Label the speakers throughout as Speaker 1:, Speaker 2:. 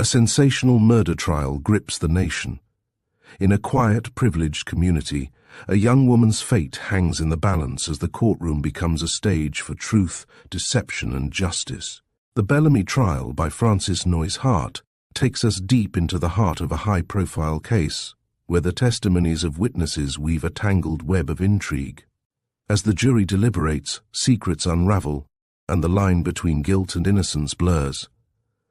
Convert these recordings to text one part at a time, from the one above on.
Speaker 1: A sensational murder trial grips the nation. In a quiet, privileged community, a young woman's fate hangs in the balance as the courtroom becomes a stage for truth, deception, and justice. The Bellamy Trial by Frances Noyes Hart takes us deep into the heart of a high-profile case, where the testimonies of witnesses weave a tangled web of intrigue. As the jury deliberates, secrets unravel, and the line between guilt and innocence blurs.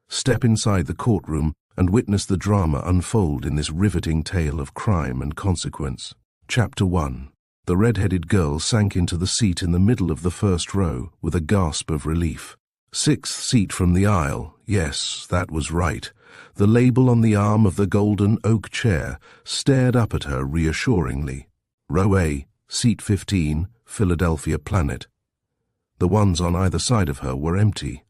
Speaker 1: Step inside the courtroom and witness the drama unfold in this riveting tale of crime and consequence. Chapter 1. The red-headed girl sank into the seat in the middle of the first row with a gasp of relief. Sixth seat from the aisle, yes, that was right. The label on the arm of the golden oak chair stared up at her reassuringly. Row A, seat 15, Philadelphia Planet. The ones on either side of her were empty.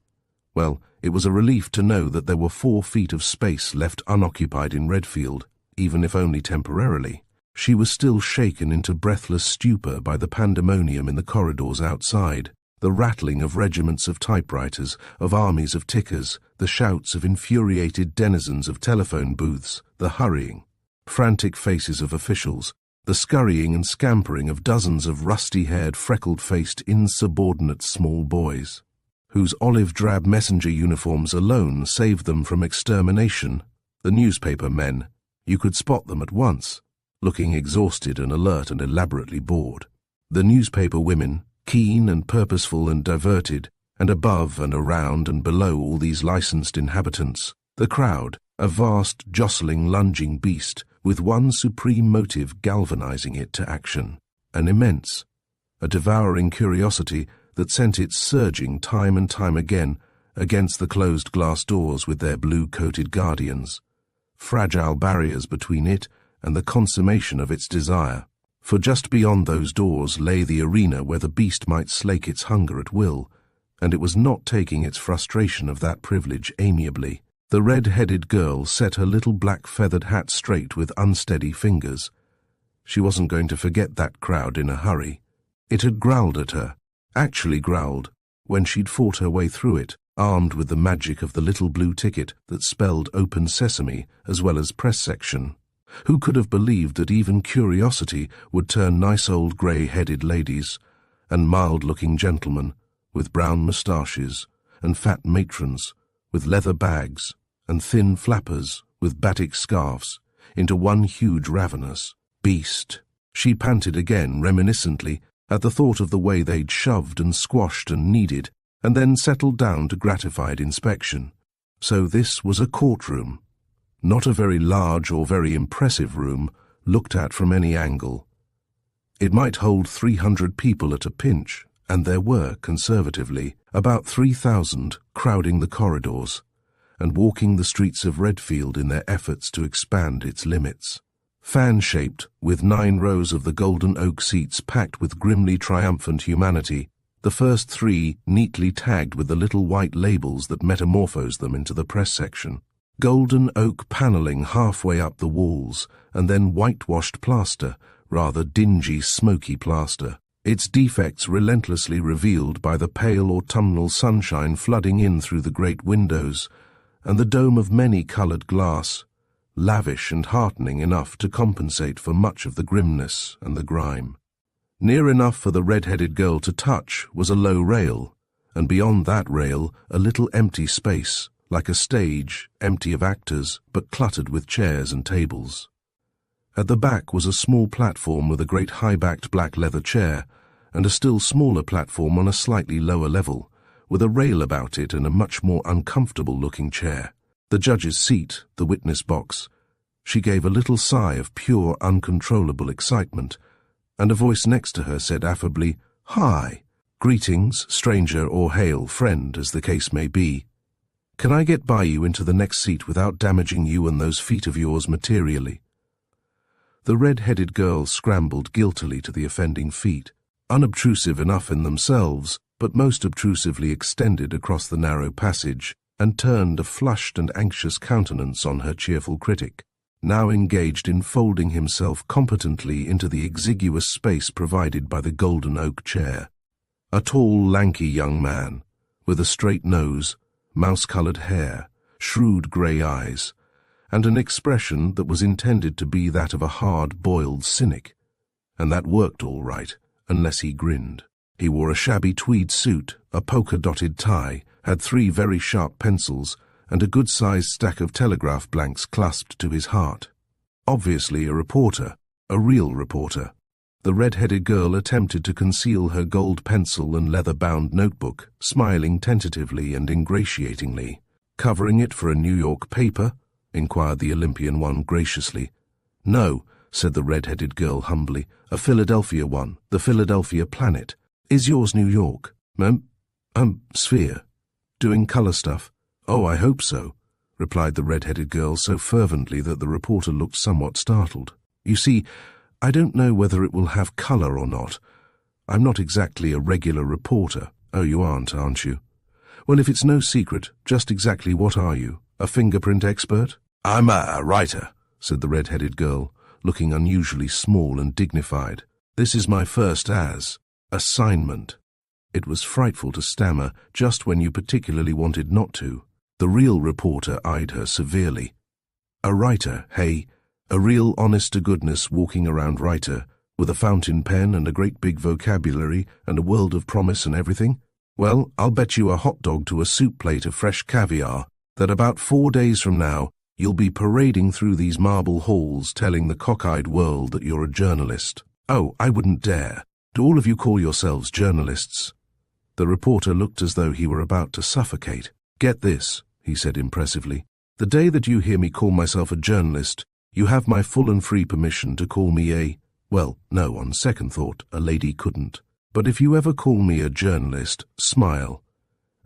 Speaker 1: Well, it was a relief to know that there were 4 feet of space left unoccupied in Redfield, even if only temporarily. She was still shaken into breathless stupor by the pandemonium in the corridors outside, the rattling of regiments of typewriters, of armies of tickers, the shouts of infuriated denizens of telephone booths, the hurrying, frantic faces of officials, the scurrying and scampering of dozens of rusty-haired, freckled-faced, insubordinate small boys, whose olive-drab messenger uniforms alone saved them from extermination. The newspaper men, you could spot them at once, looking exhausted and alert and elaborately bored. The newspaper women, keen and purposeful and diverted, and above and around and below all these licensed inhabitants, the crowd, a vast, jostling, lunging beast, with one supreme motive galvanizing it to action, a devouring curiosity that sent it surging time and time again against the closed glass doors with their blue-coated guardians, fragile barriers between it and the consummation of its desire. For just beyond those doors lay the arena where the beast might slake its hunger at will, and it was not taking its frustration of that privilege amiably. The red-headed girl set her little black feathered hat straight with unsteady fingers. She wasn't going to forget that crowd in a hurry. It had growled at her, actually growled, when she'd fought her way through it, armed with the magic of the little blue ticket that spelled open sesame as well as press section. Who could have believed that even curiosity would turn nice old grey-headed ladies and mild-looking gentlemen with brown moustaches and fat matrons with leather bags and thin flappers with batik scarves into one huge ravenous beast? She panted again reminiscently at the thought of the way they'd shoved and squashed and kneaded, and then settled down to gratified inspection. So this was a courtroom. Not a very large or very impressive room, looked at from any angle. It might hold 300 people at a pinch, and there were, conservatively, about 3,000 crowding the corridors and walking the streets of Redfield in their efforts to expand its limits. Fan-shaped, with 9 rows of the golden oak seats packed with grimly triumphant humanity, the first 3 neatly tagged with the little white labels that metamorphosed them into the press section. Golden oak paneling halfway up the walls, and then whitewashed plaster, rather dingy, smoky plaster, its defects relentlessly revealed by the pale autumnal sunshine flooding in through the great windows, and the dome of many-coloured glass, lavish and heartening enough to compensate for much of the grimness and the grime. Near enough for the red-headed girl to touch was a low rail, and beyond that rail a little empty space, like a stage, empty of actors, but cluttered with chairs and tables. At the back was a small platform with a great high-backed black leather chair, and a still smaller platform on a slightly lower level, with a rail about it and a much more uncomfortable-looking chair. The judge's seat, the witness box. She gave a little sigh of pure, uncontrollable excitement, and a voice next to her said affably, "Hi. Greetings, stranger or hail friend, as the case may be. Can I get by you into the next seat without damaging you and those feet of yours materially?" The red-headed girl scrambled guiltily to the offending feet, unobtrusive enough in themselves, but most obtrusively extended across the narrow passage, and turned a flushed and anxious countenance on her cheerful critic, now engaged in folding himself competently into the exiguous space provided by the golden oak chair. A tall, lanky young man, with a straight nose, mouse-coloured hair, shrewd grey eyes, and an expression that was intended to be that of a hard-boiled cynic. And that worked all right, unless he grinned. He wore a shabby tweed suit, a polka-dotted tie, had 3 very sharp pencils, and a good-sized stack of telegraph blanks clasped to his heart. Obviously a reporter, a real reporter. The red-headed girl attempted to conceal her gold pencil and leather-bound notebook, smiling tentatively and ingratiatingly. "Covering it for a New York paper?" inquired the Olympian one graciously. "No," said the red-headed girl humbly, "a Philadelphia one, the Philadelphia Planet. Is yours New York?" Sphere. Doing color stuff?" "Oh, I hope so," replied the red-headed girl so fervently that the reporter looked somewhat startled. "You see, I don't know whether it will have color or not. I'm not exactly a regular reporter." "Oh, you aren't you? Well, if it's no secret, just exactly what are you? A fingerprint expert?" "I'm a writer," said the red-headed girl, looking unusually small and dignified. "This is my first assignment." It was frightful to stammer just when you particularly wanted not to. The real reporter eyed her severely. "A writer, hey? A real honest-to-goodness walking-around writer, with a fountain pen and a great big vocabulary and a world of promise and everything? Well, I'll bet you a hot dog to a soup plate of fresh caviar that about 4 days from now you'll be parading through these marble halls telling the cockeyed world that you're a journalist." "Oh, I wouldn't dare. Do all of you call yourselves journalists?" The reporter looked as though he were about to suffocate. "Get this," he said impressively. "The day that you hear me call myself a journalist, you have my full and free permission to call me well, no, on second thought, a lady couldn't. But if you ever call me a journalist, smile.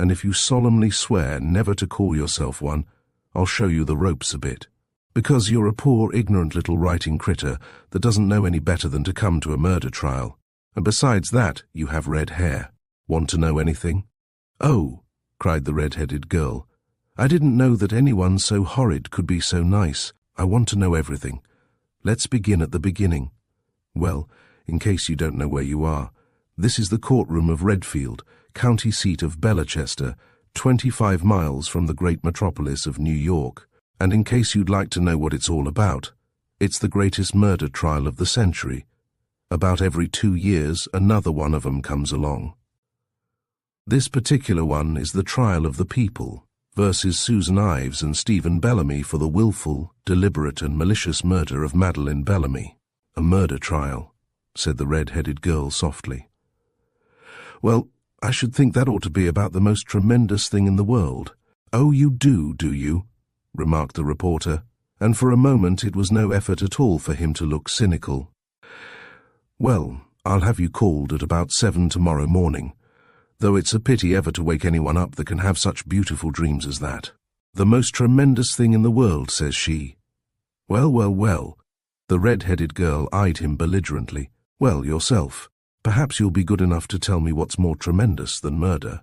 Speaker 1: And if you solemnly swear never to call yourself one, I'll show you the ropes a bit. Because you're a poor, ignorant little writing critter that doesn't know any better than to come to a murder trial. And besides that, you have red hair. Want to know anything?" "Oh," cried the red-headed girl. "I didn't know that anyone so horrid could be so nice. I want to know everything. Let's begin at the beginning. Well, in case you don't know where you are, this is the courtroom of Redfield, county seat of Belchester, 25 miles from the great metropolis of New York. And in case you'd like to know what it's all about, it's the greatest murder trial of the century. About every 2 years, another one of 'em comes along. This particular one is the trial of the people versus Susan Ives and Stephen Bellamy for the willful, deliberate and malicious murder of Madeline Bellamy." "A murder trial," said the red-headed girl softly. "Well, I should think that ought to be about the most tremendous thing in the world." "Oh, you do you?" remarked the reporter, and for a moment it was no effort at all for him to look cynical. "Well, I'll have you called at about 7 tomorrow morning, though it's a pity ever to wake anyone up that can have such beautiful dreams as that. The most tremendous thing in the world, says she. Well. The red-headed girl eyed him belligerently. Well, yourself. Perhaps you'll be good enough to tell me what's more tremendous than murder."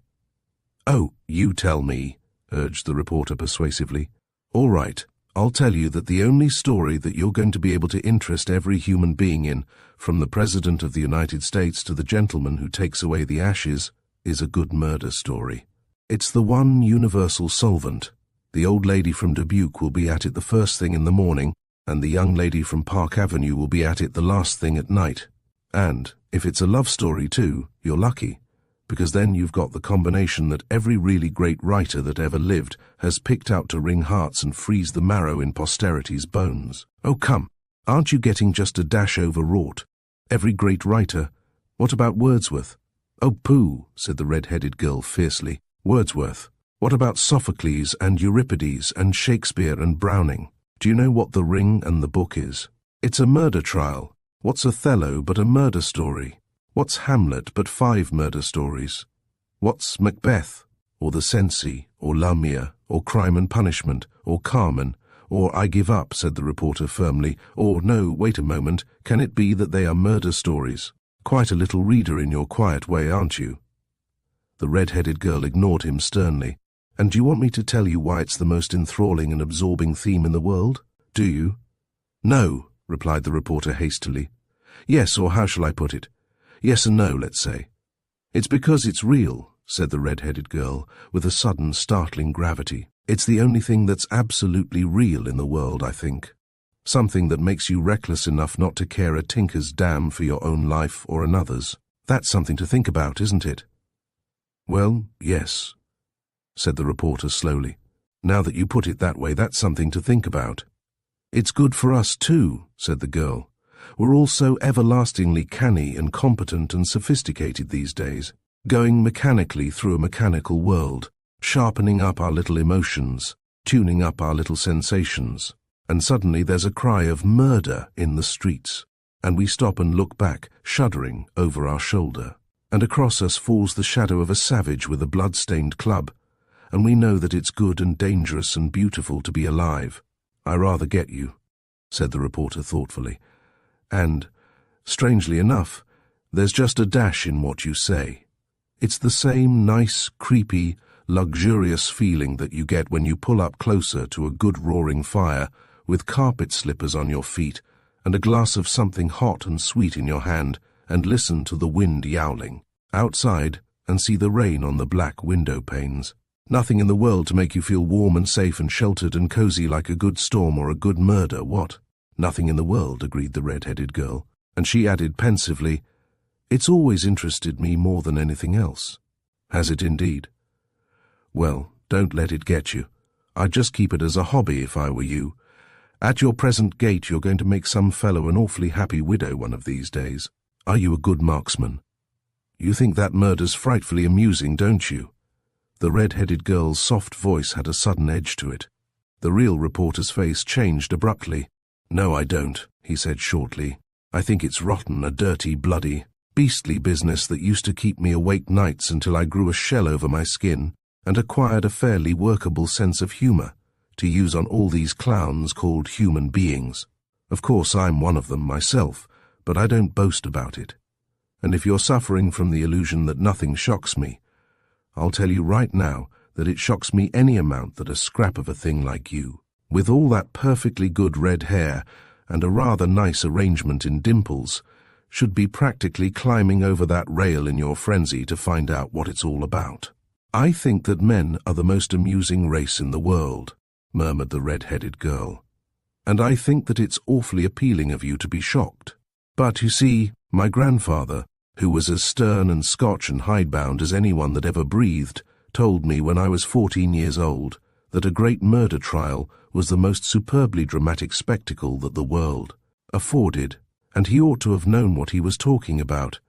Speaker 1: "Oh, you tell me," urged the reporter persuasively. "All right, I'll tell you that the only story that you're going to be able to interest every human being in, from the President of the United States to the gentleman who takes away the ashes, is a good murder story. It's the one universal solvent. The old lady from Dubuque will be at it the first thing in the morning, and the young lady from Park Avenue will be at it the last thing at night. And, if it's a love story too, you're lucky, because then you've got the combination that every really great writer that ever lived has picked out to wring hearts and freeze the marrow in posterity's bones. Oh, come, aren't you getting just a dash overwrought? Every great writer. What about Wordsworth?" "Oh, pooh," said the red-headed girl fiercely. "Wordsworth. What about Sophocles and Euripides and Shakespeare and Browning? Do you know what The Ring and the Book is? It's a murder trial. What's Othello but a murder story? What's Hamlet but 5 murder stories? What's Macbeth, or The Cenci, or Lamia, or Crime and Punishment, or Carmen, or I Give Up," said the reporter firmly, "or no, wait a moment, can it be that they are murder stories? Quite a little reader in your quiet way, aren't you?" The red-headed girl ignored him sternly. "And do you want me to tell you why it's the most enthralling and absorbing theme in the world? Do you?" "No," replied the reporter hastily. "Yes, or how shall I put it? Yes and no, let's say." "It's because it's real," said the red-headed girl, with a sudden startling gravity. It's the only thing that's absolutely real in the world, I think. Something that makes you reckless enough not to care a tinker's damn for your own life or another's. That's something to think about, isn't it? Well, yes, said the reporter slowly. Now that you put it that way, that's something to think about. It's good for us too, said the girl. We're all so everlastingly canny and competent and sophisticated these days, going mechanically through a mechanical world, sharpening up our little emotions, tuning up our little sensations. And suddenly there's a cry of murder in the streets, and we stop and look back, shuddering over our shoulder. And across us falls the shadow of a savage with a blood-stained club, and we know that it's good and dangerous and beautiful to be alive. I rather get you, said the reporter thoughtfully. And, strangely enough, there's just a dash in what you say. It's the same nice, creepy, luxurious feeling that you get when you pull up closer to a good roaring fire with carpet slippers on your feet and a glass of something hot and sweet in your hand, and listen to the wind yowling outside and see the rain on the black window panes. Nothing in the world to make you feel warm and safe and sheltered and cozy like a good storm or a good murder, what? Nothing in the world, agreed the red-headed girl, and she added pensively, It's always interested me more than anything else. Has it indeed? Well, don't let it get you. I'd just keep it as a hobby if I were you. At your present gait, you're going to make some fellow an awfully happy widow one of these days. Are you a good marksman? You think that murder's frightfully amusing, don't you? The red-headed girl's soft voice had a sudden edge to it. The real reporter's face changed abruptly. No, I don't, he said shortly. I think it's rotten, a dirty, bloody, beastly business that used to keep me awake nights until I grew a shell over my skin and acquired a fairly workable sense of humor to use on all these clowns called human beings. Of course, I'm one of them myself, but I don't boast about it. And if you're suffering from the illusion that nothing shocks me, I'll tell you right now that it shocks me any amount that a scrap of a thing like you, with all that perfectly good red hair and a rather nice arrangement in dimples, should be practically climbing over that rail in your frenzy to find out what it's all about. I think that men are the most amusing race in the world, murmured the red-headed girl. And I think that it's awfully appealing of you to be shocked. But you see, my grandfather, who was as stern and Scotch and hidebound as anyone that ever breathed, told me when I was 14 years old that a great murder trial was the most superbly dramatic spectacle that the world afforded, and he ought to have known what he was talking about.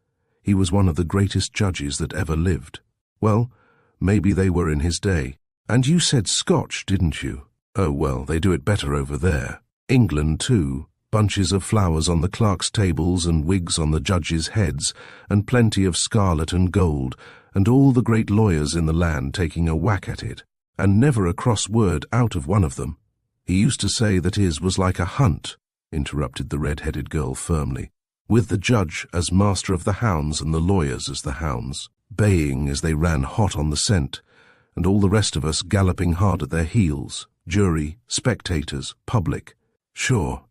Speaker 1: He was one of the greatest judges that ever lived. Well, maybe they were in his day. And you said Scotch, didn't you? Oh, well, they do it better over there. England, too. Bunches of flowers on the clerks' tables and wigs on the judges' heads, and plenty of scarlet and gold, and all the great lawyers in the land taking a whack at it, and never a cross word out of one of them. He used to say that his was like a hunt, interrupted the red-headed girl firmly, with the judge as master of the hounds and the lawyers as the hounds, baying as they ran hot on the scent, and all the rest of us galloping hard at their heels, jury, spectators, public. Sure,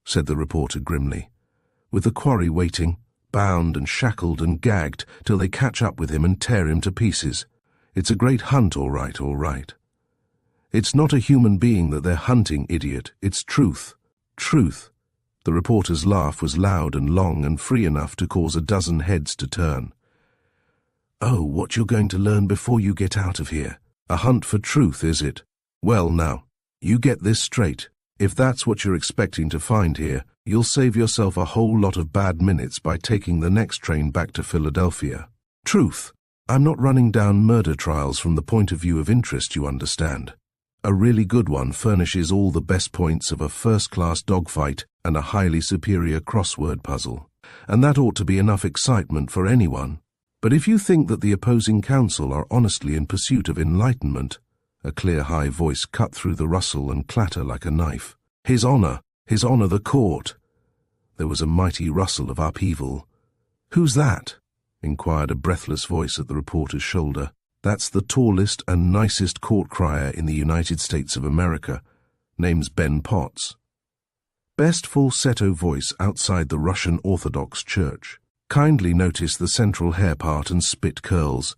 Speaker 1: said the reporter grimly, with the quarry waiting, bound and shackled and gagged till they catch up with him and tear him to pieces. It's a great hunt, all right, all right. It's not a human being that they're hunting, idiot. It's truth. Truth. The reporter's laugh was loud and long and free enough to cause a dozen heads to turn. Oh, what you're going to learn before you get out of here. A hunt for truth, is it? Well, now, you get this straight. If that's what you're expecting to find here, you'll save yourself a whole lot of bad minutes by taking the next train back to Philadelphia. Truth. I'm not running down murder trials from the point of view of interest, you understand. A really good one furnishes all the best points of a first-class dogfight and a highly superior crossword puzzle, and that ought to be enough excitement for anyone. But if you think that the opposing counsel are honestly in pursuit of enlightenment, a clear high voice cut through the rustle and clatter like a knife. His Honor, the court. There was a mighty rustle of upheaval. Who's that? Inquired a breathless voice at the reporter's shoulder. That's the tallest and nicest court crier in the United States of America. Name's Ben Potts. Best falsetto voice outside the Russian Orthodox Church. Kindly notice the central hair part and spit curls.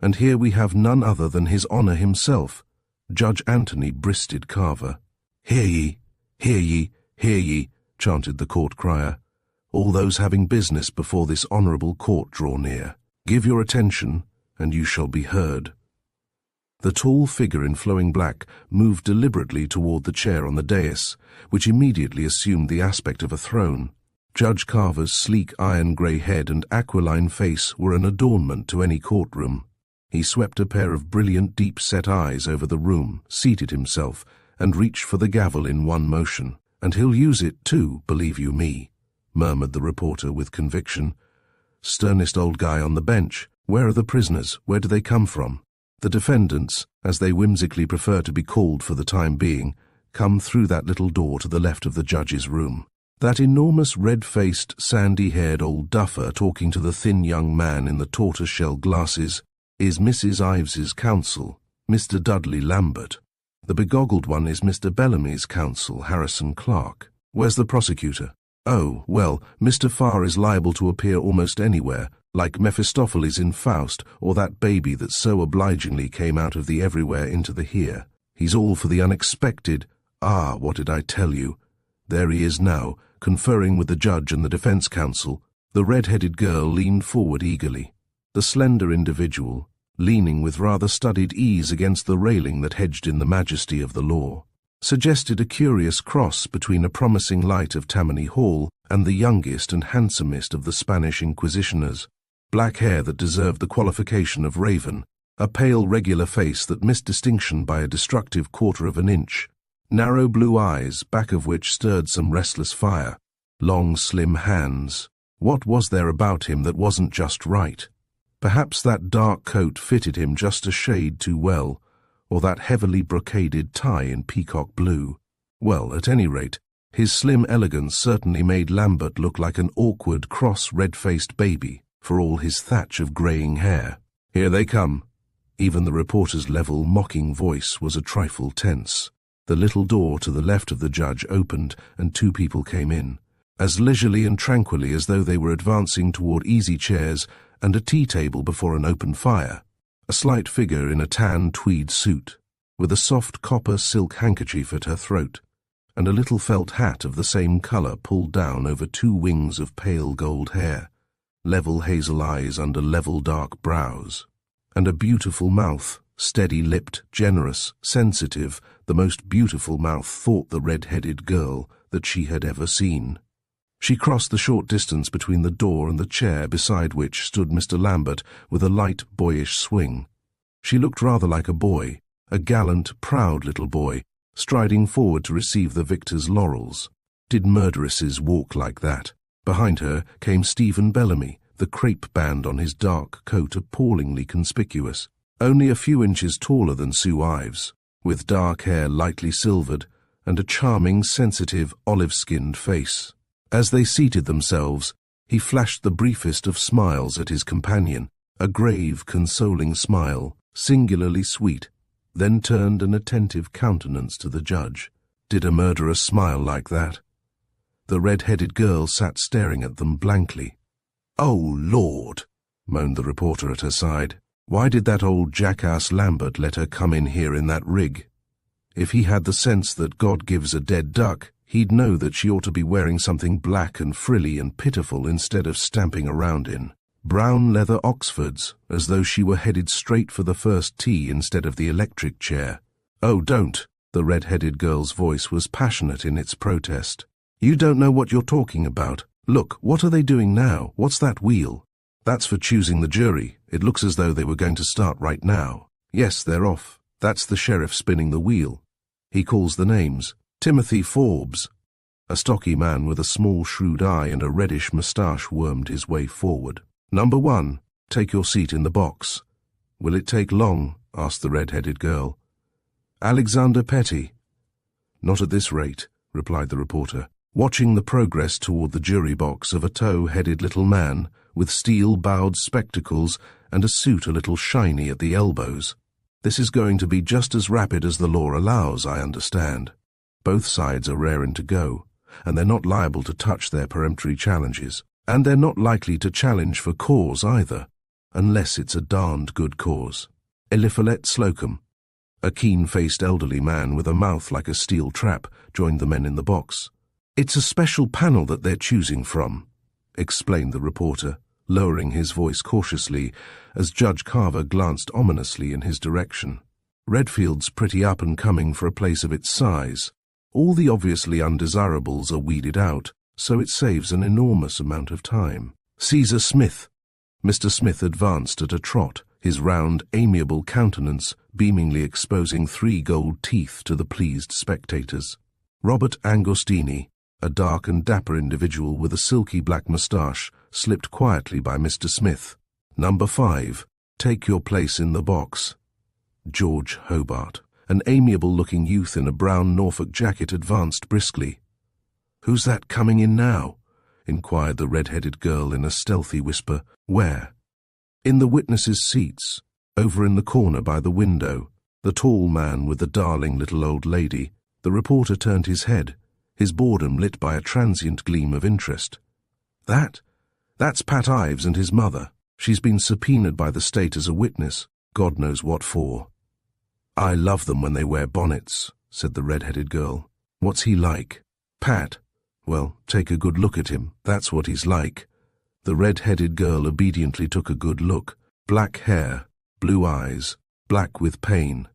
Speaker 1: And here we have none other than His Honor himself, Judge Anthony bristed Carver. "Hear ye, hear ye, hear ye," chanted the court crier. "All those having business before this honourable court draw near. Give your attention, and you shall be heard." The tall figure in flowing black moved deliberately toward the chair on the dais, which immediately assumed the aspect of a throne. Judge Carver's sleek iron-grey head and aquiline face were an adornment to any courtroom. He swept a pair of brilliant, deep-set eyes over the room, seated himself, and reached for the gavel in one motion. "And he'll use it too, believe you me," murmured the reporter with conviction. "Sternest old guy on the bench. Where are the prisoners? Where do they come from?" "The defendants, as they whimsically prefer to be called for the time being, come through that little door to the left of the judge's room." That enormous red-faced, sandy-haired old duffer talking to the thin young man in the tortoise-shell glasses is Mrs. Ives's counsel, Mr. Dudley Lambert. The begoggled one is Mr. Bellamy's counsel, Harrison Clark. "Where's the prosecutor?" "Oh, well, Mr. Farr is liable to appear almost anywhere, like Mephistopheles in Faust, or that baby that so obligingly came out of the everywhere into the here. He's all for the unexpected. Ah, what did I tell you? There he is now, conferring with the judge and the defense counsel." The red-headed girl leaned forward eagerly. The slender individual, leaning with rather studied ease against the railing that hedged in the majesty of the law, suggested a curious cross between a promising light of Tammany Hall and the youngest and handsomest of the Spanish inquisitioners. Black hair that deserved the qualification of raven, a pale regular face that missed distinction by a destructive quarter of an inch, narrow blue eyes, back of which stirred some restless fire, long slim hands. What was there about him that wasn't just right? Perhaps that dark coat fitted him just a shade too well, or that heavily brocaded tie in peacock blue. Well, at any rate, his slim elegance certainly made Lambert look like an awkward, cross, red-faced baby, for all his thatch of greying hair. "Here they come." Even the reporter's level, mocking voice was a trifle tense. The little door to the left of the judge opened, and two people came in, as leisurely and tranquilly as though they were advancing toward easy chairs and a tea table before an open fire. A slight figure in a tan tweed suit, with a soft copper silk handkerchief at her throat, and a little felt hat of the same colour pulled down over two wings of pale gold hair, level hazel eyes under level dark brows, and a beautiful mouth, steady-lipped, generous, sensitive, the most beautiful mouth, thought the red-headed girl, that she had ever seen. She crossed the short distance between the door and the chair beside which stood Mr. Lambert with a light, boyish swing. She looked rather like a boy, a gallant, proud little boy, striding forward to receive the victor's laurels. Did murderesses walk like that? Behind her came Stephen Bellamy, the crape band on his dark coat appallingly conspicuous, only a few inches taller than Sue Ives, with dark hair lightly silvered and a charming, sensitive, olive-skinned face. As they seated themselves, he flashed the briefest of smiles at his companion, a grave, consoling smile, singularly sweet, then turned an attentive countenance to the judge. Did a murderer smile like that? The red-headed girl sat staring at them blankly. "Oh, Lord," moaned the reporter at her side. "Why did that old jackass Lambert let her come in here in that rig? If he had the sense that God gives a dead duck, he'd know that she ought to be wearing something black and frilly and pitiful instead of stamping around in brown leather Oxfords, as though she were headed straight for the first tee instead of the electric chair." "Oh, don't!" The red-headed girl's voice was passionate in its protest. "You don't know what you're talking about. Look, what are they doing now? What's that wheel?" "That's for choosing the jury. It looks as though they were going to start right now." "Yes, they're off. That's the sheriff spinning the wheel. He calls the names. Timothy Forbes." A stocky man with a small shrewd eye and a reddish moustache wormed his way forward. "Number 1, take your seat in the box." "Will it take long?" asked the red-headed girl. "Alexander Petty." "Not at this rate," replied the reporter, watching the progress toward the jury box of a tow-headed little man with steel-bowed spectacles and a suit a little shiny at the elbows. "This is going to be just as rapid as the law allows, I understand. Both sides are raring to go, and they're not liable to touch their peremptory challenges. And they're not likely to challenge for cause either, unless it's a darned good cause. Eliphalet Slocum." A keen-faced elderly man with a mouth like a steel trap joined the men in the box. "It's a special panel that they're choosing from," explained the reporter, lowering his voice cautiously as Judge Carver glanced ominously in his direction. "Redfield's pretty up and coming for a place of its size. All the obviously undesirables are weeded out, so it saves an enormous amount of time. Caesar Smith." Mr. Smith advanced at a trot, his round, amiable countenance beamingly exposing 3 gold teeth to the pleased spectators. Robert Angostini, a dark and dapper individual with a silky black moustache, slipped quietly by Mr. Smith. "Number 5, take your place in the box." George Hobart, an amiable-looking youth in a brown Norfolk jacket, advanced briskly. "Who's that coming in now?" inquired the red-headed girl in a stealthy whisper. "Where?" "In the witnesses' seats, over in the corner by the window. The tall man with the darling little old lady." The reporter turned his head, his boredom lit by a transient gleam of interest. That's Pat Ives and his mother. She's been subpoenaed by the state as a witness, God knows what for." "I love them when they wear bonnets," said the red-headed girl. "What's he like?" "Pat? Well, take a good look at him. That's what he's like." The red-headed girl obediently took a good look. Black hair, blue eyes, black with pain,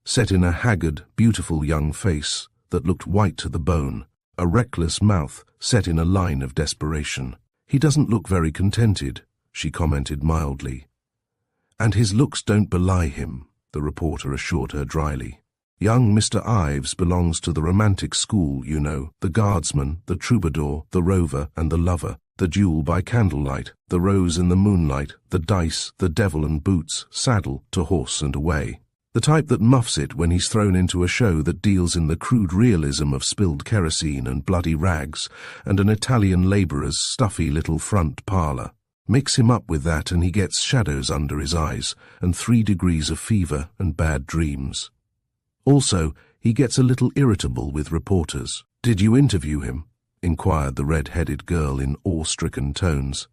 Speaker 1: set in a haggard, beautiful young face that looked white to the bone, a reckless mouth set in a line of desperation. "He doesn't look very contented," she commented mildly. "And his looks don't belie him," the reporter assured her dryly. "Young Mr. Ives belongs to the romantic school, you know, the guardsman, the troubadour, the rover, and the lover, the duel by candlelight, the rose in the moonlight, the dice, the devil and boots, saddle, to horse and away. The type that muffs it when he's thrown into a show that deals in the crude realism of spilled kerosene and bloody rags and an Italian labourer's stuffy little front parlour. Mix him up with that and he gets shadows under his eyes and 3 degrees of fever and bad dreams. Also, he gets a little irritable with reporters." "Did you interview him?" inquired the red-headed girl in awe-stricken tones.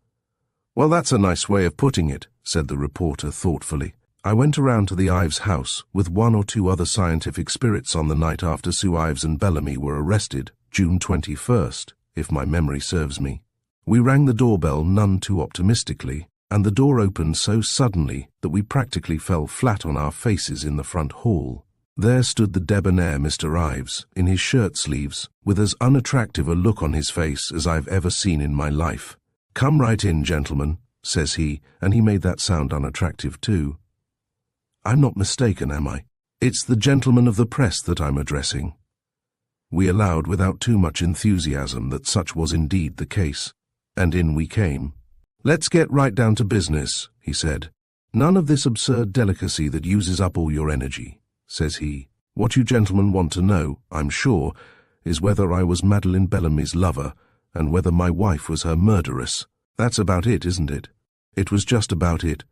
Speaker 1: "Well, that's a nice way of putting it," said the reporter thoughtfully. "I went around to the Ives house with 1 or 2 other scientific spirits on the night after Sue Ives and Bellamy were arrested, June 21st, if my memory serves me. We rang the doorbell none too optimistically, and the door opened so suddenly that we practically fell flat on our faces in the front hall. There stood the debonair Mr. Ives, in his shirt sleeves, with as unattractive a look on his face as I've ever seen in my life. 'Come right in, gentlemen,' says he, and he made that sound unattractive too. I'm not mistaken, am I? It's the gentleman of the press that I'm addressing." We allowed without too much enthusiasm that such was indeed the case, and in we came. "Let's get right down to business," he said. "None of this absurd delicacy that uses up all your energy," says he. "What you gentlemen want to know, I'm sure, is whether I was Madeline Bellamy's lover, and whether my wife was her murderess. That's about it, isn't it?" It was just about it,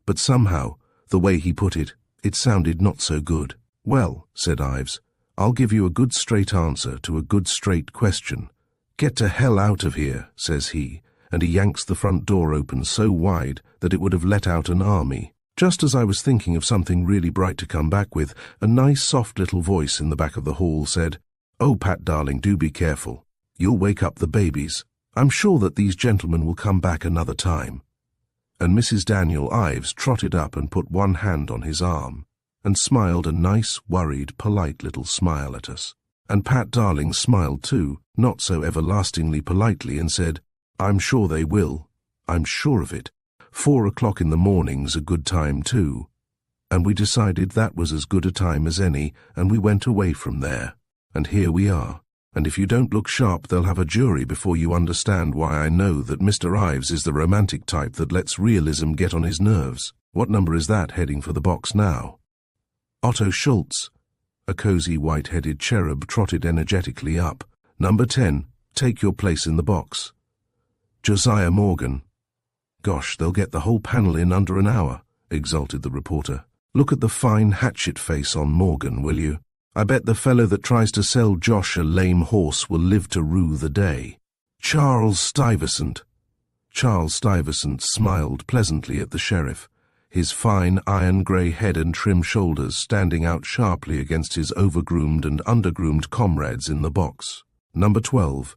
Speaker 1: but somehow, the way he put it, it sounded not so good. "Well," said Ives, "I'll give you a good straight answer to a good straight question." "Get to hell out of here," says he, and he yanks the front door open so wide that it would have let out an army. Just as I was thinking of something really bright to come back with, a nice soft little voice in the back of the hall said, "Oh, Pat darling, do be careful. You'll wake up the babies. I'm sure that these gentlemen will come back another time." And Mrs. Daniel Ives trotted up and put one hand on his arm, and smiled a nice, worried, polite little smile at us. And Pat darling smiled too, not so everlastingly politely, and said, "I'm sure they will. I'm sure of it. 4 o'clock in the morning's a good time too." And we decided that was as good a time as any, and we went away from there. And here we are. And if you don't look sharp, they'll have a jury before you understand why I know that Mr. Ives is the romantic type that lets realism get on his nerves. What number is that heading for the box now? Otto Schultz, a cozy white-headed cherub, trotted energetically up. "Number 10, take your place in the box." Josiah Morgan. "Gosh, they'll get the whole panel in under an hour," exulted the reporter. "Look at the fine hatchet face on Morgan, will you? I bet the fellow that tries to sell Josh a lame horse will live to rue the day." Charles Stuyvesant. Charles Stuyvesant smiled pleasantly at the sheriff. his fine iron-grey head and trim shoulders standing out sharply against his overgroomed and undergroomed comrades in the box. Number 12.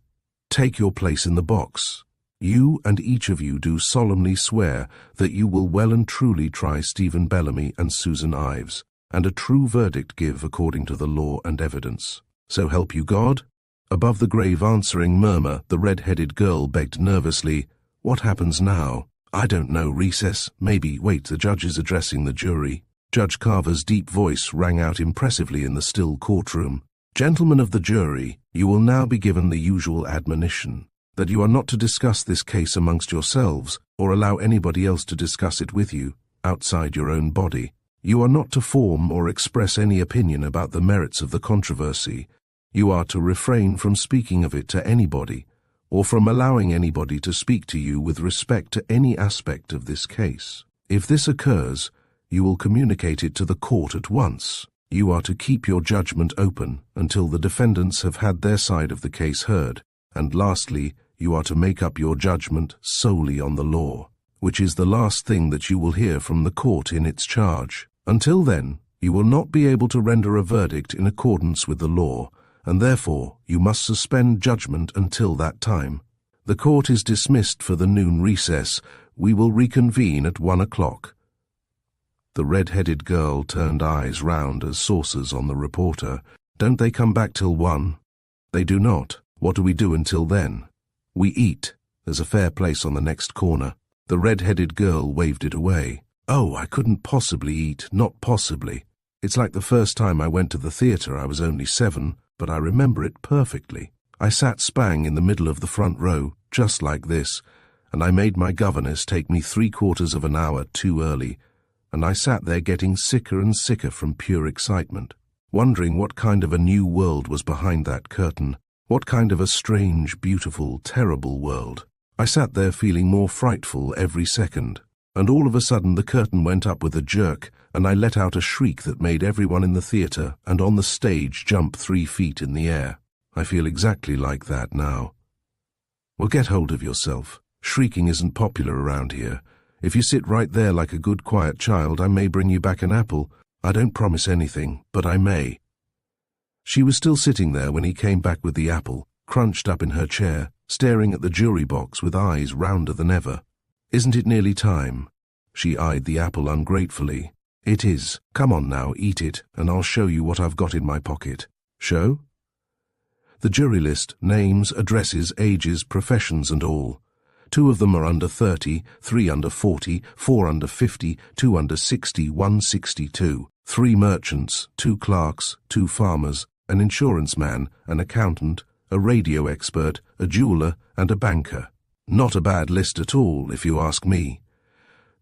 Speaker 1: Take your place in the box. You and each of you do solemnly swear that you will well and truly try Stephen Bellamy and Susan Ives, and a true verdict give according to the law and evidence. So help you God? Above the grave answering murmur, the red-headed girl begged nervously, "What happens now?" "I don't know, recess, maybe, wait, the judge is addressing the jury." Judge Carver's deep voice rang out impressively in the still courtroom. "Gentlemen of the jury, you will now be given the usual admonition, that you are not to discuss this case amongst yourselves, or allow anybody else to discuss it with you, outside your own body. You are not to form or express any opinion about the merits of the controversy. You are to refrain from speaking of it to anybody, or from allowing anybody to speak to you with respect to any aspect of this case. If this occurs, you will communicate it to the court at once. You are to keep your judgment open until the defendants have had their side of the case heard, and lastly, you are to make up your judgment solely on the law, which is the last thing that you will hear from the court in its charge. Until then, you will not be able to render a verdict in accordance with the law, and therefore you must suspend judgment until that time. The court is dismissed for the noon recess. We will reconvene at 1 o'clock. The red-headed girl turned eyes round as saucers on the reporter. "Don't they come back till 1? "They do not. What do we do until then?" "We eat. There's a fair place on the next corner." The red-headed girl waved it away. "Oh, I couldn't possibly eat, not possibly. It's like the first time I went to the theatre. I was only 7, but I remember it perfectly. I sat spang in the middle of the front row, just like this, and I made my governess take me 3/4 of an hour too early, and I sat there getting sicker and sicker from pure excitement, wondering what kind of a new world was behind that curtain, what kind of a strange, beautiful, terrible world. I sat there feeling more frightful every second, and all of a sudden the curtain went up with a jerk, and I let out a shriek that made everyone in the theatre and on the stage jump 3 feet in the air. I feel exactly like that now." "Well, get hold of yourself. Shrieking isn't popular around here. If you sit right there like a good quiet child, I may bring you back an apple. I don't promise anything, but I may." She was still sitting there when he came back with the apple, crunched up in her chair, staring at the jury box with eyes rounder than ever. "Isn't it nearly time?" She eyed the apple ungratefully. "It is. Come on now, eat it, and I'll show you what I've got in my pocket." "Show?" "The jury list, names, addresses, ages, professions and all. 2 of them are under 30, 3 under 40, 4 under 50, 2 under 60, 1 62. 3 merchants, 2 clerks, 2 farmers, an insurance man, an accountant, a radio expert, a jeweler, and a banker. Not a bad list at all, if you ask me.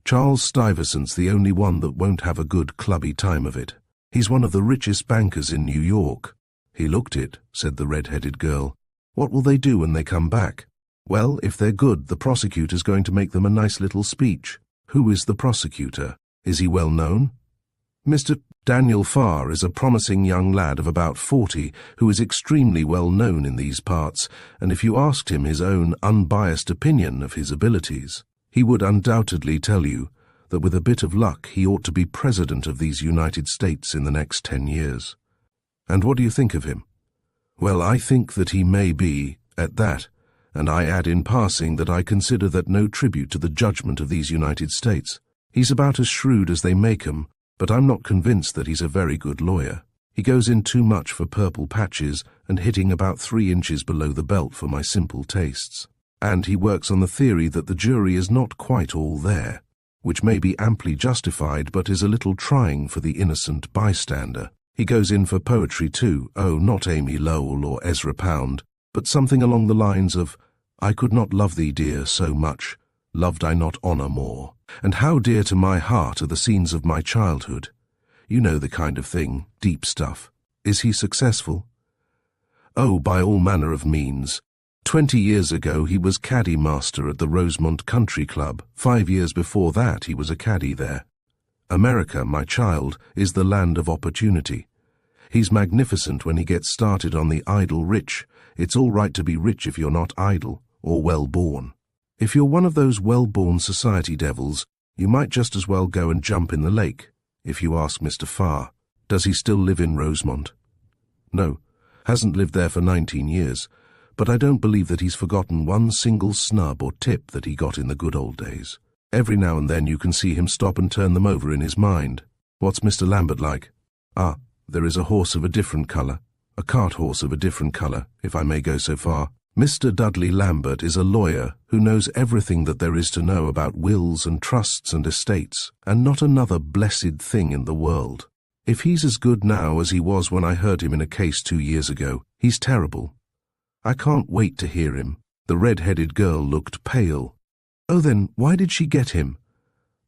Speaker 1: Charles Stuyvesant's the only one that won't have a good clubby time of it. He's one of the richest bankers in New York." "He looked it," said the red-headed girl. "What will they do when they come back?" "Well, if they're good, the prosecutor's going to make them a nice little speech." "Who is the prosecutor? Is he well known?" "Mr. Daniel Farr is a promising young lad of about 40 who is extremely well known in these parts, and if you asked him his own unbiased opinion of his abilities, he would undoubtedly tell you that with a bit of luck he ought to be President of these United States in the next 10 years. "And what do you think of him?" "Well, I think that he may be, at that, and I add in passing that I consider that no tribute to the judgment of these United States. He's about as shrewd as they make 'em, but I'm not convinced that he's a very good lawyer. He goes in too much for purple patches and hitting about 3 inches below the belt for my simple tastes. And he works on the theory that the jury is not quite all there, which may be amply justified but is a little trying for the innocent bystander. He goes in for poetry too, not Amy Lowell or Ezra Pound, but something along the lines of, 'I could not love thee, dear, so much, loved I not honour more, and how dear to my heart are the scenes of my childhood.' You know the kind of thing, deep stuff. Is he successful?" "Oh, by all manner of means. 20 years ago he was caddy master at the Rosemont Country Club. 5 years before that he was a caddy there. America, my child, is the land of opportunity. He's magnificent when he gets started on the idle rich. It's all right to be rich if you're not idle or well-born. If you're one of those well-born society devils, You might just as well go and jump in the lake, if you ask Mr. Farr. Does he still live in Rosemont? No, hasn't lived there for 19 years, but I don't believe that he's forgotten one single snub or tip that he got in the good old days. Every now and then you can see him stop and turn them over in his mind. What's Mr. Lambert like? Ah, there is a horse of a different colour, a cart horse of a different colour, if I may go so far. Mr. Dudley Lambert is a lawyer who knows everything that there is to know about wills and trusts and estates, and not another blessed thing in the world. If he's as good now as he was when I heard him in a case 2 years ago, he's terrible. I can't wait to hear him. The red-headed girl looked pale. Oh, then, why did she get him?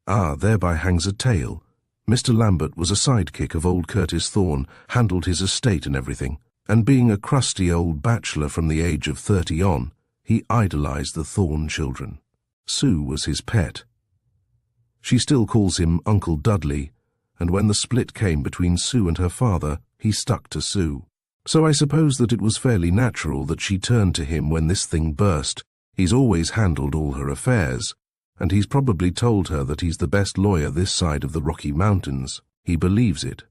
Speaker 1: Ah, thereby hangs a tale. Mr. Lambert was a sidekick of old Curtis Thorne, handled his estate and everything, and being a crusty old bachelor from the age of 30 on, he idolized the Thorne children. Sue was his pet. She still calls him Uncle Dudley, and when the split came between Sue and her father, he stuck to Sue. So I suppose that it was fairly natural that she turned to him when this thing burst. He's always handled all her affairs, and he's probably told her that he's the best lawyer this side of the Rocky Mountains. He believes it.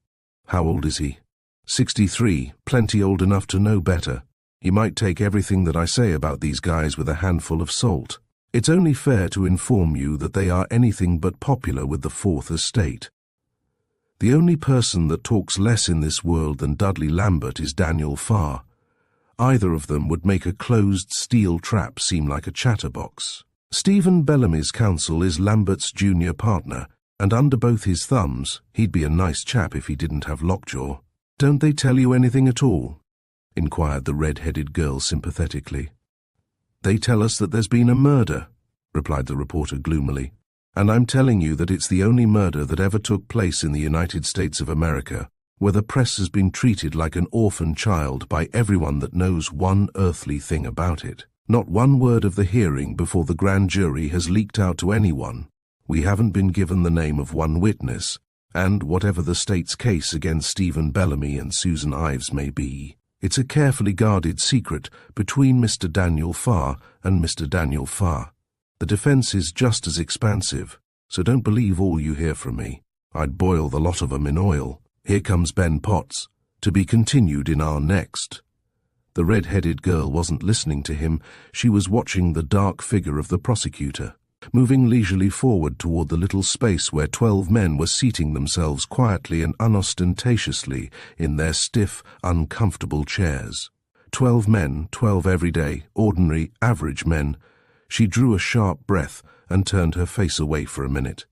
Speaker 1: How old is he? 63, plenty old enough to know better. You might take everything that I say about these guys with a handful of salt. It's only fair to inform you that they are anything but popular with the Fourth Estate. The only person that talks less in this world than Dudley Lambert is Daniel Farr. Either of them would make a closed steel trap seem like a chatterbox. Stephen Bellamy's counsel is Lambert's junior partner, and under both his thumbs, he'd be a nice chap if he didn't have lockjaw. Don't they tell you anything at all? Inquired the red-headed girl sympathetically. They tell us that there's been a murder, replied the reporter gloomily. And I'm telling you that it's the only murder that ever took place in the United States of America, where the press has been treated like an orphan child by everyone that knows one earthly thing about it. Not one word of the hearing before the grand jury has leaked out to anyone. We haven't been given the name of one witness, and whatever the state's case against Stephen Bellamy and Susan Ives may be, it's a carefully guarded secret between Mr. Daniel Farr and Mr. Daniel Farr. The defense is just as expansive, so don't believe all you hear from me. I'd boil the lot of 'em in oil. Here comes Ben Potts, to be continued in our next. The red-headed girl wasn't listening to him. She was watching the dark figure of the prosecutor, moving leisurely forward toward the little space where 12 men were seating themselves quietly and unostentatiously in their stiff, uncomfortable chairs. 12 men, 12 everyday, ordinary, average men. She drew a sharp breath and turned her face away for a minute.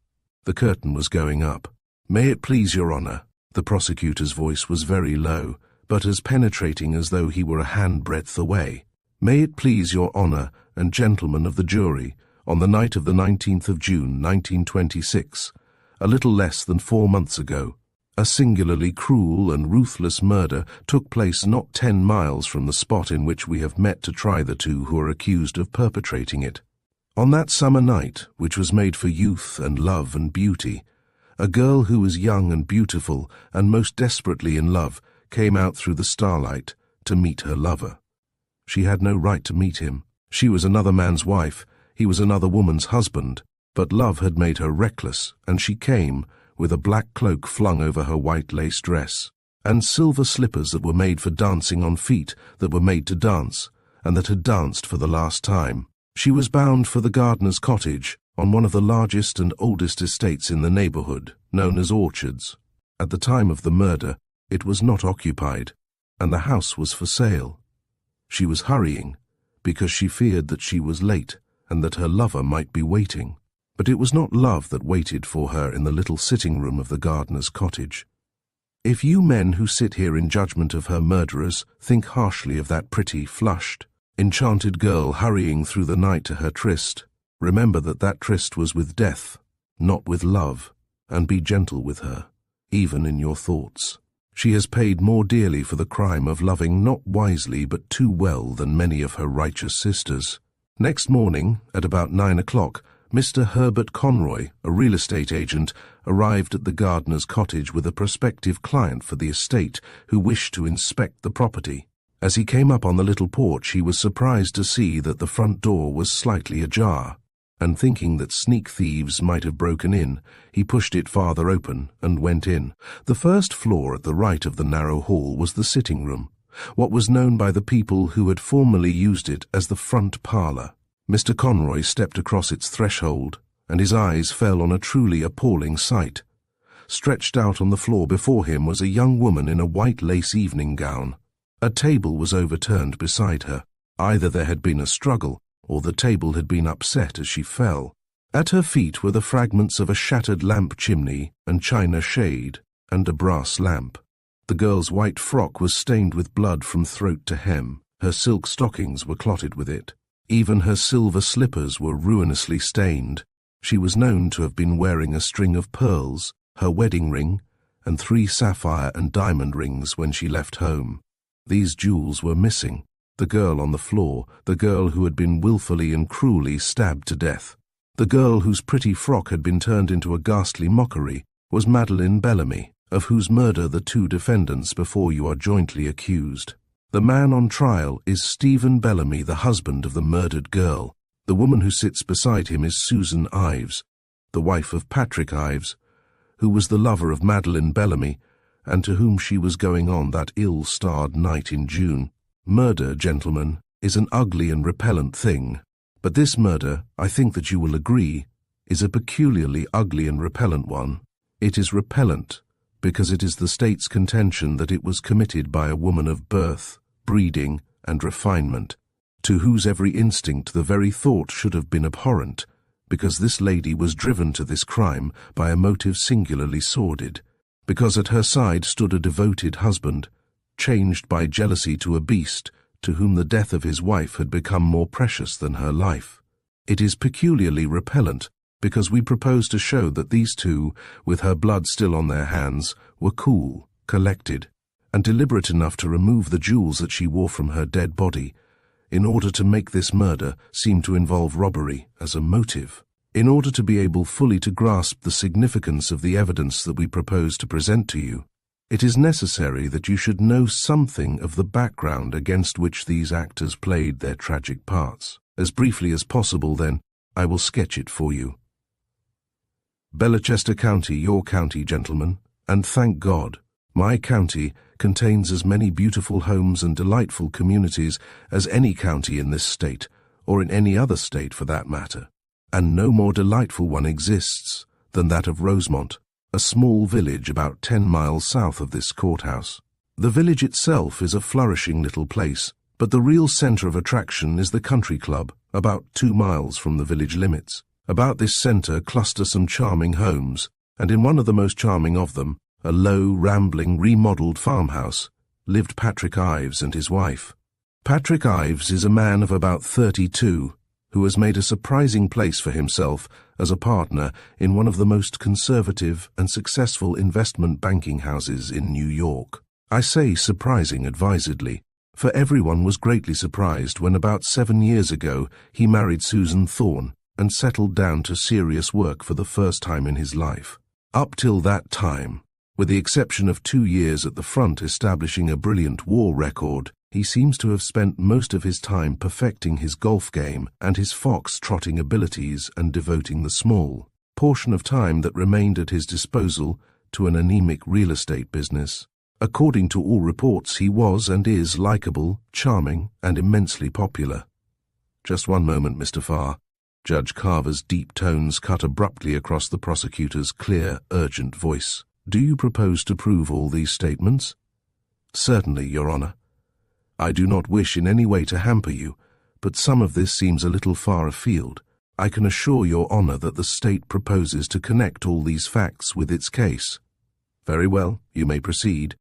Speaker 1: The curtain was going up. May it please your honor. The prosecutor's voice was very low, but as penetrating as though he were a handbreadth away. May it please your honor and gentlemen of the jury, on the night of the 19th of June, 1926, a little less than 4 months ago, a singularly cruel and ruthless murder took place not 10 miles from the spot in which we have met to try the two who are accused of perpetrating it. On that summer night, which was made for youth and love and beauty, a girl who was young and beautiful and most desperately in love came out through the starlight to meet her lover. She had no right to meet him. She was another man's wife, he was another woman's husband, but love had made her reckless, and she came, with a black cloak flung over her white lace dress, and silver slippers that were made for dancing on feet that were made to dance, and that had danced for the last time. She was bound for the gardener's cottage, on one of the largest and oldest estates in the neighborhood, known as Orchards. At the time of the murder, it was not occupied, and the house was for sale. She was hurrying, because she feared that she was late, and that her lover might be waiting. But it was not love that waited for her in the little sitting room of the gardener's cottage. If you men who sit here in judgment of her murderers think harshly of that pretty, flushed, enchanted girl hurrying through the night to her tryst, remember that that tryst was with death, not with love, and be gentle with her, even in your thoughts. She has paid more dearly for the crime of loving not wisely but too well than many of her righteous sisters. Next morning, at about 9 o'clock, Mr. Herbert Conroy, a real estate agent, arrived at the gardener's cottage with a prospective client for the estate who wished to inspect the property. As he came up on the little porch, he was surprised to see that the front door was slightly ajar. and thinking that sneak thieves might have broken in, he pushed it farther open and went in. The first floor at the right of the narrow hall was the sitting room, what was known by the people who had formerly used it as the front parlour. Mr. Conroy stepped across its threshold, and his eyes fell on a truly appalling sight. Stretched out on the floor before him was a young woman in a white lace evening gown. A table was overturned beside her. Either there had been a struggle, or the table had been upset as she fell. At her feet were the fragments of a shattered lamp chimney and china shade, and a brass lamp. The girl's white frock was stained with blood from throat to hem. Her silk stockings were clotted with it. Even her silver slippers were ruinously stained. She was known to have been wearing a string of pearls, her wedding ring, and 3 sapphire and diamond rings when she left home. These jewels were missing. The girl on the floor, the girl who had been willfully and cruelly stabbed to death. The girl whose pretty frock had been turned into a ghastly mockery was Madeleine Bellamy, of whose murder the 2 defendants before you are jointly accused. The man on trial is Stephen Bellamy, the husband of the murdered girl. The woman who sits beside him is Susan Ives, the wife of Patrick Ives, who was the lover of Madeleine Bellamy, and to whom she was going on that ill-starred night in June. Murder, gentlemen, is an ugly and repellent thing, but this murder, I think that you will agree, is a peculiarly ugly and repellent one. It is repellent because it is the state's contention that it was committed by a woman of birth, breeding, and refinement, to whose every instinct the very thought should have been abhorrent, because this lady was driven to this crime by a motive singularly sordid, because at her side stood a devoted husband, changed by jealousy to a beast, to whom the death of his wife had become more precious than her life. It is peculiarly repellent, because we propose to show that these 2, with her blood still on their hands, were cool, collected, and deliberate enough to remove the jewels that she wore from her dead body, in order to make this murder seem to involve robbery as a motive. In order to be able fully to grasp the significance of the evidence that we propose to present to you, it is necessary that you should know something of the background against which these actors played their tragic parts. As briefly as possible, then, I will sketch it for you. Belchester County, your county, gentlemen, and thank God, my county contains as many beautiful homes and delightful communities as any county in this state, or in any other state for that matter, and no more delightful one exists than that of Rosemont, a small village about 10 miles south of this courthouse. The village itself is a flourishing little place, but the real center of attraction is the country club, about 2 miles from the village limits. About this center cluster some charming homes, and in one of the most charming of them, a low, rambling, remodeled farmhouse, lived Patrick Ives and his wife. Patrick Ives is a man of about 32, who has made a surprising place for himself as a partner in one of the most conservative and successful investment banking houses in New York. I say surprising advisedly, for everyone was greatly surprised when about 7 years ago he married Susan Thorne and settled down to serious work for the first time in his life. Up till that time, with the exception of 2 years at the front establishing a brilliant war record, he seems to have spent most of his time perfecting his golf game and his fox-trotting abilities and devoting the small portion of time that remained at his disposal to an anemic real estate business. According to all reports, he was and is likable, charming, and immensely popular. Just one moment, Mr. Farr. Judge Carver's deep tones cut abruptly across the prosecutor's clear, urgent voice. Do you propose to prove all these statements? Certainly, Your Honor. I do not wish in any way to hamper you, but some of this seems a little far afield. I can assure Your Honor that the State proposes to connect all these facts with its case. Very well, you may proceed.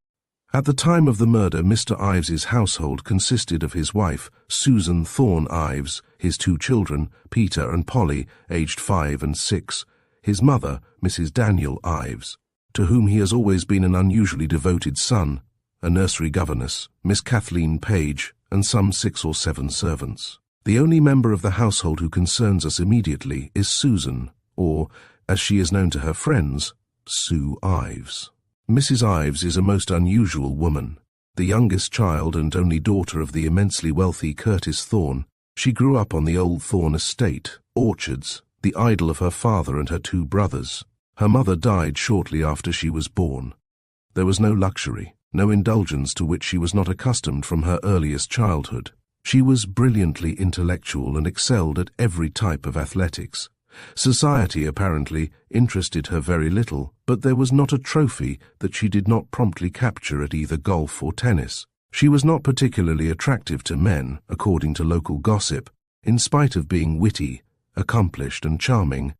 Speaker 1: At the time of the murder, Mr. Ives's household consisted of his wife, Susan Thorne Ives, his 2 children, Peter and Polly, aged 5 and 6, his mother, Mrs. Daniel Ives, to whom he has always been an unusually devoted son, a nursery governess, Miss Kathleen Page, and some 6 or 7 servants. The only member of the household who concerns us immediately is Susan, or, as she is known to her friends, Sue Ives. Mrs. Ives is a most unusual woman. The youngest child and only daughter of the immensely wealthy Curtis Thorne, she grew up on the old Thorne estate, orchards, the idol of her father and her two brothers. Her mother died shortly after she was born. There was no luxury, no indulgence to which she was not accustomed from her earliest childhood. She was brilliantly intellectual and excelled at every type of athletics. Society apparently interested her very little, but there was not a trophy that she did not promptly capture at either golf or tennis. She was not particularly attractive to men, according to local gossip, in spite of being witty, accomplished and charming.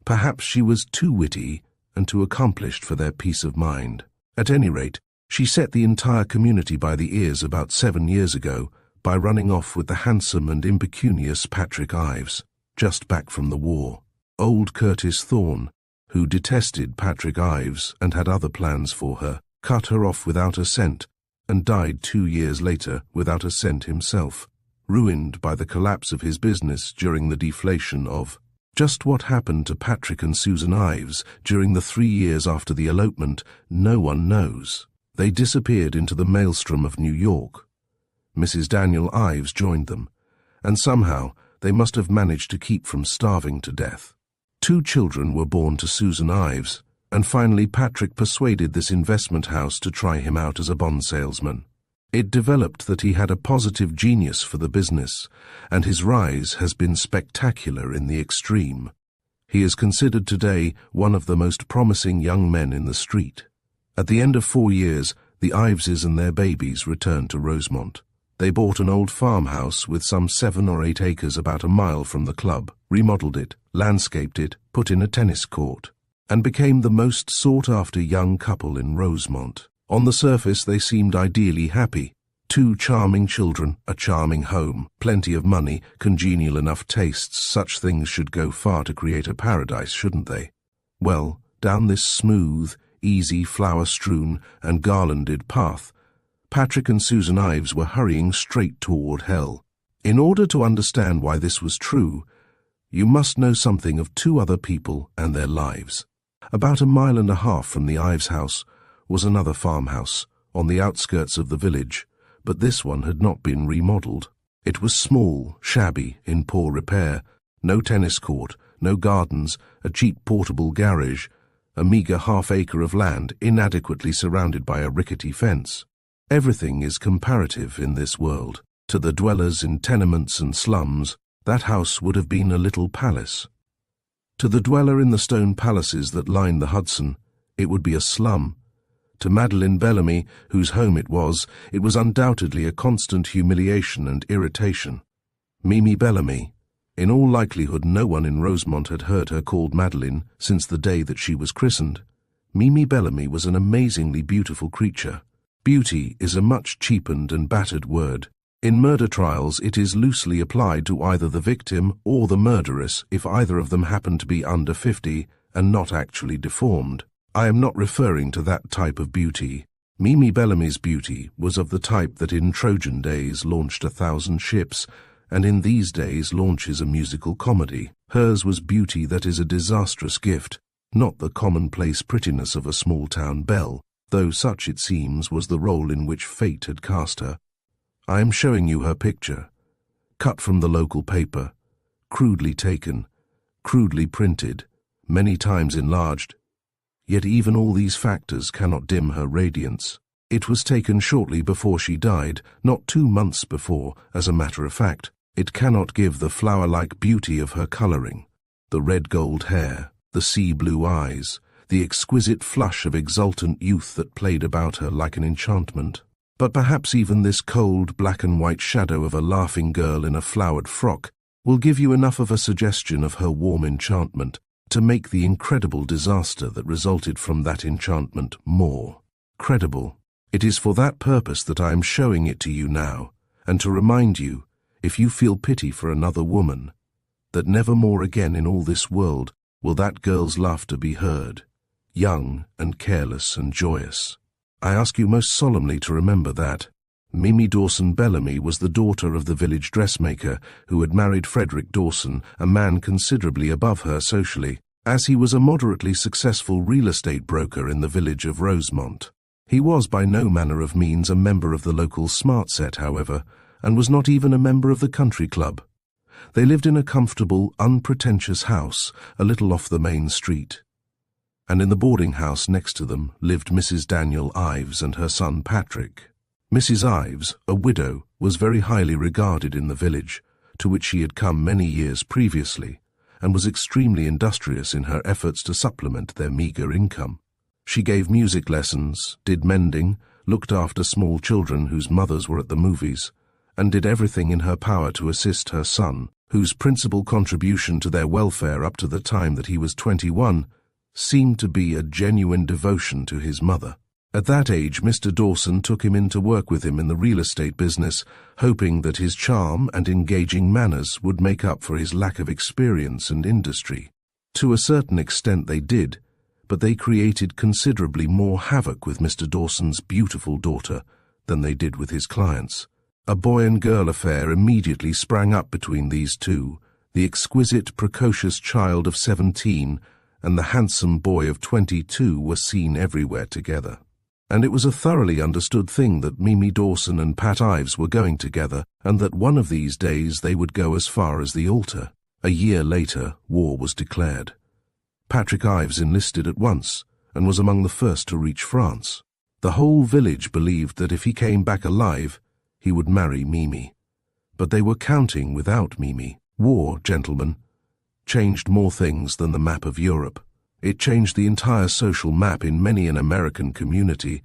Speaker 1: Perhaps she was too witty and too accomplished for their peace of mind. At any rate, she set the entire community by the ears about 7 years ago by running off with the handsome and impecunious Patrick Ives, just back from the war. Old Curtis Thorne, who detested Patrick Ives and had other plans for her, cut her off without a cent and died 2 years later without a cent himself, ruined by the collapse of his business during the deflation of. Just what happened to Patrick and Susan Ives during the 3 years after the elopement, no one knows. They disappeared into the maelstrom of New York. Mrs. Daniel Ives joined them, and somehow they must have managed to keep from starving to death. 2 children were born to Susan Ives, and finally Patrick persuaded this investment house to try him out as a bond salesman. It developed that he had a positive genius for the business, and his rise has been spectacular in the extreme. He is considered today one of the most promising young men in the street. At the end of 4 years, the Iveses and their babies returned to Rosemont. They bought an old farmhouse with some 7 or 8 acres about a mile from the club, remodeled it, landscaped it, put in a tennis court, and became the most sought-after young couple in Rosemont. On the surface they seemed ideally happy. 2 charming children, a charming home, plenty of money, congenial enough tastes. Such things should go far to create a paradise, shouldn't they? Well, down this smooth, easy, flower-strewn and garlanded path, Patrick and Susan Ives were hurrying straight toward hell. In order to understand why this was true, you must know something of 2 other people and their lives. About 1.5 miles from the Ives house was another farmhouse, on the outskirts of the village, but this one had not been remodeled. It was small, shabby, in poor repair, no tennis court, no gardens, a cheap portable garage, a meagre half-acre of land inadequately surrounded by a rickety fence. Everything is comparative in this world. To the dwellers in tenements and slums, that house would have been a little palace. To the dweller in the stone palaces that lined the Hudson, it would be a slum. To Madeline Bellamy, whose home it was undoubtedly a constant humiliation and irritation. Mimi Bellamy. In all likelihood no one in Rosemont had heard her called Madeline since the day that she was christened. Mimi Bellamy was an amazingly beautiful creature. Beauty is a much cheapened and battered word. In murder trials it is loosely applied to either the victim or the murderess if either of them happen to be under 50 and not actually deformed. I am not referring to that type of beauty. Mimi Bellamy's beauty was of the type that in Trojan days launched 1,000 ships, and in these days launches a musical comedy. Hers was beauty that is a disastrous gift, not the commonplace prettiness of a small-town belle, though such, it seems, was the role in which fate had cast her. I am showing you her picture, cut from the local paper, crudely taken, crudely printed, many times enlarged. Yet even all these factors cannot dim her radiance. It was taken shortly before she died, not 2 months before, as a matter of fact. It cannot give the flower-like beauty of her coloring, the red-gold hair, the sea-blue eyes, the exquisite flush of exultant youth that played about her like an enchantment. But perhaps even this cold black-and-white shadow of a laughing girl in a flowered frock will give you enough of a suggestion of her warm enchantment to make the incredible disaster that resulted from that enchantment more credible. It is for that purpose that I am showing it to you now, and to remind you, if you feel pity for another woman, that never more again in all this world will that girl's laughter be heard, young and careless and joyous. I ask you most solemnly to remember that. Mimi Dawson Bellamy was the daughter of the village dressmaker who had married Frederick Dawson, a man considerably above her socially, as he was a moderately successful real estate broker in the village of Rosemont. He was by no manner of means a member of the local smart set, however, and was not even a member of the country club. They lived in a comfortable, unpretentious house a little off the main street. And in the boarding house next to them lived Mrs. Daniel Ives and her son Patrick. Mrs. Ives, a widow, was very highly regarded in the village, to which she had come many years previously, and was extremely industrious in her efforts to supplement their meagre income. She gave music lessons, did mending, looked after small children whose mothers were at the movies, and did everything in her power to assist her son, whose principal contribution to their welfare up to the time that he was 21 seemed to be a genuine devotion to his mother. At that age, Mr. Dawson took him in to work with him in the real estate business, hoping that his charm and engaging manners would make up for his lack of experience and industry. To a certain extent they did, but they created considerably more havoc with Mr. Dawson's beautiful daughter than they did with his clients. A boy and girl affair immediately sprang up between these two. The exquisite, precocious child of 17 and the handsome boy of 22 were seen everywhere together. And it was a thoroughly understood thing that Mimi Dawson and Pat Ives were going together, and that one of these days they would go as far as the altar. A year later, war was declared. Patrick Ives enlisted at once, and was among the first to reach France. The whole village believed that if he came back alive, he would marry Mimi. But they were counting without Mimi. War, gentlemen, changed more things than the map of Europe. It changed the entire social map in many an American community.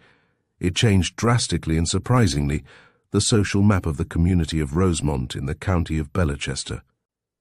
Speaker 1: It changed drastically and surprisingly the social map of the community of Rosemont in the county of Belchester.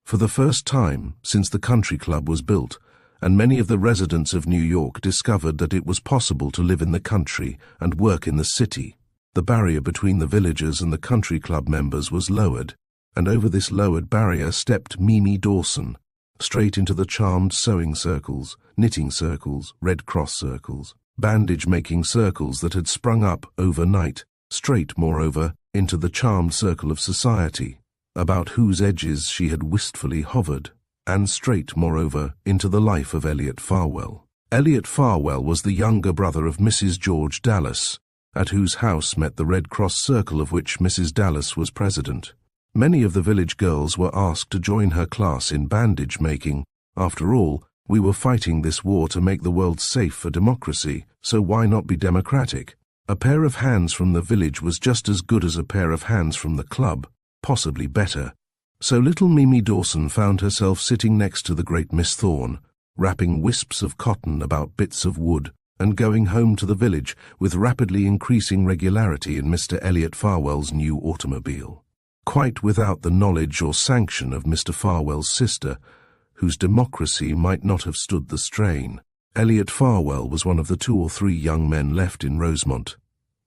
Speaker 1: For the first time since the country club was built, and many of the residents of New York discovered that it was possible to live in the country and work in the city, the barrier between the villagers and the country club members was lowered, and over this lowered barrier stepped Mimi Dawson, straight into the charmed sewing circles, knitting circles, Red Cross circles, bandage-making circles that had sprung up overnight, straight, moreover, into the charmed circle of society, about whose edges she had wistfully hovered, and straight, moreover, into the life of Elliot Farwell. Elliot Farwell was the younger brother of Mrs. George Dallas, at whose house met the Red Cross circle of which Mrs. Dallas was president. Many of the village girls were asked to join her class in bandage-making. After all, we were fighting this war to make the world safe for democracy, so why not be democratic? A pair of hands from the village was just as good as a pair of hands from the club, possibly better. So little Mimi Dawson found herself sitting next to the great Miss Thorne, wrapping wisps of cotton about bits of wood, and going home to the village with rapidly increasing regularity in Mr. Elliot Farwell's new automobile. Quite without the knowledge or sanction of Mr. Farwell's sister, whose democracy might not have stood the strain. Elliot Farwell was one of the 2 or 3 young men left in Rosemont.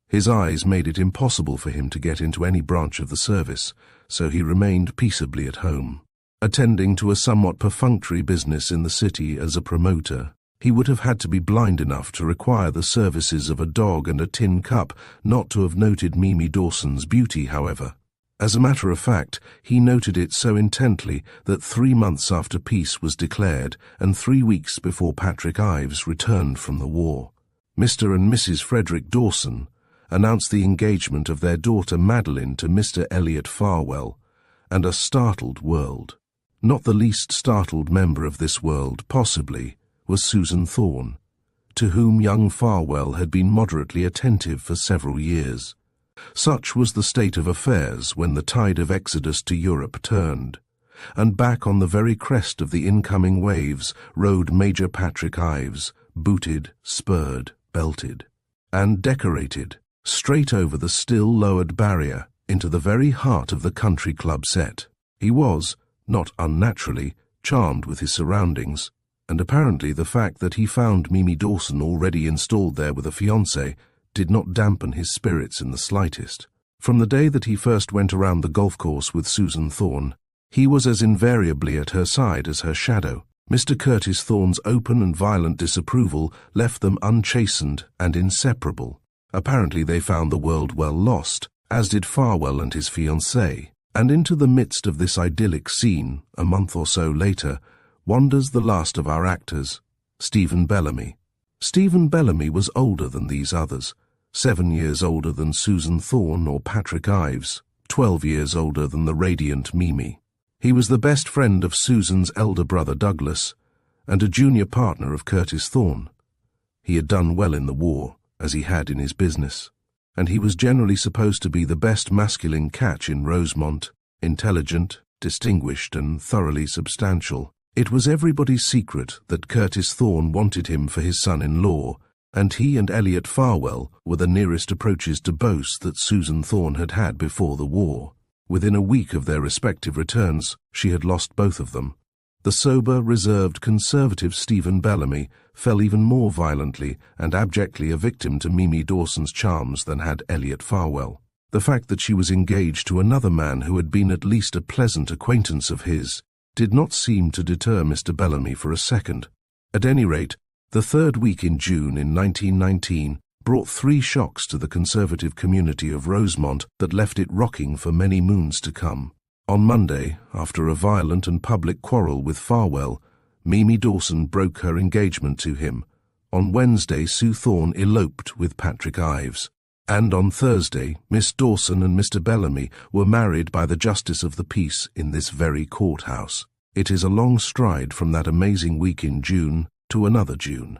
Speaker 1: His eyes made it impossible for him to get into any branch of the service, so he remained peaceably at home. Attending to a somewhat perfunctory business in the city as a promoter, he would have had to be blind enough to require the services of a dog and a tin cup not to have noted Mimi Dawson's beauty, however. As a matter of fact, he noted it so intently that 3 months after peace was declared and 3 weeks before Patrick Ives returned from the war, Mr. and Mrs. Frederick Dawson announced the engagement of their daughter Madeline to Mr. Elliot Farwell, and a startled world. Not the least startled member of this world, possibly, was Susan Thorne, to whom young Farwell had been moderately attentive for several years. Such was the state of affairs when the tide of exodus to Europe turned, and back on the very crest of the incoming waves rode Major Patrick Ives, booted, spurred, belted, and decorated, straight over the still lowered barrier into the very heart of the country club set. He was, not unnaturally, charmed with his surroundings, and apparently the fact that he found Mimi Dawson already installed there with a fiancée did not dampen his spirits in the slightest. From the day that he first went around the golf course with Susan Thorne, he was as invariably at her side as her shadow. Mr. Curtis Thorne's open and violent disapproval left them unchastened and inseparable. Apparently they found the world well lost, as did Farwell and his fiancée, and into the midst of this idyllic scene, a month or so later, wanders the last of our actors, Stephen Bellamy. Stephen Bellamy was older than these others, 7 years older than Susan Thorne or Patrick Ives, 12 years older than the radiant Mimi. He was the best friend of Susan's elder brother Douglas, and a junior partner of Curtis Thorne. He had done well in the war, as he had in his business, and he was generally supposed to be the best masculine catch in Rosemont, intelligent, distinguished, and thoroughly substantial. It was everybody's secret that Curtis Thorne wanted him for his son-in-law, and he and Elliot Farwell were the nearest approaches to boast that Susan Thorne had had before the war. Within a week of their respective returns, she had lost both of them. The sober, reserved, conservative Stephen Bellamy fell even more violently and abjectly a victim to Mimi Dawson's charms than had Elliot Farwell. The fact that she was engaged to another man who had been at least a pleasant acquaintance of his did not seem to deter Mr. Bellamy for a second. At any rate, the third week in June in 1919 brought 3 shocks to the conservative community of Rosemont that left it rocking for many moons to come. On Monday, after a violent and public quarrel with Farwell, Mimi Dawson broke her engagement to him. On Wednesday, Sue Thorne eloped with Patrick Ives. And on Thursday, Miss Dawson and Mr. Bellamy were married by the Justice of the Peace in this very courthouse. It is a long stride from that amazing week in June to another June,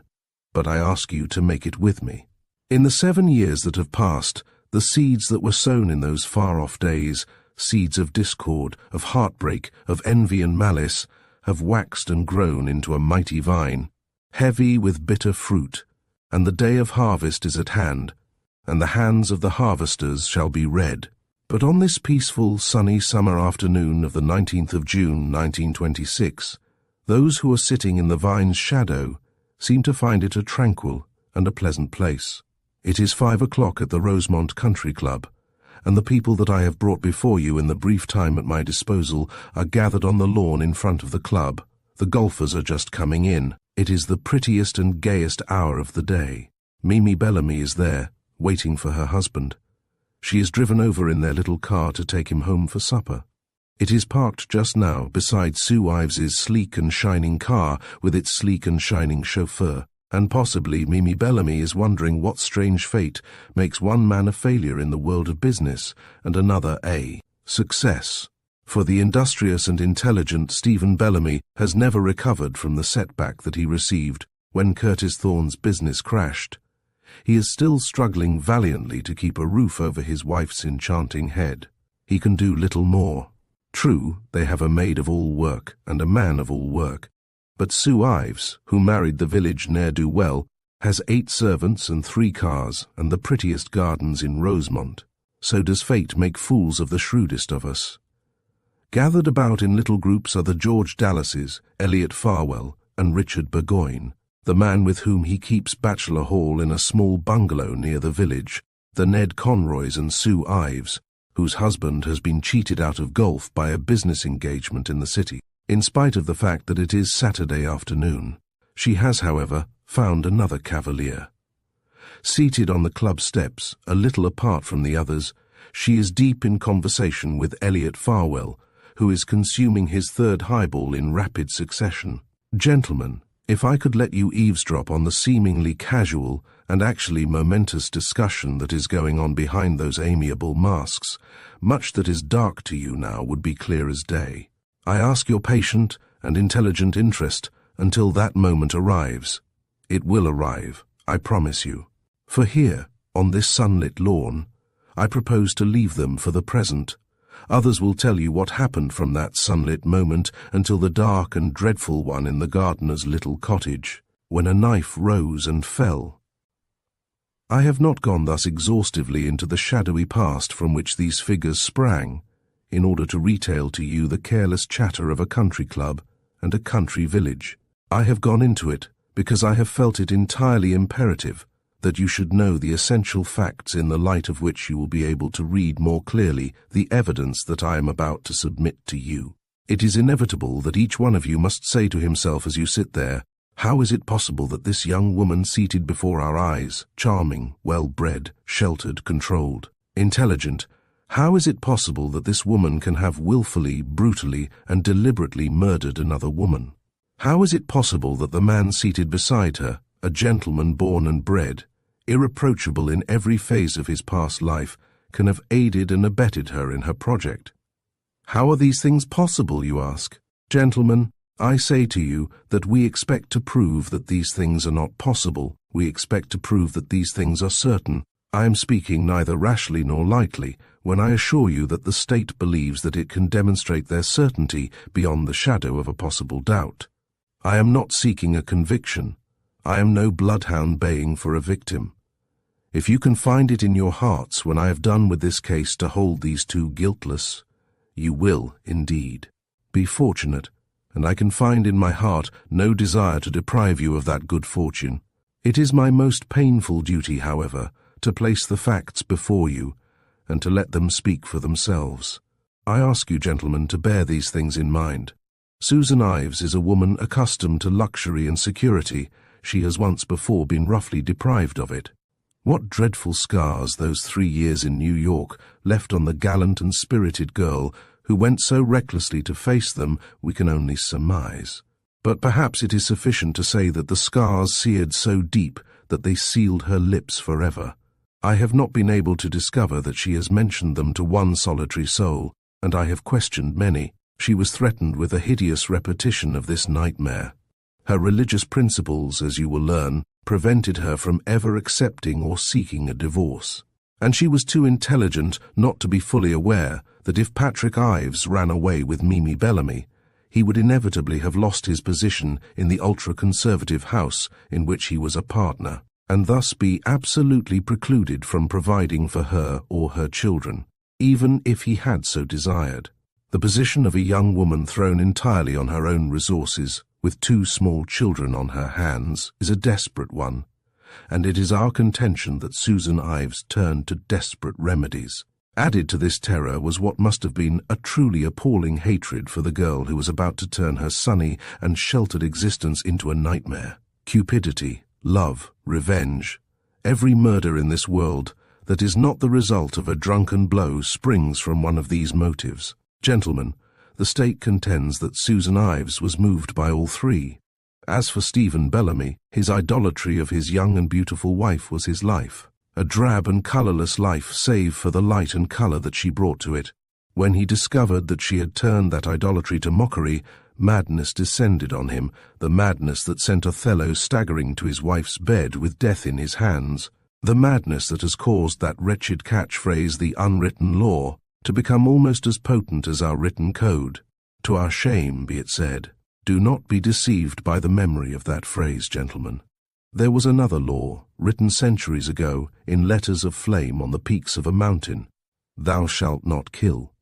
Speaker 1: but I ask you to make it with me. In the 7 years that have passed, the seeds that were sown in those far-off days, seeds of discord, of heartbreak, of envy and malice, have waxed and grown into a mighty vine, heavy with bitter fruit, and the day of harvest is at hand, and the hands of the harvesters shall be red. But on this peaceful, sunny summer afternoon of the 19th of June, 1926, those who are sitting in the vine's shadow seem to find it a tranquil and a pleasant place. It is 5 o'clock at the Rosemont Country Club, and the people that I have brought before you in the brief time at my disposal are gathered on the lawn in front of the club. The golfers are just coming in. It is the prettiest and gayest hour of the day. Mimi Bellamy is there, waiting for her husband. She is driven over in their little car to take him home for supper. It is parked just now beside Sue Ives's sleek and shining car with its sleek and shining chauffeur, and possibly Mimi Bellamy is wondering what strange fate makes one man a failure in the world of business and another a success. For the industrious and intelligent Stephen Bellamy has never recovered from the setback that he received when Curtis Thorne's business crashed. He is still struggling valiantly to keep a roof over his wife's enchanting head. He can do little more. True, they have a maid of all work and a man of all work, but Sue Ives, who married the village ne'er-do-well, has 8 servants and 3 cars and the prettiest gardens in Rosemont. So does fate make fools of the shrewdest of us. Gathered about in little groups are the George Dallases, Elliot Farwell, and Richard Burgoyne, the man with whom he keeps bachelor hall in a small bungalow near the village, the Ned Conroys and Sue Ives, whose husband has been cheated out of golf by a business engagement in the city. In spite of the fact that it is Saturday afternoon, she has, however, found another cavalier. Seated on the club steps, a little apart from the others, she is deep in conversation with Elliot Farwell, who is consuming his 3rd highball in rapid succession. Gentlemen, if I could let you eavesdrop on the seemingly casual and actually momentous discussion that is going on behind those amiable masks, much that is dark to you now would be clear as day. I ask your patient and intelligent interest until that moment arrives. It will arrive, I promise you. For here, on this sunlit lawn, I propose to leave them for the present. Others will tell you what happened from that sunlit moment until the dark and dreadful one in the gardener's little cottage, when a knife rose and fell. I have not gone thus exhaustively into the shadowy past from which these figures sprang, in order to retail to you the careless chatter of a country club and a country village. I have gone into it because I have felt it entirely imperative that you should know the essential facts in the light of which you will be able to read more clearly the evidence that I am about to submit to you. It is inevitable that each one of you must say to himself as you sit there, how is it possible that this young woman seated before our eyes, charming, well-bred, sheltered, controlled, intelligent, how is it possible that this woman can have willfully, brutally, and deliberately murdered another woman? How is it possible that the man seated beside her, a gentleman born and bred, irreproachable in every phase of his past life, can have aided and abetted her in her project? How are these things possible, you ask? Gentlemen, I say to you that we expect to prove that these things are not possible. We expect to prove that these things are certain. I am speaking neither rashly nor lightly when I assure you that the state believes that it can demonstrate their certainty beyond the shadow of a possible doubt. I am not seeking a conviction. I am no bloodhound baying for a victim. If you can find it in your hearts when I have done with this case to hold these two guiltless, you will indeed. Be fortunate, and I can find in my heart no desire to deprive you of that good fortune. It is my most painful duty, however, to place the facts before you, and to let them speak for themselves. I ask you, gentlemen, to bear these things in mind. Susan Ives is a woman accustomed to luxury and security. She has once before been roughly deprived of it. What dreadful scars those 3 years in New York left on the gallant and spirited girl who went so recklessly to face them, we can only surmise. But perhaps it is sufficient to say that the scars seared so deep that they sealed her lips forever. I have not been able to discover that she has mentioned them to one solitary soul, and I have questioned many. She was threatened with a hideous repetition of this nightmare. Her religious principles, as you will learn, prevented her from ever accepting or seeking a divorce. And she was too intelligent not to be fully aware that if Patrick Ives ran away with Mimi Bellamy, he would inevitably have lost his position in the ultra-conservative house in which he was a partner, and thus be absolutely precluded from providing for her or her children, even if he had so desired. The position of a young woman thrown entirely on her own resources, with 2 small children on her hands, is a desperate one, and it is our contention that Susan Ives turned to desperate remedies. Added to this terror was what must have been a truly appalling hatred for the girl who was about to turn her sunny and sheltered existence into a nightmare. Cupidity, love, revenge, every murder in this world that is not the result of a drunken blow springs from one of these motives. Gentlemen, the state contends that Susan Ives was moved by all 3. As for Stephen Bellamy, his idolatry of his young and beautiful wife was his life, a drab and colourless life save for the light and colour that she brought to it. When he discovered that she had turned that idolatry to mockery, madness descended on him, the madness that sent Othello staggering to his wife's bed with death in his hands, the madness that has caused that wretched catchphrase, the unwritten law, to become almost as potent as our written code. To our shame be it said, do not be deceived by the memory of that phrase, gentlemen. There was another law, written centuries ago, in letters of flame on the peaks of a mountain. Thou shalt not kill.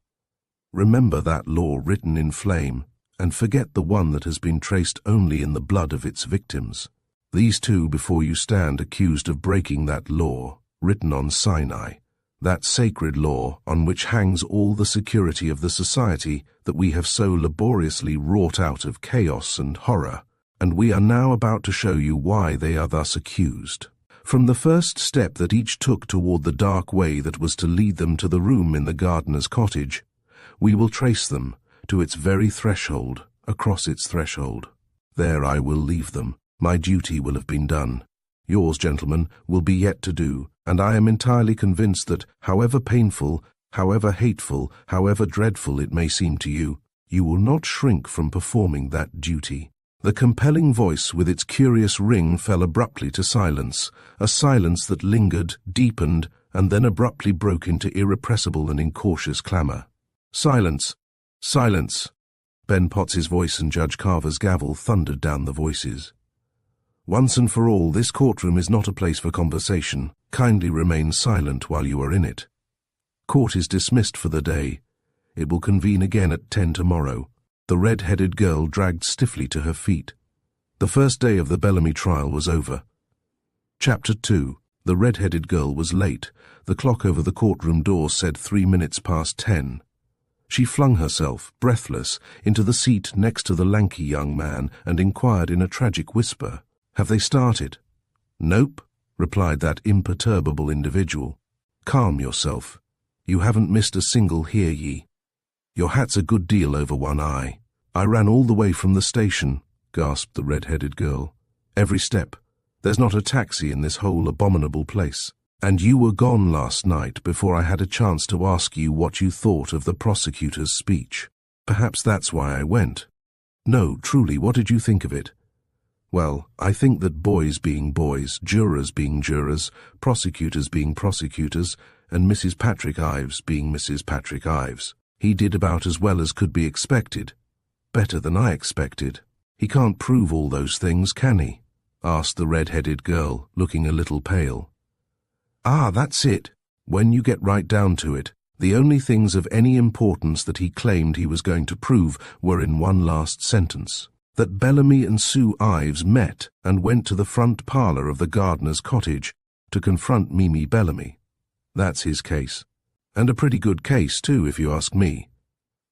Speaker 1: Remember that law written in flame, and forget the one that has been traced only in the blood of its victims. These 2 before you stand accused of breaking that law, written on Sinai, that sacred law on which hangs all the security of the society that we have so laboriously wrought out of chaos and horror, and we are now about to show you why they are thus accused. From the first step that each took toward the dark way that was to lead them to the room in the gardener's cottage, we will trace them to its very threshold, across its threshold. There I will leave them. My duty will have been done. Yours, gentlemen, will be yet to do, and I am entirely convinced that, however painful, however hateful, however dreadful it may seem to you, you will not shrink from performing that duty. The compelling voice with its curious ring fell abruptly to silence, a silence that lingered, deepened, and then abruptly broke into irrepressible and incautious clamour. Silence! Silence! Ben Potts's voice and Judge Carver's gavel thundered down the voices. Once and for all, this courtroom is not a place for conversation. Kindly remain silent while you are in it. Court is dismissed for the day. It will convene again at 10 tomorrow. The red-headed girl dragged stiffly to her feet. The first day of the Bellamy trial was over. Chapter 2. The red-headed girl was late. The clock over the courtroom door said 3 minutes past 10. She flung herself, breathless, into the seat next to the lanky young man and inquired in a tragic whisper, "Have they started?" "Nope," replied that imperturbable individual. "Calm yourself. You haven't missed a single, hear ye. Your hat's a good deal over one eye." "I ran all the way from the station," gasped the red-headed girl. "Every step. There's not a taxi in this whole abominable place. And you were gone last night before I had a chance to ask you what you thought of the prosecutor's speech. Perhaps that's why I went. No, truly, what did you think of it? Well, I think that boys being boys, jurors being jurors, prosecutors being prosecutors, and Mrs. Patrick Ives being Mrs. Patrick Ives, he did about as well as could be expected. Better than I expected. He can't prove all those things, can he? Asked the red-headed girl, looking a little pale. Ah, that's it. When you get right down to it, the only things of any importance that he claimed he was going to prove were in one last sentence. That Bellamy and Sue Ives met and went to the front parlour of the gardener's cottage to confront Mimi Bellamy. That's his case. And a pretty good case, too, if you ask me.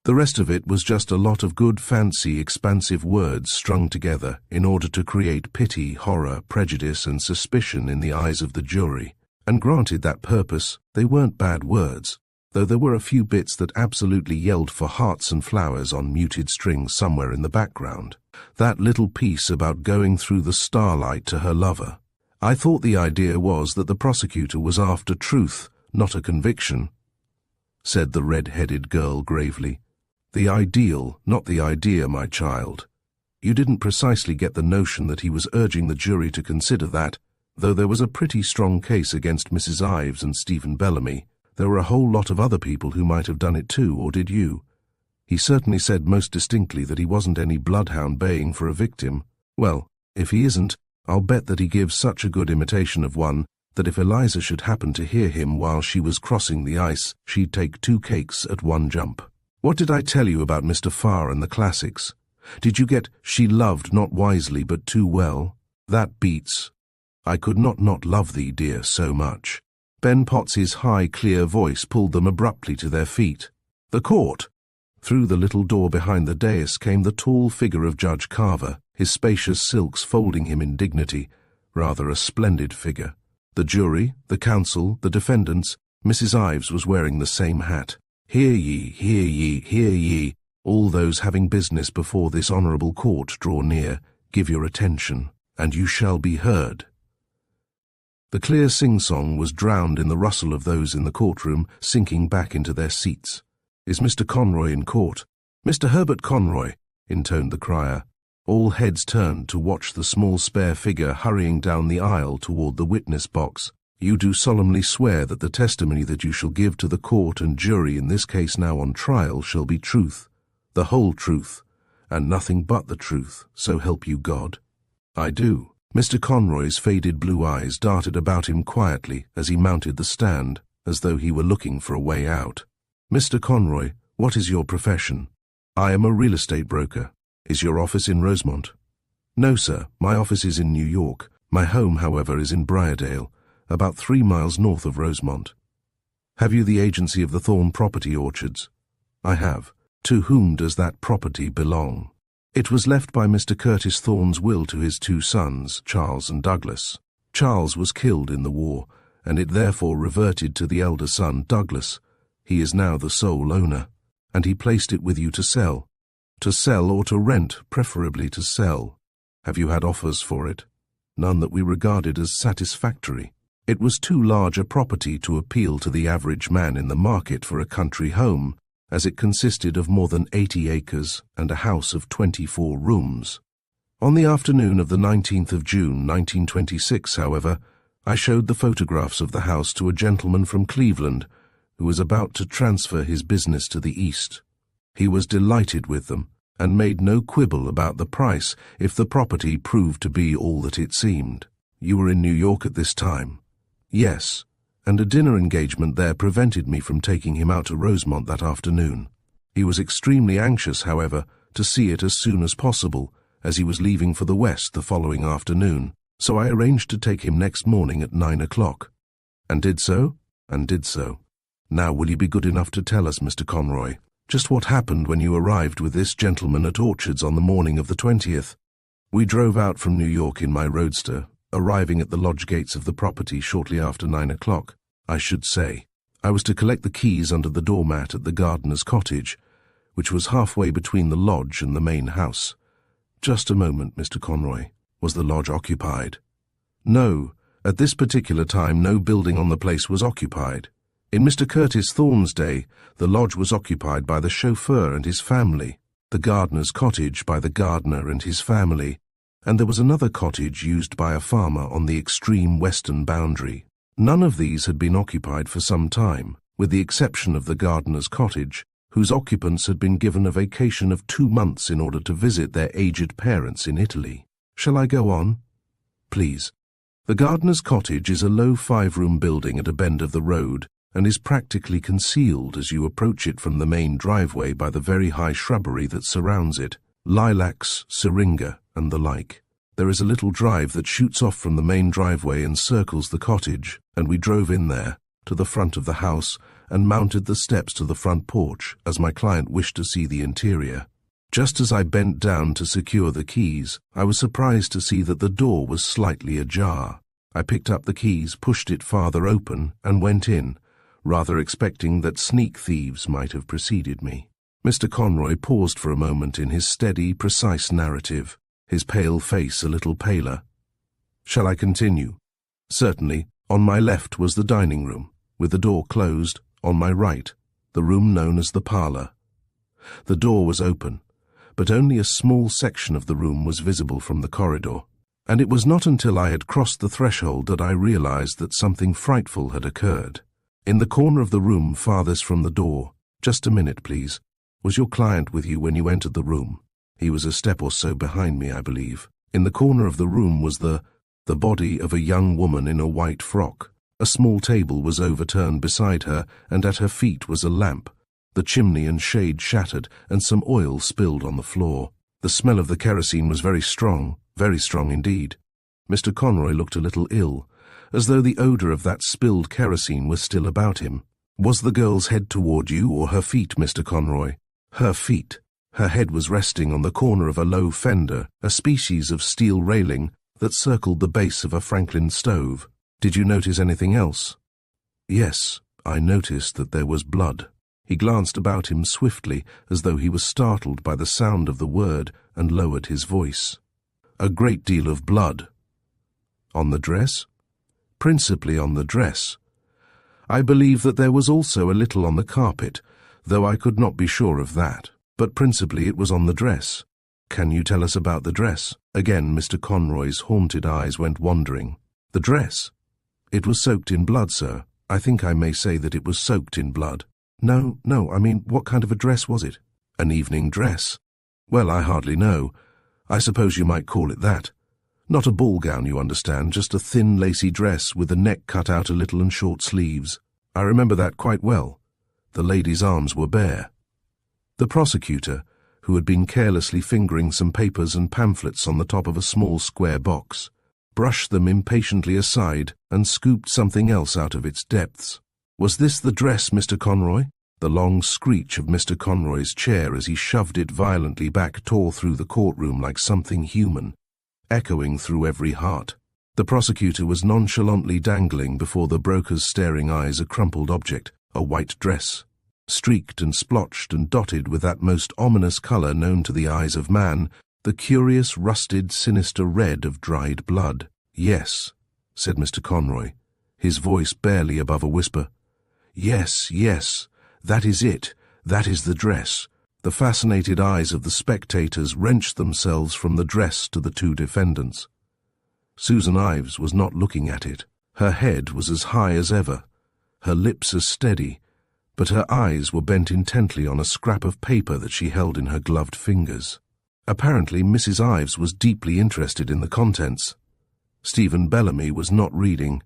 Speaker 1: The rest of it was just a lot of good, fancy, expansive words strung together in order to create pity, horror, prejudice, and suspicion in the eyes of the jury. And granted that purpose, they weren't bad words, though there were a few bits that absolutely yelled for hearts and flowers on muted strings somewhere in the background. That little piece about going through the starlight to her lover. I thought the idea was that the prosecutor was after truth, not a conviction, said the red-headed girl gravely. The ideal, not the idea, my child. You didn't precisely get the notion that he was urging the jury to consider that, though there was a pretty strong case against Mrs. Ives and Stephen Bellamy. There were a whole lot of other people who might have done it too, or did you? He certainly said most distinctly that he wasn't any bloodhound baying for a victim. Well, if he isn't, I'll bet that he gives such a good imitation of one that if Eliza should happen to hear him while she was crossing the ice, she'd take 2 cakes at one jump. What did I tell you about Mr. Farr and the classics? Did you get she loved not wisely but too well? That beats. I could not love thee, dear, so much. Ben Potts's high, clear voice pulled them abruptly to their feet. The court! Through the little door behind the dais came the tall figure of Judge Carver, his spacious silks folding him in dignity, rather a splendid figure. The jury, the counsel, the defendants, Mrs. Ives was wearing the same hat. Hear ye, hear ye, hear ye, all those having business before this honourable court draw near, give your attention, and you shall be heard. The clear sing-song was drowned in the rustle of those in the courtroom sinking back into their seats. Is Mr. Conroy in court? Mr. Herbert Conroy, intoned the crier. All heads turned to watch the small spare figure hurrying down the aisle toward the witness box. You do solemnly swear that the testimony that you shall give to the court and jury in this case now on trial shall be truth, the whole truth, and nothing but the truth, so help you God? I do. Mr. Conroy's faded blue eyes darted about him quietly as he mounted the stand, as though he were looking for a way out. Mr. Conroy, what is your profession? I am a real estate broker. Is your office in Rosemont? No, sir. My office is in New York. My home, however, is in Briardale, about 3 miles north of Rosemont. Have you the agency of the Thorne Property Orchards? I have. To whom does that property belong? It was left by Mr. Curtis Thorne's will to his 2 sons, Charles and Douglas. Charles was killed in the war, and it therefore reverted to the elder son, Douglas. He is now the sole owner, and he placed it with you to sell. To sell or to rent, preferably to sell. Have you had offers for it? None that we regarded as satisfactory. It was too large a property to appeal to the average man in the market for a country home, as it consisted of more than 80 acres and a house of 24 rooms. On the afternoon of the 19th of June, 1926, however, I showed the photographs of the house to a gentleman from Cleveland who was about to transfer his business to the East. He was delighted with them and made no quibble about the price if the property proved to be all that it seemed. You were in New York at this time? Yes, and a dinner engagement there prevented me from taking him out to Rosemont that afternoon. He was extremely anxious, however, to see it as soon as possible, as he was leaving for the West the following afternoon, so I arranged to take him next morning at 9 o'clock. And did so? And did so. Now will you be good enough to tell us, Mr. Conroy, just what happened when you arrived with this gentleman at Orchards on the morning of the 20th? We drove out from New York in my roadster, arriving at the lodge gates of the property shortly after 9 o'clock, I should say. I was to collect the keys under the doormat at the gardener's cottage, which was halfway between the lodge and the main house. Just a moment, Mr. Conroy. Was the lodge occupied? No, At this particular time, no building on the place was occupied. In Mr. Curtis Thorne's day, the lodge was occupied by the chauffeur and his family, the gardener's cottage by the gardener and his family, and there was another cottage used by a farmer on the extreme western boundary. None of these had been occupied for some time, with the exception of the gardener's cottage, whose occupants had been given a vacation of 2 months in order to visit their aged parents in Italy. Shall I go on? Please. The gardener's cottage is a low 5-room building at a bend of the road, and is practically concealed as you approach it from the main driveway by the very high shrubbery that surrounds it, lilacs, syringa, and the like. There is a little drive that shoots off from the main driveway and circles the cottage, and we drove in there, to the front of the house, and mounted the steps to the front porch, as my client wished to see the interior. Just as I bent down to secure the keys, I was surprised to see that the door was slightly ajar. I picked up the keys, pushed it farther open, and went in, rather expecting that sneak thieves might have preceded me. Mr. Conroy paused for a moment in his steady, precise narrative, his pale face a little paler. Shall I continue? Certainly. On my left was the dining room, with the door closed. On my right, the room known as the parlour. The door was open, but only a small section of the room was visible from the corridor, and it was not until I had crossed the threshold that I realized that something frightful had occurred. In the corner of the room farthest from the door, just a minute, please, was your client with you when you entered the room? He was a step or so behind me, I believe. In the corner of the room was the body of a young woman in a white frock. A small table was overturned beside her, and at her feet was a lamp. The chimney and shade shattered, and some oil spilled on the floor. The smell of the kerosene was very strong indeed. Mr. Conroy looked a little ill, as though the odour of that spilled kerosene was still about him. Was the girl's head toward you, or her feet, Mr. Conroy? Her feet. Her head was resting on the corner of a low fender, a species of steel railing that circled the base of a Franklin stove. Did you notice anything else? Yes, I noticed that there was blood. He glanced about him swiftly, as though he was startled by the sound of the word, and lowered his voice. A great deal of blood. On the dress? Principally on the dress. I believe that there was also a little on the carpet, though I could not be sure of that, but principally it was on the dress. Can you tell us about the dress? Again Mr. Conroy's haunted eyes went wandering. The dress? It was soaked in blood, sir. I think I may say that it was soaked in blood. No, I mean, what kind of a dress was it? An evening dress. Well, I hardly know. I suppose you might call it that. Not a ball gown, you understand, just a thin, lacy dress with the neck cut out a little and short sleeves. I remember that quite well. The lady's arms were bare. The prosecutor, who had been carelessly fingering some papers and pamphlets on the top of a small square box, brushed them impatiently aside and scooped something else out of its depths. Was this the dress, Mr. Conroy? The long screech of Mr. Conroy's chair as he shoved it violently back tore through the courtroom like something human, echoing through every heart. The prosecutor was nonchalantly dangling before the broker's staring eyes a crumpled object, a white dress, streaked and splotched and dotted with that most ominous colour known to the eyes of man, the curious, rusted, sinister red of dried blood. Yes, said Mr. Conroy, his voice barely above a whisper. Yes, that is it. That is the dress. The fascinated eyes of the spectators wrenched themselves from the dress to the two defendants. Susan Ives was not looking at it. Her head was as high as ever, her lips as steady, but her eyes were bent intently on a scrap of paper that she held in her gloved fingers. Apparently Mrs. Ives was deeply interested in the contents. Stephen Bellamy was not reading.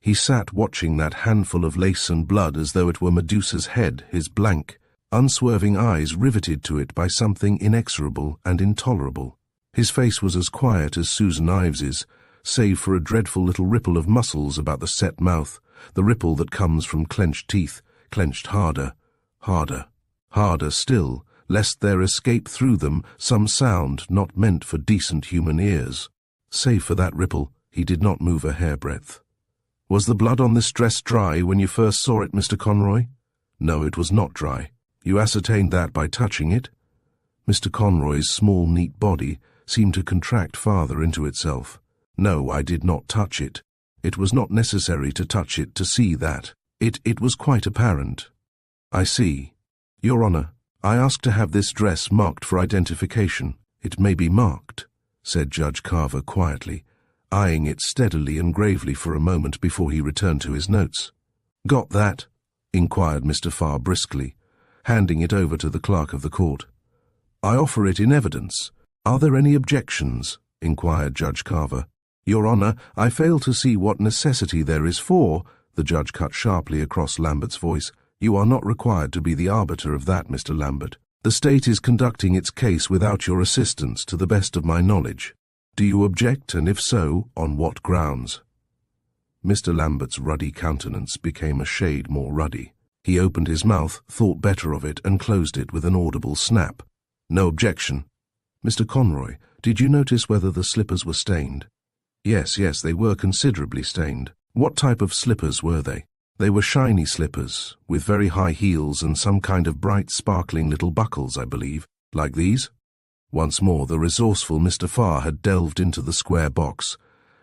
Speaker 1: He sat watching that handful of lace and blood as though it were Medusa's head, his blank, unswerving eyes riveted to it by something inexorable and intolerable. His face was as quiet as Susan Ives's, save for a dreadful little ripple of muscles about the set mouth, the ripple that comes from clenched teeth, clenched harder, harder still, lest there escape through them some sound not meant for decent human ears. Save for that ripple, he did not move a hairbreadth. Was the blood on this dress dry when you first saw it, Mr. Conroy? No, it was not dry. You ascertained that by touching it? Mr. Conroy's small, neat body seemed to contract farther into itself. No, I did not touch it. It was not necessary to touch it to see that. It was quite apparent. I see. Your Honor, I ask to have this dress marked for identification. It may be marked, said Judge Carver quietly, eyeing it steadily and gravely for a moment before he returned to his notes. Got that? Inquired Mr. Farr briskly, handing it over to the clerk of the court. I offer it in evidence. Are there any objections? Inquired Judge Carver. Your Honor, I fail to see what necessity there is for, the judge cut sharply across Lambert's voice. You are not required to be the arbiter of that, Mr. Lambert. The state is conducting its case without your assistance, to the best of my knowledge. Do you object, and if so, on what grounds? Mr. Lambert's ruddy countenance became a shade more ruddy. He opened his mouth, thought better of it, and closed it with an audible snap. No objection. Mr. Conroy, did you notice whether the slippers were stained? Yes, they were considerably stained. What type of slippers were they? They were shiny slippers, with very high heels and some kind of bright, sparkling little buckles, I believe, like these. Once more the resourceful Mr. Farr had delved into the square box,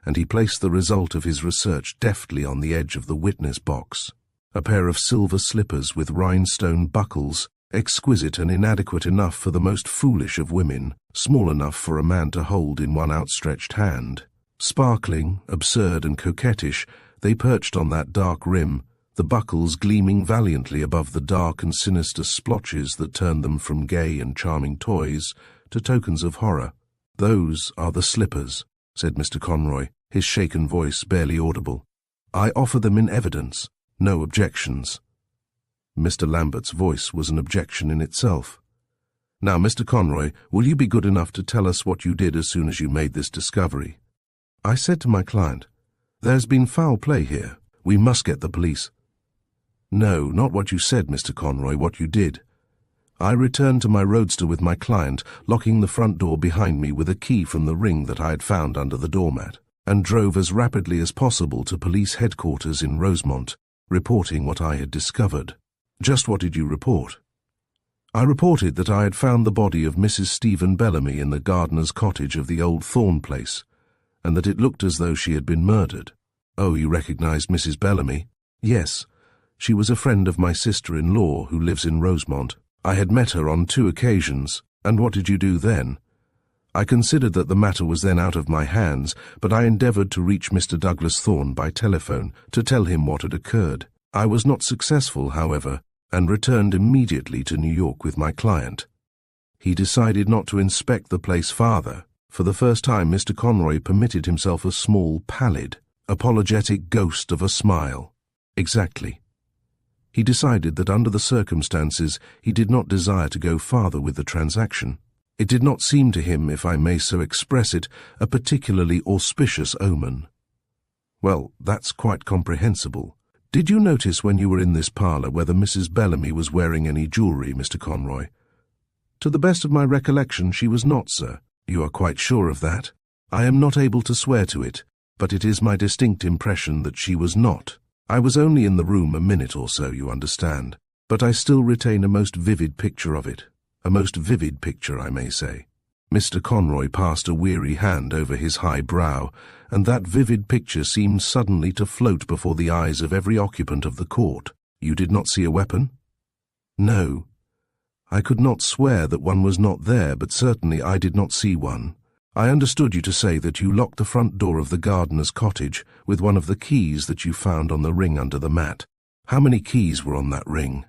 Speaker 1: and he placed the result of his research deftly on the edge of the witness box. A pair of silver slippers with rhinestone buckles, exquisite and inadequate enough for the most foolish of women, small enough for a man to hold in one outstretched hand. Sparkling, absurd and coquettish, they perched on that dark rim, the buckles gleaming valiantly above the dark and sinister splotches that turned them from gay and charming toys to tokens of horror. Those are the slippers, said Mr. Conroy, his shaken voice barely audible. I offer them in evidence. No objections. Mr. Lambert's voice was an objection in itself. Now, Mr. Conroy, will you be good enough to tell us what you did as soon as you made this discovery? I said to my client, there's been foul play here. We must get the police. No, not what you said, Mr. Conroy, what you did. I returned to my roadster with my client, locking the front door behind me with a key from the ring that I had found under the doormat, and drove as rapidly as possible to police headquarters in Rosemont, reporting what I had discovered. Just what did you report? I reported that I had found the body of Mrs. Stephen Bellamy in the gardener's cottage of the old Thorne place, and that it looked as though she had been murdered. Oh, you recognized Mrs. Bellamy? Yes. She was a friend of my sister-in-law who lives in Rosemont. I had met her on 2 occasions, and what did you do then? I considered that the matter was then out of my hands, but I endeavored to reach Mr. Douglas Thorne by telephone to tell him what had occurred. I was not successful, however, and returned immediately to New York with my client. He decided not to inspect the place farther. For the first time, Mr. Conroy permitted himself a small, pallid, apologetic ghost of a smile. Exactly. He decided that under the circumstances he did not desire to go farther with the transaction. It did not seem to him, if I may so express it, a particularly auspicious omen. Well, that's quite comprehensible. Did you notice when you were in this parlour whether Mrs. Bellamy was wearing any jewellery, Mr. Conroy? To the best of my recollection, she was not, sir. You are quite sure of that? I am not able to swear to it, but it is my distinct impression that she was not. I was only in the room a minute or so, you understand, but I still retain a most vivid picture of it. A most vivid picture, I may say. Mr. Conroy passed a weary hand over his high brow, and that vivid picture seemed suddenly to float before the eyes of every occupant of the court. You did not see a weapon? No. I could not swear that one was not there, but certainly I did not see one. I understood you to say that you locked the front door of the gardener's cottage with one of the keys that you found on the ring under the mat. How many keys were on that ring?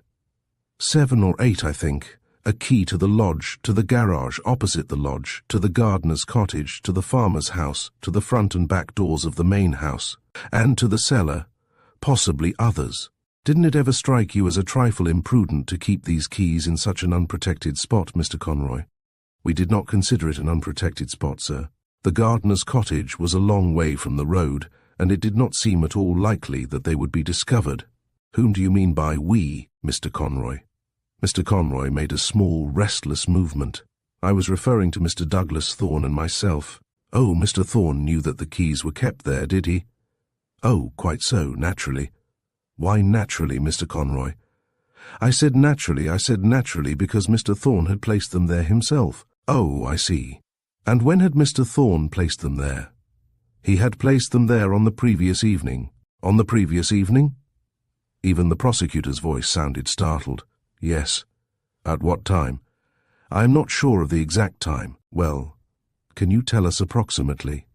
Speaker 1: 7 or 8, I think. A key to the lodge, to the garage opposite the lodge, to the gardener's cottage, to the farmer's house, to the front and back doors of the main house, and to the cellar, possibly others. Didn't it ever strike you as a trifle imprudent to keep these keys in such an unprotected spot, Mr. Conroy? We did not consider it an unprotected spot, sir. The gardener's cottage was a long way from the road, and it did not seem at all likely that they would be discovered. Whom do you mean by we, Mr. Conroy? Mr. Conroy made a small, restless movement. I was referring to Mr. Douglas Thorne and myself. Oh, Mr. Thorne knew that the keys were kept there, did he? Oh, quite so, naturally. Why naturally, Mr. Conroy? I said naturally because Mr. Thorne had placed them there himself. Oh, I see. And when had Mr. Thorne placed them there? He had placed them there on the previous evening. On the previous evening? Even the prosecutor's voice sounded startled. Yes. At what time? I am not sure of the exact time. Well, can you tell us approximately?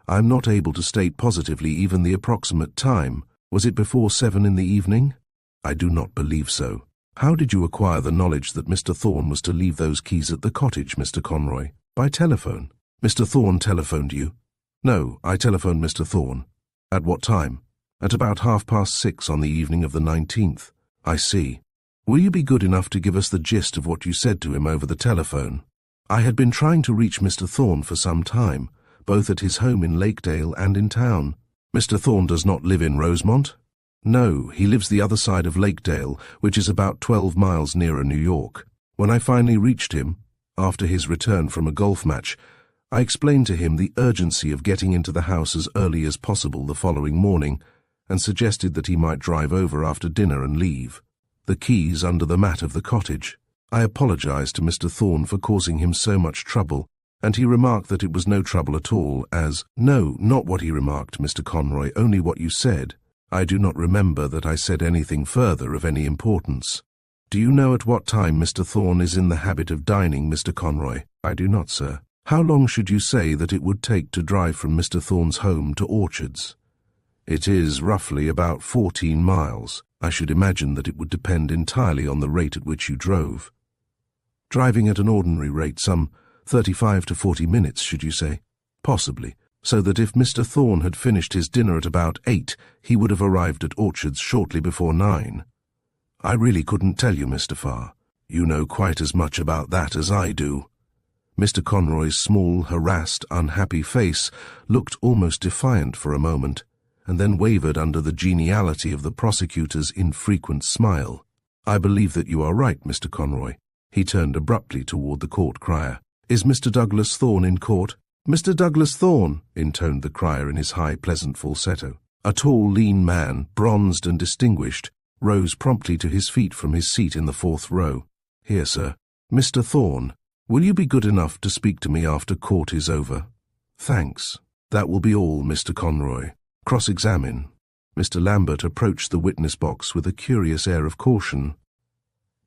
Speaker 1: I am not able to state positively even the approximate time. Was it before 7 in the evening? I do not believe so. How did you acquire the knowledge that Mr. Thorne was to leave those keys at the cottage, Mr. Conroy? By telephone. Mr. Thorne telephoned you? No, I telephoned Mr. Thorne. At what time? At about 6:30 on the evening of the 19th. I see. Will you be good enough to give us the gist of what you said to him over the telephone? I had been trying to reach Mr. Thorne for some time, both at his home in Lakedale and in town. Mr. Thorne does not live in Rosemont? No, he lives the other side of Lakedale, which is about 12 miles nearer New York. When I finally reached him, after his return from a golf match, I explained to him the urgency of getting into the house as early as possible the following morning, and suggested that he might drive over after dinner and leave. The keys under the mat of the cottage. I apologized to Mr. Thorne for causing him so much trouble, and he remarked that it was no trouble at all, as, No, not what he remarked, Mr. Conroy, only what you said. I do not remember that I said anything further of any importance. Do you know at what time Mr. Thorne is in the habit of dining, Mr. Conroy? I do not, sir. How long should you say that it would take to drive from Mr. Thorne's home to Orchards? It is roughly about 14 miles. I should imagine that it would depend entirely on the rate at which you drove. Driving at an ordinary rate, some 35 to 40 minutes, should you say? Possibly. So that if Mr. Thorne had finished his dinner at about 8, he would have arrived at Orchards shortly before 9. I really couldn't tell you, Mr. Farr. You know quite as much about that as I do. Mr. Conroy's small, harassed, unhappy face looked almost defiant for a moment, and then wavered under the geniality of the prosecutor's infrequent smile. I believe that you are right, Mr. Conroy. He turned abruptly toward the court crier. Is Mr. Douglas Thorne in court? Mr. Douglas Thorne, intoned the crier in his high, pleasant falsetto. A tall, lean man, bronzed and distinguished, rose promptly to his feet from his seat in the 4th row. Here, sir. Mr. Thorne, will you be good enough to speak to me after court is over? Thanks. That will be all, Mr. Conroy. Cross-examine. Mr. Lambert approached the witness box with a curious air of caution.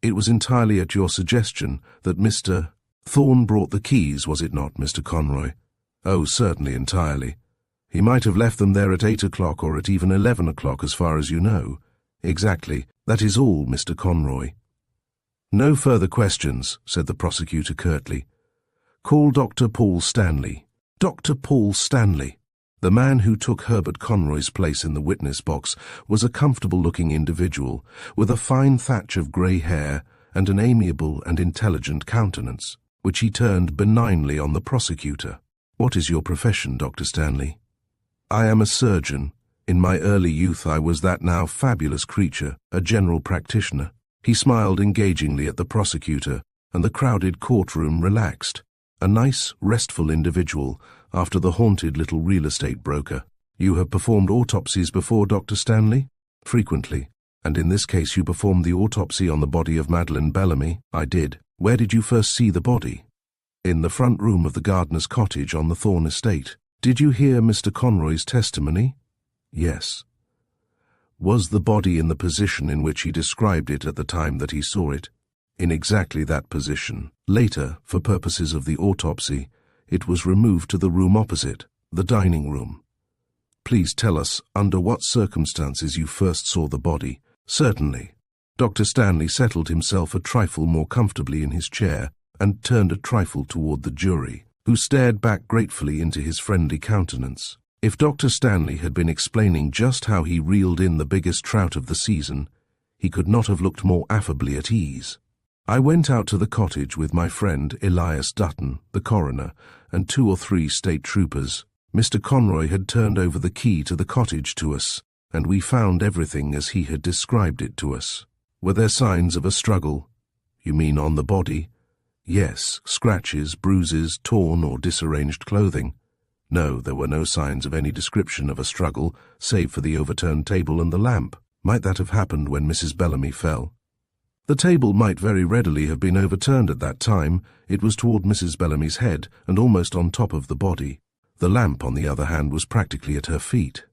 Speaker 1: It was entirely at your suggestion that Mr. Thorne brought the keys, was it not, Mr. Conroy? Oh, certainly, entirely. He might have left them there at 8 o'clock or at even 11 o'clock, as far as you know. Exactly. That is all, Mr. Conroy. No further questions, said the prosecutor curtly. Call Dr. Paul Stanley. Dr. Paul Stanley. The man who took Herbert Conroy's place in the witness box was a comfortable-looking individual, with a fine thatch of grey hair and an amiable and intelligent countenance, which he turned benignly on the prosecutor. What is your profession, Dr. Stanley? I am a surgeon. In my early youth I was that now fabulous creature, a general practitioner. He smiled engagingly at the prosecutor, and the crowded courtroom relaxed. A nice, restful individual, after the haunted little real estate broker. You have performed autopsies before, Dr. Stanley? Frequently. And in this case you performed the autopsy on the body of Madeline Bellamy? I did. Where did you first see the body? In the front room of the gardener's cottage on the Thorne estate. Did you hear Mr. Conroy's testimony? Yes. Was the body in the position in which he described it at the time that he saw it? In exactly that position. Later, for purposes of the autopsy, it was removed to the room opposite, the dining room. Please tell us under what circumstances you first saw the body. Certainly. Dr. Stanley settled himself a trifle more comfortably in his chair and turned a trifle toward the jury, who stared back gratefully into his friendly countenance. If Dr. Stanley had been explaining just how he reeled in the biggest trout of the season, he could not have looked more affably at ease. I went out to the cottage with my friend Elias Dutton, the coroner, and 2 or 3 state troopers. Mr. Conroy had turned over the key to the cottage to us, and we found everything as he had described it to us. Were there signs of a struggle? You mean on the body? Yes, scratches, bruises, torn or disarranged clothing. No, there were no signs of any description of a struggle, save for the overturned table and the lamp. Might that have happened when Mrs. Bellamy fell? The table might very readily have been overturned at that time. It was toward Mrs. Bellamy's head and almost on top of the body. The lamp, on the other hand, was practically at her feet.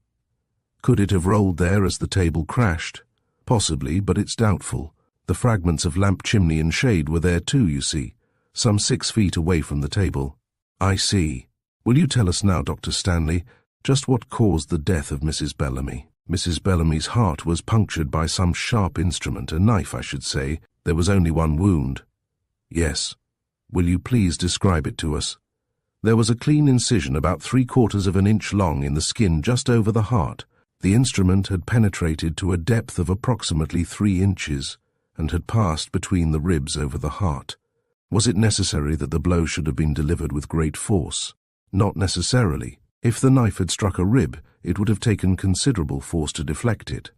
Speaker 1: Could it have rolled there as the table crashed? Possibly, but it's doubtful. The fragments of lamp chimney and shade were there too, you see, some 6 feet away from the table. I see. Will you tell us now, Dr. Stanley, just what caused the death of Mrs. Bellamy? Mrs. Bellamy's heart was punctured by some sharp instrument, a knife, I should say. There was only one wound. Yes. Will you please describe it to us? There was a clean incision about 3/4 of an inch long in the skin just over the heart. The instrument had penetrated to a depth of approximately 3 inches and had passed between the ribs over the heart. Was it necessary that the blow should have been delivered with great force? Not necessarily. If the knife had struck a rib, it would have taken considerable force to deflect it.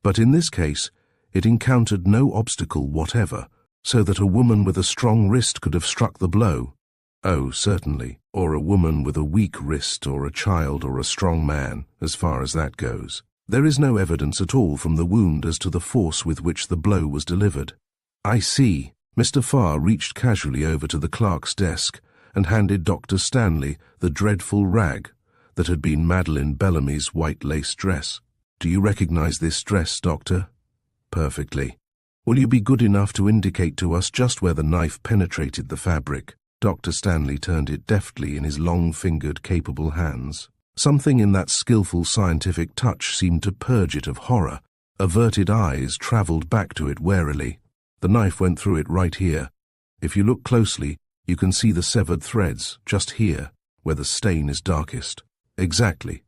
Speaker 1: But in this case, it encountered no obstacle whatever, so that a woman with a strong wrist could have struck the blow. Oh, certainly, or a woman with a weak wrist, or a child, or a strong man, as far as that goes. There is no evidence at all from the wound as to the force with which the blow was delivered. I see. Mr. Farr reached casually over to the clerk's desk and handed Dr. Stanley the dreadful rag that had been Madeline Bellamy's white lace dress. Do you recognize this dress, Doctor? Perfectly. Will you be good enough to indicate to us just where the knife penetrated the fabric? Dr. Stanley turned it deftly in his long-fingered, capable hands. Something in that skillful scientific touch seemed to purge it of horror. Averted eyes travelled back to it warily. The knife went through it right here. If you look closely, you can see the severed threads, just here, where the stain is darkest. Exactly.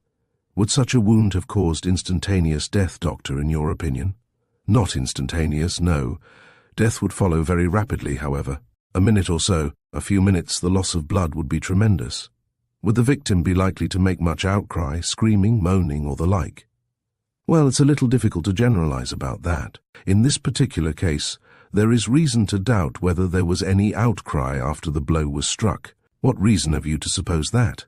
Speaker 1: Would such a wound have caused instantaneous death, Doctor, in your opinion? Not instantaneous, no. Death would follow very rapidly, however. A minute or so, a few minutes, the loss of blood would be tremendous. Would the victim be likely to make much outcry, screaming, moaning, or the like? Well, it's a little difficult to generalize about that. In this particular case, there is reason to doubt whether there was any outcry after the blow was struck. What reason have you to suppose that?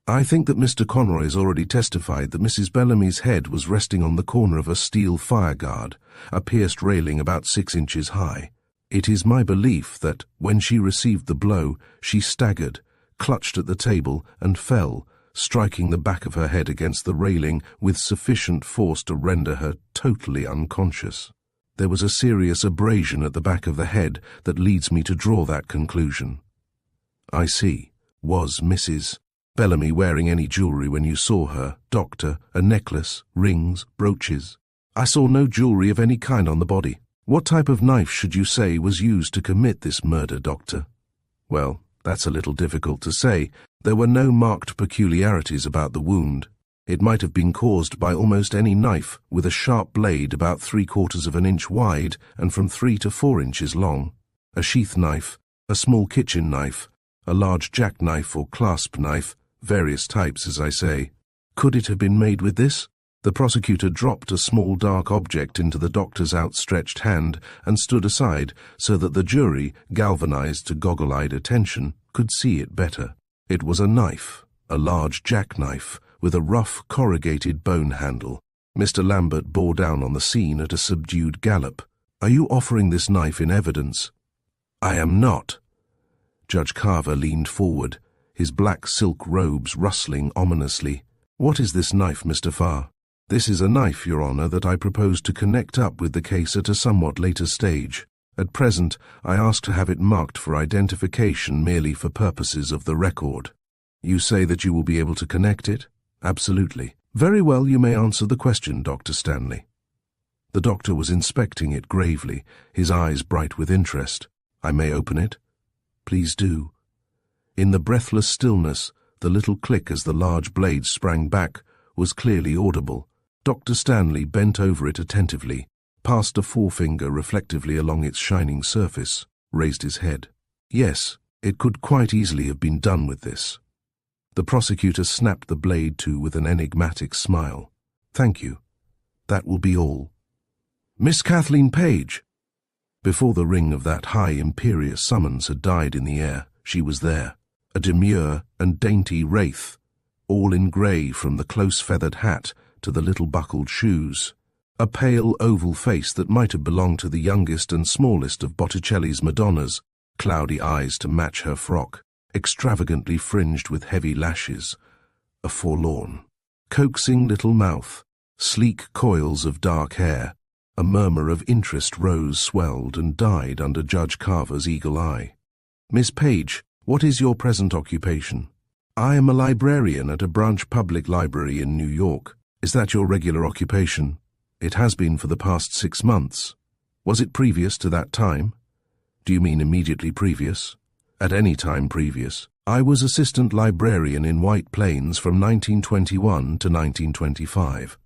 Speaker 1: I think that Mr. Conroy has already testified that Mrs. Bellamy's head was resting on the corner of a steel fireguard, a pierced railing about 6 inches high. It is my belief that, when she received the blow, she staggered, clutched at the table, and fell, striking the back of her head against the railing with sufficient force to render her totally unconscious. There was a serious abrasion at the back of the head that leads me to draw that conclusion. I see. Was Mrs. Bellamy wearing any jewellery when you saw her, Doctor? A necklace, rings, brooches? I saw no jewellery of any kind on the body. What type of knife should you say was used to commit this murder, Doctor? Well, that's a little difficult to say. There were no marked peculiarities about the wound. It might have been caused by almost any knife with a sharp blade about 3/4 of an inch wide and from 3 to 4 inches long. A sheath knife, a small kitchen knife, a large jackknife or clasp knife, various types, as I say. Could it have been made with this? The prosecutor dropped a small dark object into the doctor's outstretched hand and stood aside so that the jury, galvanized to goggle-eyed attention, could see it better. It was a knife, a large jackknife, with a rough corrugated bone handle. Mr. Lambert bore down on the scene at a subdued gallop. Are you offering this knife in evidence? I am not. Judge Carver leaned forward, his black silk robes rustling ominously. What is this knife, Mr. Farr? This is a knife, Your Honour, that I propose to connect up with the case at a somewhat later stage. At present, I ask to have it marked for identification merely for purposes of the record. You say that you will be able to connect it? Absolutely. Very well, you may answer the question, Dr. Stanley. The doctor was inspecting it gravely, his eyes bright with interest. I may open it? Please do. In the breathless stillness, the little click as the large blade sprang back was clearly audible. Dr. Stanley bent over it attentively, passed a forefinger reflectively along its shining surface, raised his head. Yes, it could quite easily have been done with this. The prosecutor snapped the blade to with an enigmatic smile. Thank you. That will be all. Miss Kathleen Page! Before the ring of that high imperious summons had died in the air, she was there, a demure and dainty wraith, all in grey from the close-feathered hat to the little buckled shoes, a pale oval face that might have belonged to the youngest and smallest of Botticelli's Madonnas, cloudy eyes to match her frock, extravagantly fringed with heavy lashes, a forlorn, coaxing little mouth, sleek coils of dark hair. A murmur of interest rose, swelled, and died under Judge Carver's eagle eye. "Miss Page, what is your present occupation?" "I am a librarian at a branch public library in New York." "Is that your regular occupation?" "It has been for the past 6 months." "Was it previous to that time?" "Do you mean immediately previous?" "At any time previous. I was assistant librarian in White Plains from 1921 to 1925.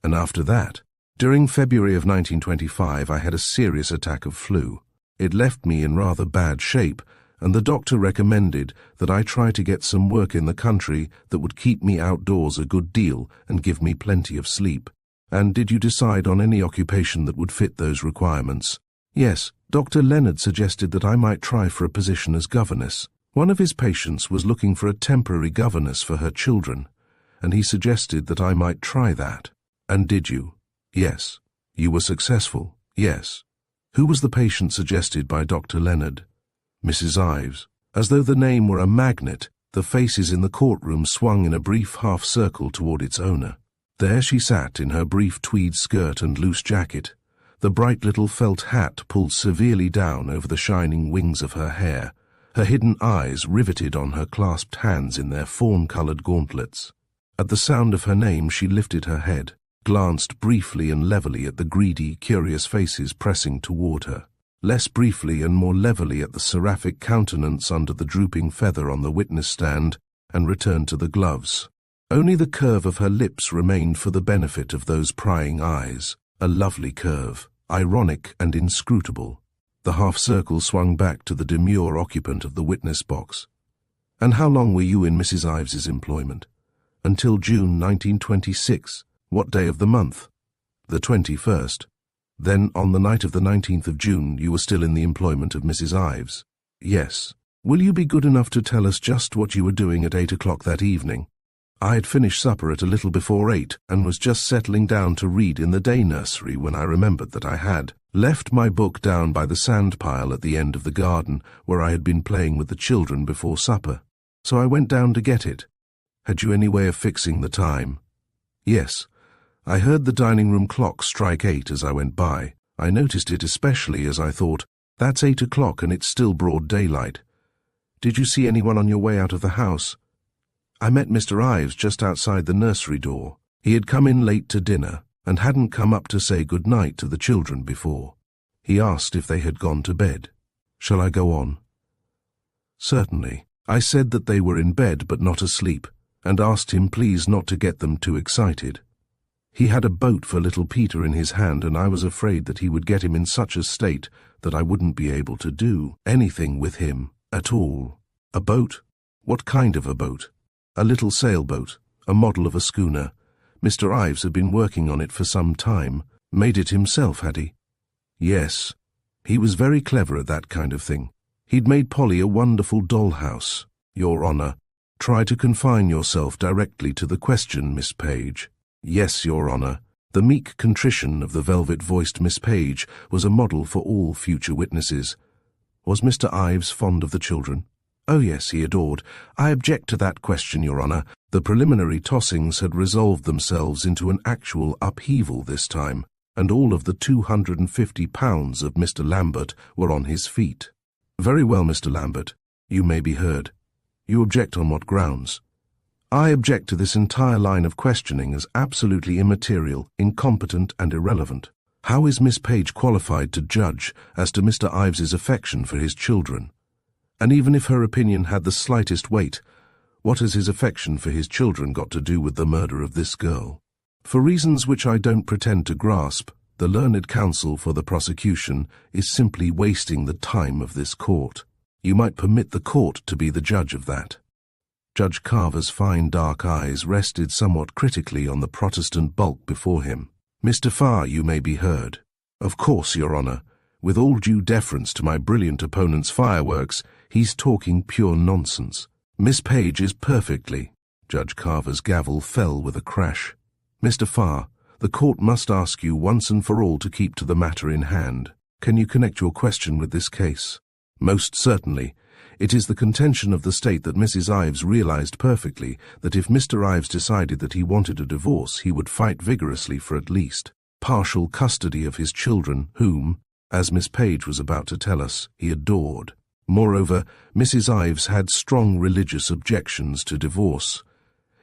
Speaker 1: "And after that?" "During February of 1925 I had a serious attack of flu. It left me in rather bad shape, and the doctor recommended that I try to get some work in the country that would keep me outdoors a good deal and give me plenty of sleep." "And did you decide on any occupation that would fit those requirements?" "Yes, Dr. Leonard suggested that I might try for a position as governess. One of his patients was looking for a temporary governess for her children, and he suggested that I might try that." "And did you?" "Yes." "You were successful?" "Yes." "Who was the patient suggested by Dr. Leonard?" "Mrs. Ives." As though the name were a magnet, the faces in the courtroom swung in a brief half-circle toward its owner. There she sat in her brief tweed skirt and loose jacket, the bright little felt hat pulled severely down over the shining wings of her hair, her hidden eyes riveted on her clasped hands in their fawn-colored gauntlets. At the sound of her name she lifted her head, glanced briefly and levelly at the greedy, curious faces pressing toward her, less briefly and more levelly at the seraphic countenance under the drooping feather on the witness stand, and returned to the gloves. Only the curve of her lips remained for the benefit of those prying eyes, a lovely curve, ironic and inscrutable. The half-circle swung back to the demure occupant of the witness box. "And how long were you in Mrs. Ives's employment?" "Until June 1926. "What day of the month?" "The 21st. "Then, on the night of the 19th of June, you were still in the employment of Mrs. Ives?" "Yes." "Will you be good enough to tell us just what you were doing at 8 o'clock that evening?" "I had finished supper at a little before 8, and was just settling down to read in the day nursery when I remembered that I had left my book down by the sand pile at the end of the garden where I had been playing with the children before supper. So I went down to get it." "Had you any way of fixing the time?" "Yes. I heard the dining room clock strike 8 as I went by. I noticed it especially as I thought, that's 8 o'clock and it's still broad daylight." "Did you see anyone on your way out of the house?" "I met Mr. Ives just outside the nursery door. He had come in late to dinner and hadn't come up to say good night to the children before. He asked if they had gone to bed." "Shall I go on?" "Certainly. I said that they were in bed but not asleep, and asked him please not to get them too excited. He had a boat for little Peter in his hand, and I was afraid that he would get him in such a state that I wouldn't be able to do anything with him at all." "A boat? What kind of a boat?" "A little sailboat, a model of a schooner. Mr. Ives had been working on it for some time. Made it himself, had he?" "Yes. He was very clever at that kind of thing. He'd made Polly a wonderful dollhouse." "Your Honor, try to confine yourself directly to the question, Miss Page." "Yes, Your Honor." The meek contrition of the velvet-voiced Miss Page was a model for all future witnesses. "Was Mr. Ives fond of the children?" "Oh yes, he adored." "I object to that question, Your Honor. The preliminary tossings had resolved themselves into an actual upheaval this time, and all of the 250 pounds of Mr. Lambert were on his feet." "Very well, Mr. Lambert. You may be heard. You object on what grounds?" "I object to this entire line of questioning as absolutely immaterial, incompetent, and irrelevant. How is Miss Page qualified to judge as to Mr. Ives's affection for his children? And even if her opinion had the slightest weight, what has his affection for his children got to do with the murder of this girl?" "For reasons which I don't pretend to grasp, the learned counsel for the prosecution is simply wasting the time of this court. You might permit the court to be the judge of that." Judge Carver's fine dark eyes rested somewhat critically on the Protestant bulk before him. "Mr. Farr, you may be heard." "Of course, Your Honor. With all due deference to my brilliant opponent's fireworks, he's talking pure nonsense." "Miss Page is perfectly—" Judge Carver's gavel fell with a crash. "Mr. Farr, the court must ask you once and for all to keep to the matter in hand. Can you connect your question with this case?" "Most certainly. It is the contention of the state that Mrs. Ives realized perfectly that if Mr. Ives decided that he wanted a divorce, he would fight vigorously for at least partial custody of his children, whom, as Miss Page was about to tell us, he adored. Moreover, Mrs. Ives had strong religious objections to divorce.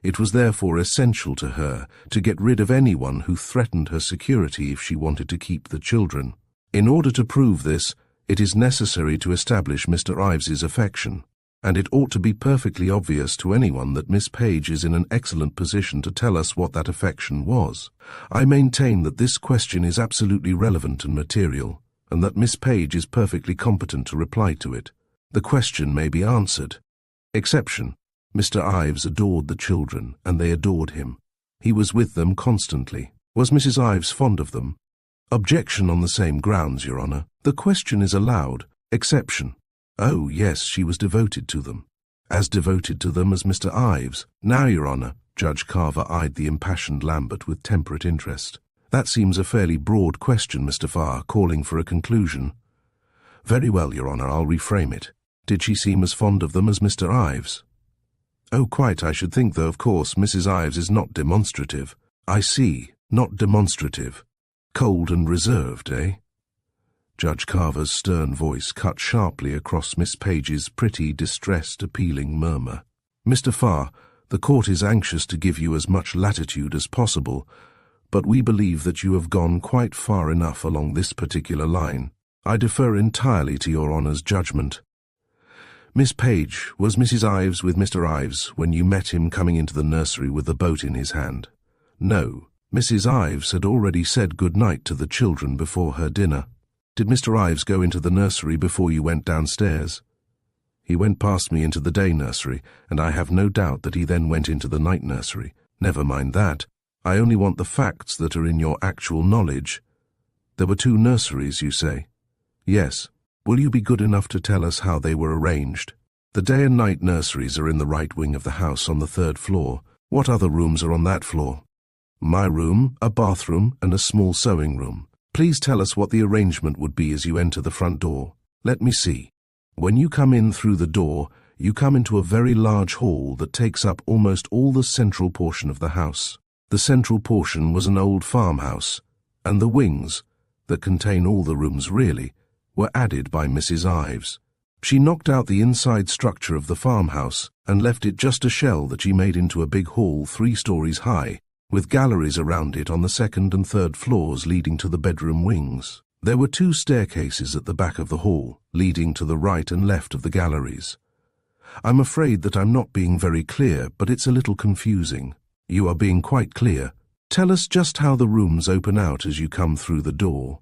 Speaker 1: It was therefore essential to her to get rid of anyone who threatened her security if she wanted to keep the children. In order to prove this, it is necessary to establish Mr. Ives's affection, and it ought to be perfectly obvious to anyone that Miss Page is in an excellent position to tell us what that affection was. I maintain that this question is absolutely relevant and material, and that Miss Page is perfectly competent to reply to it. The question may be answered. Exception. Mr. Ives adored the children, and they adored him. He was with them constantly. Was Mrs. Ives fond of them? Objection on the same grounds, Your Honour. The question is allowed. Exception. Oh, yes, she was devoted to them. As devoted to them as Mr. Ives. Now, Your Honour, Judge Carver eyed the impassioned Lambert with temperate interest. That seems a fairly broad question, Mr. Farr, calling for a conclusion. Very well, Your Honour, I'll reframe it. Did she seem as fond of them as Mr. Ives? Oh, quite, I should think, though, of course, Mrs. Ives is not demonstrative. I see, not demonstrative. Cold and reserved, eh? Judge Carver's stern voice cut sharply across Miss Page's pretty, distressed, appealing murmur. Mr. Farr, the court is anxious to give you as much latitude as possible, but we believe that you have gone quite far enough along this particular line. I defer entirely to Your Honour's judgment. Miss Page, was Mrs. Ives with Mr. Ives when you met him coming into the nursery with the boat in his hand? No. Mrs. Ives had already said good night to the children before her dinner. Did Mr. Ives go into the nursery before you went downstairs? He went past me into the day nursery, and I have no doubt that he then went into the night nursery. Never mind that. I only want the facts that are in your actual knowledge. There were 2 nurseries, you say? Yes. Will you be good enough to tell us how they were arranged? The day and night nurseries are in the right wing of the house on the 3rd floor. What other rooms are on that floor? My room, a bathroom, and a small sewing room. Please tell us what the arrangement would be as you enter the front door. Let me see. When you come in through the door, you come into a very large hall that takes up almost all the central portion of the house. The central portion was an old farmhouse, and the wings, that contain all the rooms really, were added by Mrs. Ives. She knocked out the inside structure of the farmhouse and left it just a shell that she made into a big hall 3 stories high, with galleries around it on the 2nd and 3rd floors leading to the bedroom wings. There were 2 staircases at the back of the hall, leading to the right and left of the galleries. I'm afraid that I'm not being very clear, but it's a little confusing. You are being quite clear. Tell us just how the rooms open out as you come through the door.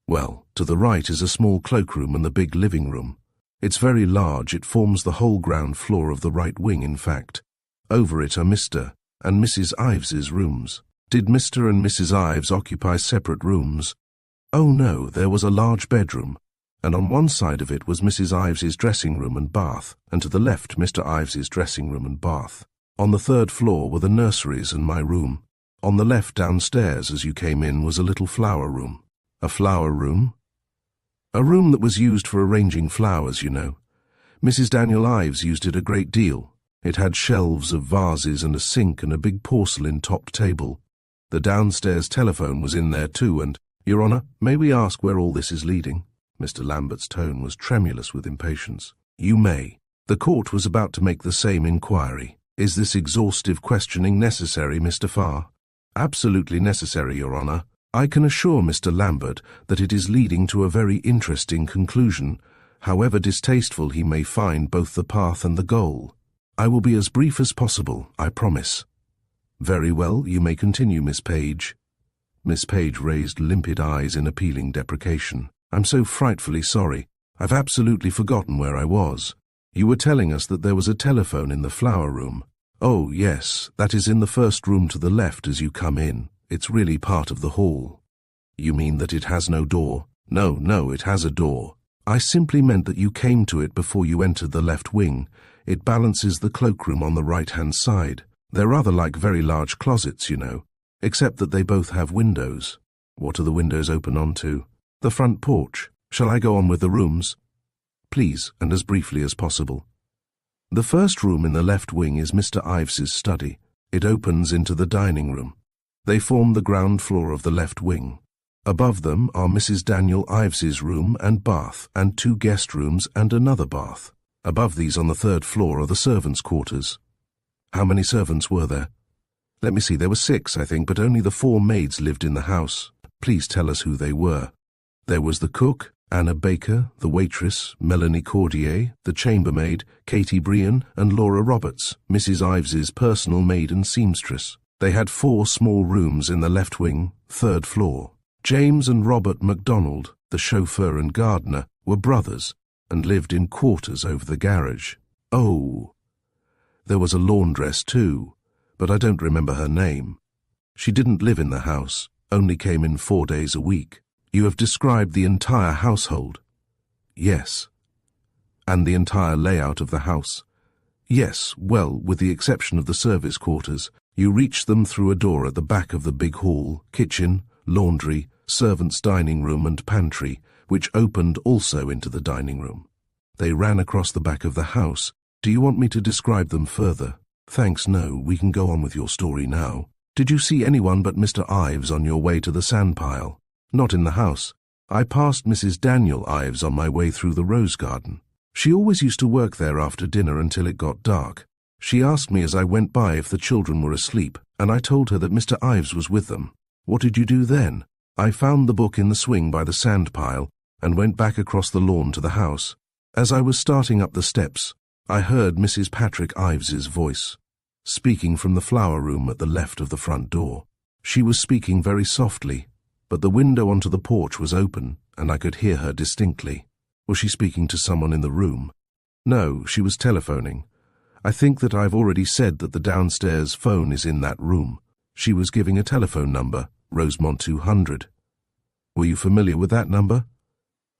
Speaker 1: Well, to the right is a small cloakroom and the big living room. It's very large, it forms the whole ground floor of the right wing, in fact. Over it are Mr. and Mrs. Ives's rooms. Did Mr. and Mrs. Ives occupy separate rooms? Oh no, there was a large bedroom, and on one side of it was Mrs. Ives's dressing room and bath, and to the left Mr. Ives's dressing room and bath. On the 3rd floor were the nurseries and my room. On the left downstairs as you came in was a little flower room. A flower room? A room that was used for arranging flowers, you know. Mrs. Daniel Ives used it a great deal. It had shelves of vases and a sink and a big porcelain-topped table. The downstairs telephone was in there too, and, Your Honour, may we ask where all this is leading? Mr. Lambert's tone was tremulous with impatience. You may. The court was about to make the same inquiry. Is this exhaustive questioning necessary, Mr. Farr? Absolutely necessary, Your Honour. I can assure Mr. Lambert that it is leading to a very interesting conclusion, however distasteful he may find both the path and the goal. I will be as brief as possible, I promise. Very well, you may continue, Miss Page. Miss Page raised limpid eyes in appealing deprecation. I'm so frightfully sorry. I've absolutely forgotten where I was. You were telling us that there was a telephone in the flower room. Oh, yes, that is in the first room to the left as you come in. It's really part of the hall. You mean that it has no door? No, it has a door. I simply meant that you came to it before you entered the left wing. It balances the cloakroom on the right-hand side. They're rather like very large closets, you know, except that they both have windows. What are the windows open onto? The front porch. Shall I go on with the rooms? Please, and as briefly as possible. The first room in the left wing is Mr. Ives's study. It opens into the dining room. They form the ground floor of the left wing. Above them are Mrs. Daniel Ives's room and bath, and 2 guest rooms and another bath. Above these on the 3rd floor are the servants' quarters. How many servants were there? Let me see, there were 6, I think, but only the 4 maids lived in the house. Please tell us who they were. There was the cook, Anna Baker, the waitress, Melanie Cordier, the chambermaid, Katie Brian, and Laura Roberts, Mrs. Ives's personal maid and seamstress. They had 4 small rooms in the left wing, 3rd floor. James and Robert MacDonald, the chauffeur and gardener, were brothers and lived in quarters over the garage. Oh, there was a laundress too, but I don't remember her name. She didn't live in the house, only came in 4 days a week. You have described the entire household. Yes. And the entire layout of the house. Yes, well, with the exception of the service quarters. You reached them through a door at the back of the big hall, kitchen, laundry, servants' dining room and pantry, which opened also into the dining room. They ran across the back of the house. Do you want me to describe them further? Thanks, no, we can go on with your story now. Did you see anyone but Mr. Ives on your way to the sandpile? Not in the house. I passed Mrs. Daniel Ives on my way through the rose garden. She always used to work there after dinner until it got dark. She asked me as I went by if the children were asleep, and I told her that Mr. Ives was with them. What did you do then? I found the book in the swing by the sand pile and went back across the lawn to the house. As I was starting up the steps, I heard Mrs. Patrick Ives's voice, speaking from the flower room at the left of the front door. She was speaking very softly, but the window onto the porch was open, and I could hear her distinctly. Was she speaking to someone in the room? No, she was telephoning. I think that I've already said that the downstairs phone is in that room. She was giving a telephone number, Rosemont 200. Were you familiar with that number?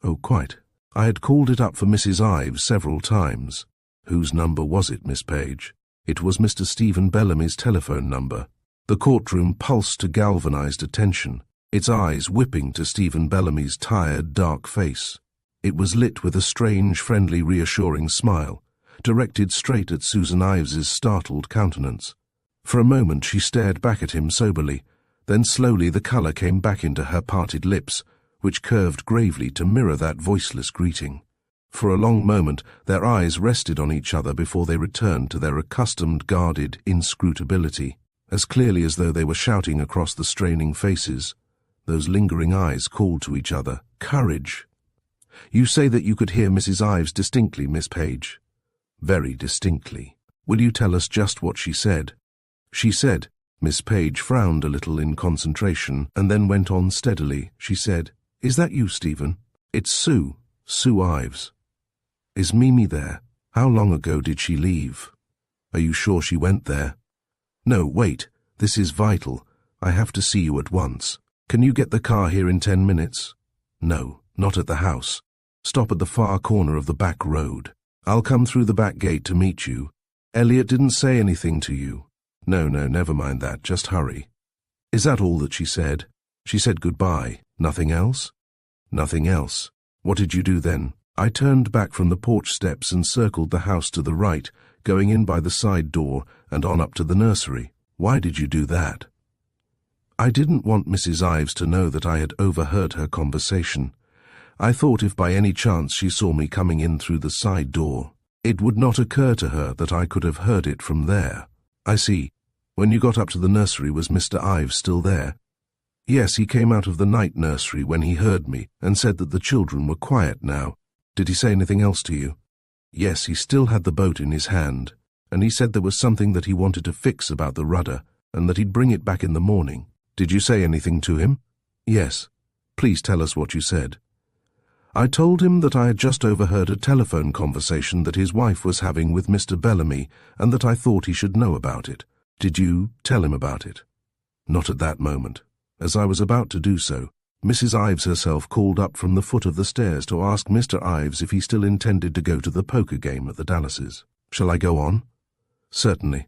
Speaker 1: Oh, quite. I had called it up for Mrs. Ives several times. Whose number was it, Miss Page? It was Mr. Stephen Bellamy's telephone number. The courtroom pulsed to galvanized attention, its eyes whipping to Stephen Bellamy's tired, dark face. It was lit with a strange, friendly, reassuring smile, directed straight at Susan Ives's startled countenance. For a moment she stared back at him soberly, then slowly the colour came back into her parted lips, which curved gravely to mirror that voiceless greeting. For a long moment their eyes rested on each other before they returned to their accustomed, guarded inscrutability, as clearly as though they were shouting across the straining faces. Those lingering eyes called to each other, "Courage!" You say that you could hear Mrs. Ives distinctly, Miss Page. Very distinctly. Will you tell us just what she said? She said, Miss Page frowned a little in concentration and then went on steadily. She said, "Is that you, Stephen? It's Sue Ives. Is Mimi there? How long ago did she leave? Are you sure she went there? No, wait, this is vital. I have to see you at once. Can you get the car here in 10 minutes? No, not at the house. Stop at the far corner of the back road. I'll come through the back gate to meet you. Elliot didn't say anything to you. No, never mind that, just hurry." Is that all that she said? She said goodbye. Nothing else? Nothing else. What did you do then? I turned back from the porch steps and circled the house to the right, going in by the side door and on up to the nursery. Why did you do that? I didn't want Mrs. Ives to know that I had overheard her conversation. I thought if by any chance she saw me coming in through the side door, it would not occur to her that I could have heard it from there. I see. When you got up to the nursery, was Mr. Ives still there? Yes, he came out of the night nursery when he heard me and said that the children were quiet now. Did he say anything else to you? Yes, he still had the boat in his hand, and he said there was something that he wanted to fix about the rudder and that he'd bring it back in the morning. Did you say anything to him? Yes. Please tell us what you said. I told him that I had just overheard a telephone conversation that his wife was having with Mr. Bellamy and that I thought he should know about it. Did you tell him about it? Not at that moment. As I was about to do so, Mrs. Ives herself called up from the foot of the stairs to ask Mr. Ives if he still intended to go to the poker game at the Dallases. Shall I go on? Certainly.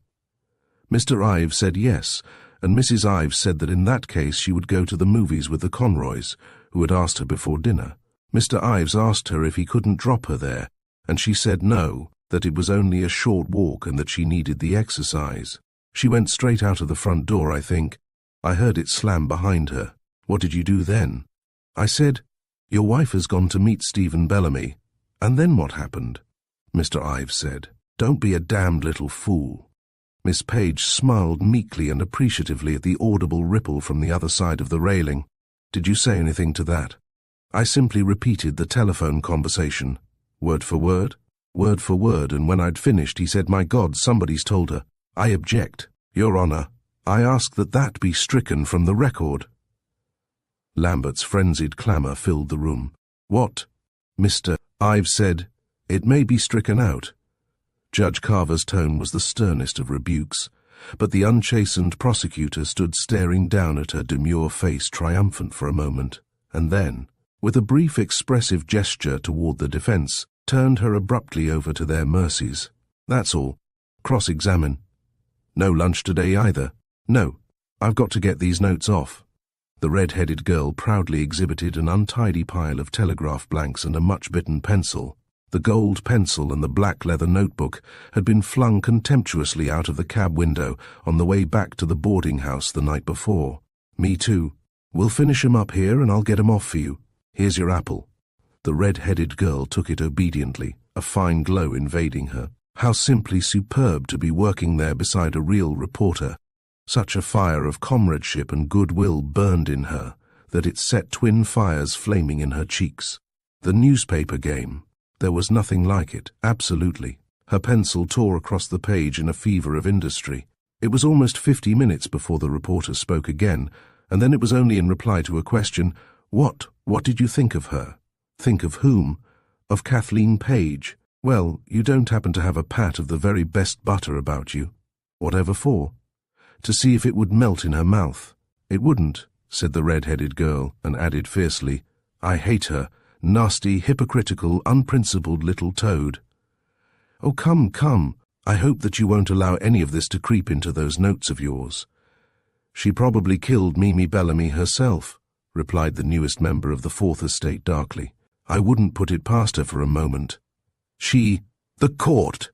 Speaker 1: Mr. Ives said yes, and Mrs. Ives said that in that case she would go to the movies with the Conroys, who had asked her before dinner. Mr. Ives asked her if he couldn't drop her there, and she said no, that it was only a short walk and that she needed the exercise. She went straight out of the front door, I think. I heard it slam behind her. What did you do then? I said, your wife has gone to meet Stephen Bellamy. And then what happened? Mr. Ives said, don't be a damned little fool. Miss Page smiled meekly and appreciatively at the audible ripple from the other side of the railing. Did you say anything to that? I simply repeated the telephone conversation, word for word, and when I'd finished he said, my God, somebody's told her. I object, Your Honour. I ask that that be stricken from the record. Lambert's frenzied clamour filled the room. What? Mr. Ives said, it may be stricken out. Judge Carver's tone was the sternest of rebukes, but the unchastened prosecutor stood staring down at her demure face triumphant for a moment, and then, with a brief expressive gesture toward the defence, turned her abruptly over to their mercies. That's all. Cross-examine. No lunch today either. No, I've got to get these notes off. The red-headed girl proudly exhibited an untidy pile of telegraph blanks and a much-bitten pencil. The gold pencil and the black leather notebook had been flung contemptuously out of the cab window on the way back to the boarding house the night before. Me too. We'll finish 'em up here and I'll get 'em off for you. Here's your apple. The red-headed girl took it obediently, a fine glow invading her. How simply superb to be working there beside a real reporter. Such a fire of comradeship and goodwill burned in her that it set twin fires flaming in her cheeks. The newspaper game. There was nothing like it, absolutely. Her pencil tore across the page in a fever of industry. It was almost 50 minutes before the reporter spoke again, and then it was only in reply to a question, What did you think of her? Think of whom? Of Kathleen Page. Well, you don't happen to have a pat of the very best butter about you. Whatever for? To see if it would melt in her mouth. It wouldn't, said the red-headed girl, and added fiercely, I hate her. Nasty, hypocritical, unprincipled little toad. Oh, come. I hope that you won't allow any of this to creep into those notes of yours. She probably killed Mimi Bellamy herself, replied the newest member of the Fourth Estate darkly. I wouldn't put it past her for a moment. The court!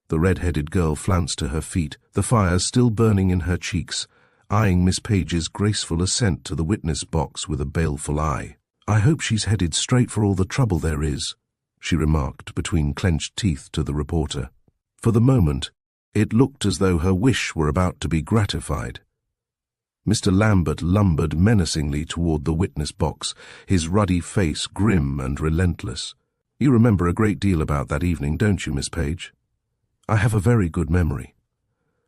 Speaker 1: The red-headed girl flounced to her feet, the fire still burning in her cheeks, eyeing Miss Page's graceful ascent to the witness box with a baleful eye. I hope she's headed straight for all the trouble there is, she remarked between clenched teeth to the reporter. For the moment, it looked as though her wish were about to be gratified. Mr. Lambert lumbered menacingly toward the witness box, his ruddy face grim and relentless. You remember a great deal about that evening, don't you, Miss Page? I have a very good memory.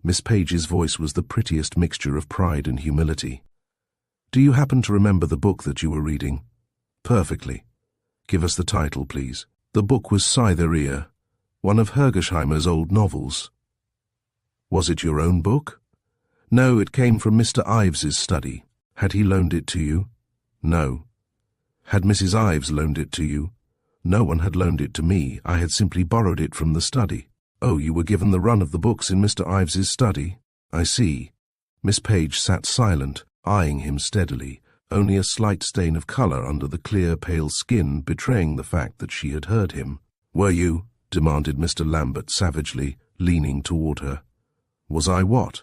Speaker 1: Miss Page's voice was the prettiest mixture of pride and humility. Do you happen to remember the book that you were reading? Perfectly. Give us the title, please. The book was Cytherea, one of Hergesheimer's old novels. Was it your own book? No, it came from Mr. Ives's study. Had he loaned it to you? No. Had Mrs. Ives loaned it to you? No one had loaned it to me. I had simply borrowed it from the study. Oh, you were given the run of the books in Mr. Ives's study? I see. Miss Page sat silent, eyeing him steadily, only a slight stain of colour under the clear, pale skin betraying the fact that she had heard him. Were you? Demanded Mr. Lambert savagely, leaning toward her. Was I what?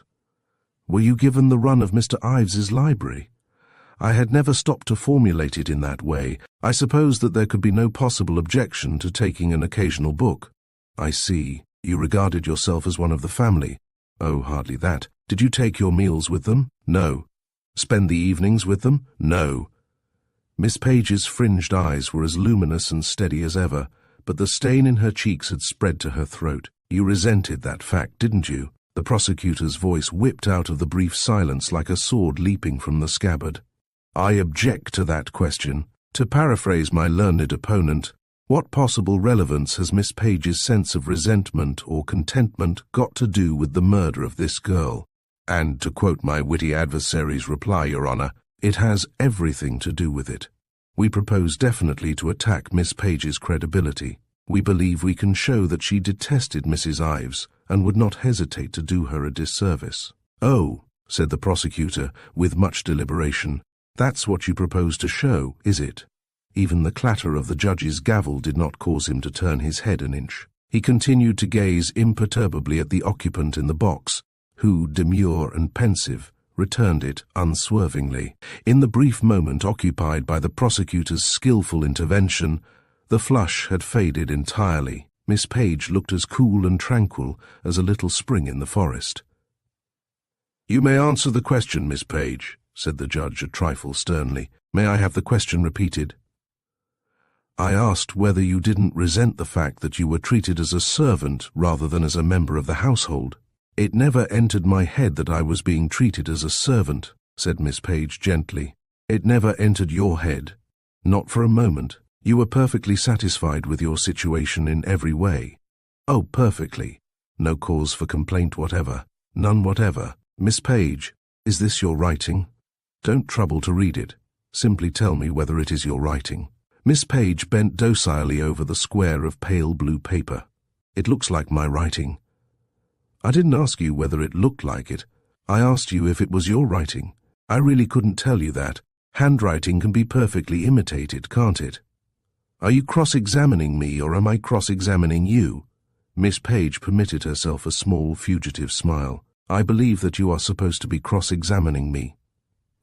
Speaker 1: Were you given the run of Mr. Ives's library? I had never stopped to formulate it in that way. I suppose that there could be no possible objection to taking an occasional book. I see. You regarded yourself as one of the family. Oh, hardly that. Did you take your meals with them? No. Spend the evenings with them? No. Miss Page's fringed eyes were as luminous and steady as ever, but the stain in her cheeks had spread to her throat. You resented that fact, didn't you? The prosecutor's voice whipped out of the brief silence like a sword leaping from the scabbard. I object to that question. To paraphrase my learned opponent, what possible relevance has Miss Page's sense of resentment or contentment got to do with the murder of this girl? And, to quote my witty adversary's reply, Your Honour, it has everything to do with it. We propose definitely to attack Miss Page's credibility. We believe we can show that she detested Mrs. Ives and would not hesitate to do her a disservice. Oh, said the prosecutor, with much deliberation, that's what you propose to show, is it? Even the clatter of the judge's gavel did not cause him to turn his head an inch. He continued to gaze imperturbably at the occupant in the box, who, demure and pensive, returned it unswervingly. In the brief moment occupied by the prosecutor's skillful intervention, the flush had faded entirely. Miss Page looked as cool and tranquil as a little spring in the forest. "You may answer the question, Miss Page," said the judge a trifle sternly. "May I have the question repeated?" "I asked whether you didn't resent the fact that you were treated as a servant rather than as a member of the household." "It never entered my head that I was being treated as a servant," said Miss Page gently. "It never entered your head. Not for a moment. You were perfectly satisfied with your situation in every way." "Oh, perfectly. No cause for complaint whatever. None whatever. Miss Page, is this your writing? Don't trouble to read it. Simply tell me whether it is your writing." Miss Page bent docilely over the square of pale blue paper. "It looks like my writing." "I didn't ask you whether it looked like it. I asked you if it was your writing. I really couldn't tell you that. Handwriting can be perfectly imitated, can't it?" "Are you cross-examining me, or am I cross-examining you?" Miss Page permitted herself a small, fugitive smile. "I believe that you are supposed to be cross-examining me."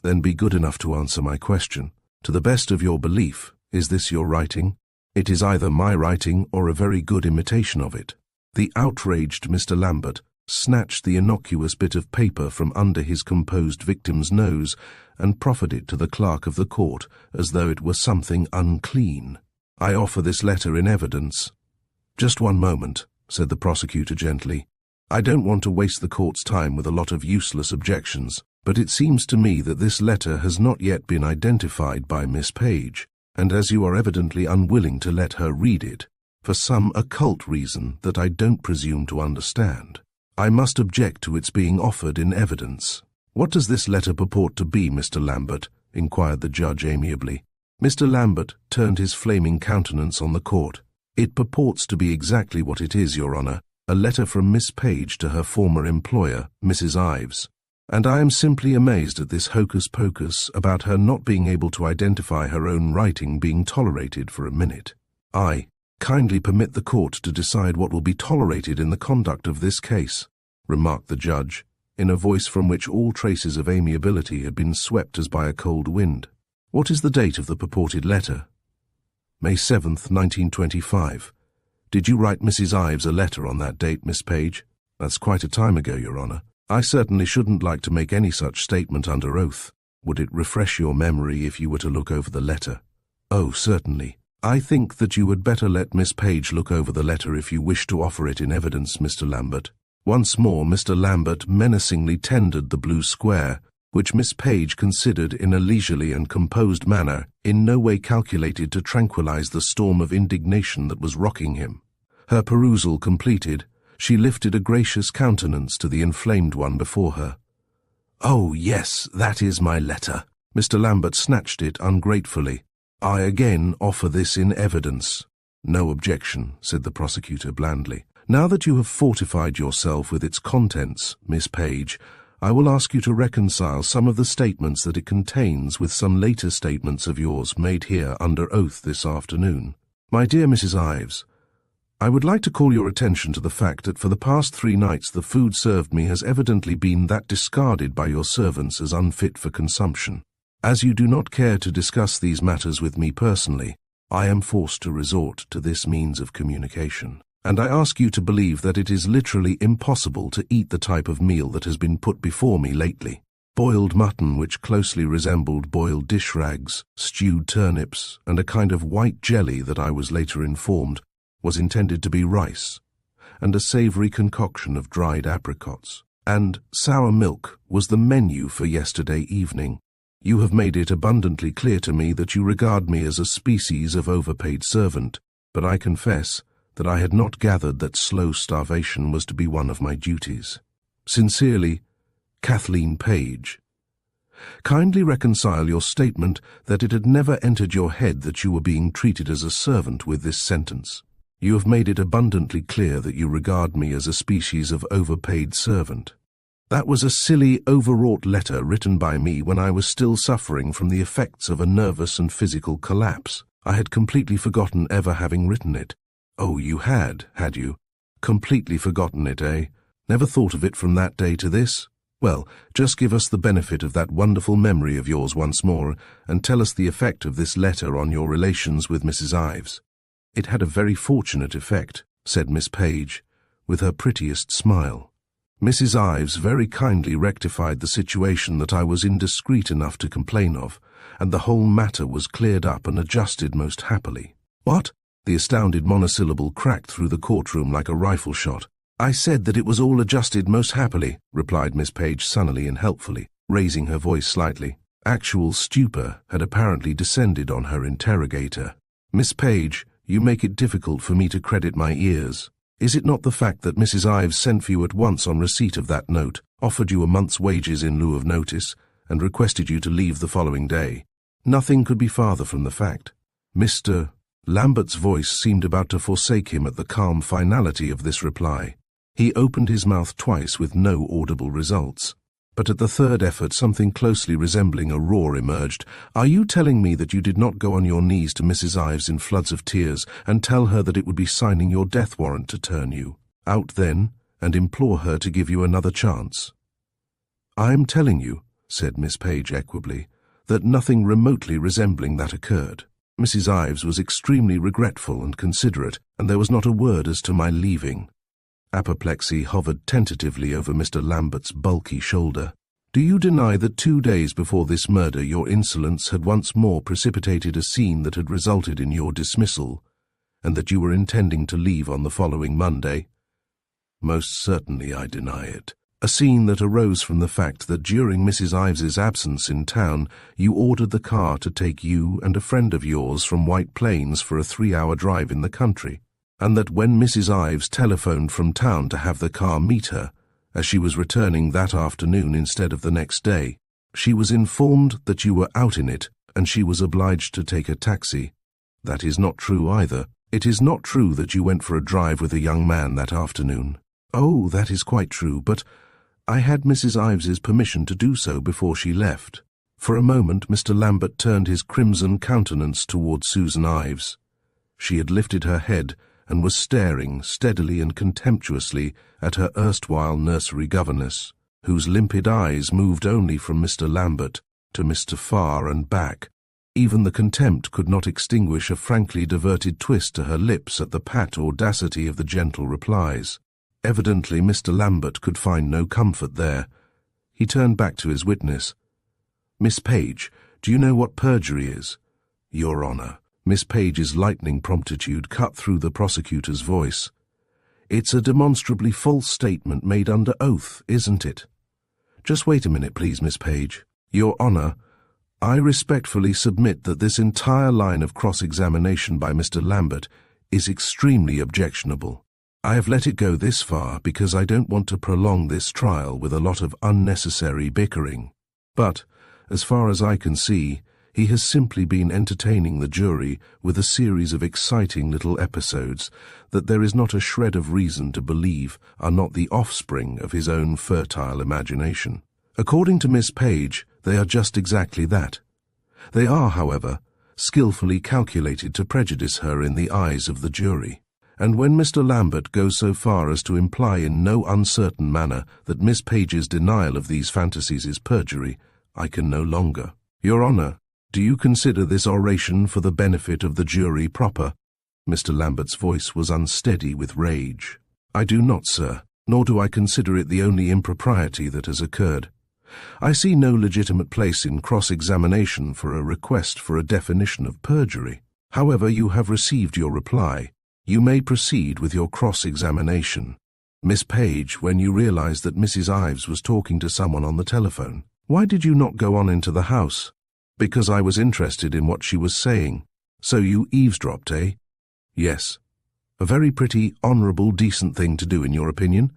Speaker 1: "Then be good enough to answer my question. To the best of your belief, is this your writing?" "It is either my writing or a very good imitation of it." The outraged Mr. Lambert snatched the innocuous bit of paper from under his composed victim's nose and proffered it to the clerk of the court as though it were something unclean. "I offer this letter in evidence." "Just one moment," said the prosecutor gently. "I don't want to waste the court's time with a lot of useless objections, but it seems to me that this letter has not yet been identified by Miss Page, and as you are evidently unwilling to let her read it, for some occult reason that I don't presume to understand, I must object to its being offered in evidence." "What does this letter purport to be, Mr. Lambert?" inquired the judge amiably. Mr. Lambert turned his flaming countenance on the court. "It purports to be exactly what it is, Your Honor, a letter from Miss Page to her former employer, Mrs. Ives. And I am simply amazed at this hocus-pocus about her not being able to identify her own writing being tolerated for a minute. I kindly permit the court to decide what will be tolerated in the conduct of this case," remarked the judge, in a voice from which all traces of amiability had been swept as by a cold wind. "What is the date of the purported letter?" "May 7th, 1925. Did you write Mrs. Ives a letter on that date, Miss Page?" "That's quite a time ago, Your Honor. I certainly shouldn't like to make any such statement under oath. Would it refresh your memory if you were to look over the letter?" "Oh, certainly. I think that you would better let Miss Page look over the letter if you wish to offer it in evidence, Mr. Lambert." Once more Mr. Lambert menacingly tendered the blue square, which Miss Page considered in a leisurely and composed manner, in no way calculated to tranquilize the storm of indignation that was rocking him. Her perusal completed, she lifted a gracious countenance to the inflamed one before her. "Oh, yes, that is my letter." Mr. Lambert snatched it ungratefully. "I again offer this in evidence." "No objection," said the prosecutor blandly. "Now that you have fortified yourself with its contents, Miss Page, I will ask you to reconcile some of the statements that it contains with some later statements of yours made here under oath this afternoon. My dear Mrs. Ives, I would like to call your attention to the fact that for the past 3 nights the food served me has evidently been that discarded by your servants as unfit for consumption. As you do not care to discuss these matters with me personally, I am forced to resort to this means of communication. And I ask you to believe that it is literally impossible to eat the type of meal that has been put before me lately. Boiled mutton which closely resembled boiled dish rags, stewed turnips, and a kind of white jelly that I was later informed was intended to be rice, and a savory concoction of dried apricots. And sour milk was the menu for yesterday evening. You have made it abundantly clear to me that you regard me as a species of overpaid servant, but I confess that I had not gathered that slow starvation was to be one of my duties. Sincerely, Kathleen Page. Kindly reconcile your statement that it had never entered your head that you were being treated as a servant with this sentence. You have made it abundantly clear that you regard me as a species of overpaid servant. That was a silly, overwrought letter written by me when I was still suffering from the effects of a nervous and physical collapse. I had completely forgotten ever having written it. Oh, you had you? Completely forgotten it, eh? Never thought of it from that day to this? Well, just give us the benefit of that wonderful memory of yours once more, and tell us the effect of this letter on your relations with Mrs. Ives. It had a very fortunate effect, said Miss Page, with her prettiest smile. Mrs. Ives very kindly rectified the situation that I was indiscreet enough to complain of, and the whole matter was cleared up and adjusted most happily. What? The astounded monosyllable cracked through the courtroom like a rifle shot. I said that it was all adjusted most happily, replied Miss Page sunnily and helpfully, raising her voice slightly. Actual stupor had apparently descended on her interrogator. Miss Page, you make it difficult for me to credit my ears. Is it not the fact that Mrs. Ives sent for you at once on receipt of that note, offered you a month's wages in lieu of notice, and requested you to leave the following day? Nothing could be farther from the fact. Mr. Lambert's voice seemed about to forsake him at the calm finality of this reply. He opened his mouth twice with no audible results. But at the third effort something closely resembling a roar emerged. Are you telling me that you did not go on your knees to Mrs. Ives in floods of tears and tell her that it would be signing your death warrant to turn you out then, and implore her to give you another chance? I am telling you, said Miss Page equably, that nothing remotely resembling that occurred. Mrs. Ives was extremely regretful and considerate, and there was not a word as to my leaving. Apoplexy hovered tentatively over Mr. Lambert's bulky shoulder. Do you deny that 2 days before this murder your insolence had once more precipitated a scene that had resulted in your dismissal, and that you were intending to leave on the following Monday? Most certainly I deny it. A scene that arose from the fact that during Mrs. Ives's absence in town you ordered the car to take you and a friend of yours from White Plains for a 3-hour drive in the country, and that when Mrs. Ives telephoned from town to have the car meet her, as she was returning that afternoon instead of the next day, she was informed that you were out in it, and she was obliged to take a taxi. That is not true either. It is not true that you went for a drive with a young man that afternoon. Oh, that is quite true, but I had Mrs. Ives's permission to do so before she left. For a moment Mr. Lambert turned his crimson countenance toward Susan Ives. She had lifted her head and was staring steadily and contemptuously at her erstwhile nursery governess, whose limpid eyes moved only from Mr. Lambert to Mr. Farr and back. Even the contempt could not extinguish a frankly diverted twist to her lips at the pat audacity of the gentle replies. Evidently Mr. Lambert could find no comfort there. He turned back to his witness. Miss Page, do you know what perjury is? Your Honor. Miss Page's lightning promptitude cut through the prosecutor's voice. It's a demonstrably false statement made under oath, isn't it? Just wait a minute, please, Miss Page. Your Honor, I respectfully submit that this entire line of cross-examination by Mr. Lambert is extremely objectionable. I have let it go this far because I don't want to prolong this trial with a lot of unnecessary bickering. But, as far as I can see, he has simply been entertaining the jury with a series of exciting little episodes that there is not a shred of reason to believe are not the offspring of his own fertile imagination. According to Miss Page, they are just exactly that. They are, however, skillfully calculated to prejudice her in the eyes of the jury. And when Mr. Lambert goes so far as to imply in no uncertain manner that Miss Page's denial of these fantasies is perjury, I can no longer. Your Honor, do you consider this oration for the benefit of the jury proper? Mr. Lambert's voice was unsteady with rage. I do not, sir, nor do I consider it the only impropriety that has occurred. I see no legitimate place in cross-examination for a request for a definition of perjury. However, you have received your reply. You may proceed with your cross-examination. Miss Page, when you realized that Mrs. Ives was talking to someone on the telephone, why did you not go on into the house? Because I was interested in what she was saying. So you eavesdropped, eh? Yes. A very pretty, honourable, decent thing to do, in your opinion?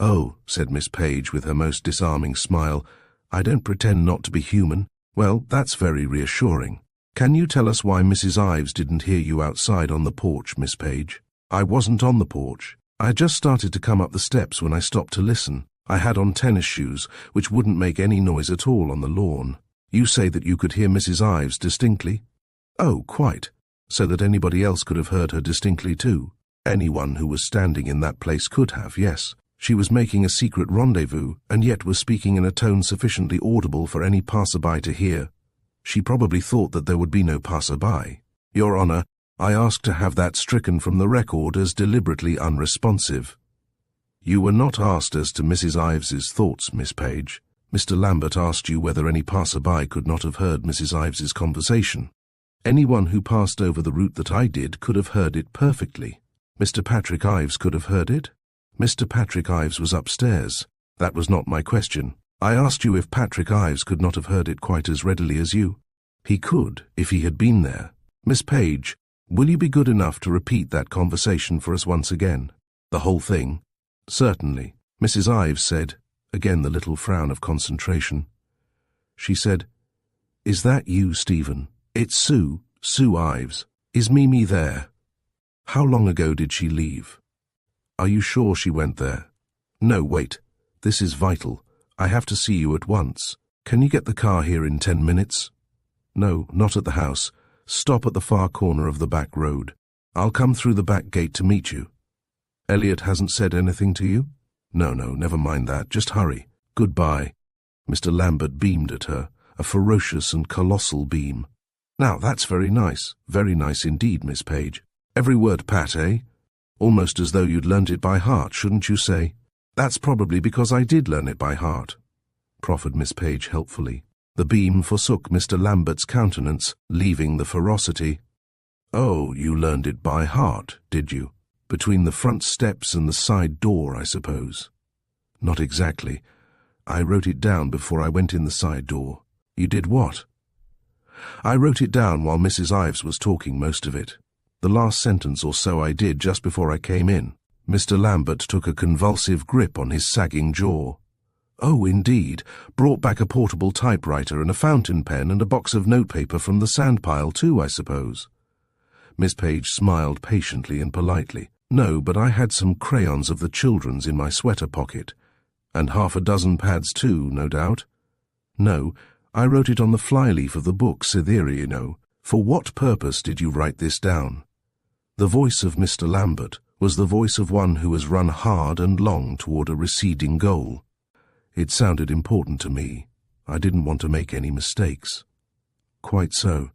Speaker 1: Oh, said Miss Page with her most disarming smile, I don't pretend not to be human. Well, that's very reassuring. Can you tell us why Mrs. Ives didn't hear you outside on the porch, Miss Page? I wasn't on the porch. I had just started to come up the steps when I stopped to listen. I had on tennis shoes, which wouldn't make any noise at all on the lawn. You say that you could hear Mrs. Ives distinctly? Oh, quite. so that anybody else could have heard her distinctly too. Anyone who was standing in that place could have, yes. She was making a secret rendezvous, and yet was speaking in a tone sufficiently audible for any passerby to hear. She probably thought that there would be no passerby. Your Honour, I ask to have that stricken from the record as deliberately unresponsive. You were not asked as to Mrs. Ives's thoughts, Miss Page. Mr. Lambert asked you whether any passerby could not have heard Mrs. Ives's conversation. Anyone who passed over the route that I did could have heard it perfectly. Mr. Patrick Ives could have heard it? Mr. Patrick Ives was upstairs. That was not my question. I asked you if Patrick Ives could not have heard it quite as readily as you. He could, if he had been there. Miss Page, will you be good enough to repeat that conversation for us once again? The whole thing? Certainly. Mrs. Ives said, again the little frown of concentration. She said, "Is that you, Stephen? It's Sue Ives. Is Mimi there? How long ago did she leave? Are you sure she went there? No, wait. This is vital. I have to see you at once. Can you get the car here in 10 minutes? No, not at the house. Stop at the far corner of the back road. I'll come through the back gate to meet you. Elliot hasn't said anything to you? No, never mind that. Just hurry. Goodbye." Mr. Lambert beamed at her, a ferocious and colossal beam. "Now, that's very nice indeed, Miss Page. Every word pat, eh? Almost as though you'd learnt it by heart, shouldn't you say?" "That's probably because I did learn it by heart," proffered Miss Page helpfully. The beam forsook Mr. Lambert's countenance, leaving the ferocity. "Oh, you learned it by heart, did you? Between the front steps and the side door, I suppose." "Not exactly. I wrote it down before I went in the side door." "You did what?" "I wrote it down while Mrs. Ives was talking most of it. The last sentence or so I did just before I came in." Mr. Lambert took a convulsive grip on his sagging jaw. "Oh, indeed. Brought back a portable typewriter and a fountain pen and a box of notepaper from the sandpile too, I suppose." Miss Page smiled patiently and politely. "No, but I had some crayons of the children's in my sweater pocket. And half a dozen pads too, no doubt." "No, I wrote it on the flyleaf of the book, Cytherea, you know. For what purpose did you write this down?" The voice of Mr. Lambert was the voice of one who has run hard and long toward a receding goal. "It sounded important to me. I didn't want to make any mistakes." "Quite so.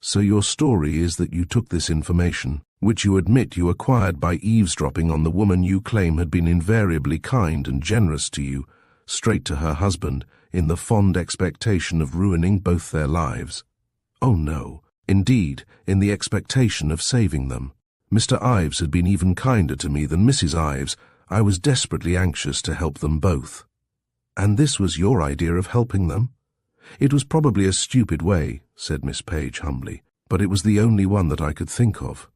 Speaker 1: So your story is that you took this information, which you admit you acquired by eavesdropping on the woman you claim had been invariably kind and generous to you, straight to her husband, in the fond expectation of ruining both their lives." "Oh no. Indeed, in the expectation of saving them. Mr. Ives had been even kinder to me than Mrs. Ives. I was desperately anxious to help them both." "And this was your idea of helping them?" "It was probably a stupid way," said Miss Page humbly, "but it was the only one that I could think of.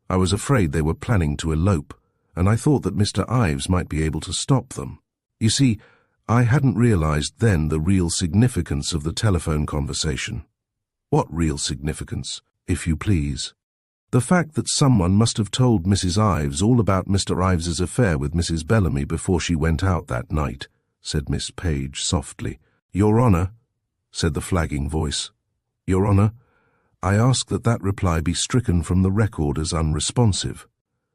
Speaker 1: I was afraid they were planning to elope, and I thought that Mr. Ives might be able to stop them. You see, I hadn't realized then the real significance of the telephone conversation." "What real significance, if you please?" "The fact that someone must have told Mrs. Ives all about Mr. Ives's affair with Mrs. Bellamy before she went out that night," said Miss Page softly. "Your Honour," said the flagging voice. "Your Honour, I ask that that reply be stricken from the record as unresponsive.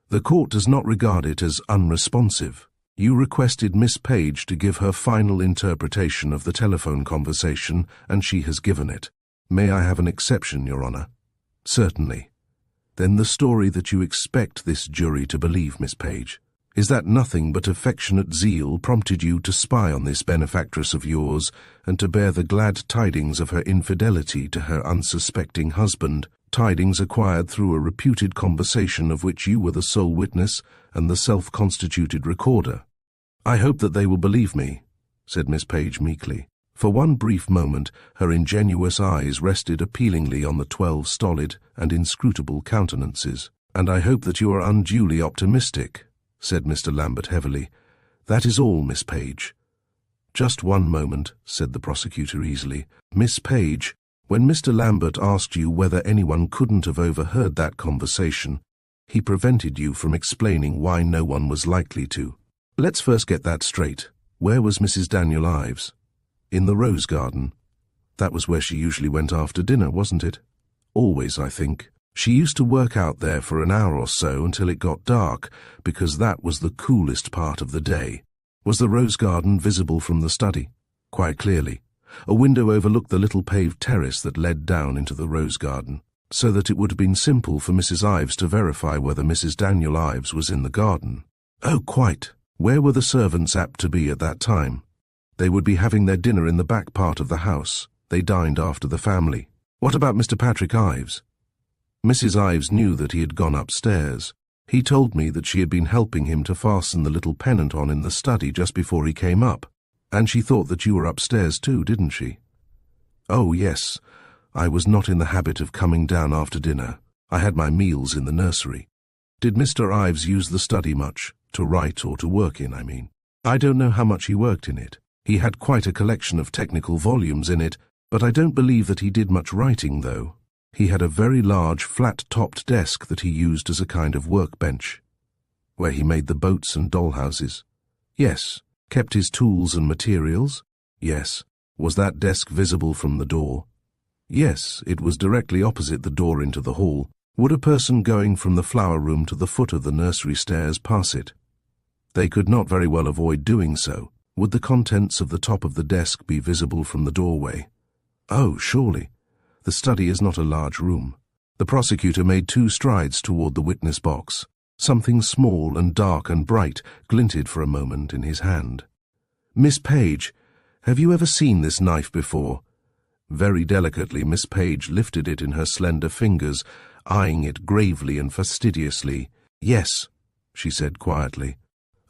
Speaker 1: The court does not regard it as unresponsive. You requested Miss Page to give her final interpretation of the telephone conversation, and she has given it. May I have an exception, Your Honour?" "Certainly." "Then the story that you expect this jury to believe, Miss Page, is that nothing but affectionate zeal prompted you to spy on this benefactress of yours and to bear the glad tidings of her infidelity to her unsuspecting husband, tidings acquired through a reputed conversation of which you were the sole witness and the self-constituted recorder." "I hope that they will believe me," said Miss Page meekly. For one brief moment her ingenuous eyes rested appealingly on the 12 stolid and inscrutable countenances. "And I hope that you are unduly optimistic," said Mr. Lambert heavily. "That is all, Miss Page." "Just one moment," said the prosecutor easily. "Miss Page, when Mr. Lambert asked you whether anyone couldn't have overheard that conversation, he prevented you from explaining why no one was likely to. Let's first get that straight. Where was Mrs. Daniel Ives?" "In the rose garden." "That was where she usually went after dinner, wasn't it?" "Always, I think." She used to work out there for an hour or so until it got dark, because that was the coolest part of the day. Was the rose garden visible from the study? Quite clearly. A window overlooked the little paved terrace that led down into the rose garden, so that it would have been simple for Mrs. Ives to verify whether Mrs. Daniel Ives was in the garden. Oh, quite. Where were the servants apt to be at that time? They would be having their dinner in the back part of the house. They dined after the family. What about Mr. Patrick Ives? Mrs. Ives knew that he had gone upstairs. He told me that she had been helping him to fasten the little pennant on in the study just before he came up. And she thought that you were upstairs too, didn't she? Oh, yes. I was not in the habit of coming down after dinner. I had my meals in the nursery. Did Mr. Ives use the study much? To write or to work in, I mean. I don't know how much he worked in it. He had quite a collection of technical volumes in it, but I don't believe that he did much writing, though. He had a very large, flat-topped desk that he used as a kind of workbench, where he made the boats and dollhouses. Yes. Kept his tools and materials? Yes. Was that desk visible from the door? Yes, it was directly opposite the door into the hall. Would a person going from the flower room to the foot of the nursery stairs pass it? They could not very well avoid doing so. Would the contents of the top of the desk be visible from the doorway? Oh, surely. The study is not a large room. The prosecutor made 2 strides toward the witness box. Something small and dark and bright glinted for a moment in his hand. Miss Page, have you ever seen this knife before? Very delicately, Miss Page lifted it in her slender fingers, eyeing it gravely and fastidiously. Yes, she said quietly.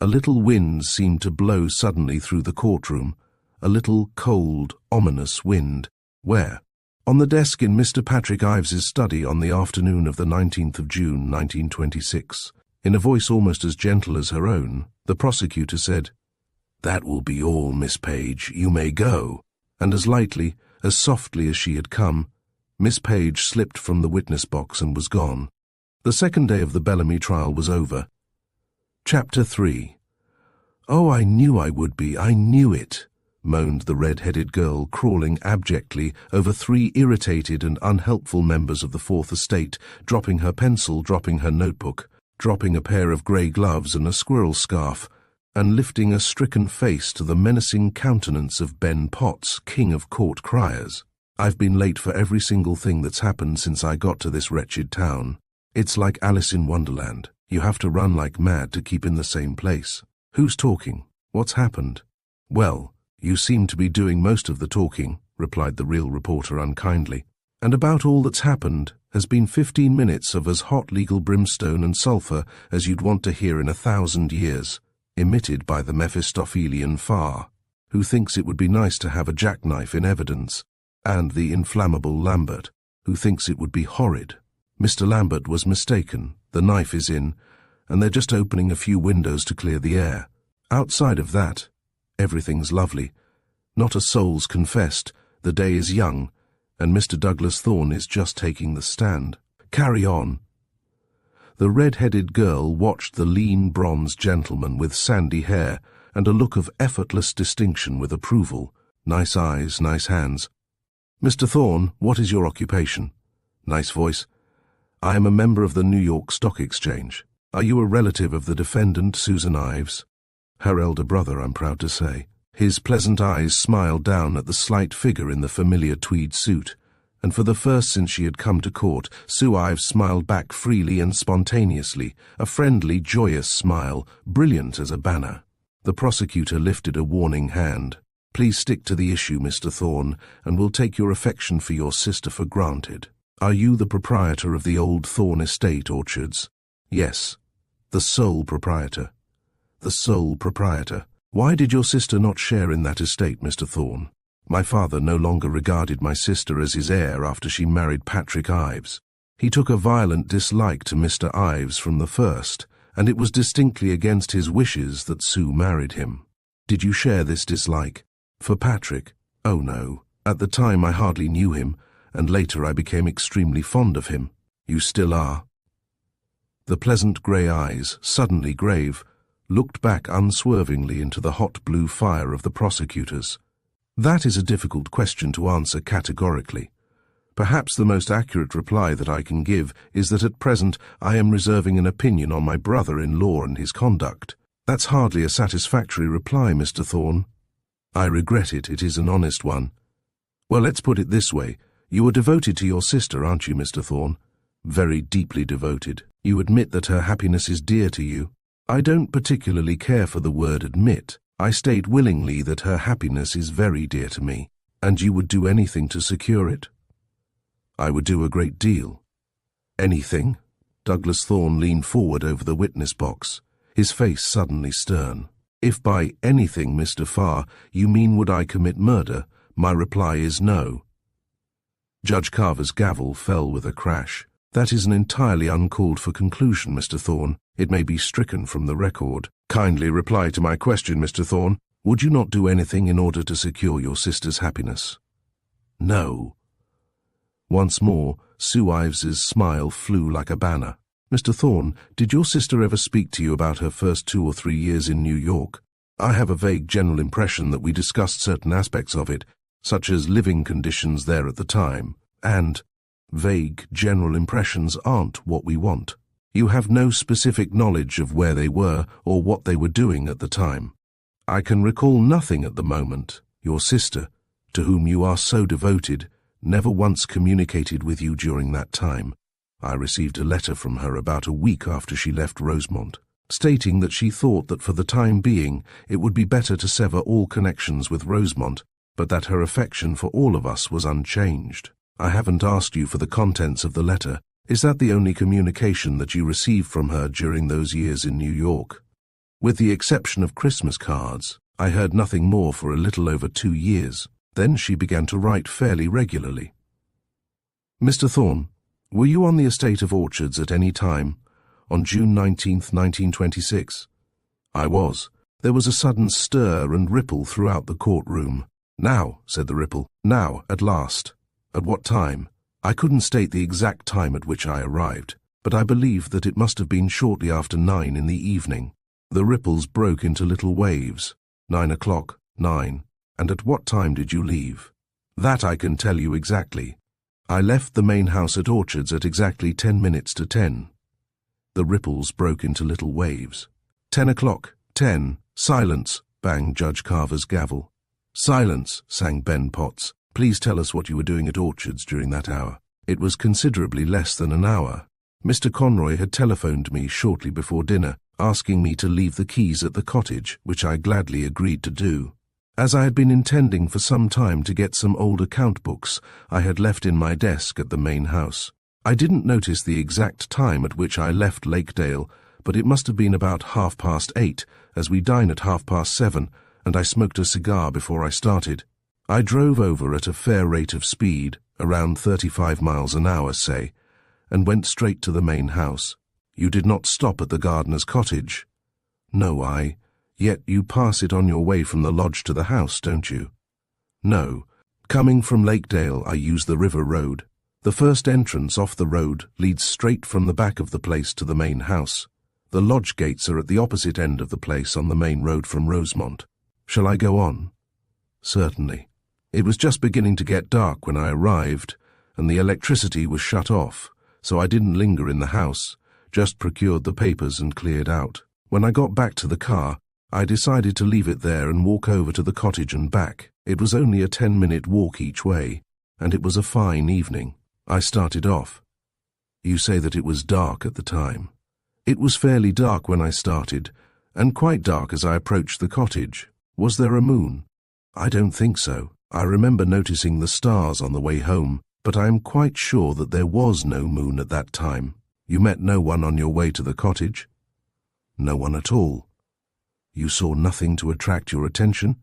Speaker 1: A little wind seemed to blow suddenly through the courtroom, a little cold, ominous wind. Where? On the desk in Mr. Patrick Ives's study on the afternoon of the 19th of June, 1926. In a voice almost as gentle as her own, the prosecutor said, "That will be all, Miss Page. You may go." And as lightly, as softly as she had come, Miss Page slipped from the witness box and was gone. The second day of the Bellamy trial was over. Chapter 3. "Oh, I knew I would be. I knew it," moaned the red-headed girl, crawling abjectly over 3 irritated and unhelpful members of the Fourth Estate, dropping her pencil, dropping her notebook, dropping a pair of grey gloves and a squirrel scarf, and lifting a stricken face to the menacing countenance of Ben Potts, king of court criers. "I've been late for every single thing that's happened since I got to this wretched town. It's like Alice in Wonderland. You have to run like mad to keep in the same place. Who's talking? What's happened?" "Well, you seem to be doing most of the talking," replied the real reporter unkindly. "And about all that's happened has been 15 minutes of as hot legal brimstone and sulphur as you'd want to hear in 1,000 years, emitted by the Mephistophelian Farr, who thinks it would be nice to have a jackknife in evidence, and the inflammable Lambert, who thinks it would be horrid. Mr. Lambert was mistaken. The knife is in, and they're just opening a few windows to clear the air. Outside of that, everything's lovely. Not a soul's confessed. The day is young, and Mr. Douglas Thorne is just taking the stand. Carry on." The red-headed girl watched the lean bronze gentleman with sandy hair and a look of effortless distinction with approval. Nice eyes, nice hands. "Mr. Thorne, what is your occupation?" Nice voice. "I am a member of the New York Stock Exchange." "Are you a relative of the defendant, Susan Ives?" "Her elder brother, I'm proud to say." His pleasant eyes smiled down at the slight figure in the familiar tweed suit, and for the first since she had come to court, Sue Ives smiled back freely and spontaneously, a friendly, joyous smile, brilliant as a banner. The prosecutor lifted a warning hand. "Please stick to the issue, Mr. Thorne, and we'll take your affection for your sister for granted. Are you the proprietor of the old Thorne estate orchards?" "Yes." "The sole proprietor?" "The sole proprietor. Why did your sister not share in that estate, Mr. Thorne?" "My father no longer regarded my sister as his heir after she married Patrick Ives. He took a violent dislike to Mr. Ives from the first, and it was distinctly against his wishes that Sue married him." "Did you share this dislike?" "For Patrick? Oh no. At the time I hardly knew him, and later I became extremely fond of him." "You still are?" The pleasant grey eyes, suddenly grave, looked back unswervingly into the hot blue fire of the prosecutors. "That is a difficult question to answer categorically. Perhaps the most accurate reply that I can give is that at present I am reserving an opinion on my brother-in-law and his conduct. That's hardly a satisfactory reply, Mr. Thorne. I regret it. It is an honest one. Well, let's put it this way. You are devoted to your sister, aren't you, Mr. Thorne? Very deeply devoted. You admit that her happiness is dear to you. I don't particularly care for the word admit. I state willingly that her happiness is very dear to me, and you would do anything to secure it. I would do a great deal. Anything? Douglas Thorne leaned forward over the witness box, his face suddenly stern. If by anything, Mr. Farr, you mean would I commit murder, my reply is no. Judge Carver's gavel fell with a crash. That is an entirely uncalled-for conclusion, Mr. Thorne. It may be stricken from the record. Kindly reply to my question, Mr. Thorne. Would you not do anything in order to secure your sister's happiness? No. Once more, Sue Ives's smile flew like a banner. Mr. Thorne, did your sister ever speak to you about her first 2 or 3 years in New York? I have a vague general impression that we discussed certain aspects of it, such as living conditions there at the time, and vague general impressions aren't what we want. You have no specific knowledge of where they were or what they were doing at the time. I can recall nothing at the moment. Your sister, to whom you are so devoted, never once communicated with you during that time. I received a letter from her about a week after she left Rosemont, stating that she thought that for the time being it would be better to sever all connections with Rosemont, but that her affection for all of us was unchanged. I haven't asked you for the contents of the letter. Is that the only communication that you received from her during those years in New York? With the exception of Christmas cards, I heard nothing more for a little over 2 years. Then she began to write fairly regularly. Mr. Thorne, were you on the estate of Orchards at any time on June 19th, 1926? I was. There was a sudden stir and ripple throughout the courtroom. Now, said the ripple, now, at last. At what time? I couldn't state the exact time at which I arrived, but I believe that it must have been shortly after 9 in the evening. The ripples broke into little waves. 9 o'clock, 9. And at what time did you leave? That I can tell you exactly. I left the main house at Orchards at exactly 10 minutes to 10. The ripples broke into little waves. 10 o'clock, 10. Silence, banged Judge Carver's gavel. Silence, sang Ben Potts. Please tell us what you were doing at Orchards during that hour. It was considerably less than an hour. Mr. Conroy had telephoned me shortly before dinner, asking me to leave the keys at the cottage, which I gladly agreed to do. As I had been intending for some time to get some old account books I had left in my desk at the main house. I didn't notice the exact time at which I left Lakedale, but it must have been about 8:30, as we dine at 7:30, and I smoked a cigar before I started. I drove over at a fair rate of speed, around 35 miles an hour, say, and went straight to the main house. You did not stop at the gardener's cottage? No, Yet you pass it on your way from the lodge to the house, don't you? No. Coming from Lakedale, I use the river road. The first entrance off the road leads straight from the back of the place to the main house. The lodge gates are at the opposite end of the place on the main road from Rosemont. Shall I go on? Certainly. It was just beginning to get dark when I arrived, and the electricity was shut off, so I didn't linger in the house, just procured the papers and cleared out. When I got back to the car, I decided to leave it there and walk over to the cottage and back. It was only a 10-minute walk each way, and it was a fine evening. I started off. You say that it was dark at the time. It was fairly dark when I started, and quite dark as I approached the cottage. Was there a moon? I don't think so. I remember noticing the stars on the way home, but I am quite sure that there was no moon at that time. You met no one on your way to the cottage? No one at all. You saw nothing to attract your attention?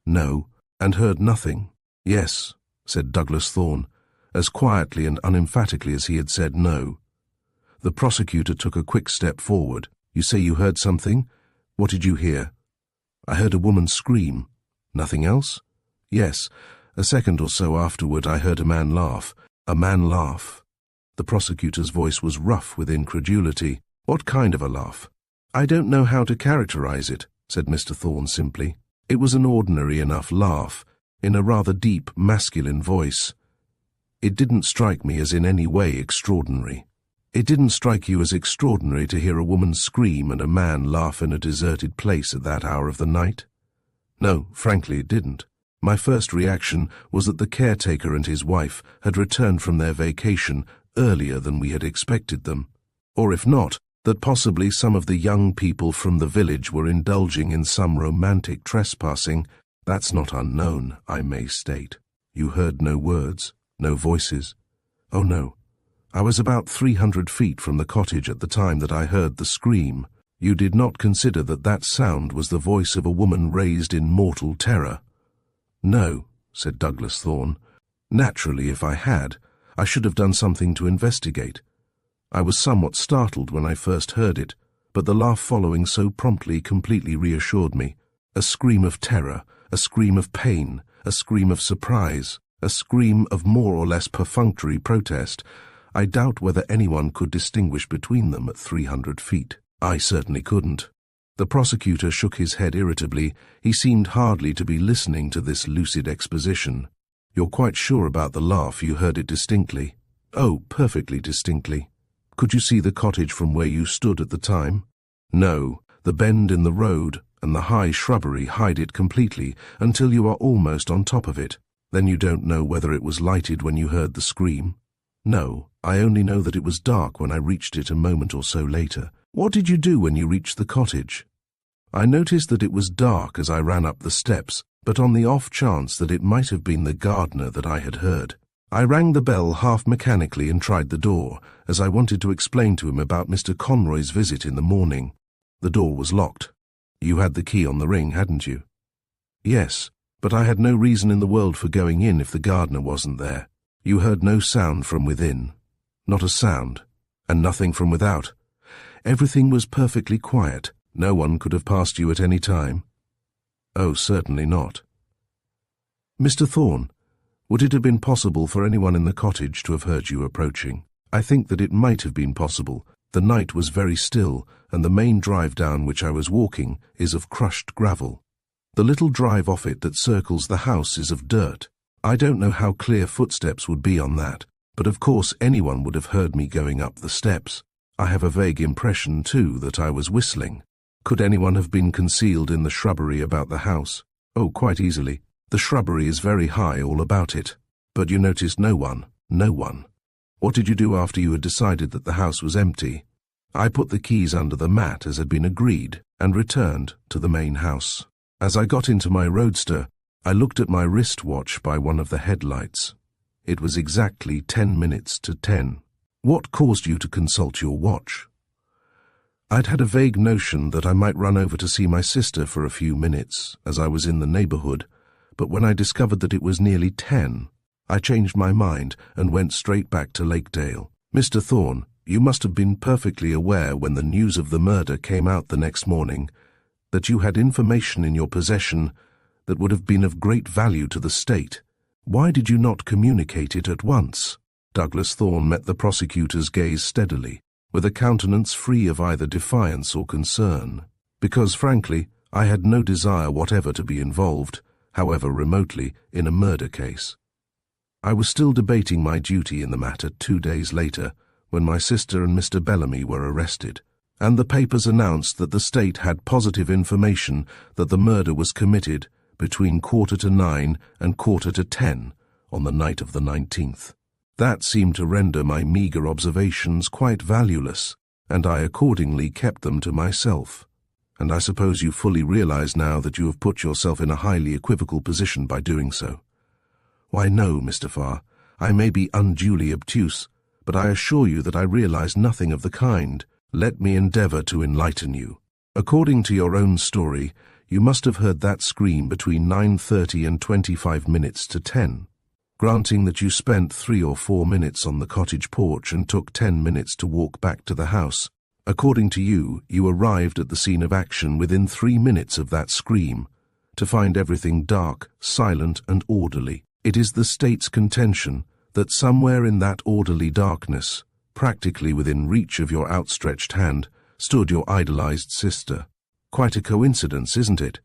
Speaker 1: No. And heard nothing? Yes, said Douglas Thorne, as quietly and unemphatically as he had said no. The prosecutor took a quick step forward. You say you heard something? What did you hear? I heard a woman scream. Nothing else? Yes. A second or so afterward I heard a man laugh. A man laugh. The prosecutor's voice was rough with incredulity. What kind of a laugh? I don't know how to characterize it, said Mr. Thorne simply. It was an ordinary enough laugh, in a rather deep, masculine voice. It didn't strike me as in any way extraordinary. It didn't strike you as extraordinary to hear a woman scream and a man laugh in a deserted place at that hour of the night? No, frankly it didn't. My first reaction was that the caretaker and his wife had returned from their vacation earlier than we had expected them. Or if not, that possibly some of the young people from the village were indulging in some romantic trespassing. That's not unknown, I may state. You heard no words, no voices. Oh no. I was about 300 feet from the cottage at the time that I heard the scream. You did not consider that that sound was the voice of a woman raised in mortal terror? No, said Douglas Thorne. Naturally, if I had, I should have done something to investigate. I was somewhat startled when I first heard it, but the laugh following so promptly completely reassured me. A scream of terror, a scream of pain, a scream of surprise, a scream of more or less perfunctory protest. I doubt whether anyone could distinguish between them at 300 feet. I certainly couldn't. The prosecutor shook his head irritably. He seemed hardly to be listening to this lucid exposition. You're quite sure about the laugh? You heard it distinctly? Oh, perfectly distinctly. Could you see the cottage from where you stood at the time? No, the bend in the road and the high shrubbery hide it completely until you are almost on top of it. Then you don't know whether it was lighted when you heard the scream? No, I only know that it was dark when I reached it a moment or so later. What did you do when you reached the cottage? I noticed that it was dark as I ran up the steps, but on the off chance that it might have been the gardener that I had heard, I rang the bell half mechanically and tried the door, as I wanted to explain to him about Mr. Conroy's visit in the morning. The door was locked. You had the key on the ring, hadn't you? Yes, but I had no reason in the world for going in if the gardener wasn't there. You heard no sound from within. Not a sound. And nothing from without. Everything was perfectly quiet. No one could have passed you at any time. Oh, certainly not. Mr. Thorne, would it have been possible for anyone in the cottage to have heard you approaching? I think that it might have been possible. The night was very still, and the main drive down which I was walking is of crushed gravel. The little drive off it that circles the house is of dirt. I don't know how clear footsteps would be on that, but of course anyone would have heard me going up the steps. I have a vague impression, too, that I was whistling. Could anyone have been concealed in the shrubbery about the house? Oh, quite easily. The shrubbery is very high all about it. But you noticed no one. No one. What did you do after you had decided that the house was empty? I put the keys under the mat as had been agreed and returned to the main house. As I got into my roadster, I looked at my wristwatch by one of the headlights. It was exactly 10 minutes to 10. What caused you to consult your watch? I'd had a vague notion that I might run over to see my sister for a few minutes, as I was in the neighborhood, but when I discovered that it was nearly 10, I changed my mind and went straight back to Lakedale. Mr. Thorne, you must have been perfectly aware when the news of the murder came out the next morning that you had information in your possession that would have been of great value to the state. Why did you not communicate it at once? Douglas Thorne met the prosecutor's gaze steadily, with a countenance free of either defiance or concern. Because, frankly, I had no desire whatever to be involved, however remotely, in a murder case. I was still debating my duty in the matter 2 days later, when my sister and Mr. Bellamy were arrested, and the papers announced that the state had positive information that the murder was committed between 9:15 and 10:15 on the night of the 19th. That seemed to render my meagre observations quite valueless, and I accordingly kept them to myself. And I suppose you fully realize now that you have put yourself in a highly equivocal position by doing so. Why, no, Mr. Farr, I may be unduly obtuse, but I assure you that I realize nothing of the kind. Let me endeavor to enlighten you. According to your own story, you must have heard that scream between 9:30 and 25 minutes to 10. Granting that you spent 3 or 4 minutes on the cottage porch and took 10 minutes to walk back to the house, according to you, you arrived at the scene of action within 3 minutes of that scream, to find everything dark, silent, and orderly. It is the state's contention that somewhere in that orderly darkness, practically within reach of your outstretched hand, stood your idolized sister. Quite a coincidence, isn't it?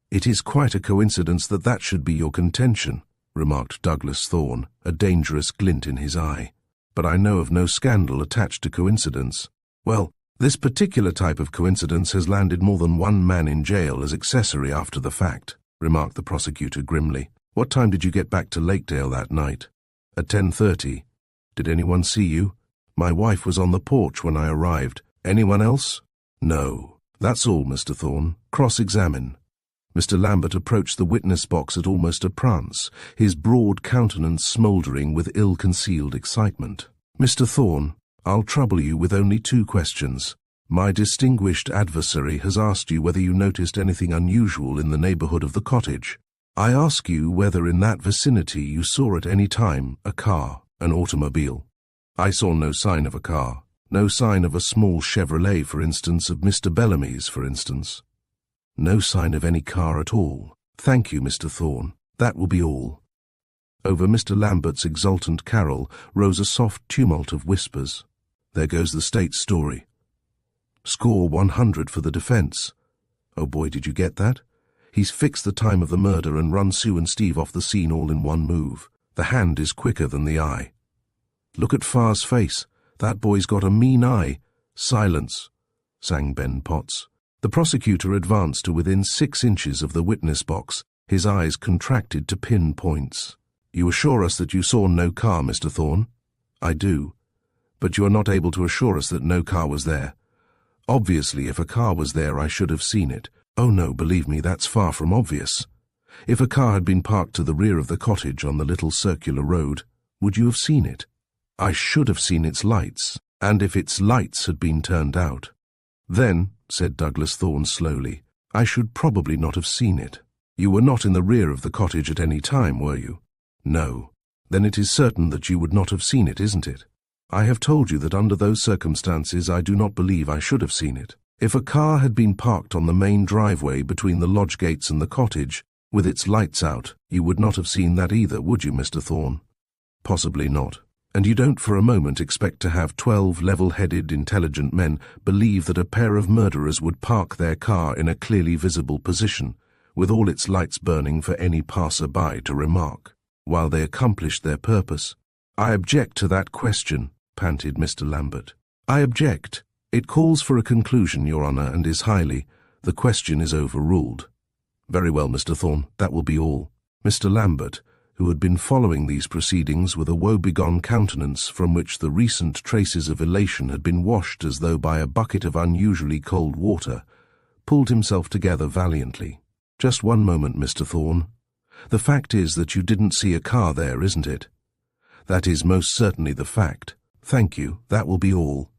Speaker 1: It is quite a coincidence that that should be your contention. remarked Douglas Thorne, a dangerous glint in his eye. "But I know of no scandal attached to coincidence." "Well, this particular type of coincidence has landed more than one man in jail as accessory after the fact," remarked the prosecutor grimly. "What time did you get back to Lakedale that night?" "At 10:30. Did anyone see you?" "My wife was on the porch when I arrived." "Anyone else?" "No." "That's all, Mr. Thorne. Cross-examine." Mr. Lambert approached the witness box at almost a prance, his broad countenance smouldering with ill-concealed excitement. "Mr. Thorne, I'll trouble you with only 2 questions. My distinguished adversary has asked you whether you noticed anything unusual in the neighborhood of the cottage. I ask you whether in that vicinity you saw at any time a car, an automobile." "I saw no sign of a car. No sign of a small Chevrolet, for instance, of Mr. Bellamy's, for instance." "No sign of any car at all. Thank you, Mr. Thorne. That will be all." Over Mr. Lambert's exultant carol rose a soft tumult of whispers. "There goes the state's story. Score 100 for the defense. Oh boy, did you get that? He's fixed the time of the murder and run Sue and Steve off the scene all in one move. The hand is quicker than the eye. Look at Farr's face. That boy's got a mean eye." "Silence," sang Ben Potts. The prosecutor advanced to within 6 inches of the witness box, his eyes contracted to pin points. "You assure us that you saw no car, Mr. Thorne?" "I do. But you are not able to assure us that no car was there." "Obviously, if a car was there, I should have seen it." "Oh no, believe me, that's far from obvious. If a car had been parked to the rear of the cottage on the little circular road, would you have seen it?" "I should have seen its lights, and if its lights had been turned out." "Then," said Douglas Thorne slowly, "I should probably not have seen it. You were not in the rear of the cottage at any time, were you?" "No." "Then it is certain that you would not have seen it, isn't it?" "I have told you that under those circumstances I do not believe I should have seen it. If a car had been parked on the main driveway between the lodge gates and the cottage, with its lights out, you would not have seen that either, would you, Mr. Thorne?" "Possibly not. And you don't for a moment expect to have 12 level-headed, intelligent men believe that a pair of murderers would park their car in a clearly visible position, with all its lights burning for any passer-by to remark, while they accomplished their purpose." "I object to that question," panted Mr. Lambert. "I object. It calls for a conclusion, Your Honor, and is highly. The question is overruled." "Very well, Mr. Thorne, that will be all." Mr. Lambert, who had been following these proceedings with a woebegone countenance from which the recent traces of elation had been washed as though by a bucket of unusually cold water, pulled himself together valiantly. "Just one moment, Mr. Thorne. The fact is that you didn't see a car there, isn't it?" "That is most certainly the fact." "Thank you, that will be all."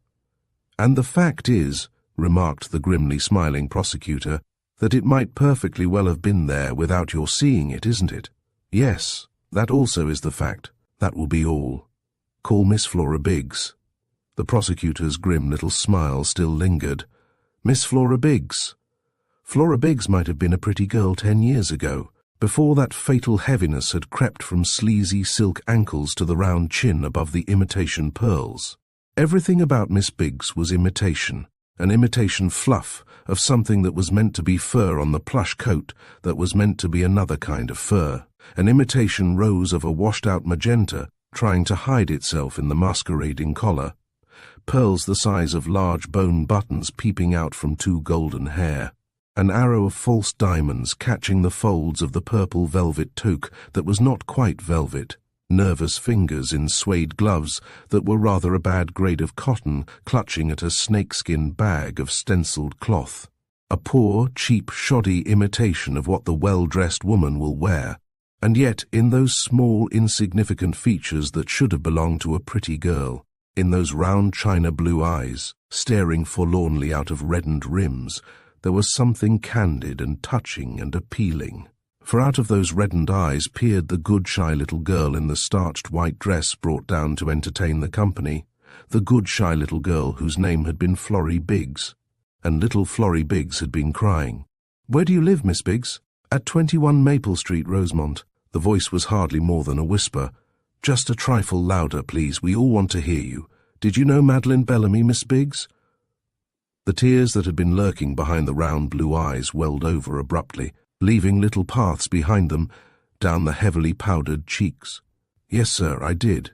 Speaker 1: "And the fact is," remarked the grimly smiling prosecutor, "that it might perfectly well have been there without your seeing it, isn't it?" "Yes. That also is the fact. That will be all. Call Miss Flora Biggs." The prosecutor's grim little smile still lingered. "Miss Flora Biggs. Flora Biggs might have been a pretty girl 10 years ago, before that fatal heaviness had crept from sleazy silk ankles to the round chin above the imitation pearls. Everything about Miss Biggs was imitation, an imitation fluff of something that was meant to be fur on the plush coat that was meant to be another kind of fur, an imitation rose of a washed-out magenta trying to hide itself in the masquerading collar, pearls the size of large bone buttons peeping out from 2 golden hair, an arrow of false diamonds catching the folds of the purple velvet toque that was not quite velvet, nervous fingers in suede gloves that were rather a bad grade of cotton clutching at a snakeskin bag of stenciled cloth, a poor, cheap, shoddy imitation of what the well-dressed woman will wear, and yet in those small, insignificant features that should have belonged to a pretty girl, in those round china blue eyes, staring forlornly out of reddened rims, there was something candid and touching and appealing. For out of those reddened eyes peered the good shy little girl in the starched white dress brought down to entertain the company, the good shy little girl whose name had been Florrie Biggs. And little Florrie Biggs had been crying. "Where do you live, Miss Biggs?" "At 21 Maple Street, Rosemont." The voice was hardly more than a whisper. "Just a trifle louder, please. We all want to hear you. Did you know Madeline Bellamy, Miss Biggs?" The tears that had been lurking behind the round blue eyes welled over abruptly, leaving little paths behind them, down the heavily powdered cheeks. "Yes, sir, I did."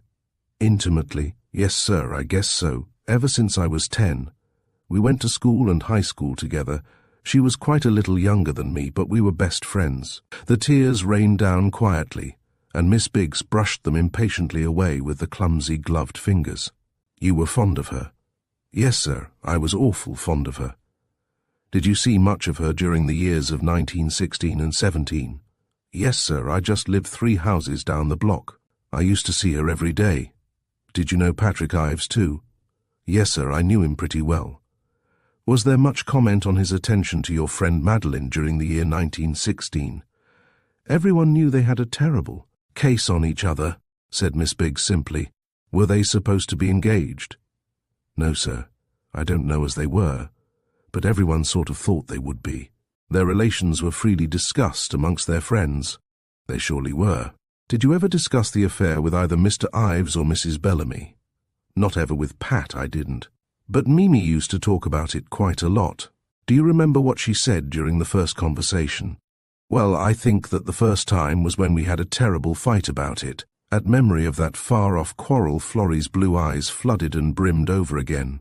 Speaker 1: "Intimately?" "Yes, sir, I guess so. Ever since I was 10. We went to school and high school together. She was quite a little younger than me, but we were best friends." The tears rained down quietly, and Miss Biggs brushed them impatiently away with the clumsy gloved fingers. "You were fond of her?" "Yes, sir, I was awful fond of her." "Did you see much of her during the years of 1916 and 17? "Yes, sir, I just lived 3 houses down the block. I used to see her every day." "Did you know Patrick Ives too?" "Yes, sir, I knew him pretty well." "Was there much comment on his attention to your friend Madeline during the year 1916? "Everyone knew they had a terrible case on each other," said Miss Biggs simply. "Were they supposed to be engaged?" "No, sir, I don't know as they were, but everyone sort of thought they would be. Their relations were freely discussed amongst their friends." "They surely were. Did you ever discuss the affair with either Mr. Ives or Mrs. Bellamy?" "Not ever with Pat, I didn't. But Mimi used to talk about it quite a lot. Do you remember what she said during the first conversation?" "Well, I think that the first time was when we had a terrible fight about it. At memory of that far-off quarrel, Florrie's blue eyes flooded and brimmed over again.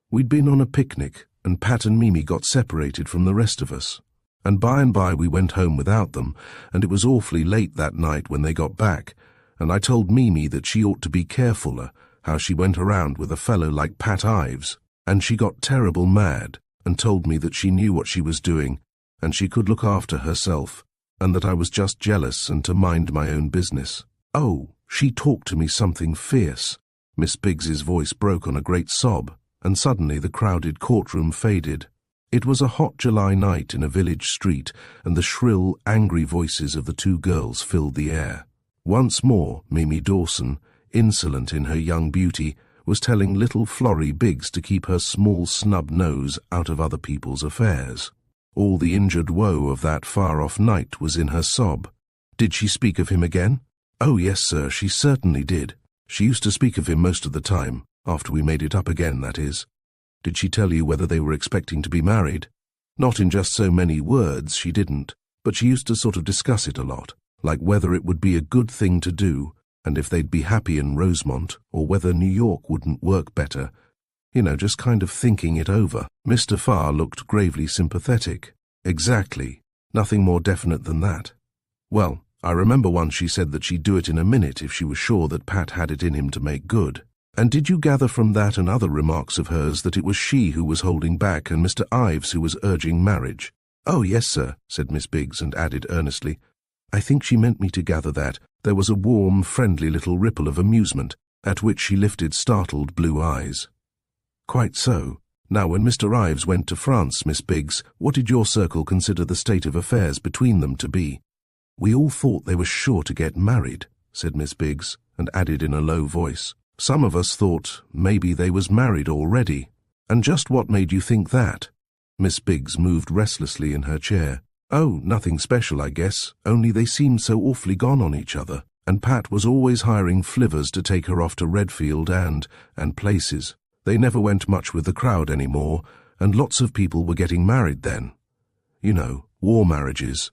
Speaker 1: We'd been on a picnic, and Pat and Mimi got separated from the rest of us. And by we went home without them, and it was awfully late that night when they got back, and I told Mimi that she ought to be carefuler, how she went around with a fellow like Pat Ives, and she got terrible mad, and told me that she knew what she was doing, and she could look after herself, and that I was just jealous and to mind my own business. Oh, she talked to me something fierce." Miss Biggs's voice broke on a great sob, and suddenly the crowded courtroom faded. It was a hot July night in a village street, and the shrill, angry voices of the 2 girls filled the air. Once more, Mimi Dawson, insolent in her young beauty, was telling little Florrie Biggs to keep her small snub nose out of other people's affairs. All the injured woe of that far-off night was in her sob. "Did she speak of him again?" "Oh, yes, sir, she certainly did. She used to speak of him most of the time, after we made it up again, that is." "Did she tell you whether they were expecting to be married?" "Not in just so many words, she didn't, but she used to sort of discuss it a lot, like whether it would be a good thing to do, and if they'd be happy in Rosemont, or whether New York wouldn't work better. You know, just kind of thinking it over." Mr. Farr looked gravely sympathetic. "Exactly. Nothing more definite than that." "Well, I remember once she said that she'd do it in a minute if she was sure that Pat had it in him to make good." "And did you gather from that and other remarks of hers that it was she who was holding back and Mr. Ives who was urging marriage?" "Oh, yes, sir," said Miss Biggs, and added earnestly, "I think she meant me to gather that." There was a warm, friendly little ripple of amusement, at which she lifted startled blue eyes. "Quite so. Now, when Mr. Ives went to France, Miss Biggs, what did your circle consider the state of affairs between them to be?" "We all thought they were sure to get married," said Miss Biggs, and added in a low voice, "Some of us thought maybe they was married already." "And just what made you think that?" Miss Biggs moved restlessly in her chair. "Oh, nothing special, I guess, only they seemed so awfully gone on each other, and Pat was always hiring flivvers to take her off to Redfield and places. They never went much with the crowd anymore, and lots of people were getting married then. You know, war marriages."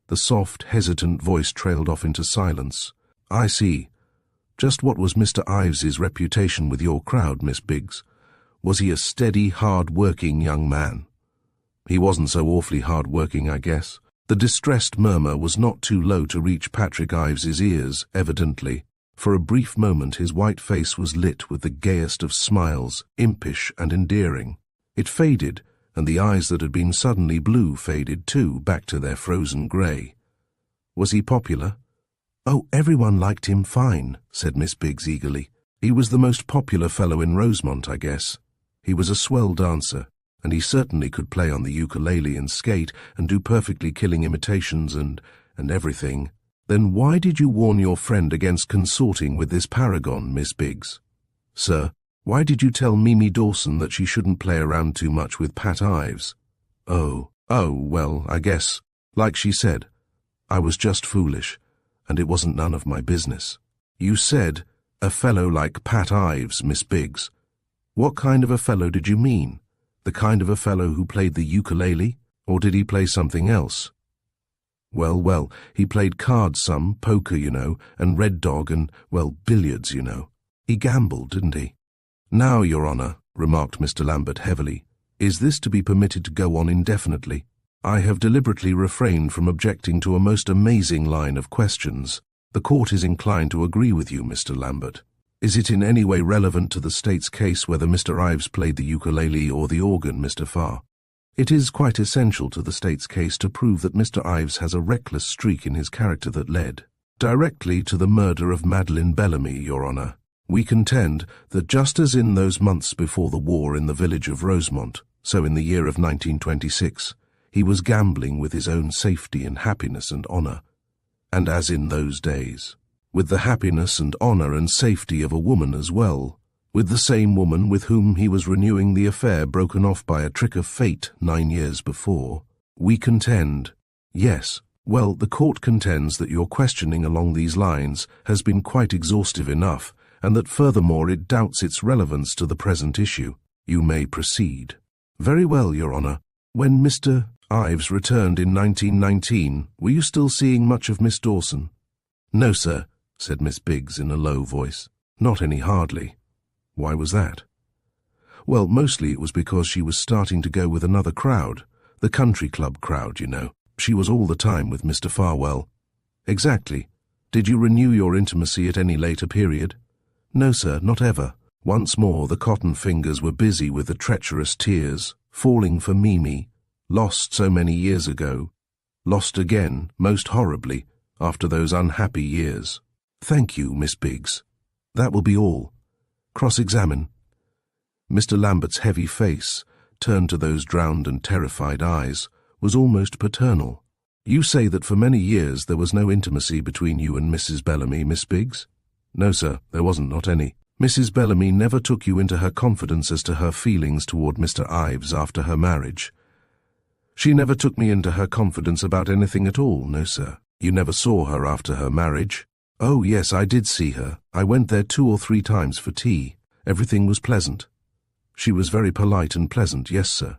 Speaker 1: The soft, hesitant voice trailed off into silence. "I see. Just what was Mr. Ives's reputation with your crowd, Miss Biggs? Was he a steady, hard-working young man?" "He wasn't so awfully hard-working, I guess." The distressed murmur was not too low to reach Patrick Ives's ears, evidently. For a brief moment his white face was lit with the gayest of smiles, impish and endearing. It faded, and the eyes that had been suddenly blue faded too, back to their frozen grey. "Was he popular?" "Oh, everyone liked him fine," said Miss Biggs eagerly. "He was the most popular fellow in Rosemont, I guess. He was a swell dancer, and he certainly could play on the ukulele and skate and do perfectly killing imitations and everything." "Then why did you warn your friend against consorting with this paragon, Miss Biggs?" "Sir, why did you tell Mimi Dawson that she shouldn't play around too much with Pat Ives?" Oh, well, I guess, like she said, I was just foolish, and it wasn't none of my business." "You said, a fellow like Pat Ives, Miss Biggs. What kind of a fellow did you mean? The kind of a fellow who played the ukulele, or did he play something else?" Well, well, he played cards some, poker, you know, and red dog and, well, billiards, you know. He gambled, didn't he? Now, Your Honour, remarked Mr. Lambert heavily, is this to be permitted to go on indefinitely? I have deliberately refrained from objecting to a most amazing line of questions. The court is inclined to agree with you, Mr. Lambert. Is it in any way relevant to the state's case whether Mr. Ives played the ukulele or the organ, Mr. Farr? It is quite essential to the state's case to prove that Mr. Ives has a reckless streak in his character that led directly to the murder of Madeline Bellamy, Your Honour. We contend that just as in those months before the war in the village of Rosemont, so in the year of 1926, he was gambling with his own safety and happiness and honour, and as in those days, with the happiness and honour and safety of a woman as well, with the same woman with whom he was renewing the affair broken off by a trick of fate 9 years before, we contend, yes, well, the court contends that your questioning along these lines has been quite exhaustive enough, and that furthermore it doubts its relevance to the present issue. You may proceed. Very well, Your Honour. When Mr. Ives returned in 1919, were you still seeing much of Miss Dawson? No, sir, said Miss Biggs in a low voice. Not any hardly. Why was that? Well, mostly it was because she was starting to go with another crowd, the country club crowd, you know. She was all the time with Mr. Farwell. Exactly. Did you renew your intimacy at any later period? No, sir, not ever. Once more the cotton fingers were busy with the treacherous tears, falling for Mimi, lost so many years ago, lost again, most horribly, after those unhappy years. Thank you, Miss Biggs. That will be all. Cross-examine. Mr. Lambert's heavy face, turned to those drowned and terrified eyes, was almost paternal. You say that for many years there was no intimacy between you and Mrs. Bellamy, Miss Biggs? No, sir, there wasn't, not any. Mrs. Bellamy never took you into her confidence as to her feelings toward Mr. Ives after her marriage. She never took me into her confidence about anything at all, no, sir. You never saw her after her marriage? Oh, yes, I did see her. I went there 2 or 3 times for tea. Everything was pleasant. She was very polite and pleasant, yes, sir.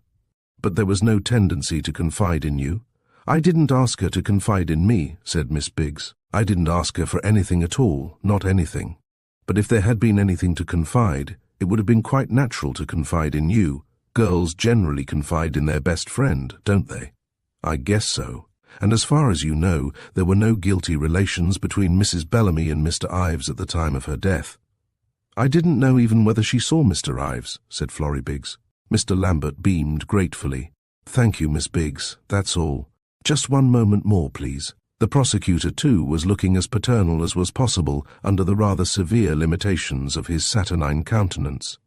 Speaker 1: But there was no tendency to confide in you. I didn't ask her to confide in me, said Miss Biggs. I didn't ask her for anything at all, not anything. But if there had been anything to confide, it would have been quite natural to confide in you. Girls generally confide in their best friend, don't they? I guess so. And as far as you know, there were no guilty relations between Mrs. Bellamy and Mr. Ives at the time of her death. I didn't know even whether she saw Mr. Ives, said Florrie Biggs. Mr. Lambert beamed gratefully. Thank you, Miss Biggs, that's all. Just one moment more, please. The prosecutor, too, was looking as paternal as was possible under the rather severe limitations of his saturnine countenance.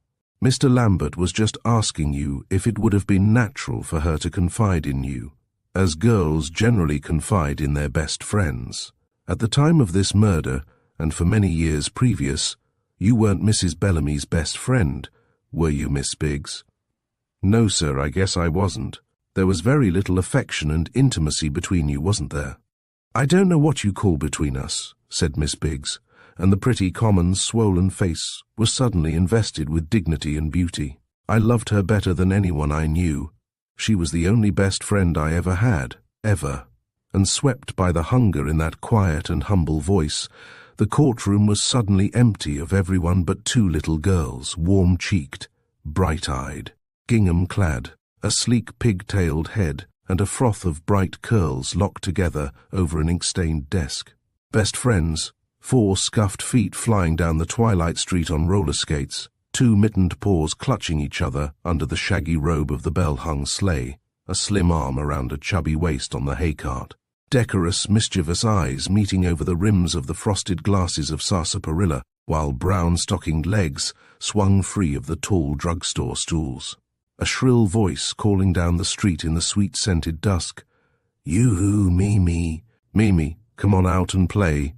Speaker 1: Mr. Lambert was just asking you if it would have been natural for her to confide in you, as girls generally confide in their best friends. At the time of this murder, and for many years previous, you weren't Mrs. Bellamy's best friend, were you, Miss Biggs? No, sir, I guess I wasn't. There was very little affection and intimacy between you, wasn't there? I don't know what you call between us, said Miss Biggs, and the pretty common swollen face was suddenly invested with dignity and beauty. I loved her better than anyone I knew. She was the only best friend I ever had, ever. And swept by the hunger in that quiet and humble voice, the courtroom was suddenly empty of everyone but 2 little girls, warm-cheeked, bright-eyed, gingham-clad, a sleek pig-tailed head, and a froth of bright curls locked together over an ink-stained desk. Best friends, 4 scuffed feet flying down the twilight street on roller skates, 2 mittened paws clutching each other under the shaggy robe of the bell-hung sleigh, a slim arm around a chubby waist on the hay-cart. Decorous, mischievous eyes meeting over the rims of the frosted glasses of sarsaparilla, while brown-stockinged legs swung free of the tall drugstore stools. A shrill voice calling down the street in the sweet-scented dusk. Yoo-hoo, Mimi. Mimi, come on out and play.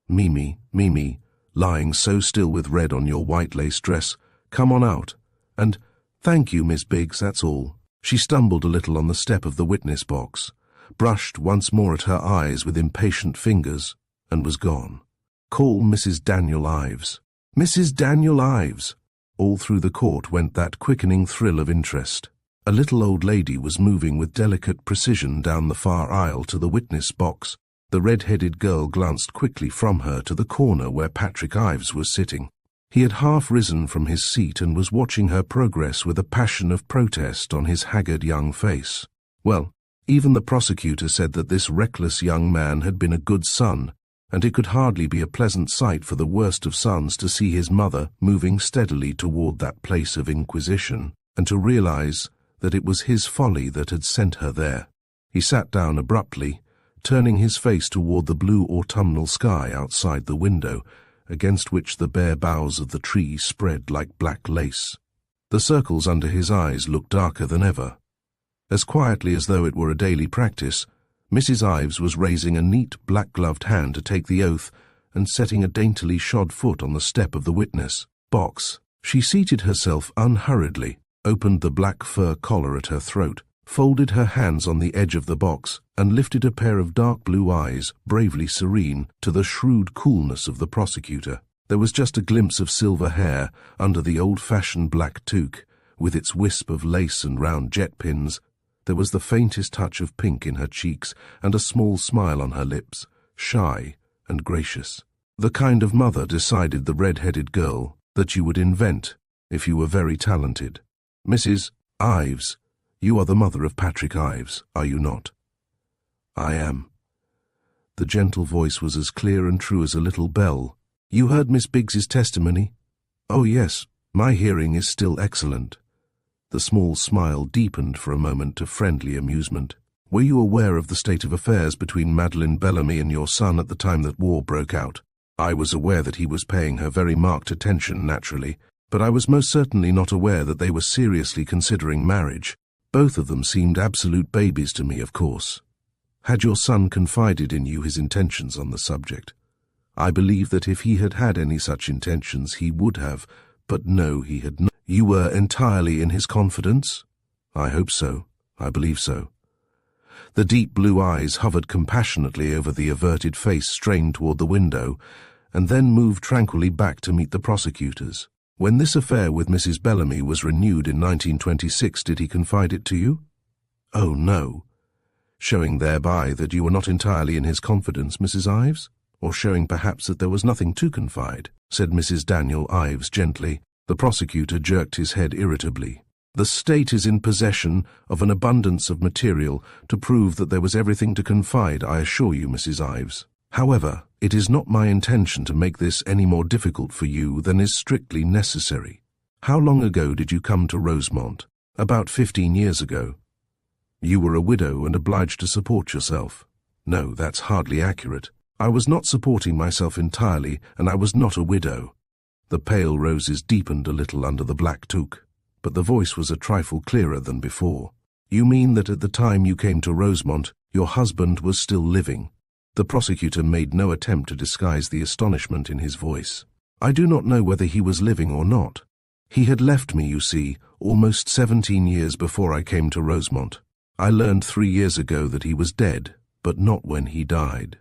Speaker 1: Mimi, Mimi, lying so still with red on your white lace dress, come on out. And, thank you, Miss Biggs, that's all. She stumbled a little on the step of the witness box, brushed once more at her eyes with impatient fingers, and was gone. Call Mrs. Daniel Ives. Mrs. Daniel Ives. All through the court went that quickening thrill of interest. A little old lady was moving with delicate precision down the far aisle to the witness box. The red-headed girl glanced quickly from her to the corner where Patrick Ives was sitting. He had half risen from his seat and was watching her progress with a passion of protest on his haggard young face. Well, even the prosecutor said that this reckless young man had been a good son, and it could hardly be a pleasant sight for the worst of sons to see his mother moving steadily toward that place of inquisition, and to realize that it was his folly that had sent her there. He sat down abruptly, turning his face toward the blue autumnal sky outside the window, against which the bare boughs of the tree spread like black lace. The circles under his eyes looked darker than ever. As quietly as though it were a daily practice, Mrs. Ives was raising a neat black-gloved hand to take the oath and setting a daintily shod foot on the step of the witness box. She seated herself unhurriedly, opened the black fur collar at her throat, folded her hands on the edge of the box, and lifted a pair of dark blue eyes, bravely serene, to the shrewd coolness of the prosecutor. There was just a glimpse of silver hair under the old-fashioned black toque, with its wisp of lace and round jet pins. There was the faintest touch of pink in her cheeks and a small smile on her lips, shy and gracious. The kind of mother, decided the red-headed girl, that you would invent if you were very talented. Mrs. Ives, you are the mother of Patrick Ives, are you not? I am. The gentle voice was as clear and true as a little bell. You heard Miss Biggs's testimony? Oh yes, my hearing is still excellent. The small smile deepened for a moment to friendly amusement. Were you aware of the state of affairs between Madeline Bellamy and your son at the time that war broke out? I was aware that he was paying her very marked attention, naturally, but I was most certainly not aware that they were seriously considering marriage. Both of them seemed absolute babies to me, of course. Had your son confided in you his intentions on the subject? I believe that if he had had any such intentions, he would have, but no, he had not. You were entirely in his confidence? I hope so. I believe so. The deep blue eyes hovered compassionately over the averted face strained toward the window, and then moved tranquilly back to meet the prosecutors. When this affair with Mrs. Bellamy was renewed in 1926, did he confide it to you? Oh, no. Showing thereby that you were not entirely in his confidence, Mrs. Ives? Or showing perhaps that there was nothing to confide, said Mrs. Daniel Ives gently. The prosecutor jerked his head irritably. The state is in possession of an abundance of material to prove that there was everything to confide, I assure you, Mrs. Ives. However, it is not my intention to make this any more difficult for you than is strictly necessary. How long ago did you come to Rosemont? About 15 years ago. You were a widow and obliged to support yourself. No, that's hardly accurate. I was not supporting myself entirely, and I was not a widow. The pale roses deepened a little under the black toque, but the voice was a trifle clearer than before. You mean that at the time you came to Rosemont, your husband was still living? The prosecutor made no attempt to disguise the astonishment in his voice. I do not know whether he was living or not. He had left me, you see, almost 17 years before I came to Rosemont. I learned 3 years ago that he was dead, but not when he died.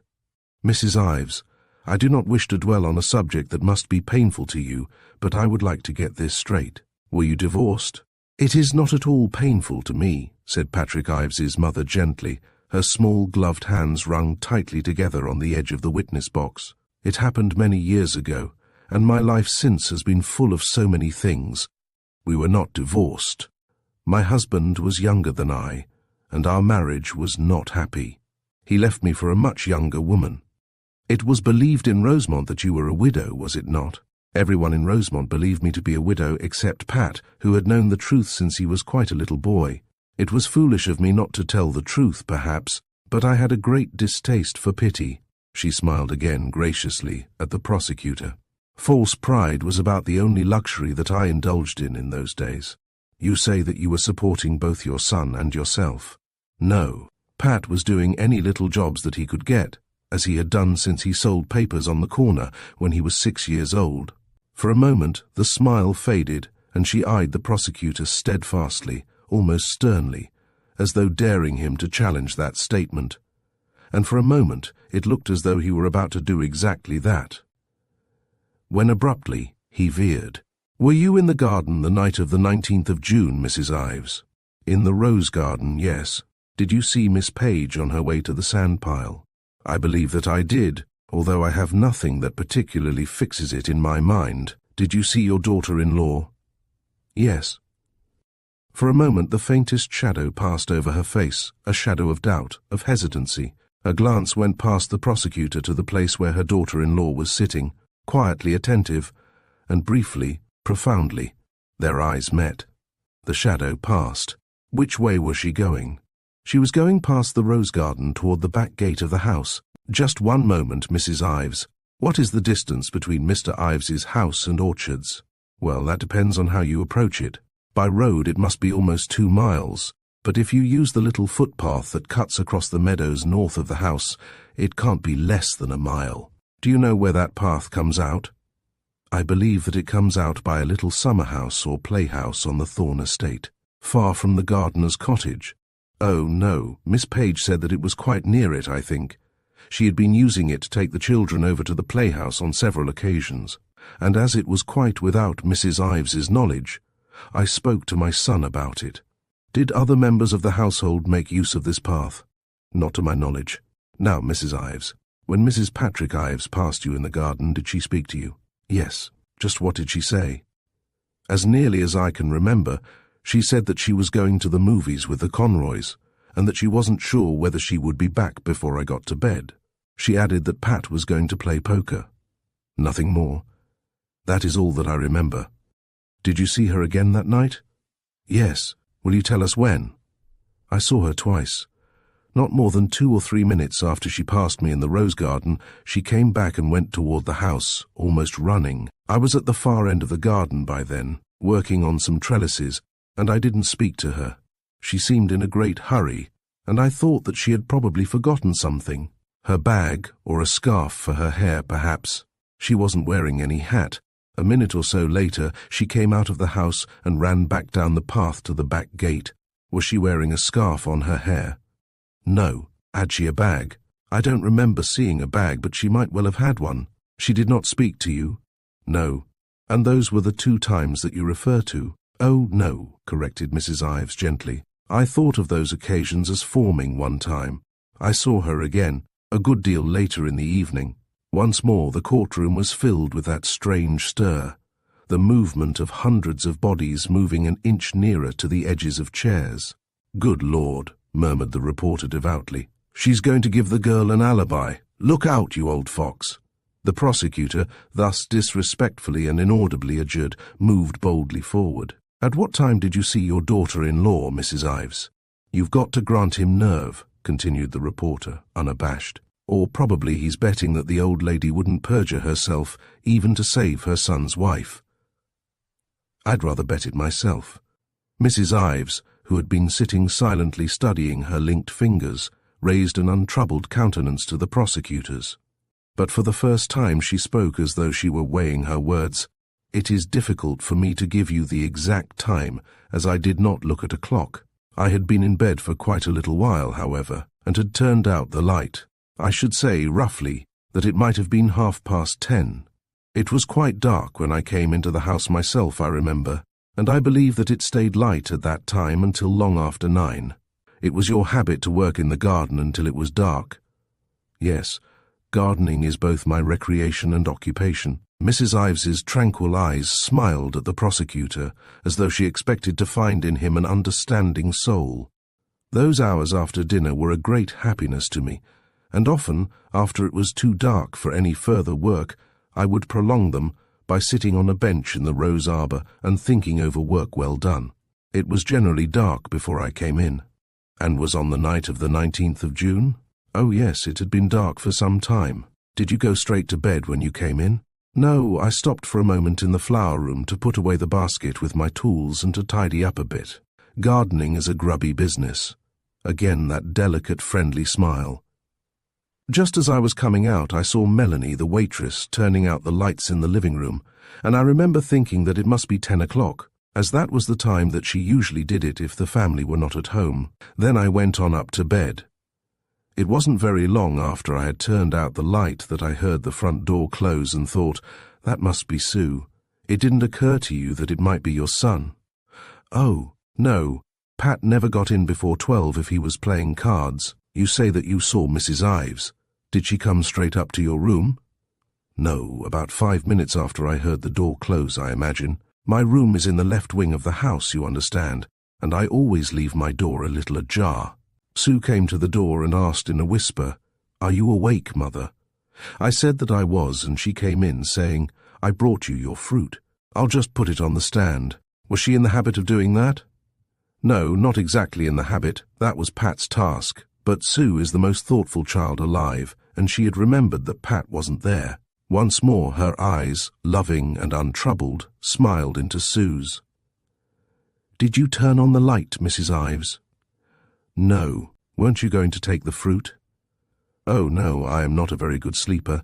Speaker 1: Mrs. Ives, I do not wish to dwell on a subject that must be painful to you, but I would like to get this straight. Were you divorced? It is not at all painful to me, said Patrick Ives's mother gently, her small gloved hands wrung tightly together on the edge of the witness box. It happened many years ago, and my life since has been full of so many things. We were not divorced. My husband was younger than I, and our marriage was not happy. He left me for a much younger woman. It was believed in Rosemont that you were a widow, was it not? Everyone in Rosemont believed me to be a widow except Pat, who had known the truth since he was quite a little boy. It was foolish of me not to tell the truth, perhaps, but I had a great distaste for pity. She smiled again graciously at the prosecutor. False pride was about the only luxury that I indulged in those days. You say that you were supporting both your son and yourself. No, Pat was doing any little jobs that he could get, as he had done since he sold papers on the corner when he was 6 years old. For a moment the smile faded, and she eyed the prosecutor steadfastly, almost sternly, as though daring him to challenge that statement. And for a moment it looked as though he were about to do exactly that. When abruptly he veered. Were you in the garden the night of the 19th of June, Mrs. Ives? In the rose garden, yes. Did you see Miss Page on her way to the sand pile? I believe that I did, although I have nothing that particularly fixes it in my mind. Did you see your daughter-in-law? Yes. For a moment the faintest shadow passed over her face, a shadow of doubt, of hesitancy. A glance went past the prosecutor to the place where her daughter-in-law was sitting, quietly attentive, and briefly, profoundly, their eyes met. The shadow passed. Which way was she going? She was going past the rose garden toward the back gate of the house. Just one moment, Mrs. Ives. What is the distance between Mr. Ives's house and orchards? Well, that depends on how you approach it. By road it must be almost 2 miles, but if you use the little footpath that cuts across the meadows north of the house, it can't be less than 1 mile. Do you know where that path comes out? I believe that it comes out by a little summer house or playhouse on the Thorne estate, far from the gardener's cottage. Oh, no, Miss Page said that it was quite near it, I think. She had been using it to take the children over to the playhouse on several occasions, and as it was quite without Mrs. Ives's knowledge, I spoke to my son about it. Did other members of the household make use of this path? Not to my knowledge. Now, Mrs. Ives, when Mrs. Patrick Ives passed you in the garden, did she speak to you? Yes. Just what did she say? As nearly as I can remember, she said that she was going to the movies with the Conroys, and that she wasn't sure whether she would be back before I got to bed. She added that Pat was going to play poker. Nothing more. That is all that I remember. Did you see her again that night? Yes. Will you tell us when? I saw her twice. Not more than 2 or 3 minutes after she passed me in the rose garden, she came back and went toward the house, almost running. I was at the far end of the garden by then, working on some trellises, and I didn't speak to her. She seemed in a great hurry, and I thought that she had probably forgotten something. Her bag, or a scarf for her hair, perhaps. She wasn't wearing any hat. A minute or so later, she came out of the house and ran back down the path to the back gate. Was she wearing a scarf on her hair? No. Had she a bag? I don't remember seeing a bag, but she might well have had one. She did not speak to you? No. And those were the 2 times that you refer to? Oh, no, corrected Mrs. Ives gently. I thought of those occasions as forming one time. I saw her again, a good deal later in the evening. Once more the courtroom was filled with that strange stir, the movement of hundreds of bodies moving an inch nearer to the edges of chairs. Good Lord, murmured the reporter devoutly. She's going to give the girl an alibi. Look out, you old fox. The prosecutor, thus disrespectfully and inaudibly adjured, moved boldly forward. At what time did you see your daughter-in-law, Mrs. Ives? You've got to grant him nerve, continued the reporter, unabashed. Or probably he's betting that the old lady wouldn't perjure herself even to save her son's wife. I'd rather bet it myself. Mrs. Ives, who had been sitting silently studying her linked fingers, raised an untroubled countenance to the prosecutors. But for the first time she spoke as though she were weighing her words. It is difficult for me to give you the exact time, as I did not look at a clock. I had been in bed for quite a little while, however, and had turned out the light. I should say, roughly, that it might have been 10:30. It was quite dark when I came into the house myself, I remember, and I believe that it stayed light at that time until long after 9. It was your habit to work in the garden until it was dark. Yes, gardening is both my recreation and occupation. Mrs. Ives's tranquil eyes smiled at the prosecutor, as though she expected to find in him an understanding soul. Those hours after dinner were a great happiness to me, and often, after it was too dark for any further work, I would prolong them by sitting on a bench in the rose arbor and thinking over work well done. It was generally dark before I came in. And was on the night of the 19th of June? Oh yes, it had been dark for some time. Did you go straight to bed when you came in? No, I stopped for a moment in the flower room to put away the basket with my tools and to tidy up a bit. Gardening is a grubby business. Again that delicate, friendly smile. Just as I was coming out, I saw Melanie, the waitress, turning out the lights in the living room, and I remember thinking that it must be 10 o'clock, as that was the time that she usually did it if the family were not at home. Then I went on up to bed. It wasn't very long after I had turned out the light that I heard the front door close and thought, that must be Sue. It didn't occur to you that it might be your son? Oh, no, Pat never got in before 12 if he was playing cards. You say that you saw Mrs. Ives. Did she come straight up to your room? No, about 5 minutes after I heard the door close, I imagine. My room is in the left wing of the house, you understand, and I always leave my door a little ajar. Sue came to the door and asked in a whisper, "Are you awake, Mother?" I said that I was, and she came in, saying, "I brought you your fruit. I'll just put it on the stand." Was she in the habit of doing that? No, not exactly in the habit. That was Pat's task. But Sue is the most thoughtful child alive, and she had remembered that Pat wasn't there. Once more her eyes, loving and untroubled, smiled into Sue's. "Did you turn on the light, Mrs. Ives?" "No. Weren't you going to take the fruit?" "Oh, no, I am not a very good sleeper,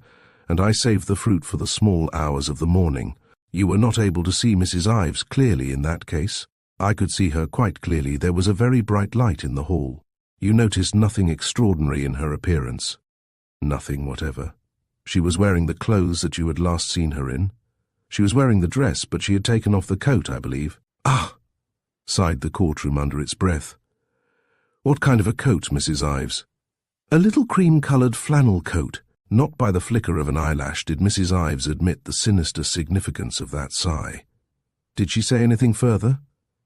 Speaker 1: and I saved the fruit for the small hours of the morning." "You were not able to see Mrs. Ives clearly in that case?" "I could see her quite clearly. There was a very bright light in the hall." "You noticed nothing extraordinary in her appearance?" "Nothing whatever." "She was wearing the clothes that you had last seen her in?" "She was wearing the dress, but she had taken off the coat, I believe." "Ah!" sighed the courtroom under its breath. "What kind of a coat, Mrs. Ives?" "A little cream-coloured flannel coat." Not by the flicker of an eyelash did Mrs. Ives admit the sinister significance of that sigh. "Did she say anything further?"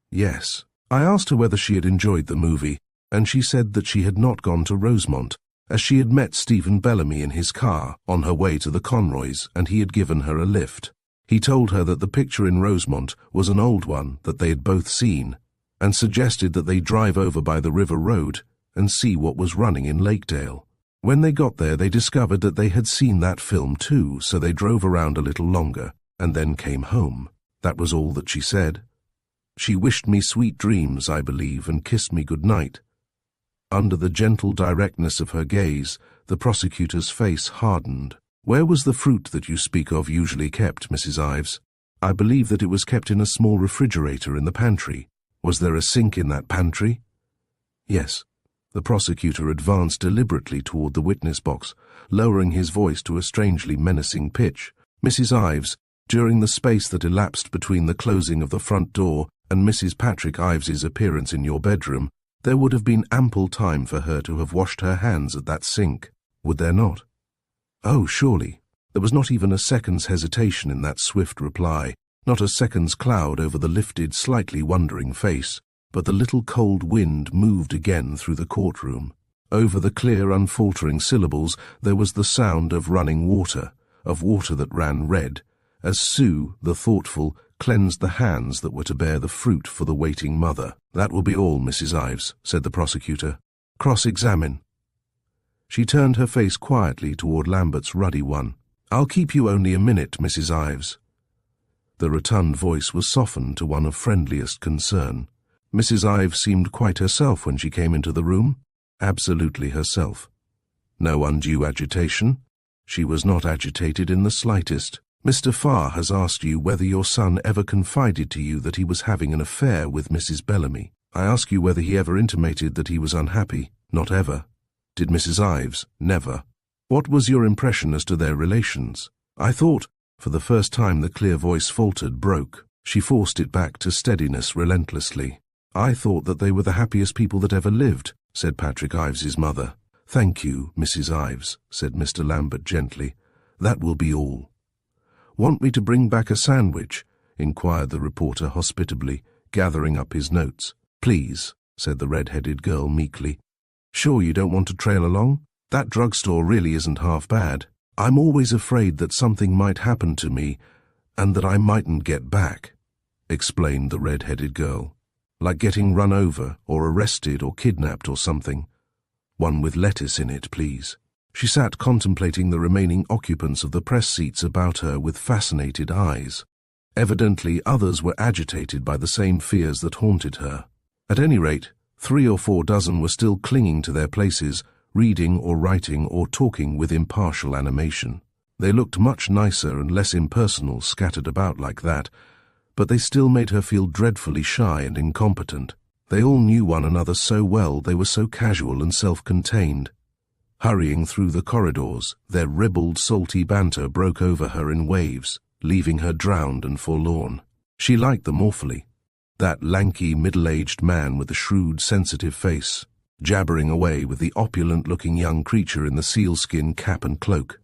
Speaker 1: "Yes. I asked her whether she had enjoyed the movie, and she said that she had not gone to Rosemont, as she had met Stephen Bellamy in his car on her way to the Conroys, and he had given her a lift. He told her that the picture in Rosemont was an old one that they had both seen, and suggested that they drive over by the river road and see what was running in Lakedale. When they got there, they discovered that they had seen that film too, so they drove around a little longer, and then came home. That was all that she said. She wished me sweet dreams, I believe, and kissed me good night. Under the gentle directness of her gaze, the prosecutor's face hardened. "Where was the fruit that you speak of usually kept, Mrs. Ives?" "I believe that it was kept in a small refrigerator in the pantry." "Was there a sink in that pantry?" "Yes." The prosecutor advanced deliberately toward the witness box, lowering his voice to a strangely menacing pitch. "Mrs. Ives, during the space that elapsed between the closing of the front door and Mrs. Patrick Ives's appearance in your bedroom, there would have been ample time for her to have washed her hands at that sink, would there not?" "Oh, surely." There was not even a second's hesitation in that swift reply, not a second's cloud over the lifted, slightly wondering face. But the little cold wind moved again through the courtroom. Over the clear, unfaltering syllables there was the sound of running water, of water that ran red, as Sue, the thoughtful, cleansed the hands that were to bear the fruit for the waiting mother. "That will be all, Mrs. Ives," said the prosecutor. "Cross-examine." She turned her face quietly toward Lambert's ruddy one. "I'll keep you only a minute, Mrs. Ives." The rotund voice was softened to one of friendliest concern. Mrs. Ives seemed quite herself when she came into the room. Absolutely herself. No undue agitation. She was not agitated in the slightest. "Mr. Farr has asked you whether your son ever confided to you that he was having an affair with Mrs. Bellamy. I ask you whether he ever intimated that he was unhappy." "Not ever." "Did Mrs. Ives?" "Never." "What was your impression as to their relations?" "I thought—" For the first time the clear voice faltered, broke. She forced it back to steadiness relentlessly. "I thought that they were the happiest people that ever lived," said Patrick Ives's mother. "Thank you, Mrs. Ives," said Mr. Lambert gently. "That will be all." "Want me to bring back a sandwich?" inquired the reporter hospitably, gathering up his notes. "Please," said the red-headed girl meekly. "Sure you don't want to trail along? That drugstore really isn't half bad. I'm always afraid that something might happen to me, and that I mightn't get back," explained the red-headed girl. "Like getting run over, or arrested, or kidnapped, or something. One with lettuce in it, please." She sat contemplating the remaining occupants of the press seats about her with fascinated eyes. Evidently others were agitated by the same fears that haunted her. At any rate, 3 or 4 dozen were still clinging to their places, reading or writing or talking with impartial animation. They looked much nicer and less impersonal scattered about like that, but they still made her feel dreadfully shy and incompetent. They all knew one another so well, they were so casual and self-contained. Hurrying through the corridors, their ribald, salty banter broke over her in waves, leaving her drowned and forlorn. She liked them awfully. That lanky, middle-aged man with the shrewd, sensitive face, jabbering away with the opulent-looking young creature in the sealskin cap and cloak.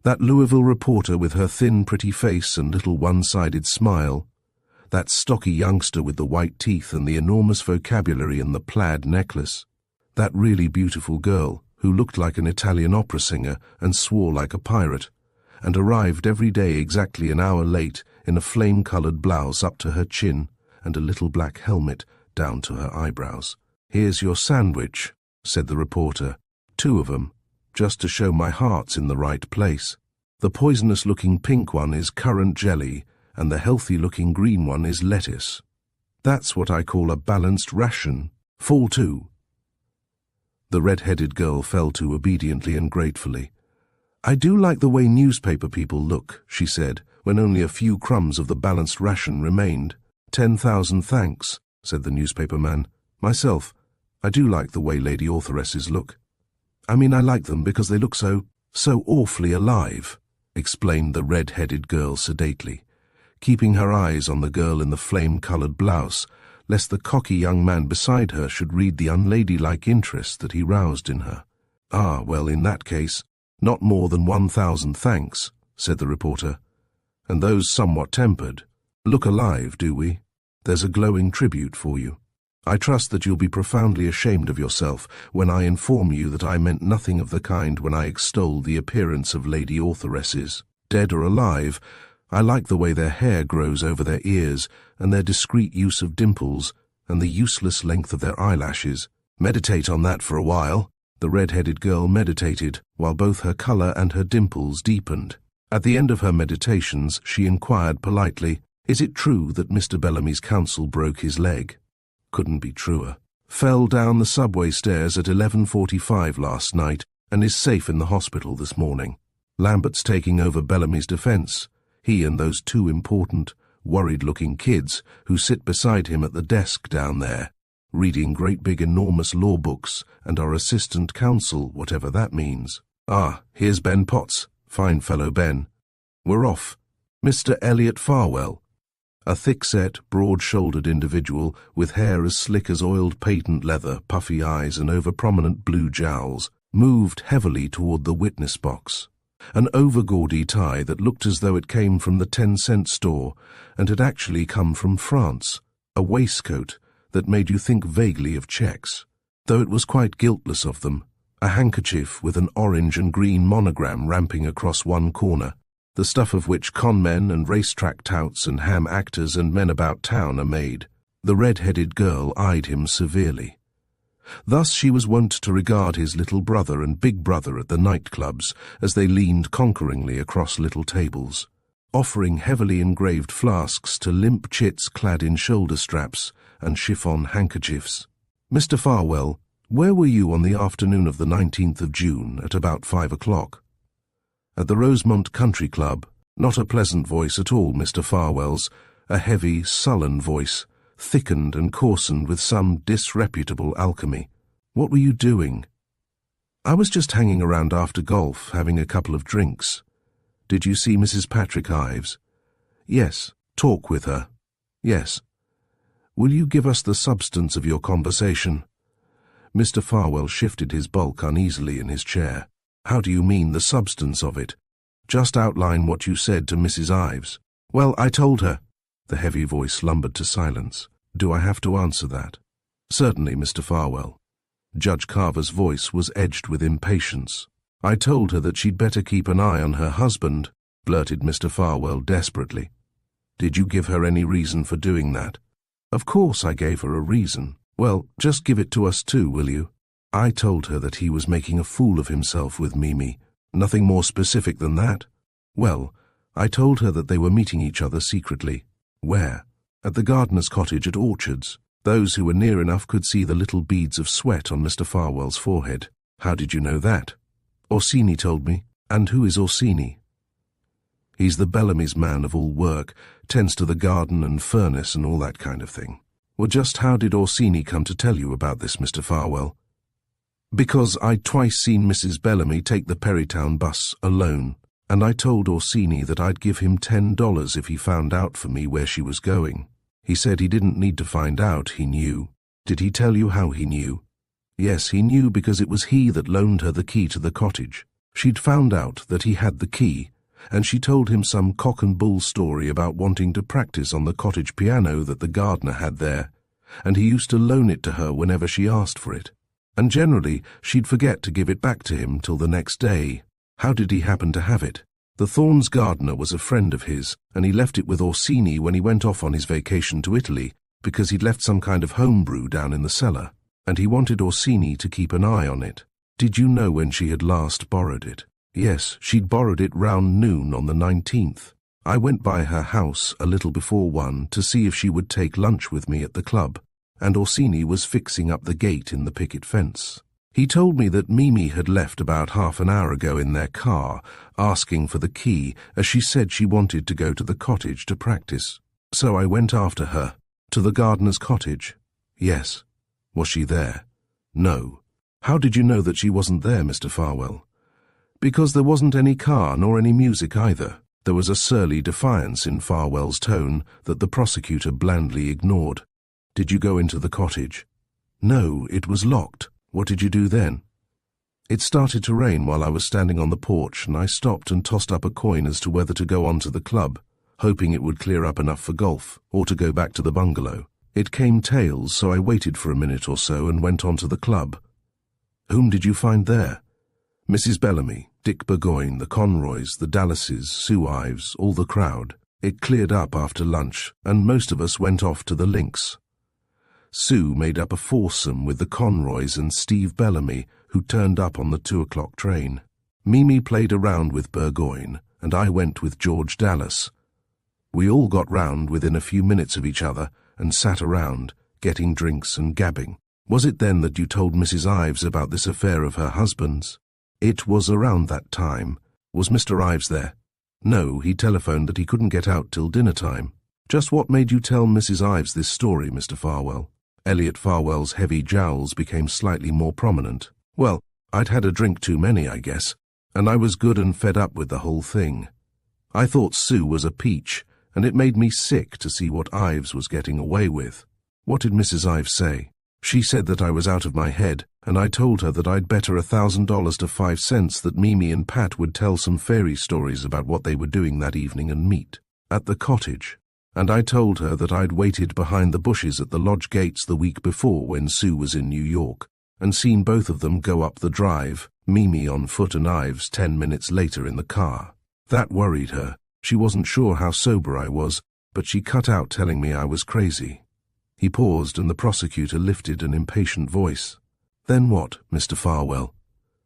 Speaker 1: That Louisville reporter with her thin, pretty face and little one-sided smile. That stocky youngster with the white teeth and the enormous vocabulary and the plaid necklace. That really beautiful girl who looked like an Italian opera singer and swore like a pirate, and arrived every day exactly an hour late in a flame-colored blouse up to her chin and a little black helmet down to her eyebrows. "Here's your sandwich," said the reporter. "2 of 'em, just to show my heart's in the right place. The poisonous-looking pink one is currant jelly, and the healthy-looking green one is lettuce. That's what I call a balanced ration. Fall to." The red-headed girl fell to obediently and gratefully. "I do like the way newspaper people look," she said, when only a few crumbs of the balanced ration remained. 10,000 thanks," said the newspaper man. "Myself, I do like the way lady authoresses look. I mean, I like them because they look so awfully alive," explained the red-headed girl sedately, keeping her eyes on the girl in the flame-colored blouse, lest the cocky young man beside her should read the unladylike interest that he roused in her. "Ah, well, in that case, not more than 1,000 thanks," said the reporter. "And those somewhat tempered. Look alive, do we? There's a glowing tribute for you. I trust that you'll be profoundly ashamed of yourself when I inform you that I meant nothing of the kind when I extolled the appearance of lady authoresses. Dead or alive, I like the way their hair grows over their ears, and their discreet use of dimples, and the useless length of their eyelashes. Meditate on that for a while." The red-headed girl meditated, while both her color and her dimples deepened. At the end of her meditations, she inquired politely, "Is it true that Mr. Bellamy's counsel broke his leg?" "Couldn't be truer. Fell down the subway stairs at 11:45 last night and is safe in the hospital this morning. Lambert's taking over Bellamy's defense. He and those 2 important, worried-looking kids who sit beside him at the desk down there, reading great big enormous law books, and are assistant counsel, whatever that means. Ah, here's Ben Potts. Fine fellow, Ben. We're off. Mr. Elliot Farwell." A thick-set, broad-shouldered individual with hair as slick as oiled patent leather, puffy eyes, and over-prominent blue jowls, moved heavily toward the witness box. An over-gaudy tie that looked as though it came from the 10-cent store and had actually come from France. A waistcoat that made you think vaguely of checks, though it was quite guiltless of them. A handkerchief with an orange and green monogram ramping across one corner, the stuff of which con men and racetrack touts and ham actors and men about town are made. The red-headed girl eyed him severely. Thus she was wont to regard his little brother and big brother at the nightclubs as they leaned conqueringly across little tables, offering heavily engraved flasks to limp chits clad in shoulder straps and chiffon handkerchiefs. "Mr. Farwell, where were you on the afternoon of the 19th of June at about 5 o'clock?" "At the Rosemont Country Club." Not a pleasant voice at all, Mr. Farwell's, a heavy, sullen voice, thickened and coarsened with some disreputable alchemy. "What were you doing?" "I was just hanging around after golf, having a couple of drinks." "Did you see Mrs. Patrick Ives?" "Yes." "Talk with her?" "Yes." "Will you give us the substance of your conversation?" Mr. Farwell shifted his bulk uneasily in his chair. "How do you mean, the substance of it? Just outline what you said to Mrs. Ives." "Well, I told her." The heavy voice lumbered to silence. "Do I have to answer that?" "Certainly, Mr. Farwell." Judge Carver's voice was edged with impatience. "I told her that she'd better keep an eye on her husband," blurted Mr. Farwell desperately. "Did you give her any reason for doing that?" "Of course I gave her a reason." "Well, just give it to us too, will you?" "I told her that he was making a fool of himself with Mimi. Nothing more specific than that?" "Well, I told her that they were meeting each other secretly." "Where?" "At the gardener's cottage at Orchards." Those who were near enough could see the little beads of sweat on Mr. Farwell's forehead. "How did you know that?" "Orsini told me." "And who is Orsini?" "He's the Bellamy's man of all work, tends to the garden and furnace and all that kind of thing." "Well, just how did Orsini come to tell you about this, Mr. Farwell?" "Because I'd twice seen Mrs. Bellamy take the Perrytown bus alone, and I told Orsini that I'd give him $10 if he found out for me where she was going. He said he didn't need to find out, he knew. Did he tell you how he knew? Yes, he knew because it was he that loaned her the key to the cottage. She'd found out that he had the key, and she told him some cock-and-bull story about wanting to practice on the cottage piano that the gardener had there, and he used to loan it to her whenever she asked for it. And generally, she'd forget to give it back to him till the next day. How did he happen to have it? The Thorns gardener was a friend of his, and he left it with Orsini when he went off on his vacation to Italy, because he'd left some kind of homebrew down in the cellar, and he wanted Orsini to keep an eye on it. Did you know when she had last borrowed it? Yes, she'd borrowed it round noon on the 19th. I went by her house a little before 1 to see if she would take lunch with me at the club, and Orsini was fixing up the gate in the picket fence. He told me that Mimi had left about half an hour ago in their car, asking for the key, as she said she wanted to go to the cottage to practice. So I went after her. To the gardener's cottage? Yes. Was she there? No. How did you know that she wasn't there, Mr. Farwell? Because there wasn't any car nor any music either. There was a surly defiance in Farwell's tone that the prosecutor blandly ignored. Did you go into the cottage? No, it was locked. What did you do then? It started to rain while I was standing on the porch, and I stopped and tossed up a coin as to whether to go on to the club, hoping it would clear up enough for golf, or to go back to the bungalow. It came tails, so I waited for a minute or so and went on to the club. Whom did you find there? Mrs. Bellamy, Dick Burgoyne, the Conroys, the Dallases, Sue Ives, all the crowd. It cleared up after lunch, and most of us went off to the links. Sue made up a foursome with the Conroys and Steve Bellamy, who turned up on the 2 o'clock train. Mimi played around with Burgoyne, and I went with George Dallas. We all got round within a few minutes of each other and sat around, getting drinks and gabbing. Was it then that you told Mrs. Ives about this affair of her husband's? It was around that time. Was Mr. Ives there? No, he telephoned that he couldn't get out till dinner time. Just what made you tell Mrs. Ives this story, Mr. Farwell? Elliot Farwell's heavy jowls became slightly more prominent. Well, I'd had a drink too many, I guess, and I was good and fed up with the whole thing. I thought Sue was a peach, and it made me sick to see what Ives was getting away with. What did Mrs. Ives say? She said that I was out of my head, and I told her that I'd better $1,000 to 5 cents that Mimi and Pat would tell some fairy stories about what they were doing that evening and meet at the cottage. And I told her that I'd waited behind the bushes at the lodge gates the week before when Sue was in New York, and seen both of them go up the drive, Mimi on foot and Ives 10 minutes later in the car. That worried her. She wasn't sure how sober I was, but she cut out telling me I was crazy. He paused, and the prosecutor lifted an impatient voice. Then what, Mr. Farwell?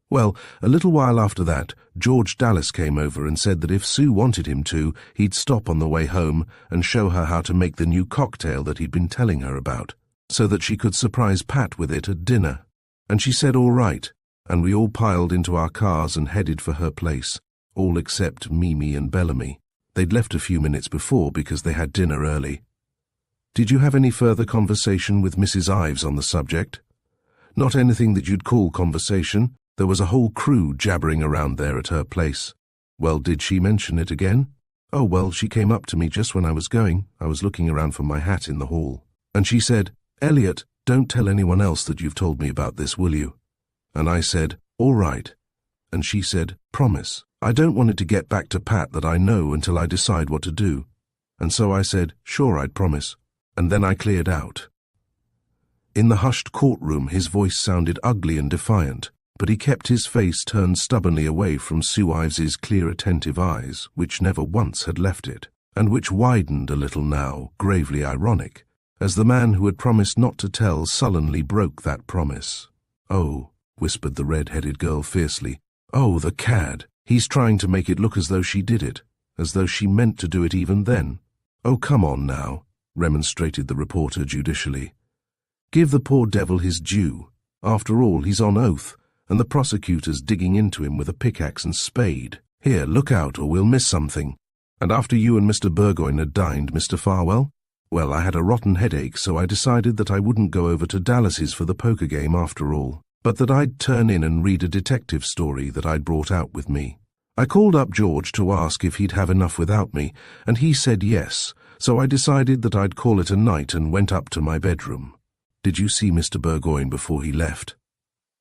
Speaker 1: Well, a little while after that, George Dallas came over and said that if Sue wanted him to, he'd stop on the way home and show her how to make the new cocktail that he'd been telling her about, so that she could surprise Pat with it at dinner. And she said all right, and we all piled into our cars and headed for her place, all except Mimi and Bellamy. They'd left a few minutes before because they had dinner early. Did you have any further conversation with Mrs. Ives on the subject? Not anything that you'd call conversation. There was a whole crew jabbering around there at her place. Well, did she mention it again? Oh, well, she came up to me just when I was going. I was looking around for my hat in the hall. And she said, Elliot, don't tell anyone else that you've told me about this, will you? And I said, all right. And she said, promise. I don't want it to get back to Pat that I know until I decide what to do. And so I said, sure, I'd promise. And then I cleared out. In the hushed courtroom, his voice sounded ugly and defiant, but he kept his face turned stubbornly away from Sue Ives's clear, attentive eyes, which never once had left it, and which widened a little now, gravely ironic, as the man who had promised not to tell sullenly broke that promise. Oh, whispered the red-headed girl fiercely. Oh, the cad! He's trying to make it look as though she did it, as though she meant to do it even then. Oh, come on now, remonstrated the reporter judicially. Give the poor devil his due. After all, he's on oath, and the prosecutor's digging into him with a pickaxe and spade. Here, look out, or we'll miss something. And after you and Mr. Burgoyne had dined, Mr. Farwell? Well, I had a rotten headache, so I decided that I wouldn't go over to Dallas's for the poker game after all, but that I'd turn in and read a detective story that I'd brought out with me. I called up George to ask if he'd have enough without me, and he said yes, so I decided that I'd call it a night and went up to my bedroom. Did you see Mr. Burgoyne before he left?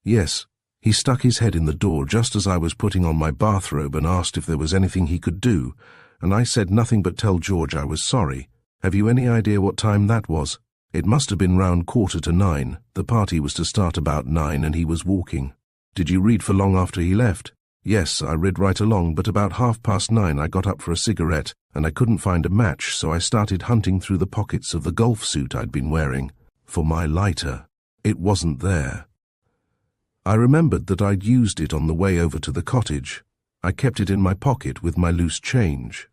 Speaker 1: Yes. He stuck his head in the door just as I was putting on my bathrobe and asked if there was anything he could do, and I said nothing but tell George I was sorry. Have you any idea what time that was? It must have been round 9:15. The party was to start about 9 and he was walking. Did you read for long after he left? Yes, I read right along, but about 9:30 I got up for a cigarette and I couldn't find a match, so I started hunting through the pockets of the golf suit I'd been wearing for my lighter. It wasn't there. I remembered that I'd used it on the way over to the cottage. I kept it in my pocket with my loose change.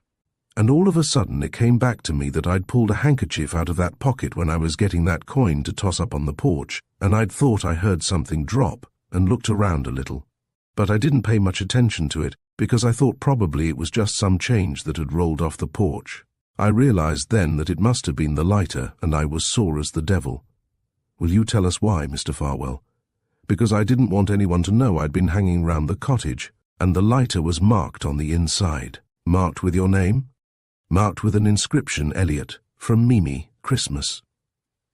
Speaker 1: And all of a sudden it came back to me that I'd pulled a handkerchief out of that pocket when I was getting that coin to toss up on the porch, and I'd thought I heard something drop and looked around a little. But I didn't pay much attention to it because I thought probably it was just some change that had rolled off the porch. I realized then that it must have been the lighter, and I was sore as the devil. Will you tell us why, Mr. Farwell? Because I didn't want anyone to know I'd been hanging round the cottage, and the lighter was marked on the inside. Marked with your name? Marked with an inscription, Elliot, from Mimi, Christmas.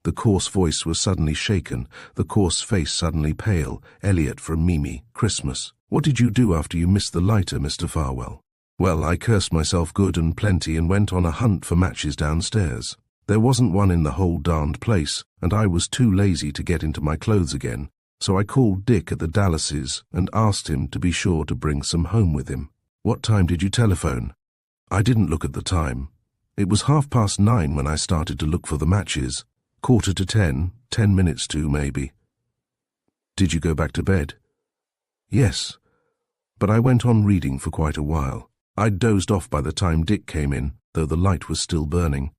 Speaker 1: The coarse voice was suddenly shaken, the coarse face suddenly pale. Elliot from Mimi, Christmas. What did you do after you missed the lighter, Mr. Farwell? Well, I cursed myself good and plenty and went on a hunt for matches downstairs. There wasn't one in the whole darned place, and I was too lazy to get into my clothes again, so I called Dick at the Dallases and asked him to be sure to bring some home with him. What time did you telephone? I didn't look at the time. It was 9:30 when I started to look for the matches. 9:45, 10 minutes to, maybe. Did you go back to bed? Yes, but I went on reading for quite a while. I'd dozed off by the time Dick came in, though the light was still burning.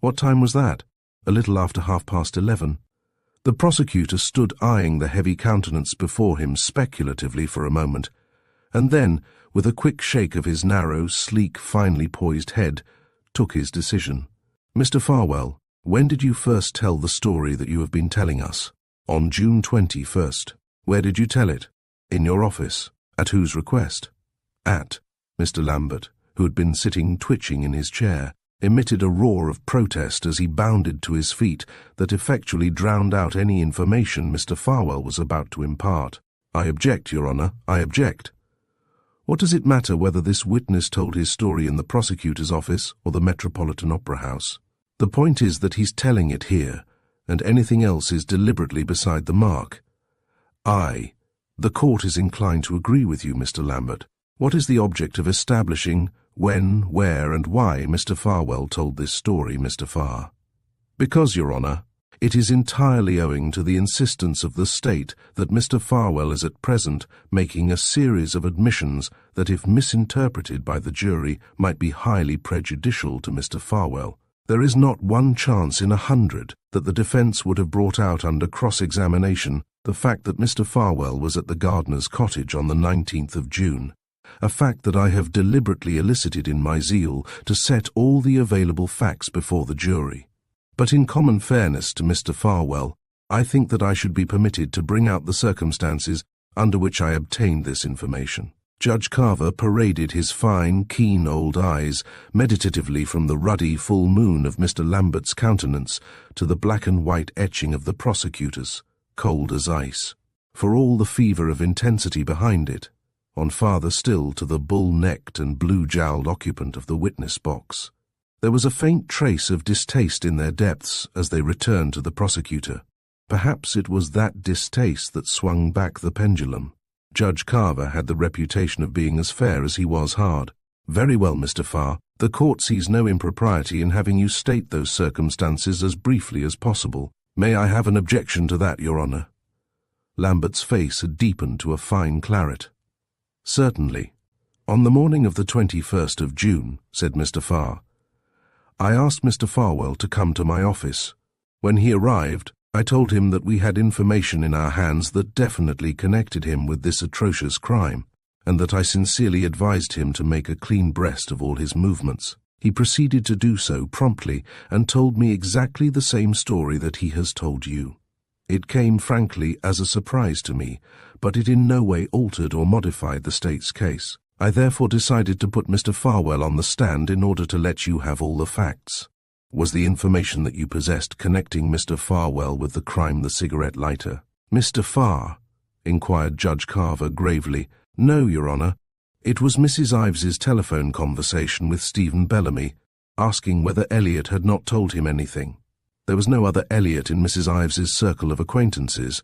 Speaker 1: What time was that? A little after 11:30. The prosecutor stood eyeing the heavy countenance before him speculatively for a moment, and then, with a quick shake of his narrow, sleek, finely poised head, took his decision. Mr. Farwell, when did you first tell the story that you have been telling us? On June 21st. Where did you tell it? In your office. At whose request? At Mr. Lambert, who had been sitting twitching in his chair, emitted a roar of protest as he bounded to his feet that effectually drowned out any information Mr. Farwell was about to impart. I object, Your Honour, I object. What does it matter whether this witness told his story in the prosecutor's office or the Metropolitan Opera House? The point is that he's telling it here, and anything else is deliberately beside the mark. The court is inclined to agree with you, Mr. Lambert. What is the object of establishing when, where, and why Mr. Farwell told this story, Mr. Farr? Because, Your Honour, it is entirely owing to the insistence of the State that Mr. Farwell is at present making a series of admissions that, if misinterpreted by the jury, might be highly prejudicial to Mr. Farwell. There is not one chance in 100 that the defence would have brought out under cross-examination the fact that Mr. Farwell was at the gardener's cottage on the 19th of June, a fact that I have deliberately elicited in my zeal to set all the available facts before the jury. But in common fairness to Mr. Farwell, I think that I should be permitted to bring out the circumstances under which I obtained this information. Judge Carver paraded his fine, keen old eyes meditatively from the ruddy full moon of Mr. Lambert's countenance to the black and white etching of the prosecutor's, cold as ice, for all the fever of intensity behind it, on farther still to the bull-necked and blue-jowled occupant of the witness box. There was a faint trace of distaste in their depths as they returned to the prosecutor. Perhaps it was that distaste that swung back the pendulum. Judge Carver had the reputation of being as fair as he was hard. Very well, Mr. Farr, the court sees no impropriety in having you state those circumstances as briefly as possible. May I have an objection to that, Your Honour? Lambert's face had deepened to a fine claret. Certainly. On the morning of the 21st of June, said Mr. Farr, I asked Mr. Farwell to come to my office. When he arrived, I told him that we had information in our hands that definitely connected him with this atrocious crime, and that I sincerely advised him to make a clean breast of all his movements. He proceeded to do so promptly and told me exactly the same story that he has told you. It came, frankly, as a surprise to me, but it in no way altered or modified the State's case. I therefore decided to put Mr. Farwell on the stand in order to let you have all the facts. Was the information that you possessed connecting Mr. Farwell with the crime the cigarette lighter? Mr. Farr? Inquired Judge Carver gravely. No, Your Honor. It was Mrs. Ives's telephone conversation with Stephen Bellamy, asking whether Elliot had not told him anything. There was no other Elliot in Mrs. Ives's circle of acquaintances.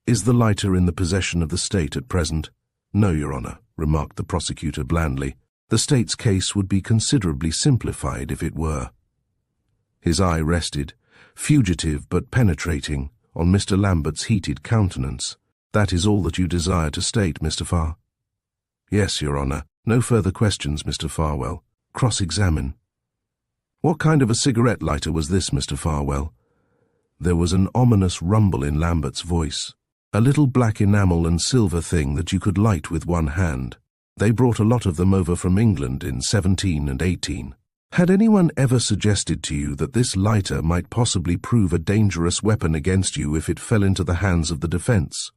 Speaker 1: Is the lighter in the possession of the state at present? No, Your Honor, remarked the prosecutor blandly. The state's case would be considerably simplified if it were. His eye rested, fugitive but penetrating, on Mr. Lambert's heated countenance. That is all that you desire to state, Mr. Farr? Yes, Your Honor. No further questions, Mr. Farwell. Cross-examine. What kind of a cigarette lighter was this, Mr. Farwell? There was an ominous rumble in Lambert's voice. A little black enamel and silver thing that you could light with one hand. They brought a lot of them over from England in 17 and 18. Had anyone ever suggested to you that this lighter might possibly prove a dangerous weapon against you if it fell into the hands of the defense?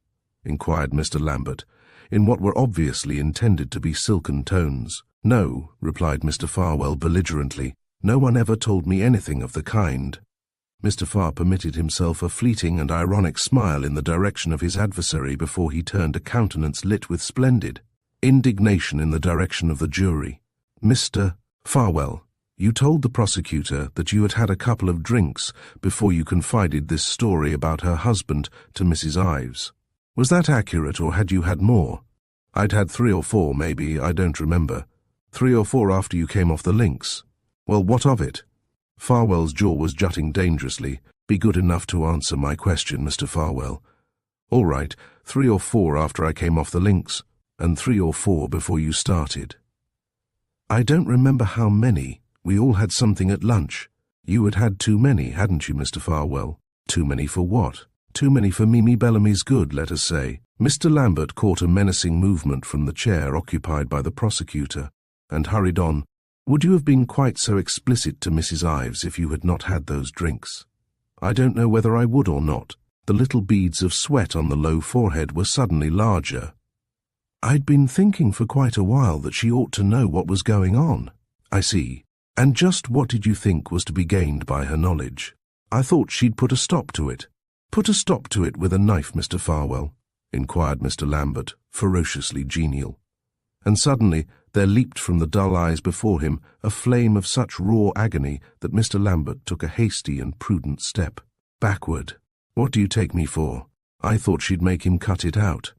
Speaker 1: Inquired Mr. Lambert, in what were obviously intended to be silken tones. No, replied Mr. Farwell belligerently. No one ever told me anything of the kind. Mr. Farr permitted himself a fleeting and ironic smile in the direction of his adversary before he turned a countenance lit with splendid indignation in the direction of the jury. Mr. Farwell, you told the prosecutor that you had had a couple of drinks before you confided this story about her husband to Mrs. Ives. Was that accurate, or had you had more? I'd had 3 or 4, maybe, I don't remember. 3 or 4 after you came off the links. Well, what of it? Farwell's jaw was jutting dangerously. Be good enough to answer my question, Mr. Farwell. All right, 3 or 4 after I came off the links, and 3 or 4 before you started. I don't remember how many. We all had something at lunch. You had had too many, hadn't you, Mr. Farwell? Too many for what? Too many for Mimi Bellamy's good, let us say. Mr. Lambert caught a menacing movement from the chair occupied by the prosecutor, and hurried on. Would you have been quite so explicit to Mrs. Ives if you had not had those drinks? I don't know whether I would or not. The little beads of sweat on the low forehead were suddenly larger. I'd been thinking for quite a while that she ought to know what was going on. I see. And just what did you think was to be gained by her knowledge? I thought she'd put a stop to it. Put a stop to it with a knife, Mr. Farwell? Inquired Mr. Lambert, ferociously genial. And suddenly there leaped from the dull eyes before him a flame of such raw agony that Mr. Lambert took a hasty and prudent step backward. What do you take me for? I thought she'd make him cut it out.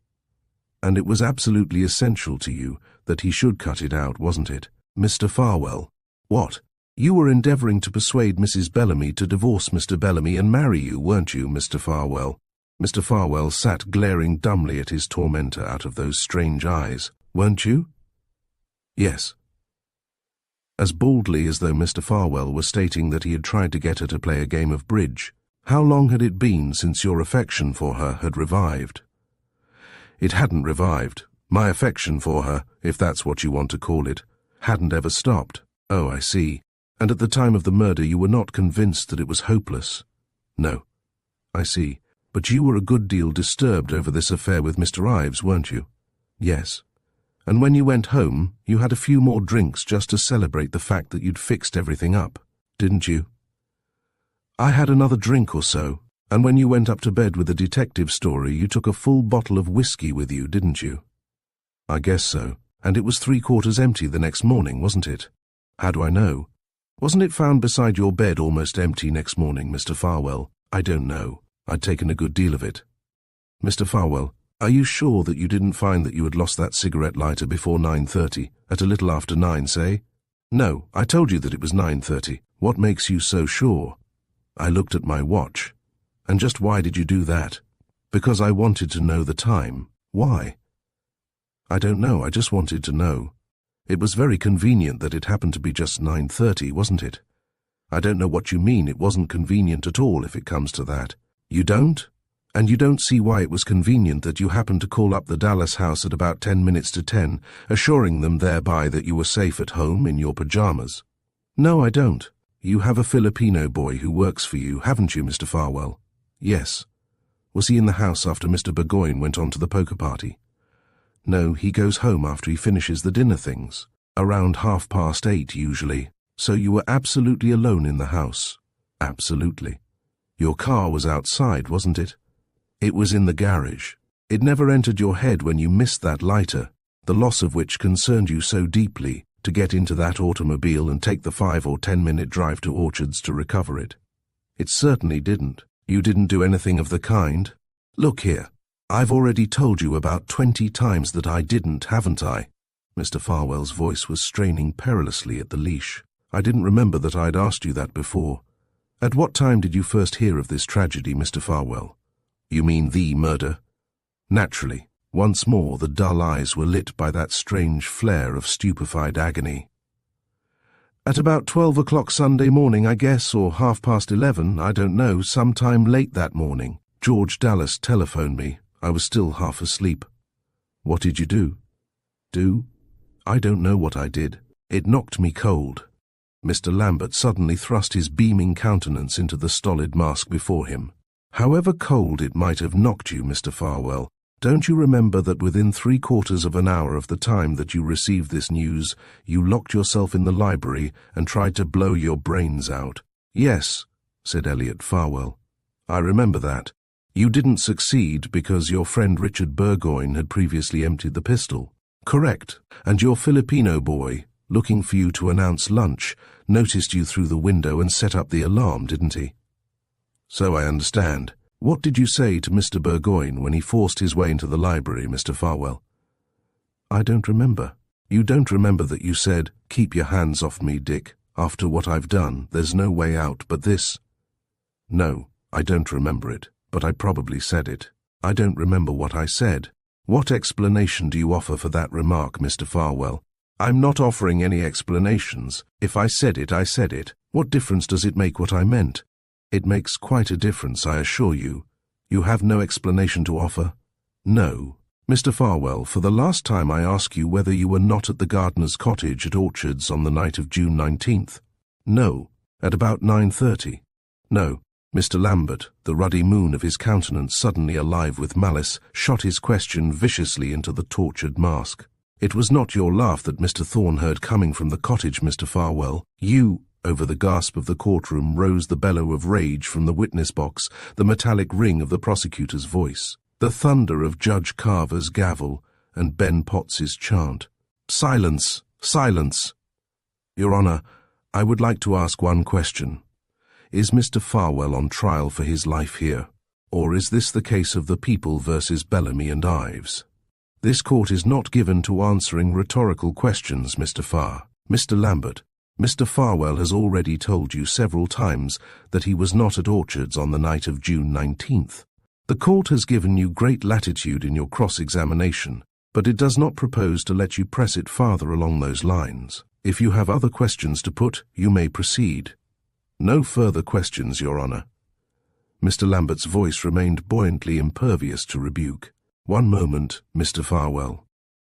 Speaker 1: And it was absolutely essential to you that he should cut it out, wasn't it? Mr. Farwell. What? You were endeavouring to persuade Mrs. Bellamy to divorce Mr. Bellamy and marry you, weren't you, Mr. Farwell? Mr. Farwell sat glaring dumbly at his tormentor out of those strange eyes. Weren't you? Yes. As baldly as though Mr. Farwell were stating that he had tried to get her to play a game of bridge. How long had it been since your affection for her had revived? It hadn't revived. My affection for her, if that's what you want to call it, hadn't ever stopped. Oh, I see. And at the time of the murder you were not convinced that it was hopeless? No. I see. But you were a good deal disturbed over this affair with Mr. Ives, weren't you? Yes. And when you went home, you had a few more drinks just to celebrate the fact that you'd fixed everything up, didn't you? I had another drink or so, and when you went up to bed with the detective story, you took a full bottle of whiskey with you, didn't you? I guess so. And it was 3/4 empty the next morning, wasn't it? How do I know? Wasn't it found beside your bed almost empty next morning, Mr. Farwell? I don't know. I'd taken a good deal of it. Mr. Farwell, are you sure that you didn't find that you had lost that cigarette lighter before 9:30, at a little after 9, say? No, I told you that it was 9:30. What makes you so sure? I looked at my watch. And just why did you do that? Because I wanted to know the time. Why? I don't know, I just wanted to know. It was very convenient that it happened to be just 9:30, wasn't it? I don't know what you mean it wasn't convenient at all if it comes to that. You don't? And you don't see why it was convenient that you happened to call up the Dallas house at about 10 minutes to 10, assuring them thereby that you were safe at home in your pajamas? No, I don't. You have a Filipino boy who works for you, haven't you, Mr. Farwell? Yes. Was he in the house after Mr. Burgoyne went on to the poker party? No, he goes home after he finishes the dinner things. Around 8:30 usually. So you were absolutely alone in the house? Absolutely. Your car was outside, wasn't it? It was in the garage. It never entered your head when you missed that lighter, the loss of which concerned you so deeply, to get into that automobile and take the 5 or 10 minute drive to Orchards to recover it. It certainly didn't. You didn't do anything of the kind. Look here, I've already told you about 20 times that I didn't, haven't I? Mr. Farwell's voice was straining perilously at the leash. I didn't remember that I'd asked you that before. At what time did you first hear of this tragedy, Mr. Farwell? You mean the murder? Naturally. Once more the dull eyes were lit by that strange flare of stupefied agony. At about 12 o'clock Sunday morning, I guess, or 11:30, I don't know, sometime late that morning. George Dallas telephoned me. I was still half asleep. What did you do? Do? I don't know what I did. It knocked me cold. Mr. Lambert suddenly thrust his beaming countenance into the stolid mask before him. However cold it might have knocked you, Mr. Farwell, don't you remember that within 3/4 of an hour of the time that you received this news, you locked yourself in the library and tried to blow your brains out? Yes, said Elliot Farwell. I remember that. You didn't succeed because your friend Richard Burgoyne had previously emptied the pistol. Correct. And your Filipino boy, looking for you to announce lunch, noticed you through the window and set up the alarm, didn't he? So I understand. What did you say to Mr. Burgoyne when he forced his way into the library, Mr. Farwell? I don't remember. You don't remember that you said, "Keep your hands off me, Dick. After what I've done, there's no way out but this." No, I don't remember it, but I probably said it. I don't remember what I said. What explanation do you offer for that remark, Mr. Farwell? I'm not offering any explanations. If I said it, I said it. What difference does it make what I meant? It makes quite a difference, I assure you. You have no explanation to offer? No. Mr. Farwell, for the last time I ask you whether you were not at the gardener's cottage at Orchards on the night of June 19th. No. At about 9:30. No. Mr. Lambert, the ruddy moon of his countenance suddenly alive with malice, shot his question viciously into the tortured mask. It was not your laugh that Mr. Thorne heard coming from the cottage, Mr. Farwell. You— Over the gasp of the courtroom rose the bellow of rage from the witness box, the metallic ring of the prosecutor's voice, the thunder of Judge Carver's gavel, and Ben Potts's chant. Silence! Silence! Your Honor, I would like to ask one question. Is Mr. Farwell on trial for his life here, or is this the case of the People versus Bellamy and Ives? This court is not given to answering rhetorical questions, Mr. Farr. Mr. Lambert, Mr. Farwell has already told you several times that he was not at Orchards on the night of June 19th. The court has given you great latitude in your cross-examination, but it does not propose to let you press it farther along those lines. If you have other questions to put, you may proceed. No further questions, Your Honor. Mr. Lambert's voice remained buoyantly impervious to rebuke. One moment, Mr. Farwell.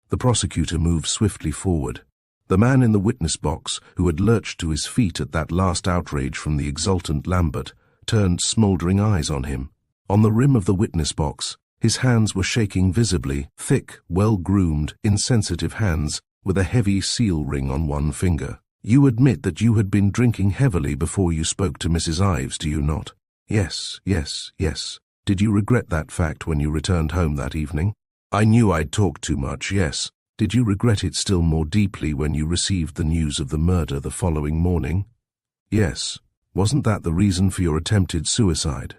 Speaker 1: The prosecutor moved swiftly forward. The man in the witness box, who had lurched to his feet at that last outrage from the exultant Lambert, turned smouldering eyes on him. On the rim of the witness box, his hands were shaking visibly, thick, well-groomed, insensitive hands, with a heavy seal ring on one finger. You admit that you had been drinking heavily before you spoke to Mrs. Ives, do you not? Yes, yes, yes. Did you regret that fact when you returned home that evening? I knew I'd talked too much, yes. Did you regret it still more deeply when you received the news of the murder the following morning? Yes. Wasn't that the reason for your attempted suicide?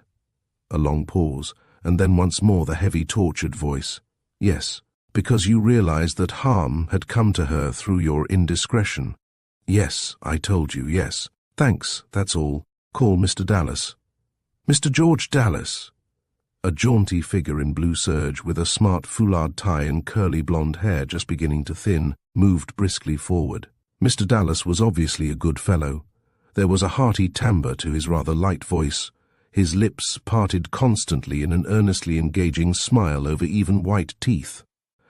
Speaker 1: A long pause, and then once more the heavy, tortured voice. Yes, because you realized that harm had come to her through your indiscretion. Yes, I told you, yes. Thanks, that's all. Call Mr. Dallas. Mr. George Dallas. A jaunty figure in blue serge, with a smart foulard tie and curly blonde hair just beginning to thin, moved briskly forward. Mr. Dallas was obviously a good fellow. There was a hearty timbre to his rather light voice. His lips parted constantly in an earnestly engaging smile over even white teeth,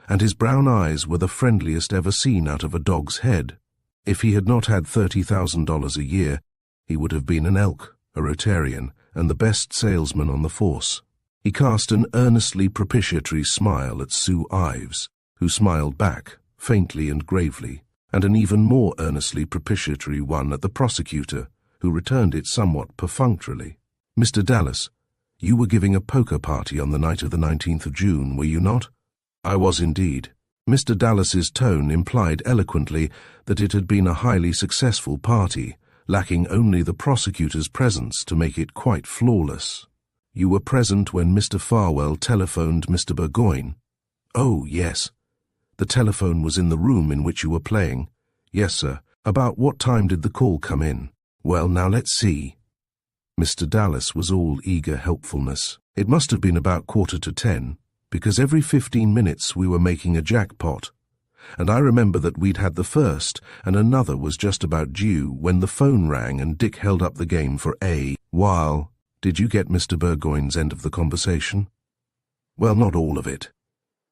Speaker 1: and his brown eyes were the friendliest ever seen out of a dog's head. If he had not had $30,000 a year, he would have been an elk, a Rotarian, and the best salesman on the force. He cast an earnestly propitiatory smile at Sue Ives, who smiled back, faintly and gravely. and an even more earnestly propitiatory one at the prosecutor, who returned it somewhat perfunctorily. "Mr. Dallas, you were giving a poker party on the night of the 19th of June, were you not?" "I was indeed." Mr. Dallas's tone implied eloquently that it had been a highly successful party, lacking only the prosecutor's presence to make it quite flawless. "You were present when Mr. Farwell telephoned Mr. Burgoyne?" "Oh, yes." "The telephone was in the room in which you were playing?" "Yes, sir." "About what time did the call come in?" "Well, now let's see." Mr. Dallas was all eager helpfulness. "It must have been about 9:45, because every 15 minutes we were making a jackpot. And I remember that we'd had the first, and another was just about due when the phone rang and Dick held up the game for a while." "Did you get Mr. Burgoyne's end of the conversation?" "Well, not all of it.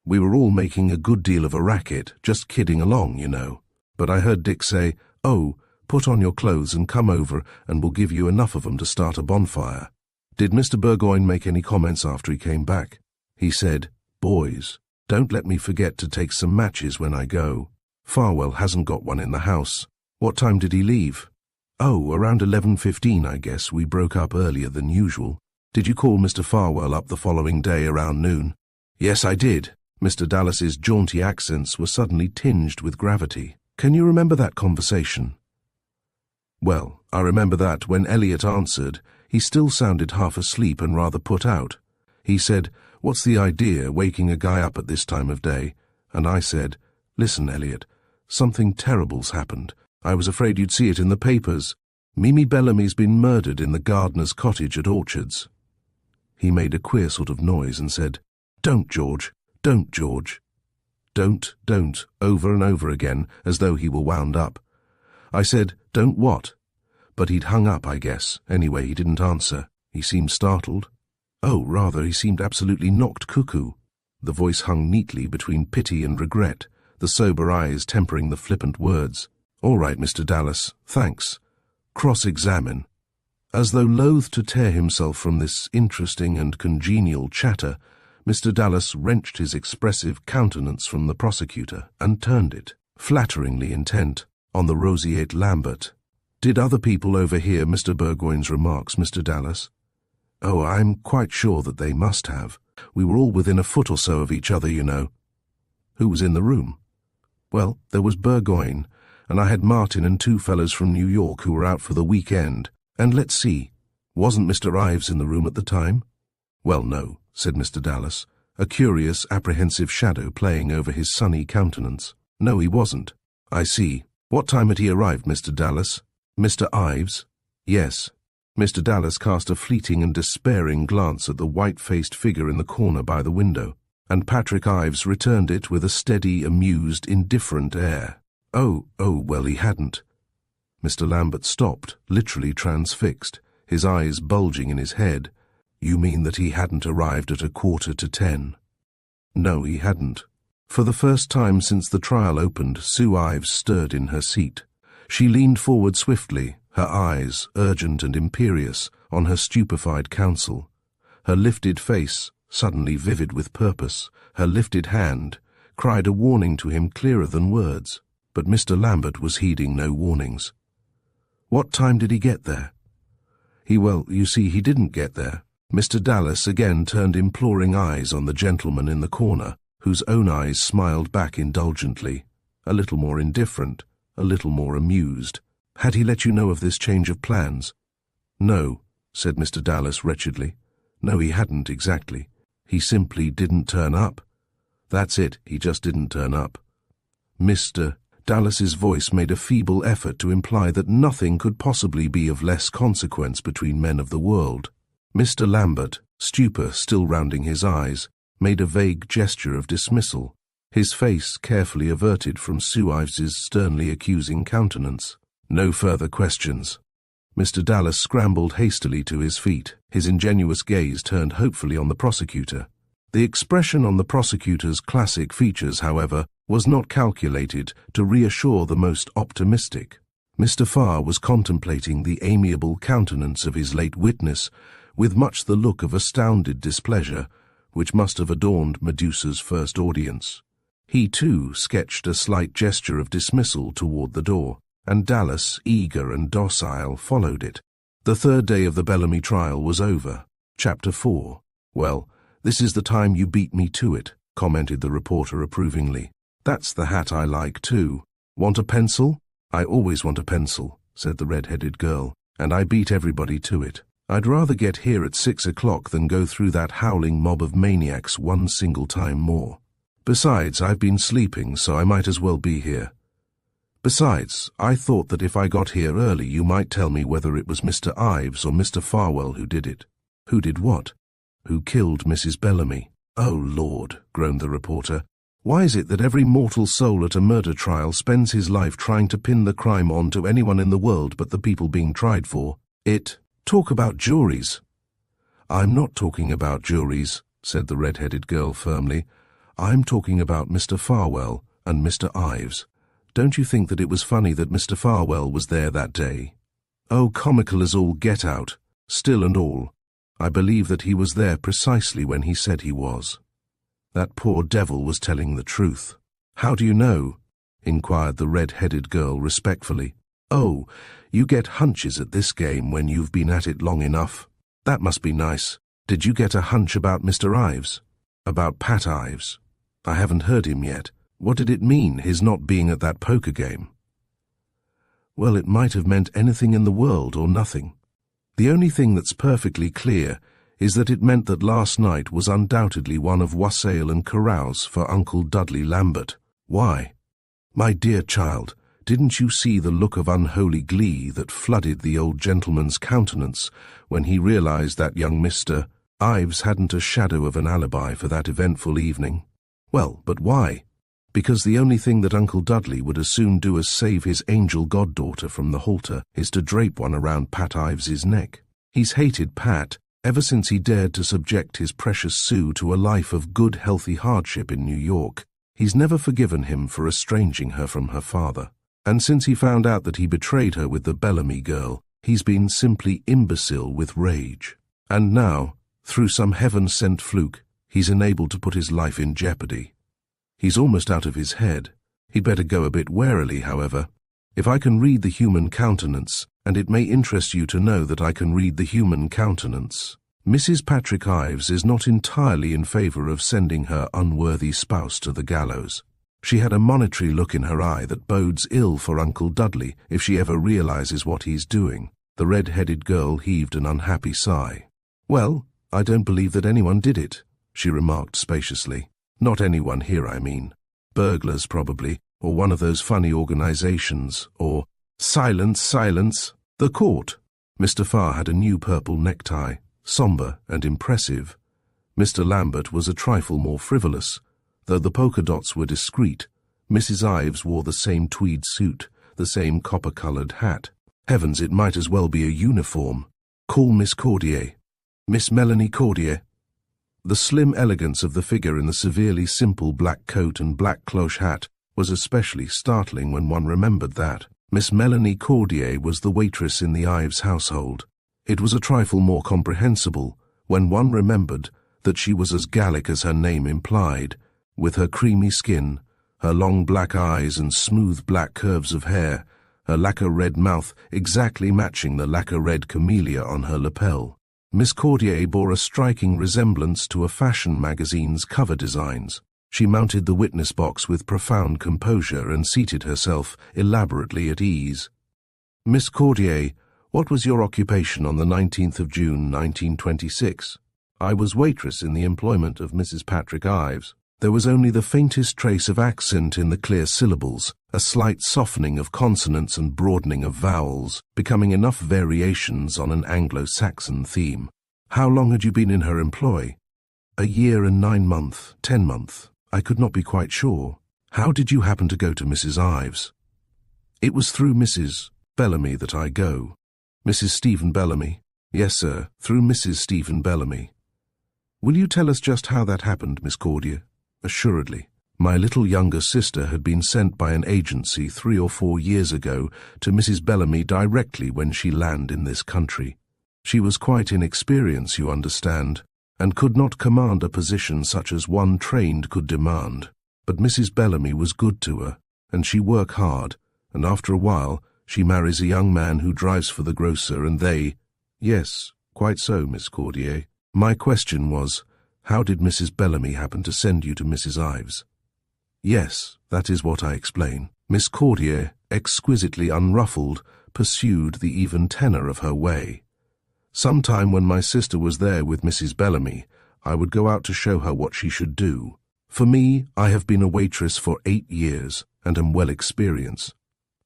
Speaker 1: We were all making a good deal of a racket, just kidding along, you know. But I heard Dick say, 'Oh, put on your clothes and come over and we'll give you enough of them to start a bonfire.'" "Did Mr. Burgoyne make any comments after he came back?" "He said, 'Boys, don't let me forget to take some matches when I go. Farwell hasn't got one in the house.'" "What time did he leave?" "Oh, around 11:15, I guess. We broke up earlier than usual." "Did you call Mr. Farwell up the following day around noon?" "Yes, I did." Mr. Dallas's jaunty accents were suddenly tinged with gravity. "Can you remember that conversation?" "Well, I remember that when Elliot answered, he still sounded half asleep and rather put out. He said, 'What's the idea, waking a guy up at this time of day?' And I said, 'Listen, Elliot, something terrible's happened. I was afraid you'd see it in the papers. Mimi Bellamy's been murdered in the gardener's cottage at Orchards.' He made a queer sort of noise and said, 'Don't, George, don't, George.' 'Don't,' over and over again, as though he were wound up. I said, 'Don't what?' But he'd hung up, I guess. Anyway, he didn't answer. He seemed startled. Oh, rather, he seemed absolutely knocked cuckoo." The voice hung neatly between pity and regret, the sober eyes tempering the flippant words. "All right, Mr. Dallas, thanks. Cross-examine." As though loath to tear himself from this interesting and congenial chatter, Mr. Dallas wrenched his expressive countenance from the prosecutor and turned it, flatteringly intent, on the roseate Lambert. "Did other people overhear Mr. Burgoyne's remarks, Mr. Dallas?" "Oh, I'm quite sure that they must have. We were all within a foot or so of each other, you know." "Who was in the room?" "Well, there was Burgoyne, and I had Martin and 2 fellows from New York who were out for the weekend. And let's see, wasn't Mr. Ives in the room at the time?" "Well, no," said Mr. Dallas, a curious, apprehensive shadow playing over his sunny countenance. "No, he wasn't." "I see. What time had he arrived, Mr. Dallas?" "Mr. Ives?" "Yes." Mr. Dallas cast a fleeting and despairing glance at the white-faced figure in the corner by the window, and Patrick Ives returned it with a steady, amused, indifferent air. Oh, well, he hadn't." Mr. Lambert stopped, literally transfixed, his eyes bulging in his head. "You mean that he hadn't arrived at 9:45?" "No, he hadn't." For the first time since the trial opened, Sue Ives stirred in her seat. She leaned forward swiftly, her eyes, urgent and imperious, on her stupefied counsel. Her lifted face, suddenly vivid with purpose, her lifted hand, cried a warning to him clearer than words. But Mr. Lambert was heeding no warnings. "What time did he get there?" Well, you see, he didn't get there." Mr. Dallas again turned imploring eyes on the gentleman in the corner, whose own eyes smiled back indulgently, a little more indifferent, a little more amused. "Had he let you know of this change of plans?" "No," said Mr. Dallas wretchedly. "No, he hadn't exactly. He simply didn't turn up. That's it, he just didn't turn up." Mr. Dallas's voice made a feeble effort to imply that nothing could possibly be of less consequence between men of the world. Mr. Lambert, stupor still rounding his eyes, made a vague gesture of dismissal, his face carefully averted from Sue Ives's sternly accusing countenance. No further questions. Mr. Dallas scrambled hastily to his feet, his ingenuous gaze turned hopefully on the prosecutor. The expression on the prosecutor's classic features, however, was not calculated to reassure the most optimistic. Mr. Farr was contemplating the amiable countenance of his late witness with much the look of astounded displeasure which must have adorned Medusa's first audience. He too sketched a slight gesture of dismissal toward the door, and Dallas, eager and docile, followed it. The third day of the Bellamy trial was over. Chapter 4. "Well, this is the time you beat me to it," commented the reporter approvingly. "That's the hat I like too. Want a pencil?" "I always want a pencil," said the red-headed girl, "and I beat everybody to it. I'd rather get here at 6 o'clock than go through that howling mob of maniacs one single time more. Besides, I've been sleeping, so I might as well be here. Besides, I thought that if I got here early you might tell me whether it was Mr. Ives or Mr. Farwell who did it." "Who did what?" "Who killed Mrs. Bellamy." "Oh, Lord," groaned the reporter. "Why is it that every mortal soul at a murder trial spends his life trying to pin the crime on to anyone in the world but the people being tried for it? Talk about juries." "I'm not talking about juries," said the red-headed girl firmly. "I'm talking about Mr. Farwell and Mr. Ives. Don't you think that it was funny that Mr. Farwell was there that day? Oh, comical as all get out. Still and all, I believe that he was there precisely when he said he was. That poor devil was telling the truth." "How do you know?" inquired the red-headed girl respectfully. "Oh, you get hunches at this game when you've been at it long enough. That must be nice. Did you get a hunch about Mr. Ives?" "About Pat Ives? I haven't heard him yet. What did it mean, his not being at that poker game?" "Well, it might have meant anything in the world or nothing. The only thing that's perfectly clear is that it meant that last night was undoubtedly one of wassail and carouse for Uncle Dudley Lambert." "Why?" "My dear child, didn't you see the look of unholy glee that flooded the old gentleman's countenance when he realized that young Mr. Ives hadn't a shadow of an alibi for that eventful evening?" "Well, but why?" "Because the only thing that Uncle Dudley would as soon do as save his angel goddaughter from the halter is to drape one around Pat Ives's neck. He's hated Pat ever since he dared to subject his precious Sue to a life of good, healthy hardship in New York. He's never forgiven him for estranging her from her father. And since he found out that he betrayed her with the Bellamy girl, he's been simply imbecile with rage. And now, through some heaven-sent fluke, he's enabled to put his life in jeopardy. He's almost out of his head. He'd better go a bit warily, however. If I can read the human countenance, and it may interest you to know that I can read the human countenance, Mrs. Patrick Ives is not entirely in favor of sending her unworthy spouse to the gallows. She had a monitory look in her eye that bodes ill for Uncle Dudley if she ever realizes what he's doing." The red-headed girl heaved an unhappy sigh. "Well, I don't believe that anyone did it," she remarked spaciously. "Not anyone here, I mean. Burglars, probably, or one of those funny organizations, or—" "Silence, silence! The court!" Mr. Farr had a new purple necktie, somber and impressive. Mr. Lambert was a trifle more frivolous, though the polka dots were discreet. Mrs. Ives wore the same tweed suit, the same copper-colored hat. Heavens, it might as well be a uniform. "Call Miss Cordier. Miss Melanie Cordier." The slim elegance of the figure in the severely simple black coat and black cloche hat was especially startling when one remembered that Miss Melanie Cordier was the waitress in the Ives household. It was a trifle more comprehensible when one remembered that she was as Gallic as her name implied, with her creamy skin, her long black eyes and smooth black curves of hair, her lacquer-red mouth exactly matching the lacquer-red camellia on her lapel. Miss Cordier bore a striking resemblance to a fashion magazine's cover designs. She mounted the witness box with profound composure and seated herself elaborately at ease. "Miss Cordier, what was your occupation on the 19th of June, 1926? "I was waitress in the employment of Mrs. Patrick Ives." There was only the faintest trace of accent in the clear syllables, a slight softening of consonants and broadening of vowels, becoming enough variations on an Anglo-Saxon theme. "How long had you been in her employ?" "A year and 9 months, 10 months. I could not be quite sure." "How did you happen to go to Mrs. Ives?" "It was through Mrs. Bellamy that I go." "Mrs. Stephen Bellamy?" "Yes, sir, through Mrs. Stephen Bellamy." "Will you tell us just how that happened, Miss Cordier?" "Assuredly. My little younger sister had been sent by an agency 3 or 4 years ago to Mrs. Bellamy directly when she landed in this country. She was quite inexperienced, you understand, and could not command a position such as one trained could demand. But Mrs. Bellamy was good to her, and she worked hard, and after a while she marries a young man who drives for the grocer, and they— Yes, quite so, Miss Cordier. My question was, how did Mrs. Bellamy happen to send you to Mrs. Ives? Yes, that is what I explain. Miss Cordier, exquisitely unruffled, pursued the even tenor of her way. Sometime when my sister was there with Mrs. Bellamy, I would go out to show her what she should do. For me, I have been a waitress for 8 years, and am well experienced.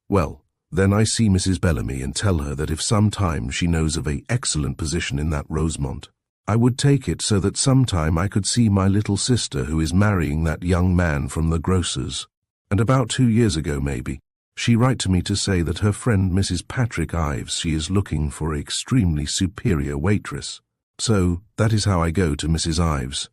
Speaker 1: Well, then I see Mrs. Bellamy and tell her that if sometime she knows of an excellent position in that Rosemont, I would take it so that sometime I could see my little sister who is marrying that young man from the grocer's. And about 2 years ago, maybe, she write to me to say that her friend Mrs. Patrick Ives, she is looking for an extremely superior waitress. So that is how I go to Mrs. Ives.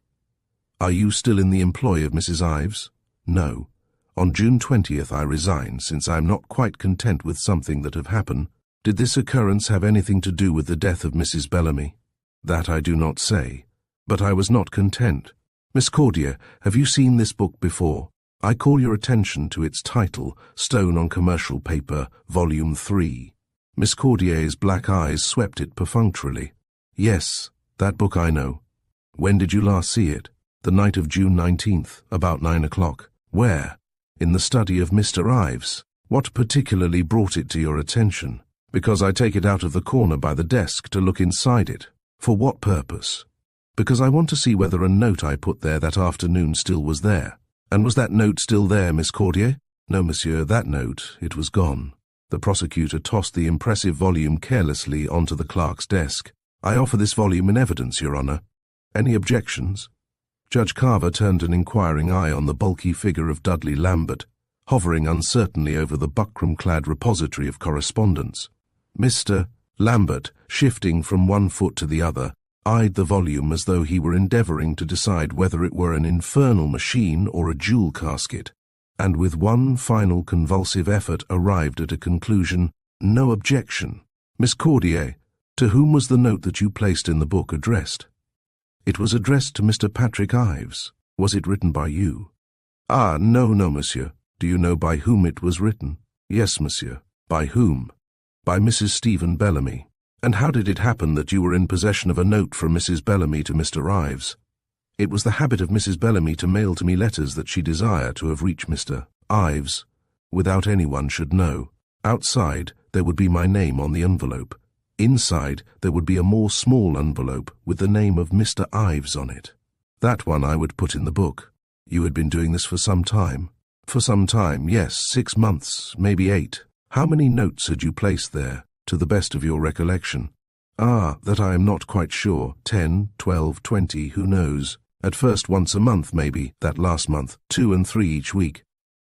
Speaker 1: Are you still in the employ of Mrs. Ives? No. On June 20th I resigned, since I am not quite content with something that have happened. Did this occurrence have anything to do with the death of Mrs. Bellamy? That I do not say. But I was not content. Miss Cordier, have you seen this book before? I call your attention to its title, Stone on Commercial Paper, Volume 3. Miss Cordier's black eyes swept it perfunctorily. Yes, that book I know. When did you last see it? The night of June 19th, about 9 o'clock. Where? In the study of Mr. Ives. What particularly brought it to your attention? Because I take it out of the corner by the desk to look inside it. For what purpose? Because I want to see whether a note I put there that afternoon still was there. And was that note still there, Miss Cordier? No, monsieur, that note, it was gone. The prosecutor tossed the impressive volume carelessly onto the clerk's desk. I offer this volume in evidence, Your Honor. Any objections? Judge Carver turned an inquiring eye on the bulky figure of Dudley Lambert, hovering uncertainly over the buckram-clad repository of correspondence. Mr. Lambert, shifting from one foot to the other, eyed the volume as though he were endeavoring to decide whether it were an infernal machine or a jewel casket, and with one final convulsive effort arrived at a conclusion. No objection. Miss Cordier, to whom was the note that you placed in the book addressed? It was addressed to Mr. Patrick Ives. Was it written by you? Ah, no, monsieur. Do you know by whom it was written? Yes, monsieur. By whom? By Mrs. Stephen Bellamy. And how did it happen that you were in possession of a note from Mrs. Bellamy to Mr. Ives? It was the habit of Mrs. Bellamy to mail to me letters that she desired to have reached Mr. Ives, without anyone should know. Outside, there would be my name on the envelope. Inside, there would be a more small envelope with the name of Mr. Ives on it. That one I would put in the book. You had been doing this for some time? For some time, yes, 6 months, maybe 8. How many notes had you placed there, to the best of your recollection? Ah, that I am not quite sure. 10, 12, 20, who knows? At first once a month, maybe, that last month, 2 and 3 each week.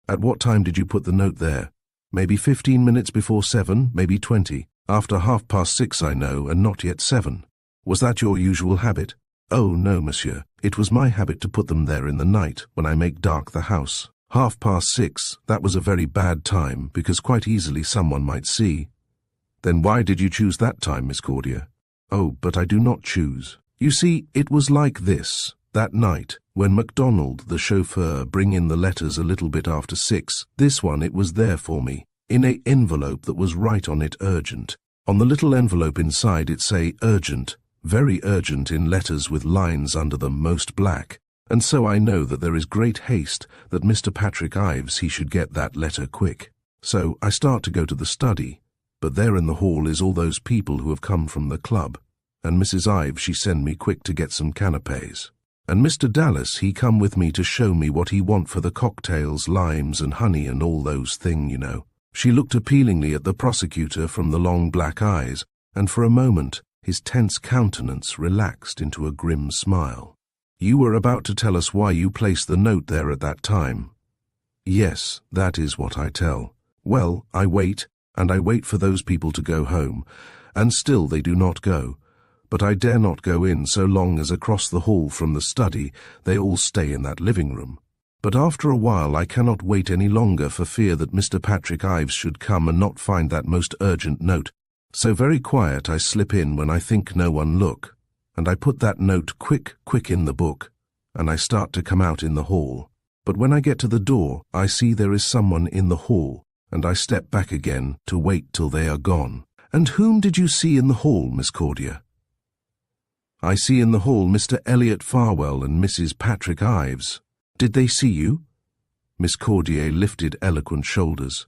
Speaker 1: At what time did you put the note there? Maybe 15 minutes before 7, maybe 20. After 6:30, I know, and not yet 7. Was that your usual habit? Oh, no, monsieur. It was my habit to put them there in the night, when I make dark the house. 6:30, that was a very bad time, because quite easily someone might see. Then why did you choose that time, Miss Cordier? Oh, but I do not choose. You see, it was like this. That night, when MacDonald, the chauffeur, bring in the letters a little bit after 6, this one, it was there for me, in a envelope that was right on it urgent. On the little envelope inside it say urgent, very urgent in letters with lines under them most black. And so I know that there is great haste that Mr. Patrick Ives he should get that letter quick. So I start to go to the study, but there in the hall is all those people who have come from the club, and Mrs. Ives she send me quick to get some canapes. And Mr. Dallas he come with me to show me what he want for the cocktails, limes and honey and all those thing, you know. She looked appealingly at the prosecutor from the long black eyes, and for a moment his tense countenance relaxed into a grim smile. You were about to tell us why you placed the note there at that time. Yes, that is what I tell. Well, I wait, and I wait for those people to go home, and still they do not go. But I dare not go in so long as across the hall from the study they all stay in that living room. But after a while I cannot wait any longer for fear that Mr. Patrick Ives should come and not find that most urgent note. So very quiet I slip in when I think no one look, and I put that note quick in the book, and I start to come out in the hall. But when I get to the door, I see there is someone in the hall, and I step back again to wait till they are gone." "And whom did you see in the hall, Miss Cordia?" "I see in the hall Mr. Elliot Farwell and Mrs. Patrick Ives." "Did they see you?" Miss Cordia lifted eloquent shoulders.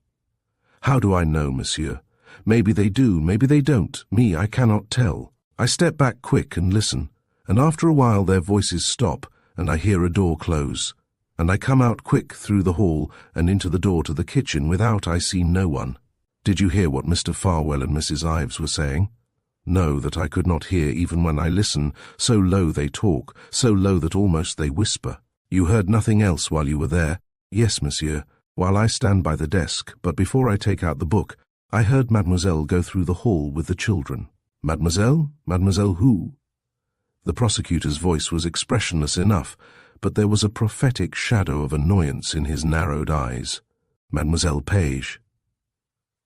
Speaker 1: "How do I know, monsieur? Maybe they do, maybe they don't. Me, I cannot tell. I step back quick and listen, and after a while their voices stop, and I hear a door close, and I come out quick through the hall and into the door to the kitchen. Without, I see no one." "Did you hear what Mr. Farwell and Mrs. Ives were saying?" "No, that I could not hear even when I listen. So low they talk, so low that almost they whisper." "You heard nothing else while you were there?" "Yes, monsieur, while I stand by the desk, but before I take out the book, I heard mademoiselle go through the hall with the children." "Mademoiselle? Mademoiselle who?" The prosecutor's voice was expressionless enough, but there was a prophetic shadow of annoyance in his narrowed eyes. "Mademoiselle Page."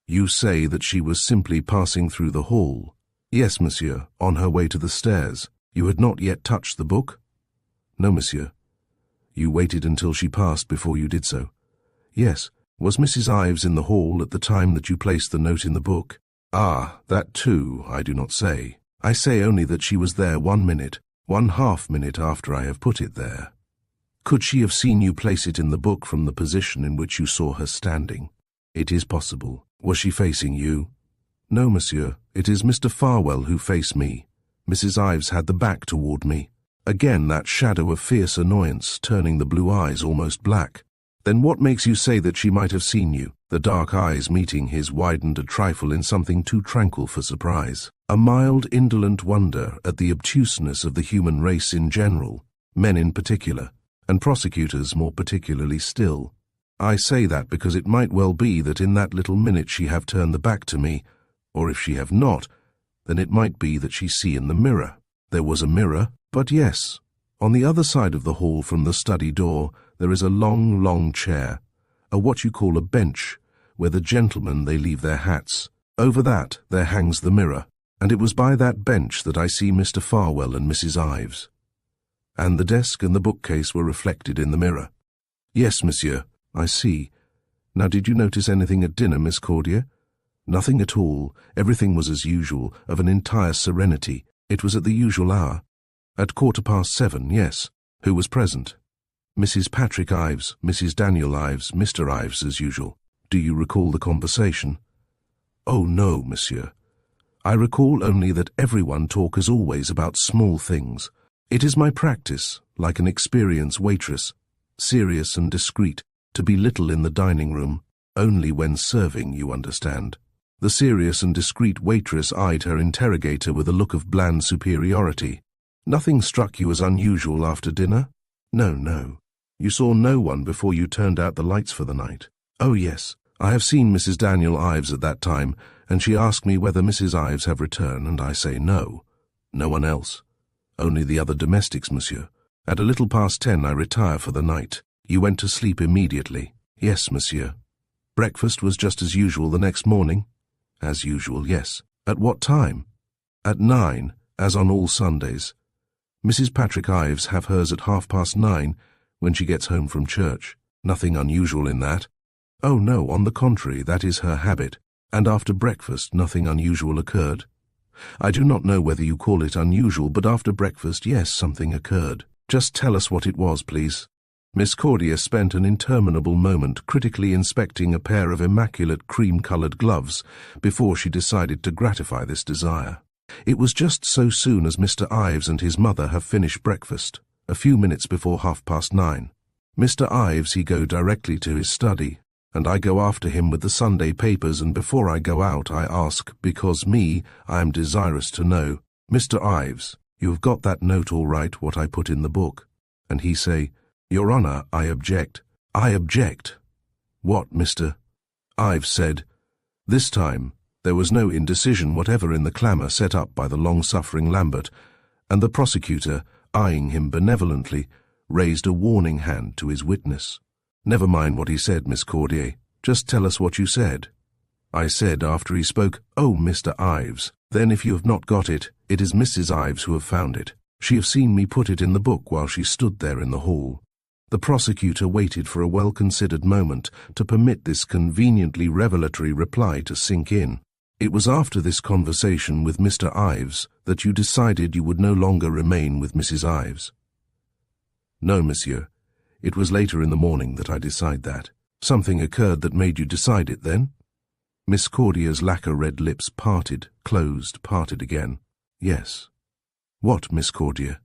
Speaker 1: "You say that she was simply passing through the hall?" "Yes, monsieur, on her way to the stairs." "You had not yet touched the book?" "No, monsieur." "You waited until she passed before you did so?" "Yes." "Was Mrs. Ives in the hall at the time that you placed the note in the book?" "Ah, that too I do not say. I say only that she was there 1 minute, 1/2 minute after I have put it there." "Could she have seen you place it in the book from the position in which you saw her standing?" "It is possible." "Was she facing you?" "No, monsieur. It is Mr. Farwell who faced me. Mrs. Ives had the back toward me." Again that shadow of fierce annoyance, turning the blue eyes almost black. "Then what makes you say that she might have seen you?" The dark eyes meeting his widened a trifle in something too tranquil for surprise. A mild, indolent wonder at the obtuseness of the human race in general, men in particular, and prosecutors more particularly still. "I say that because it might well be that in that little minute she have turned the back to me, or if she have not, then it might be that she see in the mirror." "There was a mirror?" "But yes. On the other side of the hall from the study door there is a long, long chair, what you call a bench, where the gentlemen they leave their hats. Over that there hangs the mirror, and it was by that bench that I see Mr. Farwell and Mrs. Ives." "And the desk and the bookcase were reflected in the mirror?" "Yes, monsieur." "I see. Now did you notice anything at dinner, Miss Cordia?" "Nothing at all. Everything was as usual, of an entire serenity. It was at the usual hour." "At 7:15, yes. Who was present?" "Mrs. Patrick Ives, Mrs. Daniel Ives, Mr. Ives as usual." "Do you recall the conversation?" "Oh no, monsieur. I recall only that everyone talk as always about small things. It is my practice, like an experienced waitress, serious and discreet, to be little in the dining room, only when serving, you understand." The serious and discreet waitress eyed her interrogator with a look of bland superiority. "Nothing struck you as unusual after dinner?" "No, no." "You saw no one before you turned out the lights for the night?" "Oh, yes. I have seen Mrs. Daniel Ives at that time, and she asked me whether Mrs. Ives have returned, and I say no. No one else. Only the other domestics, monsieur. At a little past 10 I retire for the night." "You went to sleep immediately?" "Yes, monsieur." "Breakfast was just as usual the next morning?" "As usual, yes." "At what time?" "At 9, as on all Sundays. Mrs. Patrick Ives have hers at 9:30, when she gets home from church." "Nothing unusual in that?" "Oh, no, on the contrary, that is her habit." "And after breakfast nothing unusual occurred?" "I do not know whether you call it unusual, but after breakfast, yes, something occurred." "Just tell us what it was, please." Miss Cordia spent an interminable moment critically inspecting a pair of immaculate cream-colored gloves before she decided to gratify this desire. "It was just so soon as Mr. Ives and his mother have finished breakfast, a few minutes before 9:30. Mr. Ives he go directly to his study, and I go after him with the Sunday papers, and before I go out I ask, because I am desirous to know, 'Mr. Ives, you have got that note all right, what I put in the book?' And he say, 'Your Honor, I object.' I object. What, Mr. Ives said. This time there was no indecision whatever in the clamour set up by the long-suffering Lambert, and the prosecutor, eyeing him benevolently, raised a warning hand to his witness. "Never mind what he said, Miss Cordia. Just tell us what you said." "I said after he spoke, 'Oh, Mr. Ives, then if you have not got it, it is Mrs. Ives who have found it. She have seen me put it in the book while she stood there in the hall. The prosecutor waited for a well-considered moment to permit this conveniently revelatory reply to sink in. It was after this conversation with Mr. Ives that you decided you would no longer remain with Mrs. Ives. No, monsieur. It was later in the morning that I decided that. Something occurred that made you decide it then? Miss Cordier's lacquer-red lips parted, closed, parted again. Yes. What, Miss Cordier?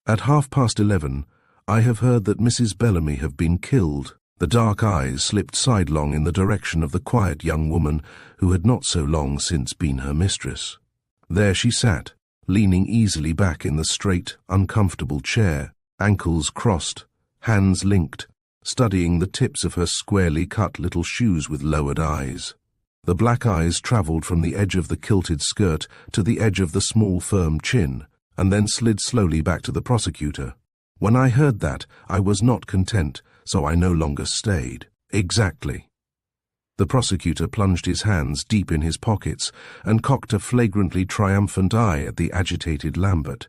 Speaker 1: At 11:30, I have heard that Mrs. Bellamy have been killed. The dark eyes slipped sidelong in the direction of the quiet young woman who had not so long since been her mistress. There she sat, leaning easily back in the straight, uncomfortable chair, ankles crossed, hands linked, studying the tips of her squarely cut little shoes with lowered eyes. The black eyes travelled from the edge of the kilted skirt to the edge of the small firm chin, and then slid slowly back to the prosecutor. When I heard that, I was not content, so I no longer stayed. Exactly. The prosecutor plunged his hands deep in his pockets and cocked a flagrantly triumphant eye at the agitated Lambert.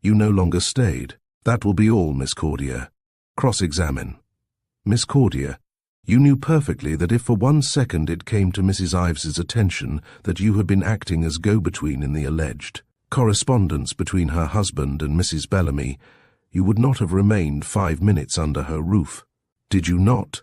Speaker 1: You no longer stayed. That will be all, Miss Cordier. Cross-examine. Miss Cordier, you knew perfectly that if for 1 second it came to Mrs. Ives's attention that you had been acting as go-between in the alleged correspondence between her husband and Mrs. Bellamy, you would not have remained 5 minutes under her roof. Did you not?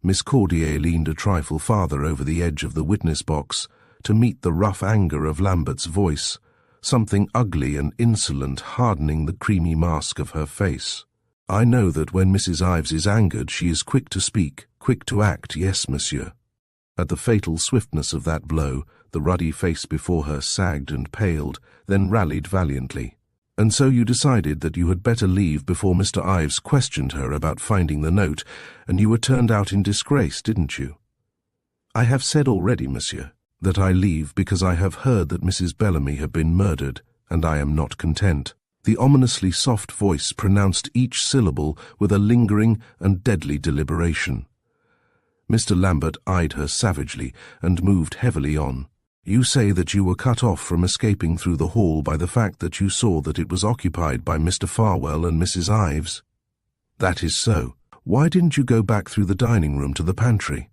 Speaker 1: Miss Cordier leaned a trifle farther over the edge of the witness box to meet the rough anger of Lambert's voice, something ugly and insolent hardening the creamy mask of her face. I know that when Mrs. Ives is angered, she is quick to speak, quick to act, yes, monsieur. At the fatal swiftness of that blow, the ruddy face before her sagged and paled, then rallied valiantly. And so you decided that you had better leave before Mr. Ives questioned her about finding the note, and you were turned out in disgrace, didn't you? I have said already, monsieur, that I leave because I have heard that Mrs. Bellamy had been murdered, and I am not content. The ominously soft voice pronounced each syllable with a lingering and deadly deliberation. Mr. Lambert eyed her savagely and moved heavily on. You say that you were cut off from escaping through the hall by the fact that you saw that it was occupied by Mr. Farwell and Mrs. Ives. That is so. Why didn't you go back through the dining room to the pantry?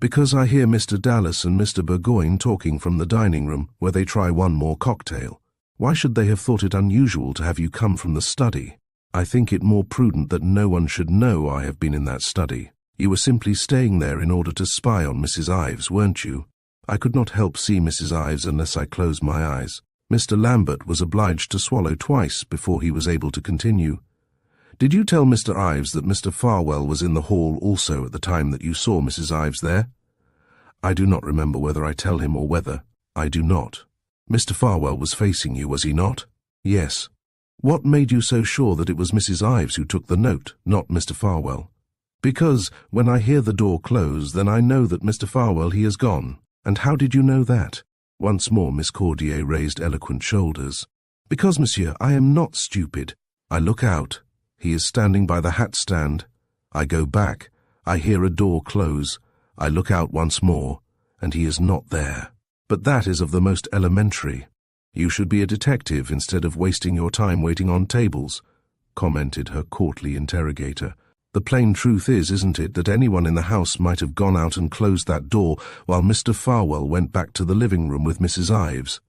Speaker 1: Because I hear Mr. Dallas and Mr. Burgoyne talking from the dining room, where they try one more cocktail. Why should they have thought it unusual to have you come from the study? I think it more prudent that no one should know I have been in that study. You were simply staying there in order to spy on Mrs. Ives, weren't you? I could not help see Mrs. Ives unless I closed my eyes. Mr. Lambert was obliged to swallow twice before he was able to continue. Did you tell Mr. Ives that Mr. Farwell was in the hall also at the time that you saw Mrs. Ives there? I do not remember whether I tell him or whether. I do not. Mr. Farwell was facing you, was he not? Yes. What made you so sure that it was Mrs. Ives who took the note, not Mr. Farwell? Because, when I hear the door close, then I know that Mr. Farwell he has gone. And how did you know that? Once more Miss Cordier raised eloquent shoulders. Because, monsieur, I am not stupid. I look out. He is standing by the hat stand. I go back. I hear a door close. I look out once more, and he is not there. But that is of the most elementary. You should be a detective instead of wasting your time waiting on tables, commented her courtly interrogator. The plain truth is, isn't it, that anyone in the house might have gone out and closed that door while Mr. Farwell went back to the living room with Mrs. Ives?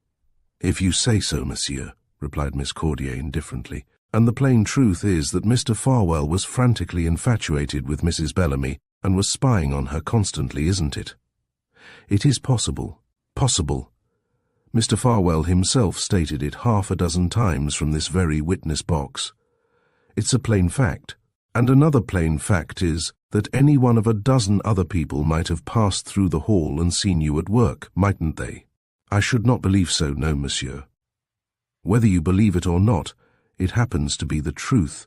Speaker 1: If you say so, monsieur, replied Miss Cordier indifferently. And the plain truth is that Mr. Farwell was frantically infatuated with Mrs. Bellamy and was spying on her constantly, isn't it? It is possible. Possible. Mr. Farwell himself stated it 6 times from this very witness box. It's a plain fact. And another plain fact is that any one of 12 other people might have passed through the hall and seen you at work, mightn't they? I should not believe so, no, monsieur. Whether you believe it or not, it happens to be the truth.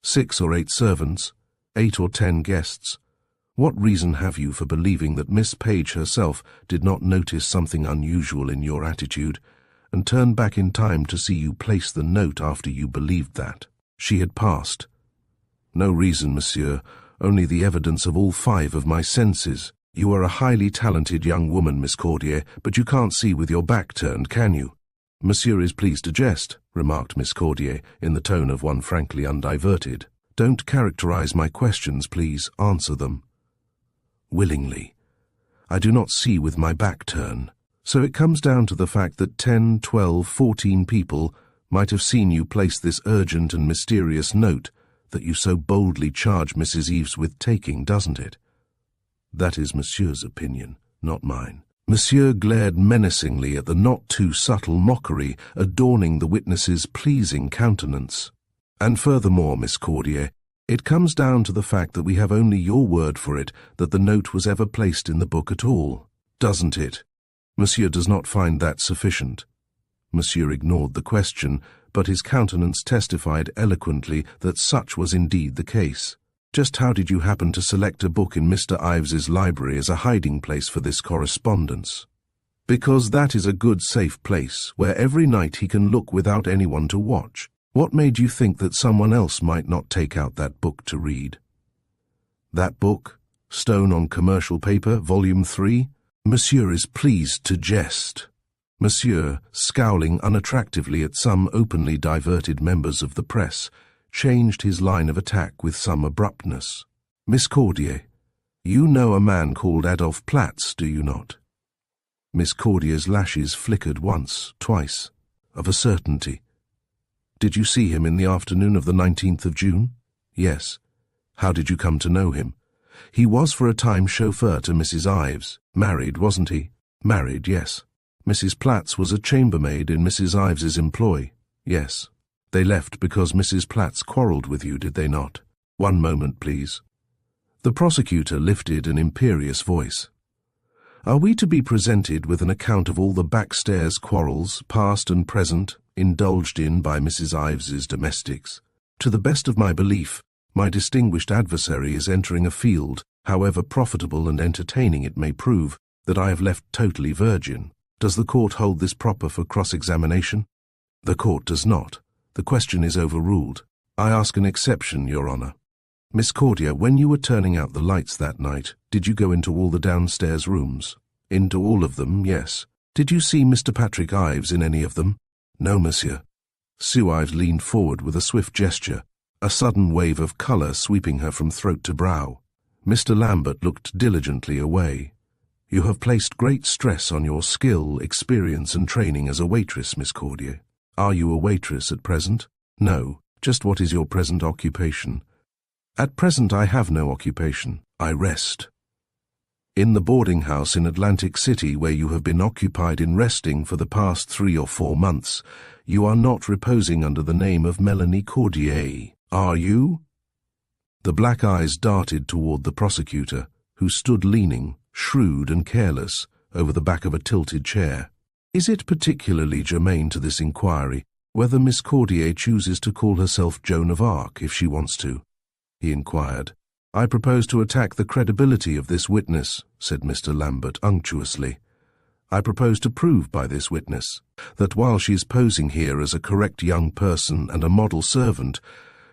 Speaker 1: 6 or 8 servants, 8 or 10 guests. What reason have you for believing that Miss Page herself did not notice something unusual in your attitude, and turn back in time to see you place the note after you believed that she had passed? No reason, monsieur, only the evidence of all 5 of my senses. You are a highly talented young woman, Miss Cordier, but you can't see with your back turned, can you? Monsieur is pleased to jest, remarked Miss Cordier, in the tone of one frankly undiverted. Don't characterize my questions, please. Answer them. Willingly. I do not see with my back turn. So it comes down to the fact that 10, 12, 14 people might have seen you place this urgent and mysterious note that you so boldly charge Mrs. Ives with taking, doesn't it? That is Monsieur's opinion, not mine. Monsieur glared menacingly at the not-too-subtle mockery adorning the witness's pleasing countenance. And furthermore, Miss Cordier, it comes down to the fact that we have only your word for it that the note was ever placed in the book at all, doesn't it? Monsieur does not find that sufficient. Monsieur ignored the question, but his countenance testified eloquently that such was indeed the case. Just how did you happen to select a book in Mr. Ives's library as a hiding place for this correspondence? Because that is a good, safe place, where every night he can look without anyone to watch. What made you think that someone else might not take out that book to read? That book? Stone on Commercial Paper, Volume 3? Monsieur is pleased to jest. Monsieur, scowling unattractively at some openly diverted members of the press, changed his line of attack with some abruptness. Miss Cordier, you know a man called Adolphe Platz, do you not? Miss Cordier's lashes flickered once, twice, of a certainty. Did you see him in the afternoon of the 19th of June? Yes. How did you come to know him? He was for a time chauffeur to Mrs. Ives. Married, wasn't he? Married, yes. Mrs. Platz was a chambermaid in Mrs. Ives's employ. Yes. They left because Mrs. Platz quarrelled with you, did they not? One moment, please. The prosecutor lifted an imperious voice. Are we to be presented with an account of all the backstairs quarrels, past and present, indulged in by Mrs. Ives's domestics? To the best of my belief, my distinguished adversary is entering a field, however profitable and entertaining it may prove, that I have left totally virgin. Does the court hold this proper for cross-examination? The court does not. The question is overruled. I ask an exception, Your Honour. Miss Cordier, when you were turning out the lights that night, did you go into all the downstairs rooms? Into all of them, yes. Did you see Mr. Patrick Ives in any of them? No, monsieur. Sue Ives leaned forward with a swift gesture, a sudden wave of colour sweeping her from throat to brow. Mr. Lambert looked diligently away. You have placed great stress on your skill, experience and training as a waitress, Miss Cordier. Are you a waitress at present? No. Just what is your present occupation? At present I have no occupation. I rest. In the boarding house in Atlantic City where you have been occupied in resting for the past 3 or 4 months, you are not reposing under the name of Melanie Cordier, are you? The black eyes darted toward the prosecutor, who stood leaning, shrewd and careless, over the back of a tilted chair. Is it particularly germane to this inquiry whether Miss Cordier chooses to call herself Joan of Arc if she wants to? He inquired. I propose to attack the credibility of this witness, said Mr. Lambert unctuously. I propose to prove by this witness that while she is posing here as a correct young person and a model servant,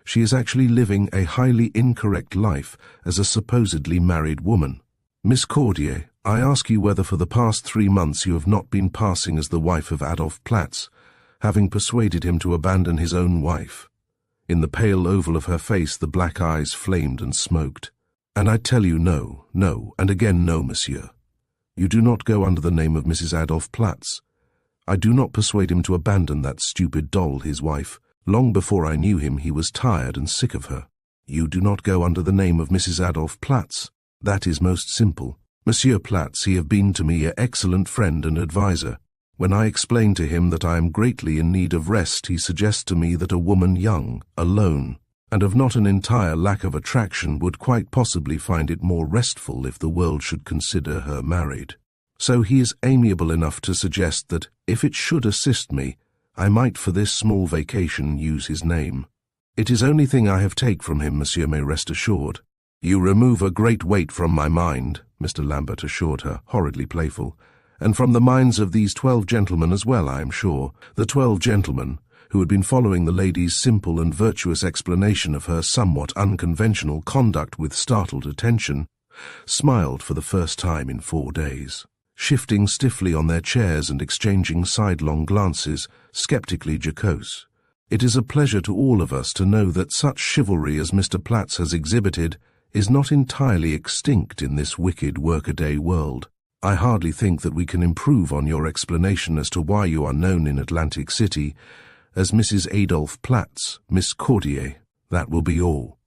Speaker 1: she is actually living a highly incorrect life as a supposedly married woman. Miss Cordier, I ask you whether for the past 3 months you have not been passing as the wife of Adolphe Platz, having persuaded him to abandon his own wife. In the pale oval of her face the black eyes flamed and smoked. And I tell you no, no, and again no, monsieur. You do not go under the name of Mrs. Adolphe Platz. I do not persuade him to abandon that stupid doll, his wife. Long before I knew him he was tired and sick of her. You do not go under the name of Mrs. Adolphe Platz. That is most simple. Monsieur Platz, he have been to me an excellent friend and adviser. When I explain to him that I am greatly in need of rest, he suggests to me that a woman young, alone, and of not an entire lack of attraction would quite possibly find it more restful if the world should consider her married. So he is amiable enough to suggest that, if it should assist me, I might for this small vacation use his name. It is only thing I have take from him, monsieur may rest assured. You remove a great weight from my mind, Mr. Lambert assured her, horridly playful, and from the minds of these 12 gentlemen as well, I am sure. The 12 gentlemen, who had been following the lady's simple and virtuous explanation of her somewhat unconventional conduct with startled attention, smiled for the first time in 4 days, shifting stiffly on their chairs and exchanging sidelong glances, sceptically jocose. It is a pleasure to all of us to know that such chivalry as Mr. Platts has exhibited is not entirely extinct in this wicked workaday world. I hardly think that we can improve on your explanation as to why you are known in Atlantic City as Mrs. Adolphe Platts, Miss Cordier. That will be all."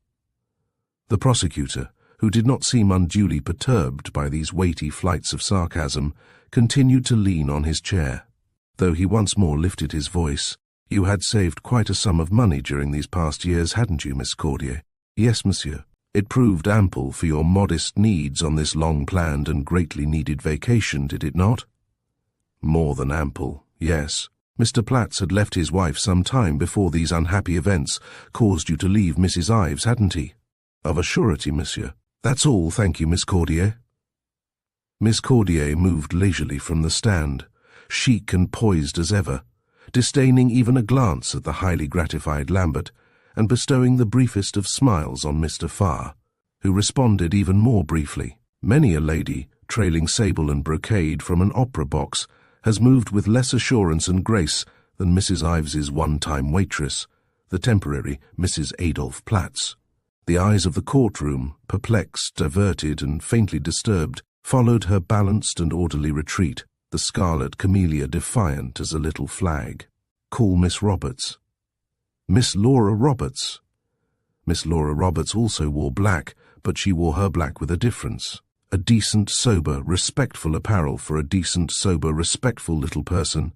Speaker 1: The prosecutor, who did not seem unduly perturbed by these weighty flights of sarcasm, continued to lean on his chair, though he once more lifted his voice. "You had saved quite a sum of money during these past years, hadn't you, Miss Cordier?" "Yes, monsieur. It proved ample for your modest needs on this long-planned and greatly needed vacation, did it not?" "More than ample, yes. Mr. Platts had left his wife some time before these unhappy events caused you to leave Mrs. Ives, hadn't he?" "Of a surety, monsieur. That's all, thank you, Miss Cordier." Miss Cordier moved leisurely from the stand, chic and poised as ever, disdaining even a glance at the highly gratified Lambert, and bestowing the briefest of smiles on Mr. Farr, who responded even more briefly. Many a lady, trailing sable and brocade from an opera box, has moved with less assurance and grace than Mrs. Ives's one-time waitress, the temporary Mrs. Adolphe Platts. The eyes of the courtroom, perplexed, averted, and faintly disturbed, followed her balanced and orderly retreat, the scarlet camellia defiant as a little flag. "Call Miss Roberts." "Miss Laura Roberts." Miss Laura Roberts also wore black, but she wore her black with a difference. A decent, sober, respectful apparel for a decent, sober, respectful little person.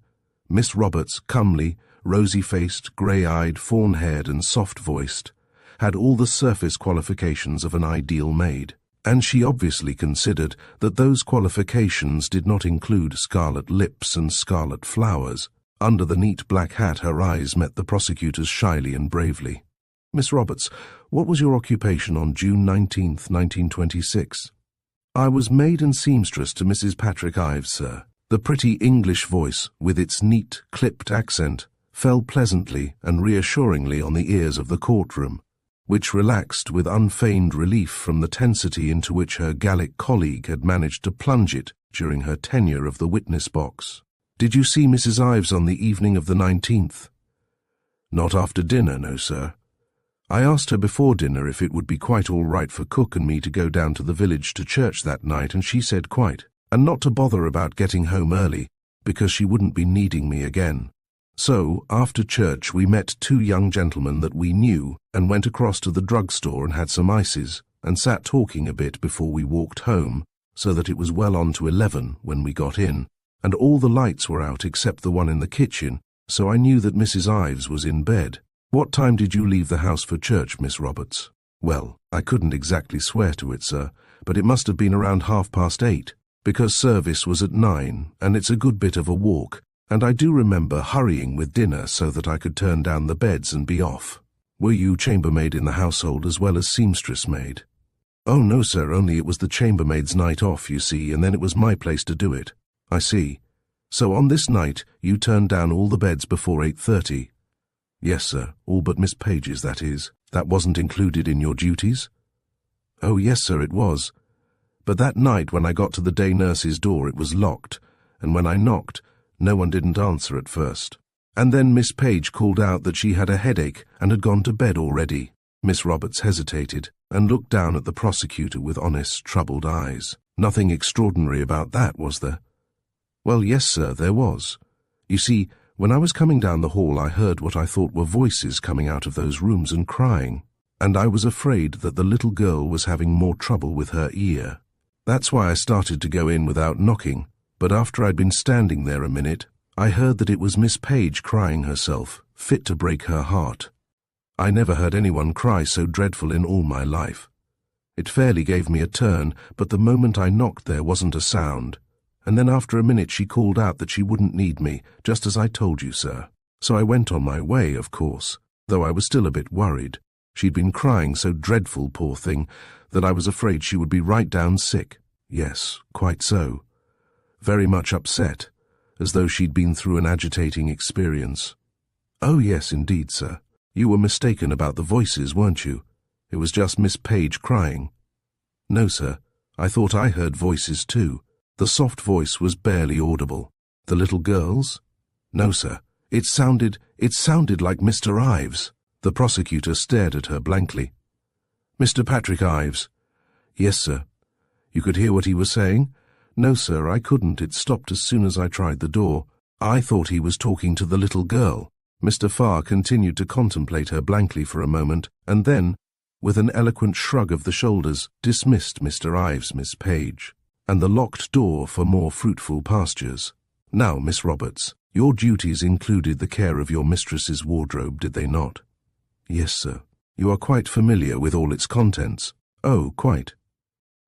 Speaker 1: Miss Roberts, comely, rosy-faced, grey-eyed, fawn-haired, and soft-voiced, had all the surface qualifications of an ideal maid, and she obviously considered that those qualifications did not include scarlet lips and scarlet flowers. Under the neat black hat her eyes met the prosecutor's shyly and bravely. "Miss Roberts, what was your occupation on June 19th, 1926? "I was maid and seamstress to Mrs. Patrick Ives, sir." The pretty English voice, with its neat, clipped accent, fell pleasantly and reassuringly on the ears of the courtroom, which relaxed with unfeigned relief from the tensity into which her Gallic colleague had managed to plunge it during her tenure of the witness box. "Did you see Mrs. Ives on the evening of the 19th? "Not after dinner, no, sir. I asked her before dinner if it would be quite all right for Cook and me to go down to the village to church that night, and she said quite, and not to bother about getting home early, because she wouldn't be needing me again. So, after church, we met two young gentlemen that we knew and went across to the drugstore and had some ices, and sat talking a bit before we walked home, so that it was well on to 11 when we got in, and all the lights were out except the one in the kitchen, so I knew that Mrs. Ives was in bed." "What time did you leave the house for church, Miss Roberts?" "Well, I couldn't exactly swear to it, sir, but it must have been around 8:30, because service was at 9, and it's a good bit of a walk, and I do remember hurrying with dinner so that I could turn down the beds and be off." "Were you chambermaid in the household as well as seamstress maid?" "Oh, no, sir, only it was the chambermaid's night off, you see, and then it was my place to do it." "I see. So on this night you turned down all the beds before 8:30? "Yes, sir, all but Miss Page's, that is. That wasn't included in your duties?" "Oh, yes, sir, it was. But that night when I got to the day nurse's door it was locked, and when I knocked, no one didn't answer at first. And then Miss Page called out that she had a headache and had gone to bed already." Miss Roberts hesitated and looked down at the prosecutor with honest, troubled eyes. "Nothing extraordinary about that, was there?" "Well, yes, sir, there was. You see, when I was coming down the hall I heard what I thought were voices coming out of those rooms and crying, and I was afraid that the little girl was having more trouble with her ear. That's why I started to go in without knocking, but after I'd been standing there a minute, I heard that it was Miss Page crying herself, fit to break her heart. I never heard anyone cry so dreadful in all my life. It fairly gave me a turn, but the moment I knocked there wasn't a sound, and then after a minute she called out that she wouldn't need me, just as I told you, sir. So I went on my way, of course, though I was still a bit worried. She'd been crying so dreadful, poor thing, that I was afraid she would be right down sick. Yes, quite so. Very much upset, as though she'd been through an agitating experience." "Oh, yes, indeed, sir. You were mistaken about the voices, weren't you? It was just Miss Page crying." "No, sir. I thought I heard voices too. The soft voice was barely audible." "The little girl's?" "No, sir. It sounded like Mr. Ives. The prosecutor stared at her blankly. Mr. Patrick Ives. Yes, sir. You could hear what he was saying? No, sir, I couldn't. It stopped as soon as I tried the door. I thought he was talking to the little girl. Mr. Farr continued to contemplate her blankly for a moment, and then, with an eloquent shrug of the shoulders, dismissed Mr. Ives, Miss Page, and the locked door for more fruitful pastures. Now, Miss Roberts, your duties included the care of your mistress's wardrobe, did they not? Yes, sir. You are quite familiar with all its contents? Oh, quite.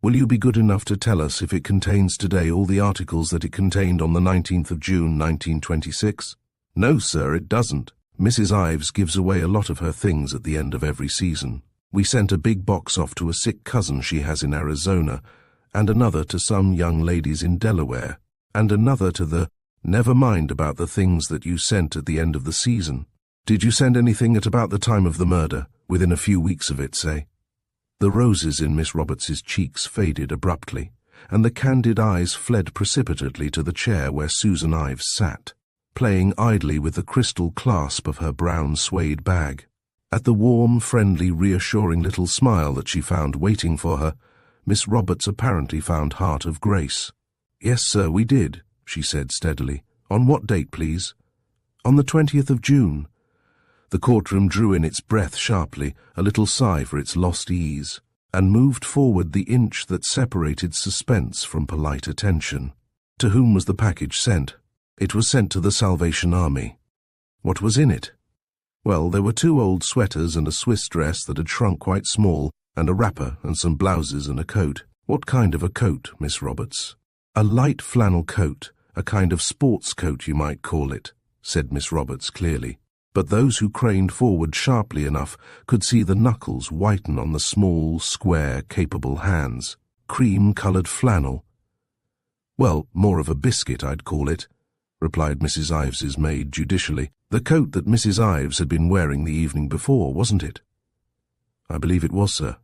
Speaker 1: Will you be good enough to tell us if it contains today all the articles that it contained on the 19th of June, 1926? No, sir, it doesn't. Mrs. Ives gives away a lot of her things at the end of every season. We sent a big box off to a sick cousin she has in Arizona, and another to some young ladies in Delaware, and another to the— Never mind about the things that you sent at the end of the season. Did you send anything at about the time of the murder, within a few weeks of it, say? The roses in Miss Roberts's cheeks faded abruptly, and the candid eyes fled precipitately to the chair where Susan Ives sat, playing idly with the crystal clasp of her brown suede bag. At the warm, friendly, reassuring little smile that she found waiting for her, Miss Roberts apparently found heart of grace. Yes, sir, we did, she said steadily. On what date, please? On the 20th of June. The courtroom drew in its breath sharply, a little sigh for its lost ease, and moved forward the inch that separated suspense from polite attention. To whom was the package sent? It was sent to the Salvation Army. What was in it? Well, there were 2 old sweaters and a Swiss dress that had shrunk quite small, and a wrapper and some blouses and a coat. What kind of a coat, Miss Roberts? A light flannel coat, a kind of sports coat you might call it, said Miss Roberts clearly. But those who craned forward sharply enough could see the knuckles whiten on the small, square, capable hands. Cream-coloured flannel. Well, more of a biscuit, I'd call it, replied Mrs. Ives's maid judicially. The coat that Mrs. Ives had been wearing the evening before, wasn't it? I believe it was, sir.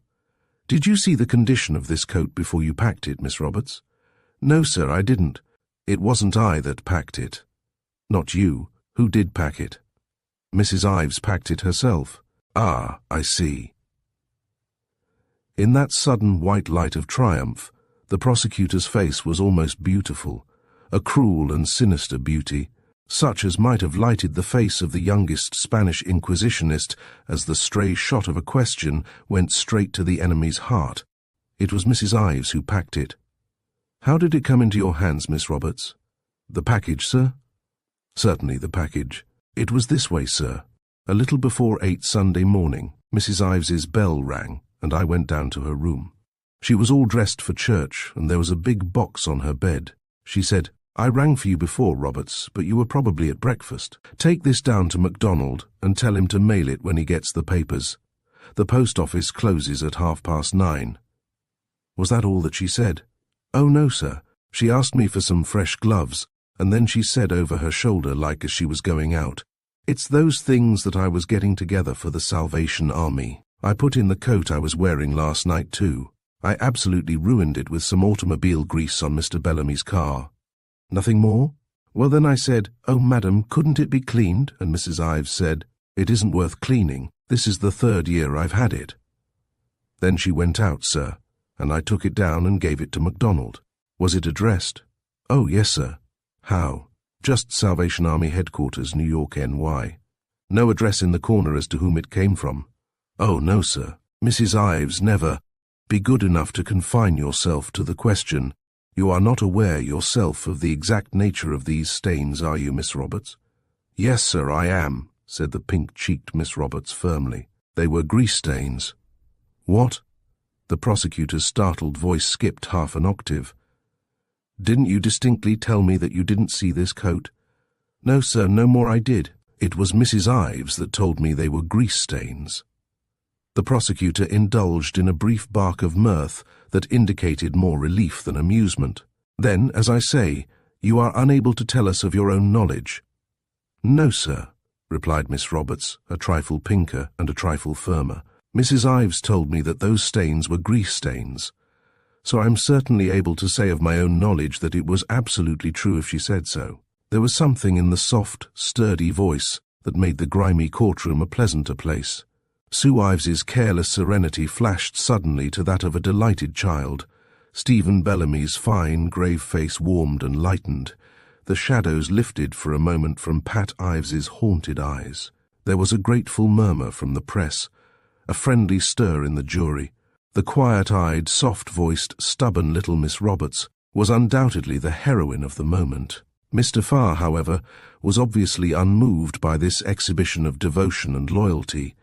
Speaker 1: Did you see the condition of this coat before you packed it, Miss Roberts? No, sir, I didn't. It wasn't I that packed it. Not you. Who did pack it? Mrs. Ives packed it herself. Ah, I see. In that sudden white light of triumph, the prosecutor's face was almost beautiful, a cruel and sinister beauty, such as might have lighted the face of the youngest Spanish Inquisitionist as the stray shot of a question went straight to the enemy's heart. It was Mrs. Ives who packed it. How did it come into your hands, Miss Roberts? The package, sir? Certainly, the package. It was this way, sir. A little before 8 Sunday morning, Mrs. Ives's bell rang, and I went down to her room. She was all dressed for church, and there was a big box on her bed. She said, I rang for you before, Roberts, but you were probably at breakfast. Take this down to MacDonald and tell him to mail it when he gets the papers. The post office closes at 9:30. Was that all that she said? Oh, no, sir. She asked me for some fresh gloves, and then she said over her shoulder like as she was going out, It's those things that I was getting together for the Salvation Army. I put in the coat I was wearing last night too. I absolutely ruined it with some automobile grease on Mr. Bellamy's car. Nothing more? Well, then I said, Oh, madam, couldn't it be cleaned? And Mrs. Ives said, It isn't worth cleaning. This is the 3rd year I've had it. Then she went out, sir, and I took it down and gave it to MacDonald. Was it addressed? Oh, yes, sir. How? Just Salvation Army Headquarters, New York, NY. No address in the corner as to whom it came from? Oh, no, sir. Mrs. Ives never. Be good enough to confine yourself to the question. You are not aware yourself of the exact nature of these stains, are you, Miss Roberts? Yes, sir, I am, said the pink-cheeked Miss Roberts firmly. They were grease stains. What? The prosecutor's startled voice skipped half an octave. Didn't you distinctly tell me that you didn't see this coat? No, sir, no more I did. It was Mrs. Ives that told me they were grease stains. The prosecutor indulged in a brief bark of mirth that indicated more relief than amusement. Then, as I say, you are unable to tell us of your own knowledge. No, sir, replied Miss Roberts, a trifle pinker and a trifle firmer. Mrs. Ives told me that those stains were grease stains. So I am certainly able to say of my own knowledge that it was absolutely true if she said so. There was something in the soft, sturdy voice that made the grimy courtroom a pleasanter place. Sue Ives's careless serenity flashed suddenly to that of a delighted child. Stephen Bellamy's fine, grave face warmed and lightened. The shadows lifted for a moment from Pat Ives's haunted eyes. There was a grateful murmur from the press, a friendly stir in the jury. The quiet-eyed, soft-voiced, stubborn little Miss Roberts was undoubtedly the heroine of the moment. Mr. Farr, however, was obviously unmoved by this exhibition of devotion and loyalty.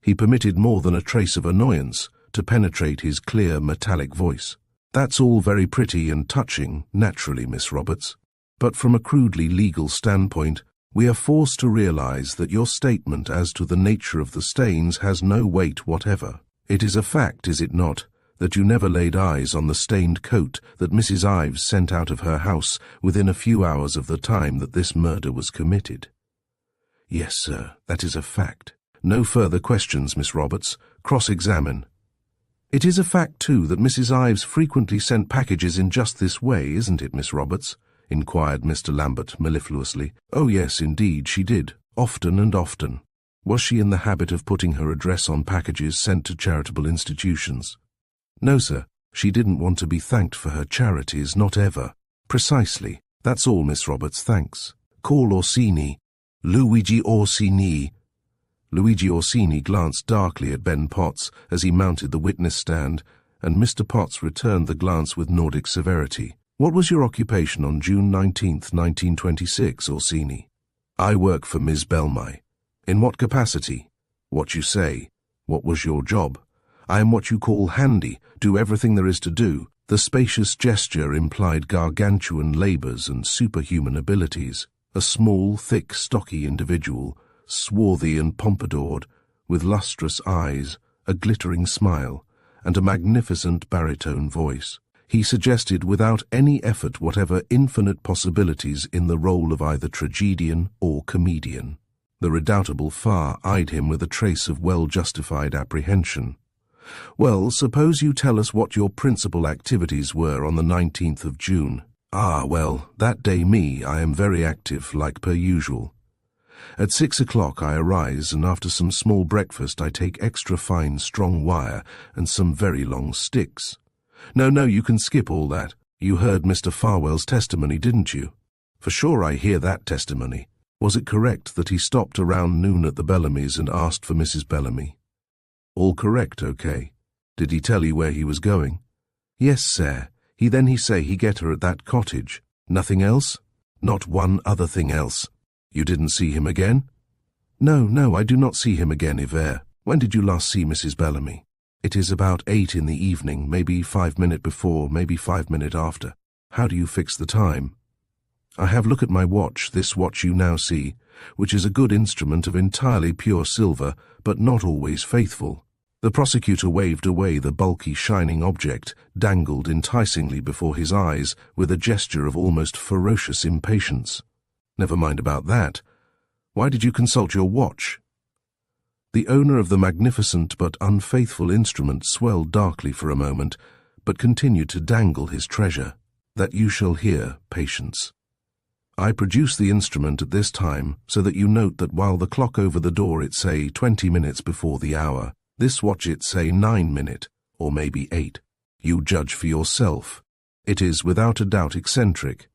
Speaker 1: He permitted more than a trace of annoyance to penetrate his clear, metallic voice. "That's all very pretty and touching, naturally, Miss Roberts. But from a crudely legal standpoint, we are forced to realize that your statement as to the nature of the stains has no weight whatever. It is a fact, is it not, that you never laid eyes on the stained coat that Mrs. Ives sent out of her house within a few hours of the time that this murder was committed?" "Yes, sir, that is a fact." "No further questions, Miss Roberts. Cross-examine." "It is a fact, too, that Mrs. Ives frequently sent packages in just this way, isn't it, Miss Roberts?" inquired Mr. Lambert mellifluously. "Oh, yes, indeed, she did. Often and often." "Was she in the habit of putting her address on packages sent to charitable institutions?" "No, sir. She didn't want to be thanked for her charities, not ever." "Precisely. That's all, Miss Roberts, thanks. Call Orsini. Luigi Orsini." Luigi Orsini glanced darkly at Ben Potts as he mounted the witness stand, and Mr. Potts returned the glance with Nordic severity. "What was your occupation on June 19th, 1926, Orsini?" "I work for Ms. Bellamy." "In what capacity?" "What you say." "What was your job?" "I am what you call handy, do everything there is to do." The spacious gesture implied gargantuan labors and superhuman abilities. A small, thick, stocky individual, swarthy and pompadoured, with lustrous eyes, a glittering smile, and a magnificent baritone voice. He suggested without any effort whatever infinite possibilities in the role of either tragedian or comedian. The redoubtable Farr eyed him with a trace of well-justified apprehension. "Well, suppose you tell us what your principal activities were on the 19th of June. "Ah, well, that day I am very active, like per usual. At 6 o'clock I arise, and after some small breakfast I take extra fine strong wire and some very long sticks." No, you can skip all that. You heard Mr. Farwell's testimony, didn't you?" "For sure I hear that testimony." "Was it correct that he stopped around noon at the Bellamy's and asked for Mrs. Bellamy?" "All correct, okay. Did he tell you where he was going?" "Yes, sir. He say he get her at that cottage." "Nothing else?" "Not one other thing else." "You didn't see him again?" No, I do not see him again, Ives. When did you last see Mrs. Bellamy?" "It is about 8 in the evening, maybe 5 minutes before, maybe 5 minutes after." "How do you fix the time?" "I have look at my watch, this watch you now see, which is a good instrument of entirely pure silver, but not always faithful." The prosecutor waved away the bulky, shining object, dangled enticingly before his eyes with a gesture of almost ferocious impatience. "Never mind about that. Why did you consult your watch?" The owner of the magnificent but unfaithful instrument swelled darkly for a moment, but continued to dangle his treasure. "That you shall hear, Patience. I produce the instrument at this time so that you note that while the clock over the door it say 20 minutes before the hour, this watch it say 9 minutes, or maybe 8. You judge for yourself. It is without a doubt eccentric.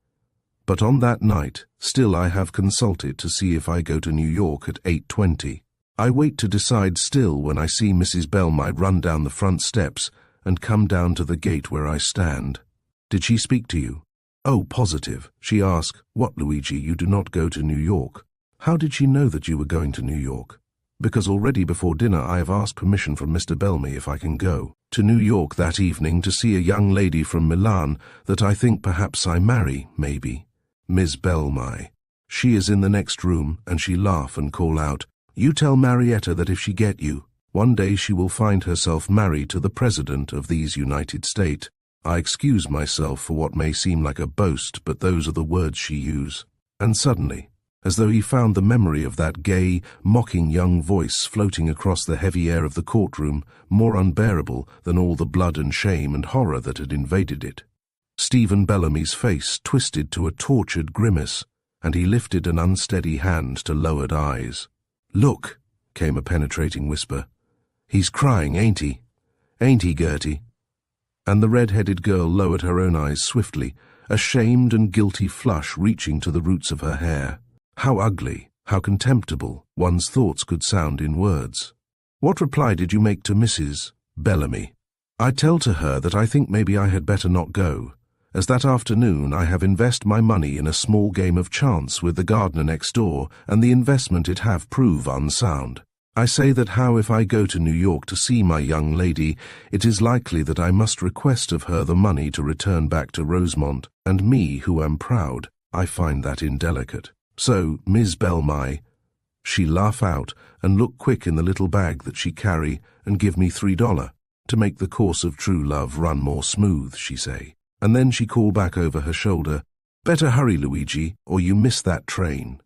Speaker 1: But on that night, still I have consulted to see if I go to New York at 8:20. I wait to decide still when I see Mrs. Bellamy run down the front steps and come down to the gate where I stand." "Did she speak to you?" "Oh, positive. She asked, 'What, Luigi, you do not go to New York?' "How did she know that you were going to New York?" "Because already before dinner I have asked permission from Mr. Bellamy if I can go to New York that evening to see a young lady from Milan that I think perhaps I marry, maybe. Miss Bellamy. She is in the next room, and she laugh and call out, 'You tell Marietta that if she get you, one day she will find herself married to the President of these United States.' I excuse myself for what may seem like a boast, but those are the words she use." And suddenly, as though he found the memory of that gay, mocking young voice floating across the heavy air of the courtroom more unbearable than all the blood and shame and horror that had invaded it, Stephen Bellamy's face twisted to a tortured grimace, and he lifted an unsteady hand to lowered eyes. "Look," came a penetrating whisper. "He's crying, ain't he? Ain't he, Gertie?" And the red-headed girl lowered her own eyes swiftly, a shamed and guilty flush reaching to the roots of her hair. How ugly, how contemptible, one's thoughts could sound in words. "What reply did you make to Mrs. Bellamy?" "I tell to her that I think maybe I had better not go, as that afternoon I have invest my money in a small game of chance with the gardener next door, and the investment it have prove unsound. I say that how if I go to New York to see my young lady, it is likely that I must request of her the money to return back to Rosemont, and me, who am proud, I find that indelicate. So, Miss Bellamy," she laugh out and look quick in the little bag that she carry and give me $3, to make the course of true love run more smooth, she say. And then she call back over her shoulder, "Better hurry, Luigi, or you miss that train."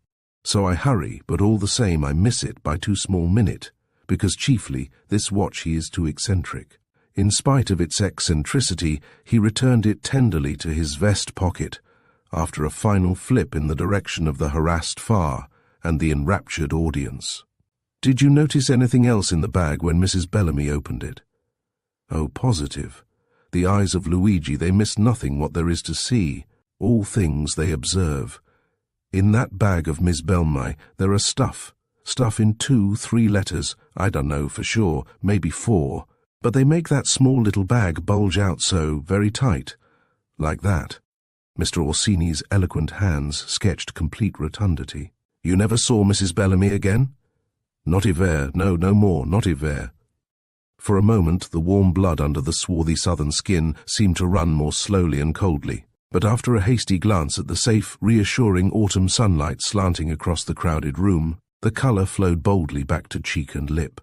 Speaker 1: So I hurry, but all the same I miss it by 2 small minute, because chiefly this watch he is too eccentric. In spite of its eccentricity, he returned it tenderly to his vest pocket, after a final flip in the direction of the harassed Farr and the enraptured audience. "Did you notice anything else in the bag when Mrs. Bellamy opened it?" "Oh, positive. The eyes of Luigi, they miss nothing what there is to see, all things they observe. In that bag of Miss Bellamy there are stuff in 2, 3 letters, I don't know for sure, maybe 4, but they make that small little bag bulge out so, very tight, like that." Mr. Orsini's eloquent hands sketched complete rotundity. "You never saw Mrs. Bellamy again?" "Not hiver, no more, not hiver." For a moment the warm blood under the swarthy southern skin seemed to run more slowly and coldly. But after a hasty glance at the safe, reassuring autumn sunlight slanting across the crowded room, the colour flowed boldly back to cheek and lip.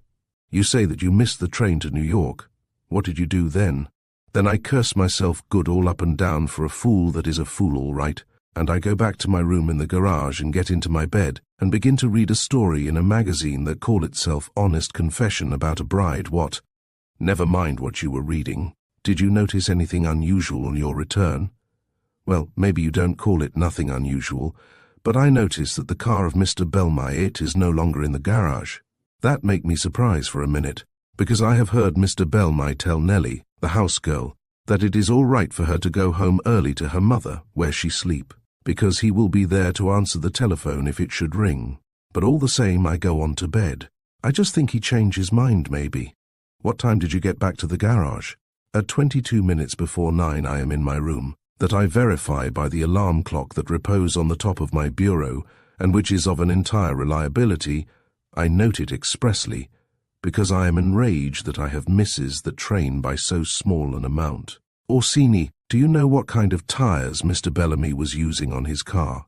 Speaker 1: "You say that you missed the train to New York. What did you do then?" "Then I curse myself good all up and down for a fool that is a fool all right, and I go back to my room in the garage and get into my bed and begin to read a story in a magazine that call itself Honest Confession about a bride what—" "Never mind what you were reading. Did you notice anything unusual on your return?" "Well, maybe you don't call it nothing unusual, but I notice that the car of Mr. Bellamy is no longer in the garage. That make me surprise for a minute, because I have heard Mr. Bellamy tell Nellie, the house girl, that it is all right for her to go home early to her mother, where she sleep, because he will be there to answer the telephone if it should ring. But all the same I go on to bed. I just think he changed his mind maybe." "What time did you get back to the garage?" "At 22 minutes before 9 I am in my room, that I verify by the alarm clock that repose on the top of my bureau, and which is of an entire reliability. I note it expressly, because I am enraged that I have misses the train by so small an amount. Orsini, do you know what kind of tires Mr. Bellamy was using on his car?"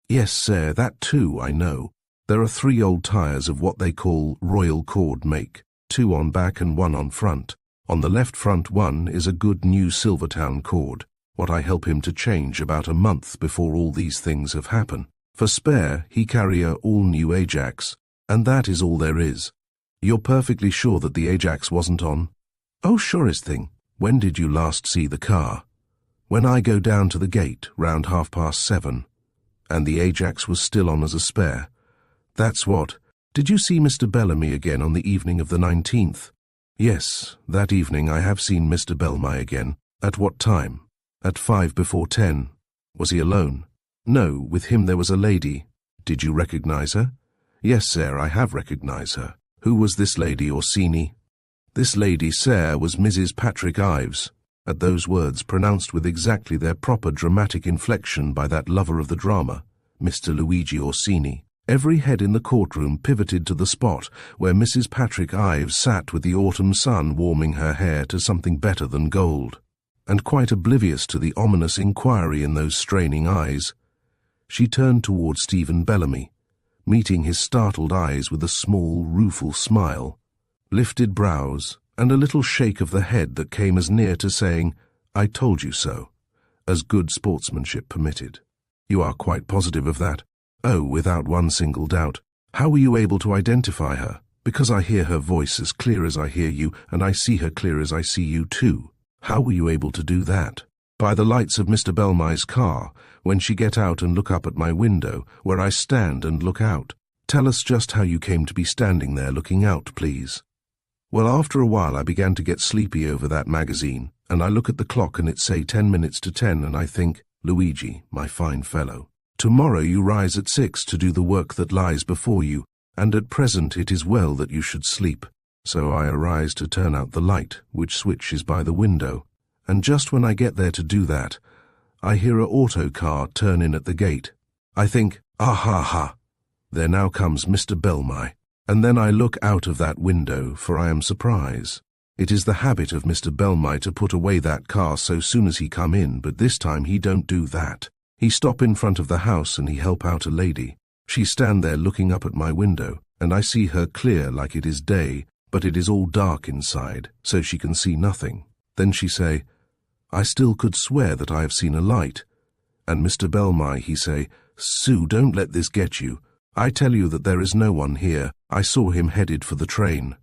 Speaker 1: "Yes, sir, that too I know. There are 3 old tires of what they call Royal Cord make, 2 on back and 1 on front. On the left front one is a good new Silvertown cord, what I help him to change about a month before all these things have happened. For spare, he carry a all-new Ajax, and that is all there is." "You're perfectly sure that the Ajax wasn't on?" "Oh, surest thing." "When did you last see the car?" "When I go down to the gate, round 7:30. "And the Ajax was still on as a spare?" "That's what. Did you see Mr. Bellamy again on the evening of the 19th? "Yes, that evening I have seen Mr. Bellamy again." "At what time?" "At 10:05. "Was he alone?" "No, with him there was a lady." "Did you recognize her?" "Yes, sir, I have recognized her." "Who was this lady, Orsini?" "This lady, sir, was Mrs. Patrick Ives." At those words, pronounced with exactly their proper dramatic inflection by that lover of the drama, Mr. Luigi Orsini, every head in the courtroom pivoted to the spot where Mrs. Patrick Ives sat with the autumn sun warming her hair to something better than gold. And quite oblivious to the ominous inquiry in those straining eyes, she turned toward Stephen Bellamy, meeting his startled eyes with a small, rueful smile, lifted brows, and a little shake of the head that came as near to saying, "I told you so," as good sportsmanship permitted. "You are quite positive of that?" "Oh, without one single doubt." "How were you able to identify her?" "Because I hear her voice as clear as I hear you, and I see her clear as I see you too." "How were you able to do that?" By the lights of Mr. Bellamy's car, when she get out and look up at my window, where I stand and look out. Tell us just how you came to be standing there looking out, please. Well, after a while I began to get sleepy over that magazine, and I look at the clock and it say 10 minutes to 10, and I think, Luigi, my fine fellow, tomorrow you rise at 6 to do the work that lies before you, and at present it is well that you should sleep. So I arise to turn out the light, which switch is by the window, and just when I get there to do that, I hear a auto car turn in at the gate. I think, ah ha ha, there now comes Mr. Bellamy, and then I look out of that window, for I am surprised. It is the habit of Mr. Bellamy to put away that car so soon as he come in, but this time he don't do that. He stop in front of the house and he help out a lady. She stand there looking up at my window, and I see her clear like it is day, but it is all dark inside, so she can see nothing. Then she say, I still could swear that I have seen a light. And Mr. Bellamy, he say, Sue, don't let this get you. I tell you that there is no one here. I saw him headed for the train.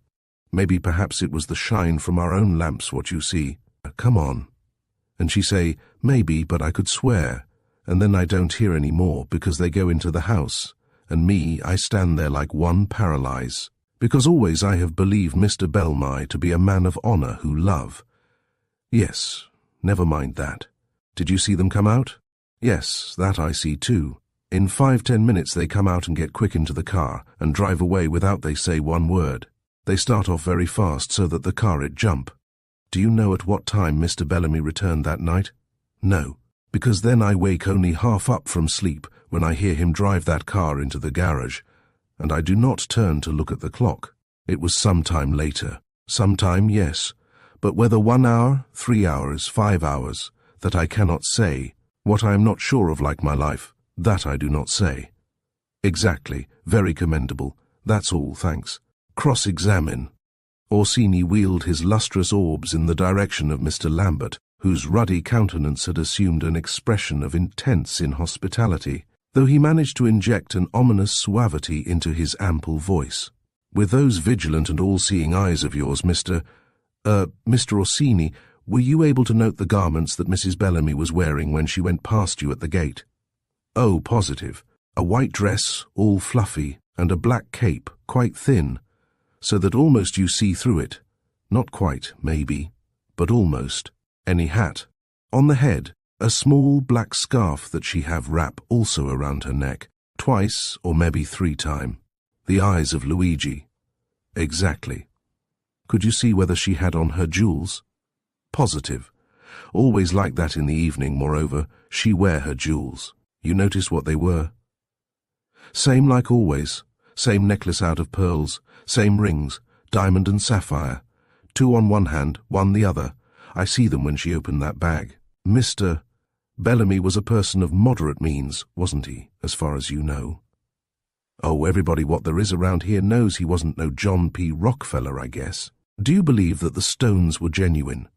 Speaker 1: Maybe perhaps it was the shine from our own lamps what you see. Come on. And she say, maybe, but I could swear. And then I don't hear any more because they go into the house. And me, I stand there like one paralyzed. Because always I have believed Mr. Bellamy to be a man of honor who love. Yes. Never mind that. Did you see them come out? Yes, that I see too. In 5-10 minutes they come out and get quick into the car and drive away without they say one word. They start off very fast so that the car it jump. Do you know at what time Mr. Bellamy returned that night? No, because then I wake only half up from sleep when I hear him drive that car into the garage, and I do not turn to look at the clock. It was some time later. Some time, yes. But whether 1 hour, 3 hours, 5 hours, that I cannot say. What I am not sure of like my life, that I do not say. Exactly, very commendable. That's all, thanks. Cross-examine. Orsini wheeled his lustrous orbs in the direction of Mr. Lambert, whose ruddy countenance had assumed an expression of intense inhospitality, though he managed to inject an ominous suavity into his ample voice. With those vigilant and all-seeing eyes of yours, Mr. Orsini, were you able to note the garments that Mrs. Bellamy was wearing when she went past you at the gate? Oh, positive. A white dress, all fluffy, and a black cape, quite thin, so that almost you see through it. Not quite, maybe, but almost. Any hat. On the head, a small black scarf that she have wrap also around her neck, twice or maybe 3 times. The eyes of Luigi. Exactly. Could you see whether she had on her jewels? Positive. Always like that in the evening, moreover, she wear her jewels. You notice what they were? Same like always. Same necklace out of pearls, same rings, diamond and sapphire. 2 on one hand, 1 the other. I see them when she opened that bag. Mr. Bellamy was a person of moderate means, wasn't he, as far as you know? Oh, everybody what there is around here knows he wasn't no John P. Rockefeller, I guess. Do you believe that the stones were genuine?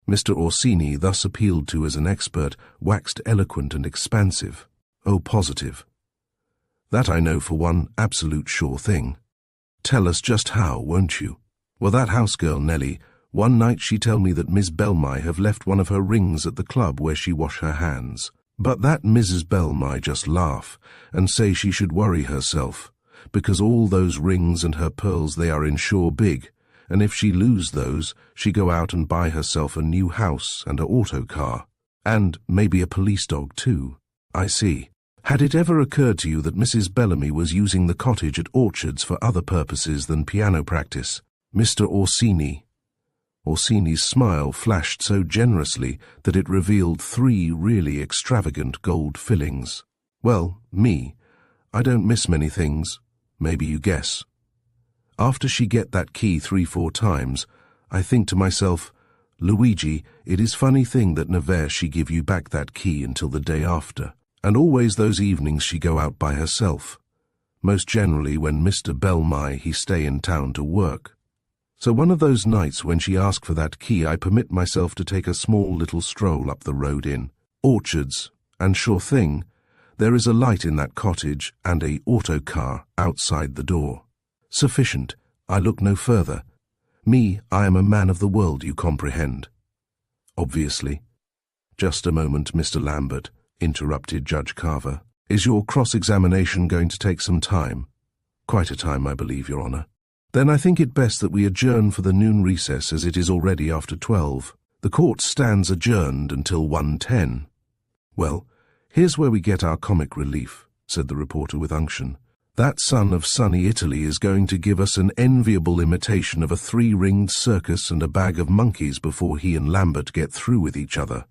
Speaker 1: Mr. Orsini, thus appealed to as an expert, waxed eloquent and expansive. Oh, positive. That I know for one absolute sure thing. Tell us just how, won't you? Well, that house girl, Nellie, one night she tell me that Miss Bellamy have left one of her rings at the club where she wash her hands. But that Mrs. Bellamy just laugh and say she should worry herself, because all those rings and her pearls they are insure big, and if she lose those, she go out and buy herself a new house and a auto car, and maybe a police dog too. I see. Had it ever occurred to you that Mrs. Bellamy was using the cottage at Orchards for other purposes than piano practice? Mr. Orsini. Orsini's smile flashed so generously that it revealed 3 really extravagant gold fillings. Well, me. I don't miss many things. Maybe you guess. After she get that key 3-4 times, I think to myself, Luigi, it is funny thing that never she give you back that key until the day after. And always those evenings she go out by herself. Most generally when Mr. Bellamy he stay in town to work. So one of those nights when she asked for that key, I permit myself to take a small little stroll up the road in Orchards, and sure thing, there is a light in that cottage and a auto car outside the door. Sufficient. I look no further. Me, I am a man of the world, you comprehend. Obviously. "Just a moment, Mr. Lambert," interrupted Judge Carver. "Is your cross-examination going to take some time?" "Quite a time, I believe, Your Honor." "Then I think it best that we adjourn for the noon recess, as it is already after 12. The court stands adjourned until 1:10. "Well, here's where we get our comic relief," said the reporter with unction. "That son of sunny Italy is going to give us an enviable imitation of a three-ringed circus and a bag of monkeys before he and Lambert get through with each other.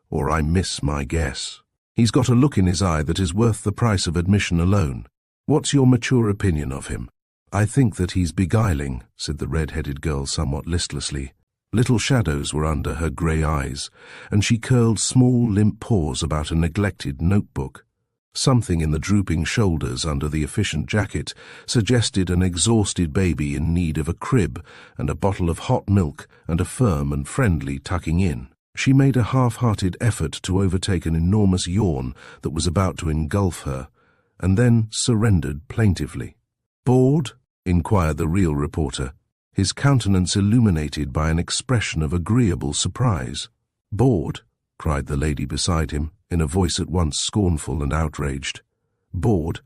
Speaker 1: Or I miss my guess. He's got a look in his eye that is worth the price of admission alone. What's your mature opinion of him?" "I think that he's beguiling," said the red-headed girl somewhat listlessly. Little shadows were under her grey eyes, and she curled small, limp paws about a neglected notebook. Something in the drooping shoulders under the efficient jacket suggested an exhausted baby in need of a crib and a bottle of hot milk and a firm and friendly tucking in. She made a half-hearted effort to overtake an enormous yawn that was about to engulf her, and then surrendered plaintively. "Bored?" inquired the real reporter, his countenance illuminated by an expression of agreeable surprise. "Bored?" cried the lady beside him, in a voice at once scornful and outraged. "Bored?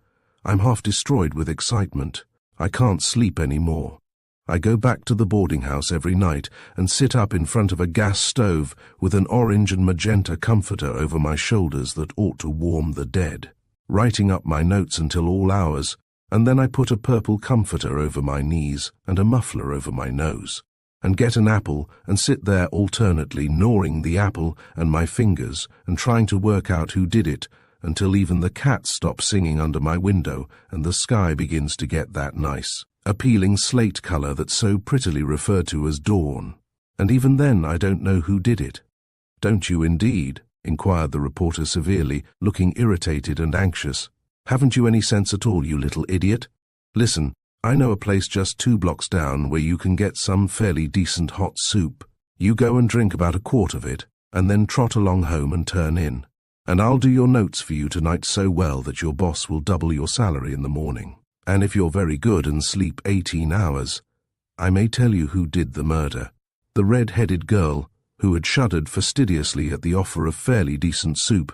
Speaker 1: I'm half destroyed with excitement. I can't sleep any more. I go back to the boarding house every night and sit up in front of a gas stove with an orange and magenta comforter over my shoulders that ought to warm the dead, writing up my notes until all hours, and then I put a purple comforter over my knees and a muffler over my nose, and get an apple and sit there alternately gnawing the apple and my fingers and trying to work out who did it until even the cats stop singing under my window and the sky begins to get that nice, appealing slate color that's so prettily referred to as dawn. And even then I don't know who did it." "Don't you indeed?" inquired the reporter severely, looking irritated and anxious. "Haven't you any sense at all, you little idiot? Listen, I know a place just 2 blocks down where you can get some fairly decent hot soup. You go and drink about a quart of it, and then trot along home and turn in. And I'll do your notes for you tonight so well that your boss will double your salary in the morning. And if you're very good and sleep 18 hours, I may tell you who did the murder." The red-headed girl, who had shuddered fastidiously at the offer of fairly decent soup,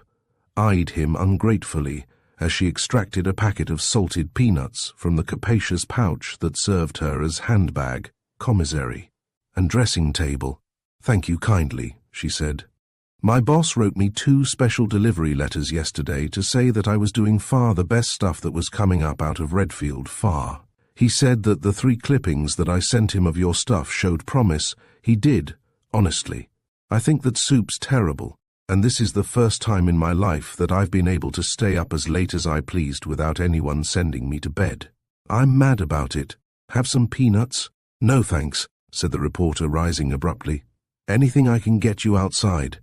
Speaker 1: eyed him ungratefully as she extracted a packet of salted peanuts from the capacious pouch that served her as handbag, commissary, and dressing table. "Thank you kindly," she said. "My boss wrote me 2 special delivery letters yesterday to say that I was doing far the best stuff that was coming up out of Redfield, far. He said that the 3 clippings that I sent him of your stuff showed promise. He did, honestly. I think that soup's terrible, and this is the first time in my life that I've been able to stay up as late as I pleased without anyone sending me to bed. I'm mad about it. Have some peanuts?" "No, thanks," said the reporter, rising abruptly. "Anything I can get you outside."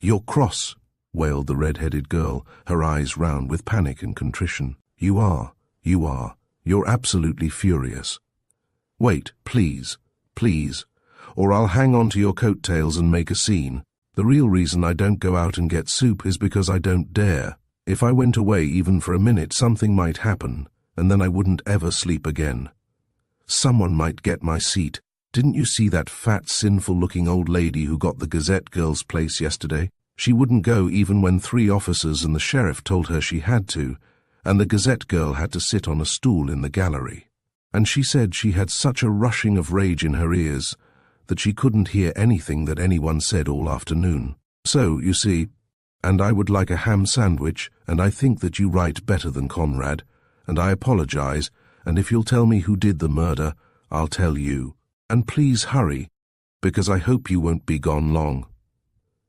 Speaker 1: "You're cross," wailed the red-headed girl, her eyes round with panic and contrition. You are. You're absolutely furious. Wait, please, or I'll hang on to your coattails and make a scene. The real reason I don't go out and get soup is because I don't dare. If I went away even for a minute, something might happen, and then I wouldn't ever sleep again. Someone might get my seat. Didn't you see that fat, sinful-looking old lady who got the Gazette girl's place yesterday? She wouldn't go even when 3 officers and the sheriff told her she had to, and the Gazette girl had to sit on a stool in the gallery. And she said she had such a rushing of rage in her ears that she couldn't hear anything that anyone said all afternoon. So, you see, and I would like a ham sandwich, and I think that you write better than Conrad, and I apologize, and if you'll tell me who did the murder, I'll tell you. And please hurry, because I hope you won't be gone long."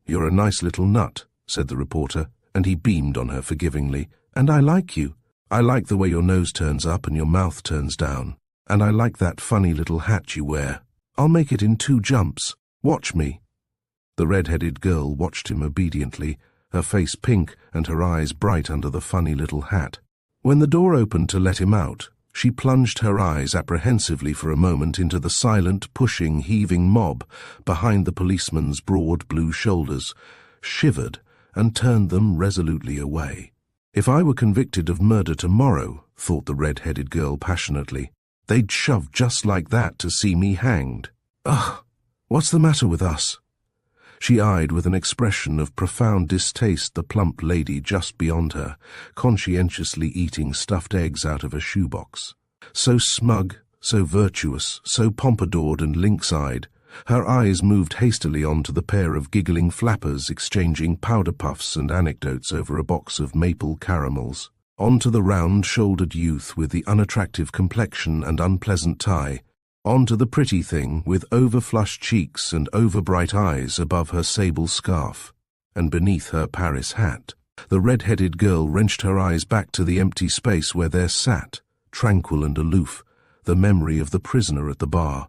Speaker 1: "You're a nice little nut," said the reporter, and he beamed on her forgivingly. "And I like you. I like the way your nose turns up and your mouth turns down. And I like that funny little hat you wear. I'll make it in 2 jumps. Watch me." The red-headed girl watched him obediently, her face pink and her eyes bright under the funny little hat. When the door opened to let him out, she plunged her eyes apprehensively for a moment into the silent, pushing, heaving mob behind the policeman's broad blue shoulders, shivered, and turned them resolutely away. "If I were convicted of murder tomorrow," thought the red-headed girl passionately, "they'd shove just like that to see me hanged. Ugh, what's the matter with us?" She eyed with an expression of profound distaste the plump lady just beyond her, conscientiously eating stuffed eggs out of a shoebox. So smug, so virtuous, so pompadoured and lynx-eyed, her eyes moved hastily on to the pair of giggling flappers exchanging powder puffs and anecdotes over a box of maple caramels. On to the round-shouldered youth with the unattractive complexion and unpleasant tie, on to the pretty thing with over-flushed cheeks and over-bright eyes above her sable scarf, and beneath her Paris hat. The red-headed girl wrenched her eyes back to the empty space where there sat, tranquil and aloof, the memory of the prisoner at the bar.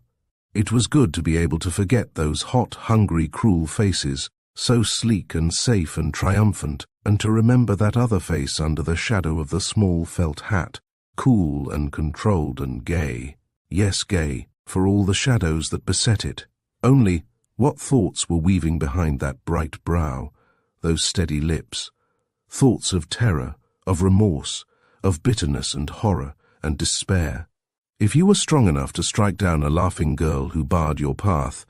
Speaker 1: It was good to be able to forget those hot, hungry, cruel faces, so sleek and safe and triumphant, and to remember that other face under the shadow of the small felt hat, cool and controlled and gay. Yes, gay, for all the shadows that beset it. Only, what thoughts were weaving behind that bright brow, those steady lips? Thoughts of terror, of remorse, of bitterness and horror and despair. If you were strong enough to strike down a laughing girl who barred your path,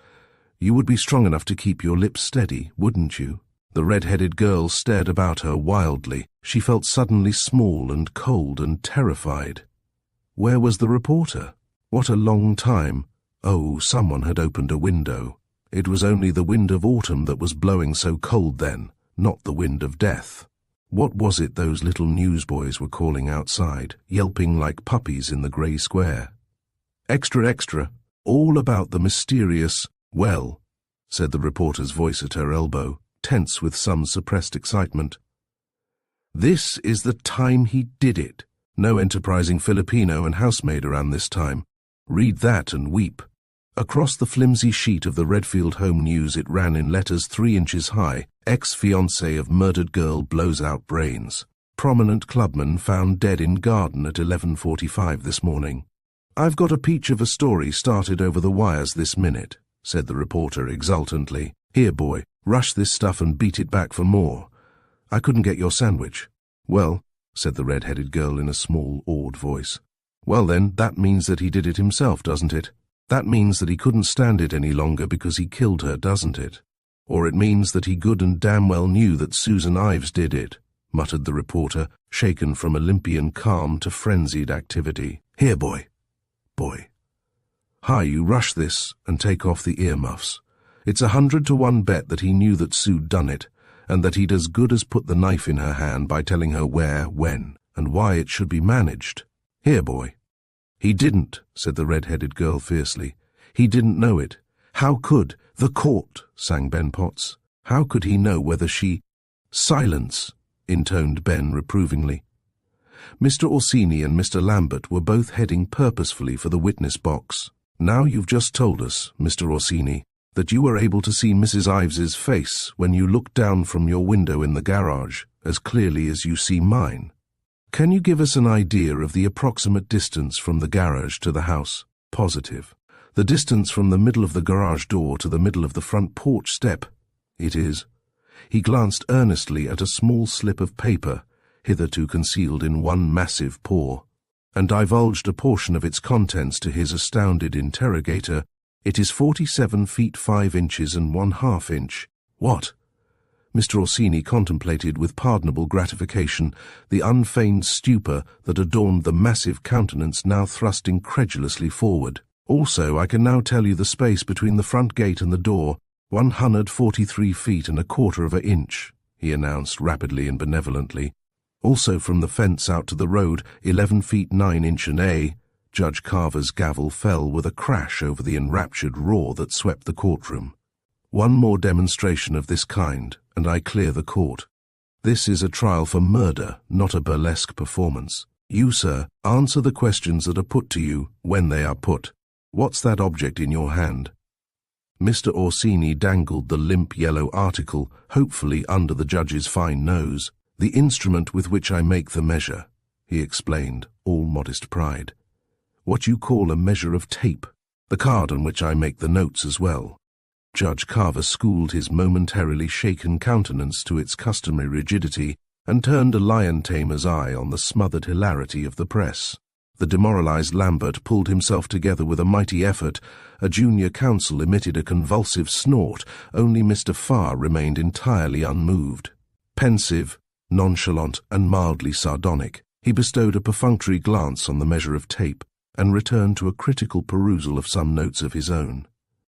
Speaker 1: you would be strong enough to keep your lips steady, wouldn't you? The red-headed girl stared about her wildly. She felt suddenly small and cold and terrified. Where was the reporter? What a long time. Oh, someone had opened a window. It was only the wind of autumn that was blowing so cold then, not the wind of death. What was it those little newsboys were calling outside, yelping like puppies in the grey square? Extra, extra, all about the mysterious, well, said the reporter's voice at her elbow, tense with some suppressed excitement. This is the time he did it. No enterprising Filipino and housemaid around this time. Read that and weep. Across the flimsy sheet of the Redfield Home News it ran in letters 3 inches high, ex-fiancé of murdered girl blows out brains. Prominent clubman found dead in garden at 11:45 this morning. I've got a peach of a story started over the wires this minute, said the reporter exultantly. Here, boy, rush this stuff and beat it back for more. I couldn't get your sandwich. Well, said the red-headed girl in a small, awed voice. Well then, that means that he did it himself, doesn't it? That means that he couldn't stand it any longer because he killed her, doesn't it? Or it means that he good and damn well knew that Susan Ives did it, muttered the reporter, shaken from Olympian calm to frenzied activity. Here, boy. Boy. Hi, you rush this and take off the earmuffs. It's 100 to 1 bet that he knew that Sue'd done it, and that he'd as good as put the knife in her hand by telling her where, when, and why it should be managed. Here, boy. He didn't, said the red-headed girl fiercely. He didn't know it. How could? The court, sang Ben Potts. How could he know whether she— Silence, intoned Ben reprovingly. Mr. Orsini and Mr. Lambert were both heading purposefully for the witness box. Now you've just told us, Mr. Orsini, that you were able to see Mrs. Ives's face when you looked down from your window in the garage, as clearly as you see mine. Can you give us an idea of the approximate distance from the garage to the house? Positive. The distance from the middle of the garage door to the middle of the front porch step? It is. He glanced earnestly at a small slip of paper, hitherto concealed in one massive paw, and divulged a portion of its contents to his astounded interrogator. It is 47 feet 5 inches and 1/2 inch. What? Mr. Orsini contemplated with pardonable gratification the unfeigned stupor that adorned the massive countenance now thrust incredulously forward. Also, I can now tell you the space between the front gate and the door, 143 feet and 1/4 of an inch, he announced rapidly and benevolently. Also from the fence out to the road, 11 feet 9 inch and a. Judge Carver's gavel fell with a crash over the enraptured roar that swept the courtroom. One more demonstration of this kind, and I clear the court. This is a trial for murder, not a burlesque performance. You, sir, answer the questions that are put to you when they are put. What's that object in your hand? Mr. Orsini dangled the limp yellow article, hopefully under the judge's fine nose. The instrument with which I make the measure, he explained, all modest pride. What you call a measure of tape. The card on which I make the notes as well. Judge Carver schooled his momentarily shaken countenance to its customary rigidity and turned a lion-tamer's eye on the smothered hilarity of the press. The demoralized Lambert pulled himself together with a mighty effort. A junior counsel emitted a convulsive snort. Only Mr. Farr remained entirely unmoved. Pensive, nonchalant, and mildly sardonic, he bestowed a perfunctory glance on the measure of tape and returned to a critical perusal of some notes of his own,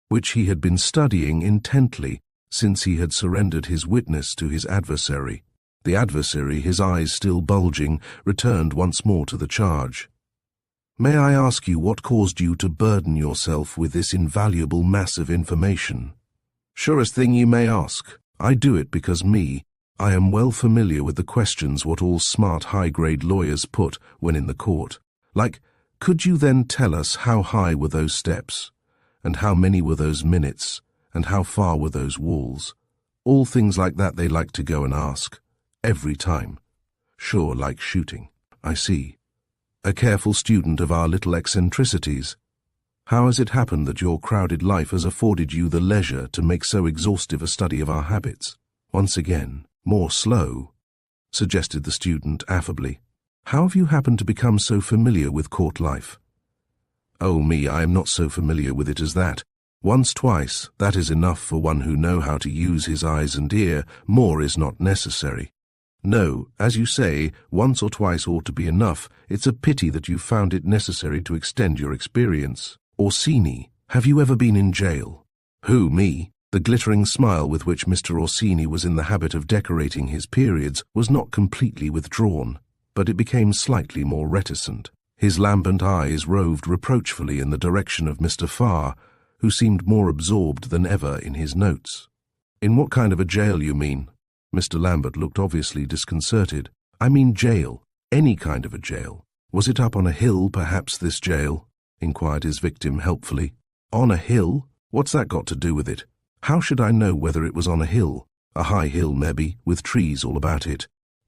Speaker 1: which he had been studying intently since he had surrendered his witness to his adversary. The adversary, his eyes still bulging, returned once more to the charge. "May I ask you what caused you to burden yourself with this invaluable mass of information?" "Surest thing you may ask. I do it because I am well familiar with the questions what all smart high-grade lawyers put when in the court. Like, could you then tell us how high were those steps? And how many were those minutes? And how far were those walls? All things like that they like to go and ask. Every time. Sure, like shooting. I see. A careful student of our little eccentricities. How has it happened that your crowded life has afforded you the leisure to make so exhaustive a study of our habits? Once again, more slow, suggested the student affably. How have you happened to become so familiar with court life? Oh me, I am not so familiar with it as that. Once, twice, that is enough for one who know how to use his eyes and ear. More is not necessary. No, as you say, once or twice ought to be enough. It's a pity that you found it necessary to extend your experience. Orsini, have you ever been in jail? Who, me? The glittering smile with which Mr. Orsini was in the habit of decorating his periods was not completely withdrawn, but it became slightly more reticent. His lambent eyes roved reproachfully in the direction of Mr. Farr, who seemed more absorbed than ever in his notes. In what kind of a jail, you mean? Mr. Lambert looked obviously disconcerted. I mean jail. Any kind of a jail. Was it up on a hill, perhaps, this jail? Inquired his victim helpfully. On a hill? What's that got to do with it? How should I know whether it was on a hill? A high hill, maybe, with trees all about it.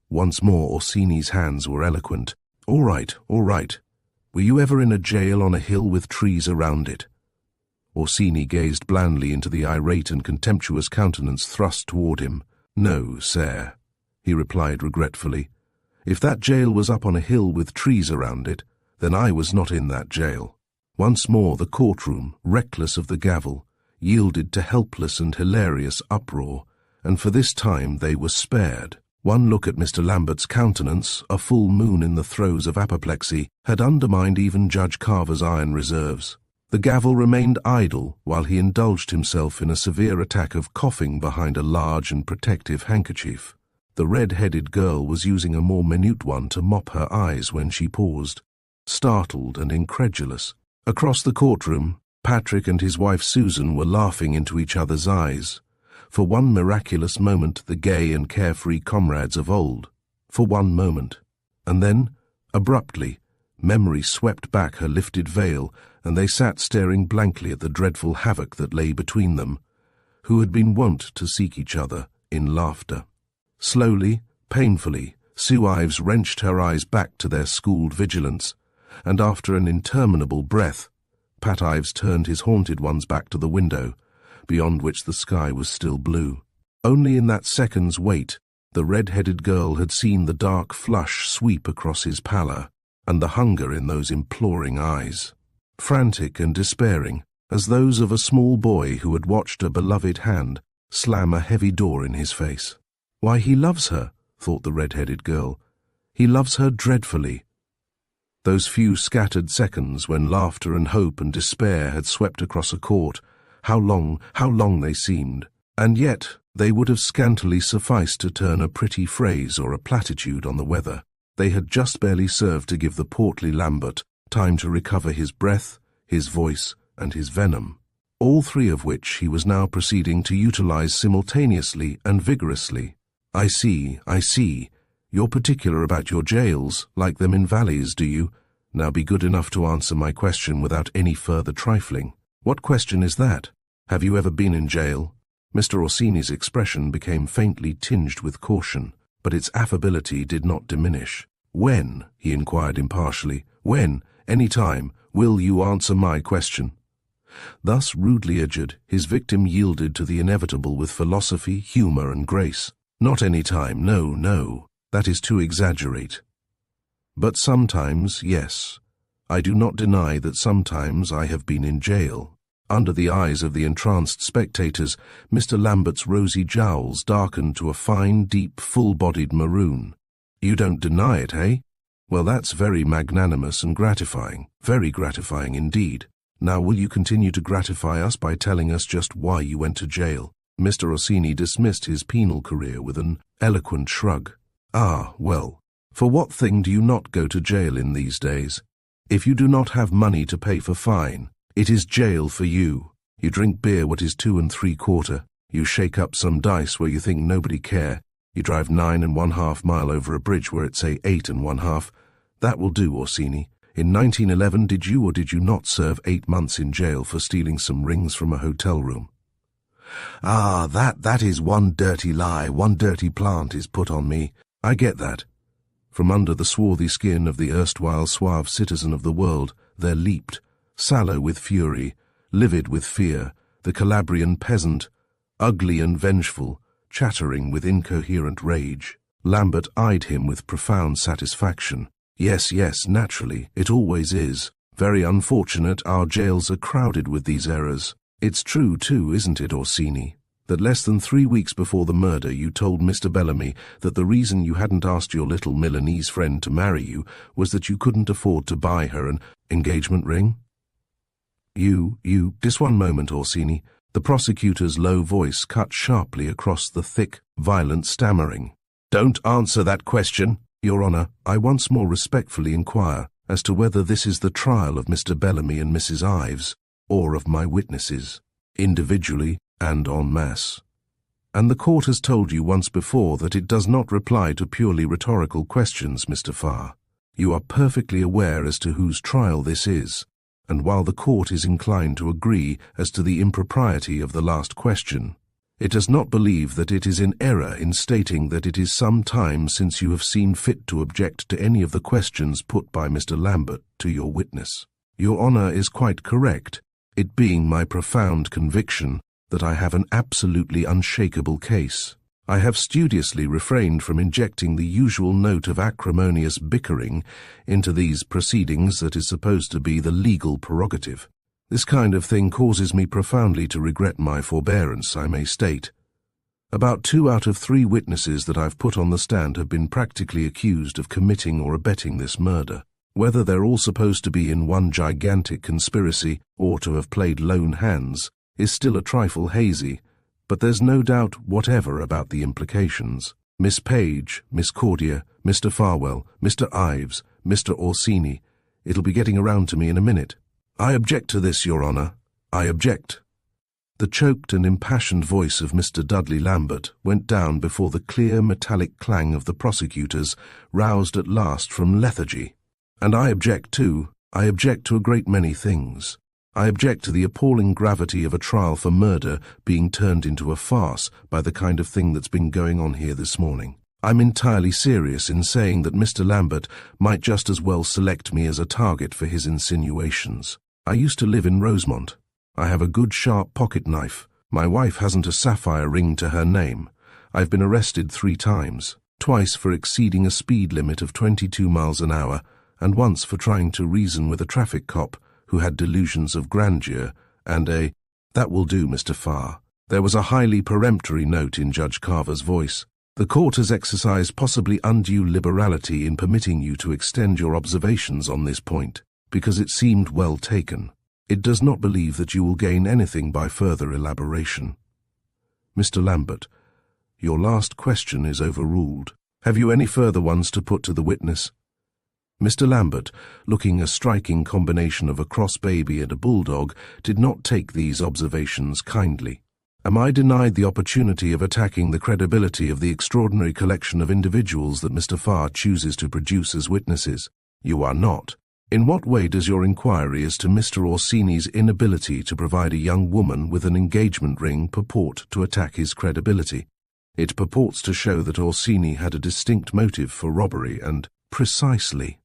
Speaker 1: Once more Orsini's hands were eloquent. All right, all right. Were you ever in a jail on a hill with trees around it? Orsini gazed blandly into the irate and contemptuous countenance thrust toward him. No, sir, he replied regretfully. If that jail was up on a hill with trees around it, then I was not in that jail. Once more the courtroom, reckless of the gavel, yielded to helpless and hilarious uproar, and for this time they were spared. One look at Mr. Lambert's countenance, a full moon in the throes of apoplexy, had undermined even Judge Carver's iron reserves. The gavel remained idle while he indulged himself in a severe attack of coughing behind a large and protective handkerchief. The red-headed girl was using a more minute one to mop her eyes when she paused, startled and incredulous. Across the courtroom, Patrick and his wife Susan were laughing into each other's eyes. For one miraculous moment, the gay and carefree comrades of old. For one moment. And then, abruptly, memory swept back her lifted veil, and they sat staring blankly at the dreadful havoc that lay between them, who had been wont to seek each other in laughter. Slowly, painfully, Sue Ives wrenched her eyes back to their schooled vigilance, and after an interminable breath, Pat Ives turned his haunted ones back to the window, beyond which the sky was still blue. Only in that second's wait, the red-headed girl had seen the dark flush sweep across his pallor, and the hunger in those imploring eyes. Frantic and despairing, as those of a small boy who had watched a beloved hand slam a heavy door in his face. Why, he loves her, thought the red-headed girl. He loves her dreadfully. Those few scattered seconds when laughter and hope and despair had swept across a court, how long they seemed, and yet they would have scantily sufficed to turn a pretty phrase or a platitude on the weather. They had just barely served to give the portly Lambert time to recover his breath, his voice, and his venom, all three of which he was now proceeding to utilize simultaneously and vigorously. I see. You're particular about your jails, like them in valleys, do you? Now be good enough to answer my question without any further trifling. What question is that? Have you ever been in jail? Mr. Orsini's expression became faintly tinged with caution, but its affability did not diminish. When? He inquired impartially. When? Any time. Will you answer my question? Thus rudely adjured, his victim yielded to the inevitable with philosophy, humor, and grace. Not any time, no, that is to exaggerate. But sometimes, yes. I do not deny that sometimes I have been in jail. Under the eyes of the entranced spectators, Mr. Lambert's rosy jowls darkened to a fine, deep, full-bodied maroon. You don't deny it, eh? Well, that's very magnanimous and gratifying. Very gratifying indeed. Now will you continue to gratify us by telling us just why you went to jail? Mr. Orsini dismissed his penal career with an eloquent shrug. Ah, well, for what thing do you not go to jail in these days? If you do not have money to pay for fine, it is jail for you. You drink beer what is 2 3/4. You shake up some dice where you think nobody care. You drive 9 1/2 mile over a bridge where it's say 8 1/2. That will do, Orsini. In 1911, did you or did you not serve 8 months in jail for stealing some rings from a hotel room? Ah, that is one dirty lie, one dirty plant is put on me. I get that. From under the swarthy skin of the erstwhile suave citizen of the world, there leaped, sallow with fury, livid with fear, the Calabrian peasant, ugly and vengeful, chattering with incoherent rage. Lambert eyed him with profound satisfaction. Yes, naturally, it always is. Very unfortunate our jails are crowded with these errors. It's true, too, isn't it, Orsini, that less than 3 weeks before the murder you told Mr. Bellamy that the reason you hadn't asked your little Milanese friend to marry you was that you couldn't afford to buy her an engagement ring? Just one moment, Orsini. The prosecutor's low voice cut sharply across the thick, violent stammering. Don't answer that question, Your Honor. I once more respectfully inquire as to whether this is the trial of Mr. Bellamy and Mrs. Ives, or of my witnesses, individually and en masse. And the court has told you once before that it does not reply to purely rhetorical questions, Mr. Farr. You are perfectly aware as to whose trial this is, and while the court is inclined to agree as to the impropriety of the last question, it does not believe that it is in error in stating that it is some time since you have seen fit to object to any of the questions put by Mr. Lambert to your witness. Your Honor is quite correct, it being my profound conviction that I have an absolutely unshakable case. I have studiously refrained from injecting the usual note of acrimonious bickering into these proceedings that is supposed to be the legal prerogative. This kind of thing causes me profoundly to regret my forbearance, I may state. About 2 out of 3 witnesses that I've put on the stand have been practically accused of committing or abetting this murder. Whether they're all supposed to be in one gigantic conspiracy or to have played lone hands is still a trifle hazy, but there's no doubt whatever about the implications. Miss Page, Miss Cordia, Mr. Farwell, Mr. Ives, Mr. Orsini. It'll be getting around to me in a minute. I object to this, Your Honor. I object. The choked and impassioned voice of Mr. Dudley Lambert went down before the clear metallic clang of the prosecutors, roused at last from lethargy. And I object too. I object to a great many things. I object to the appalling gravity of a trial for murder being turned into a farce by the kind of thing that's been going on here this morning. I'm entirely serious in saying that Mr. Lambert might just as well select me as a target for his insinuations. I used to live in Rosemont. I have a good sharp pocket knife. My wife hasn't a sapphire ring to her name. I've been arrested 3 times, twice for exceeding a speed limit of 22 miles an hour, and once for trying to reason with a traffic cop who had delusions of grandeur, and that will do, Mr. Farr. There was a highly peremptory note in Judge Carver's voice. The court has exercised possibly undue liberality in permitting you to extend your observations on this point, because it seemed well taken. It does not believe that you will gain anything by further elaboration. Mr. Lambert, your last question is overruled. Have you any further ones to put to the witness? Mr. Lambert, looking a striking combination of a cross baby and a bulldog, did not take these observations kindly. Am I denied the opportunity of attacking the credibility of the extraordinary collection of individuals that Mr. Farr chooses to produce as witnesses? You are not. In what way does your inquiry as to Mr. Orsini's inability to provide a young woman with an engagement ring purport to attack his credibility? It purports to show that Orsini had a distinct motive for robbery and precisely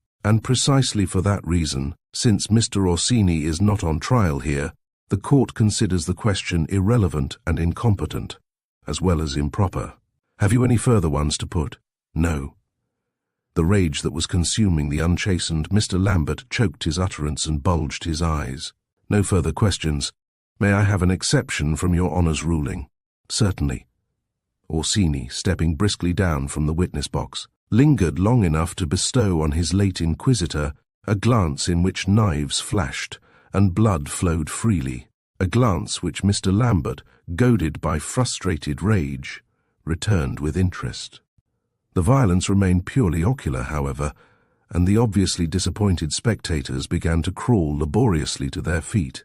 Speaker 1: for that reason, since Mr. Orsini is not on trial here, the court considers the question irrelevant and incompetent, as well as improper. Have you any further ones to put? No. The rage that was consuming the unchastened Mr. Lambert choked his utterance and bulged his eyes. "No further questions. May I have an exception from your honour's ruling?" "Certainly." Orsini, stepping briskly down from the witness box, lingered long enough to bestow on his late inquisitor a glance in which knives flashed and blood flowed freely, a glance which Mr. Lambert, goaded by frustrated rage, returned with interest. The violence remained purely ocular, however, and the obviously disappointed spectators began to crawl laboriously to their feet.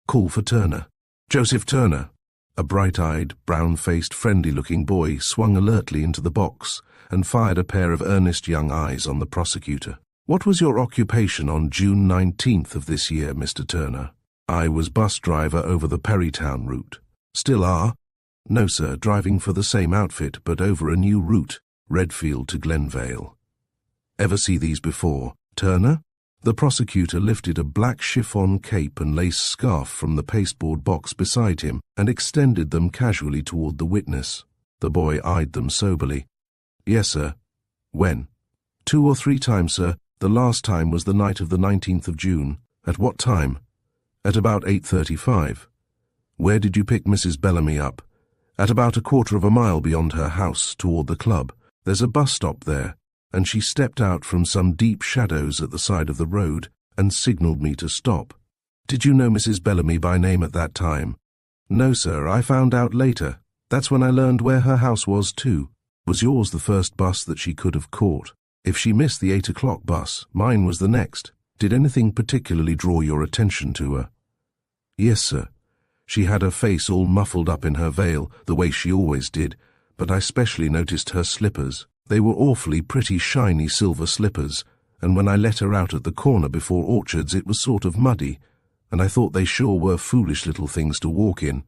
Speaker 1: "Call for Turner." "Joseph Turner." A bright-eyed, brown-faced, friendly-looking boy swung alertly into the box and fired a pair of earnest young eyes on the prosecutor. "What was your occupation on June 19th of this year, Mr. Turner?" "I was bus driver over the Perrytown route." "Still are?" "No, sir, driving for the same outfit, but over a new route, Redfield to Glenvale." "Ever see these before, Turner?" The prosecutor lifted a black chiffon cape and lace scarf from the pasteboard box beside him and extended them casually toward the witness. The boy eyed them soberly. "Yes, sir." "When?" "2 or 3 times, sir. The last time was the night of the 19th of June. "At what time?" "At about 8:35. "Where did you pick Mrs. Bellamy up?" "At about a quarter of a mile beyond her house, toward the club. There's a bus stop there, and she stepped out from some deep shadows at the side of the road and signaled me to stop." "Did you know Mrs. Bellamy by name at that time?" "No, sir, I found out later. That's when I learned where her house was, too." "Was yours the first bus that she could have caught? If she missed the 8 o'clock bus, mine was the next. Did anything particularly draw your attention to her?" "Yes, sir. She had her face all muffled up in her veil, the way she always did, but I specially noticed her slippers. They were awfully pretty shiny silver slippers, and when I let her out at the corner before Orchards it was sort of muddy, and I thought they sure were foolish little things to walk in.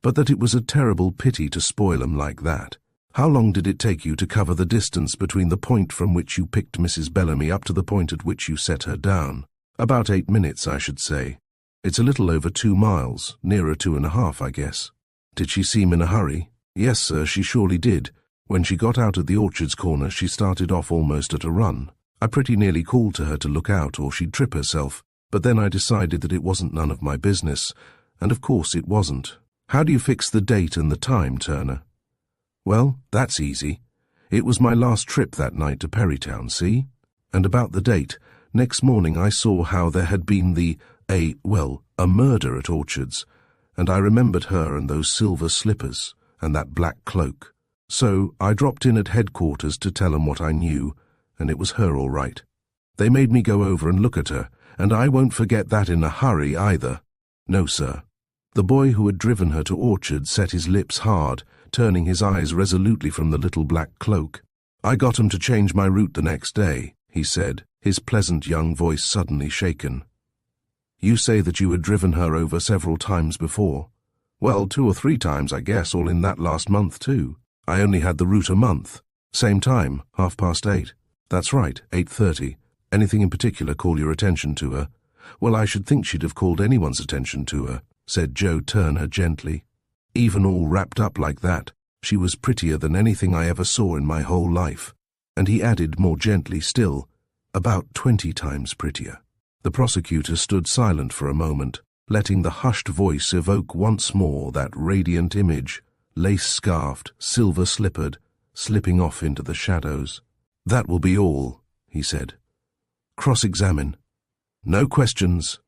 Speaker 1: But that it was a terrible pity to spoil 'em like that." "How long did it take you to cover the distance between the point from which you picked Mrs. Bellamy up to the point at which you set her down?" "About 8 minutes, I should say. It's a little over 2 miles, nearer 2.5, I guess." "Did she seem in a hurry?" "Yes, sir, she surely did. When she got out at the Orchards corner, she started off almost at a run. I pretty nearly called to her to look out or she'd trip herself, but then I decided that it wasn't none of my business, and of course it wasn't." "How do you fix the date and the time, Turner?" "Well, that's easy. It was my last trip that night to Perrytown, see? And about the date, next morning I saw how there had been a murder at Orchards, and I remembered her and those silver slippers and that black cloak. So I dropped in at headquarters to tell 'em what I knew, and it was her all right. They made me go over and look at her, and I won't forget that in a hurry either." "No, sir." The boy who had driven her to Orchard set his lips hard, turning his eyes resolutely from the little black cloak. "I got 'em to change my route the next day," he said, his pleasant young voice suddenly shaken. "You say that you had driven her over several times before?" "Well, 2 or 3 times, I guess, all in that last month, too. I only had the route a month." "Same time, 8:30. "That's right, 8:30. Anything in particular call your attention to her?" "Well, I should think she'd have called anyone's attention to her," said Joe Turner gently. "Even all wrapped up like that, she was prettier than anything I ever saw in my whole life." And he added more gently still, "about 20 times prettier." The prosecutor stood silent for a moment, letting the hushed voice evoke once more that radiant image, lace-scarfed, silver-slippered, slipping off into the shadows. "That will be all," he said. "Cross-examine." "No questions."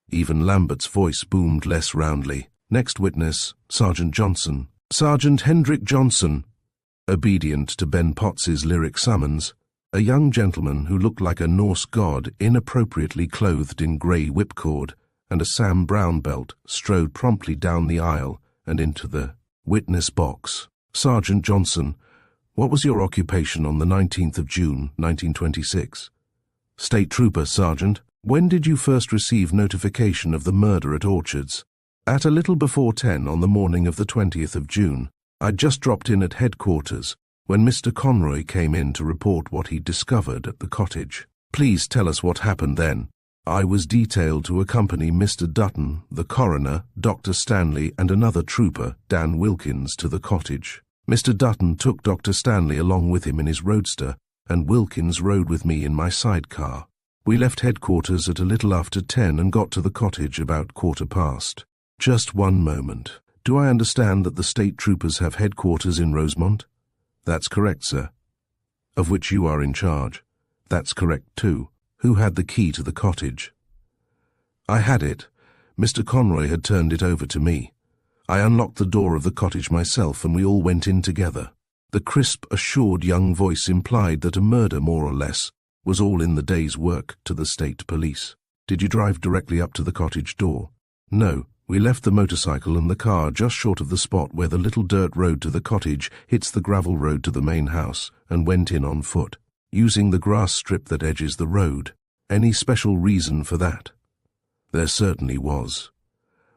Speaker 1: Even Lambert's voice boomed less roundly. "Next witness, Sergeant Johnson." "Sergeant Hendrick Johnson." Obedient to Ben Potts's lyric summons, a young gentleman who looked like a Norse god inappropriately clothed in grey whipcord and a Sam Brown belt strode promptly down the aisle and into the witness box. "Sergeant Johnson, what was your occupation on the 19th of June, 1926? "State Trooper, Sergeant." "When did you first receive notification of the murder at Orchards?" "At a little before 10 on the morning of the 20th of June. I'd just dropped in at headquarters when Mr. Conroy came in to report what he'd discovered at the cottage." "Please tell us what happened then." "I was detailed to accompany Mr. Dutton, the coroner, Dr. Stanley, and another trooper, Dan Wilkins, to the cottage. Mr. Dutton took Dr. Stanley along with him in his roadster, and Wilkins rode with me in my sidecar. We left headquarters at a little after 10 and got to the cottage about 15:15. Just one moment. Do I understand that the state troopers have headquarters in Rosemont? That's correct, sir. Of which you are in charge? That's correct, too. Who had the key to the cottage? I had it. Mr. Conroy had turned it over to me. I unlocked the door of the cottage myself, and we all went in together. The crisp, assured young voice implied that a murder, more or less, was all in the day's work to the state police. Did you drive directly up to the cottage door? No. We left the motorcycle and the car just short of the spot where the little dirt road to the cottage hits the gravel road to the main house, and went in on foot, using the grass strip that edges the road. Any special reason for that? There certainly was.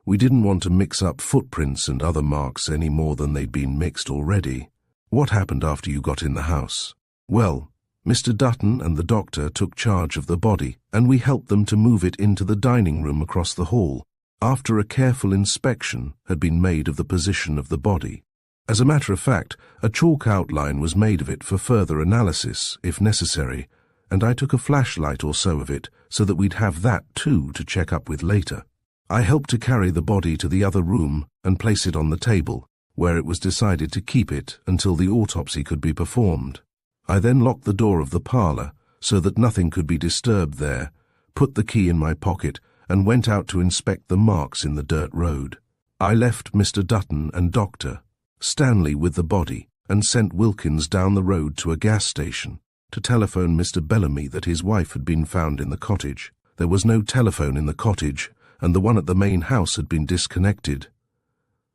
Speaker 1: We didn't want to mix up footprints and other marks any more than they'd been mixed already. What happened after you got in the house? Well, Mr. Dutton and the doctor took charge of the body, and we helped them to move it into the dining room across the hall, after a careful inspection had been made of the position of the body. As a matter of fact, a chalk outline was made of it for further analysis, if necessary, and I took a flashlight or so of it so that we'd have that too to check up with later. I helped to carry the body to the other room and place it on the table, where it was decided to keep it until the autopsy could be performed. I then locked the door of the parlour so that nothing could be disturbed there, put the key in my pocket, and went out to inspect the marks in the dirt road. I left Mr. Dutton and Dr. Stanley with the body and sent Wilkins down the road to a gas station to telephone Mr. Bellamy that his wife had been found in the cottage. There was no telephone in the cottage, and the one at the main house had been disconnected.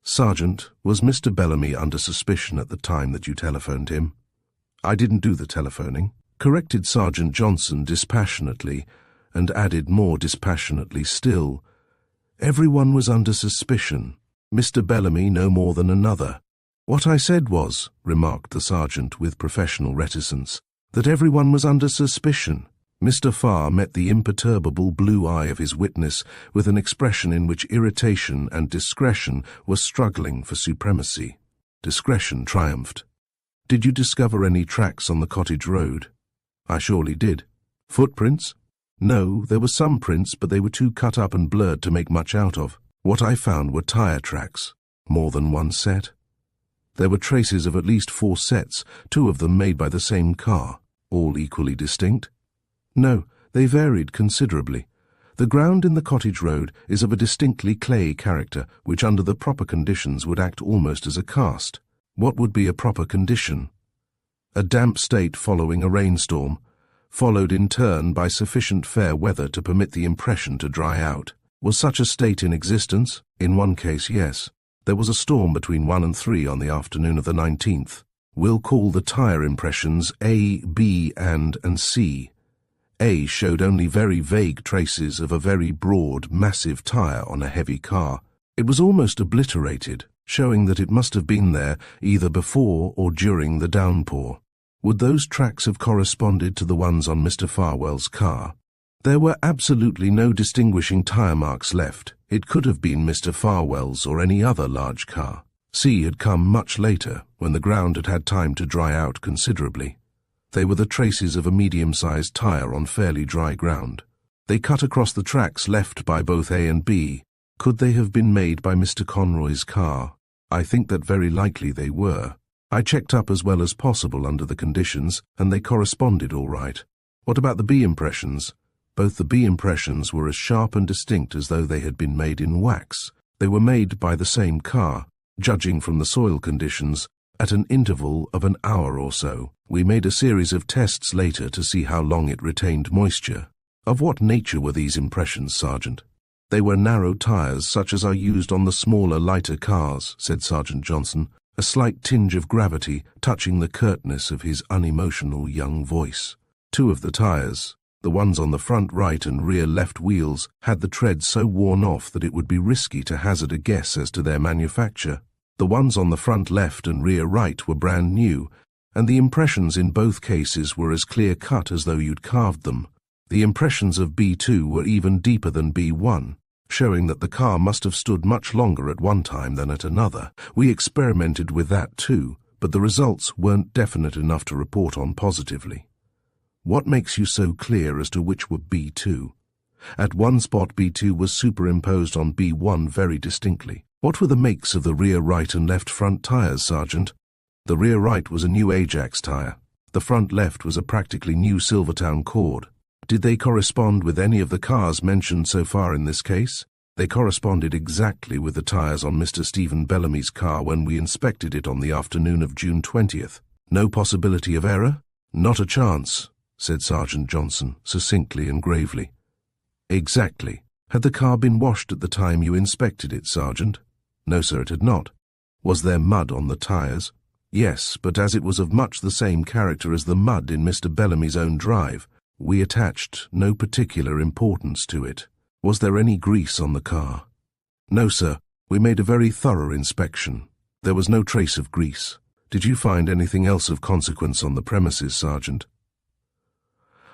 Speaker 1: Sergeant, was Mr. Bellamy under suspicion at the time that you telephoned him? I didn't do the telephoning, corrected Sergeant Johnson dispassionately, and added more dispassionately still, everyone was under suspicion, Mr. Bellamy no more than another. What I said was, remarked the sergeant with professional reticence, that everyone was under suspicion. Mr. Farr met the imperturbable blue eye of his witness with an expression in which irritation and discretion were struggling for supremacy. Discretion triumphed. Did you discover any tracks on the cottage road? I surely did. Footprints? No, there were some prints, but they were too cut up and blurred to make much out of. What I found were tire tracks. More than one set? There were traces of at least 4 sets, 2 of them made by the same car. All equally distinct? No, they varied considerably. The ground in the cottage road is of a distinctly clayey character, which under the proper conditions would act almost as a cast. What would be a proper condition? A damp state following a rainstorm, followed in turn by sufficient fair weather to permit the impression to dry out. Was such a state in existence? In one case, yes. There was a storm between 1 and 3 on the afternoon of the 19th. We'll call the tire impressions A, B, and C. A showed only very vague traces of a very broad, massive tire on a heavy car. It was almost obliterated, showing that it must have been there either before or during the downpour. Would those tracks have corresponded to the ones on Mr. Farwell's car? There were absolutely no distinguishing tire marks left. It could have been Mr. Farwell's or any other large car. C had come much later, when the ground had had time to dry out considerably. They were the traces of a medium-sized tire on fairly dry ground. They cut across the tracks left by both A and B. Could they have been made by Mr. Conroy's car? I think that very likely they were. I checked up as well as possible under the conditions, and they corresponded all right. What about the B impressions? Both the B impressions were as sharp and distinct as though they had been made in wax. They were made by the same car, judging from the soil conditions, at an interval of an hour or so. We made a series of tests later to see how long it retained moisture. Of what nature were these impressions, Sergeant? They were narrow tires such as are used on the smaller, lighter cars, said Sergeant Johnson, a slight tinge of gravity touching the curtness of his unemotional young voice. 2 of the tires, the ones on the front right and rear left wheels, had the treads so worn off that it would be risky to hazard a guess as to their manufacture. The ones on the front left and rear right were brand new, and the impressions in both cases were as clear-cut as though you'd carved them. The impressions of B2 were even deeper than B1, showing that the car must have stood much longer at one time than at another. We experimented with that too, but the results weren't definite enough to report on positively. What makes you so clear as to which were B2? At one spot B2 was superimposed on B1 very distinctly. What were the makes of the rear right and left front tyres, Sergeant? The rear right was a new Ajax tyre. The front left was a practically new Silvertown Cord. Did they correspond with any of the cars mentioned so far in this case? They corresponded exactly with the tyres on Mr. Stephen Bellamy's car when we inspected it on the afternoon of June 20th. No possibility of error? Not a chance, said Sergeant Johnson, succinctly and gravely. Exactly. Had the car been washed at the time you inspected it, Sergeant? No, sir, it had not. Was there mud on the tyres? Yes, but as it was of much the same character as the mud in Mr. Bellamy's own drive, we attached no particular importance to it. Was there any grease on the car? No, sir. We made a very thorough inspection. There was no trace of grease. Did you find anything else of consequence on the premises, Sergeant?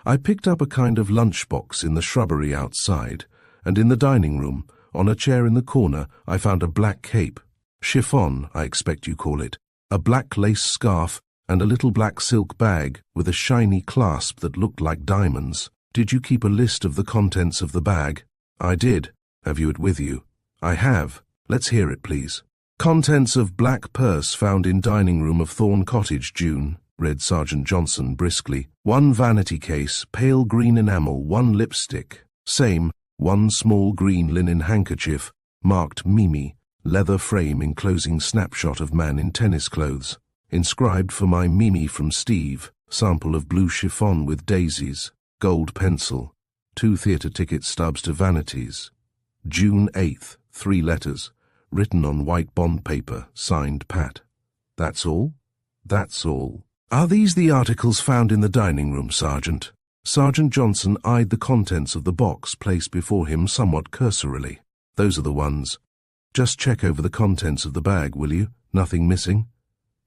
Speaker 1: I picked up a kind of lunchbox in the shrubbery outside, and in the dining room, on a chair in the corner, I found a black cape. Chiffon, I expect you call it. A black lace scarf and a little black silk bag with a shiny clasp that looked like diamonds. Did you keep a list of the contents of the bag? I did. Have you it with you? I have. Let's hear it, please. Contents of black purse found in dining room of Thorn Cottage, June, read Sergeant Johnson briskly. 1 vanity case, pale green enamel, 1 lipstick. Same, 1 small green linen handkerchief, marked Mimi, leather frame enclosing snapshot of man in tennis clothes. Inscribed for my Mimi from Steve, sample of blue chiffon with daisies, gold pencil, 2 theatre ticket stubs to vanities. June 8th, 3 letters, written on white bond paper, signed Pat. That's all? That's all. Are these the articles found in the dining room, Sergeant? Sergeant Johnson eyed the contents of the box placed before him somewhat cursorily. Those are the ones. Just check over the contents of the bag, will you? Nothing missing?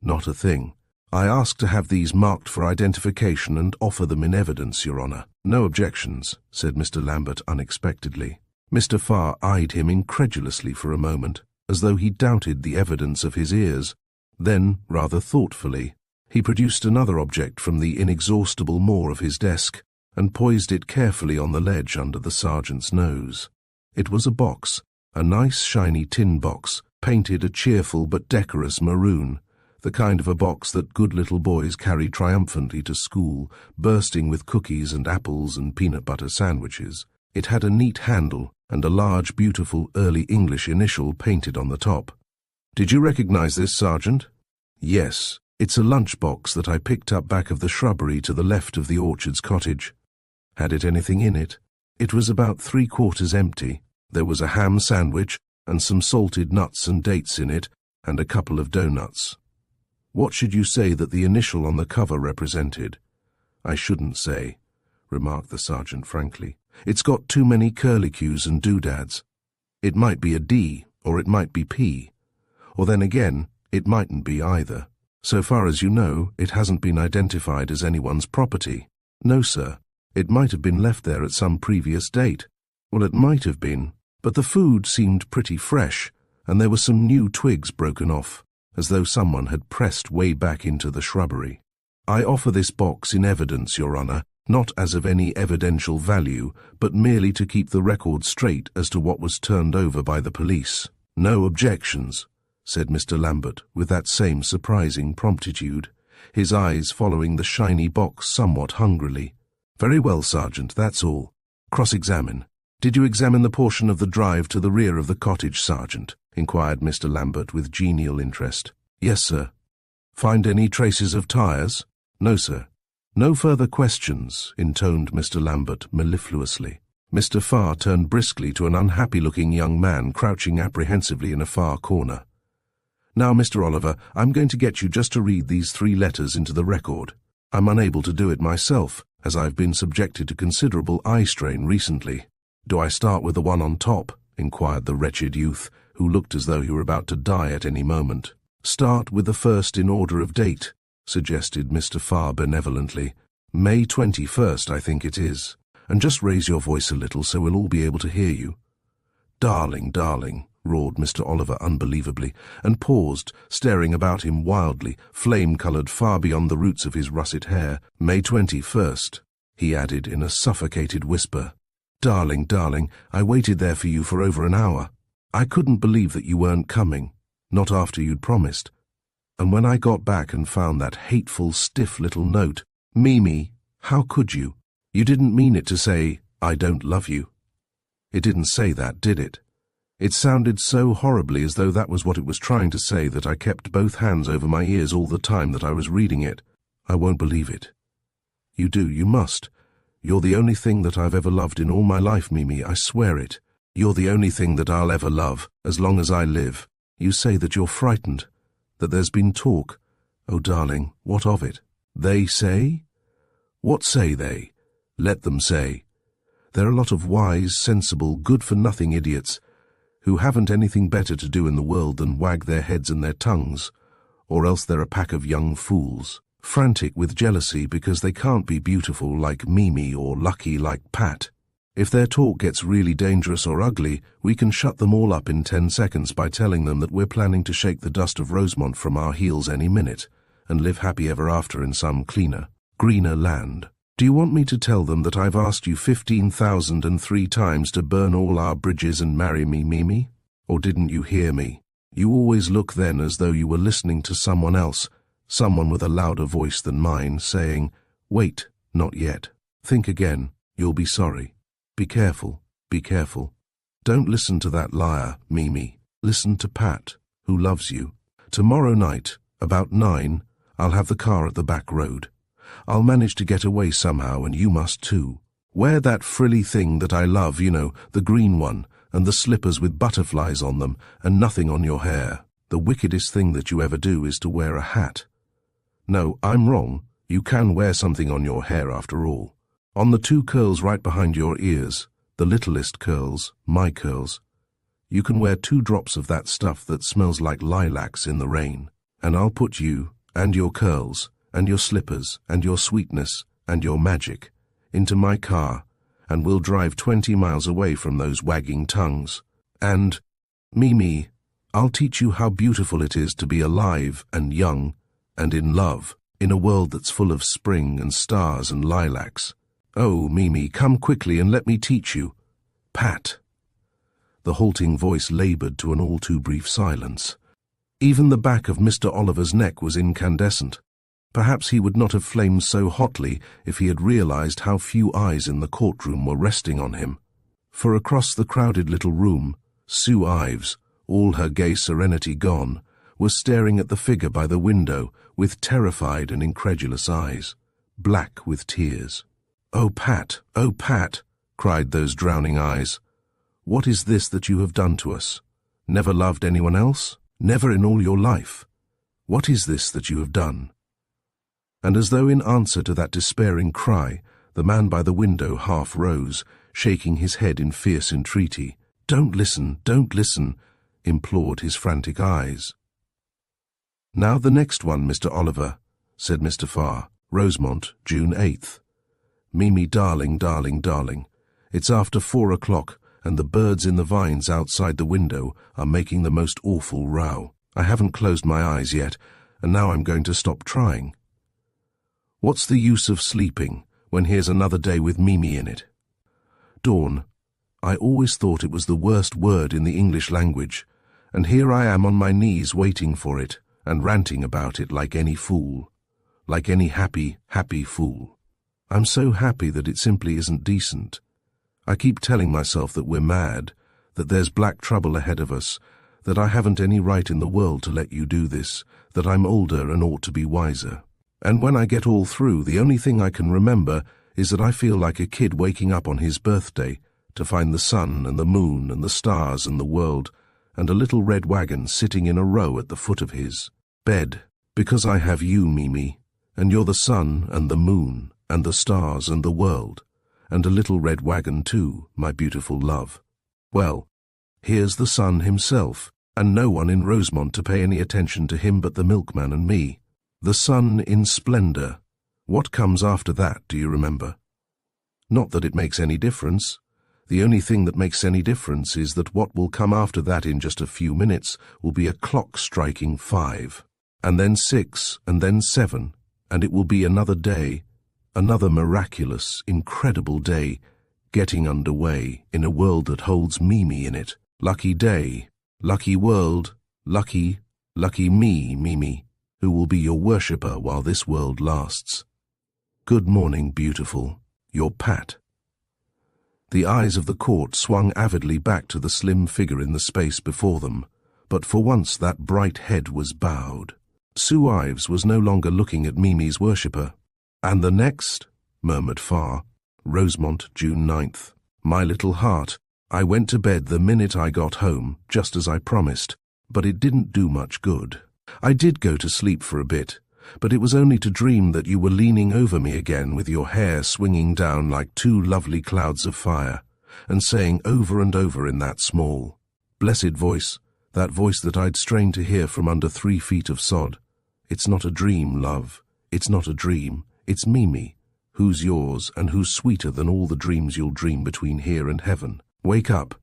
Speaker 1: Not a thing. I ask to have these marked for identification and offer them in evidence, Your Honour. No objections, said Mr. Lambert unexpectedly. Mr. Farr eyed him incredulously for a moment, as though he doubted the evidence of his ears. Then, rather thoughtfully, he produced another object from the inexhaustible maw of his desk and poised it carefully on the ledge under the sergeant's nose. It was a box, a nice shiny tin box, painted a cheerful but decorous maroon, the kind of a box that good little boys carry triumphantly to school, bursting with cookies and apples and peanut butter sandwiches. It had a neat handle and a large, beautiful early English initial painted on the top. Did you recognize this, Sergeant? Yes. It's a lunchbox that I picked up back of the shrubbery to the left of the Orchards cottage. Had it anything in it? It was about 3/4 empty. There was a ham sandwich and some salted nuts and dates in it, and a couple of doughnuts. What should you say that the initial on the cover represented? I shouldn't say, remarked the sergeant frankly. It's got too many curlicues and doodads. It might be a D, or it might be P. Or then again, it mightn't be either. So far as you know, it hasn't been identified as anyone's property. No, sir. It might have been left there at some previous date. Well, it might have been, but the food seemed pretty fresh, and there were some new twigs broken off, as though someone had pressed way back into the shrubbery. I offer this box in evidence, Your Honour, not as of any evidential value, but merely to keep the record straight as to what was turned over by the police. No objections, said Mr. Lambert, with that same surprising promptitude, his eyes following the shiny box somewhat hungrily. Very well, Sergeant, that's all. Cross-examine. Did you examine the portion of the drive to the rear of the cottage, Sergeant? Inquired Mr. Lambert with genial interest. Yes, sir. Find any traces of tyres? No, sir. No further questions, intoned Mr. Lambert mellifluously. Mr. Farr turned briskly to an unhappy-looking young man crouching apprehensively in a far corner. Now, Mr. Oliver, I'm going to get you just to read these 3 letters into the record. I'm unable to do it myself, as I've been subjected to considerable eye strain recently. Do I start with the one on top? Inquired the wretched youth, who looked as though he were about to die at any moment. Start with the first in order of date, suggested Mr. Farr benevolently. May 21st, I think it is. And just raise your voice a little so we'll all be able to hear you. Darling, darling, roared Mr. Oliver unbelievably, and paused, staring about him wildly, flame-coloured far beyond the roots of his russet hair. May 21st. he added in a suffocated whisper. Darling, darling, I waited there for you for over an hour. I couldn't believe that you weren't coming, not after you'd promised. And when I got back and found that hateful, stiff little note, Mimi, how could you? You didn't mean it to say, I don't love you. It didn't say that, did it? It sounded so horribly as though that was what it was trying to say that I kept both hands over my ears all the time that I was reading it. I won't believe it. You do, you must. You're the only thing that I've ever loved in all my life, Mimi, I swear it. You're the only thing that I'll ever love, as long as I live. You say that you're frightened, that there's been talk. Oh, darling, what of it? They say? What say they? Let them say. They're a lot of wise, sensible, good-for-nothing idiots who haven't anything better to do in the world than wag their heads and their tongues, or else they're a pack of young fools, frantic with jealousy because they can't be beautiful like Mimi or lucky like Pat. If their talk gets really dangerous or ugly, we can shut them all up in 10 seconds by telling them that we're planning to shake the dust of Rosemont from our heels any minute and live happy ever after in some cleaner, greener land. Do you want me to tell them that I've asked you 15,003 times to burn all our bridges and marry me, Mimi? Or didn't you hear me? You always look then as though you were listening to someone else, someone with a louder voice than mine, saying, wait, not yet. Think again, you'll be sorry. Be careful, be careful. Don't listen to that liar, Mimi. Listen to Pat, who loves you. Tomorrow night, about 9, I'll have the car at the back road. I'll manage to get away somehow, and you must too. Wear that frilly thing that I love, you know, the green one, and the slippers with butterflies on them, and nothing on your hair. The wickedest thing that you ever do is to wear a hat. No, I'm wrong. You can wear something on your hair after all. On the 2 curls right behind your ears, the littlest curls, my curls, you can wear 2 drops of that stuff that smells like lilacs in the rain. And I'll put you, and your curls, and your slippers, and your sweetness, and your magic, into my car, and we'll drive 20 miles away from those wagging tongues. And, Mimi, I'll teach you how beautiful it is to be alive and young and in love, in a world that's full of spring and stars and lilacs. Oh, Mimi, come quickly and let me teach you. Pat. The halting voice labored to an all too brief silence. Even the back of Mr. Oliver's neck was incandescent. Perhaps he would not have flamed so hotly if he had realized how few eyes in the courtroom were resting on him. For across the crowded little room, Sue Ives, all her gay serenity gone, was staring at the figure by the window with terrified and incredulous eyes, black with tears. Oh, Pat, cried those drowning eyes. What is this that you have done to us? Never loved anyone else? Never in all your life? What is this that you have done? And as though in answer to that despairing cry, the man by the window half rose, shaking his head in fierce entreaty. Don't listen, implored his frantic eyes. Now the next one, Mr. Oliver, said Mr. Farr. Rosemont, June 8th. Mimi, darling, it's after 4 o'clock, and the birds in the vines outside the window are making the most awful row. I haven't closed my eyes yet, and now I'm going to stop trying. What's the use of sleeping when here's another day with Mimi in it? Dawn. I always thought it was the worst word in the English language, and here I am on my knees waiting for it and ranting about it like any fool, like any happy fool. I'm so happy that it simply isn't decent. I keep telling myself that we're mad, that there's black trouble ahead of us, that I haven't any right in the world to let you do this, that I'm older and ought to be wiser. And when I get all through, the only thing I can remember is that I feel like a kid waking up on his birthday to find the sun and the moon and the stars and the world and a little red wagon sitting in a row at the foot of his bed, because I have you, Mimi, and you're the sun and the moon and the stars and the world, and a little red wagon too, my beautiful love. Well, here's the sun himself, and no one in Rosemont to pay any attention to him but the milkman and me. The sun in splendor. What comes after that, do you remember? Not that it makes any difference. The only thing that makes any difference is that what will come after that in just a few minutes will be a clock striking 5, and then 6, and then 7, and it will be another day, Another miraculous, incredible day, getting underway in a world that holds Mimi in it. Lucky day, lucky world, lucky me, Mimi, who will be your worshipper while this world lasts. Good morning, beautiful, your Pat. The eyes of the court swung avidly back to the slim figure in the space before them, but for once that bright head was bowed. Sue Ives was no longer looking at Mimi's worshipper. And the next, murmured Farr. Rosemont, June 9th. My little heart, I went to bed the minute I got home, just as I promised, but it didn't do much good. I did go to sleep for a bit, but it was only to dream that you were leaning over me again with your hair swinging down like two lovely clouds of fire, and saying over and over in that small, blessed voice, that voice that I'd strained to hear from under 3 feet of sod, "It's not a dream, love, it's not a dream, it's Mimi, who's yours and who's sweeter than all the dreams you'll dream between here and heaven. Wake up,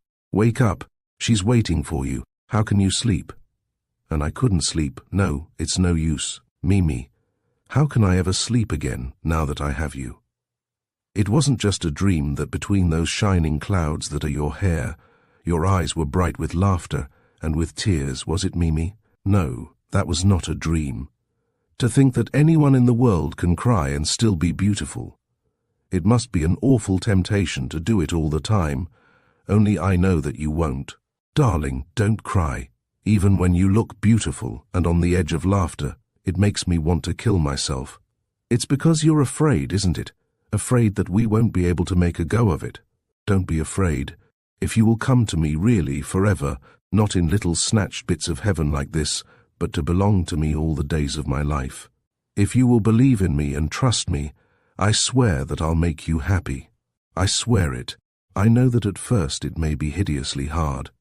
Speaker 1: she's waiting for you, how can you sleep?" And I couldn't sleep. No, it's no use. Mimi, how can I ever sleep again now that I have you? It wasn't just a dream that between those shining clouds that are your hair, your eyes were bright with laughter and with tears, was it, Mimi? No, that was not a dream. To think that anyone in the world can cry and still be beautiful. It must be an awful temptation to do it all the time, only I know that you won't. Darling, don't cry. Even when you look beautiful and on the edge of laughter, it makes me want to kill myself. It's because you're afraid, isn't it? Afraid that we won't be able to make a go of it. Don't be afraid. If you will come to me really forever, not in little snatched bits of heaven like this, but to belong to me all the days of my life. If you will believe in me and trust me, I swear that I'll make you happy. I swear it. I know that at first it may be hideously hard.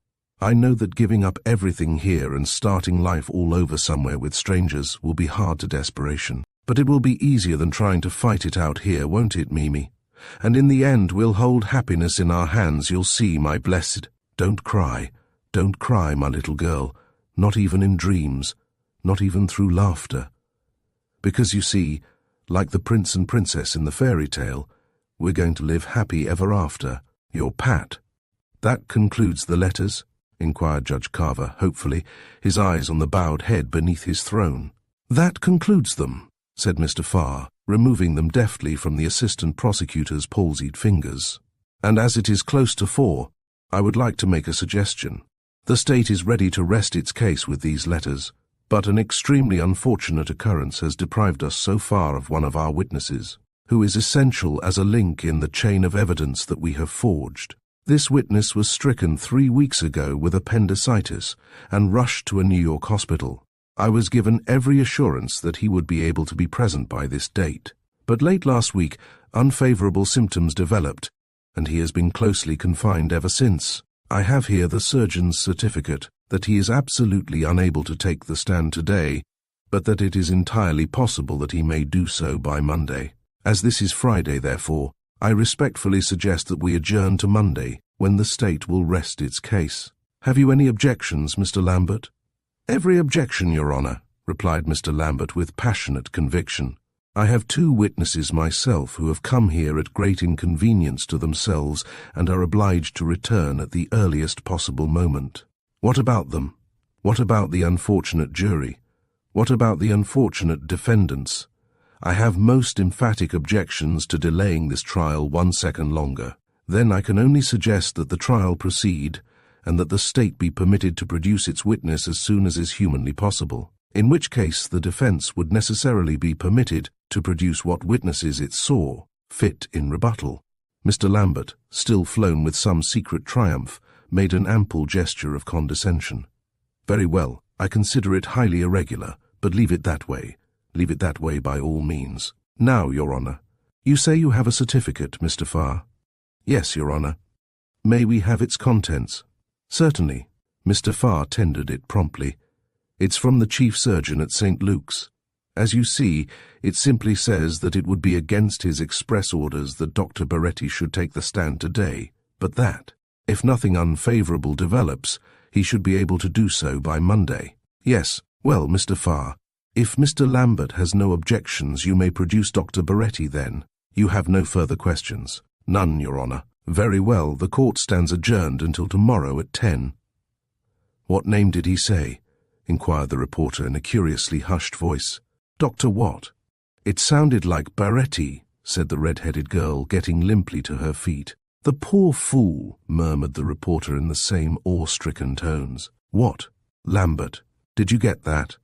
Speaker 1: I know that giving up everything here and starting life all over somewhere with strangers will be hard to desperation. But it will be easier than trying to fight it out here, won't it, Mimi? And in the end we'll hold happiness in our hands, you'll see, my blessed. Don't cry, my little girl, not even in dreams, not even through laughter. Because you see, like the prince and princess in the fairy tale, we're going to live happy ever after, your Pat. That concludes the letters? Inquired Judge Carver, hopefully, his eyes on the bowed head beneath his throne. That concludes them, said Mr. Farr, removing them deftly from the assistant prosecutor's palsied fingers. And as it is close to 4, I would like to make a suggestion. The state is ready to rest its case with these letters, but an extremely unfortunate occurrence has deprived us so far of one of our witnesses, who is essential as a link in the chain of evidence that we have forged. This witness was stricken 3 weeks ago with appendicitis and rushed to a New York hospital. I was given every assurance that he would be able to be present by this date. But late last week, unfavorable symptoms developed, and he has been closely confined ever since. I have here the surgeon's certificate that he is absolutely unable to take the stand today, but that it is entirely possible that he may do so by Monday. As this is Friday, therefore, I respectfully suggest that we adjourn to Monday, when the state will rest its case. Have you any objections, Mr. Lambert? Every objection, Your Honor, replied Mr. Lambert with passionate conviction. I have 2 witnesses myself who have come here at great inconvenience to themselves and are obliged to return at the earliest possible moment. What about them? What about the unfortunate jury? What about the unfortunate defendants? I have most emphatic objections to delaying this trial 1 second longer. Then I can only suggest that the trial proceed and that the state be permitted to produce its witness as soon as is humanly possible, in which case the defense would necessarily be permitted to produce what witnesses it saw fit in rebuttal. Mr. Lambert, still flown with some secret triumph, made an ample gesture of condescension. Very well, I consider it highly irregular, but leave it that way. Leave it that way by all means. Now, Your Honor, you say you have a certificate, Mr. Farr? Yes, Your Honor. May we have its contents? Certainly. Mr. Farr tendered it promptly. It's from the chief surgeon at St. Luke's. As you see, it simply says that it would be against his express orders that Dr. Baretti should take the stand today, but that, if nothing unfavorable develops, he should be able to do so by Monday. Yes, well, Mr. Farr, if Mr. Lambert has no objections, you may produce Dr. Baretti then. You have no further questions? None, Your Honor. Very well, the court stands adjourned until tomorrow at 10. What name did he say? Inquired the reporter in a curiously hushed voice. Dr. what? It sounded like Baretti, said the red-headed girl, getting limply to her feet. The poor fool, murmured the reporter in the same awe-stricken tones. What? Lambert. Did you get that?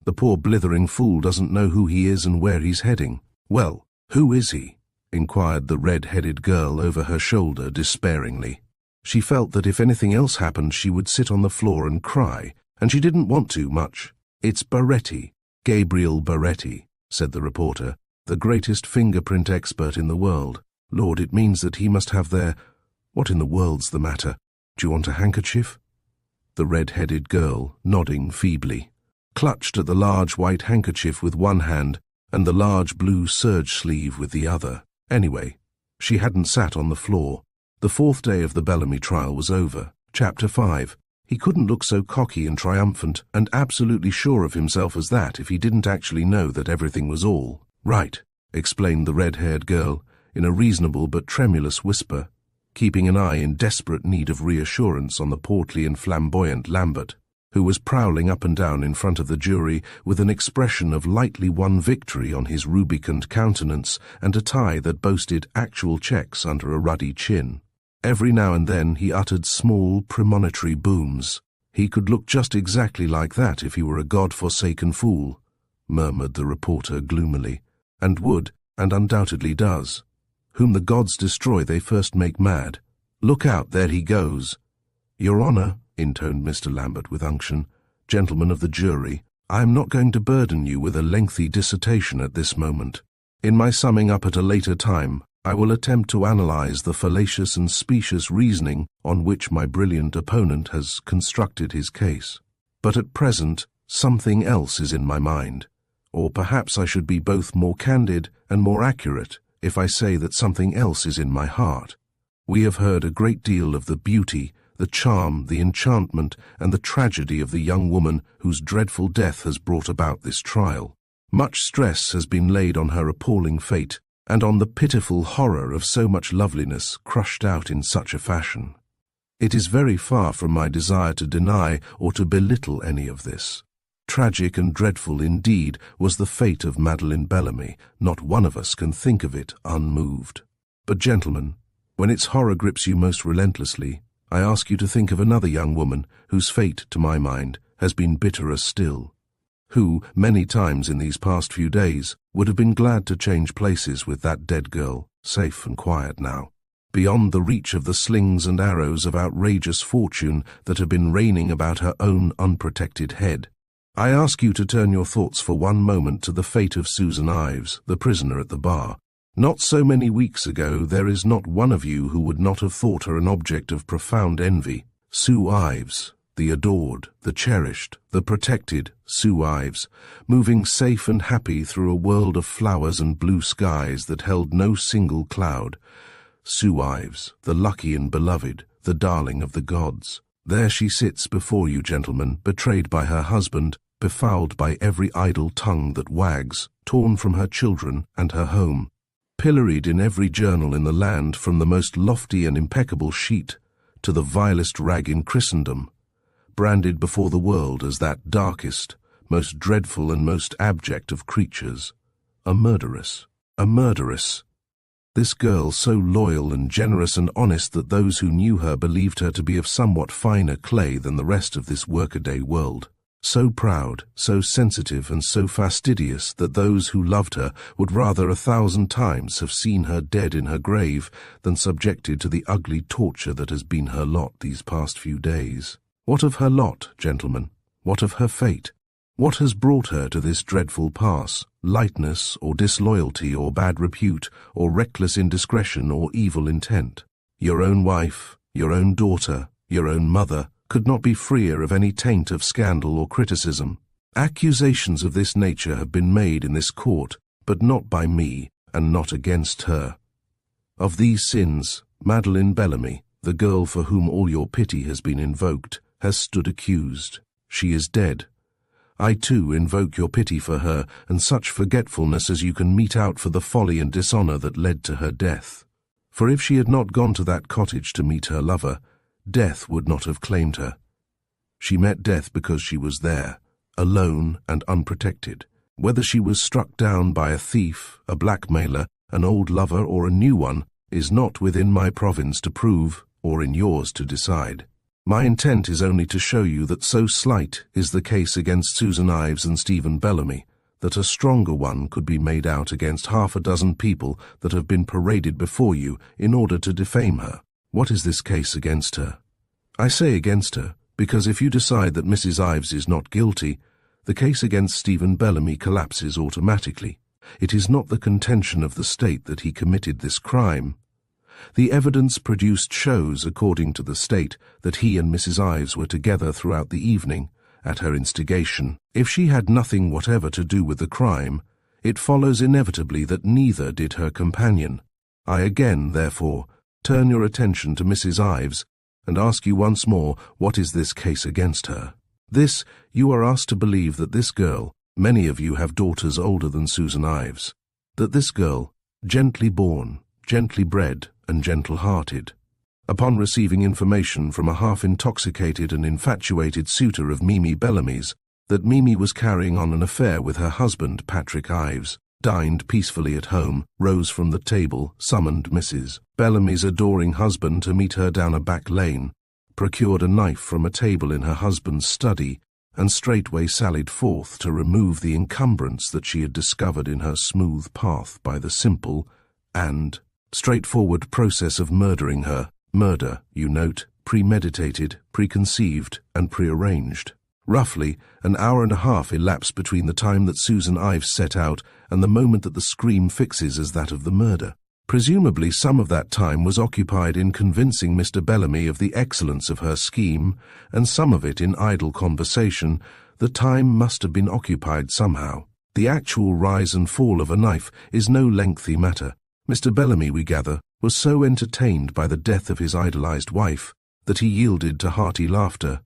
Speaker 1: The poor blithering fool doesn't know who he is and where he's heading. Well, who is he? Inquired the red-headed girl over her shoulder despairingly. She felt that if anything else happened she would sit on the floor and cry, and she didn't want to much. It's Baretti, Gabriel Baretti, said the reporter, the greatest fingerprint expert in the world. Lord, it means that he must have their— What in the world's the matter? Do you want a handkerchief? The red-headed girl, nodding feebly, clutched at the large white handkerchief with one hand and the large blue serge sleeve with the other. Anyway, she hadn't sat on the floor. The 4th day of the Bellamy trial was over. Chapter 5. He couldn't look so cocky and triumphant and absolutely sure of himself as that if he didn't actually know that everything was all right, explained the red-haired girl in a reasonable but tremulous whisper, keeping an eye in desperate need of reassurance on the portly and flamboyant Lambert, who was prowling up and down in front of the jury with an expression of lightly won victory on his rubicund countenance and a tie that boasted actual checks under a ruddy chin. Every now and then he uttered small, premonitory booms. He could look just exactly like that if he were a God-forsaken fool, murmured the reporter gloomily, and would, and undoubtedly does. Whom the gods destroy they first make mad. Look out, there he goes. Your Honor, intoned Mr. Lambert with unction, gentlemen of the jury, I am not going to burden you with a lengthy dissertation at this moment. In my summing up at a later time, I will attempt to analyze the fallacious and specious reasoning on which my brilliant opponent has constructed his case. But at present, something else is in my mind. Or perhaps I should be both more candid and more accurate if I say that something else is in my heart. We have heard a great deal of the beauty, the charm, the enchantment, and the tragedy of the young woman whose dreadful death has brought about this trial. Much stress has been laid on her appalling fate, and on the pitiful horror of so much loveliness crushed out in such a fashion. It is very far from my desire to deny or to belittle any of this. Tragic and dreadful indeed was the fate of Madeleine Bellamy. Not one of us can think of it unmoved. But gentlemen, when its horror grips you most relentlessly, I ask you to think of another young woman whose fate, to my mind, has been bitterer still, who, many times in these past few days, would have been glad to change places with that dead girl, safe and quiet now, beyond the reach of the slings and arrows of outrageous fortune that have been raining about her own unprotected head. I ask you to turn your thoughts for one moment to the fate of Susan Ives, the prisoner at the bar. Not so many weeks ago there is not one of you who would not have thought her an object of profound envy. Sue Ives, the adored, the cherished, the protected Sue Ives, moving safe and happy through a world of flowers and blue skies that held no single cloud. Sue Ives, the lucky and beloved, the darling of the gods. There she sits before you, gentlemen, betrayed by her husband, befouled by every idle tongue that wags, torn from her children and her home, pilloried in every journal in the land from the most lofty and impeccable sheet to the vilest rag in Christendom, branded before the world as that darkest, most dreadful and most abject of creatures, a murderess, a murderess. This girl, so loyal and generous and honest that those who knew her believed her to be of somewhat finer clay than the rest of this workaday world. So proud, so sensitive and so fastidious that those who loved her would rather 1,000 times have seen her dead in her grave than subjected to the ugly torture that has been her lot these past few days. What of her lot, gentlemen? What of her fate? What has brought her to this dreadful pass? Lightness or disloyalty or bad repute or reckless indiscretion or evil intent? Your own wife, your own daughter, your own mother could not be freer of any taint of scandal or criticism. Accusations of this nature have been made in this court, but not by me and not against her. Of these sins, Madeleine Bellamy, the girl for whom all your pity has been invoked, has stood accused. She is dead. I too invoke your pity for her and such forgetfulness as you can mete out for the folly and dishonor that led to her death. For if she had not gone to that cottage to meet her lover, death would not have claimed her. She met death because she was there, alone and unprotected. Whether she was struck down by a thief, a blackmailer, an old lover, or a new one, is not within my province to prove, or in yours to decide. My intent is only to show you that so slight is the case against Susan Ives and Stephen Bellamy, that a stronger one could be made out against half a dozen people that have been paraded before you in order to defame her. What is this case against her? I say against her, because if you decide that Mrs. Ives is not guilty, the case against Stephen Bellamy collapses automatically. It is not the contention of the state that he committed this crime. The evidence produced shows, according to the state, that he and Mrs. Ives were together throughout the evening, at her instigation. If she had nothing whatever to do with the crime, it follows inevitably that neither did her companion. I again, therefore, turn your attention to Mrs. Ives and ask you once more, what is this case against her? This, you are asked to believe that this girl, many of you have daughters older than Susan Ives, that this girl, gently born, gently bred, and gentle-hearted, upon receiving information from a half-intoxicated and infatuated suitor of Mimi Bellamy's that Mimi was carrying on an affair with her husband, Patrick Ives, dined peacefully at home, rose from the table, summoned Mrs. Bellamy's adoring husband to meet her down a back lane, procured a knife from a table in her husband's study, and straightway sallied forth to remove the encumbrance that she had discovered in her smooth path by the simple and straightforward process of murdering her. Murder, you note, premeditated, preconceived, and prearranged. Roughly, an hour and a half elapsed between the time that Susan Ives set out and the moment that the scream fixes as that of the murder. Presumably some of that time was occupied in convincing Mr. Bellamy of the excellence of her scheme, and some of it in idle conversation. The time must have been occupied somehow. The actual rise and fall of a knife is no lengthy matter. Mr. Bellamy, we gather, was so entertained by the death of his idolized wife that he yielded to hearty laughter.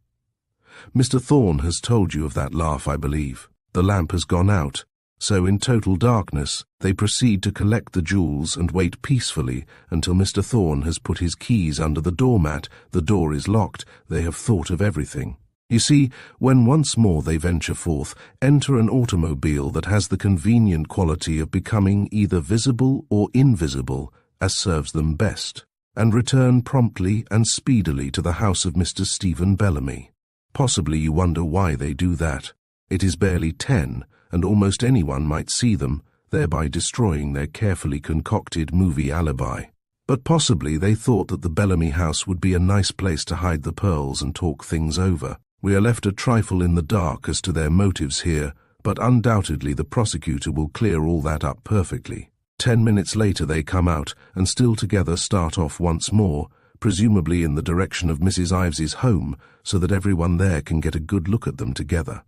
Speaker 1: Mr. Thorne has told you of that laugh, I believe. The lamp has gone out, so in total darkness they proceed to collect the jewels and wait peacefully until Mr. Thorne has put his keys under the doormat, the door is locked, they have thought of everything. You see, when once more they venture forth, enter an automobile that has the convenient quality of becoming either visible or invisible, as serves them best, and return promptly and speedily to the house of Mr. Stephen Bellamy. Possibly you wonder why they do that. It is barely 10, and almost anyone might see them, thereby destroying their carefully concocted movie alibi. But possibly they thought that the Bellamy house would be a nice place to hide the pearls and talk things over. We are left a trifle in the dark as to their motives here, but undoubtedly the prosecutor will clear all that up perfectly. 10 minutes later they come out, and still together start off once more, presumably in the direction of Mrs. Ives's home, so that everyone there can get a good look at them together.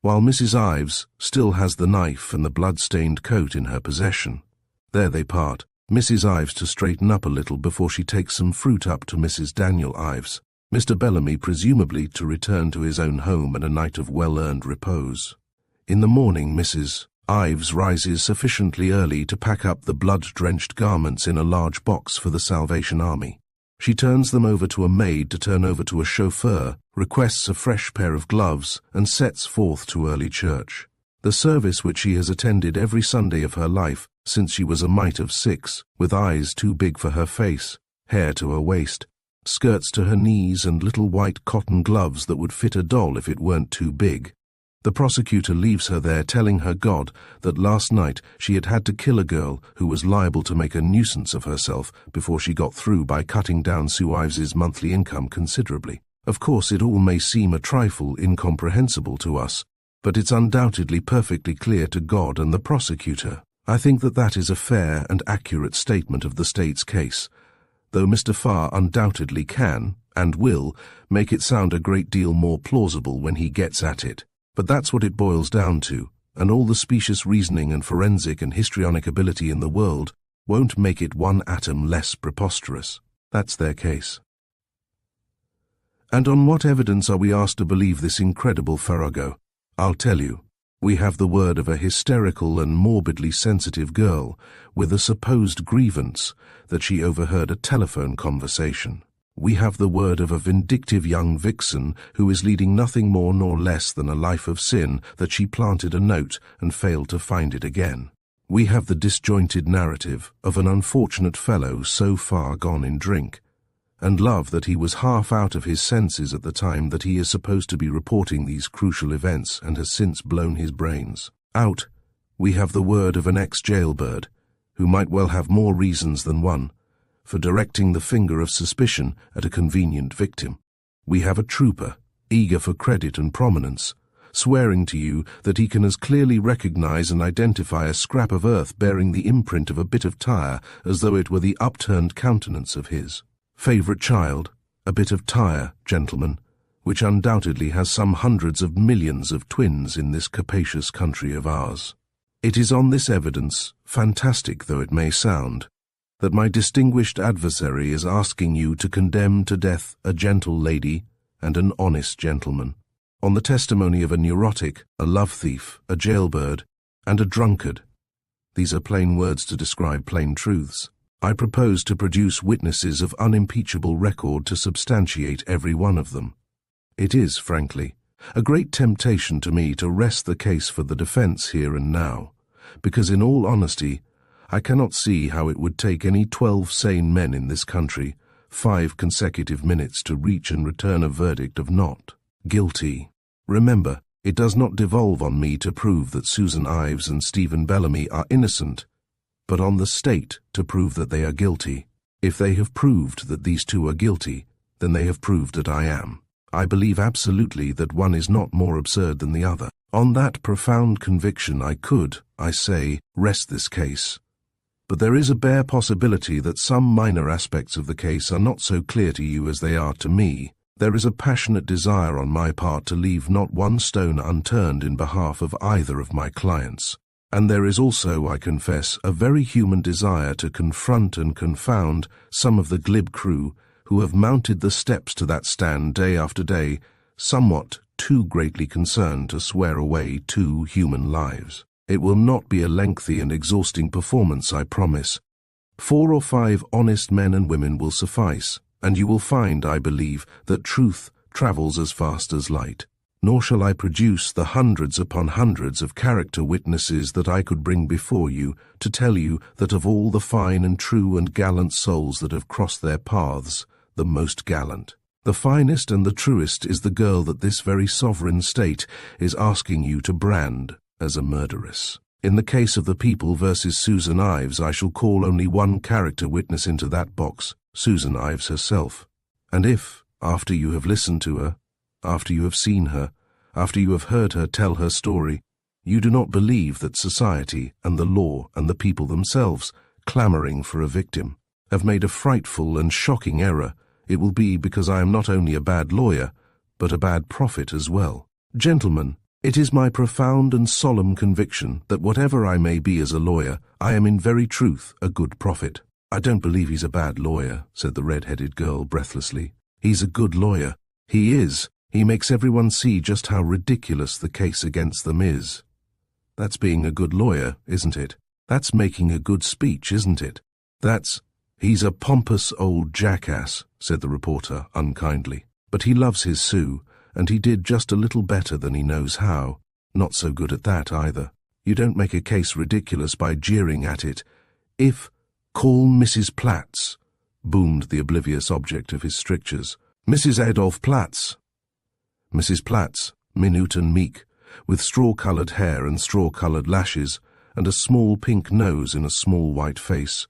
Speaker 1: While Mrs. Ives still has the knife and the blood-stained coat in her possession. There they part, Mrs. Ives to straighten up a little before she takes some fruit up to Mrs. Daniel Ives, Mr. Bellamy presumably to return to his own home and a night of well-earned repose. In the morning Mrs. Ives rises sufficiently early to pack up the blood-drenched garments in a large box for the Salvation Army. She turns them over to a maid to turn over to a chauffeur, requests a fresh pair of gloves, and sets forth to early church. The service which she has attended every Sunday of her life since she was a mite of 6, with eyes too big for her face, hair to her waist, skirts to her knees, and little white cotton gloves that would fit a doll if it weren't too big. The prosecutor leaves her there telling her God that last night she had had to kill a girl who was liable to make a nuisance of herself before she got through by cutting down Sue Ives's monthly income considerably. Of course, it all may seem a trifle incomprehensible to us, but it's undoubtedly perfectly clear to God and the prosecutor. I think that that is a fair and accurate statement of the state's case, though Mr. Farr undoubtedly can, and will, make it sound a great deal more plausible when he gets at it. But that's what it boils down to, and all the specious reasoning and forensic and histrionic ability in the world won't make it one atom less preposterous. That's their case. And on what evidence are we asked to believe this incredible farrago? I'll tell you. We have the word of a hysterical and morbidly sensitive girl with a supposed grievance that she overheard a telephone conversation. We have the word of a vindictive young vixen who is leading nothing more nor less than a life of sin, that she planted a note and failed to find it again. We have the disjointed narrative of an unfortunate fellow so far gone in drink and love that he was half out of his senses at the time that he is supposed to be reporting these crucial events and has since blown his brains out. We have the word of an ex-jailbird, who might well have more reasons than one, for directing the finger of suspicion at a convenient victim. We have a trooper, eager for credit and prominence, swearing to you that he can as clearly recognize and identify a scrap of earth bearing the imprint of a bit of tire as though it were the upturned countenance of his favorite child, a bit of tire, gentlemen, which undoubtedly has some hundreds of millions of twins in this capacious country of ours. It is on this evidence, fantastic though it may sound, that my distinguished adversary is asking you to condemn to death a gentle lady and an honest gentleman, on the testimony of a neurotic, a love thief, a jailbird, and a drunkard. These are plain words to describe plain truths. I propose to produce witnesses of unimpeachable record to substantiate every one of them. It is, frankly, a great temptation to me to rest the case for the defense here and now, because in all honesty, I cannot see how it would take any 12 sane men in this country 5 consecutive minutes to reach and return a verdict of not guilty. Remember, it does not devolve on me to prove that Susan Ives and Stephen Bellamy are innocent, but on the state to prove that they are guilty. If they have proved that these two are guilty, then they have proved that I am. I believe absolutely that one is not more absurd than the other. On that profound conviction I could, I say, rest this case. But there is a bare possibility that some minor aspects of the case are not so clear to you as they are to me. There is a passionate desire on my part to leave not one stone unturned in behalf of either of my clients. And there is also, I confess, a very human desire to confront and confound some of the glib crew who have mounted the steps to that stand day after day, somewhat too greatly concerned to swear away 2 human lives. It will not be a lengthy and exhausting performance, I promise. 4 or 5 honest men and women will suffice, and you will find, I believe, that truth travels as fast as light. Nor shall I produce the hundreds upon hundreds of character witnesses that I could bring before you to tell you that of all the fine and true and gallant souls that have crossed their paths, the most gallant, the finest and the truest is the girl that this very sovereign state is asking you to brand as a murderess. In the case of the People versus Susan Ives, I shall call only one character witness into that box, Susan Ives herself. And if, after you have listened to her, after you have seen her, after you have heard her tell her story, you do not believe that society and the law and the people themselves, clamoring for a victim, have made a frightful and shocking error, it will be because I am not only a bad lawyer, but a bad prophet as well. Gentlemen, it is my profound and solemn conviction that whatever I may be as a lawyer, I am in very truth a good prophet. I don't believe he's a bad lawyer, said the red-headed girl breathlessly. He's a good lawyer. He is. He makes everyone see just how ridiculous the case against them is. That's being a good lawyer, isn't it? That's making a good speech, isn't it? He's a pompous old jackass, said the reporter unkindly. But he loves his Sue, and he did just a little better than he knows how. Not so good at that either. You don't make a case ridiculous by jeering at it. Call Mrs. Platts, boomed the oblivious object of his strictures. Mrs. Adolph Platts. Mrs. Platts, minute and meek, with straw-coloured hair and straw-coloured lashes, and a small pink nose in a small white face,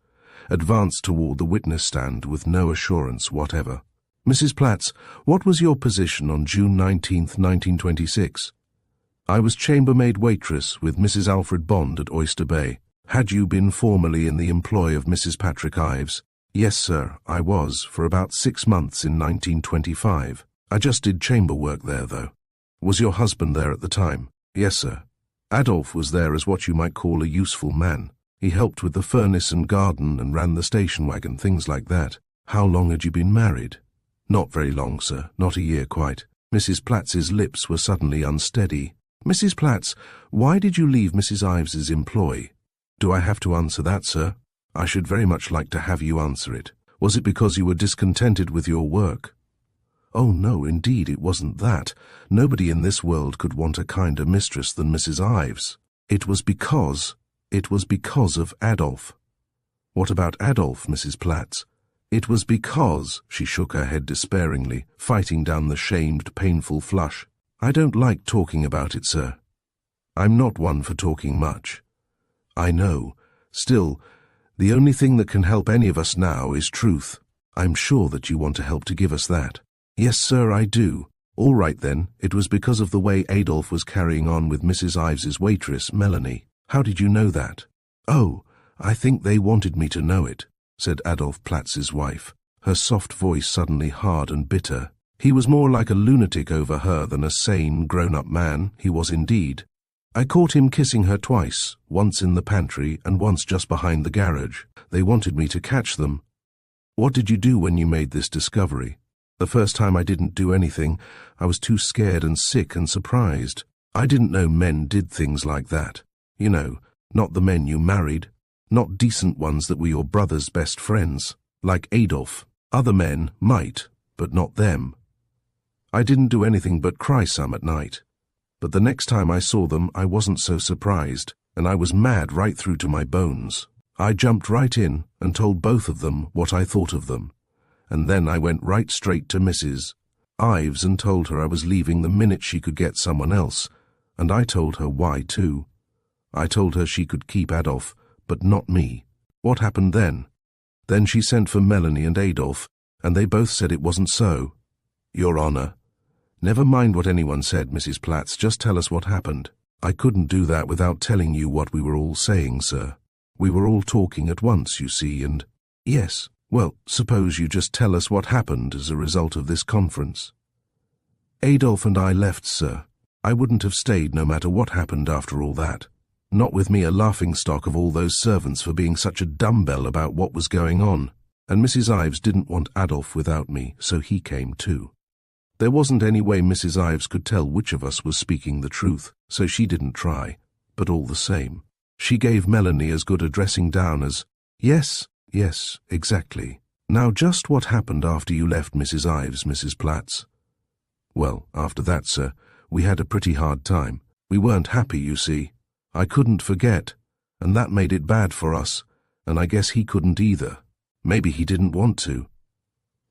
Speaker 1: advanced toward the witness stand with no assurance whatever. Mrs. Platts, what was your position on June 19th, 1926? I was chambermaid waitress with Mrs. Alfred Bond at Oyster Bay. Had you been formerly in the employ of Mrs. Patrick Ives? Yes, sir, I was, for about 6 months in 1925. I just did chamber work there, though. Was your husband there at the time? Yes, sir. Adolph was there as what you might call a useful man. He helped with the furnace and garden and ran the station wagon, things like that. How long had you been married? Not very long, sir, not a year quite. Mrs. Platts's lips were suddenly unsteady. Mrs. Platts, why did you leave Mrs. Ives's employ? Do I have to answer that, sir? I should very much like to have you answer it. Was it because you were discontented with your work? Oh, no, indeed, it wasn't that. Nobody in this world could want a kinder mistress than Mrs. Ives. It was because of Adolf. What about Adolf, Mrs. Platts? It was because, she shook her head despairingly, fighting down the shamed, painful flush. I don't like talking about it, sir. I'm not one for talking much. I know. Still, the only thing that can help any of us now is truth. I'm sure that you want to help to give us that. Yes, sir, I do. All right, then. It was because of the way Adolf was carrying on with Mrs. Ives's waitress, Melanie. How did you know that? Oh, I think they wanted me to know it, said Adolf Platts's wife, her soft voice suddenly hard and bitter. He was more like a lunatic over her than a sane, grown-up man, he was indeed. I caught him kissing her twice, once in the pantry and once just behind the garage. They wanted me to catch them. What did you do when you made this discovery? The first time I didn't do anything. I was too scared and sick and surprised. I didn't know men did things like that. You know, not the men you married. Not decent ones that were your brother's best friends. Like Adolf. Other men might, but not them. I didn't do anything but cry some at night. But the next time I saw them, I wasn't so surprised, and I was mad right through to my bones. I jumped right in and told both of them what I thought of them. And then I went right straight to Mrs. Ives and told her I was leaving the minute she could get someone else, and I told her why too. I told her she could keep Adolf, but not me. What happened then? Then she sent for Melanie and Adolf, and they both said it wasn't so. Your Honor. Never mind what anyone said, Mrs. Platts, just tell us what happened. I couldn't do that without telling you what we were all saying, sir. We were all talking at once, you see, and— Yes. Well, suppose you just tell us what happened as a result of this conference. Adolf and I left, sir. I wouldn't have stayed no matter what happened after all that. Not with me a laughingstock of all those servants for being such a dumbbell about what was going on. And Mrs. Ives didn't want Adolf without me, so he came too. There wasn't any way Mrs. Ives could tell which of us was speaking the truth, so she didn't try. But all the same, she gave Melanie as good a dressing down as— Yes, exactly. Now just what happened after you left Mrs. Ives, Mrs. Platts? Well, after that, sir, we had a pretty hard time. We weren't happy, you see. I couldn't forget, and that made it bad for us, and I guess he couldn't either. Maybe he didn't want to.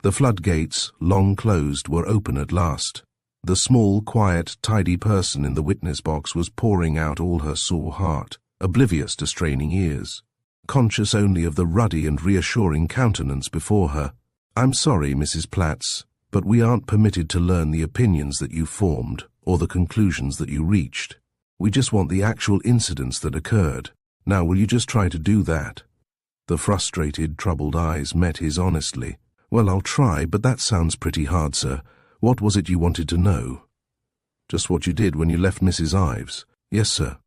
Speaker 1: The floodgates, long closed, were open at last. The small, quiet, tidy person in the witness box was pouring out all her sore heart, oblivious to straining ears. Conscious only of the ruddy and reassuring countenance before her. I'm sorry, Mrs. Platts, but we aren't permitted to learn the opinions that you formed or the conclusions that you reached. We just want the actual incidents that occurred. Now, will you just try to do that? The frustrated, troubled eyes met his honestly. Well, I'll try, but that sounds pretty hard, sir. What was it you wanted to know? Just what you did when you left Mrs. Ives. Yes, sir.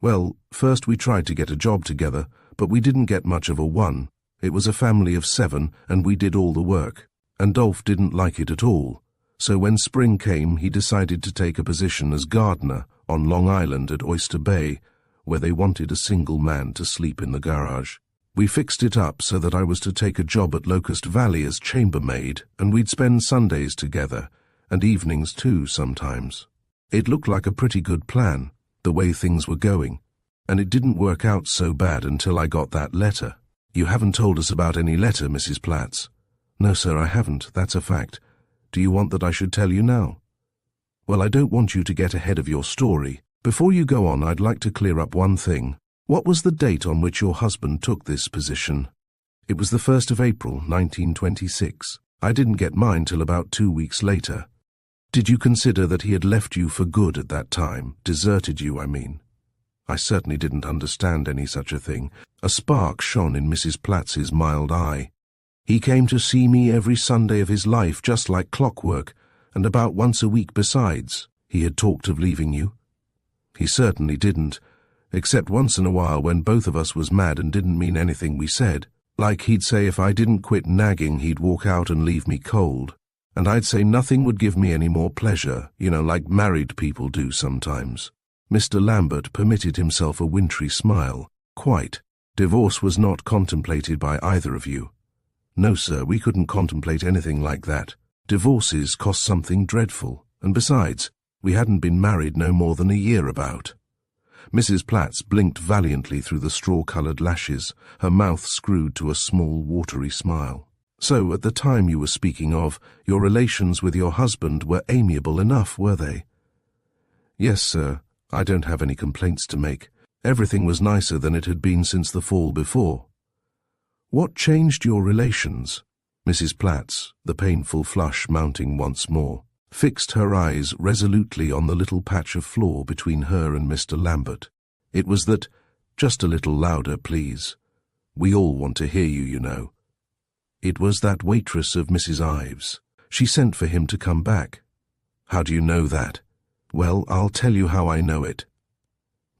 Speaker 1: Well, first we tried to get a job together, but we didn't get much of a one. It was a family of 7, and we did all the work. And Dolph didn't like it at all. So when spring came, he decided to take a position as gardener on Long Island at Oyster Bay, where they wanted a single man to sleep in the garage. We fixed it up so that I was to take a job at Locust Valley as chambermaid, and we'd spend Sundays together, and evenings too sometimes. It looked like a pretty good plan, the way things were going. And it didn't work out so bad until I got that letter. You haven't told us about any letter, Mrs. Platts. No, sir, I haven't. That's a fact. Do you want that I should tell you now? Well, I don't want you to get ahead of your story. Before you go on, I'd like to clear up one thing. What was the date on which your husband took this position? It was the 1st of April, 1926. I didn't get mine till about 2 weeks later. Did you consider that he had left you for good at that time? Deserted you, I mean. I certainly didn't understand any such a thing. A spark shone in Mrs. Platts's mild eye. He came to see me every Sunday of his life, just like clockwork, and about once a week besides. He had talked of leaving you. He certainly didn't, except once in a while when both of us was mad and didn't mean anything we said. Like he'd say if I didn't quit nagging, he'd walk out and leave me cold. And I'd say nothing would give me any more pleasure, like married people do sometimes. Mr. Lambert permitted himself a wintry smile. Quite. Divorce was not contemplated by either of you. No, sir, we couldn't contemplate anything like that. Divorces cost something dreadful, and besides, we hadn't been married no more than a year about. Mrs. Platts blinked valiantly through the straw-coloured lashes, her mouth screwed to a small, watery smile. So, at the time you were speaking of, your relations with your husband were amiable enough, were they? Yes, sir. I don't have any complaints to make. Everything was nicer than it had been since the fall before. What changed your relations? Mrs. Platts, the painful flush mounting once more, fixed her eyes resolutely on the little patch of floor between her and Mr. Lambert. It was that, just a little louder, please. We all want to hear you, you know. It was that waitress of Mrs. Ives. She sent for him to come back. How do you know that? Well, I'll tell you how I know it.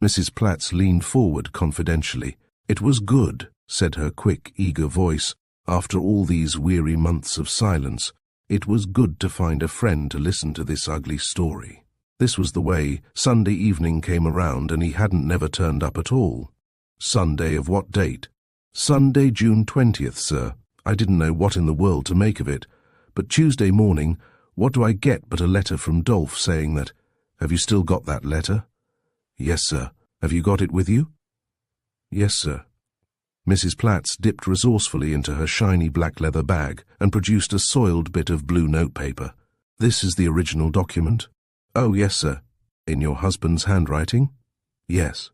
Speaker 1: Mrs. Platts leaned forward confidentially. It was good, said her quick, eager voice. After all these weary months of silence, it was good to find a friend to listen to this ugly story. This was the way. Sunday evening came around and he hadn't never turned up at all. Sunday of what date? Sunday, June 20th, sir. I didn't know what in the world to make of it. But Tuesday morning, what do I get but a letter from Dolph saying that, have you still got that letter? Yes, sir. Have you got it with you? Yes, sir. Mrs. Platts dipped resourcefully into her shiny black leather bag and produced a soiled bit of blue notepaper. This is the original document? Oh, yes, sir. In your husband's handwriting? Yes.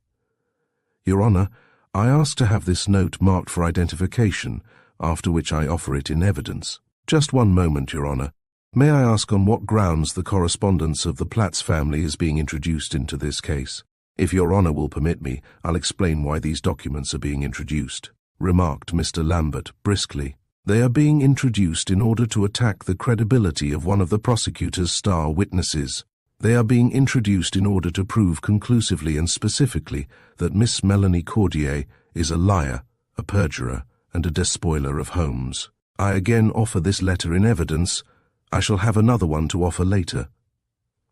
Speaker 1: Your Honour, I ask to have this note marked for identification, after which I offer it in evidence. Just one moment, Your Honour. May I ask on what grounds the correspondence of the Platts family is being introduced into this case? If Your Honour will permit me, I'll explain why these documents are being introduced, remarked Mr. Lambert briskly. They are being introduced in order to attack the credibility of one of the prosecutor's star witnesses. They are being introduced in order to prove conclusively and specifically that Miss Melanie Cordier is a liar, a perjurer, and a despoiler of homes. I again offer this letter in evidence. I shall have another one to offer later.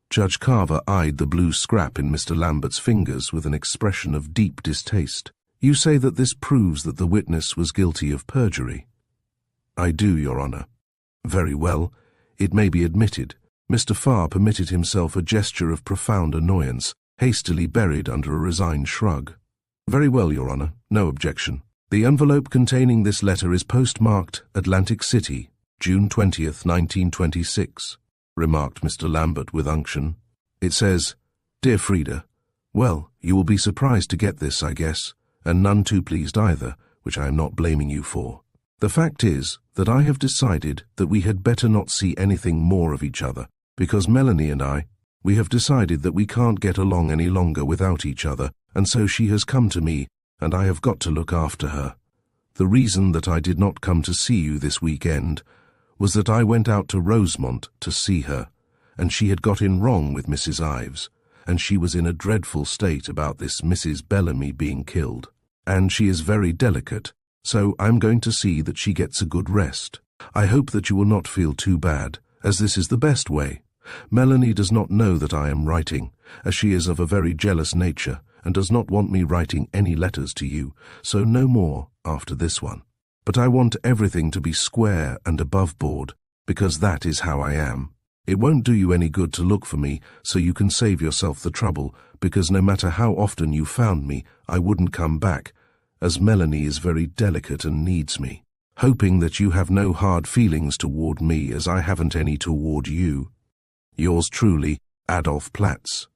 Speaker 1: Judge Carver eyed the blue scrap in Mr. Lambert's fingers with an expression of deep distaste. You say that this proves that the witness was guilty of perjury? I do, Your Honour. Very well. It may be admitted. Mr. Farr permitted himself a gesture of profound annoyance, hastily buried under a resigned shrug. Very well, Your Honour. No objection. The envelope containing this letter is postmarked Atlantic City, June 20th, 1926, remarked Mr. Lambert with unction. It says, Dear Frida, well, you will be surprised to get this, I guess, and none too pleased either, which I am not blaming you for. The fact is that I have decided that we had better not see anything more of each other, because Melanie and we have decided that we can't get along any longer without each other, and so she has come to me, and I have got to look after her. The reason that I did not come to see you this weekend was that I went out to Rosemont to see her, and she had got in wrong with Mrs. Ives, and she was in a dreadful state about this Mrs. Bellamy being killed. And she is very delicate, so I'm going to see that she gets a good rest. I hope that you will not feel too bad, as this is the best way. Melanie does not know that I am writing, as she is of a very jealous nature, and does not want me writing any letters to you, so no more after this one. But I want everything to be square and above board, because that is how I am. It won't do you any good to look for me, so you can save yourself the trouble, because no matter how often you found me, I wouldn't come back, as Melanie is very delicate and needs me. Hoping that you have no hard feelings toward me, as I haven't any toward you. Yours truly, Adolph Platts.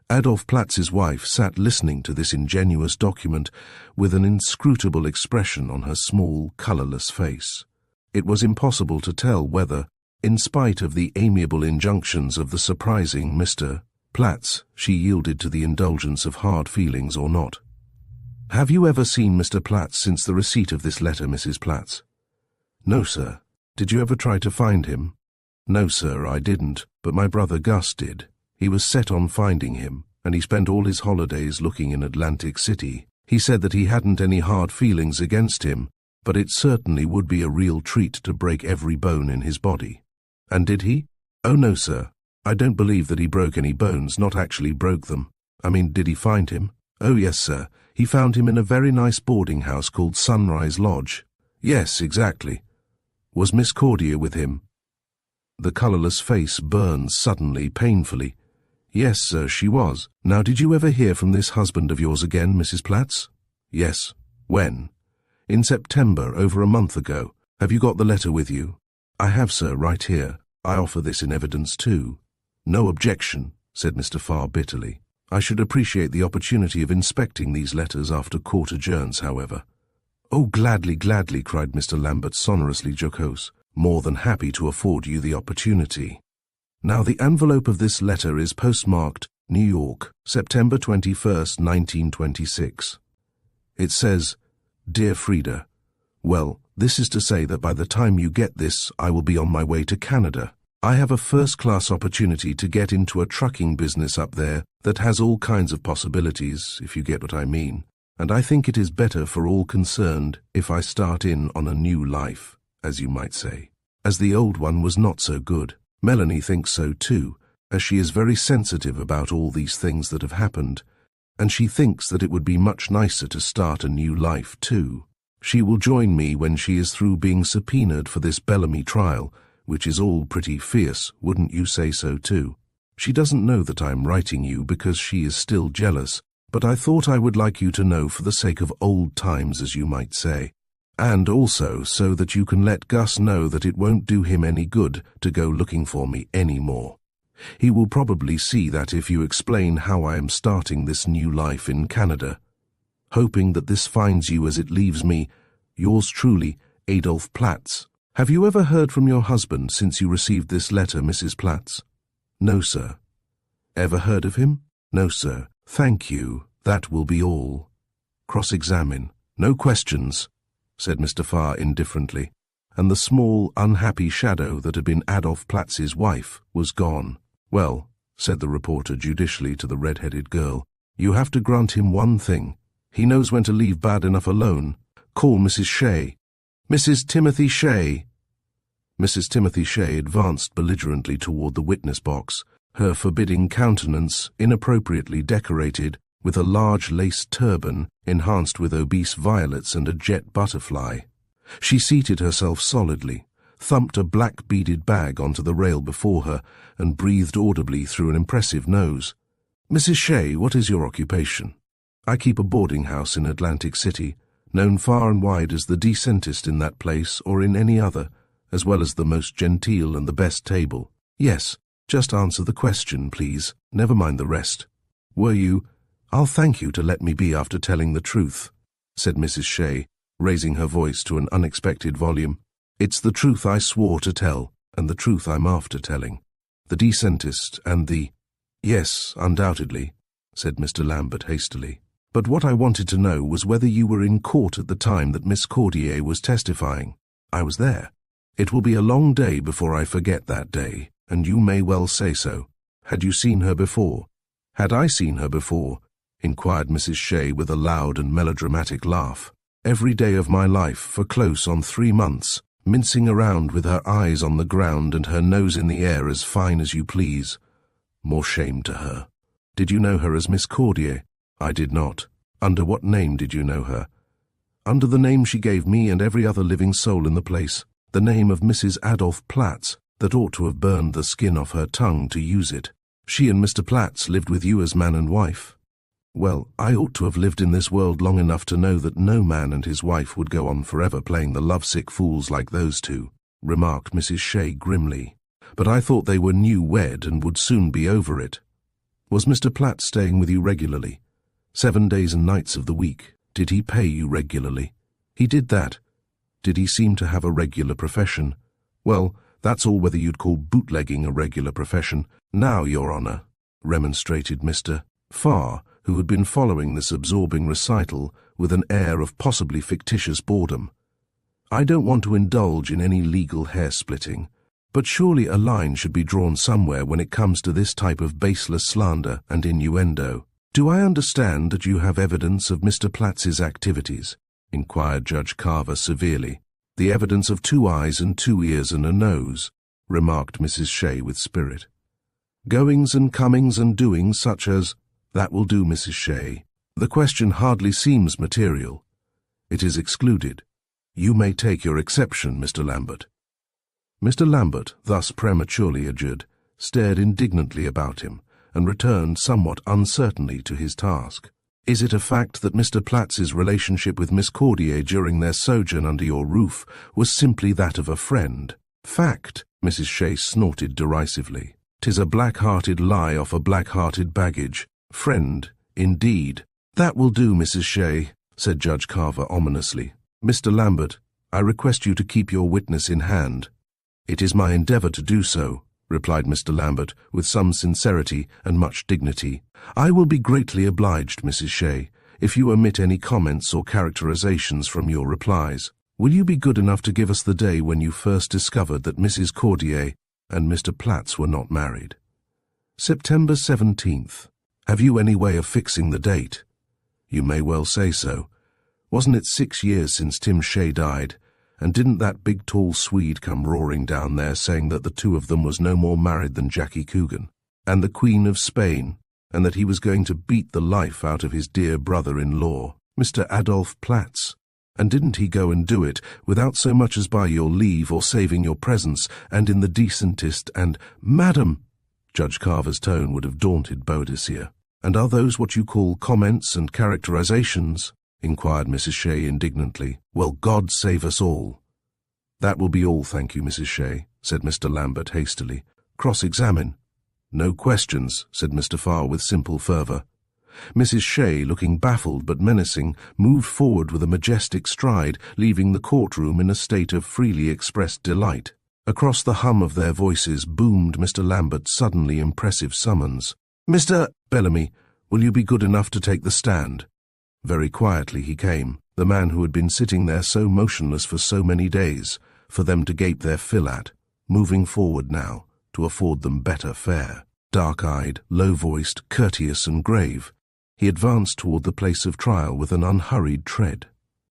Speaker 1: Adolph Platts's wife sat listening to this ingenuous document with an inscrutable expression on her small, colourless face. It was impossible to tell whether, in spite of the amiable injunctions of the surprising Mr. Platts, she yielded to the indulgence of hard feelings or not. Have you ever seen Mr. Platts since the receipt of this letter, Mrs. Platts? No, sir. Did you ever try to find him? No, sir, I didn't, but my brother Gus did. He was set on finding him, and he spent all his holidays looking in Atlantic City. He said that he hadn't any hard feelings against him, but it certainly would be a real treat to break every bone in his body. And did he? Oh, no, sir. I don't believe that he broke any bones, not actually broke them. Did he find him? Oh, yes, sir. He found him in a very nice boarding house called Sunrise Lodge. Yes, exactly. Was Miss Cordier with him? The colourless face burned suddenly, painfully. Yes, sir, she was. Now, did you ever hear from this husband of yours again, Mrs. Platts? Yes. When? In September, over a month ago. Have you got the letter with you? I have, sir, right here. I offer this in evidence too. No objection, said Mr. Farr bitterly. I should appreciate the opportunity of inspecting these letters after court adjourns, however. Oh, gladly, gladly, cried Mr. Lambert, sonorously jocose. More than happy to afford you the opportunity. Now, the envelope of this letter is postmarked New York, September 21st, 1926. It says, Dear Frida, well, this is to say that by the time you get this, I will be on my way to Canada. I have a first-class opportunity to get into a trucking business up there that has all kinds of possibilities, if you get what I mean, and I think it is better for all concerned if I start in on a new life, as you might say, as the old one was not so good. Melanie thinks so too, as she is very sensitive about all these things that have happened, and she thinks that it would be much nicer to start a new life too. She will join me when she is through being subpoenaed for this Bellamy trial, which is all pretty fierce, wouldn't you say so too? She doesn't know that I'm writing you because she is still jealous, but I thought I would like you to know for the sake of old times, as you might say, and also so that you can let Gus know that it won't do him any good to go looking for me any more. He will probably see that if you explain how I am starting this new life in Canada. Hoping that this finds you as it leaves me, yours truly, Adolphe Platts. Have you ever heard from your husband since you received this letter, Mrs. Platts? No, sir. Ever heard of him? No, sir. Thank you. That will be all. Cross-examine. No questions, said Mr. Farr indifferently, and the small, unhappy shadow that had been Adolphe Platts's wife was gone. Well, said the reporter judicially to the red-headed girl, you have to grant him one thing. He knows when to leave bad enough alone. Call Mrs. Shea. Mrs. Timothy Shea. Mrs. Timothy Shea advanced belligerently toward the witness box, her forbidding countenance inappropriately decorated with a large lace turban enhanced with obese violets and a jet butterfly. She seated herself solidly, thumped a black beaded bag onto the rail before her, and breathed audibly through an impressive nose. Mrs. Shea, what is your occupation? I keep a boarding house in Atlantic City, known far and wide as the decentest in that place or in any other, as well as the most genteel and the best table. Yes, just answer the question, please. Never mind the rest. Were you— I'll thank you to let me be after telling the truth, said Mrs. Shea, raising her voice to an unexpected volume. It's the truth I swore to tell, and the truth I'm after telling. The decentest and the— Yes, undoubtedly, said Mr. Lambert hastily. But what I wanted to know was whether you were in court at the time that Miss Cordier was testifying. I was there. It will be a long day before I forget that day, and you may well say so. Had you seen her before? Had I seen her before? Inquired Mrs. Shea with a loud and melodramatic laugh. Every day of my life for close on 3 months, mincing around with her eyes on the ground and her nose in the air as fine as you please. More shame to her. Did you know her as Miss Cordier? I did not. Under what name did you know her? Under the name she gave me and every other living soul in the place, the name of Mrs. Adolphe Platts, that ought to have burned the skin off her tongue to use it. She and Mr. Platts lived with you as man and wife. Well, I ought to have lived in this world long enough to know that no man and his wife would go on forever playing the lovesick fools like those two, remarked Mrs. Shea grimly. But I thought they were new-wed and would soon be over it. Was Mr. Platts staying with you regularly? 7 days and nights of the week. Did he pay you regularly? He did that. Did he seem to have a regular profession? Well, that's all whether you'd call bootlegging a regular profession. Now, Your Honour, remonstrated Mr. Farr, who had been following this absorbing recital with an air of possibly fictitious boredom. I don't want to indulge in any legal hair-splitting, but surely a line should be drawn somewhere when it comes to this type of baseless slander and innuendo. Do I understand that you have evidence of Mr. Platts's activities? Inquired Judge Carver severely. The evidence of 2 eyes and 2 ears and a nose, remarked Mrs. Shea with spirit. Goings and comings and doings such as— That will do, Mrs. Shea. The question hardly seems material. It is excluded. You may take your exception, Mr. Lambert. Mr. Lambert, thus prematurely adjured, stared indignantly about him and returned somewhat uncertainly to his task. Is it a fact that Mr. Platts's relationship with Miss Cordier during their sojourn under your roof was simply that of a friend? Fact, Mrs. Shea snorted derisively. 'Tis a black-hearted lie off a black-hearted baggage. Friend, indeed. That will do, Mrs. Shea, said Judge Carver ominously. Mr. Lambert, I request you to keep your witness in hand. It is my endeavour to do so, replied Mr. Lambert with some sincerity and much dignity. I will be greatly obliged, Mrs. Shea, if you omit any comments or characterizations from your replies. Will you be good enough to give us the day when you first discovered that Mrs. Cordier and Mr. Platts were not married? September 17th. Have you any way of fixing the date? You may well say so. Wasn't it 6 years since Tim Shea died? And didn't that big tall Swede come roaring down there saying that the two of them was no more married than Jackie Coogan and the Queen of Spain, and that he was going to beat the life out of his dear brother-in-law, Mr. Adolph Platts? And didn't he go and do it without so much as by your leave or saving your presence, and in the decentest and— Madam! Judge Carver's tone would have daunted Boadicea. And are those what you call comments and characterizations? Inquired Mrs. Shea indignantly. Well, God save us all. That will be all, thank you, Mrs. Shea, said Mr. Lambert hastily. Cross-examine. No questions, said Mr. Farr with simple fervour. Mrs. Shea, looking baffled but menacing, moved forward with a majestic stride, leaving the courtroom in a state of freely expressed delight. Across the hum of their voices boomed Mr. Lambert's suddenly impressive summons. Mr. Bellamy, will you be good enough to take the stand? Very quietly he came, the man who had been sitting there so motionless for so many days, for them to gape their fill at, moving forward now, to afford them better fare. Dark-eyed, low-voiced, courteous and grave, he advanced toward the place of trial with an unhurried tread.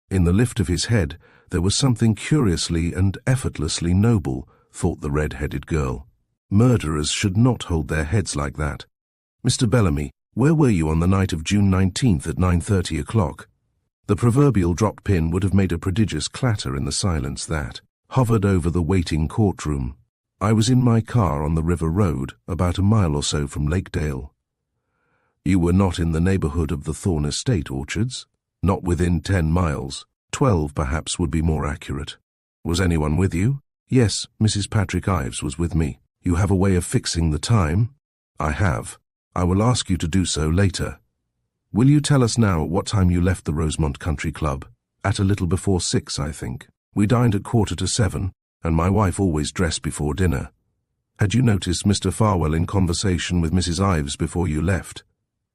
Speaker 1: In the lift of his head there was something curiously and effortlessly noble, thought the red-headed girl. Murderers should not hold their heads like that. Mr. Bellamy, where were you on the night of June 19th at 9:30 o'clock? The proverbial drop pin would have made a prodigious clatter in the silence that hovered over the waiting courtroom. I was in my car on the River Road, about a mile or so from Lakedale. You were not in the neighbourhood of the Thorn Estate orchards? Not within 10 miles. 12, perhaps, would be more accurate. Was anyone with you? Yes, Mrs. Patrick Ives was with me. You have a way of fixing the time? I have. I will ask you to do so later. Will you tell us now at what time you left the Rosemont Country Club? At a little before 6, I think. We dined at 7:15, and my wife always dressed before dinner. Had you noticed Mr. Farwell in conversation with Mrs. Ives before you left?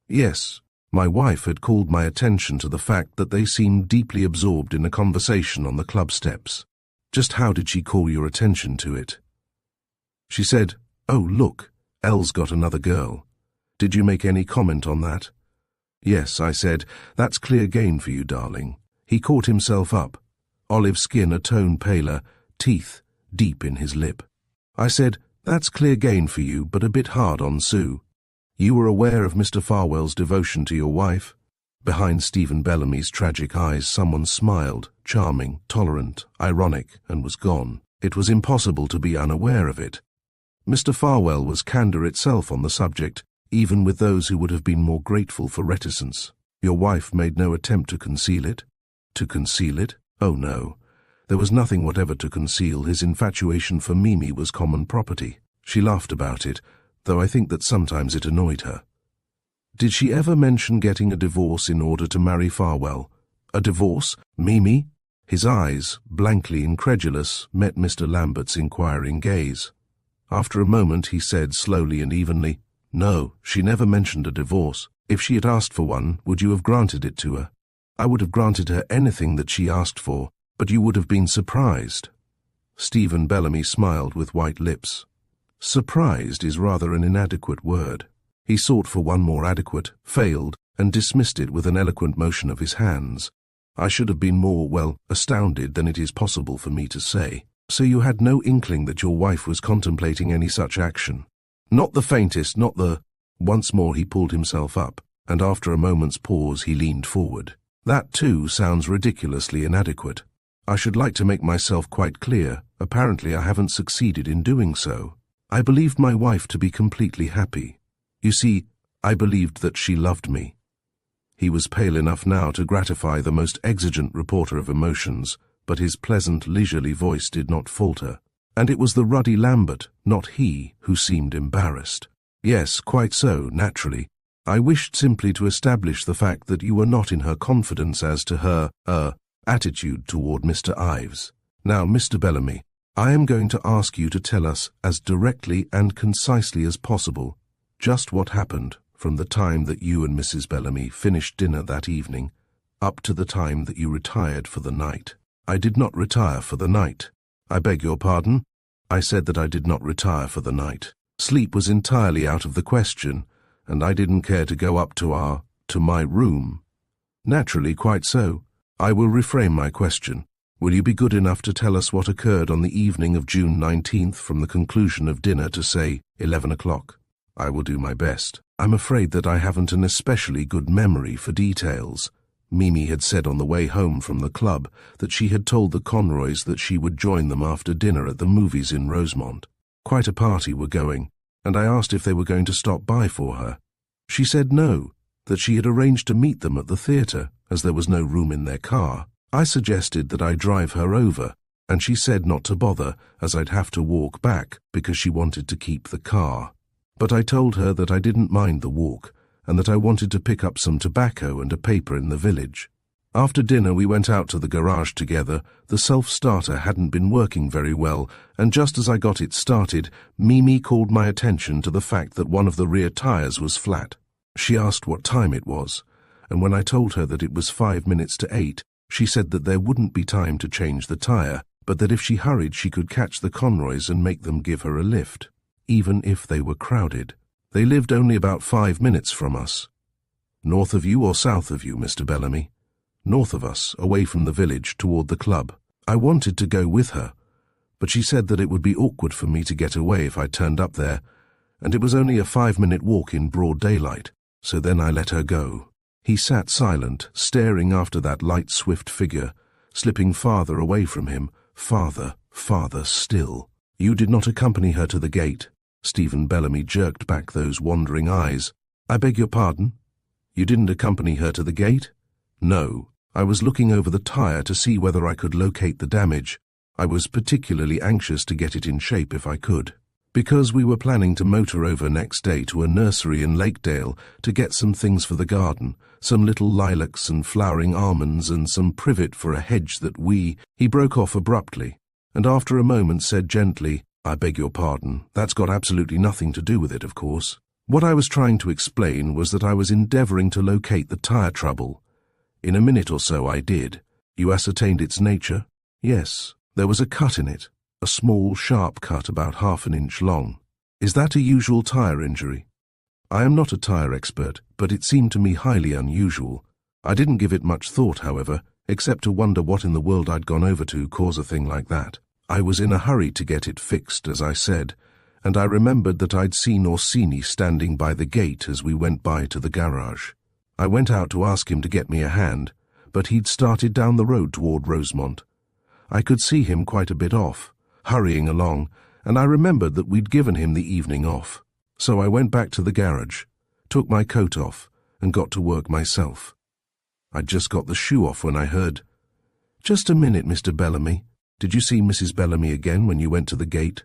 Speaker 1: Yes. My wife had called my attention to the fact that they seemed deeply absorbed in a conversation on the club steps. Just how did she call your attention to it? She said, "Oh, look, Elle's got another girl." Did you make any comment on that? Yes, I said, "That's clear gain for you, darling." He caught himself up, olive skin a tone paler, teeth deep in his lip. I said, "That's clear gain for you, but a bit hard on Sue." You were aware of Mr. Farwell's devotion to your wife? Behind Stephen Bellamy's tragic eyes someone smiled, charming, tolerant, ironic, and was gone. It was impossible to be unaware of it. Mr. Farwell was candour itself on the subject, even with those who would have been more grateful for reticence. Your wife made no attempt to conceal it? To conceal it? Oh no. There was nothing whatever to conceal. His infatuation for Mimi was common property. She laughed about it, though I think that sometimes it annoyed her. Did she ever mention getting a divorce in order to marry Farwell? A divorce? Mimi? His eyes, blankly incredulous, met Mr. Lambert's inquiring gaze. After a moment he said slowly and evenly, "No, she never mentioned a divorce. If she had asked for one, would you have granted it to her?" "I would have granted her anything that she asked for, but you would have been surprised." Stephen Bellamy smiled with white lips. Surprised is rather an inadequate word. He sought for one more adequate, failed, and dismissed it with an eloquent motion of his hands. I should have been more, well, astounded than it is possible for me to say. So you had no inkling that your wife was contemplating any such action? Not the faintest, not the— Once more he pulled himself up. and after a moment's pause he leaned forward. That too sounds ridiculously inadequate. I should like to make myself quite clear. Apparently I haven't succeeded in doing so. I believed my wife to be completely happy. You see, I believed that she loved me. He was pale enough now to gratify the most exigent reporter of emotions, but his pleasant, leisurely voice did not falter. And it was the ruddy Lambert, not he, who seemed embarrassed. Yes, quite so, naturally. I wished simply to establish the fact that you were not in her confidence as to her, attitude toward Mr. Ives. Now, Mr. Bellamy, I am going to ask you to tell us as directly and concisely as possible just what happened from the time that you and Mrs. Bellamy finished dinner that evening up to the time that you retired for the night. I did not retire for the night. I beg your pardon? I said that I did not retire for the night. Sleep was entirely out of the question, and I didn't care to go up to my room. Naturally, quite so. I will reframe my question. Will you be good enough to tell us what occurred on the evening of June 19th from the conclusion of dinner to, say, 11 o'clock? I will do my best. I'm afraid that I haven't an especially good memory for details. Mimi had said on the way home from the club that she had told the Conroys that she would join them after dinner at the movies in Rosemont. Quite a party were going, and I asked if they were going to stop by for her. She said no, that she had arranged to meet them at the theatre, as there was no room in their car. I suggested that I drive her over, and she said not to bother, as I'd have to walk back because she wanted to keep the car. But I told her that I didn't mind the walk, and that I wanted to pick up some tobacco and a paper in the village. After dinner we went out to the garage together. The self-starter hadn't been working very well, and just as I got it started, Mimi called my attention to the fact that one of the rear tires was flat. She asked what time it was, and when I told her that it was 5 minutes to 8, she said that there wouldn't be time to change the tire, but that if she hurried she could catch the Conroys and make them give her a lift, even if they were crowded. They lived only about 5 minutes from us. North of you or south of you, Mr. Bellamy? North of us, away from the village, toward the club. I wanted to go with her, but she said that it would be awkward for me to get away if I turned up there, and it was only a 5-minute walk in broad daylight, so then I let her go. He sat silent, staring after that light, swift figure, slipping farther away from him, farther still. You did not accompany her to the gate. Stephen Bellamy jerked back those wandering eyes. I beg your pardon? You didn't accompany her to the gate? No. I was looking over the tire to see whether I could locate the damage. I was particularly anxious to get it in shape if I could, because we were planning to motor over next day to a nursery in Lakedale to get some things for the garden, some little lilacs and flowering almonds and some privet for a hedge that He broke off abruptly, and after a moment said gently, I beg your pardon, that's got absolutely nothing to do with it, of course. What I was trying to explain was that I was endeavouring to locate the tire trouble. In a minute or so I did. You ascertained its nature? Yes. There was a cut in it, a small, sharp cut about 1/2 inch long. Is that a usual tire injury? I am not a tire expert, but it seemed to me highly unusual. I didn't give it much thought, however, except to wonder what in the world I'd gone over to cause a thing like that. I was in a hurry to get it fixed, as I said, and I remembered that I'd seen Orsini standing by the gate as we went by to the garage. I went out to ask him to get me a hand, but he'd started down the road toward Rosemont. I could see him quite a bit off, hurrying along, and I remembered that we'd given him the evening off. So I went back to the garage, took my coat off, and got to work myself. I'd just got the shoe off when I heard, Just a minute, Mr. Bellamy. Did you see Mrs. Bellamy again when you went to the gate?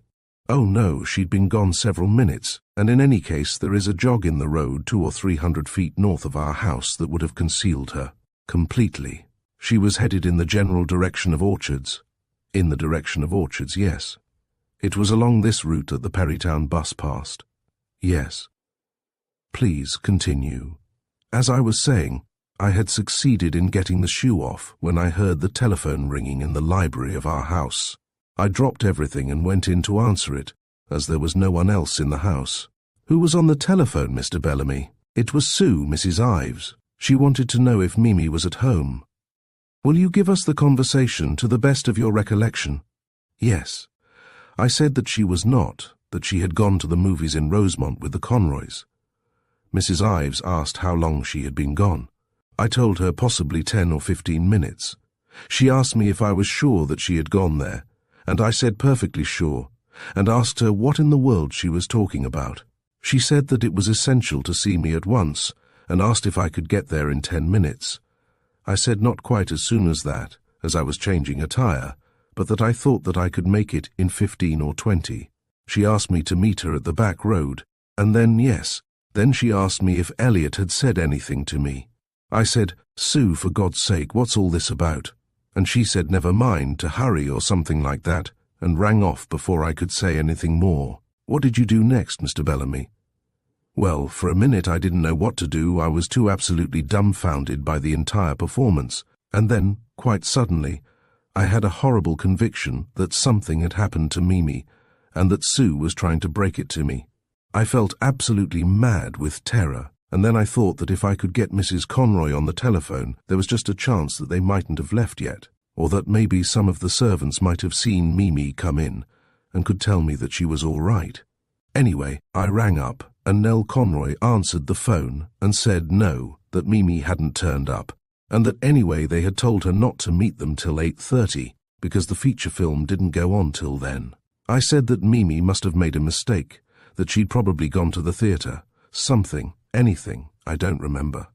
Speaker 1: Oh no, she'd been gone several minutes, and in any case there is a jog in the road 200 or 300 feet north of our house that would have concealed her. Completely. She was headed in the general direction of Orchards. In the direction of Orchards, yes. It was along this route that the Perrytown bus passed. Yes. Please continue. As I was saying, I had succeeded in getting the shoe off when I heard the telephone ringing in the library of our house. I dropped everything and went in to answer it, as there was no one else in the house. Who was on the telephone, Mr. Bellamy? It was Sue, Mrs. Ives. She wanted to know if Mimi was at home. Will you give us the conversation to the best of your recollection? Yes. I said that she was not, that she had gone to the movies in Rosemont with the Conroys. Mrs. Ives asked how long she had been gone. I told her possibly 10 or 15 minutes. She asked me if I was sure that she had gone there, and I said perfectly sure, and asked her what in the world she was talking about. She said that it was essential to see me at once, and asked if I could get there in 10 minutes. I said not quite as soon as that, as I was changing a tire, but that I thought that I could make it in 15 or 20. She asked me to meet her at the back road, and then she asked me if Elliot had said anything to me. I said, "Sue, for God's sake, what's all this about?" And she said never mind, to hurry or something like that, and rang off before I could say anything more. What did you do next, Mr. Bellamy? Well, for a minute I didn't know what to do. I was too absolutely dumbfounded by the entire performance. And then, quite suddenly, I had a horrible conviction that something had happened to Mimi, and that Sue was trying to break it to me. I felt absolutely mad with terror, and then I thought that if I could get Mrs. Conroy on the telephone, there was just a chance that they mightn't have left yet, or that maybe some of the servants might have seen Mimi come in, and could tell me that she was all right. Anyway, I rang up, and Nell Conroy answered the phone and said no, that Mimi hadn't turned up, and that anyway they had told her not to meet them till 8:30, because the feature film didn't go on till then. I said that Mimi must have made a mistake, that she'd probably gone to the theatre. Something, anything, I don't remember.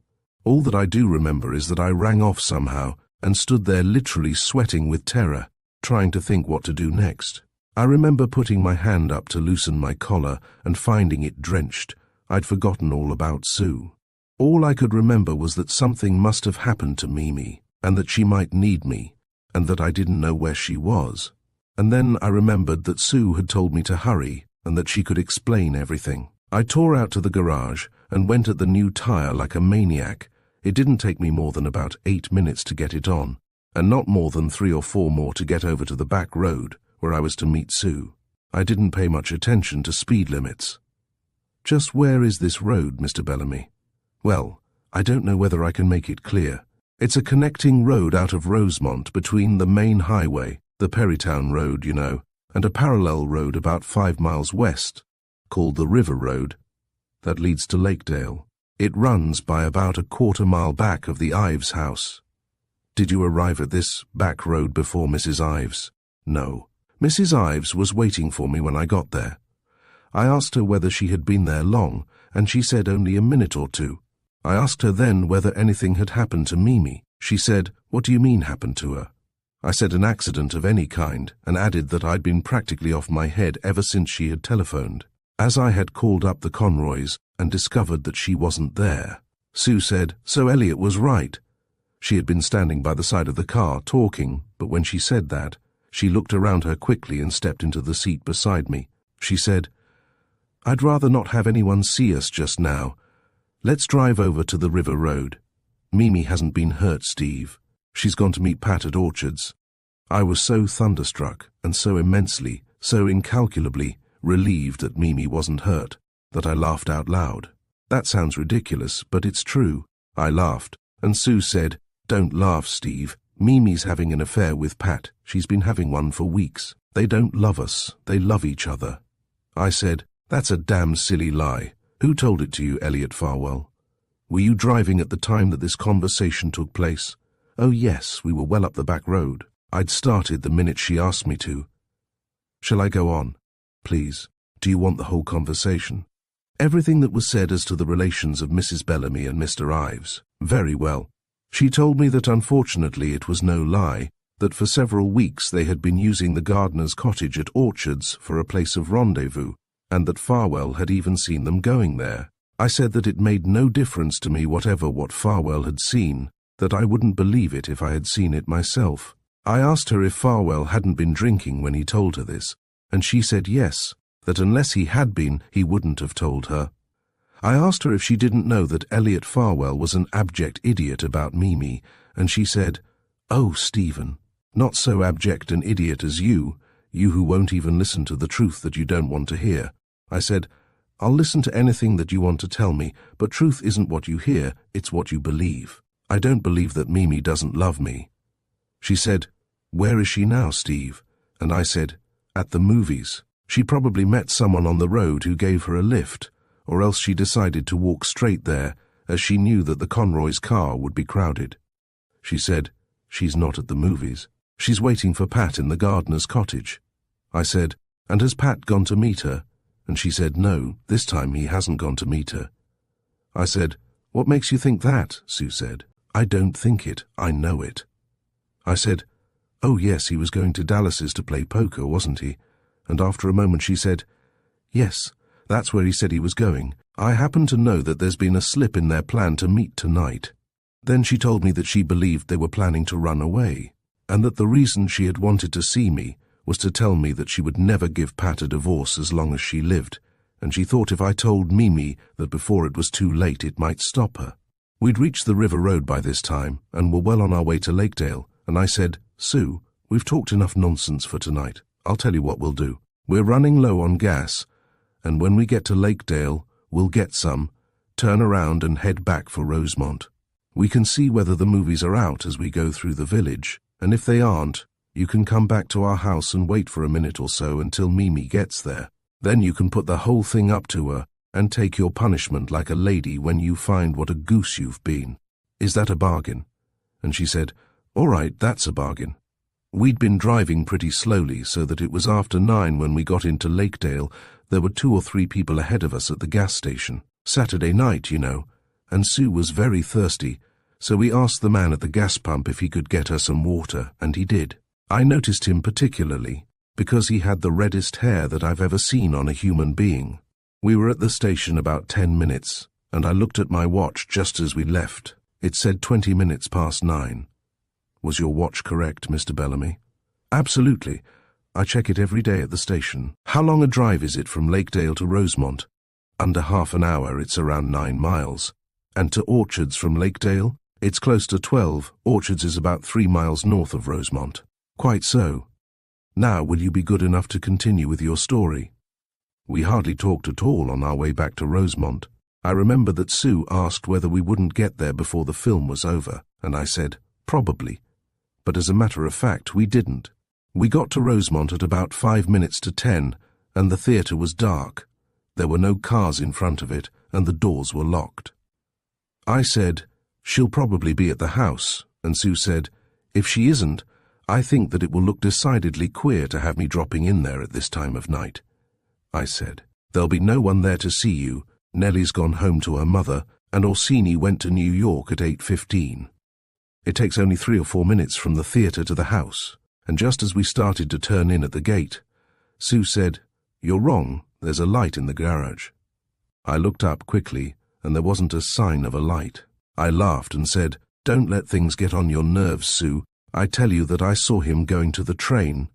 Speaker 1: All that I do remember is that I rang off somehow and stood there literally sweating with terror, trying to think what to do next. I remember putting my hand up to loosen my collar and finding it drenched. I'd forgotten all about Sue. All I could remember was that something must have happened to Mimi, and that she might need me, and that I didn't know where she was. And then I remembered that Sue had told me to hurry, and that she could explain everything. I tore out to the garage and went at the new tire like a maniac. It didn't take me more than about 8 minutes to get it on, and not more than 3 or 4 more to get over to the back road, where I was to meet Sue. I didn't pay much attention to speed limits. Just where is this road, Mr. Bellamy? Well, I don't know whether I can make it clear. It's a connecting road out of Rosemont between the main highway, the Perrytown Road, you know, and a parallel road about 5 miles west, called the River Road, that leads to Lakedale. It runs by about a quarter-mile back of the Ives house. Did you arrive at this back road before Mrs. Ives? No. Mrs. Ives was waiting for me when I got there. I asked her whether she had been there long, and she said only a minute or two. I asked her then whether anything had happened to Mimi. She said, "What do you mean happened to her?" I said an accident of any kind, and added that I'd been practically off my head ever since she had telephoned. As I had called up the Conroys and discovered that she wasn't there, Sue said, "So Elliot was right." She had been standing by the side of the car talking, but when she said that, she looked around her quickly and stepped into the seat beside me. She said, "I'd rather not have anyone see us just now. Let's drive over to the River Road. Mimi hasn't been hurt, Steve. She's gone to meet Pat at Orchards." I was so thunderstruck and so immensely, so incalculably relieved that Mimi wasn't hurt that I laughed out loud. "That sounds ridiculous, but it's true." I laughed, and Sue said, "Don't laugh, Steve. Mimi's having an affair with Pat. She's been having one for weeks. They don't love us. They love each other." I said, "That's a damn silly lie. Who told it to you, Elliot Farwell? Were you driving at the time that this conversation took place?" "Oh yes, we were well up the back road. I'd started the minute she asked me to." "Shall I go on? Please. Do you want the whole conversation?" "Everything that was said as to the relations of Mrs. Bellamy and Mr. Ives." "Very well. She told me that unfortunately it was no lie, that for several weeks they had been using the gardener's cottage at Orchards for a place of rendezvous, and that Farwell had even seen them going there. I said that it made no difference to me whatever what Farwell had seen, that I wouldn't believe it if I had seen it myself. I asked her if Farwell hadn't been drinking when he told her this, and she said yes, that unless he had been, he wouldn't have told her. I asked her if she didn't know that Elliot Farwell was an abject idiot about Mimi, and she said, "Oh, Stephen, not so abject an idiot as you who won't even listen to the truth that you don't want to hear." I said, "I'll listen to anything that you want to tell me, but truth isn't what you hear, it's what you believe. I don't believe that Mimi doesn't love me." She said, "Where is she now, Steve?" And I said, "At the movies. She probably met someone on the road who gave her a lift, or else she decided to walk straight there, as she knew that the Conroy's car would be crowded. She said, "She's not at the movies. She's waiting for Pat in the gardener's cottage." I said, "And has Pat gone to meet her?" And she said, "No, this time he hasn't gone to meet her." I said, "What makes you think that?" Sue said. "I don't think it, I know it." I said, "Oh yes, he was going to Dallas's to play poker, wasn't he?" And after a moment she said, "Yes, that's where he said he was going. I happen to know that there's been a slip in their plan to meet tonight." Then she told me that she believed they were planning to run away, and that the reason she had wanted to see me was to tell me that she would never give Pat a divorce as long as she lived, and she thought if I told Mimi that before it was too late it might stop her. We'd reached the river road by this time, and were well on our way to Lakedale, and I said, "Sue, we've talked enough nonsense for tonight. I'll tell you what we'll do. We're running low on gas, and when we get to Lakedale, we'll get some, turn around and head back for Rosemont. We can see whether the movies are out as we go through the village, and if they aren't, you can come back to our house and wait for a minute or so until Mimi gets there. Then you can put the whole thing up to her and take your punishment like a lady when you find what a goose you've been. Is that a bargain?" And she said, "All right, that's a bargain." We'd been driving pretty slowly, so that it was after 9 when we got into Lakedale. There were 2 or 3 people ahead of us at the gas station. Saturday night, you know, and Sue was very thirsty, so we asked the man at the gas pump if he could get her some water, and he did. I noticed him particularly, because he had the reddest hair that I've ever seen on a human being. We were at the station about 10 minutes, and I looked at my watch just as we left. It said 20 minutes past 9. "Was your watch correct, Mr. Bellamy?" "Absolutely. I check it every day at the station." "How long a drive is it from Lakedale to Rosemont?" "Under half an hour, it's around 9 miles. And to Orchards from Lakedale? It's close to 12. Orchards is about 3 miles north of Rosemont." "Quite so. Now will you be good enough to continue with your story?" We hardly talked at all on our way back to Rosemont. I remember that Sue asked whether we wouldn't get there before the film was over, and I said, "Probably." But as a matter of fact, we didn't. We got to Rosemont at about 5 minutes to 10, and the theatre was dark. There were no cars in front of it, and the doors were locked. I said, "She'll probably be at the house," and Sue said, "If she isn't, I think that it will look decidedly queer to have me dropping in there at this time of night." I said, "There'll be no one there to see you. Nellie's gone home to her mother, and Orsini went to New York at 8:15. It takes only 3 or 4 minutes from the theatre to the house." And just as we started to turn in at the gate, Sue said, "You're wrong, there's a light in the garage." I looked up quickly, and there wasn't a sign of a light. I laughed and said, "Don't let things get on your nerves, Sue. I tell you that I saw him going to the train,"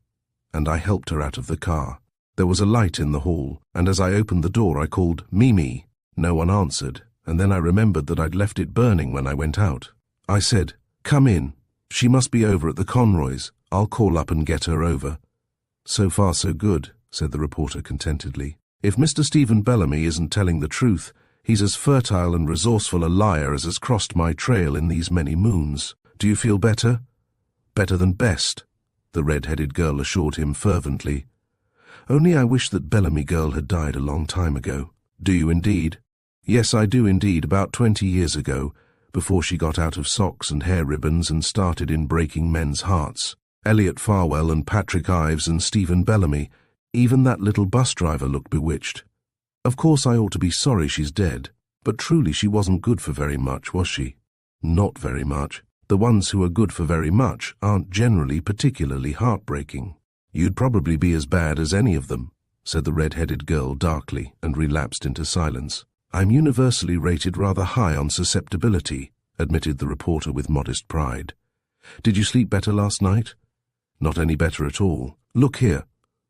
Speaker 1: and I helped her out of the car. There was a light in the hall, and as I opened the door I called, "Mimi." No one answered, and then I remembered that I'd left it burning when I went out. I said, "Come in. She must be over at the Conroys. I'll call up and get her over." "So far so good," said the reporter contentedly. "If Mr. Stephen Bellamy isn't telling the truth, he's as fertile and resourceful a liar as has crossed my trail in these many moons. Do you feel better?" "Better than best," the red-headed girl assured him fervently. "Only I wish that Bellamy girl had died a long time ago." "Do you indeed?" "Yes, I do indeed, about 20 years ago, before she got out of socks and hair ribbons and started in breaking men's hearts. Elliot Farwell and Patrick Ives and Stephen Bellamy, even that little bus driver looked bewitched. Of course I ought to be sorry she's dead, but truly she wasn't good for very much, was she?" "Not very much. The ones who are good for very much aren't generally particularly heartbreaking." "You'd probably be as bad as any of them," said the red-headed girl darkly, and relapsed into silence. "I'm universally rated rather high on susceptibility," admitted the reporter with modest pride. "Did you sleep better last night?" "Not any better at all. Look here.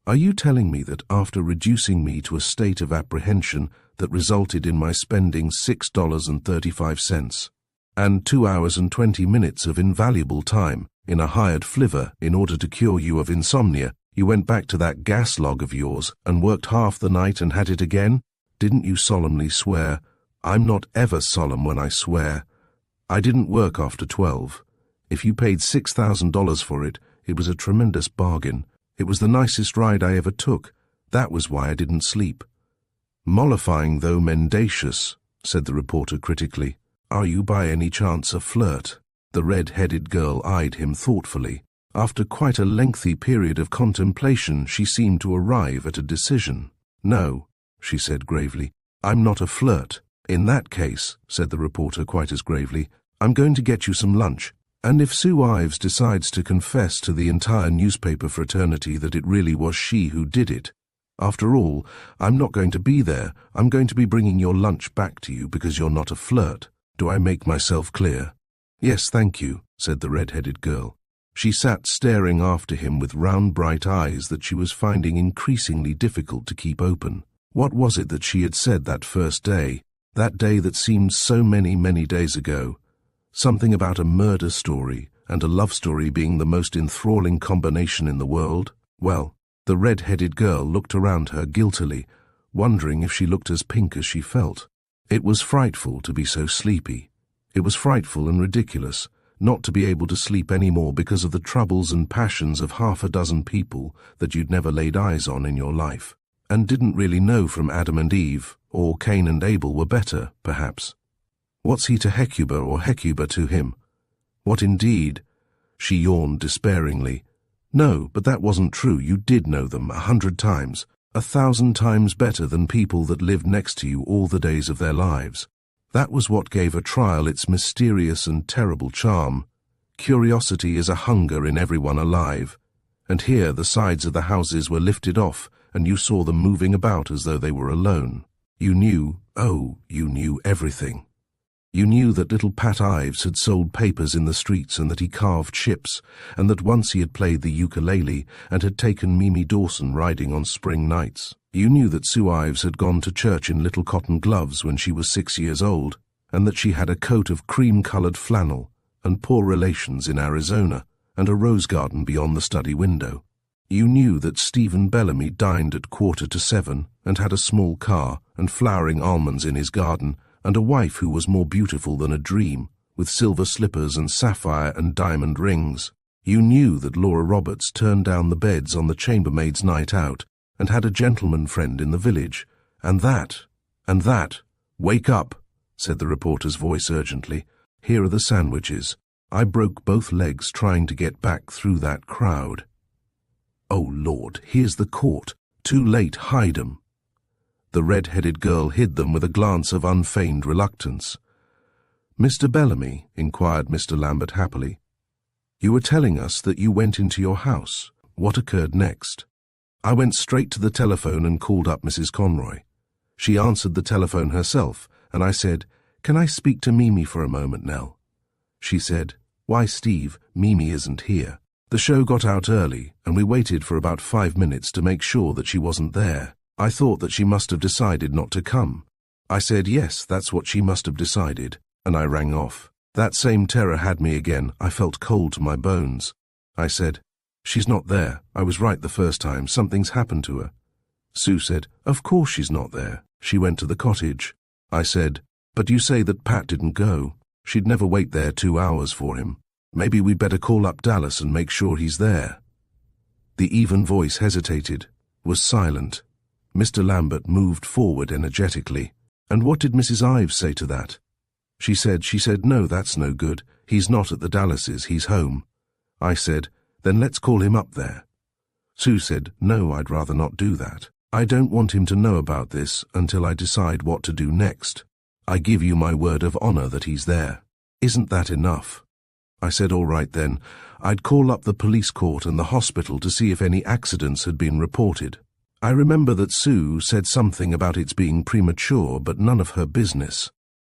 Speaker 1: Are you telling me that after reducing me to a state of apprehension that resulted in my spending $6.35 and 2 hours and 20 minutes of invaluable time in a hired flivver in order to cure you of insomnia, you went back to that gas log of yours and worked half the night and had it again? Didn't you solemnly swear?" "I'm not ever solemn when I swear. I didn't work after 12. If you paid $6,000 for it, it was a tremendous bargain. It was the nicest ride I ever took. That was why I didn't sleep." "Mollifying though mendacious," said the reporter critically. "Are you by any chance a flirt?" The red-headed girl eyed him thoughtfully. After quite a lengthy period of contemplation, she seemed to arrive at a decision. "No," she said gravely, "I'm not a flirt." "In that case," said the reporter quite as gravely, "I'm going to get you some lunch. And if Sue Ives decides to confess to the entire newspaper fraternity that it really was she who did it, after all, I'm not going to be there. I'm going to be bringing your lunch back to you because you're not a flirt. Do I make myself clear?" "Yes, thank you," said the red-headed girl. She sat staring after him with round bright eyes that she was finding increasingly difficult to keep open. What was it that she had said that first day, that day that seemed so many, many days ago? Something about a murder story and a love story being the most enthralling combination in the world? Well, the red-headed girl looked around her guiltily, wondering if she looked as pink as she felt. It was frightful to be so sleepy. It was frightful and ridiculous not to be able to sleep any more because of the troubles and passions of half a dozen people that you'd never laid eyes on in your life, and didn't really know from Adam and Eve, or Cain and Abel were better, perhaps. What's he to Hecuba or Hecuba to him? What indeed? She yawned despairingly. No, but that wasn't true. You did know them 100 times, 1,000 times better than people that lived next to you all the days of their lives. That was what gave a trial its mysterious and terrible charm. Curiosity is a hunger in everyone alive. And here the sides of the houses were lifted off, and you saw them moving about as though they were alone. You knew, oh, you knew everything. You knew that little Pat Ives had sold papers in the streets and that he carved ships, and that once he had played the ukulele and had taken Mimi Dawson riding on spring nights. You knew that Sue Ives had gone to church in little cotton gloves when she was 6 years old, and that she had a coat of cream-colored flannel, and poor relations in Arizona, and a rose garden beyond the study window. You knew that Stephen Bellamy dined at 6:45 and had a small car and flowering almonds in his garden, and a wife who was more beautiful than a dream, with silver slippers and sapphire and diamond rings. You knew that Laura Roberts turned down the beds on the chambermaid's night out, and had a gentleman friend in the village, and that, "Wake up," said the reporter's voice urgently. "Here are the sandwiches. I broke both legs trying to get back through that crowd." "Oh, Lord, here's the court. Too late, hide 'em." The red-headed girl hid them with a glance of unfeigned reluctance. "Mr. Bellamy," inquired Mr. Lambert happily, "you were telling us that you went into your house. What occurred next?" "I went straight to the telephone and called up Mrs. Conroy. She answered the telephone herself, and I said, 'Can I speak to Mimi for a moment, Nell?' She said, 'Why, Steve, Mimi isn't here.' The show got out early, and we waited for about 5 minutes to make sure that she wasn't there. I thought that she must have decided not to come. I said, 'Yes, that's what she must have decided,' and I rang off. That same terror had me again. I felt cold to my bones. I said, 'She's not there. I was right the first time. Something's happened to her.' Sue said, 'Of course she's not there. She went to the cottage.' I said, 'But you say that Pat didn't go. She'd never wait there 2 hours for him. Maybe we'd better call up Dallas and make sure he's there.' The even voice hesitated, was silent. Mr. Lambert moved forward energetically. 'And what did Mrs. Ives say to that?' She said, 'No, that's no good. He's not at the Dallases, he's home.' I said, 'Then let's call him up there.' Sue said, 'No, I'd rather not do that. I don't want him to know about this until I decide what to do next. I give you my word of honor that he's there. Isn't that enough?' I said, 'All right then. I'd call up the police court and the hospital to see if any accidents had been reported.' I remember that Sue said something about its being premature, but none of her business.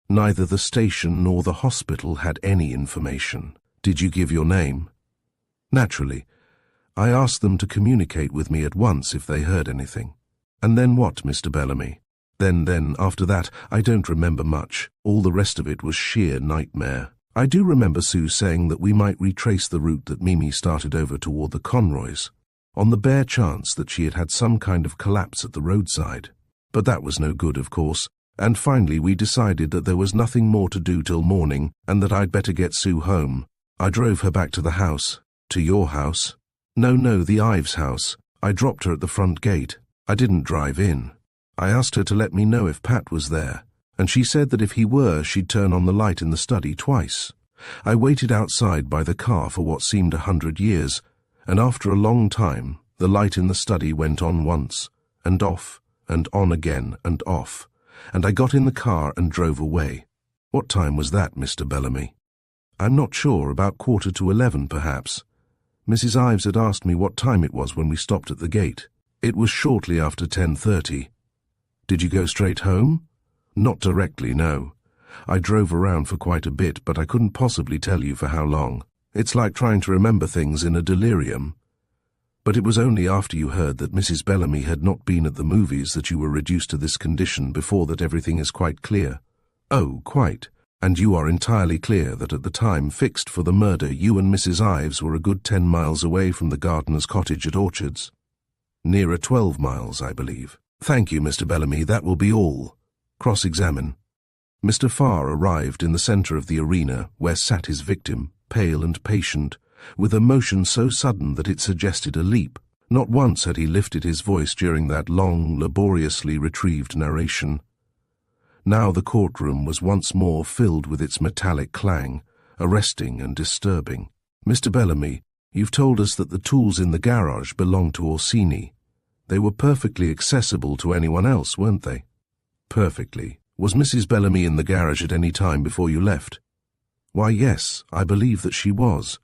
Speaker 1: Neither the station nor the hospital had any information. Did you give your name?" "Naturally. I asked them to communicate with me at once if they heard anything." "And then what, Mr. Bellamy?" Then, after that, I don't remember much. All the rest of it was sheer nightmare. I do remember Sue saying that we might retrace the route that Mimi started over toward the Conroys, on the bare chance that she had had some kind of collapse at the roadside. But that was no good, of course, and finally we decided that there was nothing more to do till morning and that I'd better get Sue home. I drove her back to the house. "To your house?" No, the Ives house. I dropped her at the front gate. I didn't drive in. I asked her to let me know if Pat was there, and she said that if he were, she'd turn on the light in the study twice. I waited outside by the car for what seemed 100 years, and after a long time, the light in the study went on once, and off, and on again, and off, and I got in the car and drove away. What time was that, Mr. Bellamy? I'm not sure, about 11:15 perhaps. Mrs. Ives had asked me what time it was when we stopped at the gate. It was shortly after 10:30. Did you go straight home? Not directly, no. I drove around for quite a bit, but I couldn't possibly tell you for how long. It's like trying to remember things in a delirium. But it was only after you heard that Mrs. Bellamy had not been at the movies that you were reduced to this condition. Before that, everything is quite clear. Oh, quite. And you are entirely clear that at the time fixed for the murder, you and Mrs. Ives were a good 10 miles away from the gardener's cottage at Orchards. Nearer 12 miles, I believe. Thank you, Mr. Bellamy, that will be all. Cross-examine. Mr. Farr arrived in the centre of the arena where sat his victim, pale and patient, with a motion so sudden that it suggested a leap. Not once had he lifted his voice during that long, laboriously retrieved narration. Now the courtroom was once more filled with its metallic clang, arresting and disturbing. Mr. Bellamy, you've told us that the tools in the garage belonged to Orsini. They were perfectly accessible to anyone else, weren't they? Perfectly. Was Mrs. Bellamy in the garage at any time before you left? Why, yes, I believe that she was.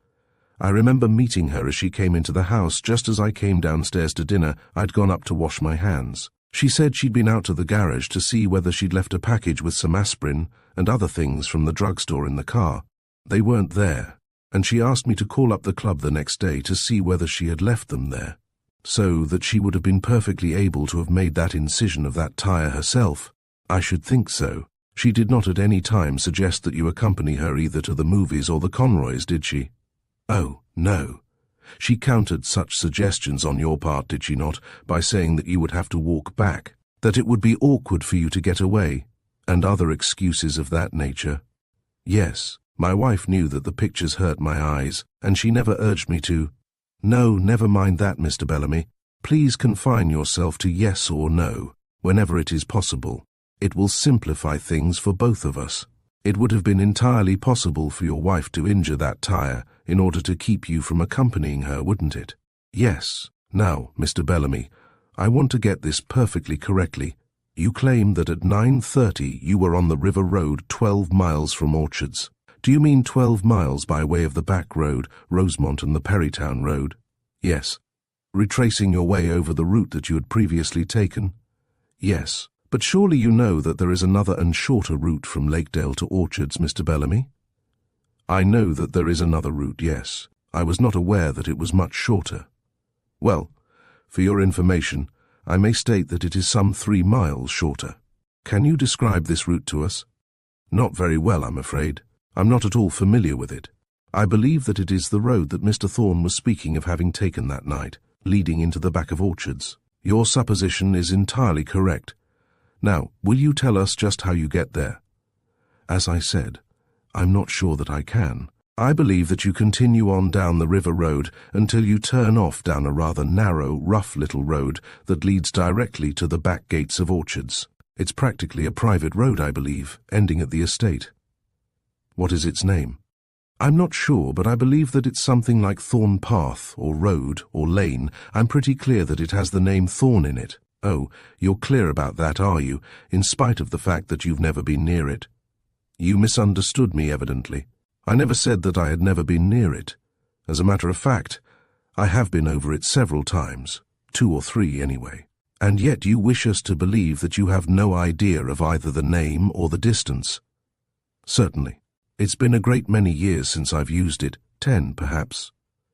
Speaker 1: I remember meeting her as she came into the house. Just as I came downstairs to dinner, I'd gone up to wash my hands. She said she'd been out to the garage to see whether she'd left a package with some aspirin and other things from the drugstore in the car. They weren't there, and she asked me to call up the club the next day to see whether she had left them there, so that she would have been perfectly able to have made that incision of that tire herself. I should think so. She did not at any time suggest that you accompany her either to the movies or the Conroys, did she? Oh, no. She countered such suggestions on your part, did she not, by saying that you would have to walk back, that it would be awkward for you to get away, and other excuses of that nature? Yes, my wife knew that the pictures hurt my eyes, and she never urged me to. No, never mind that, Mr. Bellamy. Please confine yourself to yes or no, whenever it is possible. It will simplify things for both of us. It would have been entirely possible for your wife to injure that tire in order to keep you from accompanying her, wouldn't it? Yes. Now, Mr. Bellamy, I want to get this perfectly correctly. You claim that at 9:30 you were on the River Road 12 miles from Orchards. Do you mean 12 miles by way of the back road, Rosemont and the Perrytown Road? Yes. Retracing your way over the route that you had previously taken? Yes. But surely you know that there is another and shorter route from Lakedale to Orchards, Mr. Bellamy? I know that there is another route, yes. I was not aware that it was much shorter. Well, for your information, I may state that it is some 3 miles shorter. Can you describe this route to us? Not very well, I'm afraid. I'm not at all familiar with it. I believe that it is the road that Mr. Thorne was speaking of having taken that night, leading into the back of Orchards. Your supposition is entirely correct. Now, will you tell us just how you get there? As I said, I'm not sure that I can. I believe that you continue on down the River Road until you turn off down a rather narrow, rough little road that leads directly to the back gates of Orchards. It's practically a private road, I believe, ending at the estate. What is its name? I'm not sure, but I believe that it's something like Thorne Path, or Road, or Lane. I'm pretty clear that it has the name Thorne in it. Oh, you're clear about that, are you, in spite of the fact that you've never been near it? You misunderstood me, evidently. I never said that I had never been near it. As a matter of fact, I have been over it several times, 2 or 3 anyway. And yet you wish us to believe that you have no idea of either the name or the distance. Certainly. It's been a great many years since I've used it, 10 perhaps.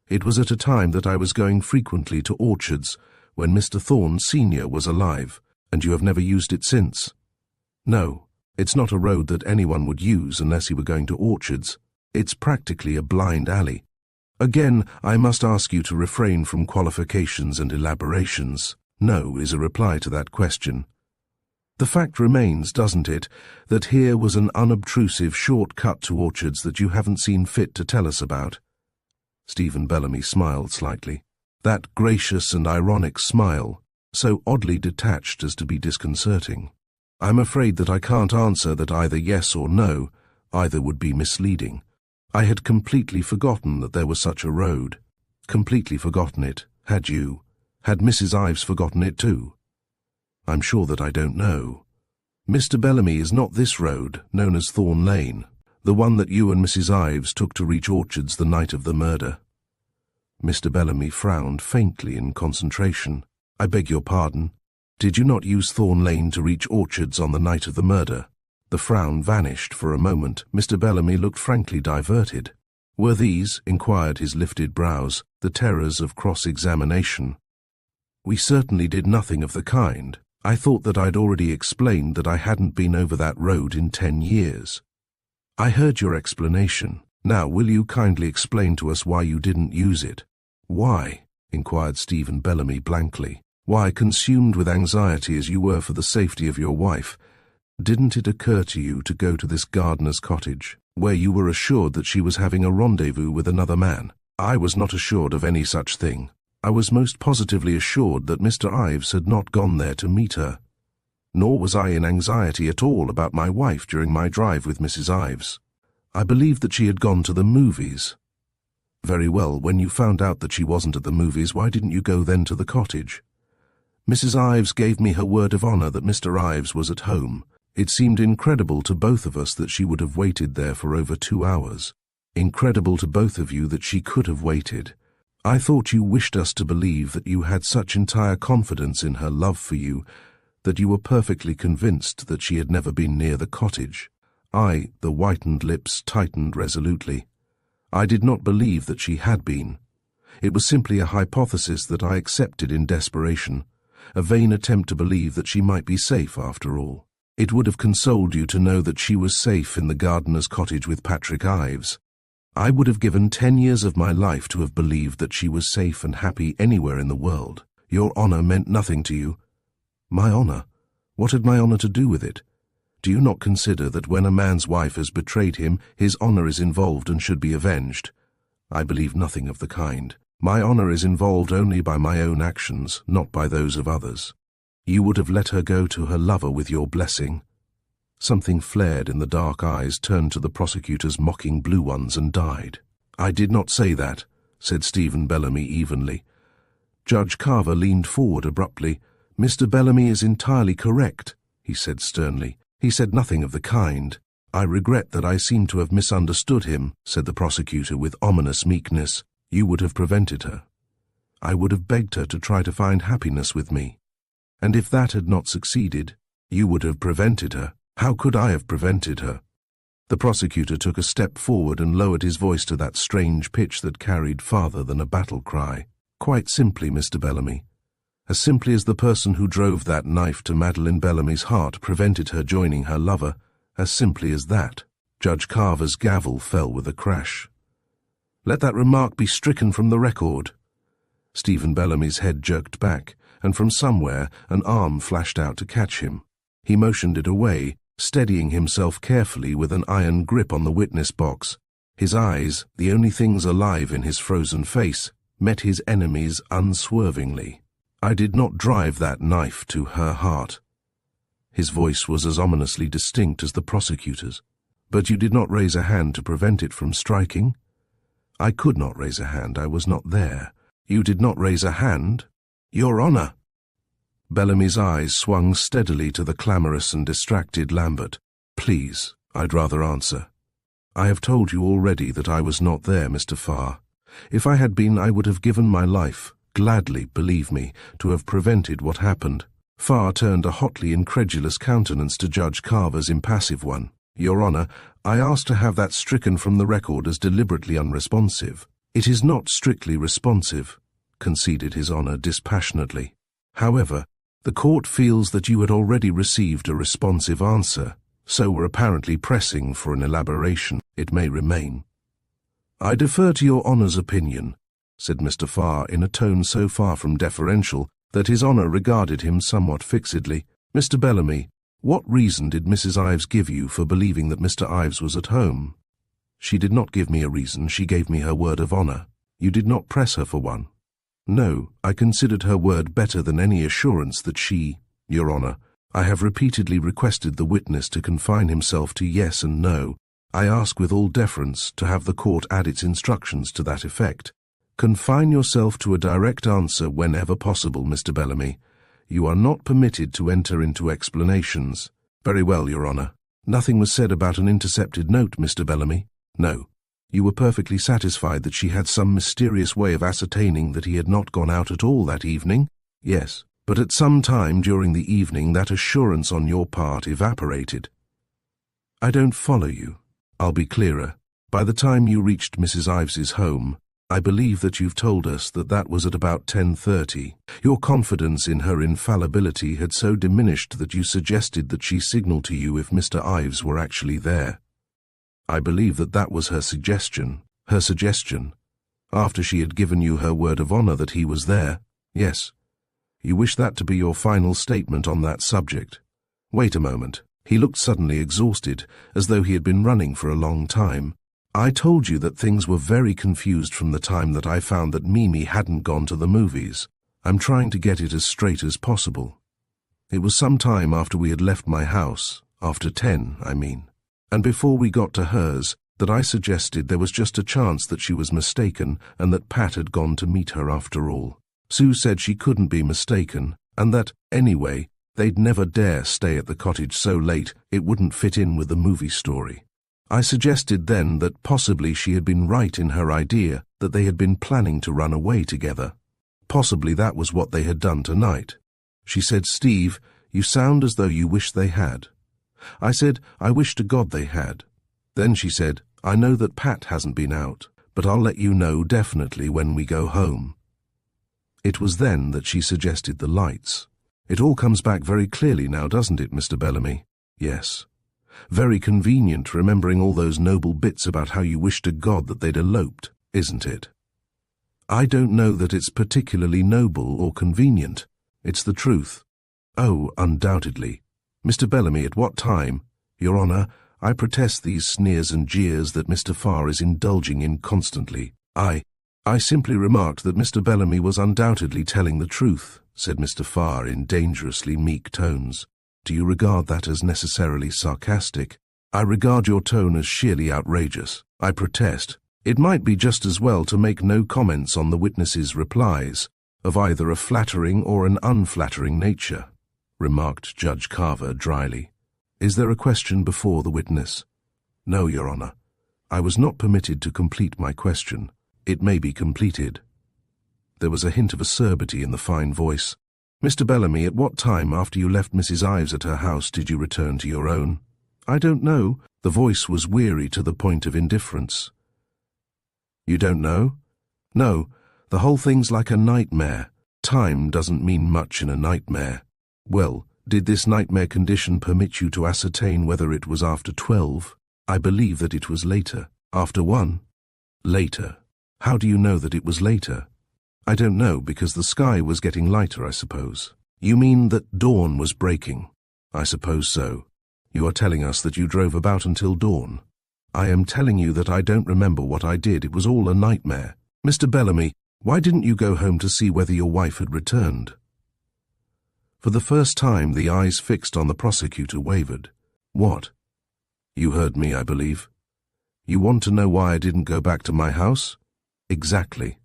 Speaker 1: It was at a time that I was going frequently to Orchards, when Mr. Thorne Sr. was alive, and you have never used it since? No, it's not a road that anyone would use unless he were going to Orchards. It's practically a blind alley. Again, I must ask you to refrain from qualifications and elaborations. No is a reply to that question. The fact remains, doesn't it, that here was an unobtrusive short cut to Orchards that you haven't seen fit to tell us about? Stephen Bellamy smiled slightly. That gracious and ironic smile, so oddly detached as to be disconcerting. I'm afraid that I can't answer that either yes or no. Either would be misleading. I had completely forgotten that there was such a road. Completely forgotten it. Had you? Had Mrs. Ives forgotten it too? I'm sure that I don't know. Mr. Bellamy is not this road, known as Thorn Lane, the one that you and Mrs. Ives took to reach Orchards the night of the murder. Mr. Bellamy frowned faintly in concentration. I beg your pardon. Did you not use Thorn Lane to reach Orchards on the night of the murder? The frown vanished for a moment. Mr. Bellamy looked frankly diverted. Were these, inquired his lifted brows, the terrors of cross-examination? We certainly did nothing of the kind. I thought that I'd already explained that I hadn't been over that road in 10 years. I heard your explanation. Now, will you kindly explain to us why you didn't use it? Why? Inquired Stephen Bellamy blankly. Why, consumed with anxiety as you were for the safety of your wife, didn't it occur to you to go to this gardener's cottage, where you were assured that she was having a rendezvous with another man? I was not assured of any such thing. I was most positively assured that Mr. Ives had not gone there to meet her. Nor was I in anxiety at all about my wife during my drive with Mrs. Ives. I believed that she had gone to the movies. Very well, when you found out that she wasn't at the movies, why didn't you go then to the cottage? Mrs. Ives gave me her word of honor that Mr. Ives was at home. It seemed incredible to both of us that she would have waited there for over 2 hours. Incredible to both of you that she could have waited. I thought you wished us to believe that you had such entire confidence in her love for you that you were perfectly convinced that she had never been near the cottage. The whitened lips tightened resolutely. I did not believe that she had been. It was simply a hypothesis that I accepted in desperation, a vain attempt to believe that she might be safe after all. It would have consoled you to know that she was safe in the gardener's cottage with Patrick Ives. I would have given 10 years of my life to have believed that she was safe and happy anywhere in the world. Your honor meant nothing to you. My honor? What had my honor to do with it? Do you not consider that when a man's wife has betrayed him, his honor is involved and should be avenged? I believe nothing of the kind. My honor is involved only by my own actions, not by those of others. You would have let her go to her lover with your blessing. Something flared in the dark eyes, turned to the prosecutor's mocking blue ones, and died. I did not say that, said Stephen Bellamy evenly. Judge Carver leaned forward abruptly. Mr. Bellamy is entirely correct, he said sternly. He said nothing of the kind. I regret that I seem to have misunderstood him, said the prosecutor with ominous meekness. You would have prevented her. I would have begged her to try to find happiness with me. And if that had not succeeded, you would have prevented her. How could I have prevented her? The prosecutor took a step forward and lowered his voice to that strange pitch that carried farther than a battle cry. Quite simply, Mr. Bellamy. As simply as the person who drove that knife to Madeleine Bellamy's heart prevented her joining her lover, as simply as that. Judge Carver's gavel fell with a crash. Let that remark be stricken from the record. Stephen Bellamy's head jerked back, and from somewhere an arm flashed out to catch him. He motioned it away, steadying himself carefully with an iron grip on the witness box. His eyes, the only things alive in his frozen face, met his enemy's unswervingly. I did not drive that knife to her heart. His voice was as ominously distinct as the prosecutor's. But you did not raise a hand to prevent it from striking? I could not raise a hand. I was not there. You did not raise a hand? Your honor! Bellamy's eyes swung steadily to the clamorous and distracted Lambert. Please, I'd rather answer. I have told you already that I was not there, Mr. Farr. If I had been, I would have given my life, gladly, believe me, to have prevented what happened. Farr turned a hotly incredulous countenance to Judge Carver's impassive one. Your honor, I ask to have that stricken from the record as deliberately unresponsive. It is not strictly responsive, conceded his honor dispassionately. However, the court feels that you had already received a responsive answer, so were apparently pressing for an elaboration. It may remain. I defer to your honor's opinion, said Mr. Farr in a tone so far from deferential that his honor regarded him somewhat fixedly. Mr. Bellamy, what reason did Mrs. Ives give you for believing that Mr. Ives was at home? She did not give me a reason. She gave me her word of honor. You did not press her for one. No, I considered her word better than any assurance that she, Your Honor, I have repeatedly requested the witness to confine himself to yes and no. I ask with all deference to have the court add its instructions to that effect. Confine yourself to a direct answer whenever possible, Mr. Bellamy. You are not permitted to enter into explanations. Very well, Your Honor. Nothing was said about an intercepted note, Mr. Bellamy? No. You were perfectly satisfied that she had some mysterious way of ascertaining that he had not gone out at all that evening? Yes. But at some time during the evening that assurance on your part evaporated. I don't follow you. I'll be clearer. By the time you reached Mrs. Ives's home, I believe that you've told us that that was at about 10:30. Your confidence in her infallibility had so diminished that you suggested that she signal to you if Mr. Ives were actually there. I believe that that was her suggestion. After she had given you her word of honor that he was there. Yes. You wish that to be your final statement on that subject. Wait a moment. He looked suddenly exhausted, as though he had been running for a long time. I told you that things were very confused from the time that I found that Mimi hadn't gone to the movies. I'm trying to get it as straight as possible. It was some time after we had left my house, after 10, I mean, and before we got to hers, that I suggested there was just a chance that she was mistaken and that Pat had gone to meet her after all. Sue said she couldn't be mistaken, and that, anyway, they'd never dare stay at the cottage so late it wouldn't fit in with the movie story. I suggested then that possibly she had been right in her idea that they had been planning to run away together. Possibly that was what they had done tonight. She said, "Steve, you sound as though you wish they had." I said, "I wish to God they had." Then she said, "I know that Pat hasn't been out, but I'll let you know definitely when we go home." It was then that she suggested the lights. It all comes back very clearly now, doesn't it, Mr. Bellamy? Yes. Very convenient, remembering all those noble bits about how you wish to God that they'd eloped, isn't it? I don't know that it's particularly noble or convenient. It's the truth. Oh, undoubtedly. Mr. Bellamy, at what time? Your Honor, I protest these sneers and jeers that Mr. Farr is indulging in constantly. I simply remarked that Mr. Bellamy was undoubtedly telling the truth, said Mr. Farr in dangerously meek tones. Do you regard that as necessarily sarcastic? I regard your tone as sheerly outrageous. I protest. It might be just as well to make no comments on the witness's replies, of either a flattering or an unflattering nature, remarked Judge Carver dryly. Is there a question before the witness? No, Your Honor. I was not permitted to complete my question. It may be completed. There was a hint of acerbity in the fine voice. Mr. Bellamy, at what time after you left Mrs. Ives at her house did you return to your own? I don't know. The voice was weary to the point of indifference. You don't know? No, the whole thing's like a nightmare. Time doesn't mean much in a nightmare. Well, did this nightmare condition permit you to ascertain whether it was after 12? I believe that it was later. After 1? Later. How do you know that it was later? I don't know, because the sky was getting lighter, I suppose. You mean that dawn was breaking? I suppose so. You are telling us that you drove about until dawn. I am telling you that I don't remember what I did. It was all a nightmare. Mr. Bellamy, why didn't you go home to see whether your wife had returned? For the first time, the eyes fixed on the prosecutor wavered. What? You heard me, I believe. You want to know why I didn't go back to my house? Exactly.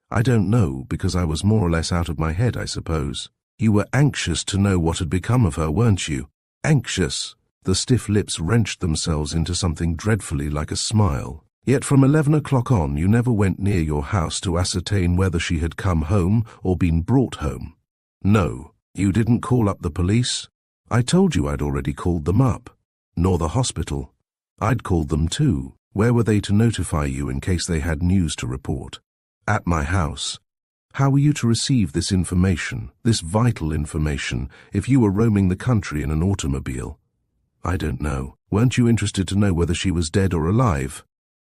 Speaker 1: I don't know, because I was more or less out of my head, I suppose. You were anxious to know what had become of her, weren't you? Anxious. The stiff lips wrenched themselves into something dreadfully like a smile. Yet from 11 o'clock on, you never went near your house to ascertain whether she had come home or been brought home. No, you didn't call up the police. I told you I'd already called them up. Nor the hospital. I'd called them too. Where were they to notify you in case they had news to report? At my house. How were you to receive this information, this vital information, if you were roaming the country in an automobile? I don't know. Weren't you interested to know whether she was dead or alive?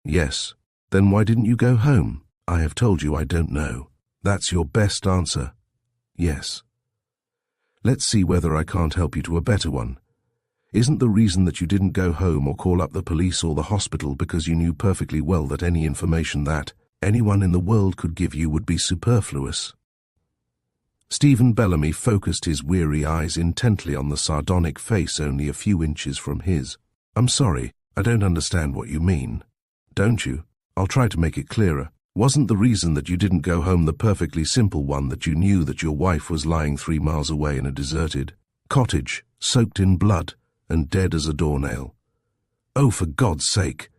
Speaker 1: Yes. Then why didn't you go home? I have told you I don't know. That's your best answer. Yes. Let's see whether I can't help you to a better one. Isn't the reason that you didn't go home or call up the police or the hospital because you knew perfectly well that any information that anyone in the world could give you would be superfluous." Stephen Bellamy focused his weary eyes intently on the sardonic face only a few inches from his. "I'm sorry, I don't understand what you mean." "Don't you? I'll try to make it clearer. Wasn't the reason that you didn't go home the perfectly simple one that you knew that your wife was lying 3 miles away in a deserted cottage, soaked in blood and dead as a doornail? Oh, for God's sake!"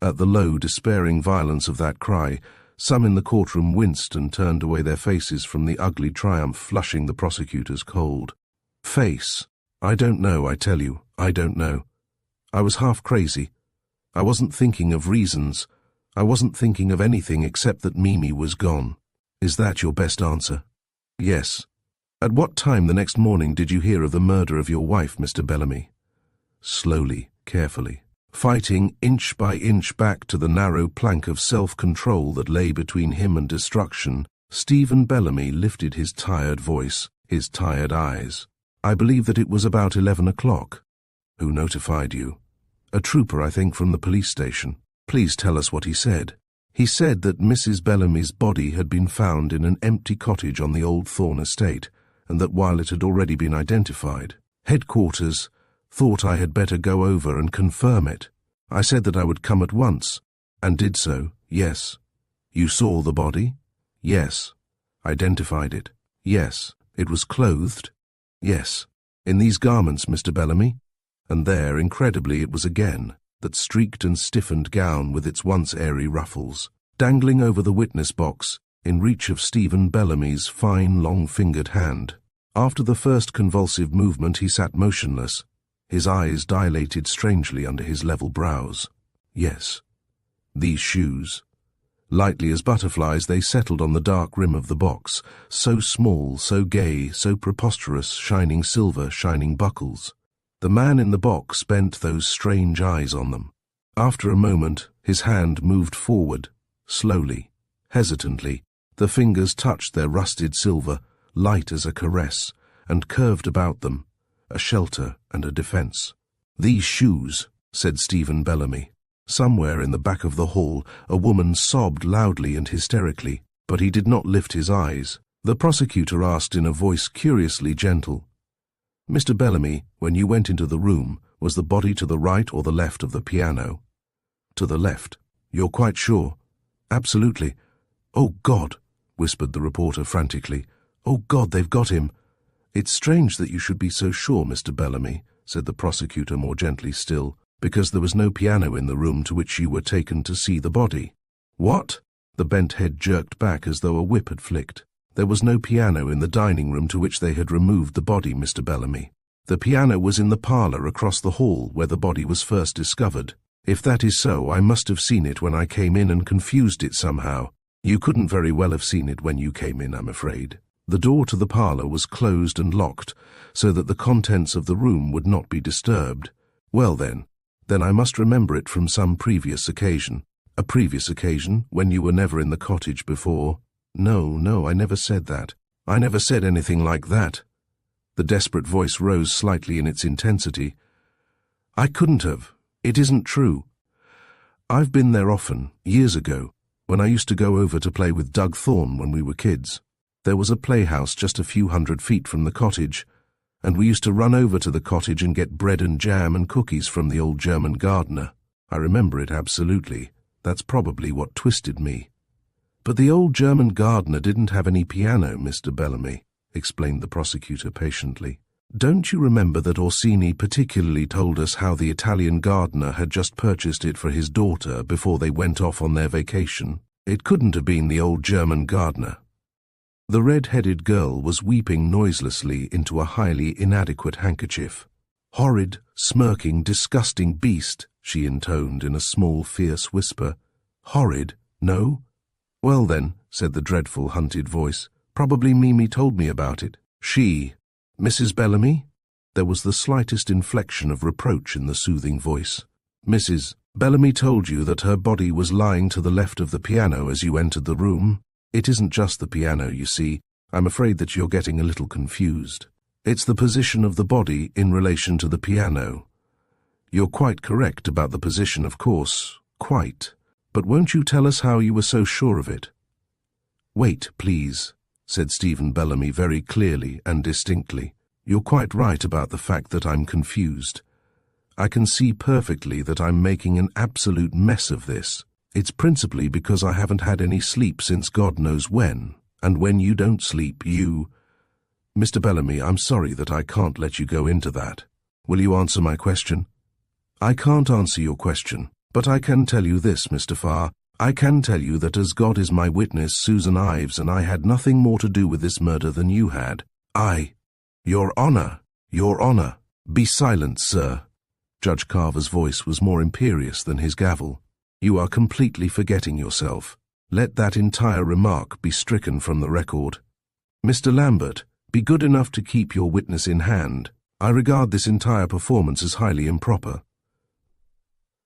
Speaker 1: At the low, despairing violence of that cry, some in the courtroom winced and turned away their faces from the ugly triumph flushing the prosecutor's cold face. "I don't know, I tell you, I don't know. I was half crazy. I wasn't thinking of reasons. I wasn't thinking of anything except that Mimi was gone." "Is that your best answer?" "Yes." "At what time the next morning did you hear of the murder of your wife, Mr. Bellamy?" Slowly, carefully, fighting inch by inch back to the narrow plank of self-control that lay between him and destruction, Stephen Bellamy lifted his tired voice, his tired eyes. "I believe that it was about 11 o'clock. "Who notified you?" "A trooper, I think, from the police station." "Please tell us what he said." "He said that Mrs. Bellamy's body had been found in an empty cottage on the Old Thorn estate, and that while it had already been identified, headquarters thought I had better go over and confirm it. I said that I would come at once, and did so, yes." "You saw the body?" "Yes." "Identified it?" "Yes." "It was clothed?" "Yes." "In these garments, Mr. Bellamy?" And there, incredibly, it was again, that streaked and stiffened gown with its once airy ruffles, dangling over the witness box, in reach of Stephen Bellamy's fine, long-fingered hand. After the first convulsive movement he sat motionless, his eyes dilated strangely under his level brows. "Yes." "These shoes?" Lightly as butterflies they settled on the dark rim of the box, so small, so gay, so preposterous, shining silver, shining buckles. The man in the box bent those strange eyes on them. After a moment, his hand moved forward, slowly, hesitantly. The fingers touched their rusted silver, light as a caress, and curved about them, a shelter and a defense. "These shoes," said Stephen Bellamy. Somewhere in the back of the hall, a woman sobbed loudly and hysterically, but he did not lift his eyes. The prosecutor asked in a voice curiously gentle, "Mr. Bellamy, when you went into the room, was the body to the right or the left of the piano?" "To the left." "You're quite sure?" "Absolutely." "Oh, God," whispered the reporter frantically. "Oh, God, they've got him." "It's strange that you should be so sure, Mr. Bellamy," said the prosecutor more gently still, "because there was no piano in the room to which you were taken to see the body." "What?" The bent head jerked back as though a whip had flicked. "There was no piano in the dining room to which they had removed the body, Mr. Bellamy. The piano was in the parlour across the hall where the body was first discovered. If that is so, I must have seen it when I came in and confused it somehow." "You couldn't very well have seen it when you came in, I'm afraid. The door to the parlour was closed and locked, so that the contents of the room would not be disturbed." "Well then I must remember it from some previous occasion." "A previous occasion, when you were never in the cottage before?" No, I never said that. I never said anything like that." The desperate voice rose slightly in its intensity. "I couldn't have. It isn't true. I've been there often, years ago, when I used to go over to play with Doug Thorne when we were kids. There was a playhouse just a few hundred feet from the cottage, and we used to run over to the cottage and get bread and jam and cookies from the old German gardener. I remember it absolutely. That's probably what twisted me." "But the old German gardener didn't have any piano, Mr. Bellamy," explained the prosecutor patiently. "Don't you remember that Orsini particularly told us how the Italian gardener had just purchased it for his daughter before they went off on their vacation? It couldn't have been the old German gardener." The red-headed girl was weeping noiselessly into a highly inadequate handkerchief. "Horrid, smirking, disgusting beast," she intoned in a small, fierce whisper. "Horrid, no? Well then," said the dreadful, hunted voice, "probably Mimi told me about it." "She, Mrs. Bellamy?" There was the slightest inflection of reproach in the soothing voice. "Mrs. Bellamy told you that her body was lying to the left of the piano as you entered the room? It isn't just the piano, you see. I'm afraid that you're getting a little confused. It's the position of the body in relation to the piano. You're quite correct about the position, of course. Quite. But won't you tell us how you were so sure of it?" "Wait, please," said Stephen Bellamy very clearly and distinctly. "You're quite right about the fact that I'm confused. I can see perfectly that I'm making an absolute mess of this. It's principally because I haven't had any sleep since God knows when, and when you don't sleep, you—" "Mr. Bellamy, I'm sorry that I can't let you go into that. Will you answer my question?" "I can't answer your question, but I can tell you this, Mr. Farr. I can tell you that as God is my witness, Susan Ives and I had nothing more to do with this murder than you had. Your Honor, Your Honor." "Be silent, sir." Judge Carver's voice was more imperious than his gavel. "You are completely forgetting yourself. Let that entire remark be stricken from the record. Mr. Lambert, be good enough to keep your witness in hand. I regard this entire performance as highly improper."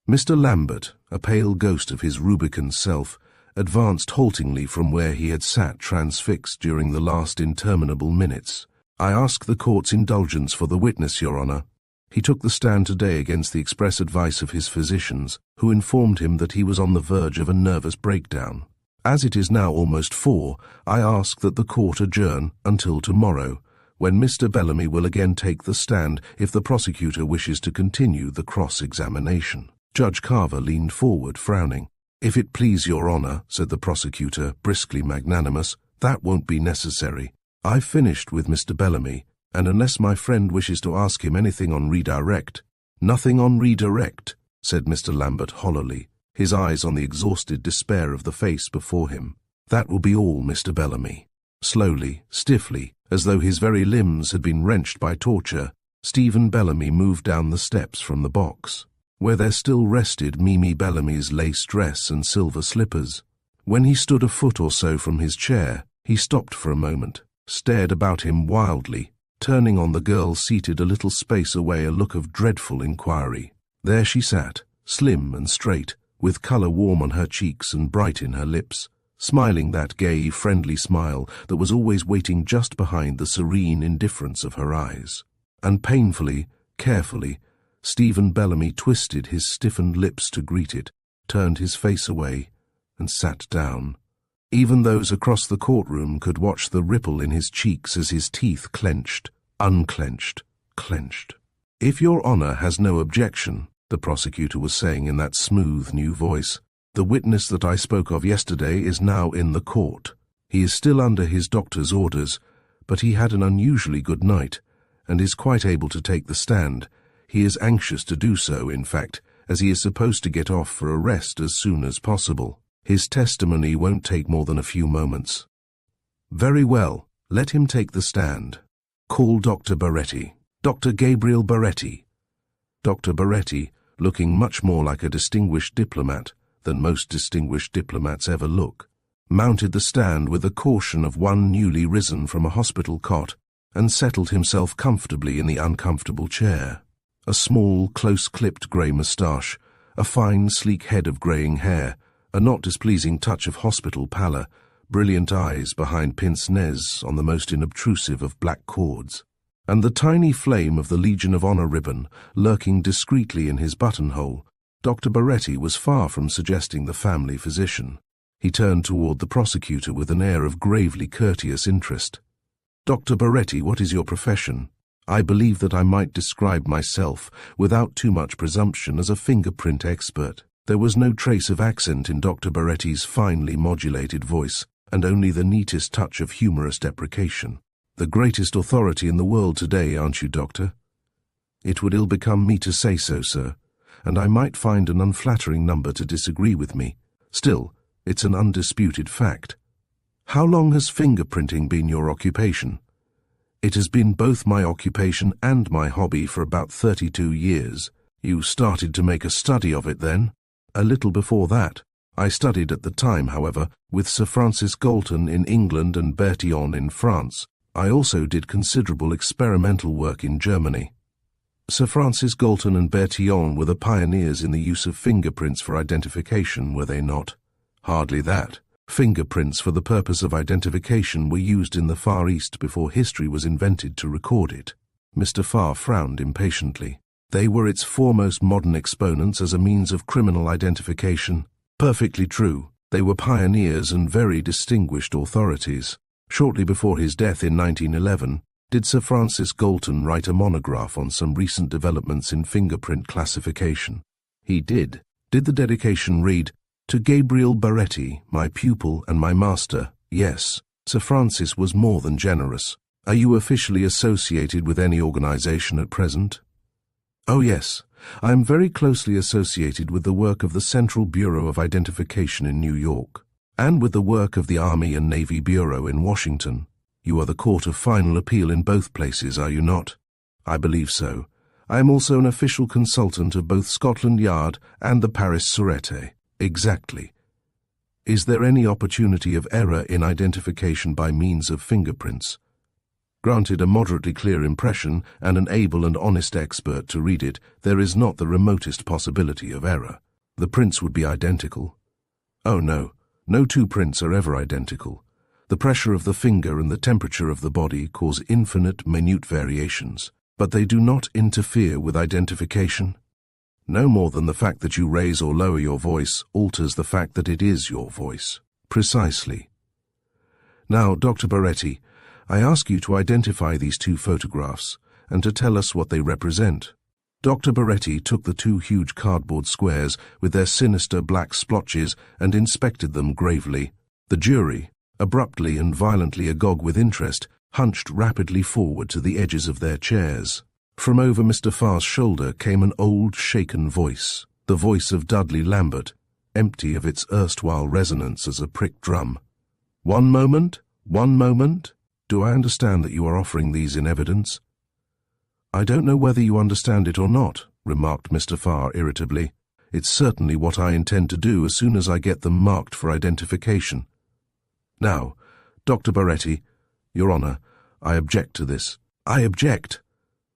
Speaker 1: Mr. Lambert, a pale ghost of his rubicund self, advanced haltingly from where he had sat transfixed during the last interminable minutes. "I ask the court's indulgence for the witness, Your Honor. He took the stand today against the express advice of his physicians, who informed him that he was on the verge of a nervous breakdown. As it is now almost 4, I ask that the court adjourn until tomorrow, when Mr. Bellamy will again take the stand if the prosecutor wishes to continue the cross-examination." Judge Carver leaned forward, frowning. "If it please Your Honor," said the prosecutor, briskly magnanimous, "that won't be necessary. I've finished with Mr. Bellamy, and unless my friend wishes to ask him anything on redirect—" "Nothing on redirect," said Mr. Lambert hollowly, his eyes on the exhausted despair of the face before him. "That will be all, Mr. Bellamy." Slowly, stiffly, as though his very limbs had been wrenched by torture, Stephen Bellamy moved down the steps from the box, where there still rested Mimi Bellamy's lace dress and silver slippers. When he stood a foot or so from his chair, he stopped for a moment, stared about him wildly, turning on the girl seated a little space away a look of dreadful inquiry. There she sat, slim and straight, with colour warm on her cheeks and bright in her lips, smiling that gay, friendly smile that was always waiting just behind the serene indifference of her eyes. And painfully, carefully, Stephen Bellamy twisted his stiffened lips to greet it, turned his face away, and sat down. Even those across the courtroom could watch the ripple in his cheeks as his teeth clenched, unclenched, clenched. "If Your Honor has no objection," the prosecutor was saying in that smooth new voice, "the witness that I spoke of yesterday is now in the court. He is still under his doctor's orders, but he had an unusually good night, and is quite able to take the stand. He is anxious to do so, in fact, as he is supposed to get off for a rest as soon as possible. His testimony won't take more than a few moments." "Very well, let him take the stand. Call Dr. Baretti. Dr. Gabriel Baretti." Dr. Baretti, looking much more like a distinguished diplomat than most distinguished diplomats ever look, mounted the stand with the caution of one newly risen from a hospital cot and settled himself comfortably in the uncomfortable chair. A small, close-clipped grey moustache, a fine, sleek head of greying hair, a not displeasing touch of hospital pallor, brilliant eyes behind pince-nez on the most inobtrusive of black cords, and the tiny flame of the Legion of Honor ribbon lurking discreetly in his buttonhole. Dr. Baretti was far from suggesting the family physician. He turned toward the prosecutor with an air of gravely courteous interest. "Dr. Baretti, what is your profession?" "I believe that I might describe myself, without too much presumption, as a fingerprint expert." There was no trace of accent in Dr. Baretti's finely modulated voice, and only the neatest touch of humorous deprecation. "The greatest authority in the world today, aren't you, Doctor?" "It would ill become me to say so, sir, and I might find an unflattering number to disagree with me. Still, it's an undisputed fact." "How long has fingerprinting been your occupation?" "It has been both my occupation and my hobby for about 32 years. "You started to make a study of it then?" "A little before that. I studied at the time, however, with Sir Francis Galton in England and Bertillon in France. I also did considerable experimental work in Germany." "Sir Francis Galton and Bertillon were the pioneers in the use of fingerprints for identification, were they not?" "Hardly that. Fingerprints for the purpose of identification were used in the Far East before history was invented to record it." Mr. Farr frowned impatiently. "They were its foremost modern exponents as a means of criminal identification." Perfectly true. They were pioneers and very distinguished authorities. Shortly before his death in 1911, did Sir Francis Galton write a monograph on some recent developments in fingerprint classification? He did. Did the dedication read, "To Gabriel Baretti, my pupil and my master"? Yes. Sir Francis was more than generous. Are you officially associated with any organization at present? Oh yes. I am very closely associated with the work of the Central Bureau of Identification in New York, and with the work of the Army and Navy Bureau in Washington. You are the court of final appeal in both places, are you not? I believe so. I am also an official consultant of both Scotland Yard and the Paris Sûreté. Exactly. Is there any opportunity of error in identification by means of fingerprints? Granted a moderately clear impression and an able and honest expert to read it, there is not the remotest possibility of error. The prints would be identical. Oh no, no two prints are ever identical. The pressure of the finger and the temperature of the body cause infinite, minute variations, but they do not interfere with identification. No more than the fact that you raise or lower your voice alters the fact that it is your voice. Precisely. Now, Dr. Baretti, I ask you to identify these two photographs and to tell us what they represent. Dr. Baretti took the two huge cardboard squares with their sinister black splotches and inspected them gravely. The jury, abruptly and violently agog with interest, hunched rapidly forward to the edges of their chairs. From over Mr. Farr's shoulder came an old, shaken voice, the voice of Dudley Lambert, empty of its erstwhile resonance as a pricked drum. "One moment, one moment. Do I understand that you are offering these in evidence?" "I don't know whether you understand it or not," remarked Mr. Farr irritably. "It's certainly what I intend to do as soon as I get them marked for identification. Now, Dr. Baretti, Your Honor, I object to this." "I object."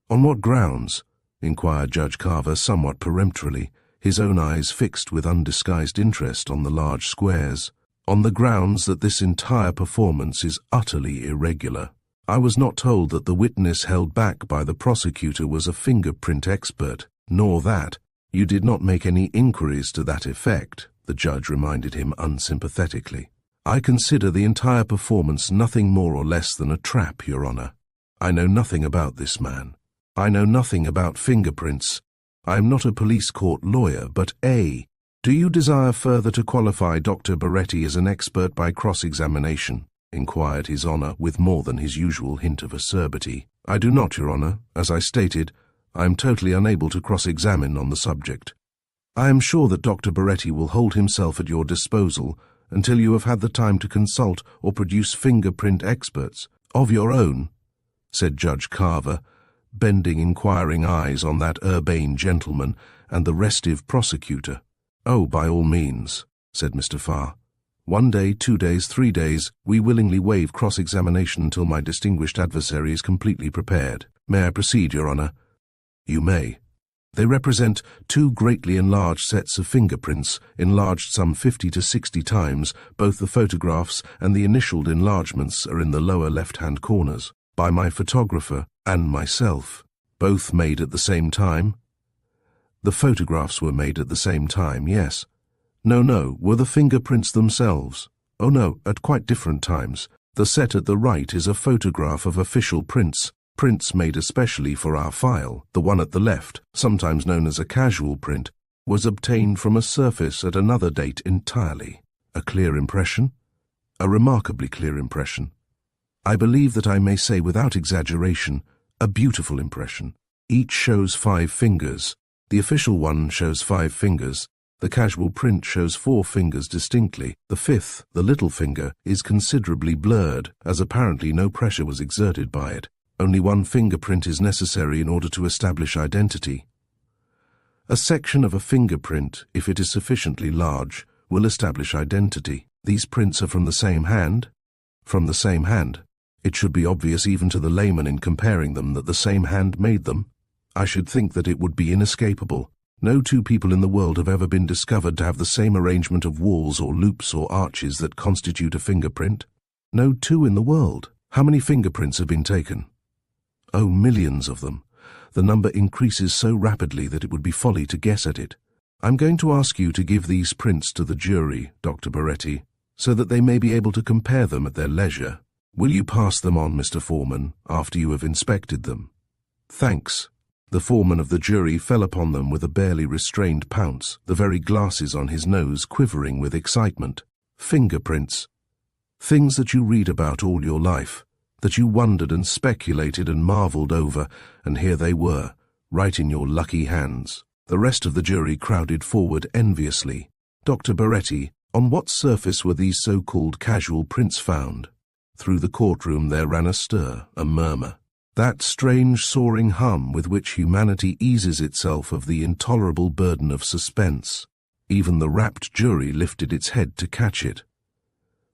Speaker 1: "On what grounds?" inquired Judge Carver somewhat peremptorily, his own eyes fixed with undisguised interest on the large squares. "On the grounds that this entire performance is utterly irregular. I was not told that the witness held back by the prosecutor was a fingerprint expert, nor that. You did not make any inquiries to that effect," the judge reminded him unsympathetically. "I consider the entire performance nothing more or less than a trap, Your Honor. I know nothing about this man. I know nothing about fingerprints. I am not a police court lawyer, but Do you desire further to qualify Dr. Baretti as an expert by cross-examination?" inquired His Honor with more than his usual hint of acerbity. "I do not, Your Honor. As I stated, I am totally unable to cross-examine on the subject." "I am sure that Dr. Baretti will hold himself at your disposal until you have had the time to consult or produce fingerprint experts of your own," said Judge Carver, bending inquiring eyes on that urbane gentleman and the restive prosecutor. "Oh, by all means," said Mr. Farr. "1 day, 2 days, 3 days, we willingly waive cross-examination until my distinguished adversary is completely prepared. May I proceed, Your Honor?" "You may." "They represent 2 greatly enlarged sets of fingerprints, enlarged some 50 to 60 times. Both the photographs and the initialed enlargements are in the lower left-hand corners, by my photographer and myself." "Both made at the same time?" "The photographs were made at the same time, yes." No, were the fingerprints themselves?" "Oh no, at quite different times. The set at the right is a photograph of official prints made especially for our file. The one at the left, sometimes known as a casual print, was obtained from a surface at another date entirely." "A clear impression?" "A remarkably clear impression. I believe that I may say without exaggeration, a beautiful impression. Each shows 5 fingers. The official one shows 5 fingers. The casual print shows 4 fingers distinctly. The 5th, the little finger, is considerably blurred, as apparently no pressure was exerted by it. Only 1 fingerprint is necessary in order to establish identity. A section of a fingerprint, if it is sufficiently large, will establish identity. These prints are from the same hand?" "From the same hand. It should be obvious even to the layman in comparing them that the same hand made them. I should think that it would be inescapable. No 2 people in the world have ever been discovered to have the same arrangement of walls or loops or arches that constitute a fingerprint. No 2 in the world. How many fingerprints have been taken?" "Oh, millions of them. The number increases so rapidly that it would be folly to guess at it. I'm going to ask you to give these prints to the jury, Dr. Baretti, so that they may be able to compare them at their leisure. Will you pass them on, Mr. Foreman, after you have inspected them? Thanks. The foreman of the jury fell upon them with a barely restrained pounce, the very glasses on his nose quivering with excitement. Fingerprints. Things that you read about all your life, that you wondered and speculated and marveled over, and here they were, right in your lucky hands. The rest of the jury crowded forward enviously. Dr. Baretti, on what surface were these so-called casual prints found? Through the courtroom there ran a stir, a murmur. That strange soaring hum with which humanity eases itself of the intolerable burden of suspense. Even the rapt jury lifted its head to catch it.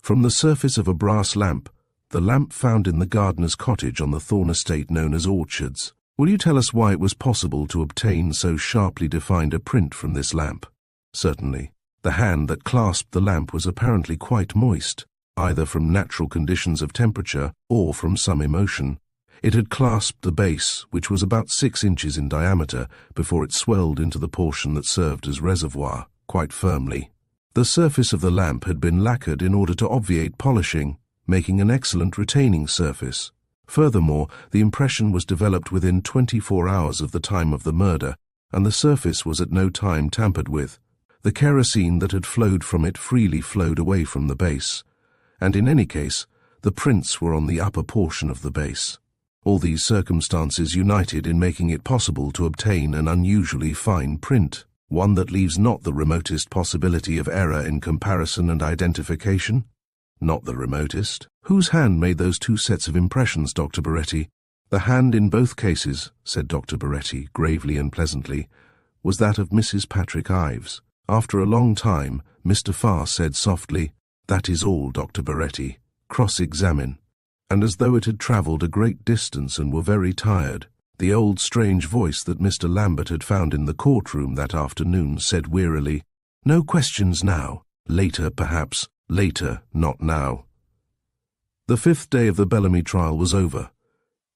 Speaker 1: From the surface of a brass lamp, the lamp found in the gardener's cottage on the Thorn estate known as Orchards. Will you tell us why it was possible to obtain so sharply defined a print from this lamp? Certainly. The hand that clasped the lamp was apparently quite moist, either from natural conditions of temperature or from some emotion. It had clasped the base, which was about 6 inches in diameter, before it swelled into the portion that served as reservoir, quite firmly. The surface of the lamp had been lacquered in order to obviate polishing, making an excellent retaining surface. Furthermore, the impression was developed within 24 hours of the time of the murder, and the surface was at no time tampered with. The kerosene that had flowed from it freely flowed away from the base, and in any case, the prints were on the upper portion of the base. All these circumstances united in making it possible to obtain an unusually fine print, one that leaves not the remotest possibility of error in comparison and identification. Not the remotest. Whose hand made those 2 sets of impressions, Dr. Baretti? The hand in both cases, said Dr. Baretti, gravely and pleasantly, was that of Mrs. Patrick Ives. After a long time, Mr. Farr said softly, "That is all, Dr. Baretti. Cross-examine." And as though it had travelled a great distance and were very tired, the old strange voice that Mr. Lambert had found in the courtroom that afternoon said wearily, "No questions now. Later, perhaps. Later, not now." The 5th day of the Bellamy trial was over.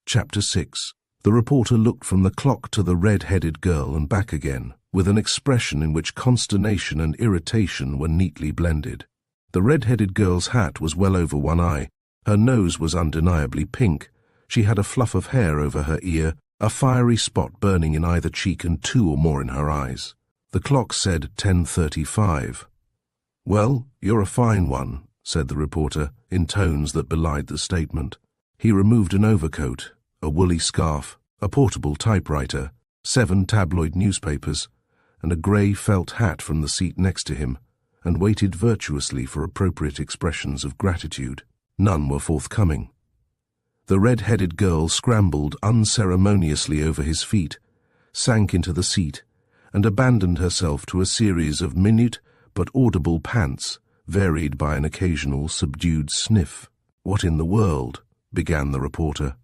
Speaker 1: Chapter 6. The reporter looked from the clock to the red-headed girl and back again, with an expression in which consternation and irritation were neatly blended. The red-headed girl's hat was well over one eye. Her nose was undeniably pink. She had a fluff of hair over her ear, a fiery spot burning in either cheek and 2 or more in her eyes. The clock said 10:35. "Well, you're a fine one," said the reporter, in tones that belied the statement. He removed an overcoat, a woolly scarf, a portable typewriter, 7 tabloid newspapers, and a grey felt hat from the seat next to him, and waited virtuously for appropriate expressions of gratitude. None were forthcoming. The red-headed girl scrambled unceremoniously over his feet, sank into the seat, and abandoned herself to a series of minute but audible pants, varied by an occasional subdued sniff. "What in the world?" began the reporter.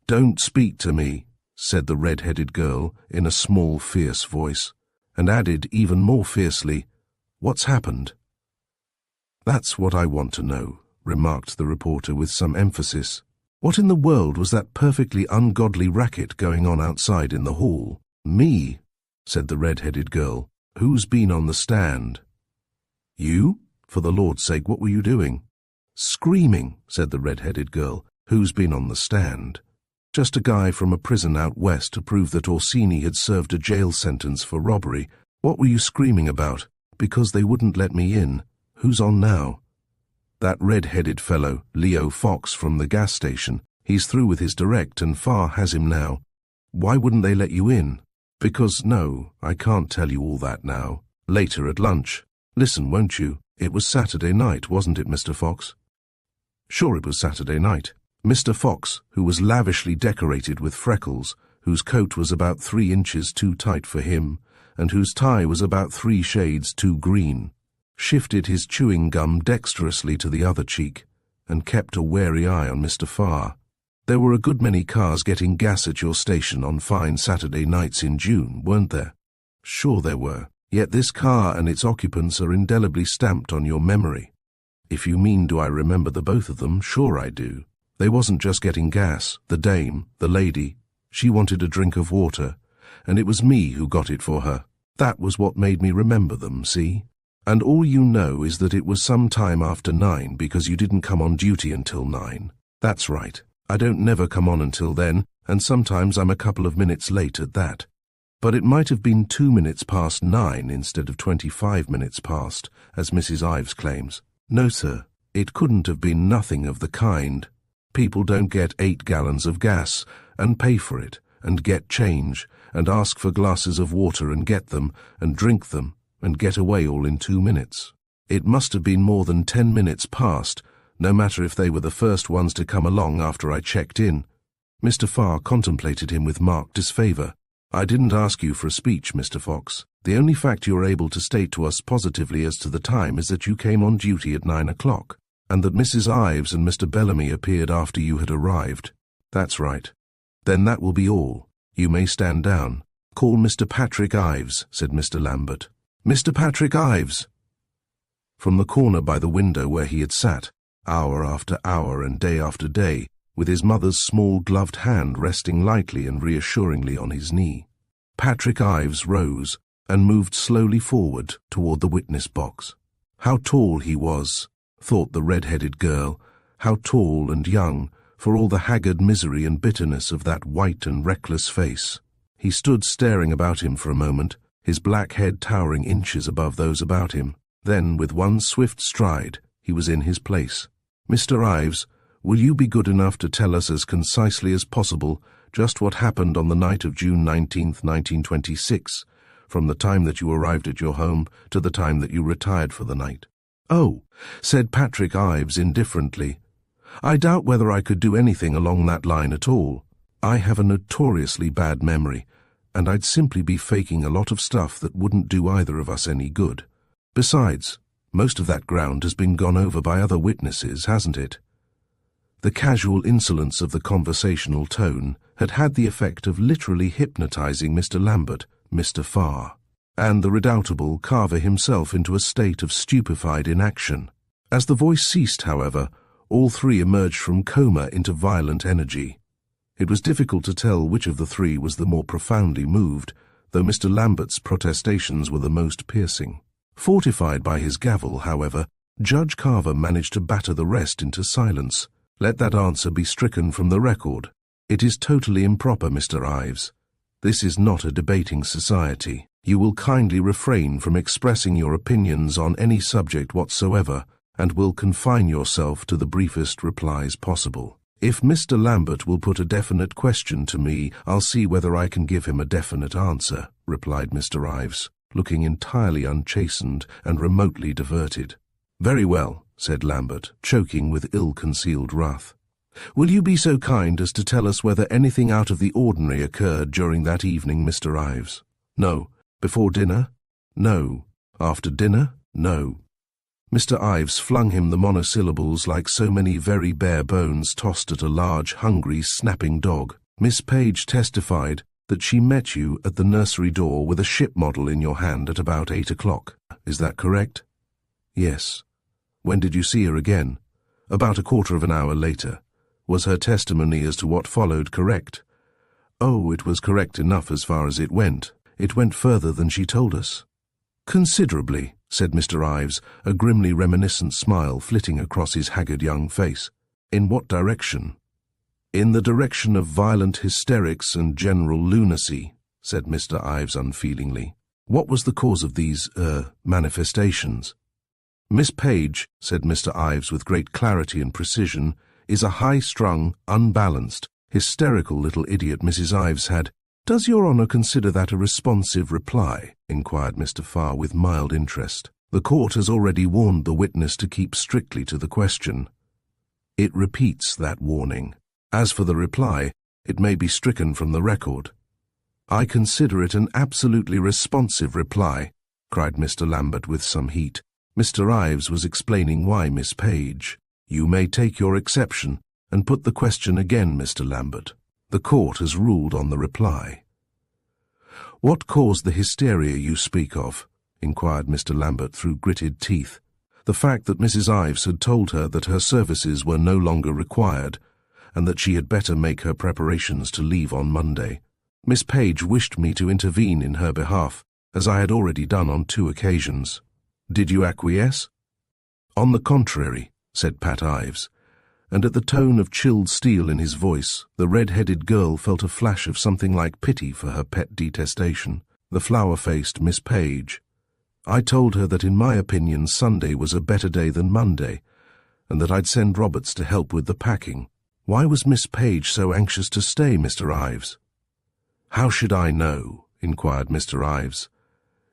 Speaker 1: "Don't speak to me," said the red-headed girl in a small, fierce voice, and added even more fiercely, "What's happened?" "That's what I want to know," remarked the reporter with some emphasis. "What in the world was that perfectly ungodly racket going on outside in the hall?" "Me," said the red-headed girl. "Who's been on the stand?" "You? For the Lord's sake, what were you doing?" "Screaming," said the red-headed girl. "Who's been on the stand?" "Just a guy from a prison out west to prove that Orsini had served a jail sentence for robbery." "What were you screaming about?" "Because they wouldn't let me in." "Who's on now?" "That red-headed fellow, Leo Fox, from the gas station. He's through with his direct and Farr has him now." "Why wouldn't they let you in?" "Because, no, I can't tell you all that now. Later at lunch. Listen, won't you? It was Saturday night, wasn't it, Mr. Fox?" Sure, it was Saturday night. Mr. Fox, who was lavishly decorated with freckles, whose coat was about 3 inches too tight for him, and whose tie was about 3 shades too green, shifted his chewing gum dexterously to the other cheek, and kept a wary eye on Mr. Farr. There were a good many cars getting gas at your station on fine Saturday nights in June, weren't there? Sure there were. Yet this car and its occupants are indelibly stamped on your memory. If you mean do I remember the both of them, sure I do. They wasn't just getting gas, the dame, the lady. She wanted a drink of water, and it was me who got it for her. That was what made me remember them, see? And all you know is that it was some time after 9 because you didn't come on duty until 9. That's right. I don't never come on until then, and sometimes I'm a couple of minutes late at that. But it might have been 2 minutes past 9 instead of 25 minutes past, as Mrs. Ives claims. No, sir, it couldn't have been nothing of the kind. People don't get 8 gallons of gas, and pay for it, and get change, and ask for glasses of water and get them, and drink them, and get away all in 2 minutes. It must have been more than 10 minutes past, no matter if they were the first ones to come along after I checked in. Mr. Farr contemplated him with marked disfavour. I didn't ask you for a speech, Mr. Fox. The only fact you are able to state to us positively as to the time is that you came on duty at 9 o'clock, and that Mrs. Ives and Mr. Bellamy appeared after you had arrived. That's right. Then that will be all. You may stand down. Call Mr. Patrick Ives, said Mr. Lambert. Mr. Patrick Ives! From the corner by the window where he had sat, hour after hour and day after day, with his mother's small gloved hand resting lightly and reassuringly on his knee, Patrick Ives rose and moved slowly forward toward the witness box. How tall he was, thought the red-headed girl, how tall and young, for all the haggard misery and bitterness of that white and reckless face. He stood staring about him for a moment, his black head towering inches above those about him. Then, with one swift stride, he was in his place. Mr. Ives, will you be good enough to tell us as concisely as possible just what happened on the night of June 19th, 1926, from the time that you arrived at your home to the time that you retired for the night? Oh, said Patrick Ives indifferently. I doubt whether I could do anything along that line at all. I have a notoriously bad memory, and I'd simply be faking a lot of stuff that wouldn't do either of us any good. Besides, most of that ground has been gone over by other witnesses, hasn't it? The casual insolence of the conversational tone had had the effect of literally hypnotizing Mr. Lambert, Mr. Farr, and the redoubtable Carver himself into a state of stupefied inaction. As the voice ceased, however, all three emerged from coma into violent energy. It was difficult to tell which of the three was the more profoundly moved, though Mr. Lambert's protestations were the most piercing. Fortified by his gavel, however, Judge Carver managed to batter the rest into silence. Let that answer be stricken from the record. It is totally improper, Mr. Ives. This is not a debating society. You will kindly refrain from expressing your opinions on any subject whatsoever, and will confine yourself to the briefest replies possible. If Mr. Lambert will put a definite question to me, I'll see whether I can give him a definite answer, replied Mr. Ives, looking entirely unchastened and remotely diverted. Very well, said Lambert, choking with ill-concealed wrath. Will you be so kind as to tell us whether anything out of the ordinary occurred during that evening, Mr. Ives? No. Before dinner? No. After dinner? No. Mr. Ives flung him the monosyllables like so many very bare bones tossed at a large, hungry, snapping dog. Miss Page testified that she met you at the nursery door with a ship model in your hand at about 8 o'clock. Is that correct? Yes. When did you see her again? About a quarter of an hour later. Was her testimony as to what followed correct? Oh, it was correct enough as far as it went. It went further than she told us. Considerably, said Mr. Ives, a grimly reminiscent smile flitting across his haggard young face. In what direction? In the direction of violent hysterics and general lunacy, said Mr. Ives unfeelingly. What was the cause of these, manifestations? Miss Page, said Mr. Ives with great clarity and precision, is a high-strung, unbalanced, hysterical little idiot Mrs. Ives had. Does your Honour consider that a responsive reply? Inquired Mr. Farr with mild interest. The court has already warned the witness to keep strictly to the question. It repeats that warning. As for the reply, it may be stricken from the record. I consider it an absolutely responsive reply, cried Mr. Lambert with some heat. Mr. Ives was explaining why Miss Page. You may take your exception and put the question again, Mr. Lambert. The court has ruled on the reply. What caused the hysteria you speak of? Inquired Mr. Lambert through gritted teeth. The fact that Mrs. Ives had told her that her services were no longer required, and that she had better make her preparations to leave on Monday. Miss Page wished me to intervene in her behalf, as I had already done on 2 occasions. Did you acquiesce? On the contrary, said Pat Ives, and at the tone of chilled steel in his voice, the red-headed girl felt a flash of something like pity for her pet detestation, the flower-faced Miss Page. I told her that in my opinion Sunday was a better day than Monday, and that I'd send Roberts to help with the packing. Why was Miss Page so anxious to stay, Mr. Ives? How should I know? Inquired Mr. Ives.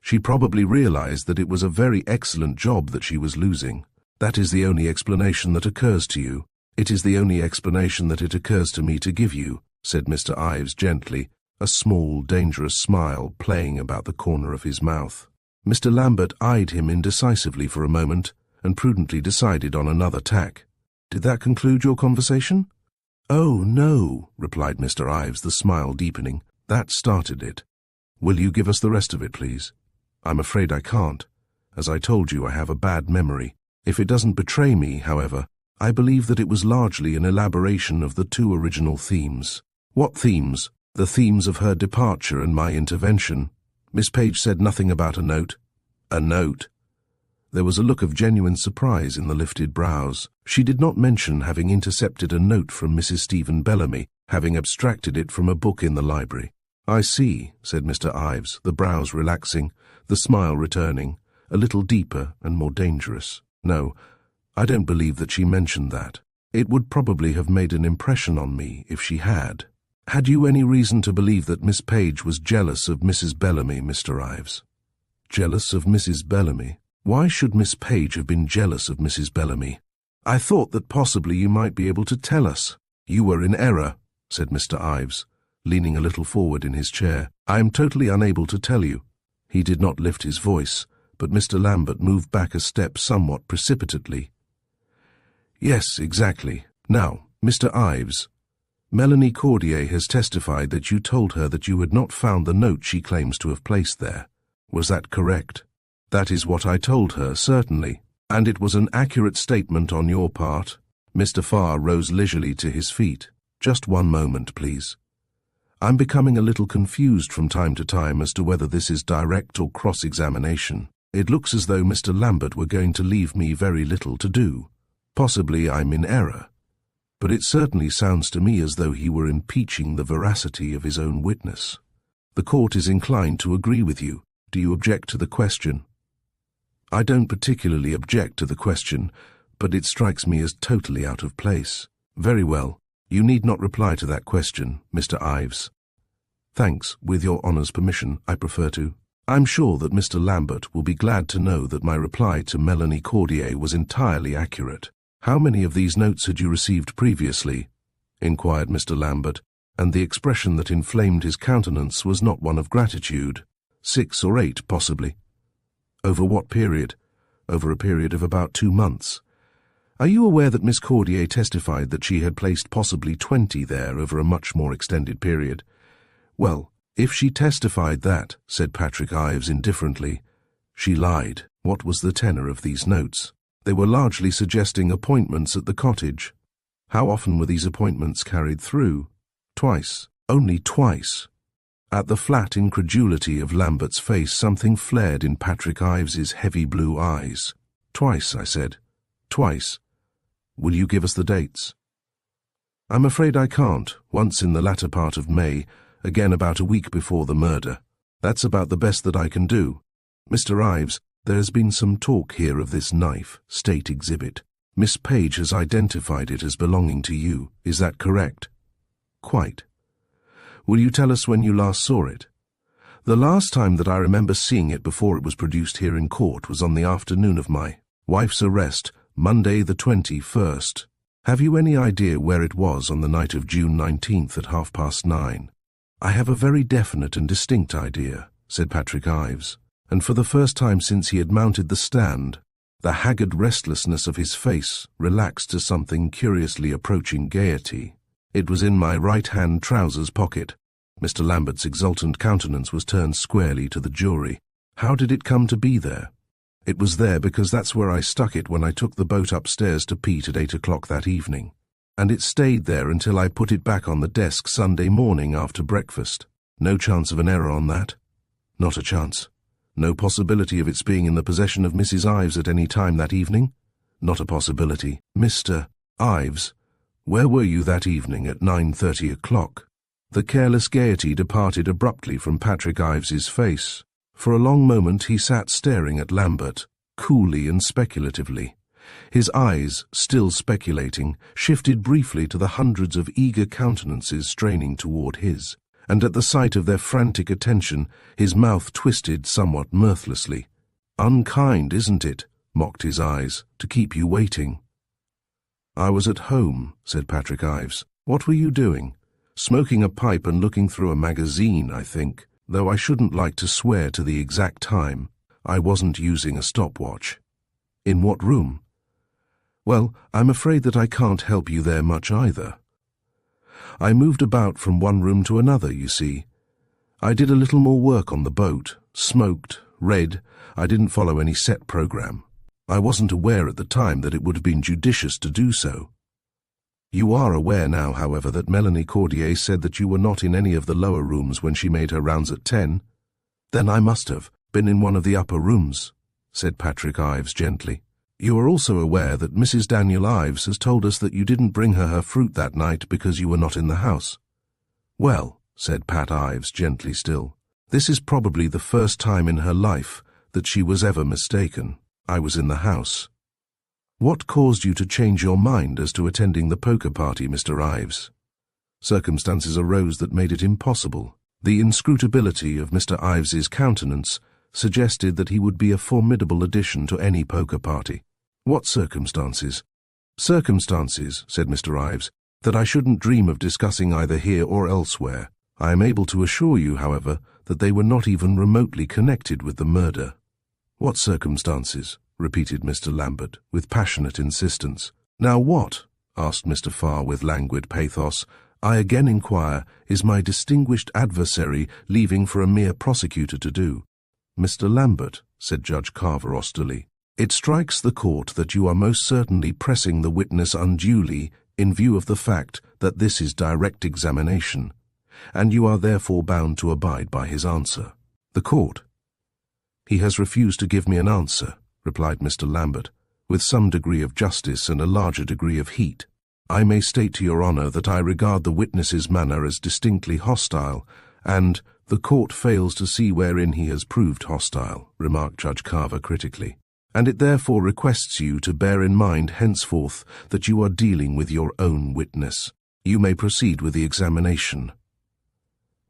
Speaker 1: She probably realized that it was a very excellent job that she was losing. That is the only explanation that occurs to you. It is the only explanation that it occurs to me to give you, said Mr. Ives gently, a small, dangerous smile playing about the corner of his mouth. Mr. Lambert eyed him indecisively for a moment, and prudently decided on another tack. Did that conclude your conversation? Oh, no, replied Mr. Ives, the smile deepening. That started it. Will you give us the rest of it, please? I'm afraid I can't. As I told you, I have a bad memory. If it doesn't betray me, however, I believe that it was largely an elaboration of the 2 original themes. What themes? The themes of her departure and my intervention. Miss Page said nothing about a note. A note? There was a look of genuine surprise in the lifted brows. She did not mention having intercepted a note from Mrs. Stephen Bellamy, having abstracted it from a book in the library. I see, said Mr. Ives, the brows relaxing, the smile returning, a little deeper and more dangerous. No, I don't believe that she mentioned that. It would probably have made an impression on me if she had. Had you any reason to believe that Miss Page was jealous of Mrs. Bellamy, Mr. Ives? Jealous of Mrs. Bellamy? Why should Miss Page have been jealous of Mrs. Bellamy? I thought that possibly you might be able to tell us. You were in error, said Mr. Ives, leaning a little forward in his chair. I am totally unable to tell you. He did not lift his voice, but Mr. Lambert moved back a step somewhat precipitately. Yes, exactly. Now, Mr. Ives, Melanie Cordier has testified that you told her that you had not found the note she claims to have placed there. Was that correct? That is what I told her, certainly. And it was an accurate statement on your part. Mr. Farr rose leisurely to his feet. Just one moment, please. I'm becoming a little confused from time to time as to whether this is direct or cross-examination. It looks as though Mr. Lambert were going to leave me very little to do. Possibly I'm in error, but it certainly sounds to me as though he were impeaching the veracity of his own witness. The court is inclined to agree with you. Do you object to the question? I don't particularly object to the question, but it strikes me as totally out of place. Very well. You need not reply to that question, Mr. Ives. Thanks. With your honour's permission, I prefer to. I'm sure that Mr. Lambert will be glad to know that my reply to Melanie Cordier was entirely accurate. How many of these notes had you received previously? Inquired Mr. Lambert, and the expression that inflamed his countenance was not one of gratitude. 6 or 8, possibly. Over what period? Over a period of about 2 months. Are you aware that Miss Cordier testified that she had placed possibly 20 there over a much more extended period? Well, if she testified that, said Patrick Ives indifferently, she lied. What was the tenor of these notes? They were largely suggesting appointments at the cottage. How often were these appointments carried through? Twice. Only twice. At the flat incredulity of Lambert's face, something flared in Patrick Ives's heavy blue eyes. Twice, I said. Twice. Will you give us the dates? I'm afraid I can't. Once in the latter part of May, again about a week before the murder. That's about the best that I can do. Mr. Ives, there has been some talk here of this knife, state exhibit. Miss Page has identified it as belonging to you. Is that correct? Quite. Will you tell us when you last saw it? The last time that I remember seeing it before it was produced here in court was on the afternoon of my wife's arrest, Monday the 21st. Have you any idea where it was on the night of June 19th at 9:30? I have a very definite and distinct idea, said Patrick Ives, and for the first time since he had mounted the stand, the haggard restlessness of his face relaxed to something curiously approaching gaiety. It was in my right-hand trousers pocket. Mr. Lambert's exultant countenance was turned squarely to the jury. How did it come to be there? It was there because that's where I stuck it when I took the boat upstairs to Pete at 8 o'clock that evening. And it stayed there until I put it back on the desk Sunday morning after breakfast. No chance of an error on that? Not a chance. No possibility of its being in the possession of Mrs. Ives at any time that evening? Not a possibility. Mr. Ives, where were you that evening at 9:30 o'clock? The careless gaiety departed abruptly from Patrick Ives's face. For a long moment he sat staring at Lambert, coolly and speculatively. His eyes, still speculating, shifted briefly to the hundreds of eager countenances straining toward his, and at the sight of their frantic attention, his mouth twisted somewhat mirthlessly. "Unkind, isn't it?" mocked his eyes, "to keep you waiting." "I was at home," said Patrick Ives. "What were you doing?" "Smoking a pipe and looking through a magazine, I think, though I shouldn't like to swear to the exact time. I wasn't using a stopwatch." "In what room?" "Well, I'm afraid that I can't help you there much either. I moved about from one room to another, you see. I did a little more work on the boat, smoked, read. I didn't follow any set program. I wasn't aware at the time that it would have been judicious to do so." "You are aware now, however, that Melanie Cordier said that you were not in any of the lower rooms when she made her rounds at 10. "Then I must have been in one of the upper rooms," said Patrick Ives gently. "You are also aware that Mrs. Daniel Ives has told us that you didn't bring her fruit that night because you were not in the house." "Well," said Pat Ives gently still, "this is probably the first time in her life that she was ever mistaken. I was in the house." "What caused you to change your mind as to attending the poker party, Mr. Ives?" "Circumstances arose that made it impossible." The inscrutability of Mr. Ives's countenance suggested that he would be a formidable addition to any poker party. "What circumstances?" "Circumstances," said Mr. Ives, "that I shouldn't dream of discussing either here or elsewhere. I am able to assure you, however, that they were not even remotely connected with the murder." "What circumstances?" repeated Mr. Lambert, with passionate insistence. "Now what," asked Mr. Farr with languid pathos, "I again inquire, is my distinguished adversary leaving for a mere prosecutor to do?" "Mr. Lambert," said Judge Carver austerely, "it strikes the court that you are most certainly pressing the witness unduly in view of the fact that this is direct examination, and you are therefore bound to abide by his answer." "The court?" "He has refused to give me an answer," replied Mr. Lambert, with some degree of justice and a larger degree of heat. "I may state to your honour that I regard the witness's manner as distinctly hostile, and the court fails to see wherein he has proved hostile," remarked Judge Carver critically, "and it therefore requests you to bear in mind henceforth that you are dealing with your own witness. You may proceed with the examination."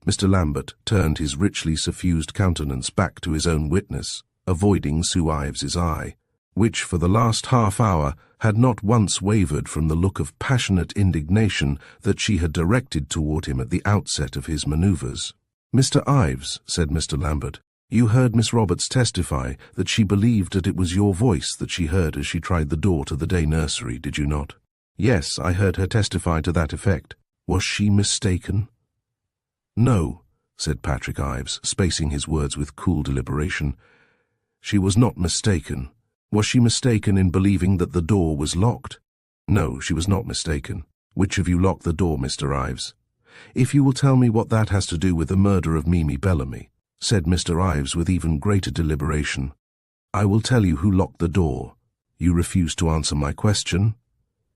Speaker 1: Mr. Lambert turned his richly suffused countenance back to his own witness, avoiding Sue Ives's eye, which for the last half-hour had not once wavered from the look of passionate indignation that she had directed toward him at the outset of his manoeuvres. "Mr. Ives," said Mr. Lambert, "you heard Miss Roberts testify that she believed that it was your voice that she heard as she tried the door to the day nursery, did you not?" "Yes, I heard her testify to that effect." "Was she mistaken?" "No," said Patrick Ives, spacing his words with cool deliberation. "She was not mistaken." "Was she mistaken in believing that the door was locked?" "No, she was not mistaken." "Which of you locked the door, Mr. Ives?" "If you will tell me what that has to do with the murder of Mimi Bellamy," said Mr. Ives with even greater deliberation, "I will tell you who locked the door. You refuse to answer my question?"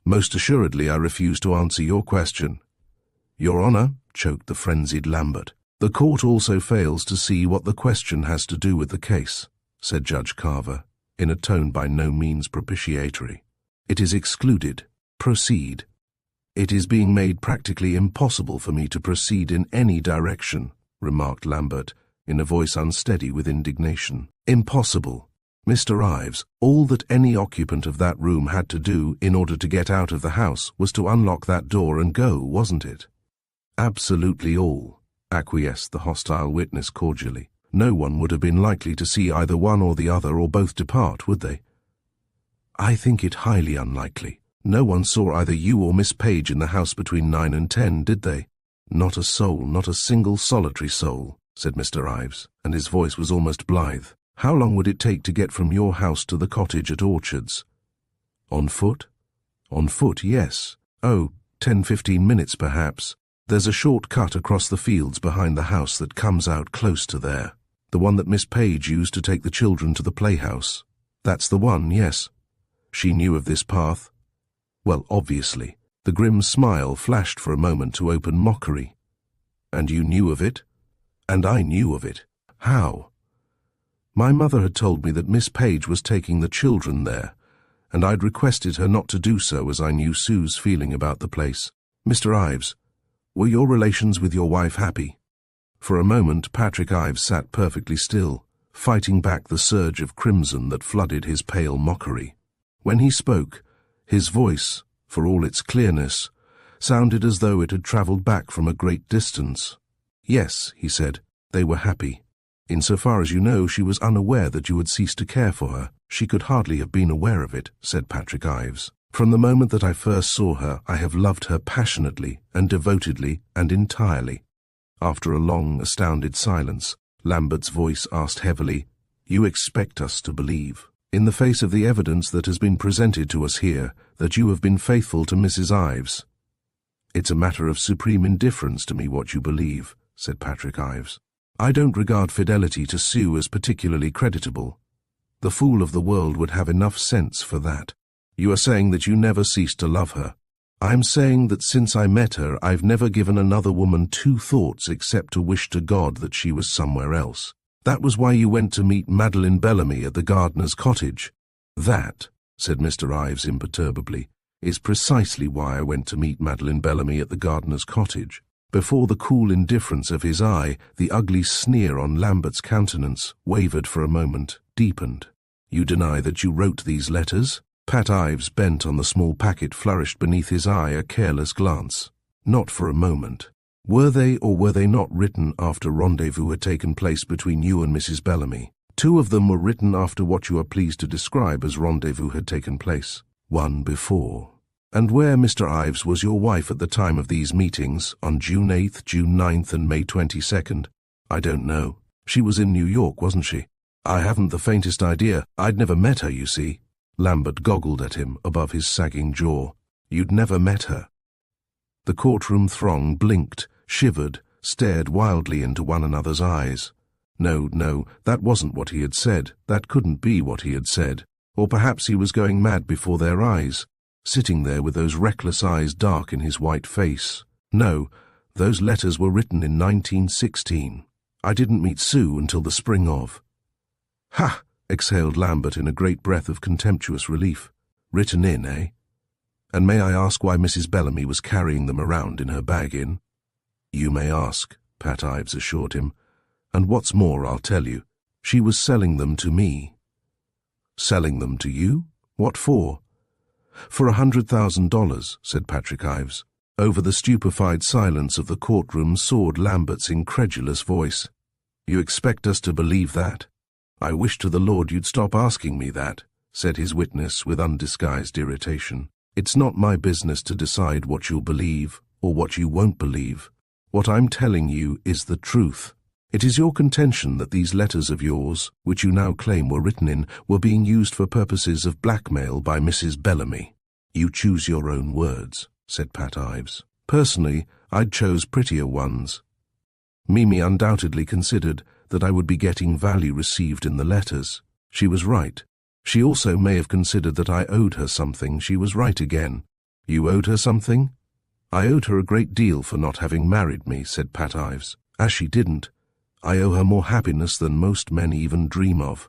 Speaker 1: "Most assuredly I refuse to answer your question." "Your Honour," choked the frenzied Lambert, "the court also fails to see what the question has to do with the case," said Judge Carver, in a tone by no means propitiatory. "It is excluded. Proceed." "It is being made practically impossible for me to proceed in any direction," remarked Lambert, in a voice unsteady with indignation. "Impossible. Mr. Ives, all that any occupant of that room had to do in order to get out of the house was to unlock that door and go, wasn't it?" "Absolutely all," acquiesced the hostile witness cordially. "No one would have been likely to see either one or the other or both depart, would they?" "I think it highly unlikely. No one saw either you or Miss Page in the house between 9 and 10, did they?" "Not a soul, not a single solitary soul," said Mr. Ives, and his voice was almost blithe. "How long would it take to get from your house to the cottage at Orchards?" "On foot?" "On foot, yes. Oh, 10–15 minutes perhaps. There's a short cut across the fields behind the house that comes out close to there." The one that Miss Page used to take the children to the playhouse. That's the one, yes. She knew of this path. Well, obviously. The grim smile flashed for a moment to open mockery. And you knew of it? And I knew of it. How? My mother had told me that Miss Page was taking the children there, and I'd requested her not to do so as I knew Sue's feeling about the place. Mr. Ives, were your relations with your wife happy? For a moment, Patrick Ives sat perfectly still, fighting back the surge of crimson that flooded his pale mockery. When he spoke, his voice, for all its clearness, sounded as though it had travelled back from a great distance. Yes, he said, they were happy. Insofar as you know, she was unaware that you had ceased to care for her. She could hardly have been aware of it, said Patrick Ives. From the moment that I first saw her, I have loved her passionately and devotedly and entirely. After a long, astounded silence, Lambert's voice asked heavily, You expect us to believe, in the face of the evidence that has been presented to us here, that you have been faithful to Mrs. Ives? It's a matter of supreme indifference to me what you believe, said Patrick Ives. I don't regard fidelity to Sue as particularly creditable. The fool of the world would have enough sense for that. You are saying that you never ceased to love her. I'm saying that since I met her, I've never given another woman two thoughts except to wish to God that she was somewhere else. That was why you went to meet Madeline Bellamy at the gardener's cottage. That, said Mr. Ives imperturbably, is precisely why I went to meet Madeline Bellamy at the gardener's cottage. Before the cool indifference of his eye, the ugly sneer on Lambert's countenance wavered for a moment, deepened. You deny that you wrote these letters? Pat Ives, bent on the small packet, flourished beneath his eye a careless glance. Not for a moment. Were they or were they not written after rendezvous had taken place between you and Mrs. Bellamy? Two of them were written after what you are pleased to describe as rendezvous had taken place. One before. And where, Mr. Ives, was your wife at the time of these meetings, on June 8th, June 9th, and May 22nd? I don't know. She was in New York, wasn't she? I haven't the faintest idea. I'd never met her, you see. Lambert goggled at him above his sagging jaw. You'd never met her. The courtroom throng blinked, shivered, stared wildly into one another's eyes. No, that wasn't what he had said. That couldn't be what he had said. Or perhaps he was going mad before their eyes, sitting there with those reckless eyes dark in his white face. No, those letters were written in 1916. I didn't meet Sue until the spring of. Ha! Exhaled Lambert in a great breath of contemptuous relief. Written in, eh? And may I ask why Mrs. Bellamy was carrying them around in her bag-in? You may ask, Pat Ives assured him. And what's more, I'll tell you. She was selling them to me. Selling them to you? What for? For $100,000, said Patrick Ives. Over the stupefied silence of the courtroom soared Lambert's incredulous voice. You expect us to believe that? I wish to the Lord you'd stop asking me that, said his witness with undisguised irritation. It's not my business to decide what you'll believe or what you won't believe. What I'm telling you is the truth. It is your contention that these letters of yours, which you now claim were written in, were being used for purposes of blackmail by Mrs. Bellamy. You choose your own words, said Pat Ives. Personally, I'd chose prettier ones. Mimi undoubtedly considered that I would be getting value received in the letters. She was right. She also may have considered that I owed her something. She was right again. You owed her something? I owed her a great deal for not having married me, said Pat Ives. As she didn't, I owe her more happiness than most men even dream of.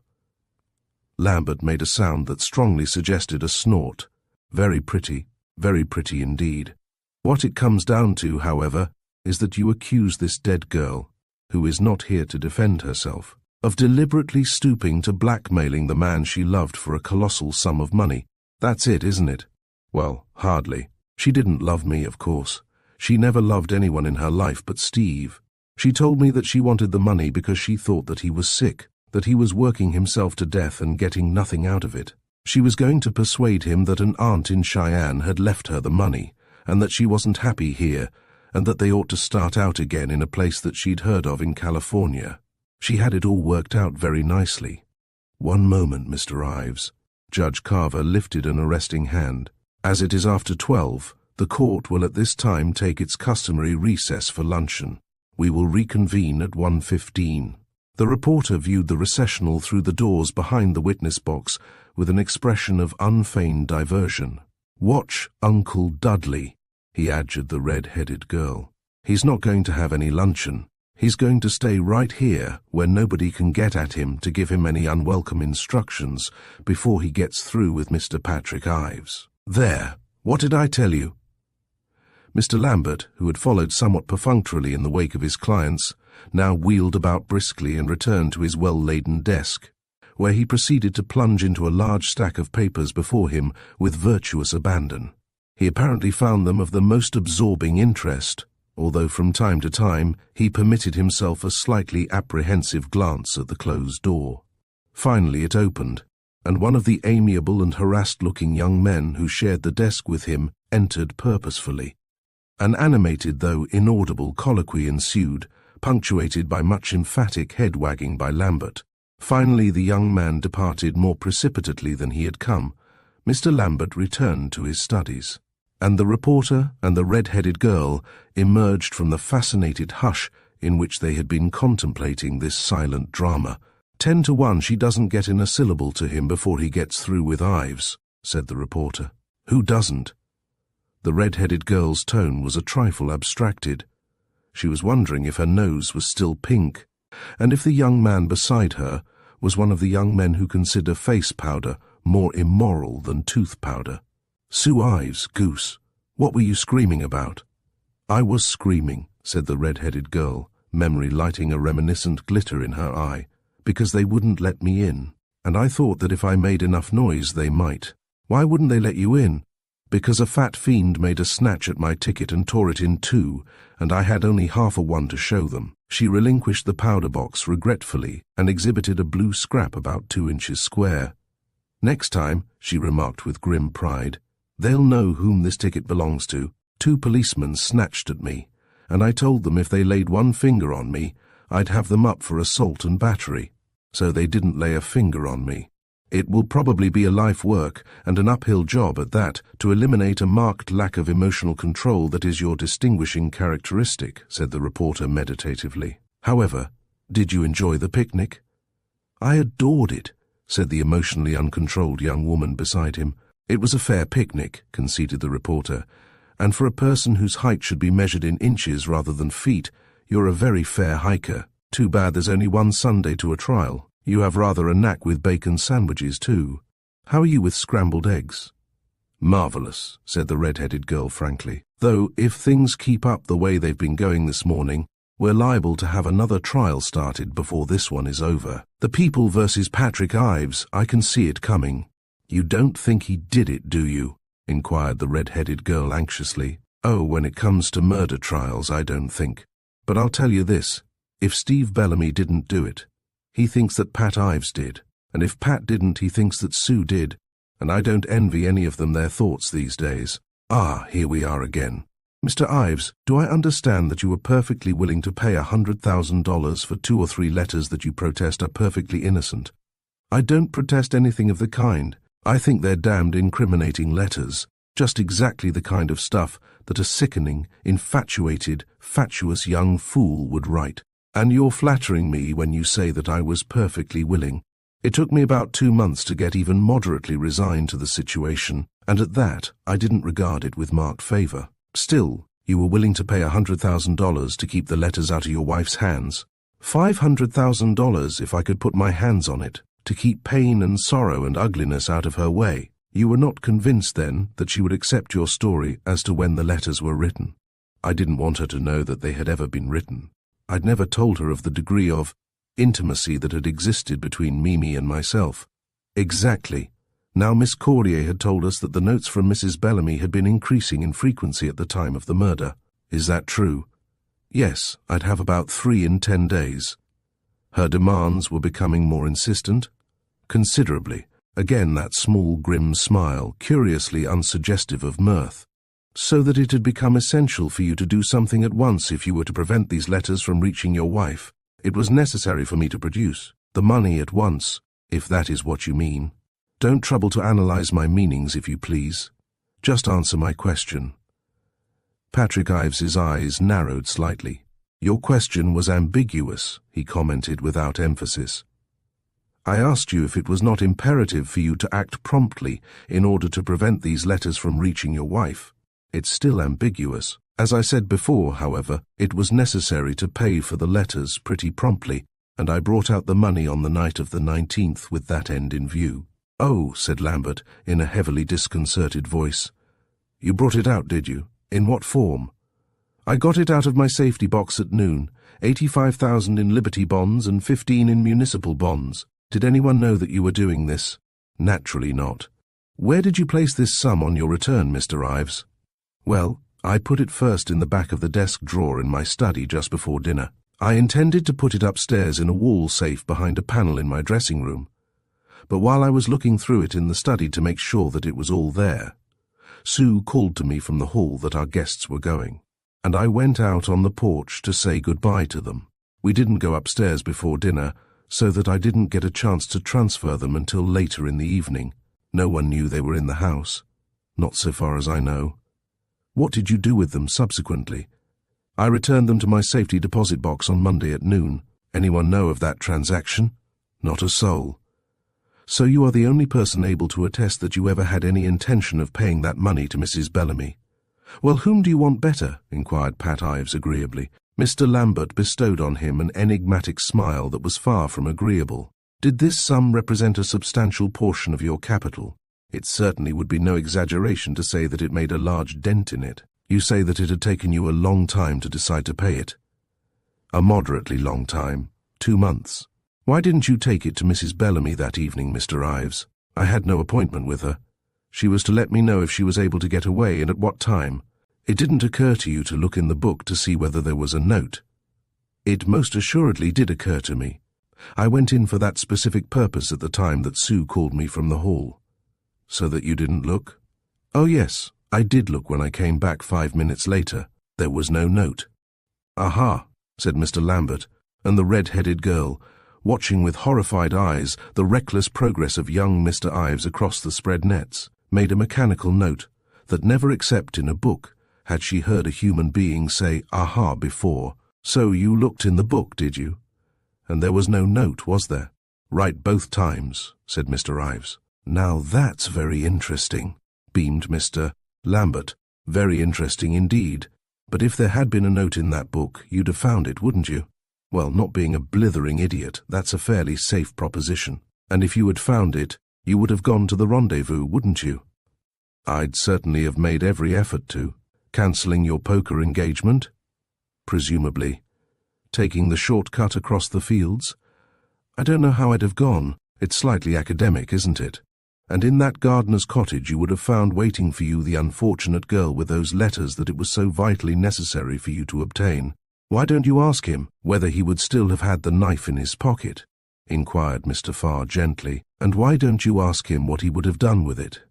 Speaker 1: Lambert made a sound that strongly suggested a snort. Very pretty indeed. What it comes down to, however, is that you accuse this dead girl, who is not here to defend herself, of deliberately stooping to blackmailing the man she loved for a colossal sum of money. That's it, isn't it? Well, hardly. She didn't love me, of course. She never loved anyone in her life but Steve. She told me that she wanted the money because she thought that he was sick, that he was working himself to death and getting nothing out of it. She was going to persuade him that an aunt in Cheyenne had left her the money, and that she wasn't happy here, and that they ought to start out again in a place that she'd heard of in California. She had it all worked out very nicely. One moment, Mr. Ives. Judge Carver lifted an arresting hand. As it is after 12, the court will at this time take its customary recess for luncheon. We will reconvene at 1:15. The reporter viewed the recessional through the doors behind the witness box with an expression of unfeigned diversion. "Watch Uncle Dudley," he adjured the red-headed girl. "He's not going to have any luncheon. He's going to stay right here where nobody can get at him to give him any unwelcome instructions before he gets through with Mr. Patrick Ives. There, what did I tell you?" Mr. Lambert, who had followed somewhat perfunctorily in the wake of his clients, now wheeled about briskly and returned to his well-laden desk, where he proceeded to plunge into a large stack of papers before him with virtuous abandon. He apparently found them of the most absorbing interest, although from time to time he permitted himself a slightly apprehensive glance at the closed door. Finally it opened, and one of the amiable and harassed-looking young men who shared the desk with him entered purposefully. An animated though inaudible colloquy ensued, punctuated by much emphatic head-wagging by Lambert. Finally the young man departed more precipitately than he had come. Mr. Lambert returned to his studies, and the reporter and the red-headed girl emerged from the fascinated hush in which they had been contemplating this silent drama. 10 to 1 she doesn't get in a syllable to him before he gets through with Ives, said the reporter. Who doesn't? The red-headed girl's tone was a trifle abstracted. She was wondering if her nose was still pink, and if the young man beside her was one of the young men who consider face powder more immoral than tooth powder. "Sue Ives, goose, what were you screaming about?" "I was screaming," said the red-headed girl, memory lighting a reminiscent glitter in her eye, "because they wouldn't let me in, and I thought that if I made enough noise they might." "Why wouldn't they let you in?" "Because a fat fiend made a snatch at my ticket and tore it in two, and I had only half a one to show them." She relinquished the powder box regretfully and exhibited a blue scrap about 2 inches square. "Next time," she remarked with grim pride, "they'll know whom this ticket belongs to. 2 policemen snatched at me, and I told them if they laid one finger on me, I'd have them up for assault and battery. So they didn't lay a finger on me. It will probably be a life work, and an uphill job at that, to eliminate a marked lack of emotional control that is your distinguishing characteristic," said the reporter meditatively. "However, did you enjoy the picnic?" "I adored it," said the emotionally uncontrolled young woman beside him. "It was a fair picnic," conceded the reporter, "and for a person whose height should be measured in inches rather than feet, you're a very fair hiker. Too bad there's only one Sunday to a trial. You have rather a knack with bacon sandwiches, too. How are you with scrambled eggs?" "Marvelous," said the red-headed girl frankly. "Though, if things keep up the way they've been going this morning, we're liable to have another trial started before this one is over. The People versus Patrick Ives, I can see it coming." "You don't think he did it, do you?" inquired the red-headed girl anxiously. "Oh, when it comes to murder trials, I don't think. But I'll tell you this, if Steve Bellamy didn't do it, he thinks that Pat Ives did, and if Pat didn't, he thinks that Sue did, and I don't envy any of them their thoughts these days. Ah, here we are again. Mr. Ives, do I understand that you were perfectly willing to pay $100,000 for 2 or 3 letters that you protest are perfectly innocent?" "I don't protest anything of the kind. I think they're damned incriminating letters, just exactly the kind of stuff that a sickening, infatuated, fatuous young fool would write. And you're flattering me when you say that I was perfectly willing. It took me about 2 months to get even moderately resigned to the situation, and at that I didn't regard it with marked favor. Still, you were willing to pay $100,000 to keep the letters out of your wife's hands. $500,000 if I could put my hands on it, to keep pain and sorrow and ugliness out of her way. You were not convinced then that she would accept your story as to when the letters were written." "I didn't want her to know that they had ever been written. I'd never told her of the degree of intimacy that had existed between Mimi and myself." "Exactly. Now Miss Cordier had told us that the notes from Mrs. Bellamy had been increasing in frequency at the time of the murder. Is that true?" "Yes, I'd have about 3 in 10 days. Her demands were becoming more insistent?" "Considerably." Again that small grim smile, curiously unsuggestive of mirth. "So that it had become essential for you to do something at once if you were to prevent these letters from reaching your wife. It was necessary for me to produce the money at once, if that is what you mean. Don't trouble to analyze my meanings, if you please. Just answer my question." Patrick Ives's eyes narrowed slightly. Your question was ambiguous, he commented without emphasis. I asked you if it was not imperative for you to act promptly in order to prevent these letters from reaching your wife. It's still ambiguous. As I said before, however, it was necessary to pay for the letters pretty promptly, and I brought out the money on the night of the 19th with that end in view. Oh, said Lambert, in a heavily disconcerted voice. You brought it out, did you? In what form? I got it out of my safety box at noon, 85,000 in Liberty bonds and 15 in municipal bonds. Did anyone know that you were doing this? Naturally not. Where did you place this sum on your return, Mr. Ives? Well, I put it first in the back of the desk drawer in my study just before dinner. I intended to put it upstairs in a wall safe behind a panel in my dressing room. But while I was looking through it in the study to make sure that it was all there, Sue called to me from the hall that our guests were going, and I went out on the porch to say goodbye to them. We didn't go upstairs before dinner, so that I didn't get a chance to transfer them until later in the evening. No one knew they were in the house. Not so far as I know. What did you do with them subsequently? I returned them to my safety deposit box on Monday at noon. Anyone know of that transaction? Not a soul. So you are the only person able to attest that you ever had any intention of paying that money to Mrs. Bellamy. Well, whom do you want better? Inquired Pat Ives agreeably. Mr. Lambert bestowed on him an enigmatic smile that was far from agreeable. Did this sum represent a substantial portion of your capital? It certainly would be no exaggeration to say that it made a large dent in it. You say that it had taken you a long time to decide to pay it. A moderately long time. 2 months. Why didn't you take it to Mrs. Bellamy that evening, Mr. Ives? I had no appointment with her. She was to let me know if she was able to get away and at what time. It didn't occur to you to look in the book to see whether there was a note. It most assuredly did occur to me. I went in for that specific purpose at the time that Sue called me from the hall. So that you didn't look? Oh yes, I did look when I came back 5 minutes later. There was no note. Aha, said Mr. Lambert, and the red-headed girl, watching with horrified eyes the reckless progress of young Mr. Ives across the spread nets, made a mechanical note that never except in a book had she heard a human being say aha before. So you looked in the book, did you? And there was no note, was there? Right both times, said Mr. Ives. Now that's very interesting, beamed Mr. Lambert. Very interesting indeed. But if there had been a note in that book, you'd have found it, wouldn't you? Well, not being a blithering idiot, that's a fairly safe proposition. And if you had found it, you would have gone to the rendezvous, wouldn't you? I'd certainly have made every effort to. Cancelling your poker engagement? Presumably. Taking the shortcut across the fields? I don't know how I'd have gone. It's slightly academic, isn't it? And in that gardener's cottage you would have found waiting for you the unfortunate girl with those letters that it was so vitally necessary for you to obtain. Why don't you ask him whether he would still have had the knife in his pocket? Inquired Mr. Farr gently. And why don't you ask him what he would have done with it?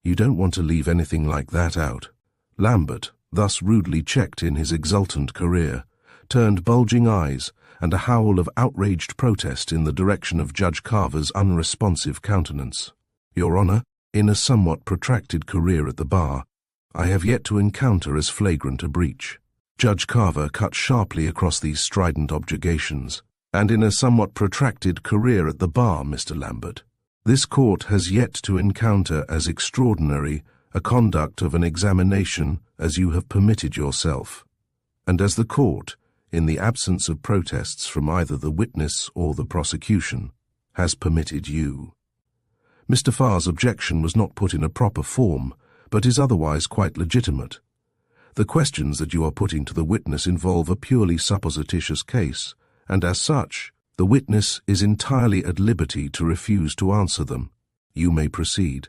Speaker 1: You don't want to leave anything like that out. Lambert, thus rudely checked in his exultant career, turned bulging eyes and a howl of outraged protest in the direction of Judge Carver's unresponsive countenance. Your Honour, in a somewhat protracted career at the bar, I have yet to encounter as flagrant a breach. Judge Carver cut sharply across these strident objurgations. And in a somewhat protracted career at the bar, Mr. Lambert, this court has yet to encounter as extraordinary a conduct of an examination as you have permitted yourself, and as the court, in the absence of protests from either the witness or the prosecution, has permitted you. Mr. Farr's objection was not put in a proper form, but is otherwise quite legitimate. The questions that you are putting to the witness involve a purely supposititious case, and as such, the witness is entirely at liberty to refuse to answer them. You may proceed.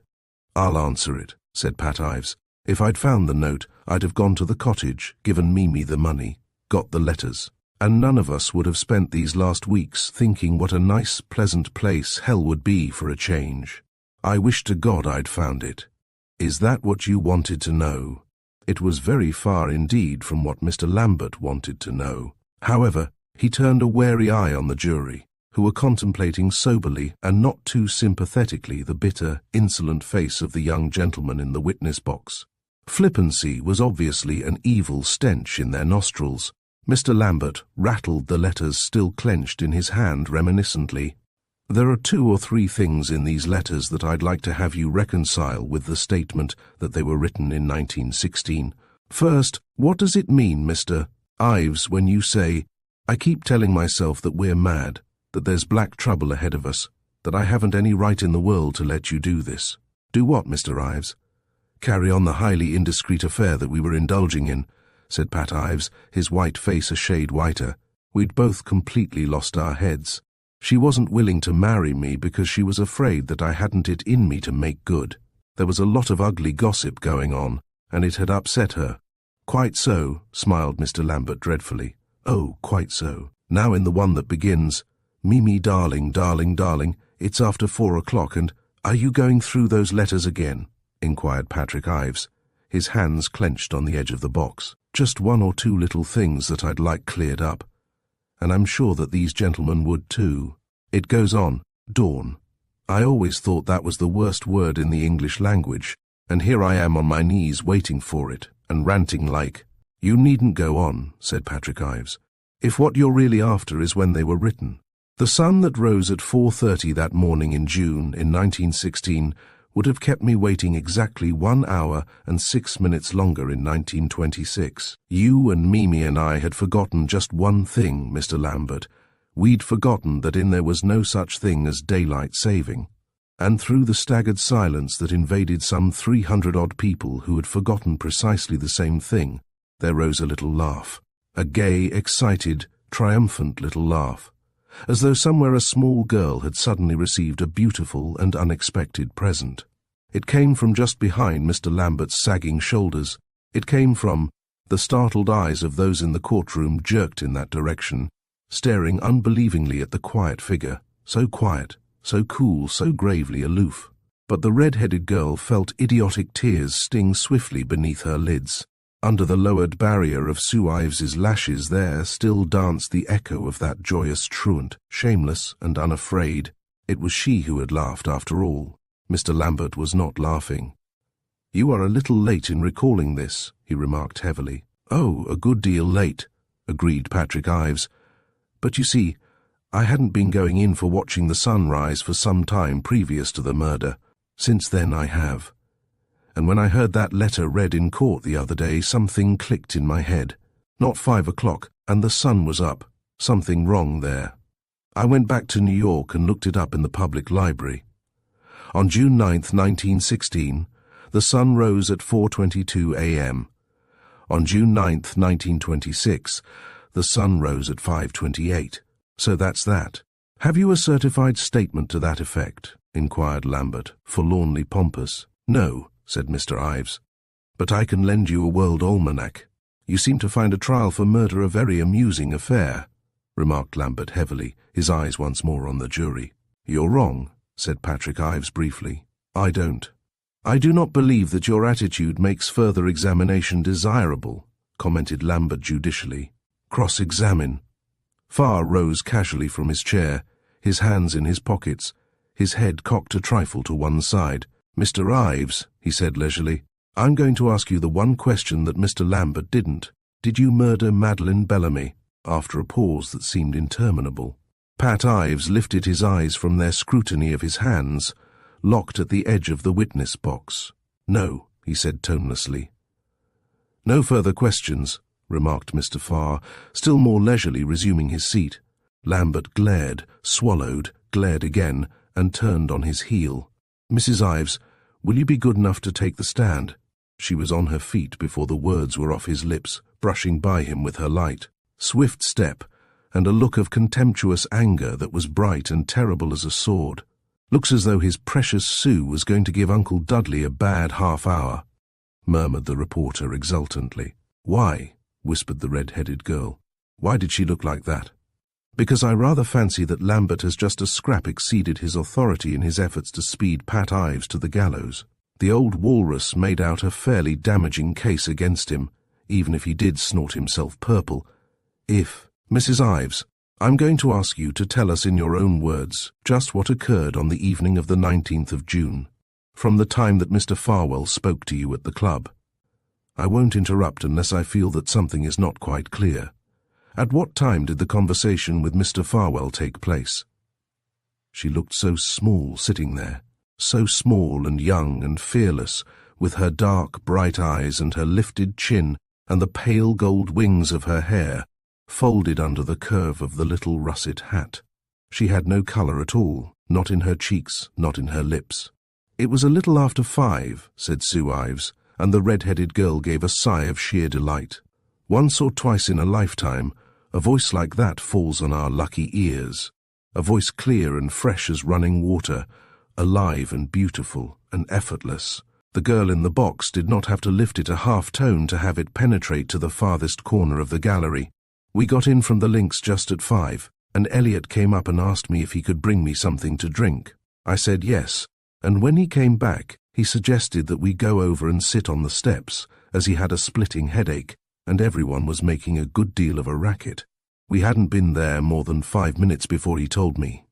Speaker 1: I'll answer it, said Pat Ives. If I'd found the note, I'd have gone to the cottage, given Mimi the money, got the letters, and none of us would have spent these last weeks thinking what a nice, pleasant place hell would be for a change. I wish to God I'd found it. Is that what you wanted to know? It was very far indeed from what Mr. Lambert wanted to know. However, he turned a wary eye on the jury, who were contemplating soberly and not too sympathetically the bitter, insolent face of the young gentleman in the witness box. Flippancy was obviously an evil stench in their nostrils. Mr. Lambert rattled the letters still clenched in his hand reminiscently. "There are 2 or 3 things in these letters that I'd like to have you reconcile with the statement that they were written in 1916. First, what does it mean, Mr. Ives, when you say, 'I keep telling myself that we're mad, that there's black trouble ahead of us, that I haven't any right in the world to let you do this'? Do what, Mr. Ives?" "Carry on the highly indiscreet affair that we were indulging in," said Pat Ives, his white face a shade whiter. "We'd both completely lost our heads. She wasn't willing to marry me because she was afraid that I hadn't it in me to make good. There was a lot of ugly gossip going on, and it had upset her." "Quite so," smiled Mr. Lambert dreadfully. "Oh, quite so. Now in the one that begins, 'Mimi, darling, darling, darling, it's after 4 o'clock, and—' "Are you going through those letters again?" inquired Patrick Ives, his hands clenched on the edge of the box. "Just 1 or 2 little things that I'd like cleared up. And I'm sure that these gentlemen would too. It goes on, dawn. I always thought that was the worst word in the English language, and here I am on my knees waiting for it, and ranting like—" "You needn't go on," said Patrick Ives, "if what you're really after is when they were written. The sun that rose at 4:30 that morning in June in 1916 would have kept me waiting exactly 1 hour and 6 minutes longer in 1926. You and Mimi and I had forgotten just one thing, Mr. Lambert. We'd forgotten that there was no such thing as daylight saving. And through the staggered silence that invaded some 300-odd people who had forgotten precisely the same thing, there rose a little laugh. A gay, excited, triumphant little laugh, as though somewhere a small girl had suddenly received a beautiful and unexpected present. It came from just behind Mr. Lambert's sagging shoulders. It came from— the startled eyes of those in the courtroom jerked in that direction, staring unbelievingly at the quiet figure, so quiet, so cool, so gravely aloof. But the red-headed girl felt idiotic tears sting swiftly beneath her lids. Under the lowered barrier of Sue Ives's lashes there still danced the echo of that joyous truant, shameless and unafraid. It was she who had laughed after all. Mr. Lambert was not laughing. "You are a little late in recalling this," he remarked heavily. "Oh, a good deal late," agreed Patrick Ives. "But you see, I hadn't been going in for watching the sun rise for some time previous to the murder. Since then I have. And when I heard that letter read in court the other day, something clicked in my head. Not 5 o'clock, and the sun was up. Something wrong there. I went back to New York and looked it up in the public library. On June 9th, 1916, the sun rose at 4:22 a.m. On June 9th, 1926, the sun rose at 5:28. So that's that." "Have you a certified statement to that effect?" inquired Lambert, forlornly pompous. "No," said Mr. Ives, "but I can lend you a world almanac. You seem to find a trial for murder a very amusing affair," remarked Lambert heavily, his eyes once more on the jury. "You're wrong," said Patrick Ives briefly. "I don't." "I do not believe that your attitude makes further examination desirable," commented Lambert judicially. "Cross-examine." Farr rose casually from his chair, his hands in his pockets, his head cocked a trifle to one side. "Mr. Ives," he said leisurely, "I'm going to ask you the one question that Mr. Lambert didn't. Did you murder Madeline Bellamy?" After a pause that seemed interminable, Pat Ives lifted his eyes from their scrutiny of his hands, locked at the edge of the witness box. "No," he said tonelessly. "No further questions," remarked Mr. Farr, still more leisurely resuming his seat. Lambert glared, swallowed, glared again, and turned on his heel. "Mrs. Ives, will you be good enough to take the stand?" She was on her feet before the words were off his lips, brushing by him with her light, swift step, and a look of contemptuous anger that was bright and terrible as a sword. "Looks as though his precious Sue was going to give Uncle Dudley a bad half-hour," murmured the reporter exultantly. "Why?" whispered the red-headed girl. "Why did she look like that?" "Because I rather fancy that Lambert has just a scrap exceeded his authority in his efforts to speed Pat Ives to the gallows. The old walrus made out a fairly damaging case against him, even if he did snort himself purple. Mrs. Ives, I'm going to ask you to tell us in your own words just what occurred on the evening of the 19th of June, from the time that Mr. Farwell spoke to you at the club. I won't interrupt unless I feel that something is not quite clear. At what time did the conversation with Mr. Farwell take place? She looked so small sitting there, so small and young and fearless, with her dark, bright eyes and her lifted chin and the pale gold wings of her hair, folded under the curve of the little russet hat. She had no colour at all, not in her cheeks, not in her lips. "It was a little after 5, said Sue Ives, and the red-headed girl gave a sigh of sheer delight. Once or twice in a lifetime, a voice like that falls on our lucky ears, a voice clear and fresh as running water, alive and beautiful and effortless. The girl in the box did not have to lift it a half-tone to have it penetrate to the farthest corner of the gallery. We got in from the links just at 5, and Elliot came up and asked me if he could bring me something to drink. I said yes, and when he came back, he suggested that we go over and sit on the steps, as he had a splitting headache, and everyone was making a good deal of a racket. We hadn't been there more than 5 minutes before he told me."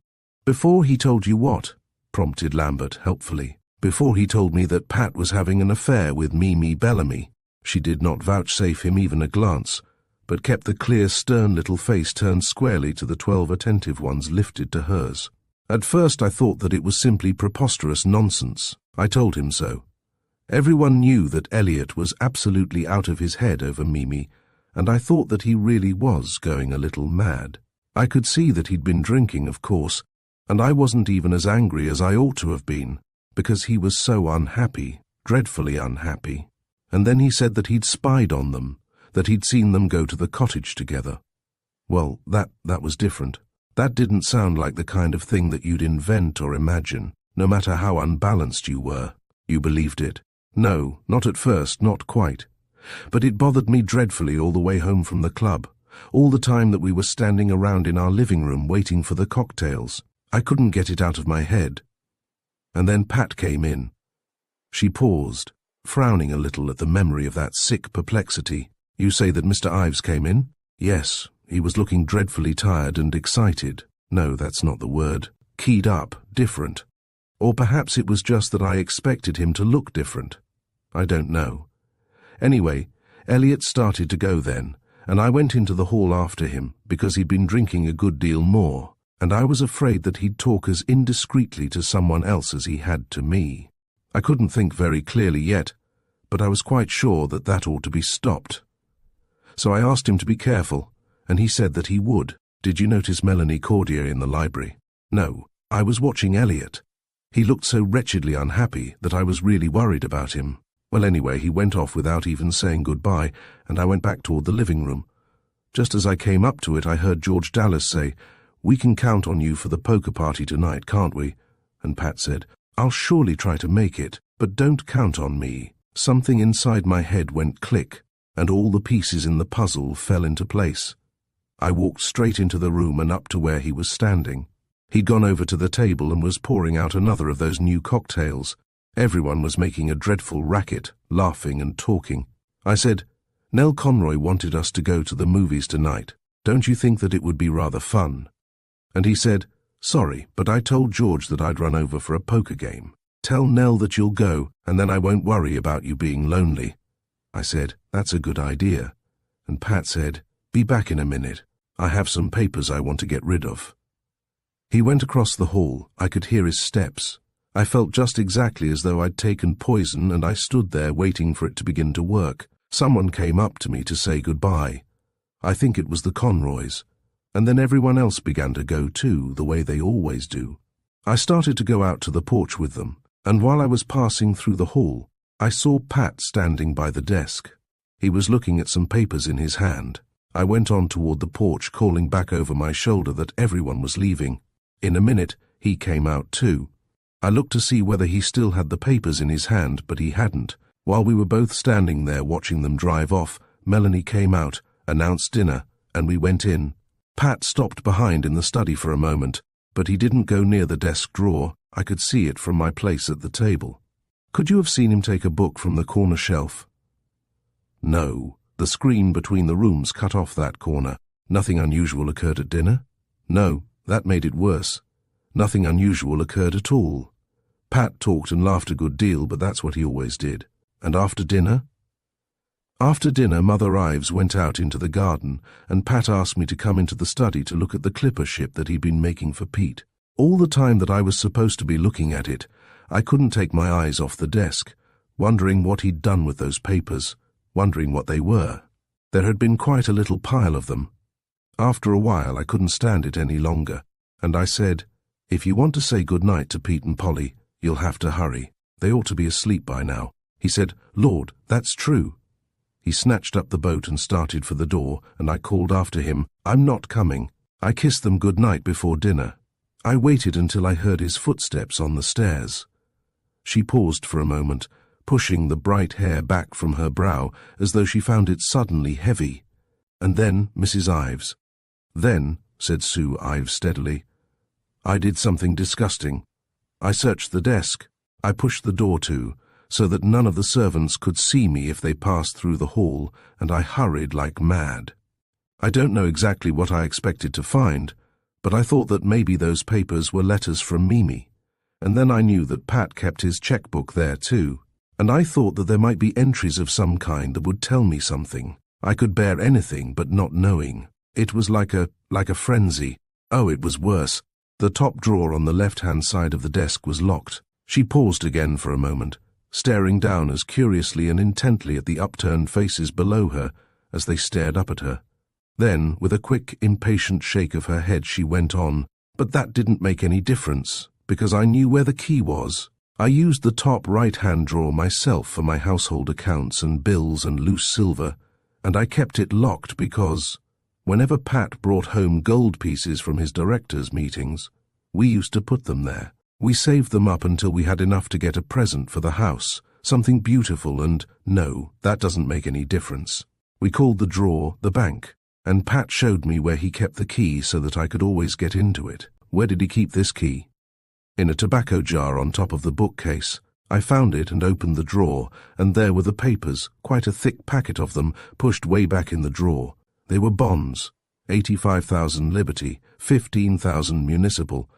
Speaker 1: "Before he told you what?" prompted Lambert helpfully. "Before he told me that Pat was having an affair with Mimi Bellamy." She did not vouchsafe him even a glance, but kept the clear, stern little face turned squarely to the 12 attentive ones lifted to hers. "At first I thought that it was simply preposterous nonsense. I told him so. Everyone knew that Elliot was absolutely out of his head over Mimi, and I thought that he really was going a little mad. I could see that he'd been drinking, of course, and I wasn't even as angry as I ought to have been, because he was so unhappy, dreadfully unhappy. And then he said that he'd spied on them, that he'd seen them go to the cottage together. Well, that was different. That didn't sound like the kind of thing that you'd invent or imagine, no matter how unbalanced you were. You believed it. No, not at first, not quite. But it bothered me dreadfully all the way home from the club, all the time that we were standing around in our living room waiting for the cocktails. I couldn't get it out of my head. And then Pat came in." She paused, frowning a little at the memory of that sick perplexity. "You say that Mr. Ives came in?" "Yes, he was looking dreadfully tired and excited. No, that's not the word. Keyed up, different. Or perhaps it was just that I expected him to look different. I don't know. Anyway, Elliot started to go then, and I went into the hall after him, because he'd been drinking a good deal more, and I was afraid that he'd talk as indiscreetly to someone else as he had to me. I couldn't think very clearly yet, but I was quite sure that that ought to be stopped. So I asked him to be careful, and he said that he would. Did you notice Melanie Cordier in the library?" "No, I was watching Elliot. He looked so wretchedly unhappy that I was really worried about him. Well, anyway, he went off without even saying goodbye, and I went back toward the living room. Just as I came up to it, I heard George Dallas say, 'We can count on you for the poker party tonight, can't we?' And Pat said, 'I'll surely try to make it, but don't count on me.' Something inside my head went click, and all the pieces in the puzzle fell into place. I walked straight into the room and up to where he was standing. He'd gone over to the table and was pouring out another of those new cocktails. Everyone was making a dreadful racket, laughing and talking. I said, 'Nell Conroy wanted us to go to the movies tonight. Don't you think that it would be rather fun?' And he said, 'Sorry, but I told George that I'd run over for a poker game. Tell Nell that you'll go, and then I won't worry about you being lonely.' I said, 'That's a good idea.' And Pat said, 'Be back in a minute. I have some papers I want to get rid of.' He went across the hall. I could hear his steps. I felt just exactly as though I'd taken poison, and I stood there waiting for it to begin to work. Someone came up to me to say goodbye. I think it was the Conroys. And then everyone else began to go too, the way they always do. I started to go out to the porch with them, and while I was passing through the hall, I saw Pat standing by the desk. He was looking at some papers in his hand. I went on toward the porch, calling back over my shoulder that everyone was leaving. In a minute, he came out too. I looked to see whether he still had the papers in his hand, but he hadn't. While we were both standing there watching them drive off, Melanie came out, announced dinner, and we went in. Pat stopped behind in the study for a moment, but he didn't go near the desk drawer. I could see it from my place at the table. Could you have seen him take a book from the corner shelf? No. The screen between the rooms cut off that corner. Nothing unusual occurred at dinner? No, that made it worse. Nothing unusual occurred at all. Pat talked and laughed a good deal, but that's what he always did. And after dinner? After dinner, Mother Ives went out into the garden, and Pat asked me to come into the study to look at the clipper ship that he'd been making for Pete. All the time that I was supposed to be looking at it, I couldn't take my eyes off the desk, wondering what he'd done with those papers, wondering what they were. There had been quite a little pile of them. After a while, I couldn't stand it any longer, and I said, "If you want to say good night to Pete and Polly, you'll have to hurry. They ought to be asleep by now." He said, "Lord, that's true." He snatched up the boat and started for the door, and I called after him, "I'm not coming." I kissed them good night before dinner. I waited until I heard his footsteps on the stairs. She paused for a moment, pushing the bright hair back from her brow as though she found it suddenly heavy. And then Mrs. Ives. "Then," said Sue Ives steadily, "I did something disgusting. I searched the desk. I pushed the door to, so that none of the servants could see me if they passed through the hall, and I hurried like mad. I don't know exactly what I expected to find, but I thought that maybe those papers were letters from Mimi. And then I knew that Pat kept his checkbook there too, and I thought that there might be entries of some kind that would tell me something. I could bear anything but not knowing. It was like a frenzy. Oh, it was worse. The top drawer on the left-hand side of the desk was locked. She paused again for a moment, staring down as curiously and intently at the upturned faces below her as they stared up at her. Then, with a quick, impatient shake of her head, she went on, "But that didn't make any difference, because I knew where the key was. I used the top right-hand drawer myself for my household accounts and bills and loose silver, and I kept it locked because, whenever Pat brought home gold pieces from his directors' meetings, we used to put them there. We saved them up until we had enough to get a present for the house, something beautiful, and no, that doesn't make any difference. We called the drawer the bank, and Pat showed me where he kept the key so that I could always get into it." "Where did he keep this key?" "In a tobacco jar on top of the bookcase. I found it and opened the drawer, and there were the papers, quite a thick packet of them, pushed way back in the drawer. They were bonds, 85,000 Liberty, 15,000 Municipal.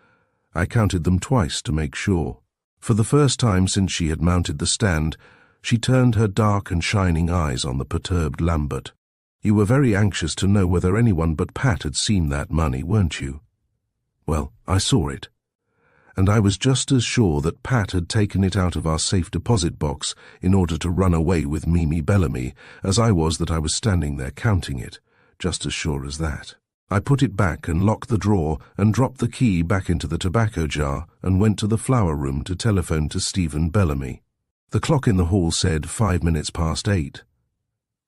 Speaker 1: I counted them twice to make sure." For the first time since she had mounted the stand, she turned her dark and shining eyes on the perturbed Lambert. "You were very anxious to know whether anyone but Pat had seen that money, weren't you? Well, I saw it. And I was just as sure that Pat had taken it out of our safe deposit box in order to run away with Mimi Bellamy as I was that I was standing there counting it, just as sure as that. I put it back and locked the drawer and dropped the key back into the tobacco jar and went to the flower room to telephone to Stephen Bellamy. The clock in the hall said 5 minutes past 8.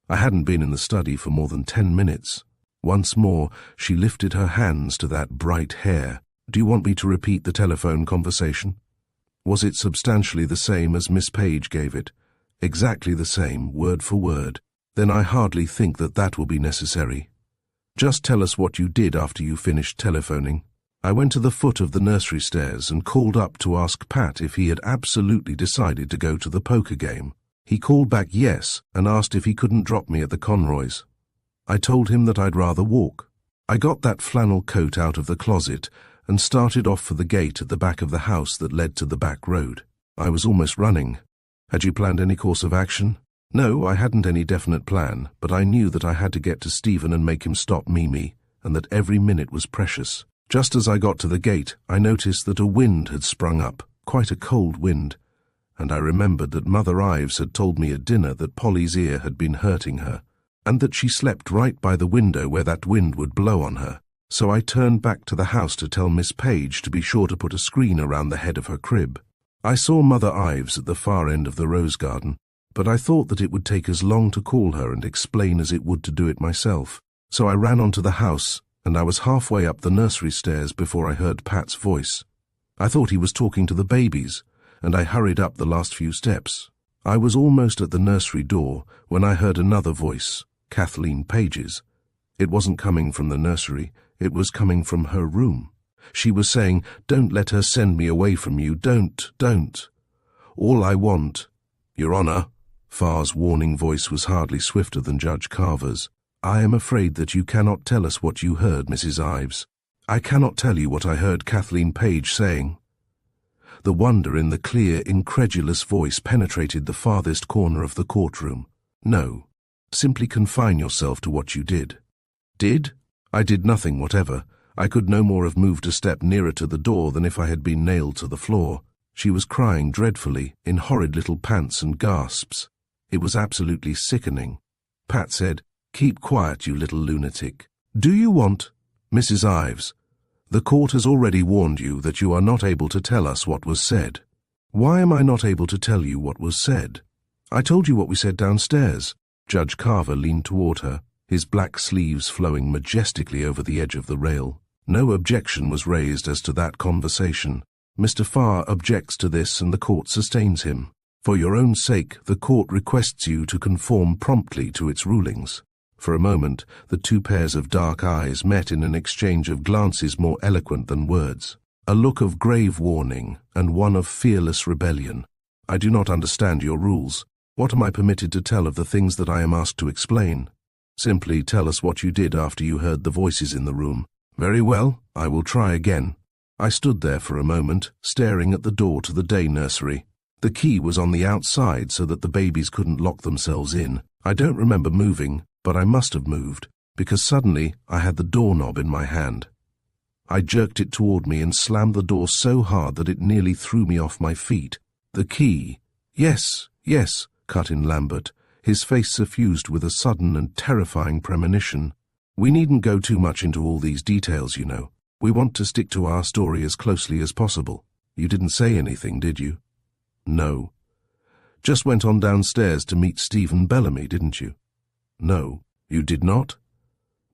Speaker 1: I hadn't been in the study for more than 10 minutes. Once more, she lifted her hands to that bright hair. "Do you want me to repeat the telephone conversation?" "Was it substantially the same as Miss Page gave it?" "Exactly the same, word for word." "Then I hardly think that that will be necessary. Just tell us what you did after you finished telephoning." "I went to the foot of the nursery stairs and called up to ask Pat if he had absolutely decided to go to the poker game. He called back yes and asked if he couldn't drop me at the Conroys. I told him that I'd rather walk. I got that flannel coat out of the closet and started off for the gate at the back of the house that led to the back road. I was almost running. Had you planned any course of action?" "No, I hadn't any definite plan, but I knew that I had to get to Stephen and make him stop Mimi, and that every minute was precious. Just as I got to the gate, I noticed that a wind had sprung up, quite a cold wind, and I remembered that Mother Ives had told me at dinner that Polly's ear had been hurting her, and that she slept right by the window where that wind would blow on her. So I turned back to the house to tell Miss Page to be sure to put a screen around the head of her crib. I saw Mother Ives at the far end of the rose garden, but I thought that it would take as long to call her and explain as it would to do it myself. So I ran onto the house, and I was halfway up the nursery stairs before I heard Pat's voice. I thought he was talking to the babies, and I hurried up the last few steps. I was almost at the nursery door when I heard another voice, Kathleen Page's. It wasn't coming from the nursery, it was coming from her room. She was saying, "Don't let her send me away from you, don't. All I want—" "Your Honor," Farr's warning voice was hardly swifter than Judge Carver's. "I am afraid that you cannot tell us what you heard, Mrs. Ives. I cannot tell you what I heard Kathleen Page saying." The wonder in the clear, incredulous voice penetrated the farthest corner of the courtroom. "No, Simply confine yourself to what you did. Did? I did nothing whatever. I could no more have moved a step nearer to the door than if I had been nailed to the floor. She was crying dreadfully, in horrid little pants and gasps. It was absolutely sickening. Pat said, "Keep quiet, you little lunatic. Do you want—" "Mrs. Ives, the court has already warned you that you are not able to tell us what was said." "Why am I not able to tell you what was said?" "I told you what we said downstairs." Judge Carver leaned toward her, his black sleeves flowing majestically over the edge of the rail. No objection was raised as to that conversation. Mr. Farr objects to this and the court sustains him. For your own sake, the court requests you to conform promptly to its rulings. For a moment, the two pairs of dark eyes met in an exchange of glances more eloquent than words. A look of grave warning and one of fearless rebellion. "I do not understand your rules. What am I permitted to tell of the things that I am asked to explain?" "Simply tell us what you did after you heard the voices in the room." "Very well, I will try again." I stood there for a moment, staring at the door to the day nursery. The key was on the outside so that the babies couldn't lock themselves in. I don't remember moving, but I must have moved, because suddenly I had the doorknob in my hand. I jerked it toward me and slammed the door so hard that it nearly threw me off my feet. "The key." "Yes, yes," cut in Lambert, his face suffused with a sudden and terrifying premonition. "We needn't go too much into all these details, you know. We want to stick to our story as closely as possible. You didn't say anything, did you?" "No." "Just went on downstairs to meet Stephen Bellamy, didn't you?" "No." "You did not?"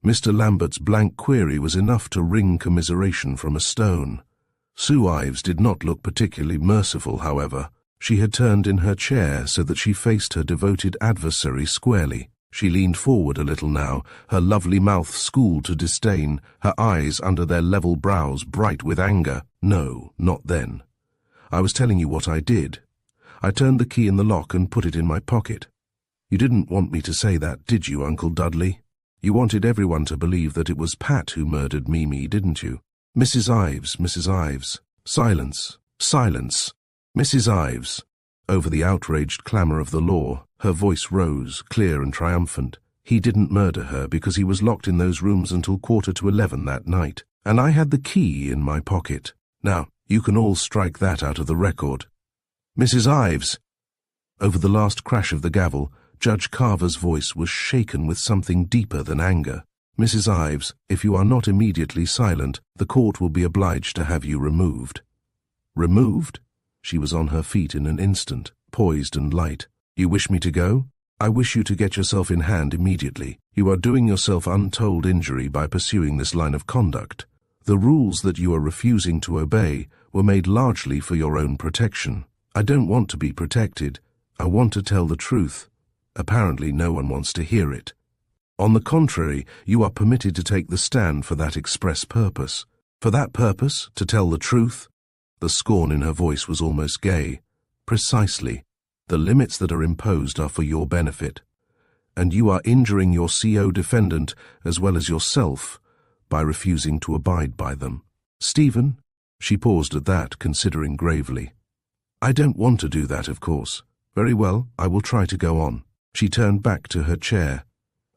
Speaker 1: Mr. Lambert's blank query was enough to wring commiseration from a stone. Sue Ives did not look particularly merciful, however. She had turned in her chair so that she faced her devoted adversary squarely. She leaned forward a little now, her lovely mouth schooled to disdain, her eyes under their level brows bright with anger. "No, not then. I was telling you what I did. I turned the key in the lock and put it in my pocket. You didn't want me to say that, did you, Uncle Dudley? You wanted everyone to believe that it was Pat who murdered Mimi, didn't you?" "Mrs. Ives, Mrs. Ives." "Silence, silence." "Mrs. Ives." Over the outraged clamour of the law, her voice rose, clear and triumphant. "He didn't murder her because he was locked in those rooms until 11:15 that night, and I had the key in my pocket. Now, you can all strike that out of the record." "Mrs. Ives." Over the last crash of the gavel, Judge Carver's voice was shaken with something deeper than anger. "Mrs. Ives, if you are not immediately silent, the court will be obliged to have you removed." "Removed?" She was on her feet in an instant, poised and light. "You wish me to go? I wish you to get yourself in hand immediately. You are doing yourself untold injury by pursuing this line of conduct. The rules that you are refusing to obey were made largely for your own protection. I don't want to be protected. I want to tell the truth. Apparently no one wants to hear it. On the contrary, you are permitted to take the stand for that express purpose. For that purpose, to tell the truth?" The scorn in her voice was almost gay. "Precisely. The limits that are imposed are for your benefit. And you are injuring your CO defendant as well as yourself by refusing to abide by them. Stephen?" She paused at that, considering gravely. "I don't want to do that, of course. Very well, I will try to go on." She turned back to her chair,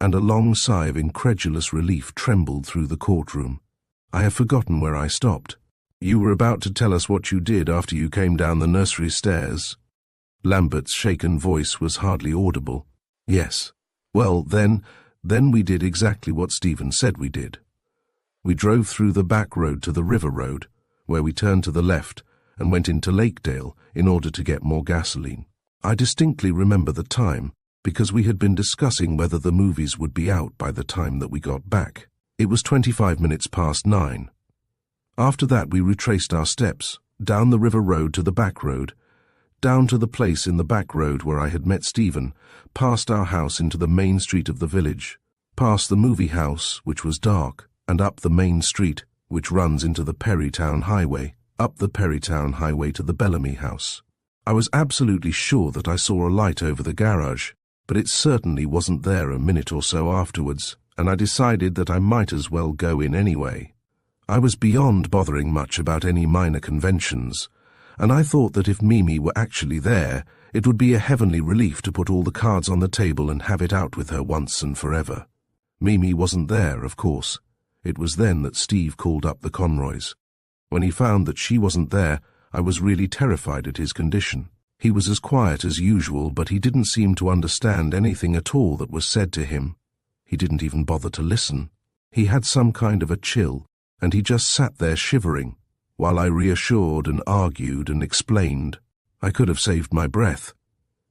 Speaker 1: and a long sigh of incredulous relief trembled through the courtroom. "I have forgotten where I stopped. You were about to tell us what you did after you came down the nursery stairs." Lambert's shaken voice was hardly audible. "Yes. Well, then we did exactly what Stephen said we did. We drove through the back road to the river road, where we turned to the left and went into Lakedale in order to get more gasoline. I distinctly remember the time, because we had been discussing whether the movies would be out by the time that we got back. It was 25 minutes past 9. After that we retraced our steps, down the river road to the back road, down to the place in the back road where I had met Stephen, past our house into the main street of the village, past the movie house, which was dark, and up the main street, which runs into the Perrytown Highway, up the Perrytown Highway to the Bellamy house. I was absolutely sure that I saw a light over the garage, but it certainly wasn't there a minute or so afterwards, and I decided that I might as well go in anyway. I was beyond bothering much about any minor conventions, and I thought that if Mimi were actually there, it would be a heavenly relief to put all the cards on the table and have it out with her once and forever. Mimi wasn't there, of course. It was then that Steve called up the Conroys. When he found that she wasn't there, I was really terrified at his condition. He was as quiet as usual, but he didn't seem to understand anything at all that was said to him. He didn't even bother to listen. He had some kind of a chill, and he just sat there shivering, while I reassured and argued and explained. I could have saved my breath.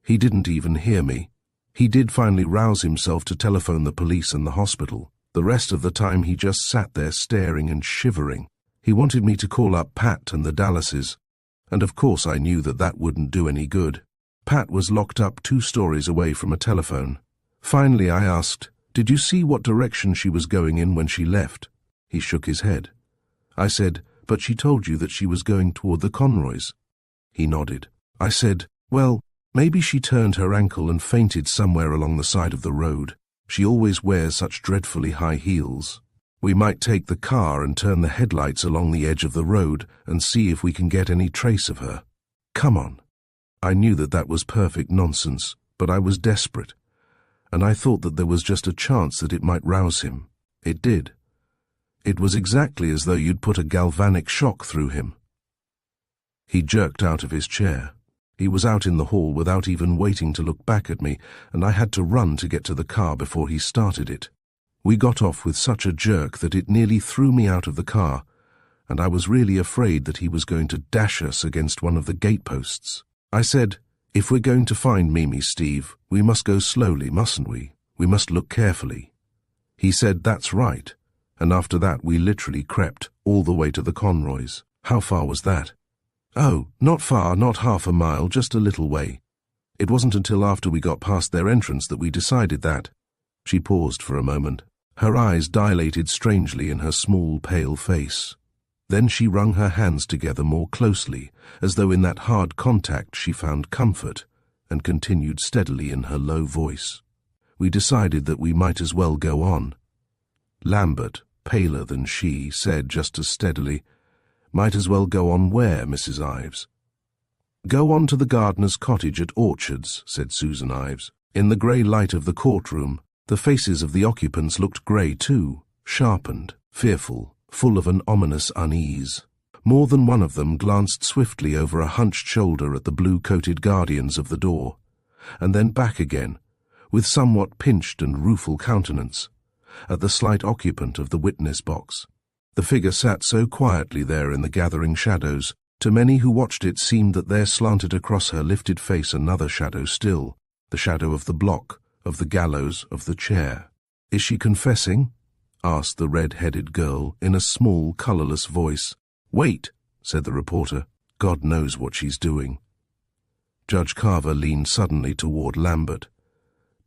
Speaker 1: He didn't even hear me. He did finally rouse himself to telephone the police and the hospital. The rest of the time he just sat there staring and shivering. He wanted me to call up Pat and the Dallases, and of course I knew that that wouldn't do any good. Pat was locked up 2 stories away from a telephone. Finally I asked, "Did you see what direction she was going in when she left?" He shook his head. I said, "But she told you that she was going toward the Conroys." He nodded. I said, "Well, maybe she turned her ankle and fainted somewhere along the side of the road. She always wears such dreadfully high heels. We might take the car and turn the headlights along the edge of the road and see if we can get any trace of her. Come on." I knew that that was perfect nonsense, but I was desperate, and I thought that there was just a chance that it might rouse him. It did. It was exactly as though you'd put a galvanic shock through him. He jerked out of his chair. He was out in the hall without even waiting to look back at me, and I had to run to get to the car before he started it. We got off with such a jerk that it nearly threw me out of the car, and I was really afraid that he was going to dash us against one of the gateposts. I said, "If we're going to find Mimi, Steve, we must go slowly, mustn't we? We must look carefully." He said, "That's right," and after that we literally crept all the way to the Conroys. How far was that? Oh, not far, not half a mile, just a little way. It wasn't until after we got past their entrance that we decided that. She paused for a moment. Her eyes dilated strangely in her small, pale face. Then she wrung her hands together more closely, as though in that hard contact she found comfort, and continued steadily in her low voice. We decided that we might as well go on. Lambert, paler than she, said just as steadily, "Might as well go on where, Mrs. Ives?" "Go on to the gardener's cottage at Orchards," said Susan Ives. In the grey light of the courtroom, the faces of the occupants looked grey too, sharpened, fearful, full of an ominous unease. More than one of them glanced swiftly over a hunched shoulder at the blue-coated guardians of the door, and then back again, with somewhat pinched and rueful countenance, at the slight occupant of the witness box. The figure sat so quietly there in the gathering shadows, to many who watched it seemed that there slanted across her lifted face another shadow still, the shadow of the block, of the gallows, of the chair. "Is she confessing?" asked the red-headed girl in a small, colourless voice. "Wait," said the reporter. "God knows what she's doing." Judge Carver leaned suddenly toward Lambert.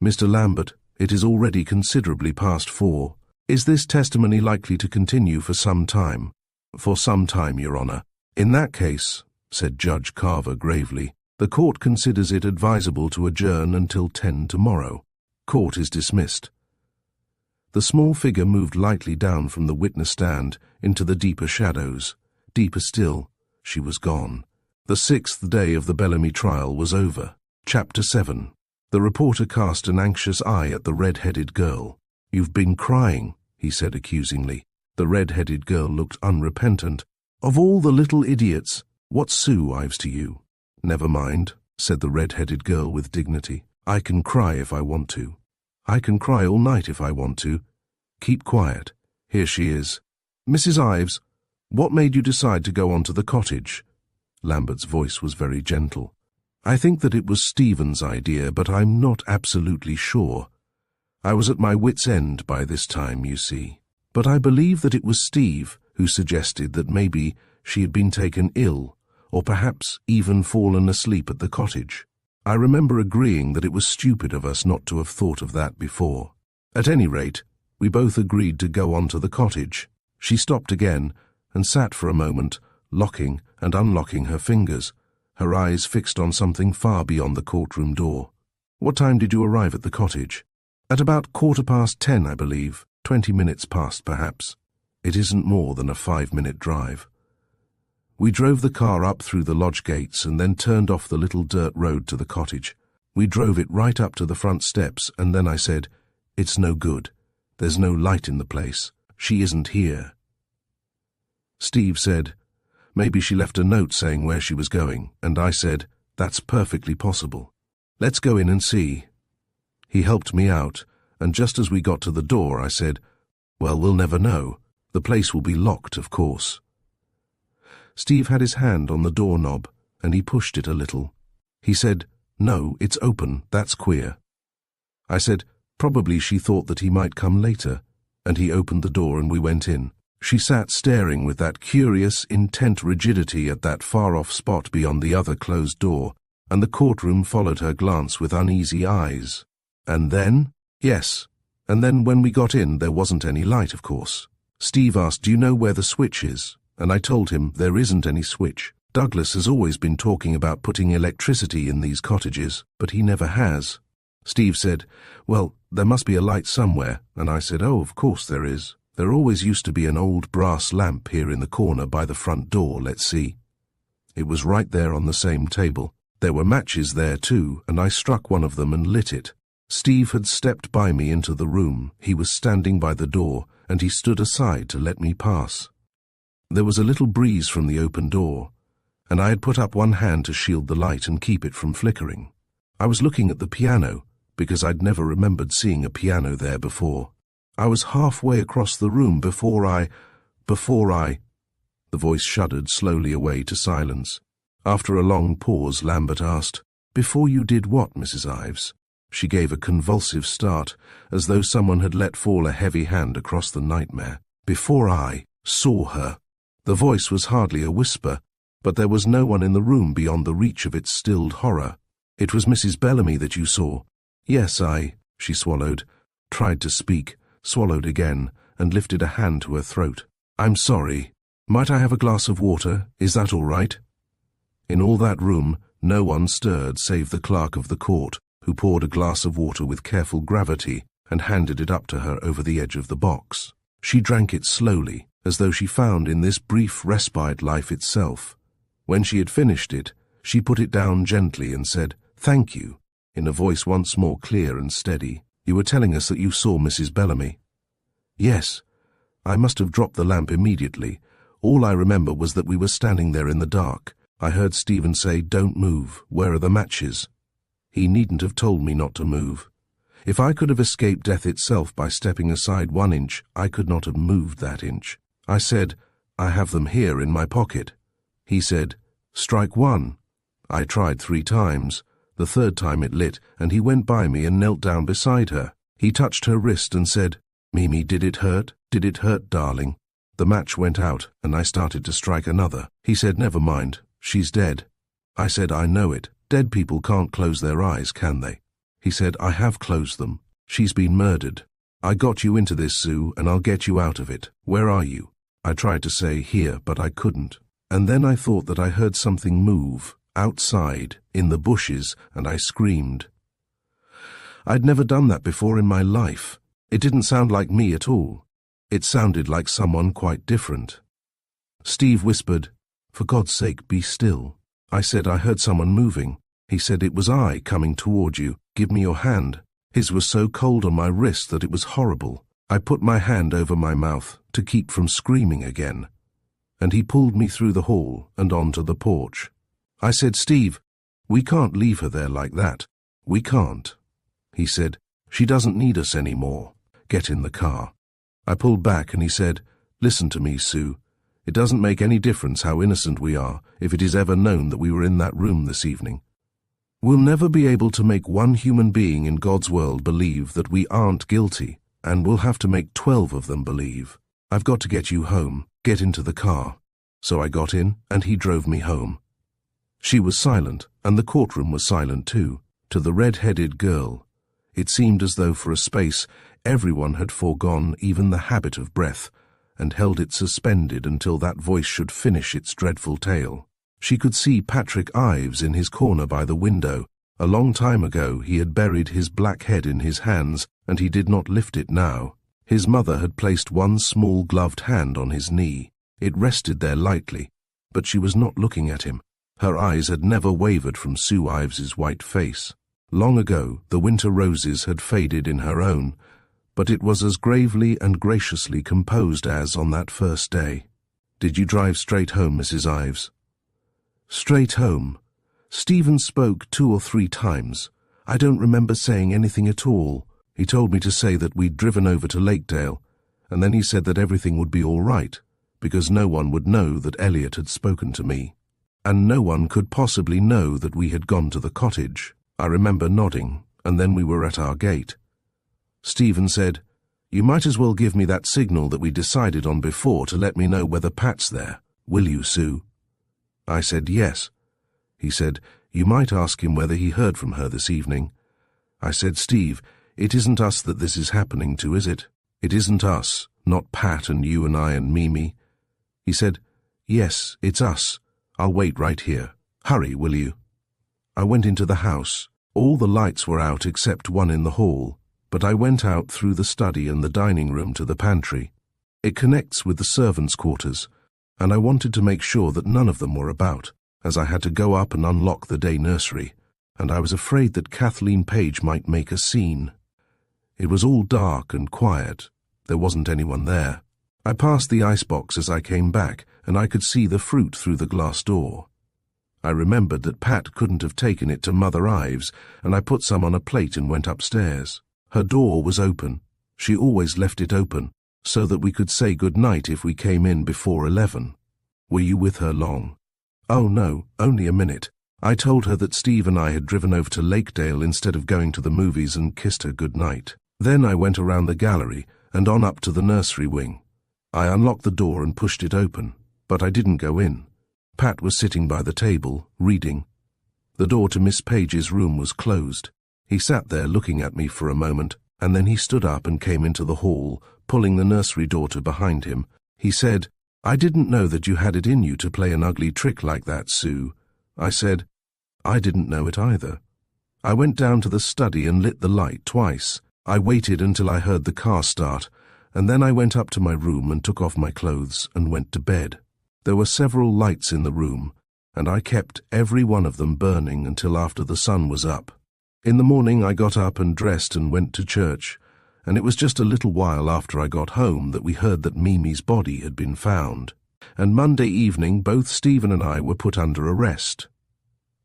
Speaker 1: "Mr. Lambert, it is already considerably past 4. Is this testimony likely to continue for some time?" "For some time, Your Honour." "In that case," said Judge Carver gravely, "the court considers it advisable to adjourn until 10 tomorrow. Court is dismissed." The small figure moved lightly down from the witness stand into the deeper shadows. Deeper still, she was gone. The 6th day of the Bellamy trial was over. Chapter 7. The reporter cast an anxious eye at the red-headed girl. "You've been crying," he said accusingly. The red-headed girl looked unrepentant. "Of all the little idiots, what's Sue Ives to you?" "Never mind," said the red-headed girl with dignity. "I can cry if I want to. I can cry all night if I want to. Keep quiet. Here she is. Mrs. Ives, what made you decide to go on to the cottage?" Lambert's voice was very gentle. "I think that it was Stephen's idea, but I'm not absolutely sure. I was at my wit's end by this time, you see. But I believe that it was Steve who suggested that maybe she had been taken ill, or perhaps even fallen asleep at the cottage. I remember agreeing that it was stupid of us not to have thought of that before. At any rate, we both agreed to go on to the cottage." She stopped again and sat for a moment, locking and unlocking her fingers, her eyes fixed on something far beyond the courtroom door. "What time did you arrive at the cottage?" "At about 10:15, I believe. 20 minutes past, perhaps. It isn't more than a 5-minute drive." We drove the car up through the lodge gates and then turned off the little dirt road to the cottage. We drove it right up to the front steps, and then I said, "It's no good. There's no light in the place. She isn't here." Steve said, "Maybe she left a note saying where she was going," and I said, "That's perfectly possible. Let's go in and see." He helped me out, and just as we got to the door, I said, "Well, we'll never know. The place will be locked, of course." Steve had his hand on the doorknob, and he pushed it a little. He said, "No, it's open. That's queer." I said, "Probably she thought that he might come later," and he opened the door and we went in. She sat staring with that curious, intent rigidity at that far-off spot beyond the other closed door, and the courtroom followed her glance with uneasy eyes. And then? Yes. And then when we got in, there wasn't any light, of course. Steve asked, "Do you know where the switch is?" And I told him there isn't any switch. Douglas has always been talking about putting electricity in these cottages, but he never has. Steve said, "Well, there must be a light somewhere," and I said, "Oh, of course there is. There always used to be an old brass lamp here in the corner by the front door, let's see." It was right there on the same table. There were matches there too, and I struck one of them and lit it. Steve had stepped by me into the room. He was standing by the door, and he stood aside to let me pass. There was a little breeze from the open door, and I had put up one hand to shield the light and keep it from flickering. I was looking at the piano, because I'd never remembered seeing a piano there before. I was halfway across the room before I... The voice shuddered slowly away to silence. After a long pause, Lambert asked, "Before you did what, Mrs. Ives?" She gave a convulsive start, as though someone had let fall a heavy hand across the nightmare. "Before I saw her." The voice was hardly a whisper, but there was no one in the room beyond the reach of its stilled horror. "It was Mrs. Bellamy that you saw?" "Yes, she swallowed, tried to speak, swallowed again, and lifted a hand to her throat. "I'm sorry. Might I have a glass of water? Is that all right?" In all that room, no one stirred save the clerk of the court, who poured a glass of water with careful gravity and handed it up to her over the edge of the box. She drank it slowly, as though she found in this brief respite life itself. When she had finished it, she put it down gently and said, "Thank you," in a voice once more clear and steady. "You were telling us that you saw Mrs. Bellamy." "Yes. I must have dropped the lamp immediately. All I remember was that we were standing there in the dark. I heard Stephen say, 'Don't move. Where are the matches?' He needn't have told me not to move. If I could have escaped death itself by stepping aside 1 inch, I could not have moved that inch. I said, 'I have them here in my pocket.' He said, 'Strike 1. I tried 3 times. The 3rd time it lit, and he went by me and knelt down beside her. He touched her wrist and said, 'Mimi, did it hurt? Did it hurt, darling?' The match went out, and I started to strike another. He said, 'Never mind. She's dead.' I said, 'I know it. Dead people can't close their eyes, can they?' He said, 'I have closed them. She's been murdered. I got you into this, Sue, and I'll get you out of it. Where are you?' I tried to say, 'Here,' but I couldn't. And then I thought that I heard something move, outside, in the bushes, and I screamed. I'd never done that before in my life. It didn't sound like me at all. It sounded like someone quite different. Steve whispered, 'For God's sake, be still.' I said, 'I heard someone moving.' He said, 'It was I coming toward you. Give me your hand.' His was so cold on my wrist that it was horrible. I put my hand over my mouth to keep from screaming again, and he pulled me through the hall and onto the porch. I said, 'Steve, we can't leave her there like that. We can't.' He said, 'She doesn't need us anymore. Get in the car.' I pulled back and he said, 'Listen to me, Sue. It doesn't make any difference how innocent we are if it is ever known that we were in that room this evening. We'll never be able to make one human being in God's world believe that we aren't guilty, and we'll have to make 12 of them believe. I've got to get you home. Get into the car.' So I got in, and he drove me home. She was silent, and the courtroom was silent too. To the red-headed girl, it seemed as though for a space everyone had foregone even the habit of breath, and held it suspended until that voice should finish its dreadful tale. She could see Patrick Ives in his corner by the window. A long time ago he had buried his black head in his hands, and he did not lift it now. His mother had placed one small gloved hand on his knee. It rested there lightly, but she was not looking at him. Her eyes had never wavered from Sue Ives's white face. Long ago, the winter roses had faded in her own, but it was as gravely and graciously composed as on that first day. "Did you drive straight home, Mrs. Ives?" "Straight home. Stephen spoke 2 or 3 times. I don't remember saying anything at all. He told me to say that we'd driven over to Lakedale, and then he said that everything would be all right, because no one would know that Elliot had spoken to me. And no one could possibly know that we had gone to the cottage." I remember nodding, and then we were at our gate. Stephen said, "You might as well give me that signal that we decided on before to let me know whether Pat's there. Will you, Sue?" I said yes. He said, "You might ask him whether he heard from her this evening." I said, "Steve, it isn't us that this is happening to, is it? It isn't us, not Pat and you and I and Mimi." He said, "Yes, it's us. I'll wait right here. Hurry, will you?" I went into the house. All the lights were out except one in the hall, but I went out through the study and the dining room to the pantry. It connects with the servants' quarters, and I wanted to make sure that none of them were about, as I had to go up and unlock the day nursery, and I was afraid that Kathleen Page might make a scene. It was all dark and quiet. There wasn't anyone there. I passed the icebox as I came back, and I could see the fruit through the glass door. I remembered that Pat couldn't have taken it to Mother Ives, and I put some on a plate and went upstairs. Her door was open. She always left it open, so that we could say good night if we came in before 11. "Were you with her long?" "Oh no, only a minute. I told her that Steve and I had driven over to Lakedale instead of going to the movies and kissed her good night. Then I went around the gallery and on up to the nursery wing. I unlocked the door and pushed it open, but I didn't go in. Pat was sitting by the table, reading. The door to Miss Page's room was closed. He sat there looking at me for a moment, and then he stood up and came into the hall, pulling the nursery daughter behind him. He said, "I didn't know that you had it in you to play an ugly trick like that, Sue." I said, "I didn't know it either." I went down to the study and lit the light twice. I waited until I heard the car start, and then I went up to my room and took off my clothes and went to bed. There were several lights in the room, and I kept every one of them burning until after the sun was up. In the morning I got up and dressed and went to church, and it was just a little while after I got home that we heard that Mimi's body had been found, and Monday evening both Stephen and I were put under arrest.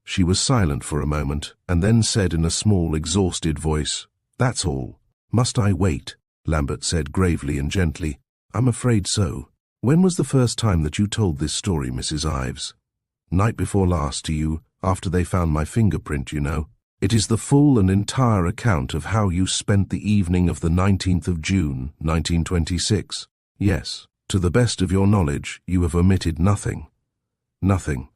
Speaker 1: She was silent for a moment, and then said in a small, exhausted voice, "That's all." "Must I wait?" Lambert said gravely and gently. "I'm afraid so." "When was the first time that you told this story, Mrs. Ives?" "Night before last to you, after they found my fingerprint, you know. It is the full and entire account of how you spent the evening of the 19th of June, 1926. Yes, to the best of your knowledge, you have omitted nothing." "Nothing.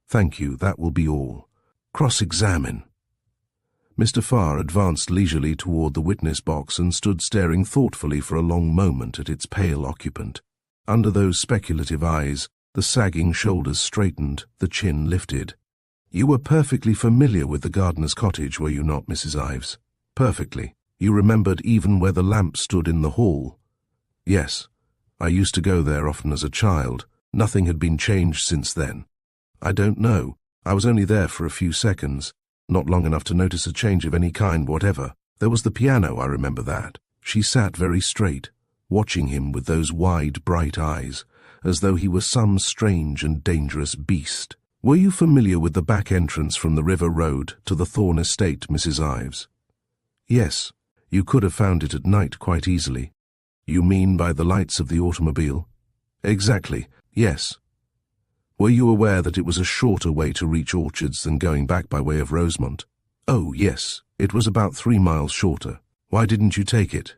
Speaker 1: Thank you, that will be all. Cross-examine." Mr. Farr advanced leisurely toward the witness box and stood staring thoughtfully for a long moment at its pale occupant. Under those speculative eyes, the sagging shoulders straightened, the chin lifted. "You were perfectly familiar with the gardener's cottage, were you not, Mrs. Ives?" "Perfectly. You remembered even where the lamp stood in the hall?" "Yes. I used to go there often as a child. Nothing had been changed since then." "I don't know. I was only there for a few seconds, not long enough to notice a change of any kind whatever. There was the piano, I remember that." She sat very straight, watching him with those wide, bright eyes, as though he were some strange and dangerous beast. "Were you familiar with the back entrance from the River Road to the Thorne Estate, Mrs. Ives?" "Yes. You could have found it at night quite easily." "You mean by the lights of the automobile?" "Exactly, yes." "Were you aware that it was a shorter way to reach Orchards than going back by way of Rosemont?" "Oh, yes. It was about 3 miles shorter. Why didn't you take it?"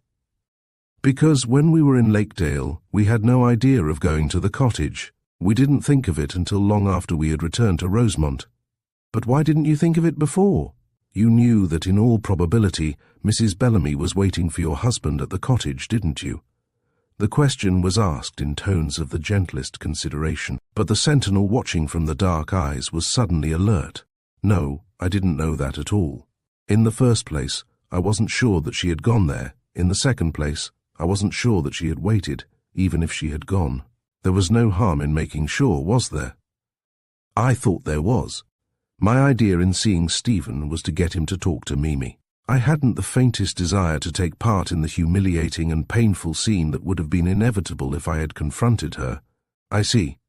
Speaker 1: "Because when we were in Lakedale, we had no idea of going to the cottage. We didn't think of it until long after we had returned to Rosemont." "But why didn't you think of it before?" "You knew that in all probability Mrs. Bellamy was waiting for your husband at the cottage, didn't you?" The question was asked in tones of the gentlest consideration, but the sentinel watching from the dark eyes was suddenly alert. "No, I didn't know that at all. In the first place, I wasn't sure that she had gone there. In the second place, I wasn't sure that she had waited, even if she had gone. There was no harm in making sure, was there?" I thought there was. My idea in seeing Stephen was to get him to talk to Mimi. I hadn't the faintest desire to take part in the humiliating and painful scene that would have been inevitable if I had confronted her. I see.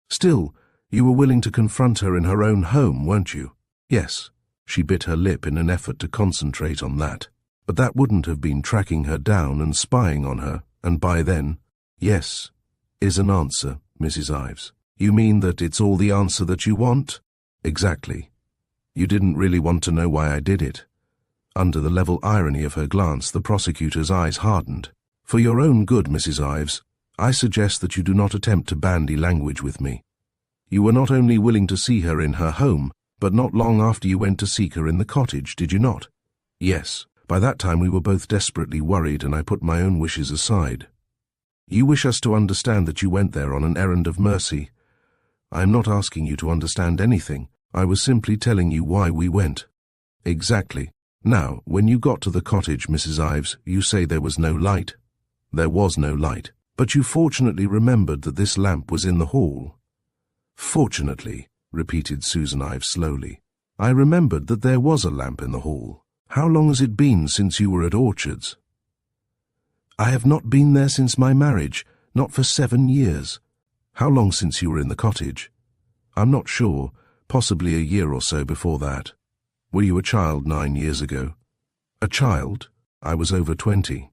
Speaker 1: Still, you were willing to confront her in her own home, weren't you? Yes. She bit her lip in an effort to concentrate on that. But that wouldn't have been tracking her down and spying on her, and by then, yes, is an answer, Mrs. Ives. You mean that it's all the answer that you want? Exactly. You didn't really want to know why I did it. Under the level irony of her glance, the prosecutor's eyes hardened. For your own good, Mrs. Ives, I suggest that you do not attempt to bandy language with me. You were not only willing to see her in her home, but not long after you went to seek her in the cottage, did you not? Yes. By that time we were both desperately worried, and I put my own wishes aside. You wish us to understand that you went there on an errand of mercy. I am not asking you to understand anything. I was simply telling you why we went. Exactly. Now, when you got to the cottage, Mrs. Ives, you say there was no light. There was no light, but you fortunately remembered that this lamp was in the hall. Fortunately, repeated Susan Ives slowly. I remembered that there was a lamp in the hall. How long has it been since you were at Orchards? I have not been there since my marriage, not for 7 years. How long since you were in the cottage? I'm not sure, possibly a year or so before that. Were you a child 9 years ago? A child? I was over 20.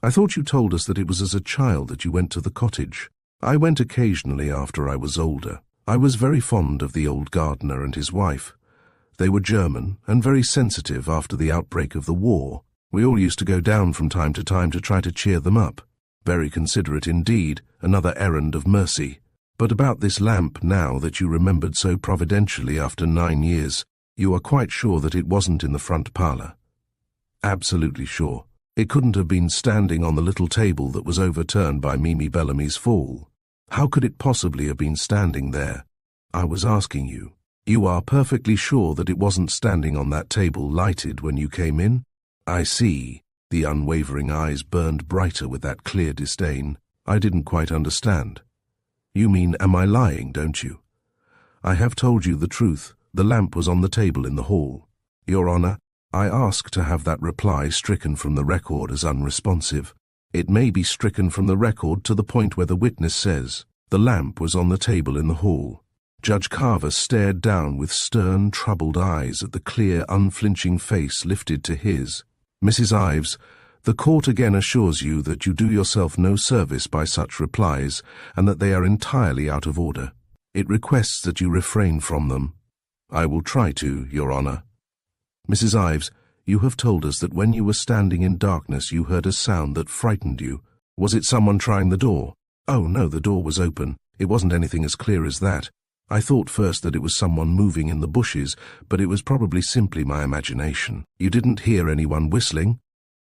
Speaker 1: I thought you told us that it was as a child that you went to the cottage. I went occasionally after I was older. I was very fond of the old gardener and his wife. They were German and very sensitive after the outbreak of the war. We all used to go down from time to try to cheer them up. Very considerate indeed, another errand of mercy. But about this lamp now that you remembered so providentially after 9 years, you are quite sure that it wasn't in the front parlour? Absolutely sure. It couldn't have been standing on the little table that was overturned by Mimi Bellamy's fall. How could it possibly have been standing there? I was asking you. You are perfectly sure that it wasn't standing on that table lighted when you came in? I see. The unwavering eyes burned brighter with that clear disdain. I didn't quite understand. You mean, am I lying, don't you? I have told you the truth. The lamp was on the table in the hall. Your Honour, I ask to have that reply stricken from the record as unresponsive. It may be stricken from the record to the point where the witness says, the lamp was on the table in the hall. Judge Carver stared down with stern, troubled eyes at the clear, unflinching face lifted to his. Mrs. Ives, the court again assures you that you do yourself no service by such replies, and that they are entirely out of order. It requests that you refrain from them. I will try to, Your Honour. Mrs. Ives, you have told us that when you were standing in darkness you heard a sound that frightened you. Was it someone trying the door? Oh, no, the door was open. It wasn't anything as clear as that. I thought first that it was someone moving in the bushes, but it was probably simply my imagination. You didn't hear anyone whistling?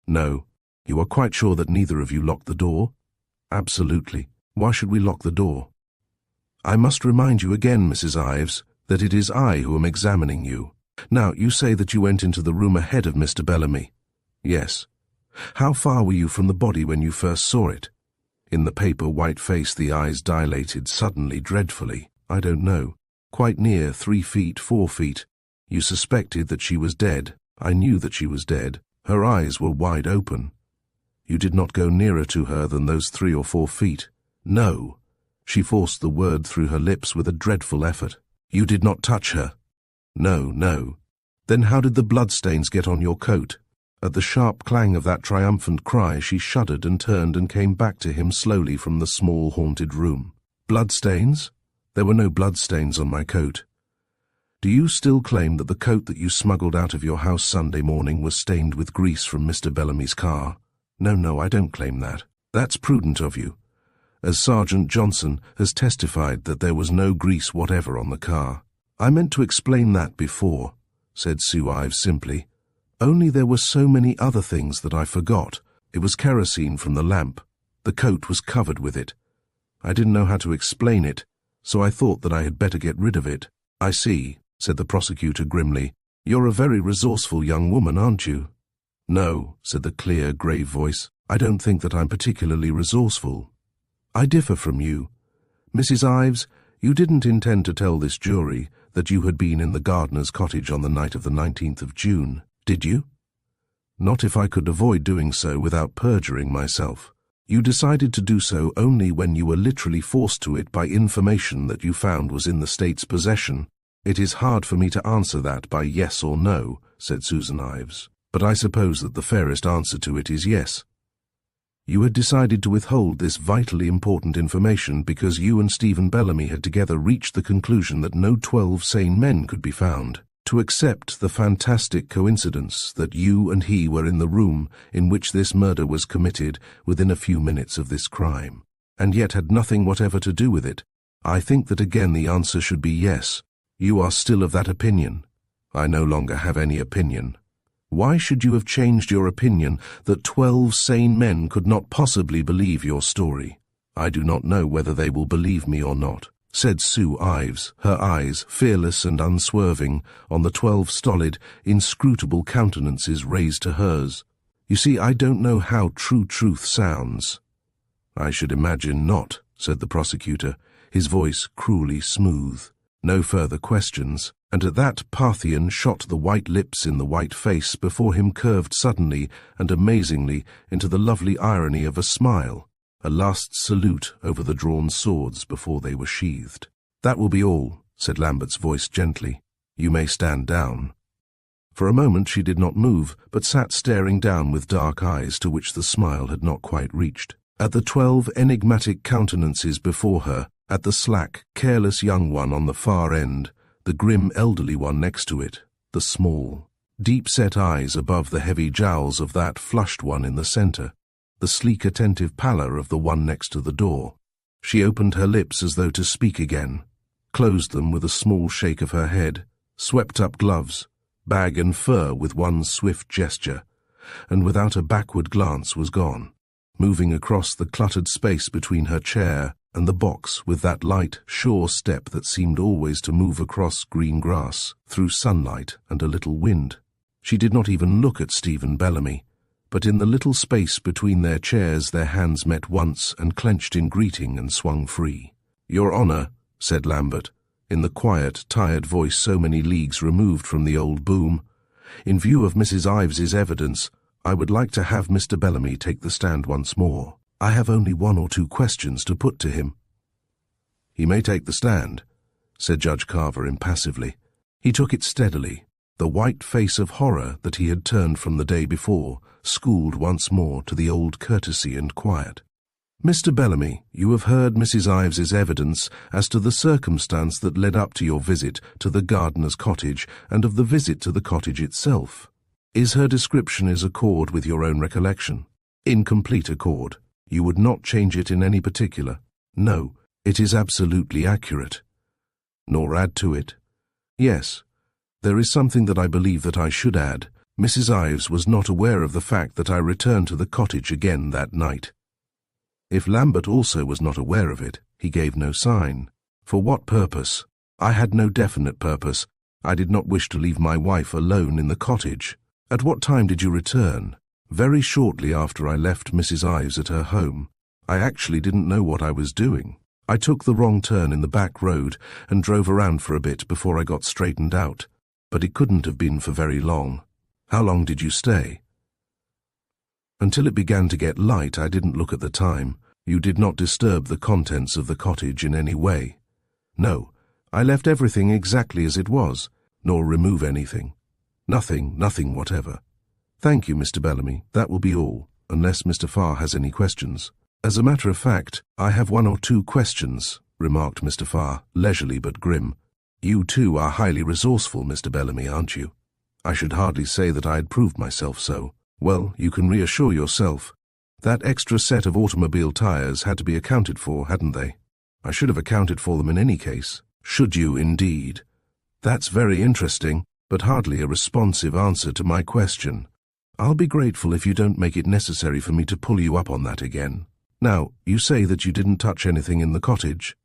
Speaker 1: No. You are quite sure that neither of you locked the door? Absolutely. Why should we lock the door? I must remind you again, Mrs. Ives, that it is I who am examining you. Now, you say that you went into the room ahead of Mr. Bellamy. Yes. How far were you from the body when you first saw it? In the paper white face the eyes dilated suddenly, dreadfully. I don't know. Quite near, 3 feet, 4 feet. You suspected that she was dead. I knew that she was dead. Her eyes were wide open. You did not go nearer to her than those 3 or 4 feet. No. She forced the word through her lips with a dreadful effort. You did not touch her. No, no. Then how did the bloodstains get on your coat? At the sharp clang of that triumphant cry she shuddered and turned and came back to him slowly from the small haunted room. Bloodstains? There were no bloodstains on my coat. Do you still claim that the coat that you smuggled out of your house Sunday morning was stained with grease from Mr. Bellamy's car? No, I don't claim that. That's prudent of you, as Sergeant Johnson has testified that there was no grease whatever on the car. I meant to explain that before, said Sue Ives simply. Only there were so many other things that I forgot. It was kerosene from the lamp. The coat was covered with it. I didn't know how to explain it, so I thought that I had better get rid of it. I see, said the prosecutor grimly. You're a very resourceful young woman, aren't you? No, said the clear, grave voice. I don't think that I'm particularly resourceful. I differ from you. Mrs. Ives, You didn't intend to tell this jury that you had been in the gardener's cottage on the night of the 19th of June, did you? Not if I could avoid doing so without perjuring myself. You decided to do so only when you were literally forced to it by information that you found was in the state's possession. It is hard for me to answer that by yes or no, said Susan Ives, but I suppose that the fairest answer to it is yes. You had decided to withhold this vitally important information because you and Stephen Bellamy had together reached the conclusion that no 12 sane men could be found. To accept the fantastic coincidence that you and he were in the room in which this murder was committed within a few minutes of this crime, and yet had nothing whatever to do with it, I think that again the answer should be yes. You are still of that opinion. I no longer have any opinion. Why should you have changed your opinion that 12 sane men could not possibly believe your story? I do not know whether they will believe me or not, said Sue Ives, her eyes, fearless and unswerving, on the 12 stolid, inscrutable countenances raised to hers. You see, I don't know how true truth sounds. I should imagine not, said the prosecutor, his voice cruelly smooth. No further questions, and at that Parthian shot the white lips in the white face before him curved suddenly and amazingly into the lovely irony of a smile, a last salute over the drawn swords before they were sheathed. That will be all, said Lambert's voice gently. You may stand down. For a moment she did not move, but sat staring down with dark eyes to which the smile had not quite reached. At the 12 enigmatic countenances before her, at the slack, careless young one on the far end, the grim elderly one next to it, the small, deep-set eyes above the heavy jowls of that flushed one in the centre, the sleek attentive pallor of the one next to the door. She opened her lips as though to speak again, closed them with a small shake of her head, swept up gloves, bag and fur with one swift gesture, and without a backward glance was gone, moving across the cluttered space between her chair and the box with that light, sure step that seemed always to move across green grass, through sunlight and a little wind. She did not even look at Stephen Bellamy, but in the little space between their chairs their hands met once and clenched in greeting and swung free. Your Honour, said Lambert, in the quiet, tired voice so many leagues removed from the old boom, in view of Mrs. Ives's evidence, I would like to have Mr. Bellamy take the stand once more. I have only 1 or 2 questions to put to him. He may take the stand, said Judge Carver impassively. He took it steadily, the white face of horror that he had turned from the day before, schooled once more to the old courtesy and quiet. Mr. Bellamy, you have heard Mrs. Ives's evidence as to the circumstance that led up to your visit to the gardener's cottage and of the visit to the cottage itself. Is her description in accord with your own recollection? In complete accord. You would not change it in any particular? No, it is absolutely accurate. Nor add to it? Yes. There is something that I believe that I should add. Mrs. Ives was not aware of the fact that I returned to the cottage again that night. If Lambert also was not aware of it, he gave no sign. For what purpose? I had no definite purpose. I did not wish to leave my wife alone in the cottage. At what time did you return? Very shortly after I left Mrs. Ives at her home. I actually didn't know what I was doing. I took the wrong turn in the back road and drove around for a bit before I got straightened out, but it couldn't have been for very long. How long did you stay? Until it began to get light. I didn't look at the time. You did not disturb the contents of the cottage in any way. No, I left everything exactly as it was, nor remove anything. Nothing whatever. Thank you, Mr. Bellamy. That will be all, unless Mr. Farr has any questions. As a matter of fact, I have 1 or 2 questions, remarked Mr. Farr, leisurely but grim. You too are highly resourceful, Mr. Bellamy, aren't you? I should hardly say that I had proved myself so. Well, you can reassure yourself. That extra set of automobile tires had to be accounted for, hadn't they? I should have accounted for them in any case. Should you, indeed? That's very interesting, but hardly a responsive answer to my question. I'll be grateful if you don't make it necessary for me to pull you up on that again. Now, you say that you didn't touch anything in the cottage.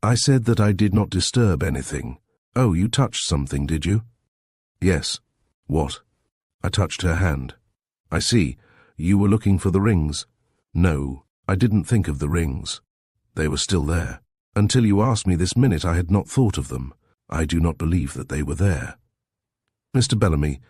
Speaker 1: I said that I did not disturb anything. Oh, you touched something, did you? Yes. What? I touched her hand. I see. You were looking for the rings. No, I didn't think of the rings. They were still there. Until you asked me this minute, I had not thought of them. I do not believe that they were there. Mr. Bellamy,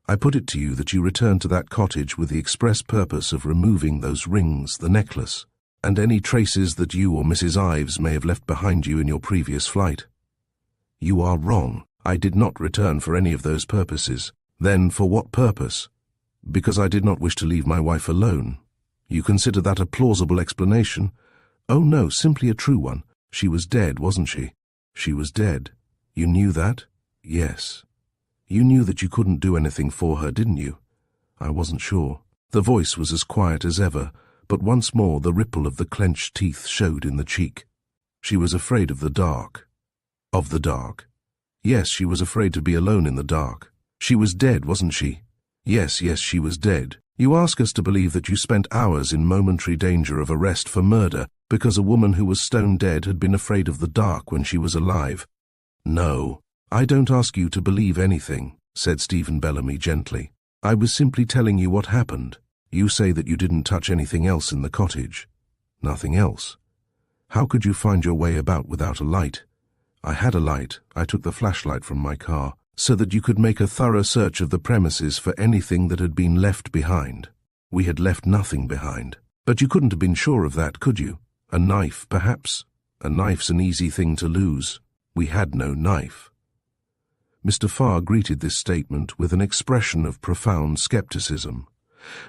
Speaker 1: I put it to you that you returned to that cottage with the express purpose of removing those rings, the necklace, and any traces that you or Mrs. Ives may have left behind you in your previous flight. You are wrong. I did not return for any of those purposes. Then for what purpose? Because I did not wish to leave my wife alone. You consider that a plausible explanation? Oh no, simply a true one. She was dead, wasn't she? She was dead. You knew that? Yes. You knew that you couldn't do anything for her, didn't you? I wasn't sure. The voice was as quiet as ever, but once more the ripple of the clenched teeth showed in the cheek. She was afraid of the dark. Of the dark? Yes, she was afraid to be alone in the dark. She was dead, wasn't she? Yes, she was dead. You ask us to believe that you spent hours in momentary danger of arrest for murder because a woman who was stone dead had been afraid of the dark when she was alive. No, I don't ask you to believe anything, said Stephen Bellamy gently. I was simply telling you what happened. You say that you didn't touch anything else in the cottage. Nothing else? How could you find your way about without a light? I had a light. I took the flashlight from my car, so that you could make a thorough search of the premises for anything that had been left behind. We had left nothing behind. But you couldn't have been sure of that, could you? A knife, perhaps? A knife's an easy thing to lose. We had no knife. Mr. Farr greeted this statement with an expression of profound skepticism.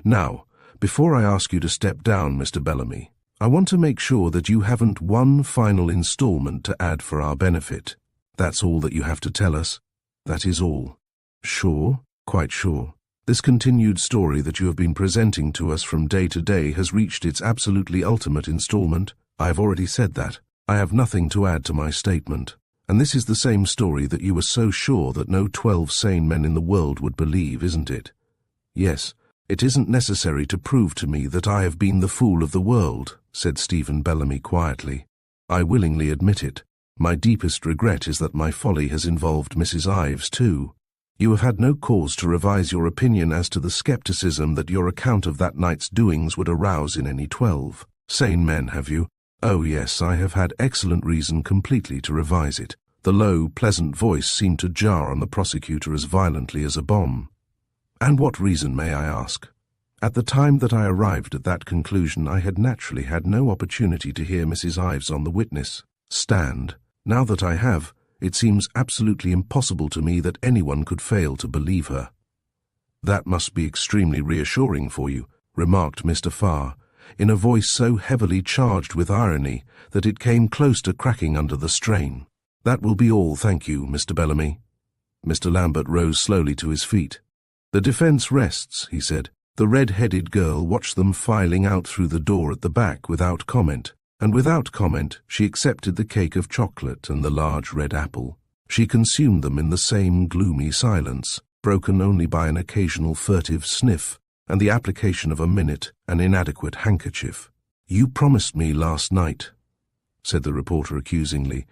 Speaker 1: Now, before I ask you to step down, Mr. Bellamy, I want to make sure that you haven't one final installment to add for our benefit. That's all that you have to tell us. That is all. Sure? Quite sure. This continued story that you have been presenting to us from day to day has reached its absolutely ultimate installment. I have already said that. I have nothing to add to my statement. And this is the same story that you were so sure that no 12 sane men in the world would believe, isn't it? Yes, it isn't necessary to prove to me that I have been the fool of the world, said Stephen Bellamy quietly. I willingly admit it. My deepest regret is that my folly has involved Mrs. Ives too. You have had no cause to revise your opinion as to the skepticism that your account of that night's doings would arouse in any 12 sane men, have you? Oh yes, I have had excellent reason completely to revise it. The low, pleasant voice seemed to jar on the prosecutor as violently as a bomb. And what reason, may I ask? At the time that I arrived at that conclusion, I had naturally had no opportunity to hear Mrs. Ives on the witness stand. Now that I have, it seems absolutely impossible to me that anyone could fail to believe her. That must be extremely reassuring for you, remarked Mr. Farr, in a voice so heavily charged with irony that it came close to cracking under the strain. That will be all, thank you, Mr. Bellamy. Mr. Lambert rose slowly to his feet. The defense rests, he said. The red-headed girl watched them filing out through the door at the back without comment, and without comment she accepted the cake of chocolate and the large red apple. She consumed them in the same gloomy silence, broken only by an occasional furtive sniff and the application of an inadequate handkerchief. You promised me last night, said the reporter accusingly,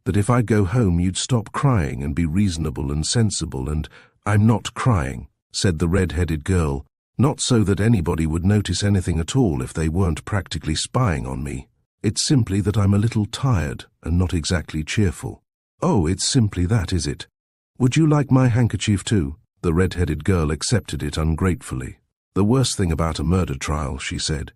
Speaker 1: that if I'd go home you'd stop crying and be reasonable and sensible, and I'm not crying, said the red-headed girl, not so that anybody would notice anything at all if they weren't practically spying on me. It's simply that I'm a little tired and not exactly cheerful. Oh, it's simply that, is it? Would you like my handkerchief too? The red-headed girl accepted it ungratefully. The worst thing about a murder trial, she said,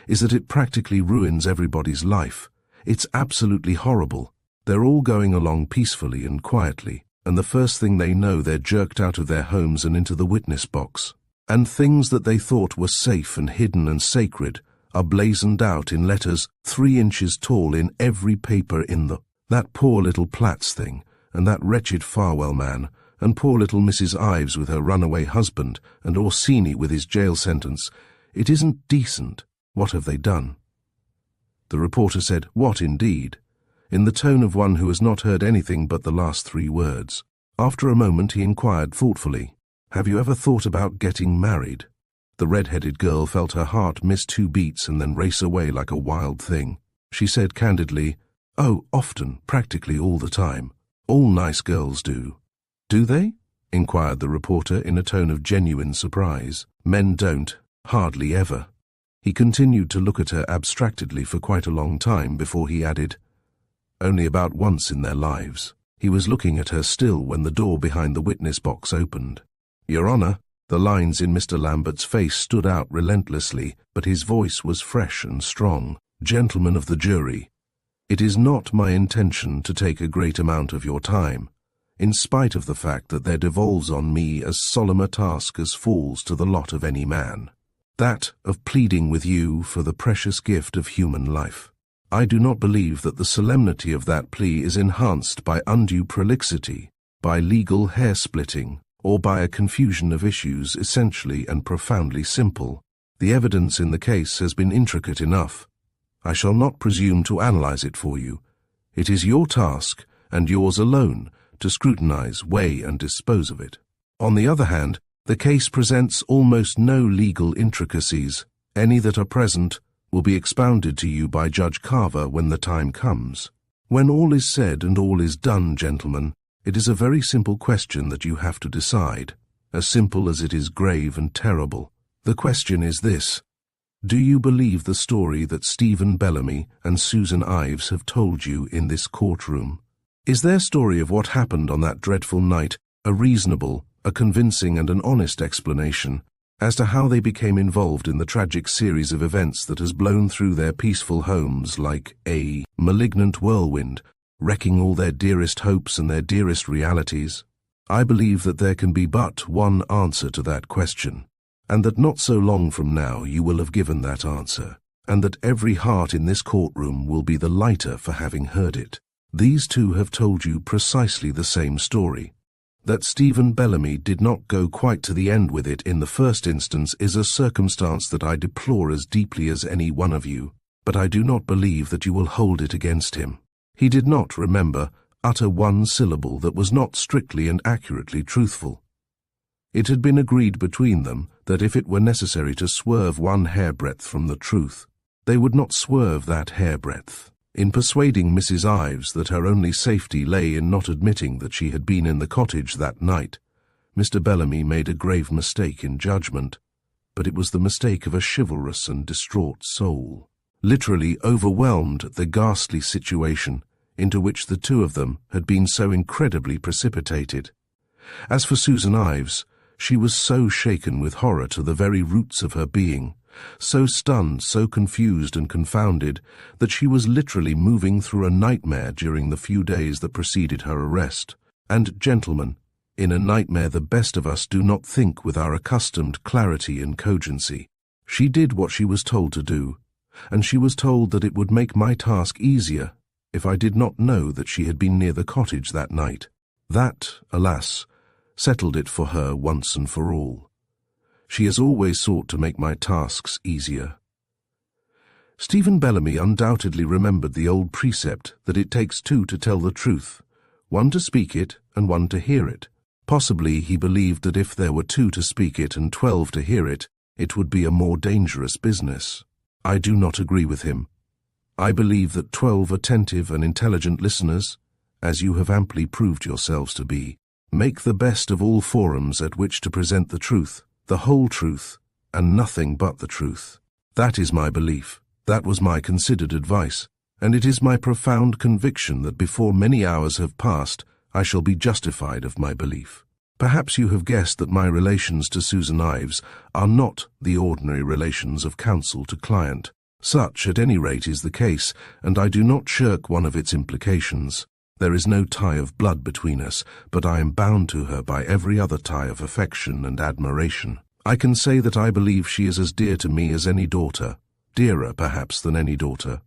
Speaker 1: is that it practically ruins everybody's life. It's absolutely horrible. They're all going along peacefully and quietly, and the first thing they know they're jerked out of their homes and into the witness box. And things that they thought were safe and hidden and sacred are blazoned out in letters 3 inches tall in every paper in that poor little Platts thing, and that wretched Farwell man, and poor little Mrs. Ives with her runaway husband, and Orsini with his jail sentence. It isn't decent. What have they done? The reporter said, "What indeed?" in the tone of one who has not heard anything but the last 3 words. After a moment he inquired thoughtfully, "Have you ever thought about getting married?" The red-headed girl felt her heart miss 2 beats and then race away like a wild thing. She said candidly, "Oh, often, practically all the time. All nice girls do." "Do they?" inquired the reporter in a tone of genuine surprise. "Men don't, hardly ever." He continued to look at her abstractedly for quite a long time before he added, only about once in their lives. He was looking at her still when the door behind the witness box opened. "Your Honor." The lines in Mr. Lambert's face stood out relentlessly, but his voice was fresh and strong. "Gentlemen of the jury, it is not my intention to take a great amount of your time, in spite of the fact that there devolves on me as solemn a task as falls to the lot of any man, that of pleading with you for the precious gift of human life. I do not believe that the solemnity of that plea is enhanced by undue prolixity, by legal hair-splitting, or by a confusion of issues essentially and profoundly simple. The evidence in the case has been intricate enough. I shall not presume to analyze it for you. It is your task, and yours alone, to scrutinize, weigh, and dispose of it. On the other hand, the case presents almost no legal intricacies. Any that are present will be expounded to you by Judge Carver when the time comes. When all is said and all is done, gentlemen, it is a very simple question that you have to decide, as simple as it is grave and terrible. The question is this: do you believe the story that Stephen Bellamy and Susan Ives have told you in this courtroom? Is their story of what happened on that dreadful night a reasonable, a convincing and an honest explanation as to how they became involved in the tragic series of events that has blown through their peaceful homes like a malignant whirlwind, wrecking all their dearest hopes and their dearest realities? I believe that there can be but one answer to that question, and that not so long from now you will have given that answer, and that every heart in this courtroom will be the lighter for having heard it. These two have told you precisely the same story. That Stephen Bellamy did not go quite to the end with it in the first instance is a circumstance that I deplore as deeply as any one of you, but I do not believe that you will hold it against him. He did not, remember, utter one syllable that was not strictly and accurately truthful. It had been agreed between them that if it were necessary to swerve one hairbreadth from the truth, they would not swerve that hairbreadth. In persuading Mrs. Ives that her only safety lay in not admitting that she had been in the cottage that night, Mr. Bellamy made a grave mistake in judgment, but it was the mistake of a chivalrous and distraught soul. Literally overwhelmed at the ghastly situation into which the two of them had been so incredibly precipitated. As for Susan Ives, she was so shaken with horror to the very roots of her being, so stunned, so confused and confounded, that she was literally moving through a nightmare during the few days that preceded her arrest. And, gentlemen, in a nightmare the best of us do not think with our accustomed clarity and cogency. She did what she was told to do, and she was told that it would make my task easier if I did not know that she had been near the cottage that night. That, alas, settled it for her once and for all. She has always sought to make my tasks easier. Stephen Bellamy undoubtedly remembered the old precept that it takes two to tell the truth, one to speak it and one to hear it. Possibly he believed that if there were 2 to speak it and 12 to hear it, it would be a more dangerous business. I do not agree with him. I believe that 12 attentive and intelligent listeners, as you have amply proved yourselves to be, make the best of all forums at which to present the truth, the whole truth, and nothing but the truth. That is my belief. That was my considered advice, and it is my profound conviction that before many hours have passed, I shall be justified of my belief. Perhaps you have guessed that my relations to Susan Ives are not the ordinary relations of counsel to client. Such, at any rate, is the case, and I do not shirk one of its implications. There is no tie of blood between us, but I am bound to her by every other tie of affection and admiration. I can say that I believe she is as dear to me as any daughter, dearer perhaps than any daughter,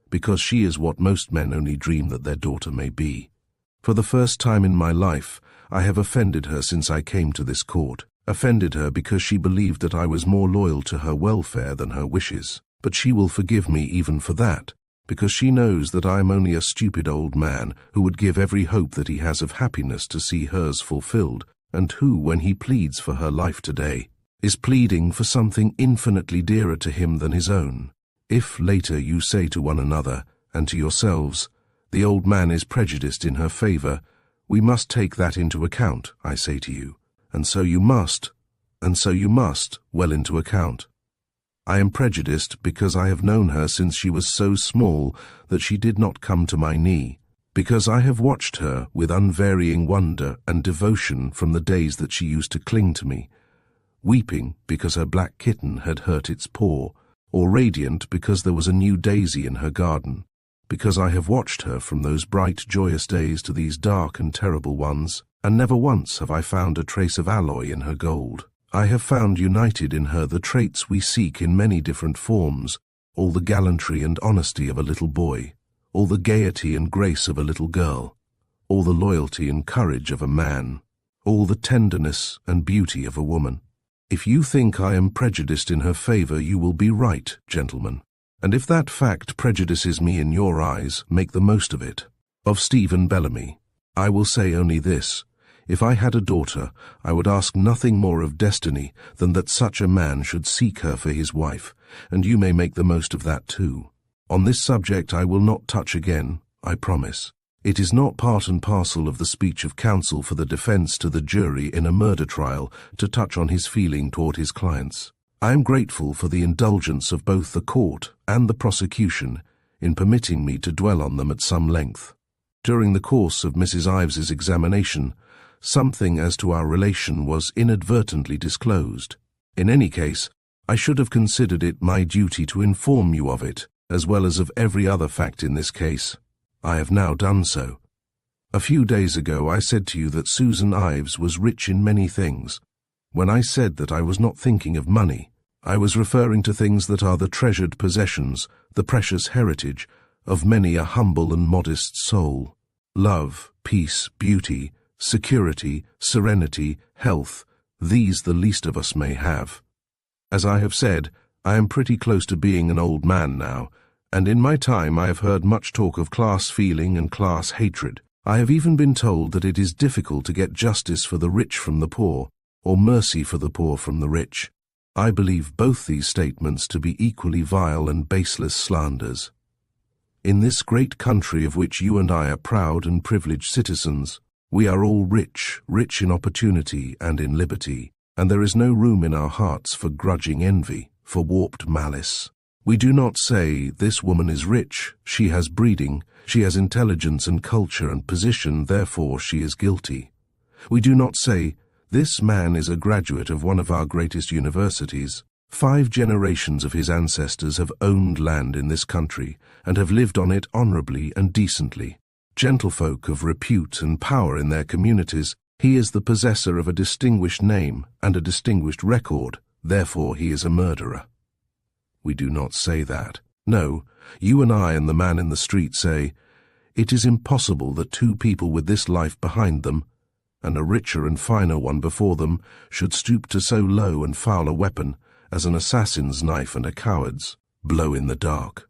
Speaker 1: because she is what most men only dream that their daughter may be. For the first time in my life, I have offended her since I came to this court, offended her because she believed that I was more loyal to her welfare than her wishes. But she will forgive me even for that, because she knows that I am only a stupid old man who would give every hope that he has of happiness to see hers fulfilled, and who, when he pleads for her life today, is pleading for something infinitely dearer to him than his own. If later you say to one another, and to yourselves, the old man is prejudiced in her favor, we must take that into account, I say to you, and so you must well into account. I am prejudiced because I have known her since she was so small that she did not come to my knee, because I have watched her with unvarying wonder and devotion from the days that she used to cling to me, weeping because her black kitten had hurt its paw, or radiant because there was a new daisy in her garden, because I have watched her from those bright, joyous days to these dark and terrible ones, and never once have I found a trace of alloy in her gold. I have found united in her the traits we seek in many different forms, all the gallantry and honesty of a little boy, all the gaiety and grace of a little girl, all the loyalty and courage of a man, all the tenderness and beauty of a woman. If you think I am prejudiced in her favor, you will be right, gentlemen. And if that fact prejudices me in your eyes, make the most of it. Of Stephen Bellamy, I will say only this. If I had a daughter, I would ask nothing more of destiny than that such a man should seek her for his wife, and you may make the most of that too. On this subject I will not touch again, I promise. It is not part and parcel of the speech of counsel for the defense to the jury in a murder trial to touch on his feeling toward his clients. I am grateful for the indulgence of both the court and the prosecution in permitting me to dwell on them at some length. During the course of Mrs. Ives's examination, something as to our relation was inadvertently disclosed. In any case, I should have considered it my duty to inform you of it, as well as of every other fact in this case. I have now done so. A few days ago I said to you that Susan Ives was rich in many things. When I said that I was not thinking of money, I was referring to things that are the treasured possessions, the precious heritage, of many a humble and modest soul. Love, peace, beauty, security, serenity, health, these the least of us may have. As I have said, I am pretty close to being an old man now, and in my time I have heard much talk of class feeling and class hatred. I have even been told that it is difficult to get justice for the rich from the poor, or mercy for the poor from the rich. I believe both these statements to be equally vile and baseless slanders. In this great country of which you and I are proud and privileged citizens, we are all rich, rich in opportunity and in liberty, and there is no room in our hearts for grudging envy, for warped malice. We do not say, this woman is rich, she has breeding, she has intelligence and culture and position, therefore she is guilty. We do not say, this man is a graduate of one of our greatest universities. 5 generations of his ancestors have owned land in this country and have lived on it honorably and decently. Gentlefolk of repute and power in their communities, he is the possessor of a distinguished name and a distinguished record, therefore he is a murderer. We do not say that. No, you and I and the man in the street say, it is impossible that 2 people with this life behind them, and a richer and finer one before them, should stoop to so low and foul a weapon as an assassin's knife and a coward's blow in the dark.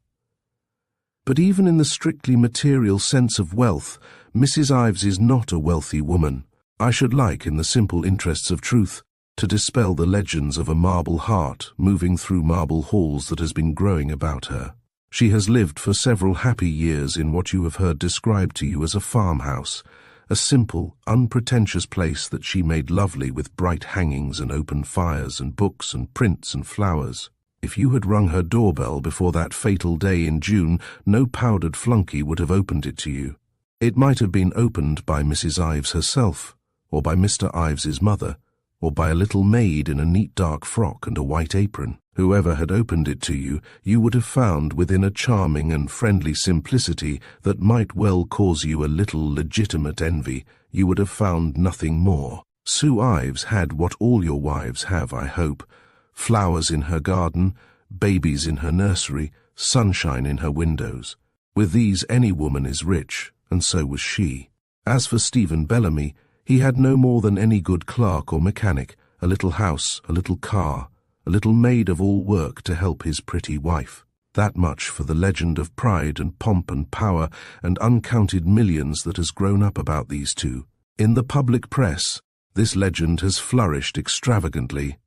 Speaker 1: But even in the strictly material sense of wealth, Mrs. Ives is not a wealthy woman. I should like, in the simple interests of truth, to dispel the legends of a marble heart moving through marble halls that has been growing about her. She has lived for several happy years in what you have heard described to you as a farmhouse, a simple, unpretentious place that she made lovely with bright hangings and open fires and books and prints and flowers. If you had rung her doorbell before that fatal day in June, no powdered flunkey would have opened it to you. It might have been opened by Mrs. Ives herself, or by Mr. Ives's mother, or by a little maid in a neat dark frock and a white apron. Whoever had opened it to you, you would have found within a charming and friendly simplicity that might well cause you a little legitimate envy. You would have found nothing more. Sue Ives had what all your wives have, I hope: flowers in her garden, babies in her nursery, sunshine in her windows. With these any woman is rich, and so was she. As for Stephen Bellamy, he had no more than any good clerk or mechanic, a little house, a little car, a little maid of all work to help his pretty wife. That much for the legend of pride and pomp and power and uncounted millions that has grown up about these two. In the public press, this legend has flourished extravagantly.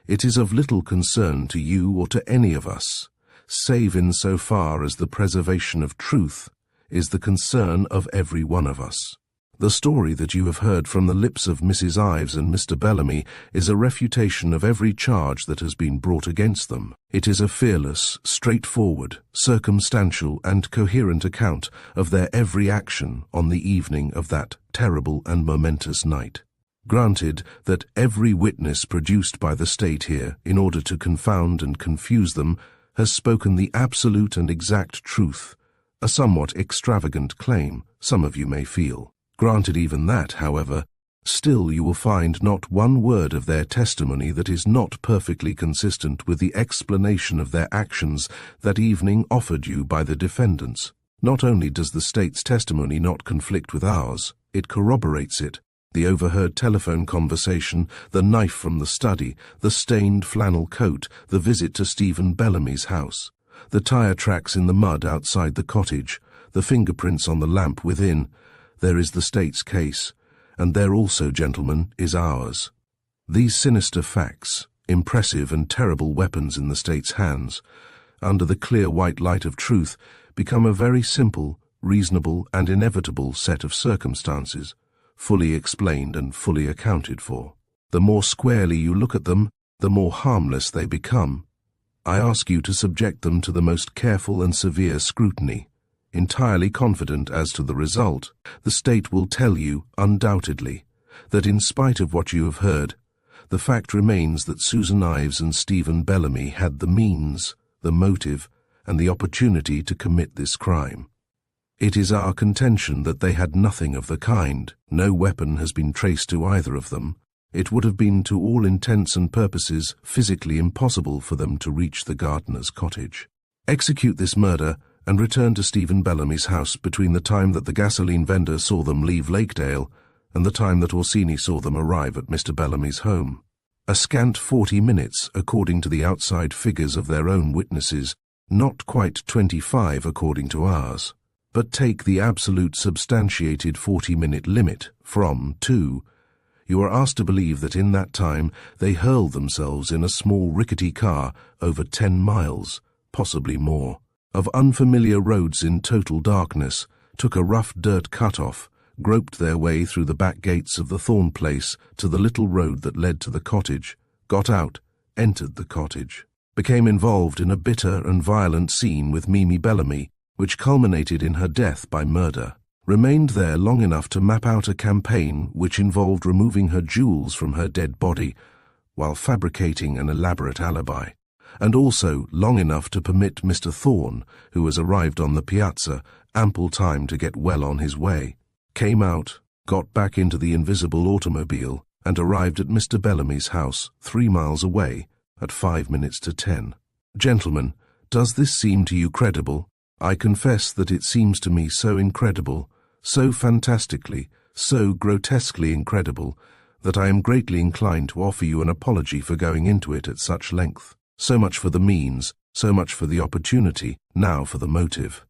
Speaker 1: It is of little concern to you or to any of us, save in so far as the preservation of truth is the concern of every one of us. The story that you have heard from the lips of Mrs. Ives and Mr. Bellamy is a refutation of every charge that has been brought against them. It is a fearless, straightforward, circumstantial and coherent account of their every action on the evening of that terrible and momentous night. Granted that every witness produced by the state here, in order to confound and confuse them, has spoken the absolute and exact truth, a somewhat extravagant claim, some of you may feel. Granted even that, however, still you will find not one word of their testimony that is not perfectly consistent with the explanation of their actions that evening offered you by the defendants. Not only does the state's testimony not conflict with ours, it corroborates it. The overheard telephone conversation, the knife from the study, the stained flannel coat, the visit to Stephen Bellamy's house, the tire tracks in the mud outside the cottage, the fingerprints on the lamp within. There is the state's case, and there also, gentlemen, is ours. These sinister facts, impressive and terrible weapons in the state's hands, under the clear white light of truth, become a very simple, reasonable and inevitable set of circumstances, fully explained and fully accounted for. The more squarely you look at them, the more harmless they become. I ask you to subject them to the most careful and severe scrutiny. Entirely confident as to the result, the state will tell you, undoubtedly, that in spite of what you have heard, the fact remains that Susan Ives and Stephen Bellamy had the means, the motive, and the opportunity to commit this crime. It is our contention that they had nothing of the kind. No weapon has been traced to either of them. It would have been to all intents and purposes physically impossible for them to reach the gardener's cottage. Execute this murder and return to Stephen Bellamy's house between the time that the gasoline vendor saw them leave Lakedale and the time that Orsini saw them arrive at Mr. Bellamy's home. A scant 40 minutes, according to the outside figures of their own witnesses, not quite 25 according to ours. But take the absolute substantiated 40-minute limit from 2. You are asked to believe that in that time they hurled themselves in a small rickety car over 10 miles, possibly more, of unfamiliar roads in total darkness, took a rough dirt cut-off, groped their way through the back gates of the Thorn place to the little road that led to the cottage, got out, entered the cottage, became involved in a bitter and violent scene with Mimi Bellamy, which culminated in her death by murder, remained there long enough to map out a campaign which involved removing her jewels from her dead body while fabricating an elaborate alibi, and also long enough to permit Mr. Thorne, who has arrived on the piazza, ample time to get well on his way, came out, got back into the invisible automobile, and arrived at Mr. Bellamy's house 3 miles away at 5 minutes to 10. Gentlemen, does this seem to you credible? I confess that it seems to me so incredible, so fantastically, so grotesquely incredible, that I am greatly inclined to offer you an apology for going into it at such length. So much for the means, so much for the opportunity, now for the motive.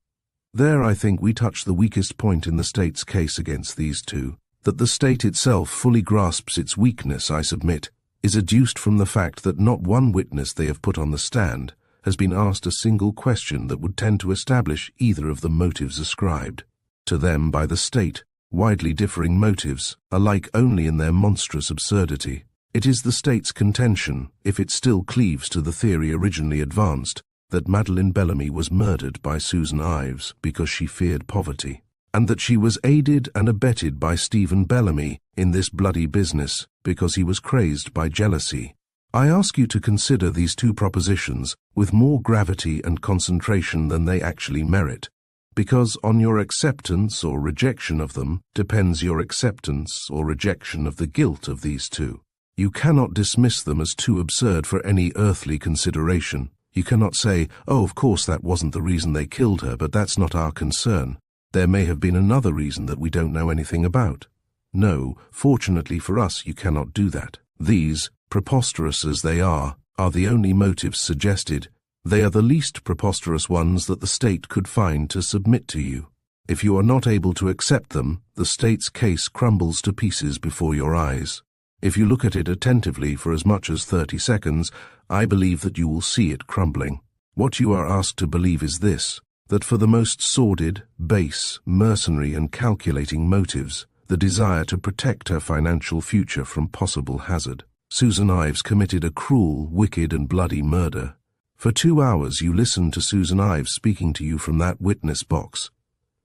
Speaker 1: There I think we touch the weakest point in the state's case against these two. That the state itself fully grasps its weakness, I submit, is adduced from the fact that not one witness they have put on the stand has been asked a single question that would tend to establish either of the motives ascribed to them by the state, widely differing motives, alike only in their monstrous absurdity. It is the state's contention, if it still cleaves to the theory originally advanced, that Madeleine Bellamy was murdered by Susan Ives because she feared poverty, and that she was aided and abetted by Stephen Bellamy in this bloody business because he was crazed by jealousy. I ask you to consider these two propositions with more gravity and concentration than they actually merit, because on your acceptance or rejection of them depends your acceptance or rejection of the guilt of these two. You cannot dismiss them as too absurd for any earthly consideration. You cannot say, oh, of course that wasn't the reason they killed her, but that's not our concern. There may have been another reason that we don't know anything about. No, fortunately for us, you cannot do that. These, preposterous as they are the only motives suggested. They are the least preposterous ones that the state could find to submit to you. If you are not able to accept them, the state's case crumbles to pieces before your eyes. If you look at it attentively for as much as 30 seconds, I believe that you will see it crumbling. What you are asked to believe is this, that for the most sordid, base, mercenary and calculating motives, the desire to protect her financial future from possible hazard. Susan Ives committed a cruel, wicked, and bloody murder. For 2 hours you listened to Susan Ives speaking to you from that witness box.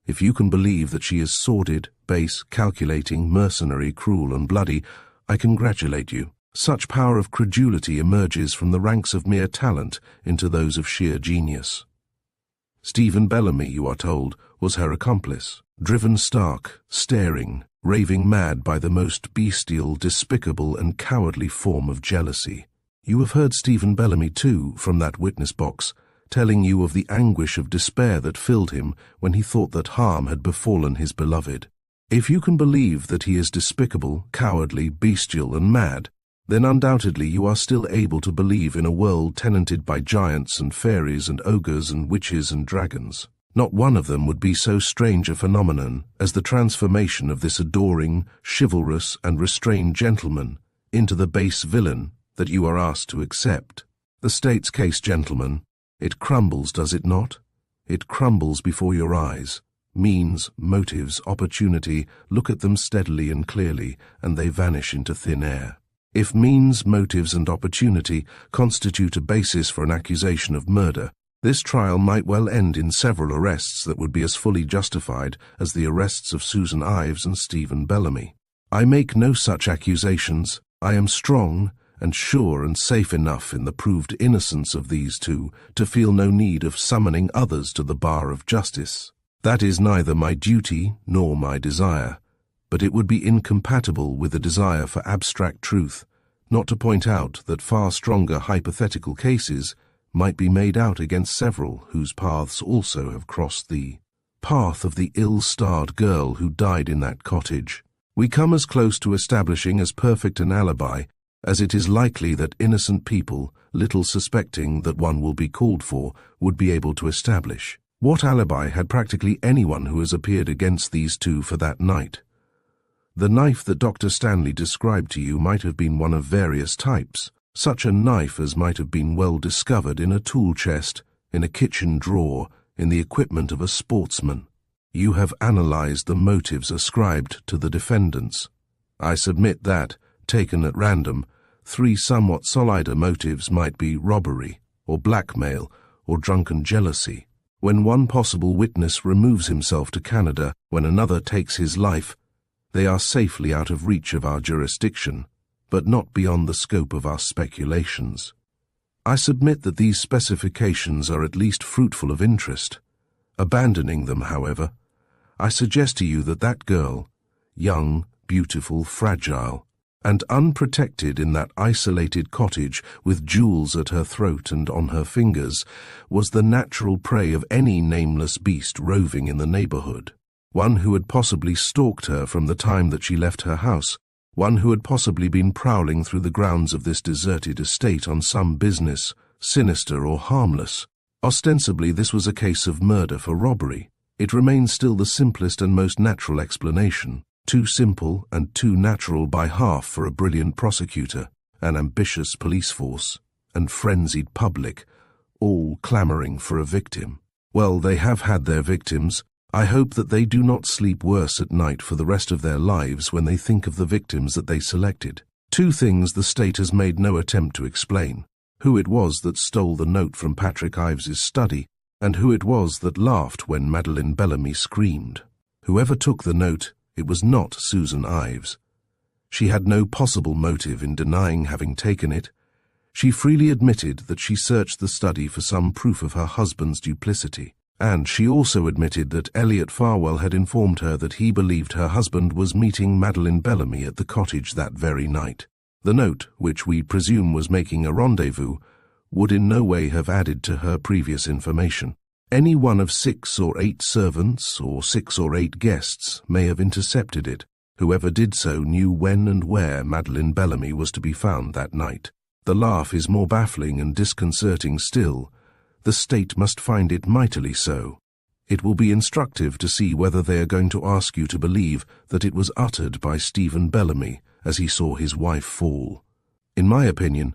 Speaker 1: If you can believe that she is sordid, base, calculating, mercenary, cruel, and bloody, I congratulate you. Such power of credulity emerges from the ranks of mere talent into those of sheer genius. Stephen Bellamy, you are told, was her accomplice, driven stark, staring, raving mad by the most bestial, despicable, and cowardly form of jealousy. You have heard Stephen Bellamy, too, from that witness box, telling you of the anguish of despair that filled him when he thought that harm had befallen his beloved. If you can believe that he is despicable, cowardly, bestial, and mad, then undoubtedly you are still able to believe in a world tenanted by giants and fairies and ogres and witches and dragons. Not one of them would be so strange a phenomenon as the transformation of this adoring, chivalrous, and restrained gentleman into the base villain that you are asked to accept. The state's case, gentlemen, it crumbles, does it not? It crumbles before your eyes. Means, motives, opportunity, look at them steadily and clearly, and they vanish into thin air. If means, motives, and opportunity constitute a basis for an accusation of murder, this trial might well end in several arrests that would be as fully justified as the arrests of Susan Ives and Stephen Bellamy. I make no such accusations. I am strong and sure and safe enough in the proved innocence of these two to feel no need of summoning others to the bar of justice. That is neither my duty nor my desire, but it would be incompatible with a desire for abstract truth, not to point out that far stronger hypothetical cases might be made out against several whose paths also have crossed the path of the ill-starred girl who died in that cottage. We come as close to establishing as perfect an alibi as it is likely that innocent people, little suspecting that one will be called for, would be able to establish. What alibi had practically anyone who has appeared against these two for that night? The knife that Dr. Stanley described to you might have been one of various types, such a knife as might have been well discovered in a tool chest, in a kitchen drawer, in the equipment of a sportsman. You have analyzed the motives ascribed to the defendants. I submit that, taken at random, 3 somewhat solider motives might be robbery, or blackmail, or drunken jealousy. When one possible witness removes himself to Canada, when another takes his life, they are safely out of reach of our jurisdiction, but not beyond the scope of our speculations. I submit that these specifications are at least fruitful of interest. Abandoning them, however, I suggest to you that that girl, young, beautiful, fragile, and unprotected in that isolated cottage with jewels at her throat and on her fingers, was the natural prey of any nameless beast roving in the neighborhood. One who had possibly stalked her from the time that she left her house, one who had possibly been prowling through the grounds of this deserted estate on some business, sinister or harmless. Ostensibly this was a case of murder for robbery. It remains still the simplest and most natural explanation. Too simple and too natural by half for a brilliant prosecutor, an ambitious police force, and frenzied public, all clamoring for a victim. Well, they have had their victims. I hope that they do not sleep worse at night for the rest of their lives when they think of the victims that they selected. 2 things the state has made no attempt to explain: who it was that stole the note from Patrick Ives's study, and who it was that laughed when Madeleine Bellamy screamed. Whoever took the note, it was not Susan Ives. She had no possible motive in denying having taken it. She freely admitted that she searched the study for some proof of her husband's duplicity, and she also admitted that Elliot Farwell had informed her that he believed her husband was meeting Madeleine Bellamy at the cottage that very night. The note, which we presume was making a rendezvous, would in no way have added to her previous information. Any one of 6 or 8 servants or 6 or 8 guests may have intercepted it. Whoever did so knew when and where Madeleine Bellamy was to be found that night. The laugh is more baffling and disconcerting still. The state must find it mightily so. It will be instructive to see whether they are going to ask you to believe that it was uttered by Stephen Bellamy as he saw his wife fall. In my opinion,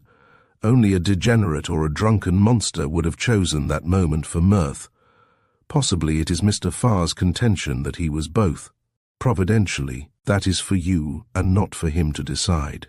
Speaker 1: only a degenerate or a drunken monster would have chosen that moment for mirth. Possibly it is Mr. Farr's contention that he was both. Providentially, That is for you and not for him to decide.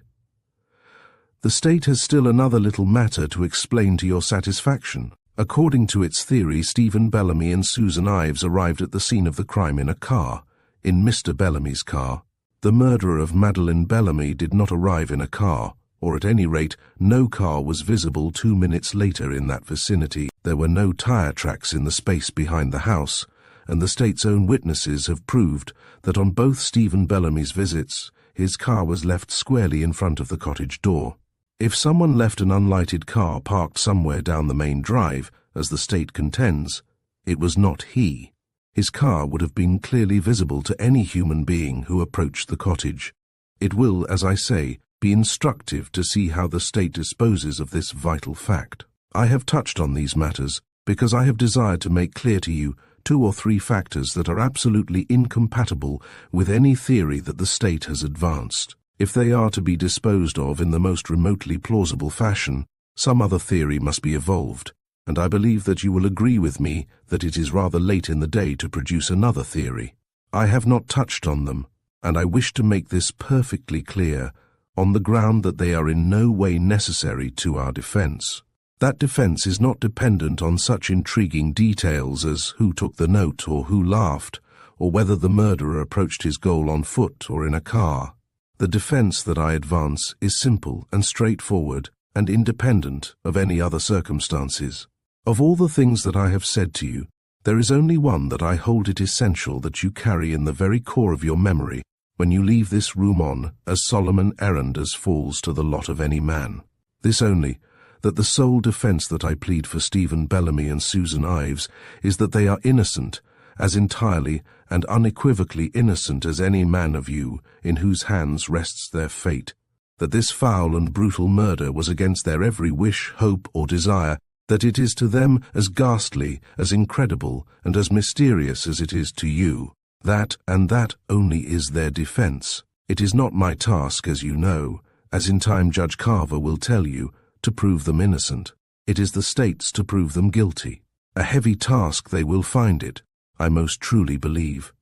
Speaker 1: The state has still another little matter to explain to your satisfaction. According to its theory, Stephen Bellamy and Susan Ives arrived at the scene of the crime in a car, in Mr. Bellamy's car. The murderer of Madeleine Bellamy did not arrive in a car, or at any rate, no car was visible 2 minutes later in that vicinity. There were no tire tracks in the space behind the house, and the state's own witnesses have proved that on both Stephen Bellamy's visits, his car was left squarely in front of the cottage door. If someone left an unlighted car parked somewhere down the main drive, as the state contends, it was not he. His car would have been clearly visible to any human being who approached the cottage. It will, as I say, be instructive to see how the state disposes of this vital fact. I have touched on these matters because I have desired to make clear to you 2 or 3 factors that are absolutely incompatible with any theory that the state has advanced. If they are to be disposed of in the most remotely plausible fashion, some other theory must be evolved, and I believe that you will agree with me that it is rather late in the day to produce another theory. I have not touched on them, and I wish to make this perfectly clear, on the ground that they are in no way necessary to our defense. That defense is not dependent on such intriguing details as who took the note or who laughed, or whether the murderer approached his goal on foot or in a car. The defense that I advance is simple and straightforward and independent of any other circumstances. Of all the things that I have said to you, there is only one that I hold it essential that you carry in the very core of your memory when you leave this room on as solemn an errand as falls to the lot of any man. This only, that the sole defense that I plead for Stephen Bellamy and Susan Ives is that they are innocent, as entirely and unequivocally innocent as any man of you in whose hands rests their fate, that this foul and brutal murder was against their every wish, hope, or desire, that it is to them as ghastly, as incredible, and as mysterious as it is to you. That, and that only, is their defense. It is not my task, as you know, as in time Judge Carver will tell you, to prove them innocent. It is the state's to prove them guilty. A heavy task they will find it, I most truly believe.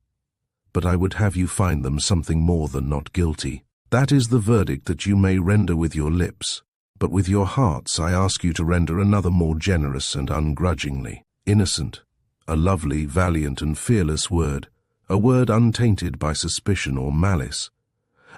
Speaker 1: But I would have you find them something more than not guilty. That is the verdict that you may render with your lips, but with your hearts I ask you to render another more generous and ungrudgingly. Innocent, a lovely, valiant, and fearless word, a word untainted by suspicion or malice.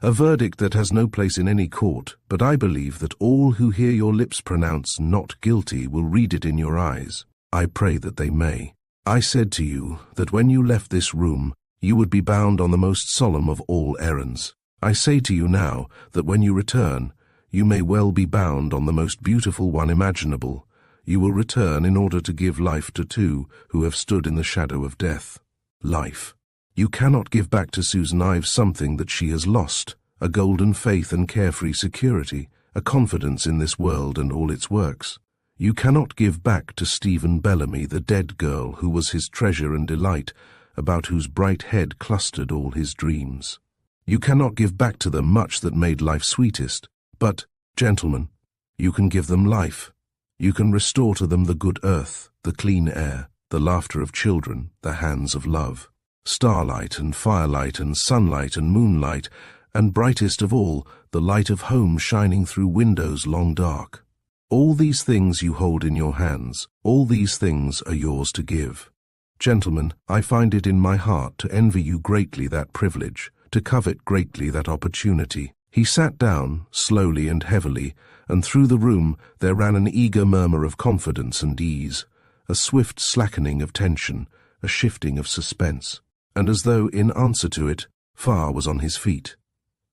Speaker 1: A verdict that has no place in any court, but I believe that all who hear your lips pronounce not guilty will read it in your eyes. I pray that they may. I said to you that when you left this room, you would be bound on the most solemn of all errands. I say to you now that when you return, you may well be bound on the most beautiful one imaginable. You will return in order to give life to 2 who have stood in the shadow of death. Life. You cannot give back to Susan Ives something that she has lost, a golden faith and carefree security, a confidence in this world and all its works. You cannot give back to Stephen Bellamy the dead girl who was his treasure and delight, about whose bright head clustered all his dreams. You cannot give back to them much that made life sweetest, but, gentlemen, you can give them life. You can restore to them the good earth, the clean air, the laughter of children, the hands of love. Starlight and firelight and sunlight and moonlight, and brightest of all, the light of home shining through windows long dark. All these things you hold in your hands, all these things are yours to give. Gentlemen, I find it in my heart to envy you greatly that privilege, to covet greatly that opportunity. He sat down, slowly and heavily, and through the room there ran an eager murmur of confidence and ease, a swift slackening of tension, a shifting of suspense, and as though in answer to it, Farr was on his feet.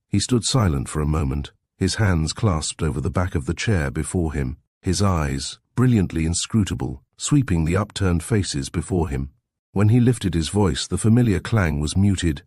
Speaker 1: He stood silent for a moment, his hands clasped over the back of the chair before him, his eyes, brilliantly inscrutable, sweeping the upturned faces before him. When he lifted his voice, the familiar clang was muted.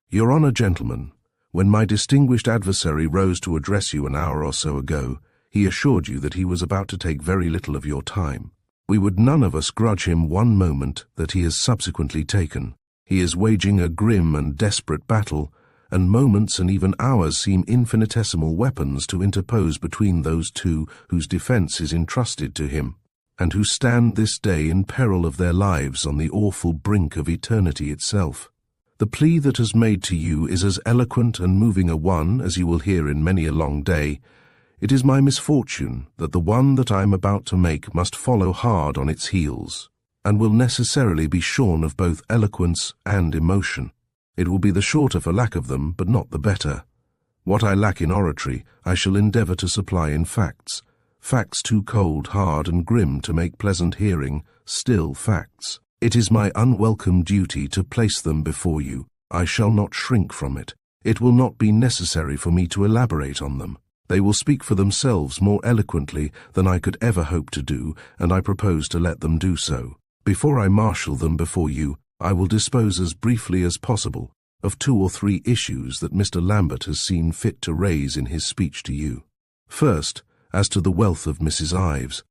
Speaker 1: "Your Honour, gentlemen, when my distinguished adversary rose to address you an hour or so ago, he assured you that he was about to take very little of your time. We would none of us grudge him one moment that he has subsequently taken. He is waging a grim and desperate battle, and moments and even hours seem infinitesimal weapons to interpose between those 2 whose defense is entrusted to him, and who stand this day in peril of their lives on the awful brink of eternity itself. The plea that is made to you is as eloquent and moving a one as you will hear in many a long day. It is my misfortune that the one that I am about to make must follow hard on its heels, and will necessarily be shorn of both eloquence and emotion. It will be the shorter for lack of them, but not the better. What I lack in oratory, I shall endeavour to supply in facts. Facts too cold, hard, and grim to make pleasant hearing, still facts. It is my unwelcome duty to place them before you. I shall not shrink from it. It will not be necessary for me to elaborate on them. They will speak for themselves more eloquently than I could ever hope to do, and I propose to let them do so. Before I marshal them before you, I will dispose as briefly as possible of 2 or 3 issues that Mr. Lambert has seen fit to raise in his speech to you. First, as to the wealth of Mrs. Ives.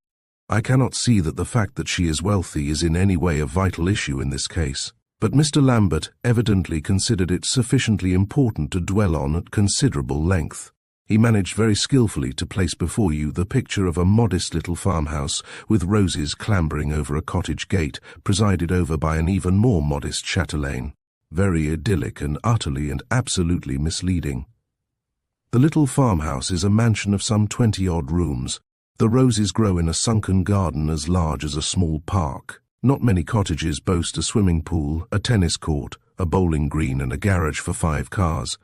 Speaker 1: I cannot see that the fact that she is wealthy is in any way a vital issue in this case, but Mr. Lambert evidently considered it sufficiently important to dwell on at considerable length. He managed very skillfully to place before you the picture of a modest little farmhouse with roses clambering over a cottage gate, presided over by an even more modest chatelaine. Very idyllic and utterly and absolutely misleading. The little farmhouse is a mansion of some 20-odd rooms. The roses grow in a sunken garden as large as a small park. Not many cottages boast a swimming pool, a tennis court, a bowling green, and a garage for 5 cars.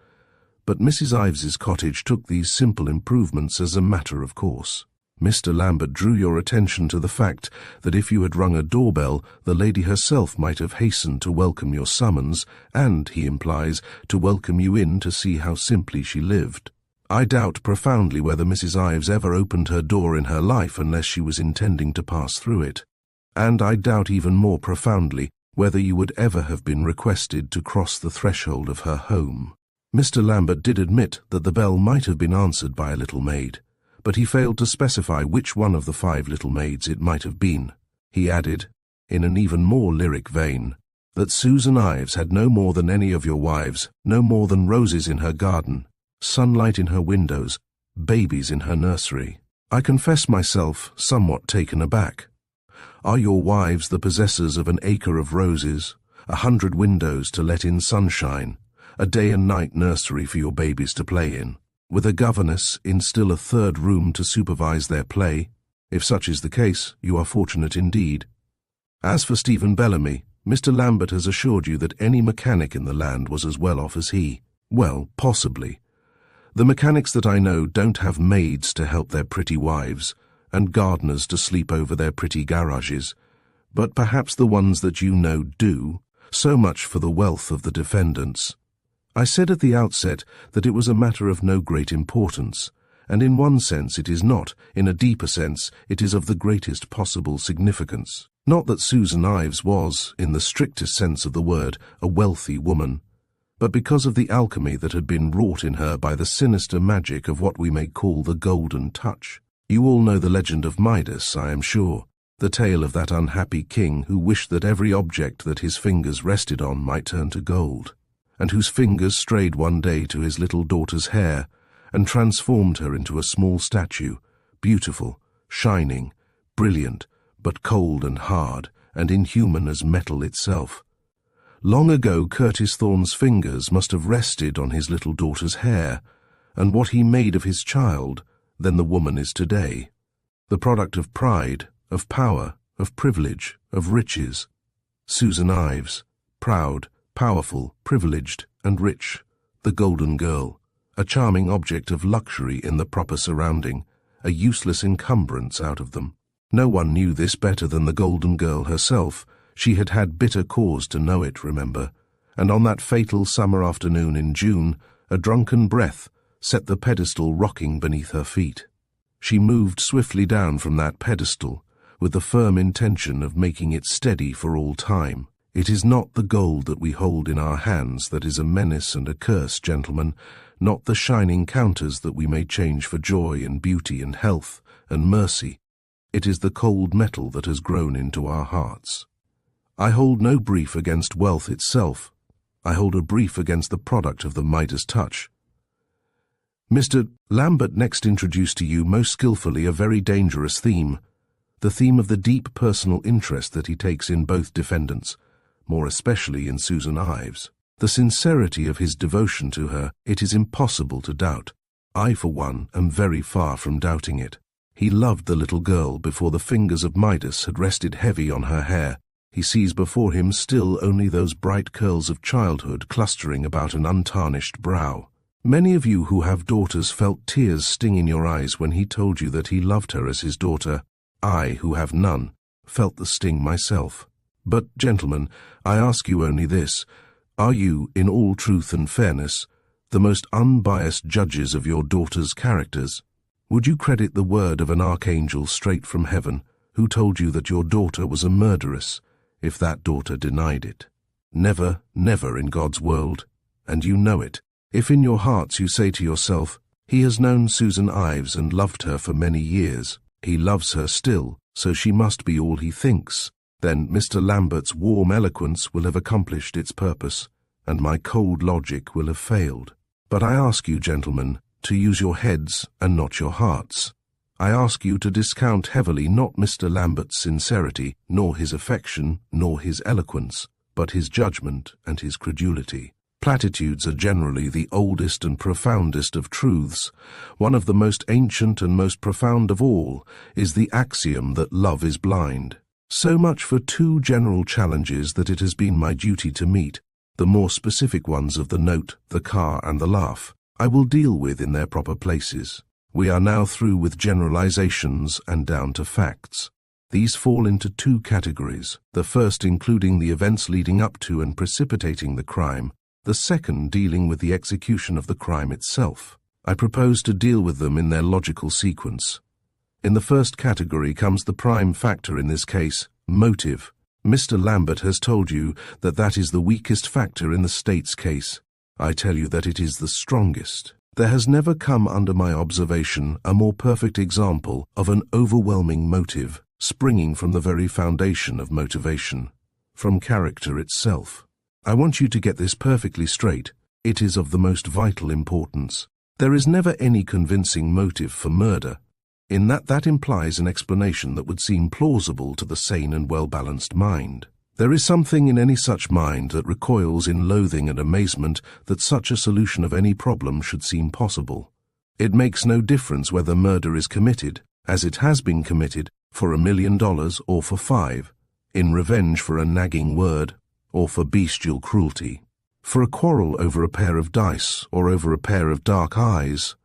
Speaker 1: But Mrs. Ives's cottage took these simple improvements as a matter of course. Mr. Lambert drew your attention to the fact that if you had rung a doorbell, the lady herself might have hastened to welcome your summons, and, he implies, to welcome you in to see how simply she lived. I doubt profoundly whether Mrs. Ives ever opened her door in her life unless she was intending to pass through it. And I doubt even more profoundly whether you would ever have been requested to cross the threshold of her home. Mr. Lambert did admit that the bell might have been answered by a little maid, but he failed to specify which one of the 5 little maids it might have been. He added, in an even more lyric vein, that Susan Ives had no more than any of your wives, no more than roses in her garden, sunlight in her windows, babies in her nursery. I confess myself somewhat taken aback. Are your wives the possessors of an acre of roses, 100 windows to let in sunshine, a day and night nursery for your babies to play in, with a governess in still a 3rd room to supervise their play? If such is the case, you are fortunate indeed. As for Stephen Bellamy, Mr. Lambert has assured you that any mechanic in the land was as well off as he. Well, possibly. The mechanics that I know don't have maids to help their pretty wives, and gardeners to sleep over their pretty garages, but perhaps the ones that you know do. So much for the wealth of the defendants. I said at the outset that it was a matter of no great importance, and in one sense it is not. In a deeper sense, it is of the greatest possible significance. Not that Susan Ives was, in the strictest sense of the word, a wealthy woman, but because of the alchemy that had been wrought in her by the sinister magic of what we may call the golden touch. You all know the legend of Midas, I am sure, the tale of that unhappy king who wished that every object that his fingers rested on might turn to gold, and whose fingers strayed one day to his little daughter's hair and transformed her into a small statue, beautiful, shining, brilliant, but cold and hard and inhuman as metal itself. Long ago Curtis Thorne's fingers must have rested on his little daughter's hair, and what he made of his child, then the woman is today. The product of pride, of power, of privilege, of riches. Susan Ives, proud, powerful, privileged, and rich, the golden girl, a charming object of luxury in the proper surrounding, a useless encumbrance out of them. No one knew this better than the golden girl herself. She had had bitter cause to know it, remember, and on that fatal summer afternoon in June, a drunken breath set the pedestal rocking beneath her feet. She moved swiftly down from that pedestal, with the firm intention of making it steady for all time. It is not the gold that we hold in our hands that is a menace and a curse, gentlemen, not the shining counters that we may change for joy and beauty and health and mercy. It is the cold metal that has grown into our hearts. I hold no brief against wealth itself. I hold a brief against the product of the Midas touch. Mr. Lambert next introduced to you most skillfully a very dangerous theme, the theme of the deep personal interest that he takes in both defendants, more especially in Susan Ives. The sincerity of his devotion to her, it is impossible to doubt. I, for one, am very far from doubting it. He loved the little girl before the fingers of Midas had rested heavy on her hair. He sees before him still only those bright curls of childhood clustering about an untarnished brow. Many of you who have daughters felt tears sting in your eyes when he told you that he loved her as his daughter. I, who have none, felt the sting myself. But, gentlemen, I ask you only this: are you, in all truth and fairness, the most unbiased judges of your daughters' characters? Would you credit the word of an archangel straight from heaven, who told you that your daughter was a murderess, if that daughter denied it? Never, never in God's world, and you know it. If in your hearts you say to yourself, he has known Susan Ives and loved her for many years, he loves her still, so she must be all he thinks, then Mr. Lambert's warm eloquence will have accomplished its purpose, and my cold logic will have failed. But I ask you, gentlemen, to use your heads and not your hearts. I ask you to discount heavily not Mr. Lambert's sincerity, nor his affection, nor his eloquence, but his judgment and his credulity. Platitudes are generally the oldest and profoundest of truths. One of the most ancient and most profound of all is the axiom that love is blind. So much for two general challenges that it has been my duty to meet. The more specific ones of the note, the car, and the laugh, I will deal with in their proper places. We are now through with generalizations and down to facts. These fall into two categories, the first including the events leading up to and precipitating the crime, the second dealing with the execution of the crime itself. I propose to deal with them in their logical sequence. In the first category comes the prime factor in this case, motive. Mr. Lambert has told you that that is the weakest factor in the state's case. I tell you that it is the strongest. There has never come under my observation a more perfect example of an overwhelming motive, springing from the very foundation of motivation, from character itself. I want you to get this perfectly straight. It is of the most vital importance. There is never any convincing motive for murder, in that implies an explanation that would seem plausible to the sane and well-balanced mind. There is something in any such mind that recoils in loathing and amazement that such a solution of any problem should seem possible. It makes no difference whether murder is committed, as it has been committed, for $1 million or for 5, in revenge for a nagging word, or for bestial cruelty, for a quarrel over a pair of dice or over a pair of dark eyes.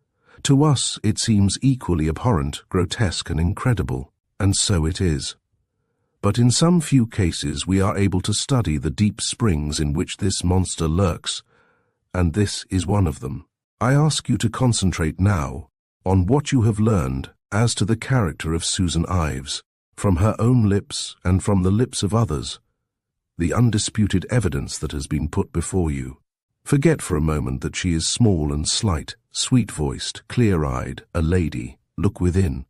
Speaker 1: To us it seems equally abhorrent, grotesque, and incredible, and so it is. But in some few cases we are able to study the deep springs in which this monster lurks, and this is one of them. I ask you to concentrate now on what you have learned as to the character of Susan Ives, from her own lips and from the lips of others, the undisputed evidence that has been put before you. Forget for a moment that she is small and slight, sweet-voiced, clear-eyed, a lady. Look within.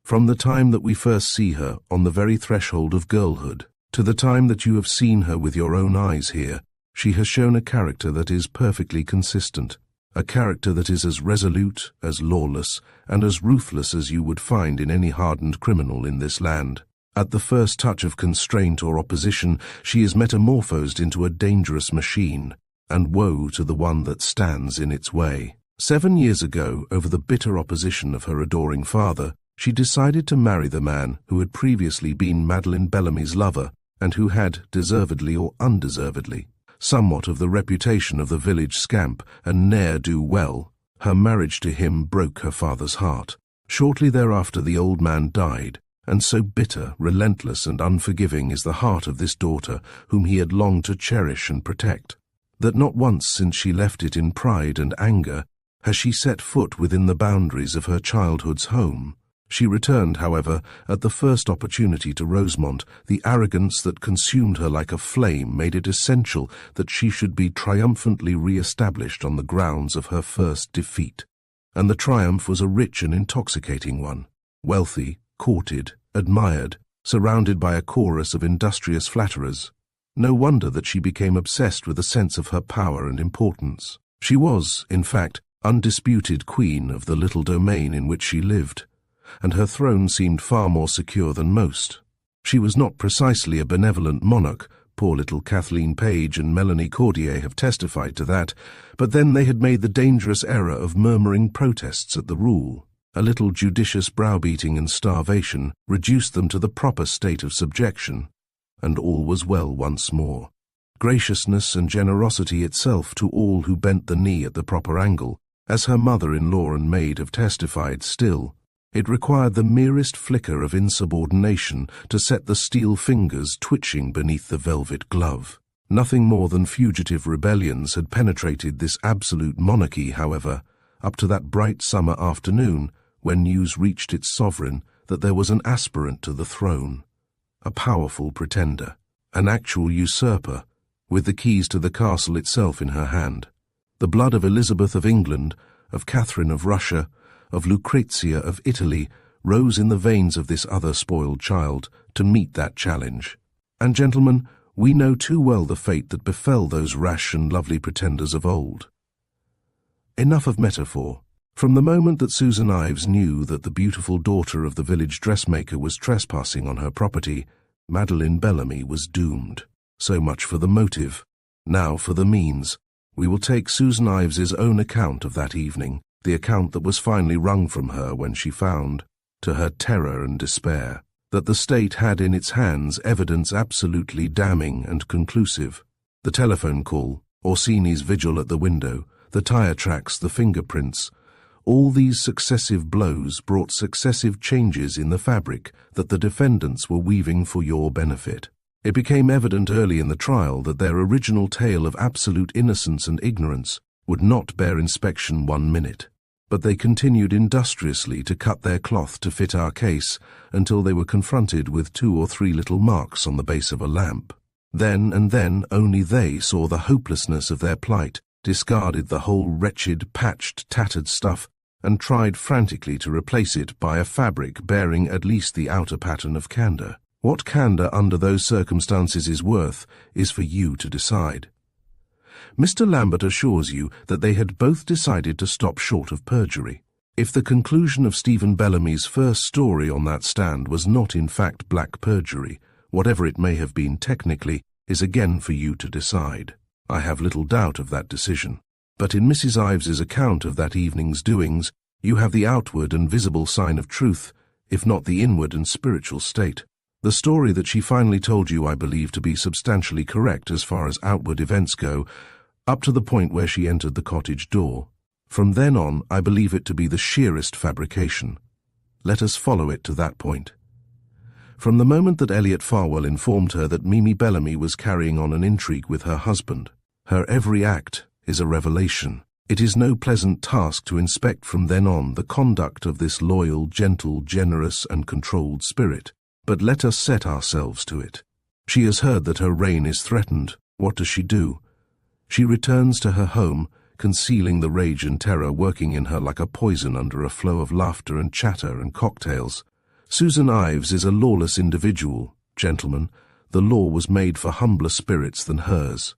Speaker 1: From the time that we first see her on the very threshold of girlhood, to the time that you have seen her with your own eyes here, she has shown a character that is perfectly consistent, a character that is as resolute, as lawless, and as ruthless as you would find in any hardened criminal in this land. At the first touch of constraint or opposition, she is metamorphosed into a dangerous machine, and woe to the one that stands in its way. 7 years ago, over the bitter opposition of her adoring father, she decided to marry the man who had previously been Madeline Bellamy's lover, and who had, deservedly or undeservedly, somewhat of the reputation of the village scamp and ne'er-do-well. Her marriage to him broke her father's heart. Shortly thereafter the old man died, and so bitter, relentless, and unforgiving is the heart of this daughter whom he had longed to cherish and protect, that not once since she left it in pride and anger has she set foot within the boundaries of her childhood's home. She returned, however, at the first opportunity to Rosemont. The arrogance that consumed her like a flame made it essential that she should be triumphantly re-established on the grounds of her first defeat. And the triumph was a rich and intoxicating one. Wealthy, courted, admired, surrounded by a chorus of industrious flatterers. No wonder that she became obsessed with a sense of her power and importance. She was, in fact, undisputed queen of the little domain in which she lived, and her throne seemed far more secure than most. She was not precisely a benevolent monarch, Poor little Kathleen Page and Melanie Cordier have testified to that, but then they had made the dangerous error of murmuring protests at the rule. A little judicious browbeating and starvation reduced them to the proper state of subjection, and all was well once more. Graciousness and generosity itself to all who bent the knee at the proper angle, as her mother-in-law and maid have testified still. It required the merest flicker of insubordination to set the steel fingers twitching beneath the velvet glove. Nothing more than fugitive rebellions had penetrated this absolute monarchy, however, up to that bright summer afternoon when news reached its sovereign that there was an aspirant to the throne, a powerful pretender, an actual usurper, with the keys to the castle itself in her hand. The blood of Elizabeth of England, of Catherine of Russia, of Lucrezia of Italy rose in the veins of this other spoiled child to meet that challenge. And, gentlemen, we know too well the fate that befell those rash and lovely pretenders of old. Enough of metaphor. From the moment that Susan Ives knew that the beautiful daughter of the village dressmaker was trespassing on her property, Madeline Bellamy was doomed. So much for the motive. Now for the means. We will take Susan Ives's own account of that evening, the account that was finally wrung from her when she found, to her terror and despair, that the state had in its hands evidence absolutely damning and conclusive. The telephone call, Orsini's vigil at the window, the tire tracks, the fingerprints, all these successive blows brought successive changes in the fabric that the defendants were weaving for your benefit. It became evident early in the trial that their original tale of absolute innocence and ignorance would not bear inspection 1 minute, but they continued industriously to cut their cloth to fit our case until they were confronted with 2 or 3 little marks on the base of a lamp. Then and then only they saw the hopelessness of their plight, discarded the whole wretched, patched, tattered stuff, and tried frantically to replace it by a fabric bearing at least the outer pattern of candour. What candour under those circumstances is worth is for you to decide. Mr. Lambert assures you that they had both decided to stop short of perjury. If the conclusion of Stephen Bellamy's first story on that stand was not in fact black perjury, whatever it may have been technically is again for you to decide. I have little doubt of that decision. But in Mrs. Ives's account of that evening's doings, you have the outward and visible sign of truth, if not the inward and spiritual state. The story that she finally told you I believe to be substantially correct as far as outward events go, up to the point where she entered the cottage door. From then on, I believe it to be the sheerest fabrication. Let us follow it to that point. From the moment that Elliot Farwell informed her that Mimi Bellamy was carrying on an intrigue with her husband, her every act is a revelation. It is no pleasant task to inspect from then on the conduct of this loyal, gentle, generous, and controlled spirit. But let us set ourselves to it. She has heard that her reign is threatened. What does she do? She returns to her home, concealing the rage and terror working in her like a poison under a flow of laughter and chatter and cocktails. Susan Ives is a lawless individual, gentlemen. The law was made for humbler spirits than hers.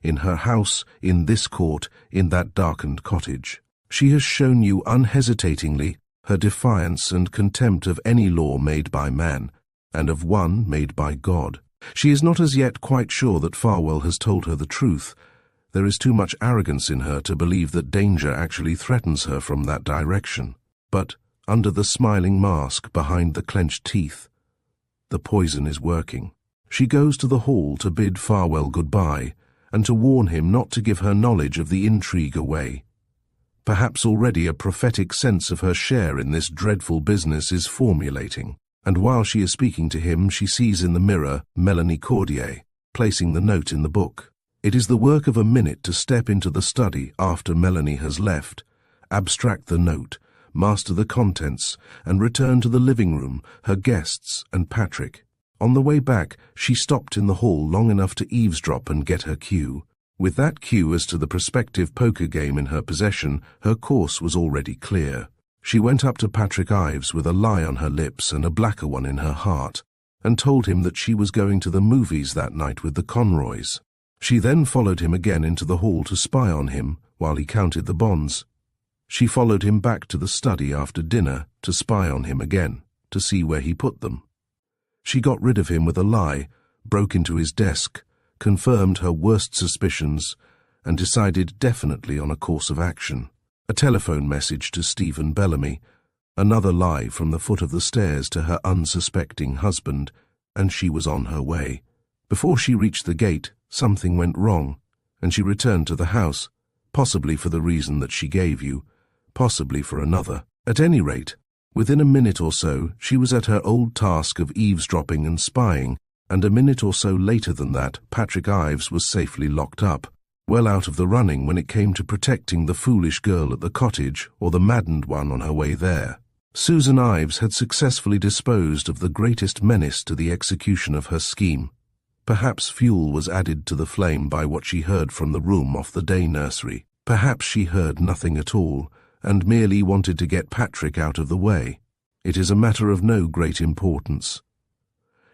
Speaker 1: In her house, in this court, in that darkened cottage, she has shown you unhesitatingly her defiance and contempt of any law made by man, and of one made by God. She is not as yet quite sure that Farwell has told her the truth. There is too much arrogance in her to believe that danger actually threatens her from that direction. But, under the smiling mask, behind the clenched teeth, the poison is working. She goes to the hall to bid Farwell goodbye, and to warn him not to give her knowledge of the intrigue away. Perhaps already a prophetic sense of her share in this dreadful business is formulating, and while she is speaking to him she sees in the mirror Melanie Cordier, placing the note in the book. It is the work of a minute to step into the study after Melanie has left, abstract the note, master the contents, and return to the living room, her guests, and Patrick. On the way back, she stopped in the hall long enough to eavesdrop and get her cue. With that cue as to the prospective poker game in her possession, her course was already clear. She went up to Patrick Ives with a lie on her lips and a blacker one in her heart, and told him that she was going to the movies that night with the Conroys. She then followed him again into the hall to spy on him while he counted the bonds. She followed him back to the study after dinner to spy on him again, to see where he put them. She got rid of him with a lie, broke into his desk, confirmed her worst suspicions, and decided definitely on a course of action. A telephone message to Stephen Bellamy, another lie from the foot of the stairs to her unsuspecting husband, and she was on her way. Before she reached the gate, something went wrong, and she returned to the house, possibly for the reason that she gave you, possibly for another. At any rate, within a minute or so, she was at her old task of eavesdropping and spying, and a minute or so later than that, Patrick Ives was safely locked up, well out of the running when it came to protecting the foolish girl at the cottage or the maddened one on her way there. Susan Ives had successfully disposed of the greatest menace to the execution of her scheme. Perhaps fuel was added to the flame by what she heard from the room off the day nursery. Perhaps she heard nothing at all, and merely wanted to get Patrick out of the way. It is a matter of no great importance.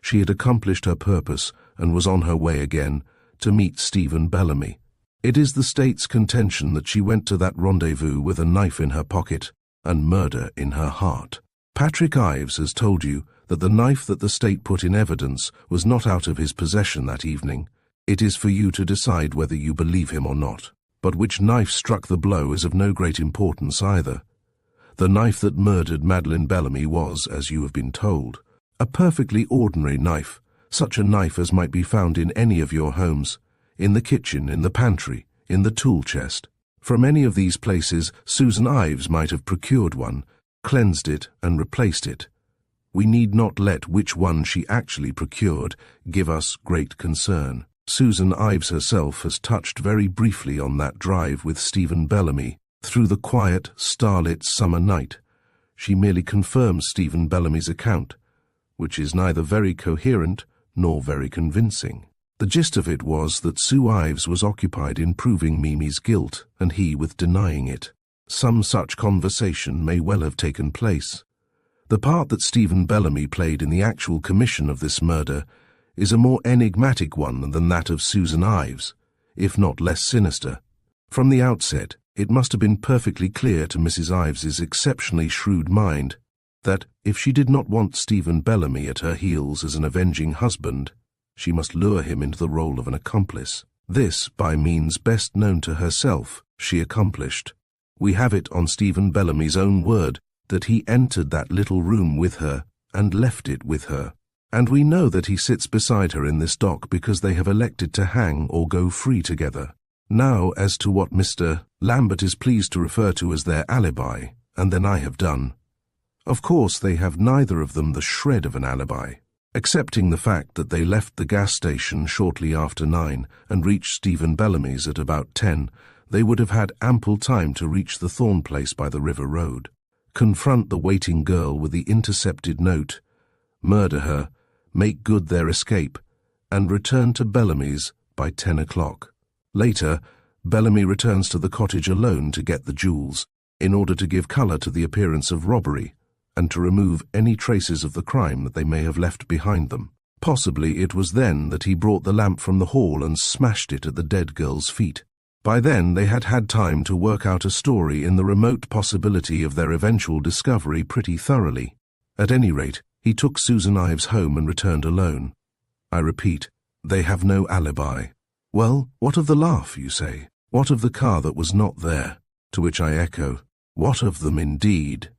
Speaker 1: She had accomplished her purpose and was on her way again to meet Stephen Bellamy. It is the state's contention that she went to that rendezvous with a knife in her pocket and murder in her heart. Patrick Ives has told you that the knife that the state put in evidence was not out of his possession that evening. It is for you to decide whether you believe him or not. But which knife struck the blow is of no great importance either. The knife that murdered Madeleine Bellamy was, as you have been told, a perfectly ordinary knife, such a knife as might be found in any of your homes, in the kitchen, in the pantry, in the tool chest. From any of these places, Susan Ives might have procured one, cleansed it, and replaced it. We need not let which one she actually procured give us great concern. Susan Ives herself has touched very briefly on that drive with Stephen Bellamy through the quiet, starlit summer night. She merely confirms Stephen Bellamy's account, which is neither very coherent nor very convincing. The gist of it was that Sue Ives was occupied in proving Mimi's guilt, and he with denying it. Some such conversation may well have taken place. The part that Stephen Bellamy played in the actual commission of this murder is a more enigmatic one than that of Susan Ives, if not less sinister. From the outset, it must have been perfectly clear to Mrs. Ives's exceptionally shrewd mind that, if she did not want Stephen Bellamy at her heels as an avenging husband, she must lure him into the role of an accomplice. This, by means best known to herself, she accomplished. We have it on Stephen Bellamy's own word that he entered that little room with her and left it with her. And we know that he sits beside her in this dock because they have elected to hang or go free together. Now, as to what Mr. Lambert is pleased to refer to as their alibi, and then I have done. Of course, they have neither of them the shred of an alibi. Accepting the fact that they left the gas station shortly after 9 and reached Stephen Bellamy's at about 10, they would have had ample time to reach the Thorn place by the river road, confront the waiting girl with the intercepted note, murder her, make good their escape, and return to Bellamy's by 10 o'clock. Later, Bellamy returns to the cottage alone to get the jewels, in order to give colour to the appearance of robbery, and to remove any traces of the crime that they may have left behind them. Possibly it was then that he brought the lamp from the hall and smashed it at the dead girl's feet. By then they had had time to work out a story in the remote possibility of their eventual discovery pretty thoroughly. At any rate, he took Susan Ives home and returned alone. I repeat, they have no alibi. Well, what of the laugh, you say? What of the car that was not there? To which I echo, what of them indeed?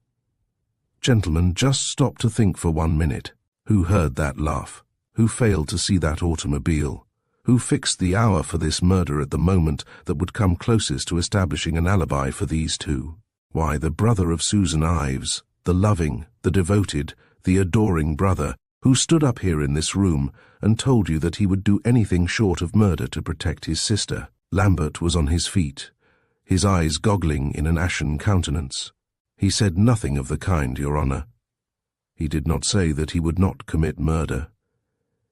Speaker 1: Gentlemen, just stop to think for 1 minute. Who heard that laugh? Who failed to see that automobile? Who fixed the hour for this murder at the moment that would come closest to establishing an alibi for these two? Why, the brother of Susan Ives, the loving, the devoted, the adoring brother, who stood up here in this room and told you that he would do anything short of murder to protect his sister. Lambert was on his feet, his eyes goggling in an ashen countenance. He said nothing of the kind, Your Honour. He did not say that he would not commit murder.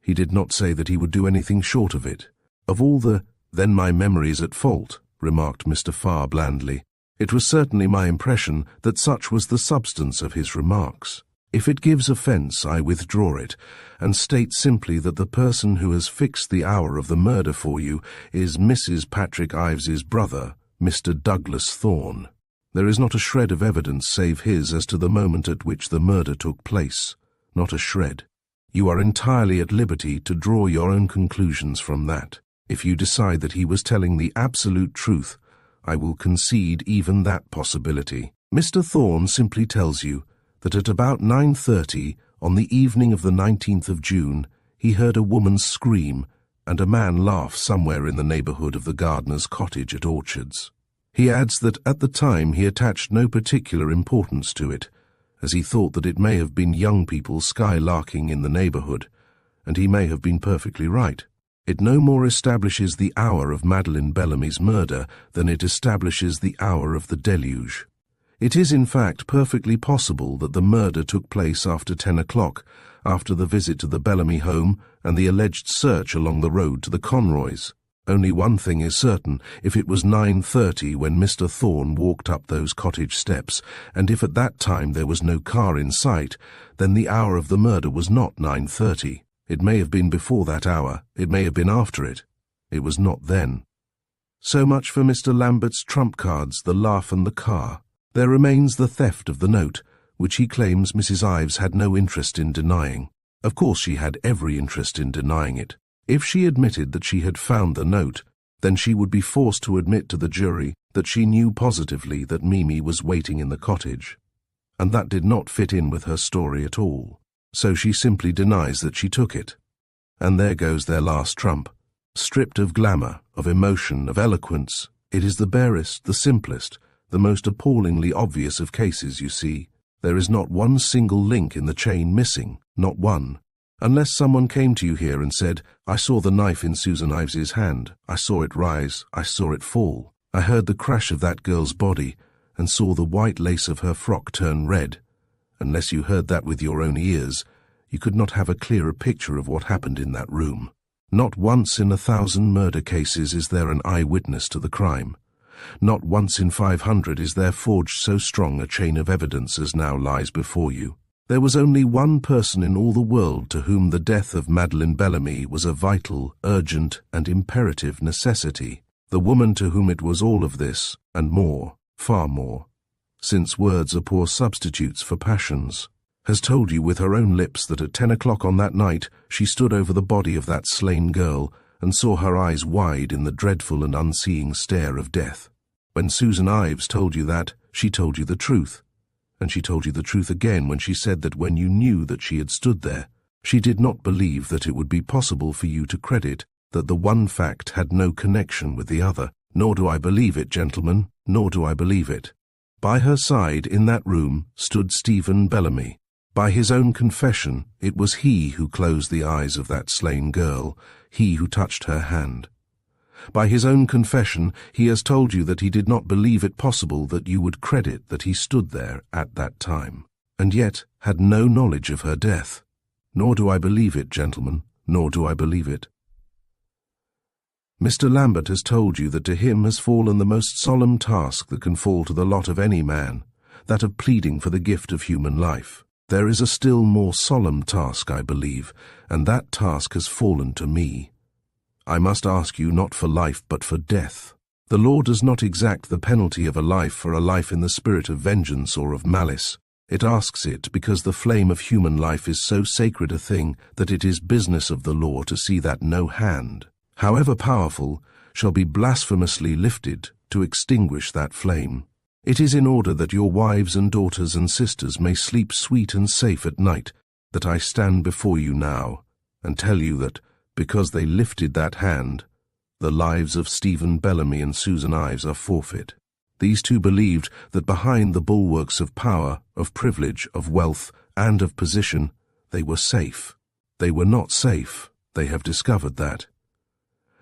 Speaker 1: He did not say that he would do anything short of it. Of all the, then my memory's at fault, remarked Mr. Farr blandly. It was certainly my impression that such was the substance of his remarks. If it gives offence, I withdraw it, and state simply that the person who has fixed the hour of the murder for you is Mrs. Patrick Ives's brother, Mr. Douglas Thorne. There is not a shred of evidence save his as to the moment at which the murder took place. Not a shred. You are entirely at liberty to draw your own conclusions from that. If you decide that he was telling the absolute truth, I will concede even that possibility. Mr. Thorne simply tells you that at about 9:30 on the evening of the 19th of June, he heard a woman scream and a man laugh somewhere in the neighborhood of the gardener's cottage at Orchards. He adds that at the time he attached no particular importance to it, as he thought that it may have been young people skylarking in the neighborhood, and he may have been perfectly right. It no more establishes the hour of Madeleine Bellamy's murder than it establishes the hour of the deluge. It is in fact perfectly possible that the murder took place after 10 o'clock, after the visit to the Bellamy home and the alleged search along the road to the Conroys. Only one thing is certain: if it was 9:30 when Mr. Thorne walked up those cottage steps, and if at that time there was no car in sight, then the hour of the murder was not 9:30. It may have been before that hour, it may have been after it. It was not then. So much for Mr. Lambert's trump cards, the laugh and the car. There remains the theft of the note, which he claims Mrs. Ives had no interest in denying. Of course she had every interest in denying it. If she admitted that she had found the note, then she would be forced to admit to the jury that she knew positively that Mimi was waiting in the cottage. And that did not fit in with her story at all. So she simply denies that she took it. And there goes their last trump. Stripped of glamour, of emotion, of eloquence, it is the barest, the simplest, the most appallingly obvious of cases, you see. There is not one single link in the chain missing, not one. Unless someone came to you here and said, I saw the knife in Susan Ives's hand, I saw it rise, I saw it fall, I heard the crash of that girl's body, and saw the white lace of her frock turn red. Unless you heard that with your own ears, you could not have a clearer picture of what happened in that room. Not once in 1,000 murder cases is there an eyewitness to the crime. Not once in 500 is there forged so strong a chain of evidence as now lies before you. There was only one person in all the world to whom the death of Madeleine Bellamy was a vital, urgent, and imperative necessity, the woman to whom it was all of this, and more, far more, since words are poor substitutes for passions, has told you with her own lips that at 10 o'clock on that night she stood over the body of that slain girl and saw her eyes wide in the dreadful and unseeing stare of death. When Susan Ives told you that, she told you the truth. And she told you the truth again when she said that when you knew that she had stood there, she did not believe that it would be possible for you to credit that the one fact had no connection with the other. Nor do I believe it, gentlemen, nor do I believe it. By her side in that room stood Stephen Bellamy. By his own confession, it was he who closed the eyes of that slain girl, he who touched her hand. By his own confession, he has told you that he did not believe it possible that you would credit that he stood there at that time, and yet had no knowledge of her death. Nor do I believe it, gentlemen, nor do I believe it. Mr. Lambert has told you that to him has fallen the most solemn task that can fall to the lot of any man, that of pleading for the gift of human life. There is a still more solemn task, I believe, and that task has fallen to me. I must ask you not for life but for death. The law does not exact the penalty of a life for a life in the spirit of vengeance or of malice. It asks it because the flame of human life is so sacred a thing that it is business of the law to see that no hand, however powerful, shall be blasphemously lifted to extinguish that flame. It is in order that your wives and daughters and sisters may sleep sweet and safe at night that I stand before you now and tell you that, because they lifted that hand, the lives of Stephen Bellamy and Susan Ives are forfeit. These two believed that behind the bulwarks of power, of privilege, of wealth, and of position, they were safe. They were not safe. They have discovered that.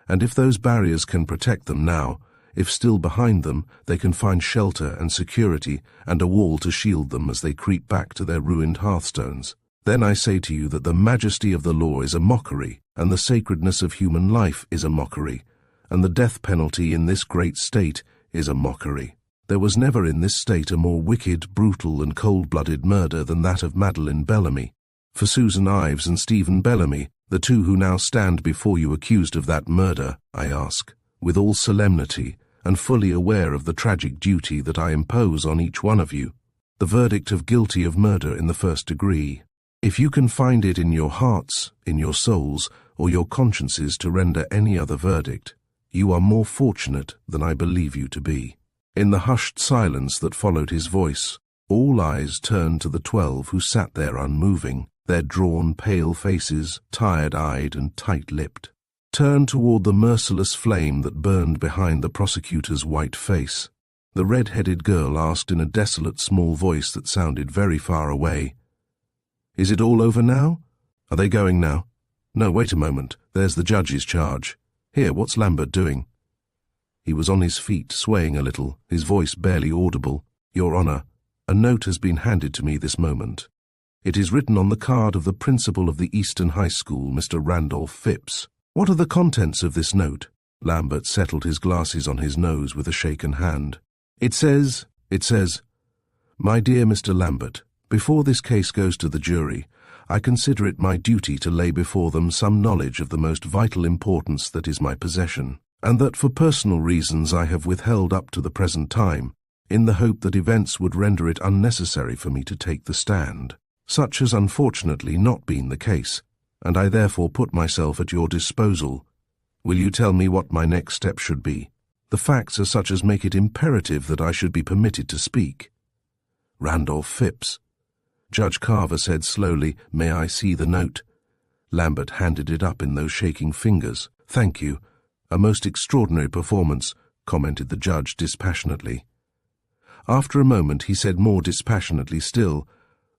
Speaker 1: And if those barriers can protect them now, if still behind them they can find shelter and security and a wall to shield them as they creep back to their ruined hearthstones, then I say to you that the majesty of the law is a mockery, and the sacredness of human life is a mockery, and the death penalty in this great state is a mockery. There was never in this state a more wicked, brutal, and cold-blooded murder than that of Madeleine Bellamy. For Susan Ives and Stephen Bellamy, the two who now stand before you accused of that murder, I ask, with all solemnity, and fully aware of the tragic duty that I impose on each one of you, the verdict of guilty of murder in the first degree. If you can find it in your hearts, in your souls, or your consciences to render any other verdict, you are more fortunate than I believe you to be." In the hushed silence that followed his voice, all eyes turned to the 12 who sat there unmoving, their drawn, pale faces, tired-eyed and tight-lipped, turned toward the merciless flame that burned behind the prosecutor's white face. The red-headed girl asked in a desolate small voice that sounded very far away, "Is it all over now? Are they going now? No, wait a moment, there's the judge's charge. Here, what's Lambert doing?" He was on his feet, swaying a little, his voice barely audible. "Your Honor, a note has been handed to me this moment. It is written on the card of the principal of the Eastern High School, Mr. Randolph Phipps." "What are the contents of this note?" Lambert settled his glasses on his nose with a shaken hand. It says, "My dear Mr. Lambert, before this case goes to the jury, I consider it my duty to lay before them some knowledge of the most vital importance that is my possession, and that for personal reasons I have withheld up to the present time, in the hope that events would render it unnecessary for me to take the stand. Such has unfortunately not been the case, and I therefore put myself at your disposal. Will you tell me what my next step should be? The facts are such as make it imperative that I should be permitted to speak." "Randolph Phipps." Judge Carver said slowly, "May I see the note?" Lambert handed it up in those shaking fingers. "Thank you. A most extraordinary performance," commented the judge dispassionately. After a moment he said more dispassionately still,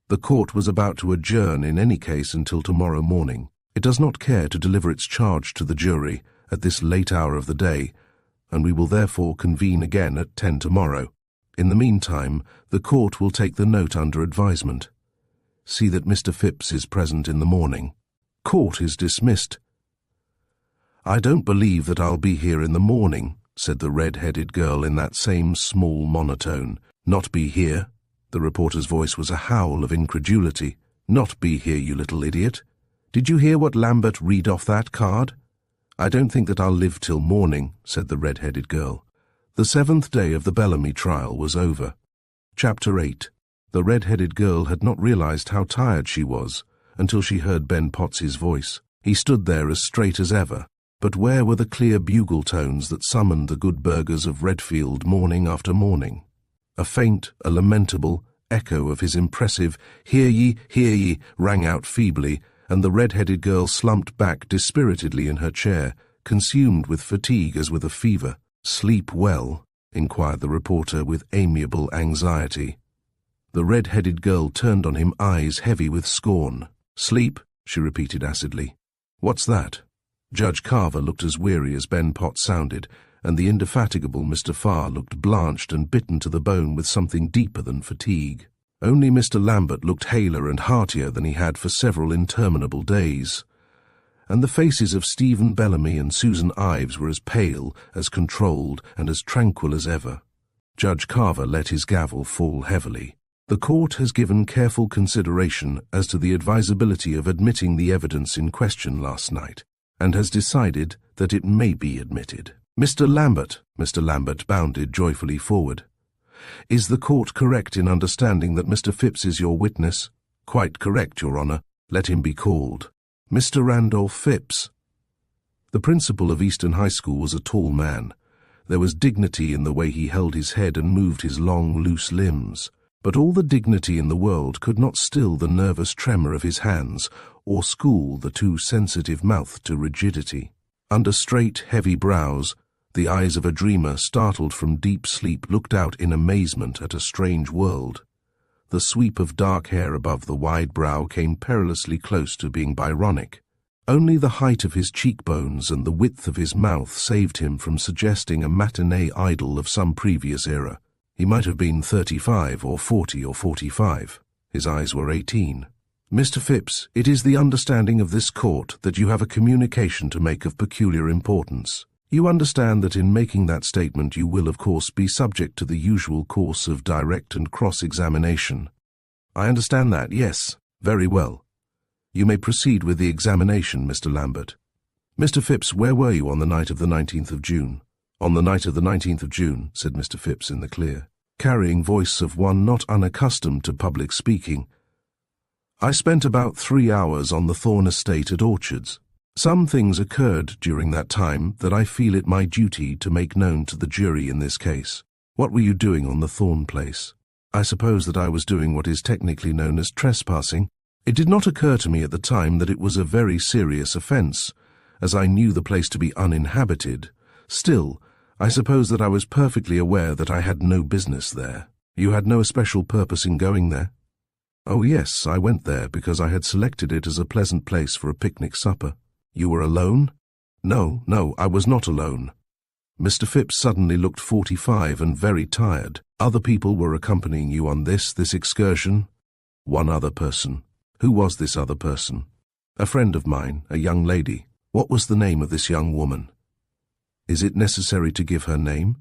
Speaker 1: "The court was about to adjourn in any case until tomorrow morning. It does not care to deliver its charge to the jury at this late hour of the day, and we will therefore convene again at 10 tomorrow. In the meantime, the court will take the note under advisement. See that Mr. Phipps is present in the morning. Court is dismissed." "I don't believe that I'll be here in the morning," said the red-headed girl in that same small monotone. "Not be here?" The reporter's voice was a howl of incredulity. "Not be here, you little idiot. Did you hear what Lambert read off that card?" "I don't think that I'll live till morning," said the red-headed girl. The 7th day of the Bellamy Trial was over. Chapter 8. The red-headed girl had not realized how tired she was until she heard Ben Potts's voice. He stood there as straight as ever, but where were the clear bugle tones that summoned the good burghers of Redfield morning after morning? A faint, a lamentable echo of his impressive hear ye, rang out feebly, and the red-headed girl slumped back dispiritedly in her chair, consumed with fatigue as with a fever. "Sleep well?" inquired the reporter with amiable anxiety. The red-headed girl turned on him eyes heavy with scorn. "Sleep?" she repeated acidly. "What's that?" Judge Carver looked as weary as Ben Potts sounded, and the indefatigable Mr. Farr looked blanched and bitten to the bone with something deeper than fatigue. Only Mr. Lambert looked haler and heartier than he had for several interminable days, and the faces of Stephen Bellamy and Susan Ives were as pale, as controlled, and as tranquil as ever. Judge Carver let his gavel fall heavily. "The court has given careful consideration as to the advisability of admitting the evidence in question last night, and has decided that it may be admitted." Mr. Lambert bounded joyfully forward. "Is the court correct in understanding that Mr. Phipps is your witness?" "Quite correct, Your Honor. Let him be called." "Mr. Randolph Phipps." The principal of Eastern High School was a tall man. There was dignity in the way he held his head and moved his long, loose limbs. But all the dignity in the world could not still the nervous tremor of his hands or school the too sensitive mouth to rigidity. Under straight, heavy brows, the eyes of a dreamer startled from deep sleep looked out in amazement at a strange world. The sweep of dark hair above the wide brow came perilously close to being Byronic. Only the height of his cheekbones and the width of his mouth saved him from suggesting a matinee idol of some previous era. He might have been 35 or 40 or 45. His eyes were 18. "Mr. Phipps, it is the understanding of this court that you have a communication to make of peculiar importance. You understand that in making that statement you will, of course, be subject to the usual course of direct and cross-examination." "I understand that, yes. Very well. You may proceed with the examination, Mr. Lambert." "Mr. Phipps, where were you on the night of the 19th of June?" "On the night of the 19th of June," said Mr. Phipps in the clear, carrying voice of one not unaccustomed to public speaking, I spent about 3 hours on the Thorn estate at Orchards. Some things occurred during that time that I feel it my duty to make known to the jury in this case. What were you doing on the Thorn place? I suppose that I was doing what is technically known as trespassing. It did not occur to me at the time that it was a very serious offence, as I knew the place to be uninhabited. Still, I suppose that I was perfectly aware that I had no business there. You had no especial purpose in going there? Oh yes, I went there because I had selected it as a pleasant place for a picnic supper. You were alone? No, I was not alone. Mr. Phipps suddenly looked 45 and very tired. Other people were accompanying you on this excursion? One other person. Who was this other person? A friend of mine, a young lady. What was the name of this young woman? Is it necessary to give her name?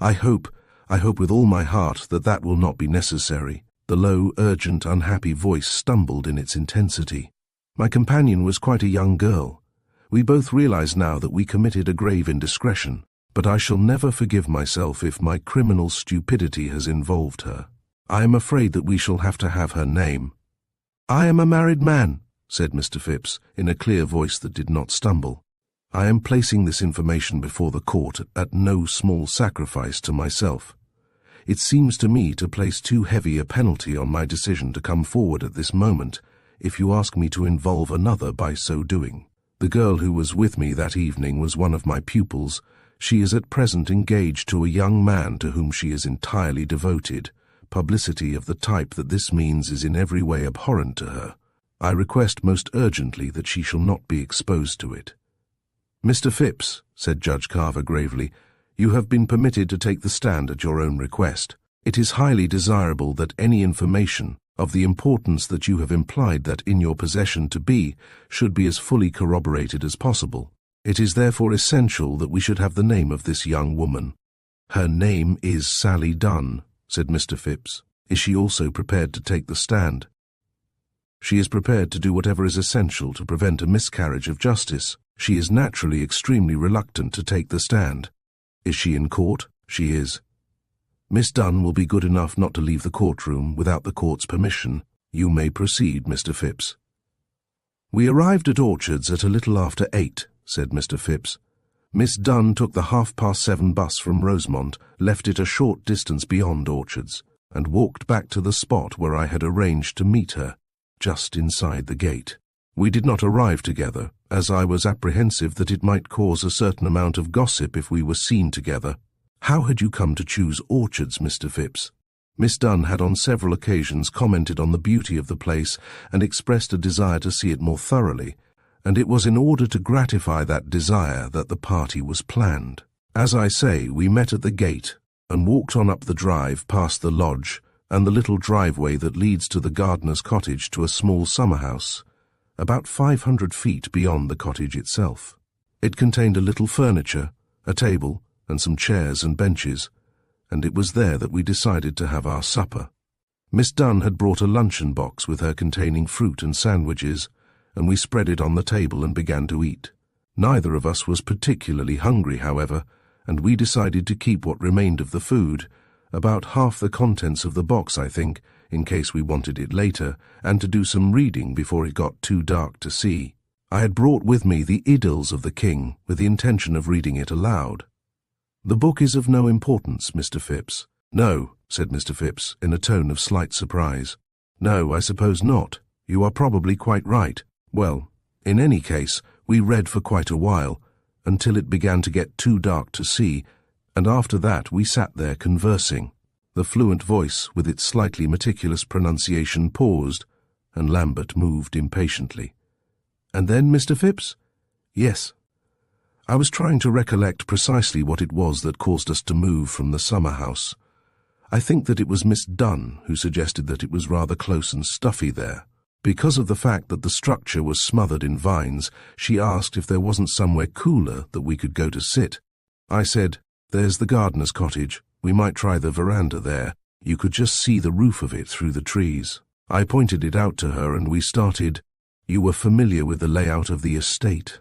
Speaker 1: I hope with all my heart that will not be necessary. The low, urgent, unhappy voice stumbled in its intensity. My companion was quite a young girl. We both realize now that we committed a grave indiscretion, but I shall never forgive myself if my criminal stupidity has involved her. I am afraid that we shall have to have her name. I am a married man, said Mr. Phipps, in a clear voice that did not stumble. I am placing this information before the court at no small sacrifice to myself. It seems to me to place too heavy a penalty on my decision to come forward at this moment, if you ask me to involve another by so doing. The girl who was with me that evening was one of my pupils. She is at present engaged to a young man to whom she is entirely devoted. Publicity of the type that this means is in every way abhorrent to her. I request most urgently that she shall not be exposed to it. Mr. Phipps, said Judge Carver gravely, you have been permitted to take the stand at your own request. It is highly desirable that any information of the importance that you have implied that in your possession to be should be as fully corroborated as possible. It is therefore essential that we should have the name of this young woman. Her name is Sally Dunn, said Mr. Phipps. Is she also prepared to take the stand? She is prepared to do whatever is essential to prevent a miscarriage of justice. She is naturally extremely reluctant to take the stand. Is she in court? She is. Miss Dunn will be good enough not to leave the courtroom without the court's permission. You may proceed, Mr. Phipps. We arrived at Orchards at a little after 8, said Mr. Phipps. Miss Dunn took the 7:30 bus from Rosemont, left it a short distance beyond Orchards, and walked back to the spot where I had arranged to meet her, just inside the gate. We did not arrive together, as I was apprehensive that it might cause a certain amount of gossip if we were seen together. How had you come to choose Orchards, Mr. Phipps? Miss Dunn had on several occasions commented on the beauty of the place and expressed a desire to see it more thoroughly, and it was in order to gratify that desire that the party was planned. As I say, we met at the gate and walked on up the drive past the lodge and the little driveway that leads to the gardener's cottage to a small summer house, about 500 feet beyond the cottage itself. It contained a little furniture, a table, and some chairs and benches, and it was there that we decided to have our supper. Miss Dunn had brought a luncheon box with her containing fruit and sandwiches, and we spread it on the table and began to eat. Neither of us was particularly hungry, however, and we decided to keep what remained of the food, about half the contents of the box, I think, in case we wanted it later, and to do some reading before it got too dark to see. I had brought with me the Idylls of the King, with the intention of reading it aloud. The book is of no importance, Mr. Phipps. No, said Mr. Phipps, in a tone of slight surprise. No, I suppose not. You are probably quite right. Well, in any case, we read for quite a while, until it began to get too dark to see, and after that we sat there conversing. The fluent voice, with its slightly meticulous pronunciation, paused, and Lambert moved impatiently. And then, Mr. Phipps? Yes. I was trying to recollect precisely what it was that caused us to move from the summer house. I think that it was Miss Dunn who suggested that it was rather close and stuffy there. Because of the fact that the structure was smothered in vines, she asked if there wasn't somewhere cooler that we could go to sit. I said, "There's the gardener's cottage. We might try the veranda there. You could just see the roof of it through the trees." I pointed it out to her and we started. You were familiar with the layout of the estate?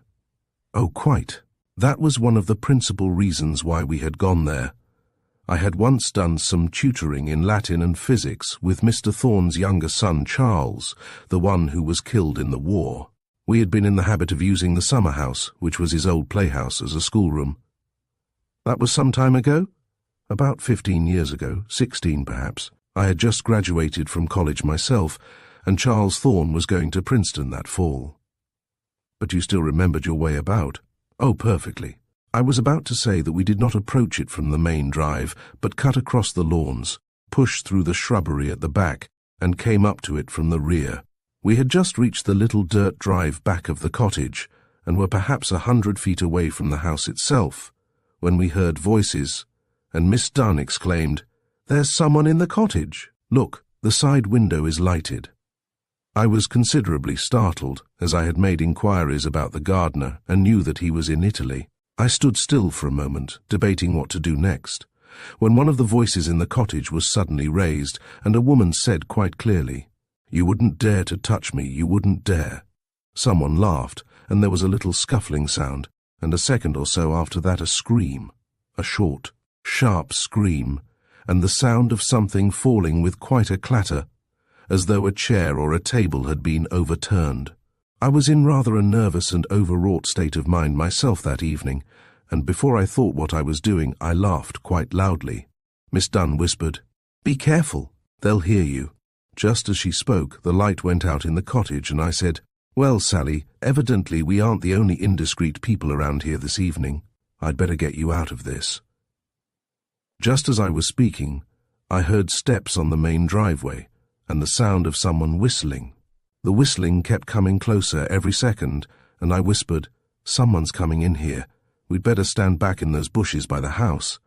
Speaker 1: Oh, quite. That was one of the principal reasons why we had gone there. I had once done some tutoring in Latin and physics with Mr. Thorne's younger son Charles, the one who was killed in the war. We had been in the habit of using the summer house, which was his old playhouse, as a schoolroom. That was some time ago? About 15 years ago, 16 perhaps. I had just graduated from college myself, and Charles Thorne was going to Princeton that fall. But you still remembered your way about? Oh, perfectly. I was about to say that we did not approach it from the main drive, but cut across the lawns, pushed through the shrubbery at the back, and came up to it from the rear. We had just reached the little dirt drive back of the cottage, and were perhaps 100 feet away from the house itself, when we heard voices, and Miss Dunn exclaimed, "There's someone in the cottage! Look, the side window is lighted." I was considerably startled, as I had made inquiries about the gardener and knew that he was in Italy. I stood still for a moment, debating what to do next, when one of the voices in the cottage was suddenly raised, and a woman said quite clearly, "You wouldn't dare to touch me, you wouldn't dare." Someone laughed, and there was a little scuffling sound, and a second or so after that a scream, a short, sharp scream, and the sound of something falling with quite a clatter, as though a chair or a table had been overturned. I was in rather a nervous and overwrought state of mind myself that evening, and before I thought what I was doing, I laughed quite loudly. Miss Dunn whispered, "Be careful, they'll hear you." Just as she spoke, the light went out in the cottage, and I said, "Well, Sally, evidently we aren't the only indiscreet people around here this evening. I'd better get you out of this." Just as I was speaking, I heard steps on the main driveway, and the sound of someone whistling. The whistling kept coming closer every second, and I whispered, "Someone's coming in here. We'd better stand back in those bushes by the house."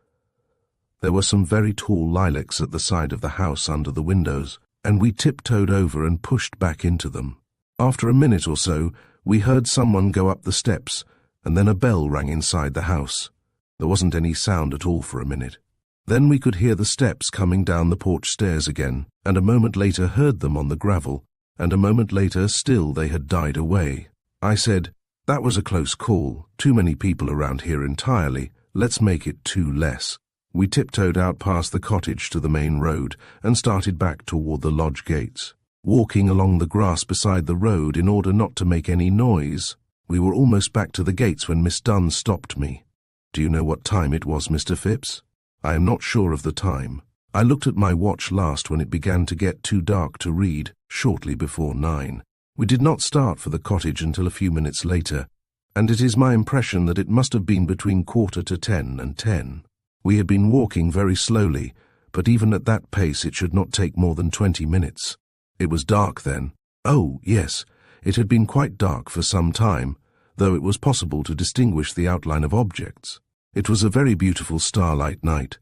Speaker 1: There were some very tall lilacs at the side of the house under the windows, and we tiptoed over and pushed back into them. After a minute or so, we heard someone go up the steps, and then a bell rang inside the house. There wasn't any sound at all for a minute. Then we could hear the steps coming down the porch stairs again, and a moment later heard them on the gravel, and a moment later still they had died away. I said, "That was a close call. Too many people around here entirely. Let's make it two less." We tiptoed out past the cottage to the main road and started back toward the lodge gates, walking along the grass beside the road in order not to make any noise. We were almost back to the gates when Miss Dunn stopped me. "Do you know what time it was, Mr. Phipps?" "I am not sure of the time. I looked at my watch last when it began to get too dark to read, shortly before 9. We did not start for the cottage until a few minutes later, and it is my impression that it must have been between 9:45 and 10. We had been walking very slowly, but even at that pace it should not take more than 20 minutes. It was dark then. Oh, yes, it had been quite dark for some time, though it was possible to distinguish the outline of objects. It was a very beautiful starlight night.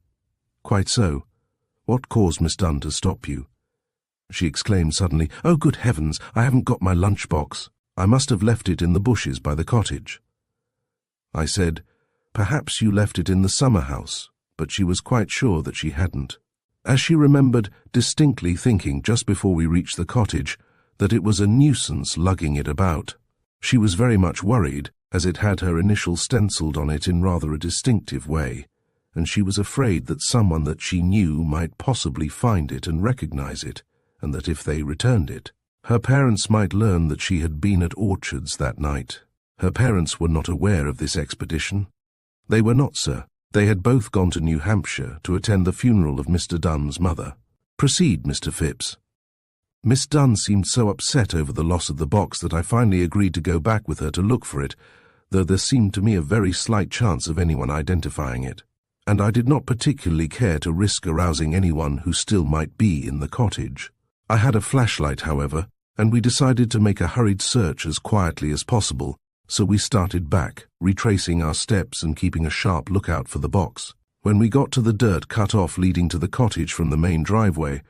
Speaker 1: "Quite so. What caused Miss Dunn to stop you?" She exclaimed suddenly, "Oh, good heavens, I haven't got my lunchbox. I must have left it in the bushes by the cottage." I said, "Perhaps you left it in the summer house," but she was quite sure that she hadn't, as she remembered distinctly thinking just before we reached the cottage that it was a nuisance lugging it about. She was very much worried, as it had her initial stenciled on it in rather a distinctive way, and she was afraid that someone that she knew might possibly find it and recognize it, and that if they returned it, her parents might learn that she had been at Orchards that night. Her parents were not aware of this expedition. They were not, sir. They had both gone to New Hampshire to attend the funeral of Mr. Dunn's mother. Proceed, Mr. Phipps. Miss Dunn seemed so upset over the loss of the box that I finally agreed to go back with her to look for it, though there seemed to me a very slight chance of anyone identifying it, and I did not particularly care to risk arousing anyone who still might be in the cottage. I had a flashlight, however, and we decided to make a hurried search as quietly as possible, so we started back, retracing our steps and keeping a sharp lookout for the box. When we got to the dirt cut off leading to the cottage from the main driveway,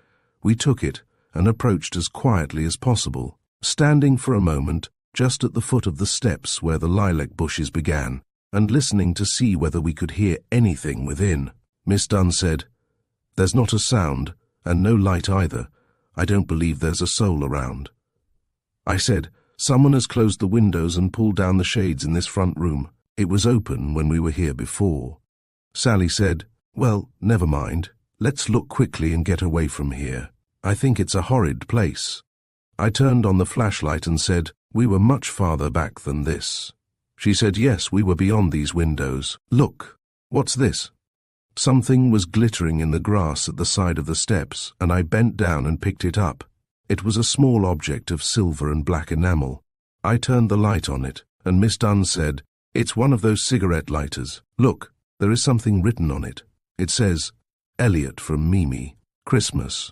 Speaker 1: we took it and approached as quietly as possible, standing for a moment just at the foot of the steps where the lilac bushes began, and listening to see whether we could hear anything within. Miss Dunn said, "There's not a sound, and no light either. I don't believe there's a soul around." I said, "Someone has closed the windows and pulled down the shades in this front room. It was open when we were here before." Sally said, Well, never mind. Let's look quickly and get away from here. I think it's a horrid place. I turned on the flashlight and said, we were much farther back than this. She said, yes, we were beyond these windows. Look, what's this? Something was glittering in the grass at the side of the steps, and I bent down and picked it up. It was a small object of silver and black enamel. I turned the light on it, and Miss Dunn said, it's one of those cigarette lighters. Look, there is something written on it. It says, Elliot from Mimi, Christmas.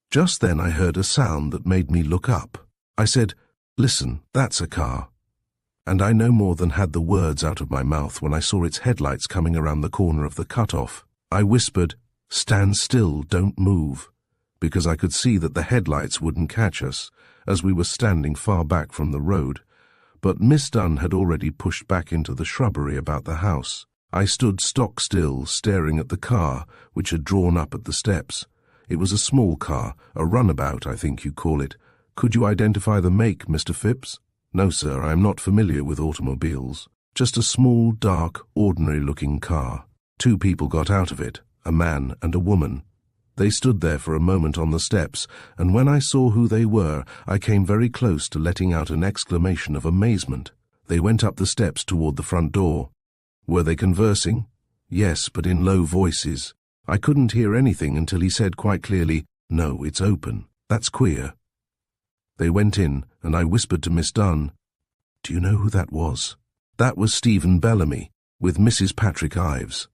Speaker 1: Just then I heard a sound that made me look up. I said, listen, that's a car. And I no more than had the words out of my mouth when I saw its headlights coming around the corner of the cut-off. I whispered, stand still, don't move, because I could see that the headlights wouldn't catch us, as we were standing far back from the road. But Miss Dunn had already pushed back into the shrubbery about the house. I stood stock still, staring at the car, which had drawn up at the steps. It was a small car, a runabout, I think you call it. Could you identify the make, Mr. Phipps? No, sir, I am not familiar with automobiles. Just a small, dark, ordinary-looking car. 2 people got out of it, a man and a woman. They stood there for a moment on the steps, and when I saw who they were, I came very close to letting out an exclamation of amazement. They went up the steps toward the front door. Were they conversing? Yes, but in low voices. I couldn't hear anything until he said quite clearly, no, it's open. That's queer. They went in, and I whispered to Miss Dunn, do you know who that was? That was Stephen Bellamy, with Mrs. Patrick Ives.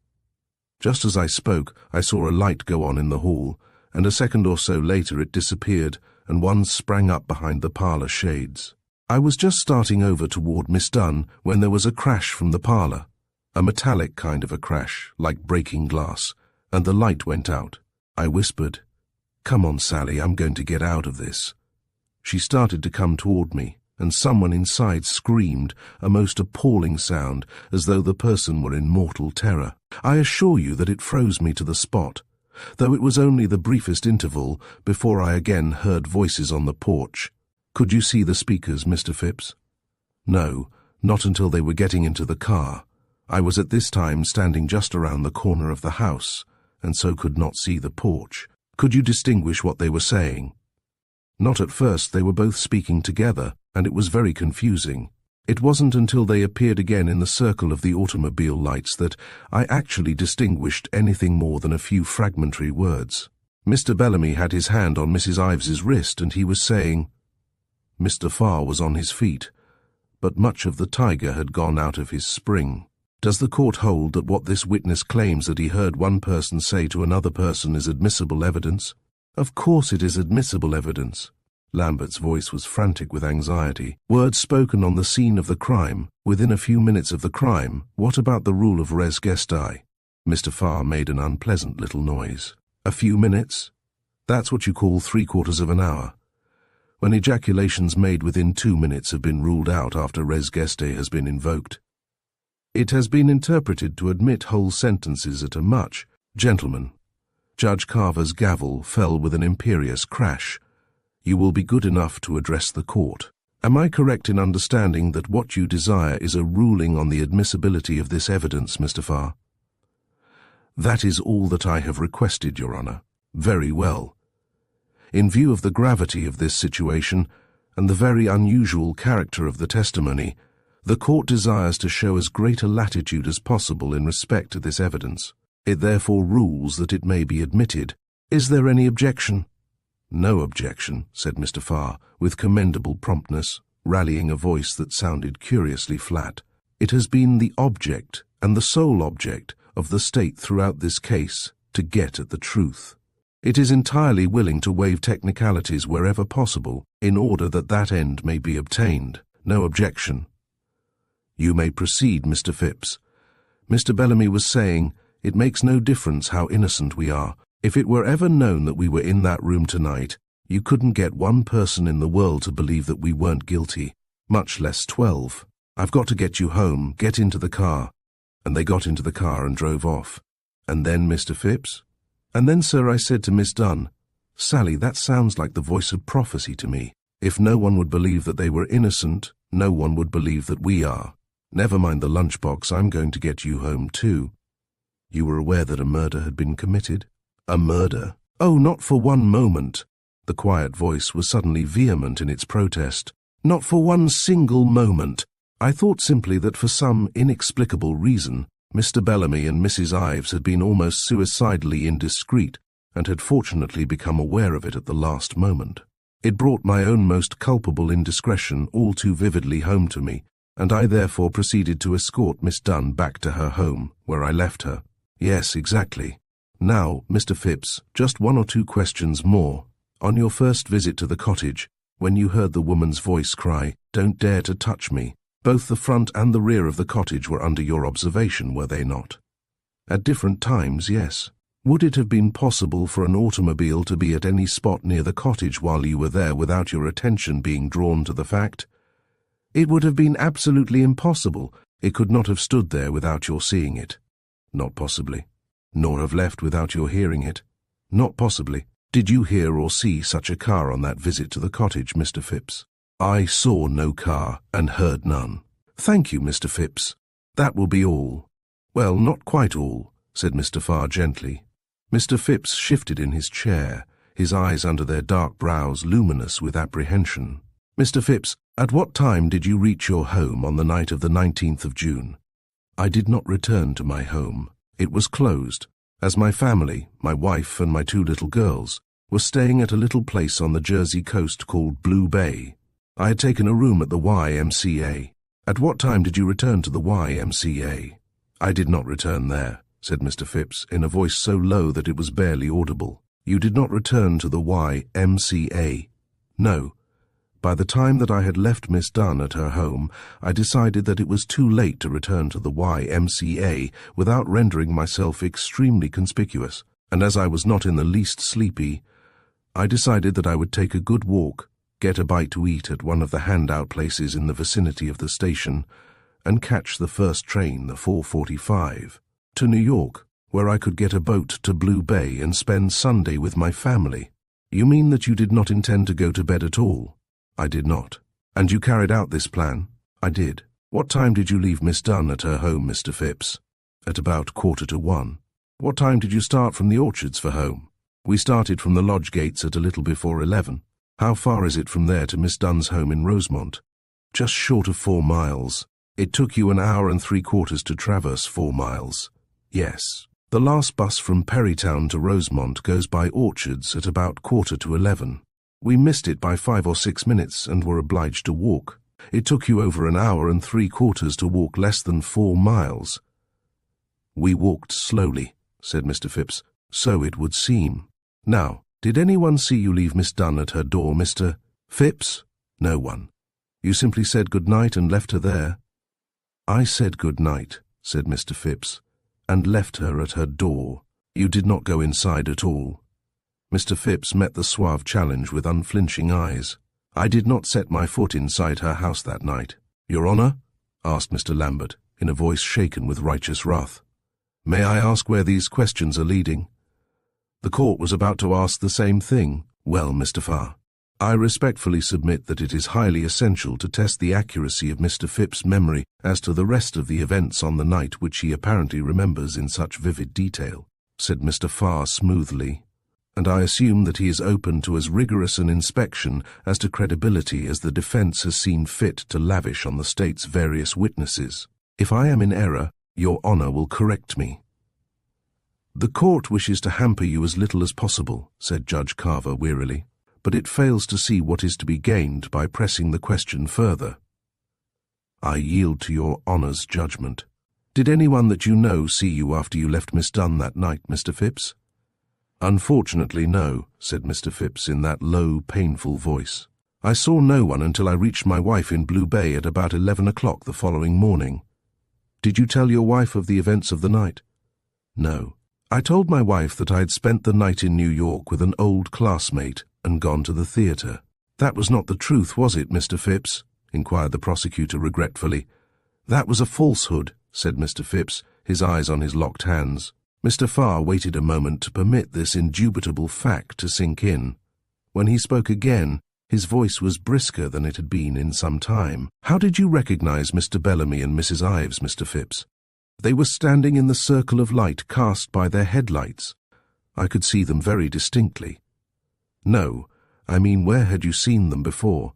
Speaker 1: Just as I spoke, I saw a light go on in the hall, and a second or so later it disappeared, and one sprang up behind the parlour shades. I was just starting over toward Miss Dunn when there was a crash from the parlour, a metallic kind of a crash, like breaking glass, and the light went out. I whispered, come on, Sally, I'm going to get out of this. She started to come toward me, and someone inside screamed, a most appalling sound, as though the person were in mortal terror. I assure you that it froze me to the spot, though it was only the briefest interval before I again heard voices on the porch. Could you see the speakers, Mr. Phipps? No, not until they were getting into the car. I was at this time standing just around the corner of the house, and so could not see the porch. Could you distinguish what they were saying? Not at first. They were both speaking together, and it was very confusing. It wasn't until they appeared again in the circle of the automobile lights that I actually distinguished anything more than a few fragmentary words. Mr. Bellamy had his hand on Mrs. Ives's wrist, and he was saying, Mr. Farr was on his feet, but much of the tiger had gone out of his spring. Does the court hold that what this witness claims that he heard one person say to another person is admissible evidence? Of course it is admissible evidence. Lambert's voice was frantic with anxiety. Words spoken on the scene of the crime, within a few minutes of the crime. What about the rule of res gestae? Mr. Farr made an unpleasant little noise. A few minutes? That's what you call 3/4 of an hour. When ejaculations made within 2 minutes have been ruled out after res gestae has been invoked. It has been interpreted to admit whole sentences at a much. Gentlemen, Judge Carver's gavel fell with an imperious crash. You will be good enough to address the court. Am I correct in understanding that what you desire is a ruling on the admissibility of this evidence, Mr. Farr? That is all that I have requested, Your Honour. Very well. In view of the gravity of this situation and the very unusual character of the testimony, the court desires to show as great a latitude as possible in respect to this evidence. It therefore rules that it may be admitted. Is there any objection? No objection, said Mr. Farr, with commendable promptness, rallying a voice that sounded curiously flat. It has been the object, and the sole object, of the state throughout this case to get at the truth. It is entirely willing to waive technicalities wherever possible in order that that end may be obtained. No objection. You may proceed, Mr. Phipps. Mr. Bellamy was saying, it makes no difference how innocent we are. If it were ever known that we were in that room tonight, you couldn't get one person in the world to believe that we weren't guilty, much less 12. I've got to get you home, get into the car. And they got into the car and drove off. And then, Mr. Phipps? And then, sir, I said to Miss Dunn, Sally, that sounds like the voice of prophecy to me. If no one would believe that they were innocent, no one would believe that we are. Never mind the lunchbox, I'm going to get you home too. You were aware that a murder had been committed? A murder? Oh, not for one moment. The quiet voice was suddenly vehement in its protest. Not for one single moment. I thought simply that for some inexplicable reason, Mr. Bellamy and Mrs. Ives had been almost suicidally indiscreet and had fortunately become aware of it at the last moment. It brought my own most culpable indiscretion all too vividly home to me, and I therefore proceeded to escort Miss Dunn back to her home, where I left her. Yes, exactly. Now, Mr. Phipps, just one or two questions more. On your first visit to the cottage, when you heard the woman's voice cry, "Don't dare to touch me," both the front and the rear of the cottage were under your observation, were they not? At different times, yes. Would it have been possible for an automobile to be at any spot near the cottage while you were there without your attention being drawn to the fact? It would have been absolutely impossible. It could not have stood there without your seeing it. Not possibly. Nor have left without your hearing it. Not possibly. Did you hear or see such a car on that visit to the cottage, Mr. Phipps? I saw no car and heard none. Thank you, Mr. Phipps. That will be all. Well, not quite all, said Mr. Farr gently. Mr. Phipps shifted in his chair, his eyes under their dark brows luminous with apprehension. Mr. Phipps, at what time did you reach your home on the night of the 19th of June? I did not return to my home. It was closed, as my family, my wife and my two little girls, were staying at a little place on the Jersey coast called Blue Bay. I had taken a room at the YMCA. At what time did you return to the YMCA? I did not return there, said Mr. Phipps, in a voice so low that it was barely audible. You did not return to the YMCA? No. By the time that I had left Miss Dunn at her home, I decided that it was too late to return to the YMCA without rendering myself extremely conspicuous, and as I was not in the least sleepy, I decided that I would take a good walk, get a bite to eat at one of the handout places in the vicinity of the station, and catch the first train, the 4:45, to New York, where I could get a boat to Blue Bay and spend Sunday with my family. You mean that you did not intend to go to bed at all? I did not. And you carried out this plan? I did. What time did you leave Miss Dunn at her home, Mr. Phipps? At about 1:45. What time did you start from the orchards for home? We started from the lodge gates at a little before 11. How far is it from there to Miss Dunn's home in Rosemont? Just short of 4 miles. It took you an hour and 3/4 to traverse 4 miles. Yes. The last bus from Perrytown to Rosemont goes by orchards at about 11:15. We missed it by 5 or 6 minutes and were obliged to walk. It took you over an hour and 3/4 to walk less than 4 miles. We walked slowly, said Mr. Phipps. So it would seem. Now, did anyone see you leave Miss Dunn at her door, Mr. Phipps? No one. You simply said good night and left her there? I said good night, said Mr. Phipps, and left her at her door. You did not go inside at all. Mr. Phipps met the suave challenge with unflinching eyes. I did not set my foot inside her house that night. Your Honour? Asked Mr. Lambert, in a voice shaken with righteous wrath. May I ask where these questions are leading? The court was about to ask the same thing. Well, Mr. Farr, I respectfully submit that it is highly essential to test the accuracy of Mr. Phipps' memory as to the rest of the events on the night which he apparently remembers in such vivid detail, said Mr. Farr smoothly, and I assume that he is open to as rigorous an inspection as to credibility as the defense has seen fit to lavish on the state's various witnesses. If I am in error, Your Honour will correct me. The court wishes to hamper you as little as possible, said Judge Carver wearily, but it fails to see what is to be gained by pressing the question further. I yield to Your Honour's judgment. Did anyone that you know see you after you left Miss Dunn that night, Mr. Phipps? Unfortunately, no, said Mr. Phipps in that low, painful voice. I saw no one until I reached my wife in Blue Bay at about 11 o'clock the following morning. Did you tell your wife of the events of the night? No. I told my wife that I had spent the night in New York with an old classmate and gone to the theatre. That was not the truth, was it, Mr. Phipps? Inquired the prosecutor regretfully. That was a falsehood, said Mr. Phipps, his eyes on his locked hands. Mr. Farr waited a moment to permit this indubitable fact to sink in. When he spoke again, his voice was brisker than it had been in some time. How did you recognize Mr. Bellamy and Mrs. Ives, Mr. Phipps? They were standing in the circle of light cast by their headlights. I could see them very distinctly. No, I mean, where had you seen them before?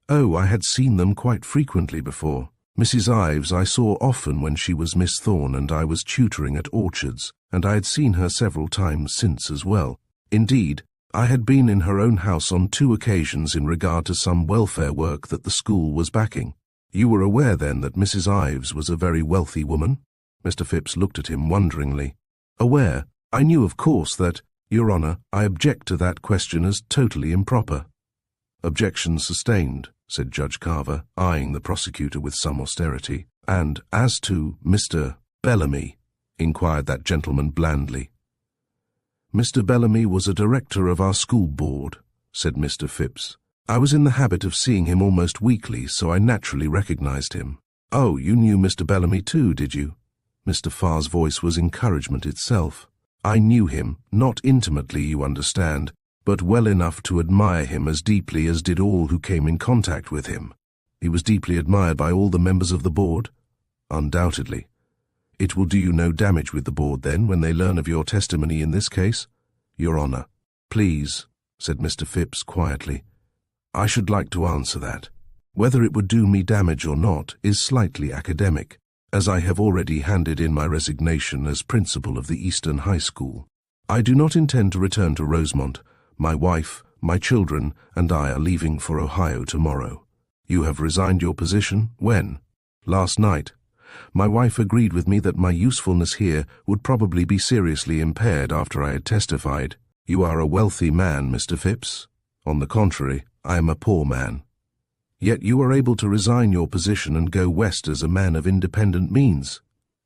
Speaker 1: Oh, I had seen them quite frequently before. Mrs. Ives I saw often when she was Miss Thorne and I was tutoring at Orchards, and I had seen her several times since as well. Indeed, I had been in her own house on 2 occasions in regard to some welfare work that the school was backing. You were aware then that Mrs. Ives was a very wealthy woman? Mr. Phipps looked at him wonderingly. Aware? I knew, of course, that, Your Honour, I object to that question as totally improper. Objection sustained, said Judge Carver, eyeing the prosecutor with some austerity. And as to Mr. Bellamy, inquired that gentleman blandly. Mr. Bellamy was a director of our school board, said Mr. Phipps. I was in the habit of seeing him almost weekly, so I naturally recognized him. Oh, you knew Mr. Bellamy too, did you? Mr. Farr's voice was encouragement itself. I knew him, not intimately, you understand, but well enough to admire him as deeply as did all who came in contact with him. He was deeply admired by all the members of the board? Undoubtedly. It will do you no damage with the board, then, when they learn of your testimony in this case? Your Honour. Please, said Mr. Phipps quietly. I should like to answer that. Whether it would do me damage or not is slightly academic, as I have already handed in my resignation as principal of the Eastern High School. I do not intend to return to Rosemont. My wife, my children, and I are leaving for Ohio tomorrow. You have resigned your position? When? Last night. My wife agreed with me that my usefulness here would probably be seriously impaired after I had testified. You are a wealthy man, Mr. Phipps. On the contrary, I am a poor man. Yet you are able to resign your position and go west as a man of independent means.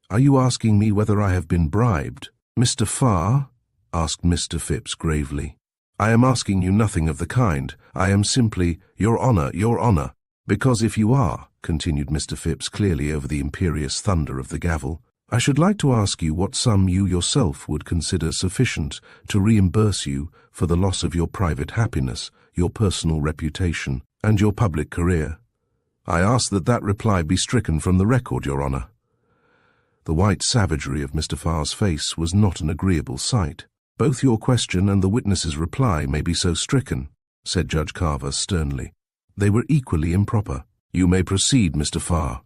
Speaker 1: Are you asking me whether I have been bribed? Mr. Farr? Asked Mr. Phipps gravely. I am asking you nothing of the kind. I am simply, Your Honour, because if you are, continued Mr. Phipps clearly over the imperious thunder of the gavel, I should like to ask you what sum you yourself would consider sufficient to reimburse you for the loss of your private happiness, your personal reputation, and your public career. I ask that that reply be stricken from the record, Your Honour. The white savagery of Mr. Farr's face was not an agreeable sight. Both your question and the witness's reply may be so stricken, said Judge Carver sternly. They were equally improper. You may proceed, Mr. Farr.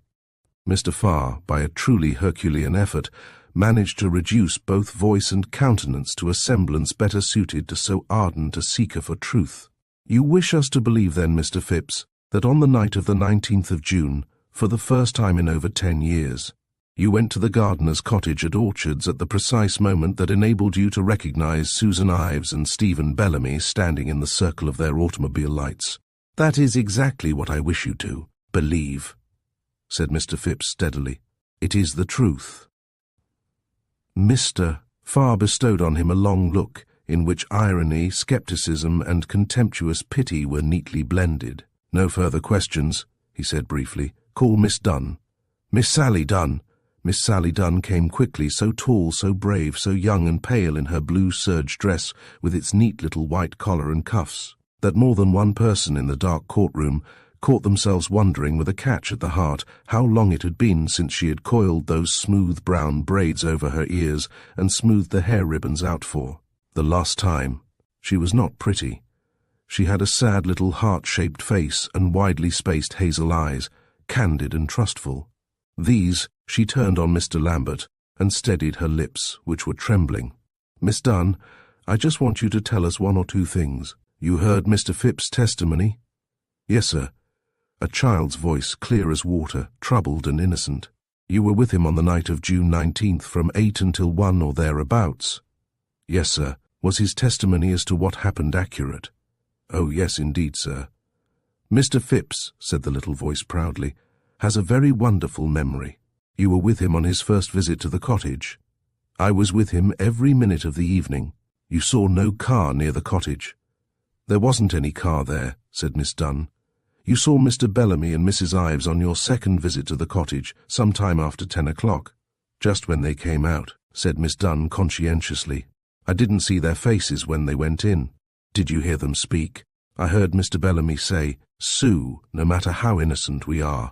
Speaker 1: Mr. Farr, by a truly Herculean effort, managed to reduce both voice and countenance to a semblance better suited to so ardent a seeker for truth. You wish us to believe then, Mr. Phipps, that on the night of the 19th of June, for the first time in over 10 years, you went to the gardener's cottage at Orchards at the precise moment that enabled you to recognize Susan Ives and Stephen Bellamy standing in the circle of their automobile lights. That is exactly what I wish you to believe, said Mr. Phipps steadily. It is the truth. Mr. Farr bestowed on him a long look, in which irony, skepticism, and contemptuous pity were neatly blended. No further questions, he said briefly. Call Miss Dunn. Miss Sally Dunn. Miss Sally Dunn came quickly, so tall, so brave, so young and pale in her blue serge dress with its neat little white collar and cuffs, that more than one person in the dark courtroom caught themselves wondering with a catch at the heart how long it had been since she had coiled those smooth brown braids over her ears and smoothed the hair ribbons out for. The last time. She was not pretty. She had a sad little heart-shaped face and widely spaced hazel eyes, candid and trustful. These she turned on Mr. Lambert and steadied her lips, which were trembling. Miss Dunn, I just want you to tell us one or two things. You heard Mr. Phipps' testimony? Yes, sir. A child's voice, clear as water, troubled and innocent. You were with him on the night of June 19th from 8 until 1 or thereabouts? Yes, sir. Was his testimony as to what happened accurate? Oh, yes, indeed, sir. Mr. Phipps, said the little voice proudly, has a very wonderful memory. You were with him on his first visit to the cottage. I was with him every minute of the evening. You saw no car near the cottage. There wasn't any car there, said Miss Dunn. You saw Mr. Bellamy and Mrs. Ives on your second visit to the cottage, some time after 10 o'clock. Just when they came out, said Miss Dunn conscientiously. I didn't see their faces when they went in. Did you hear them speak? I heard Mr. Bellamy say, Sue, no matter how innocent we are,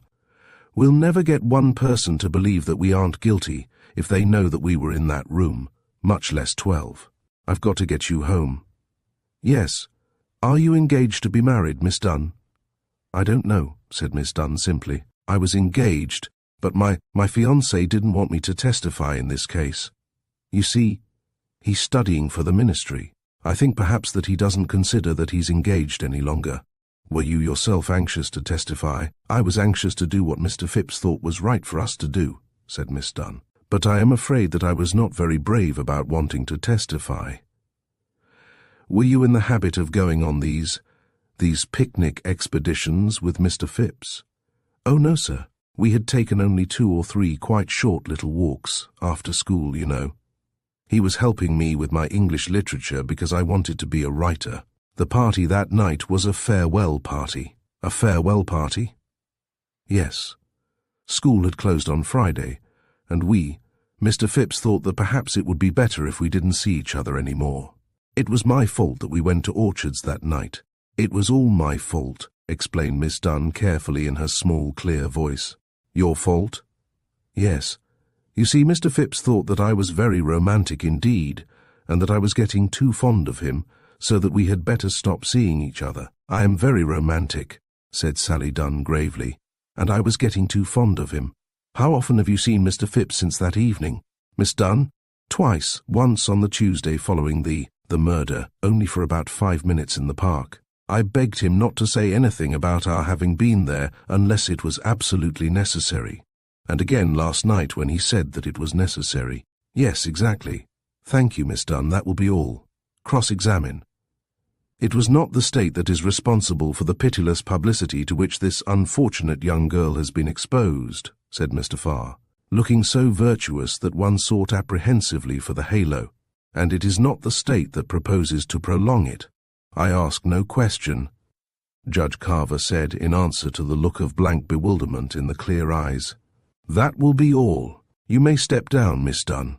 Speaker 1: we'll never get one person to believe that we aren't guilty, if they know that we were in that room, much less 12. I've got to get you home. Yes. Are you engaged to be married, Miss Dunn? I don't know, said Miss Dunn simply. I was engaged, but my fiancé didn't want me to testify in this case. You see, he's studying for the ministry. I think perhaps that he doesn't consider that he's engaged any longer. Were you yourself anxious to testify? I was anxious to do what Mr. Phipps thought was right for us to do, said Miss Dunn. But I am afraid that I was not very brave about wanting to testify. Were you in the habit of going on these picnic expeditions with Mr. Phipps? Oh, no, sir. We had taken only 2 or 3 quite short little walks, after school, you know. He was helping me with my English literature because I wanted to be a writer. The party that night was a farewell party. A farewell party? Yes. School had closed on Friday, and Mr. Phipps thought that perhaps it would be better if we didn't see each other any more. It was my fault that we went to Orchards that night. It was all my fault, explained Miss Dunn carefully in her small, clear voice. Your fault? Yes. You see, Mr. Phipps thought that I was very romantic indeed, and that I was getting too fond of him, so that we had better stop seeing each other. I am very romantic, said Sally Dunn gravely, and I was getting too fond of him. How often have you seen Mr. Phipps since that evening? Miss Dunn? Twice, once on the Tuesday following the murder, only for about 5 minutes in the park. I begged him not to say anything about our having been there unless it was absolutely necessary. And again last night when he said that it was necessary. Yes, exactly. Thank you, Miss Dunn, that will be all. Cross-examine. It was not the state that is responsible for the pitiless publicity to which this unfortunate young girl has been exposed, said Mr. Farr, looking so virtuous that one sought apprehensively for the halo. And it is not the state that proposes to prolong it. I ask no question, Judge Carver said in answer to the look of blank bewilderment in the clear eyes. That will be all. You may step down, Miss Dunn.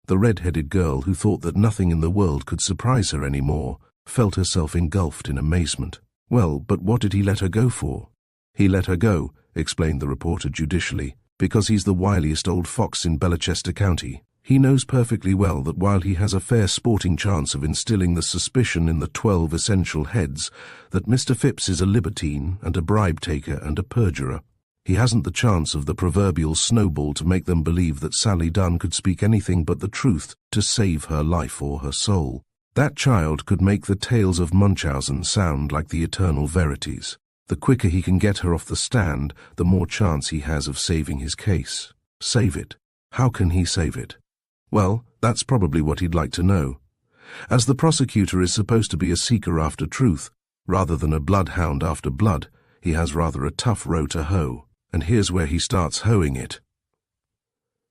Speaker 1: The red-headed girl, who thought that nothing in the world could surprise her any more, felt herself engulfed in amazement. Well, but what did he let her go for? He let her go, explained the reporter judicially, because he's the wiliest old fox in Belchester County. He knows perfectly well that while he has a fair sporting chance of instilling the suspicion in the 12 essential heads that Mr. Phipps is a libertine and a bribe-taker and a perjurer, he hasn't the chance of the proverbial snowball to make them believe that Sally Dunn could speak anything but the truth to save her life or her soul. That child could make the tales of Munchausen sound like the eternal verities. The quicker he can get her off the stand, the more chance he has of saving his case. Save it? How can he save it? Well, that's probably what he'd like to know. As the prosecutor is supposed to be a seeker after truth, rather than a bloodhound after blood, he has rather a tough row to hoe, and here's where he starts hoeing it.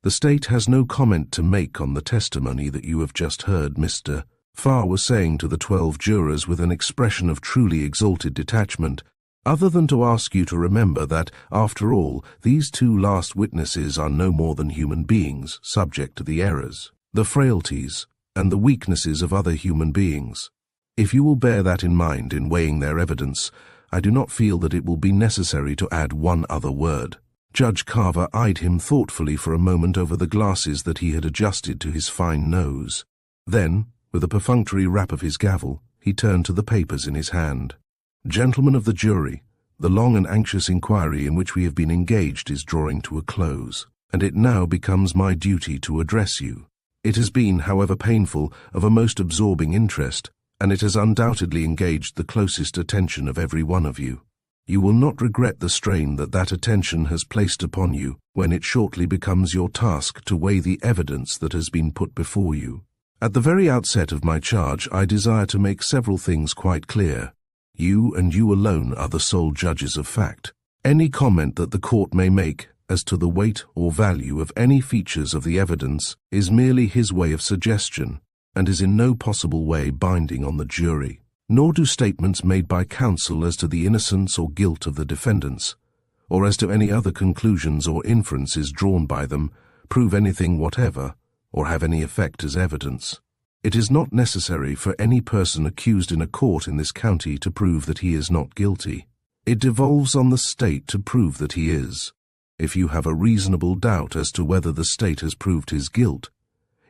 Speaker 1: The state has no comment to make on the testimony that you have just heard, Mr. Farr was saying to the 12 jurors with an expression of truly exalted detachment, other than to ask you to remember that, after all, these 2 last witnesses are no more than human beings, subject to the errors, the frailties, and the weaknesses of other human beings. If you will bear that in mind in weighing their evidence, I do not feel that it will be necessary to add one other word. Judge Carver eyed him thoughtfully for a moment over the glasses that he had adjusted to his fine nose. Then, with a perfunctory rap of his gavel, he turned to the papers in his hand. Gentlemen of the jury, the long and anxious inquiry in which we have been engaged is drawing to a close, and it now becomes my duty to address you. It has been, however painful, of a most absorbing interest, and it has undoubtedly engaged the closest attention of every one of you. You will not regret the strain that attention has placed upon you when it shortly becomes your task to weigh the evidence that has been put before you. At the very outset of my charge, I desire to make several things quite clear. You and you alone are the sole judges of fact. Any comment that the court may make as to the weight or value of any features of the evidence is merely his way of suggestion, and is in no possible way binding on the jury. Nor do statements made by counsel as to the innocence or guilt of the defendants, or as to any other conclusions or inferences drawn by them, prove anything whatever, or have any effect as evidence. It is not necessary for any person accused in a court in this county to prove that he is not guilty. It devolves on the state to prove that he is. If you have a reasonable doubt as to whether the state has proved his guilt,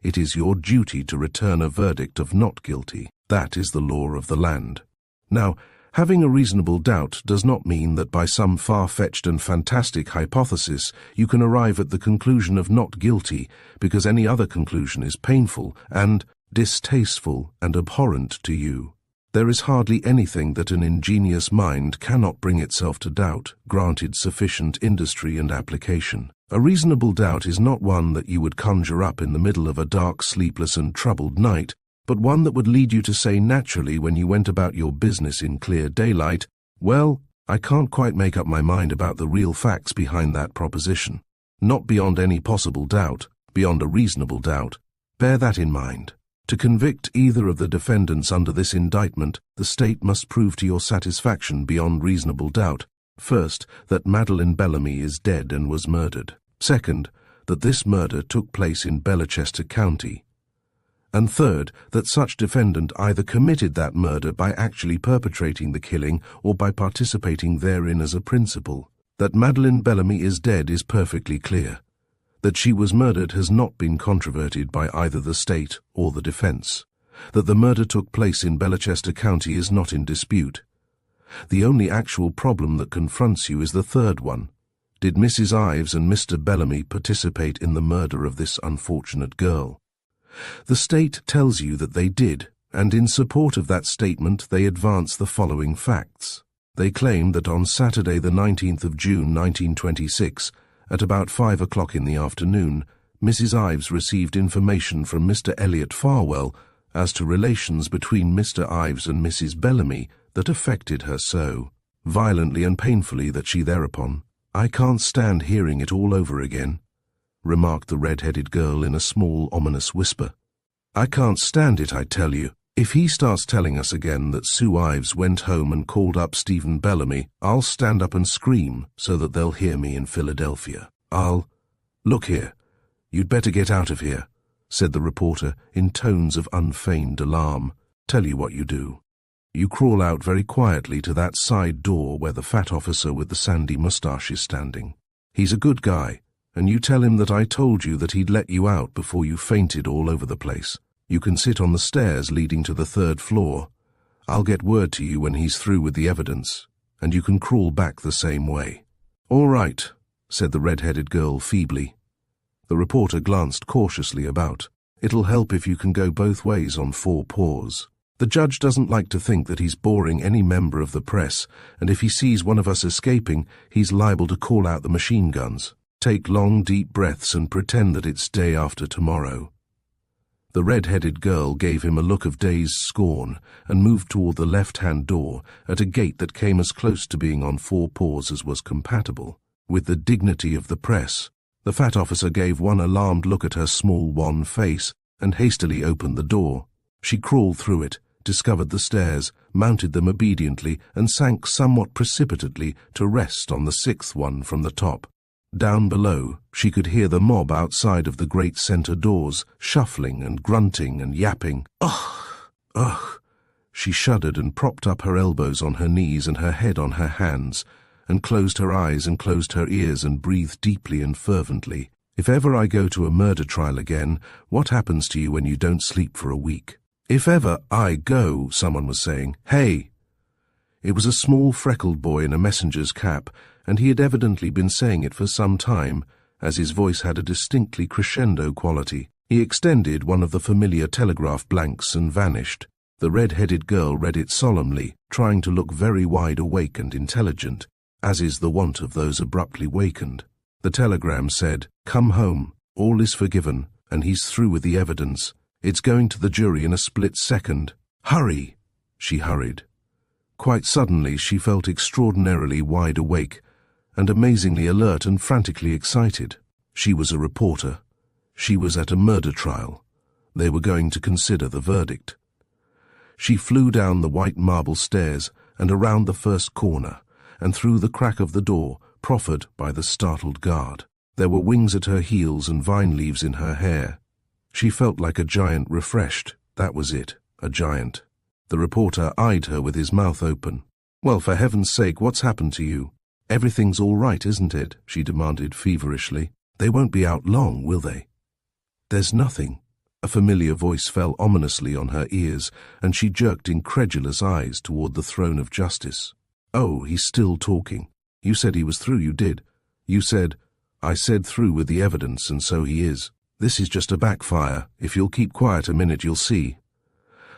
Speaker 1: it is your duty to return a verdict of not guilty. That is the law of the land. Now, having a reasonable doubt does not mean that by some far-fetched and fantastic hypothesis you can arrive at the conclusion of not guilty, because any other conclusion is painful and distasteful and abhorrent to you. There is hardly anything that an ingenious mind cannot bring itself to doubt, granted sufficient industry and application. A reasonable doubt is not one that you would conjure up in the middle of a dark, sleepless and troubled night, but one that would lead you to say naturally when you went about your business in clear daylight, "Well, I can't quite make up my mind about the real facts behind that proposition." Not beyond any possible doubt, beyond a reasonable doubt. Bear that in mind. To convict either of the defendants under this indictment, the state must prove to your satisfaction beyond reasonable doubt, first, that Madeline Bellamy is dead and was murdered. Second, that this murder took place in Belchester County. And third, that such defendant either committed that murder by actually perpetrating the killing or by participating therein as a principal. That Madeline Bellamy is dead is perfectly clear. That she was murdered has not been controverted by either the state or the defense. That the murder took place in Belchester County is not in dispute. The only actual problem that confronts you is the third one. Did Mrs. Ives and Mr. Bellamy participate in the murder of this unfortunate girl? The state tells you that they did, and in support of that statement they advance the following facts. They claim that on Saturday the 19th of June 1926, at about 5 o'clock in the afternoon, Mrs. Ives received information from Mr. Elliot Farwell as to relations between Mr. Ives and Mrs. Bellamy that affected her so violently and painfully that she thereupon, "I can't stand hearing it all over again," remarked the red-headed girl in a small, ominous whisper. "I can't stand it, I tell you. If he starts telling us again that Sue Ives went home and called up Stephen Bellamy, I'll stand up and scream so that they'll hear me in Philadelphia. Look here, you'd better get out of here," said the reporter in tones of unfeigned alarm. "Tell you what you do. You crawl out very quietly to that side door where the fat officer with the sandy moustache is standing. He's a good guy, and you tell him that I told you that he'd let you out before you fainted all over the place. You can sit on the stairs leading to the 3rd floor. I'll get word to you when he's through with the evidence, and you can crawl back the same way." "All right," said the red-headed girl feebly. The reporter glanced cautiously about. "It'll help if you can go both ways on 4 paws. The judge doesn't like to think that he's boring any member of the press, and if he sees one of us escaping, he's liable to call out the machine guns. Take long, deep breaths and pretend that it's day after tomorrow." The red-headed girl gave him a look of dazed scorn and moved toward the left-hand door at a gait that came as close to being on 4 paws as was compatible with the dignity of the press. The fat officer gave one alarmed look at her small, wan face and hastily opened the door. She crawled through it, discovered the stairs, mounted them obediently, and sank somewhat precipitately to rest on the 6th one from the top. Down below, she could hear the mob outside of the great center doors, shuffling and grunting and yapping. "Ugh! Ugh!" She shuddered and propped up her elbows on her knees and her head on her hands, and closed her eyes and closed her ears and breathed deeply and fervently. "If ever I go to a murder trial again, what happens to you when you don't sleep for a week?" "If ever I go," someone was saying. "Hey!" It was a small freckled boy in a messenger's cap, and he had evidently been saying it for some time, as his voice had a distinctly crescendo quality. He extended one of the familiar telegraph blanks and vanished. The red-headed girl read it solemnly, trying to look very wide awake and intelligent, as is the wont of those abruptly wakened. The telegram said, "Come home, all is forgiven, and he's through with the evidence. It's going to the jury in a split second. Hurry!" She hurried. Quite suddenly she felt extraordinarily wide awake, and amazingly alert and frantically excited. She was a reporter. She was at a murder trial. They were going to consider the verdict. She flew down the white marble stairs and around the first corner, and through the crack of the door, proffered by the startled guard. There were wings at her heels and vine leaves in her hair. She felt like a giant refreshed. That was it, a giant. The reporter eyed her with his mouth open. "Well, for heaven's sake, what's happened to you?" "Everything's all right, isn't it?" she demanded feverishly. "They won't be out long, will they?" "There's nothing." A familiar voice fell ominously on her ears, and she jerked incredulous eyes toward the throne of justice. "Oh, he's still talking. You said he was through, you did. You said—" "I said through with the evidence, and so he is. This is just a backfire. If you'll keep quiet a minute, you'll see."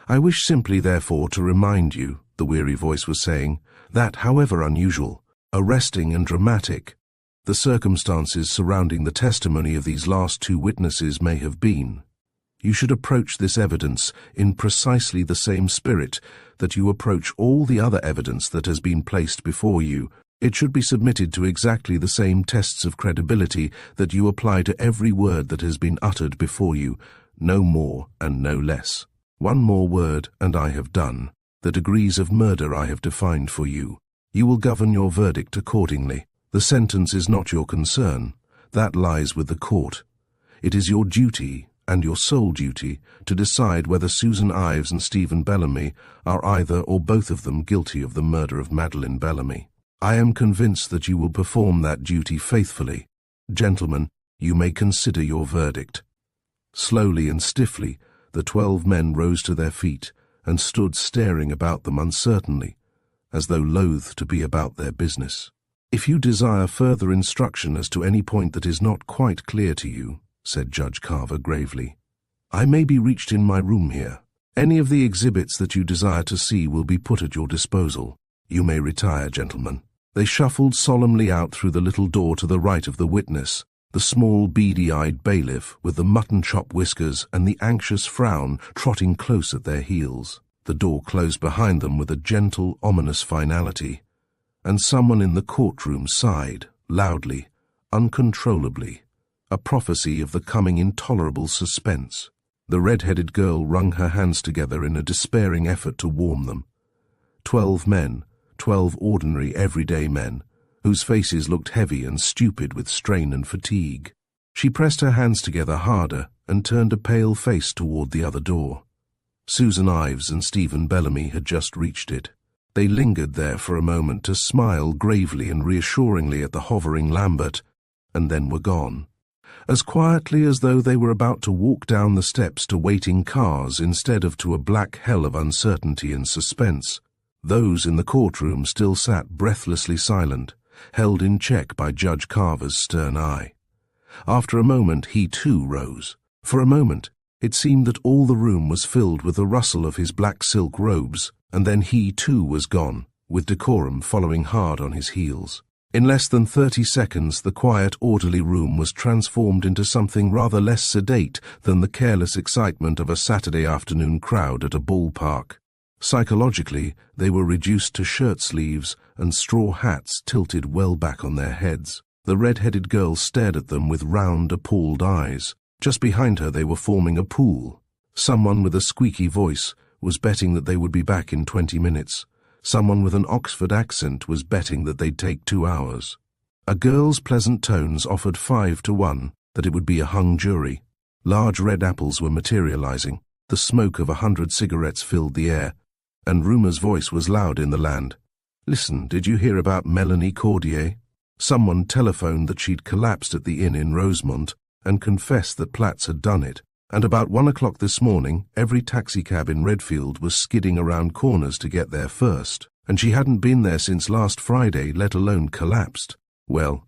Speaker 1: "I wish simply, therefore, to remind you," the weary voice was saying, "that, however unusual, arresting and dramatic the circumstances surrounding the testimony of these last two witnesses may have been, you should approach this evidence in precisely the same spirit that you approach all the other evidence that has been placed before you. It should be submitted to exactly the same tests of credibility that you apply to every word that has been uttered before you, no more and no less. One more word, and I have done. The degrees of murder I have defined for you. You will govern your verdict accordingly. The sentence is not your concern. That lies with the court. It is your duty, and your sole duty, to decide whether Susan Ives and Stephen Bellamy are either or both of them guilty of the murder of Madeleine Bellamy. I am convinced that you will perform that duty faithfully. Gentlemen, you may consider your verdict." Slowly and stiffly, the 12 men rose to their feet and stood staring about them uncertainly, as though loath to be about their business. "If you desire further instruction as to any point that is not quite clear to you," said Judge Carver gravely, "I may be reached in my room here. Any of the exhibits that you desire to see will be put at your disposal. You may retire, gentlemen." They shuffled solemnly out through the little door to the right of the witness, the small, beady-eyed bailiff with the mutton-chop whiskers and the anxious frown trotting close at their heels. The door closed behind them with a gentle, ominous finality, and someone in the courtroom sighed, loudly, uncontrollably, a prophecy of the coming intolerable suspense. The red-headed girl wrung her hands together in a despairing effort to warm them. 12 men, 12 ordinary, everyday men, whose faces looked heavy and stupid with strain and fatigue. She pressed her hands together harder and turned a pale face toward the other door. Susan Ives and Stephen Bellamy had just reached it. They lingered there for a moment to smile gravely and reassuringly at the hovering Lambert, and then were gone, as quietly as though they were about to walk down the steps to waiting cars instead of to a black hell of uncertainty and suspense. Those in the courtroom still sat breathlessly silent, held in check by Judge Carver's stern eye. After a moment he too rose. For a moment it seemed that all the room was filled with the rustle of his black silk robes, and then he too was gone, with decorum following hard on his heels. In less than 30 seconds the quiet, orderly room was transformed into something rather less sedate than the careless excitement of a Saturday afternoon crowd at a ballpark. Psychologically, they were reduced to shirt sleeves and straw hats tilted well back on their heads. The red-headed girl stared at them with round, appalled eyes. Just behind her they were forming a pool. Someone with a squeaky voice was betting that they would be back in 20 minutes. Someone with an Oxford accent was betting that they'd take 2 hours. A girl's pleasant tones offered 5 to 1 that it would be a hung jury. Large red apples were materializing. The smoke of 100 cigarettes filled the air, and rumour's voice was loud in the land. "Listen, did you hear about Melanie Cordier?" Someone telephoned that she'd collapsed at the inn in Rosemont and confessed that Platts had done it. And about 1 o'clock this morning, every taxicab in Redfield was skidding around corners to get there first, and she hadn't been there since last Friday, let alone collapsed. Well,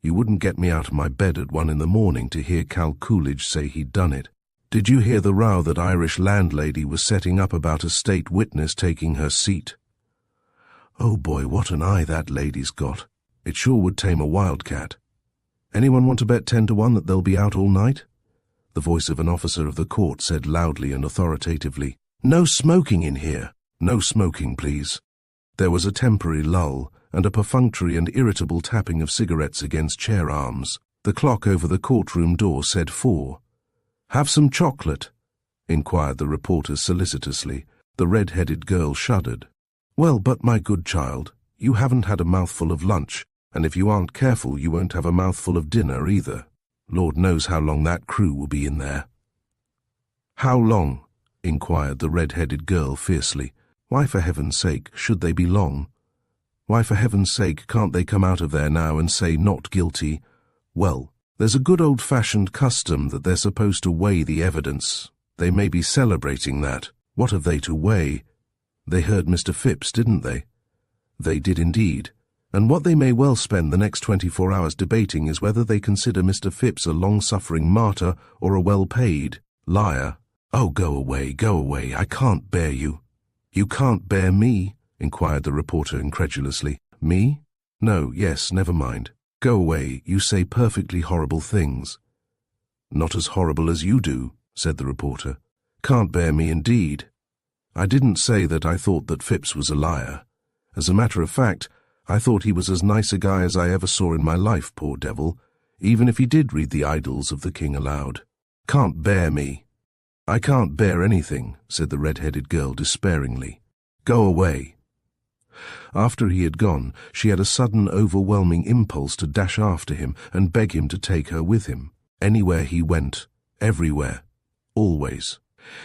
Speaker 1: you wouldn't get me out of my bed at 1 in the morning to hear Cal Coolidge say he'd done it. Did you hear the row that Irish landlady was setting up about a state witness taking her seat? Oh boy, what an eye that lady's got. It sure would tame a wildcat. Anyone want to bet 10 to 1 that they'll be out all night? The voice of an officer of the court said loudly and authoritatively, "No smoking in here. No smoking, please." There was a temporary lull and a perfunctory and irritable tapping of cigarettes against chair arms. The clock over the courtroom door said 4. "Have some chocolate?" inquired the reporter solicitously. The red-headed girl shuddered. "Well, but my good child, you haven't had a mouthful of lunch, and if you aren't careful you won't have a mouthful of dinner either. Lord knows how long that crew will be in there." "How long?" inquired the red-headed girl fiercely. "Why, for heaven's sake, should they be long?" Why, for heaven's sake, can't they come out of there now and say not guilty? Well, there's a good old-fashioned custom that they're supposed to weigh the evidence. They may be celebrating that. What have they to weigh? They heard Mr. Phipps, didn't they? They did indeed. And what they may well spend the next 24 hours debating is whether they consider Mr. Phipps a long-suffering martyr or a well-paid liar. Oh, go away, I can't bear you. You can't bear me? Inquired the reporter incredulously. Me? No, yes, never mind. Go away, you say perfectly horrible things. Not as horrible as you do, said the reporter. Can't bear me indeed. I didn't say that I thought that Phipps was a liar. As a matter of fact, I thought he was as nice a guy as I ever saw in my life, poor devil, even if he did read the Idylls of the King aloud. Can't bear me. I can't bear anything, said the red-headed girl despairingly. Go away. After he had gone, she had a sudden, overwhelming impulse to dash after him and beg him to take her with him. Anywhere he went, everywhere, always.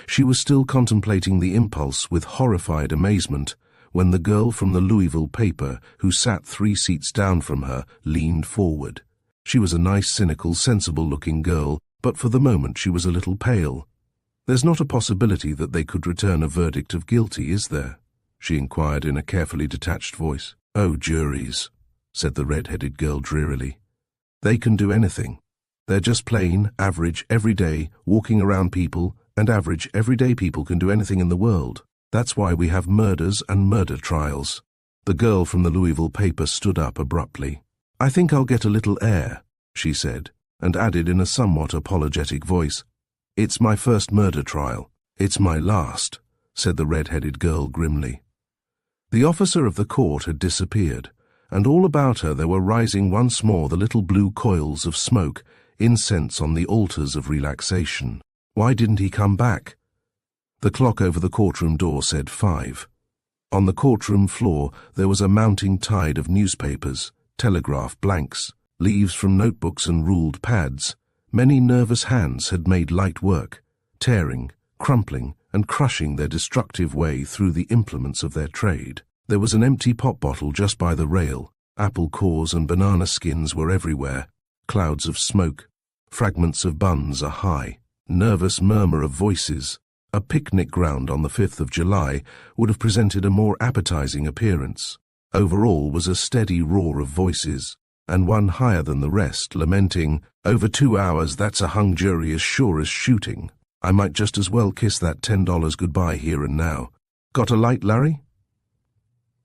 Speaker 1: She was still contemplating the impulse with horrified amazement when the girl from the Louisville paper, who sat 3 seats down from her, leaned forward. She was a nice, cynical, sensible-looking girl, but for the moment she was a little pale. There's not a possibility that they could return a verdict of guilty, is there? She inquired in a carefully detached voice. Oh, juries, said the red-headed girl drearily. They can do anything. They're just plain, average, everyday, walking around people, and average, everyday people can do anything in the world. That's why we have murders and murder trials. The girl from the Louisville paper stood up abruptly. I think I'll get a little air, she said, and added in a somewhat apologetic voice. It's my first murder trial. It's my last, said the red-headed girl grimly. The officer of the court had disappeared, and all about her there were rising once more the little blue coils of smoke, incense on the altars of relaxation. Why didn't he come back? The clock over the courtroom door said 5. On the courtroom floor there was a mounting tide of newspapers, telegraph blanks, leaves from notebooks and ruled pads. Many nervous hands had made light work, tearing, crumpling, and crushing their destructive way through the implements of their trade. There was an empty pop bottle just by the rail. Apple cores and banana skins were everywhere. Clouds of smoke. Fragments of buns are high. Nervous murmur of voices. A picnic ground on the 5th of July would have presented a more appetizing appearance. Over all was a steady roar of voices, and one higher than the rest, lamenting, "Over 2 hours, that's a hung jury as sure as shooting. I might just as well kiss that $10 goodbye here and now. Got a light, Larry?"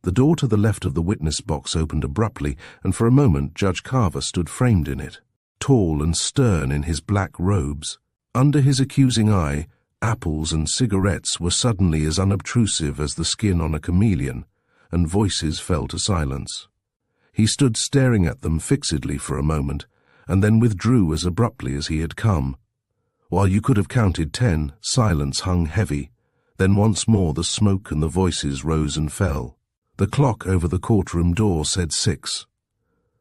Speaker 1: The door to the left of the witness box opened abruptly, and for a moment Judge Carver stood framed in it, tall and stern in his black robes. Under his accusing eye, apples and cigarettes were suddenly as unobtrusive as the skin on a chameleon, and voices fell to silence. He stood staring at them fixedly for a moment, and then withdrew as abruptly as he had come. While you could have counted 10, silence hung heavy. Then once more the smoke and the voices rose and fell. The clock over the courtroom door said 6.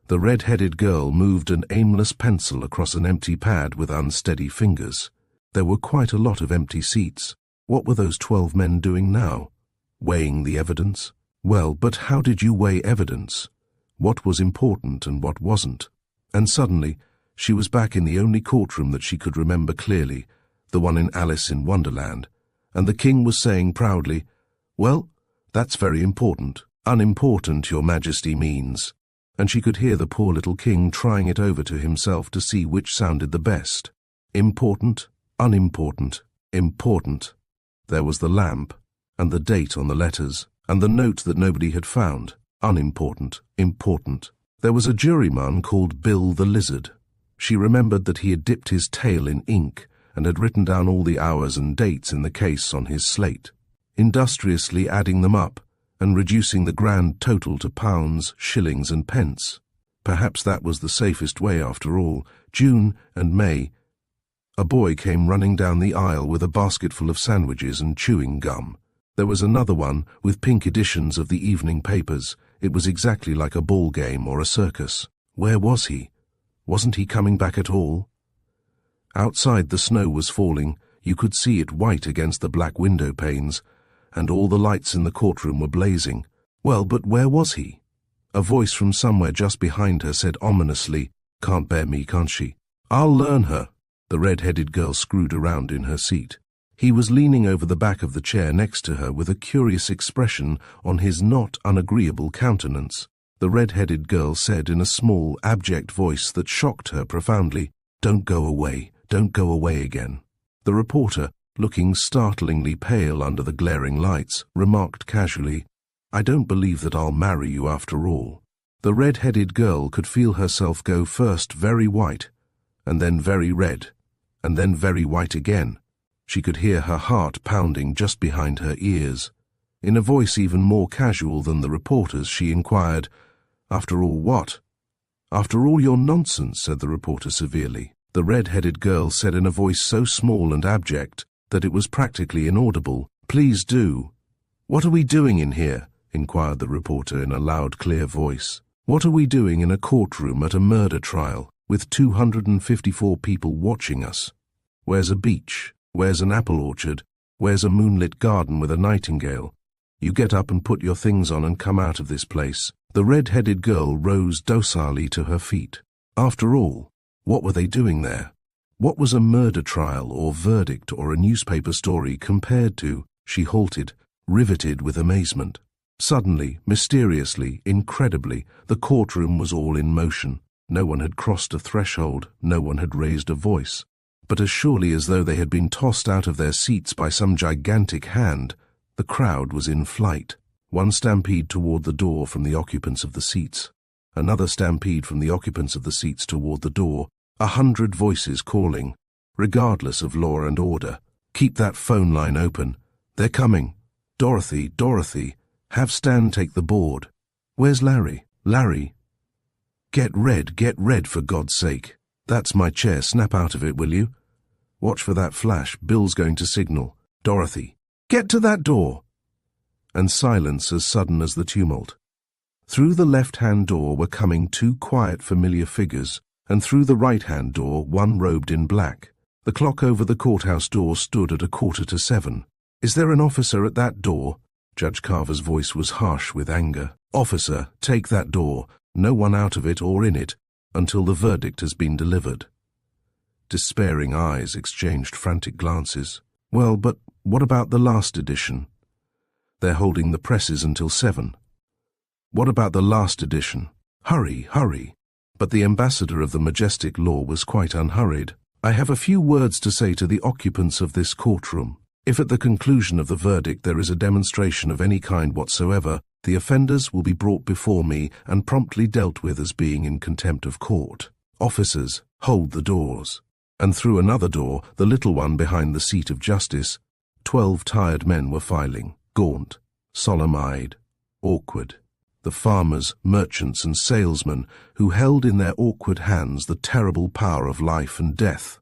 Speaker 1: The red-headed girl moved an aimless pencil across an empty pad with unsteady fingers. There were quite a lot of empty seats. What were those 12 men doing now? Weighing the evidence? Well, but how did you weigh evidence? What was important and what wasn't? And suddenly, she was back in the only courtroom that she could remember clearly, the one in Alice in Wonderland, and the king was saying proudly, "Well, that's very important. Unimportant, Your Majesty means." And she could hear the poor little king trying it over to himself to see which sounded the best. Important, unimportant, important. There was the lamp, and the date on the letters, and the note that nobody had found. Unimportant, important. There was a juryman called Bill the Lizard. She remembered that he had dipped his tail in ink and had written down all the hours and dates in the case on his slate, industriously adding them up and reducing the grand total to pounds, shillings, and pence. Perhaps that was the safest way after all. June and May. A boy came running down the aisle with a basketful of sandwiches and chewing gum. There was another one with pink editions of the evening papers. It was exactly like a ball game or a circus. Where was he? Wasn't he coming back at all? Outside the snow was falling. You could see it white against the black window panes, and all the lights in the courtroom were blazing. Well, but where was he? A voice from somewhere just behind her said ominously, "Can't bear me, can't she? I'll learn her." The red-headed girl screwed around in her seat. He was leaning over the back of the chair next to her with a curious expression on his not unagreeable countenance. The red-headed girl said in a small, abject voice that shocked her profoundly, "Don't go away, don't go away again." The reporter, looking startlingly pale under the glaring lights, remarked casually, "I don't believe that I'll marry you after all." The red-headed girl could feel herself go first very white, and then very red, and then very white again. She could hear her heart pounding just behind her ears. In a voice even more casual than the reporter's, she inquired, "After all what?" "After all your nonsense," said the reporter severely. The red-headed girl said in a voice so small and abject that it was practically inaudible, "Please do." "What are we doing in here?" inquired the reporter in a loud, clear voice. "What are we doing in a courtroom at a murder trial, with 254 people watching us? Where's a beach? Where's an apple orchard? Where's a moonlit garden with a nightingale? You get up and put your things on and come out of this place." The red-headed girl rose docilely to her feet. After all, what were they doing there? What was a murder trial or verdict or a newspaper story compared to? She halted, riveted with amazement. Suddenly, mysteriously, incredibly, the courtroom was all in motion. No one had crossed a threshold, no one had raised a voice. But as surely as though they had been tossed out of their seats by some gigantic hand, the crowd was in flight. One stampede toward the door from the occupants of the seats. Another stampede from the occupants of the seats toward the door. 100 voices calling, regardless of law and order. "Keep that phone line open. They're coming. Dorothy, Dorothy. Have Stan take the board. Where's Larry? Larry? Get red for God's sake. That's my chair, snap out of it, will you? Watch for that flash, Bill's going to signal. Dorothy, get to that door." And silence as sudden as the tumult. Through the left-hand door were coming 2 quiet, familiar figures, and through the right-hand door one robed in black. The clock over the courthouse door stood at 7:15. "Is there an officer at that door?" Judge Carver's voice was harsh with anger. "Officer, take that door, no one out of it or in it, until the verdict has been delivered." Despairing eyes exchanged frantic glances. "Well, but what about the last edition?" "They're holding the presses until 7. "What about the last edition?" "Hurry, hurry." But the ambassador of the majestic law was quite unhurried. "I have a few words to say to the occupants of this courtroom. If at the conclusion of the verdict there is a demonstration of any kind whatsoever, the offenders will be brought before me and promptly dealt with as being in contempt of court. Officers, hold the doors." And through another door, the little one behind the seat of justice, 12 tired men were filing, gaunt, solemn-eyed, awkward. The farmers, merchants, and salesmen who held in their awkward hands the terrible power of life and death.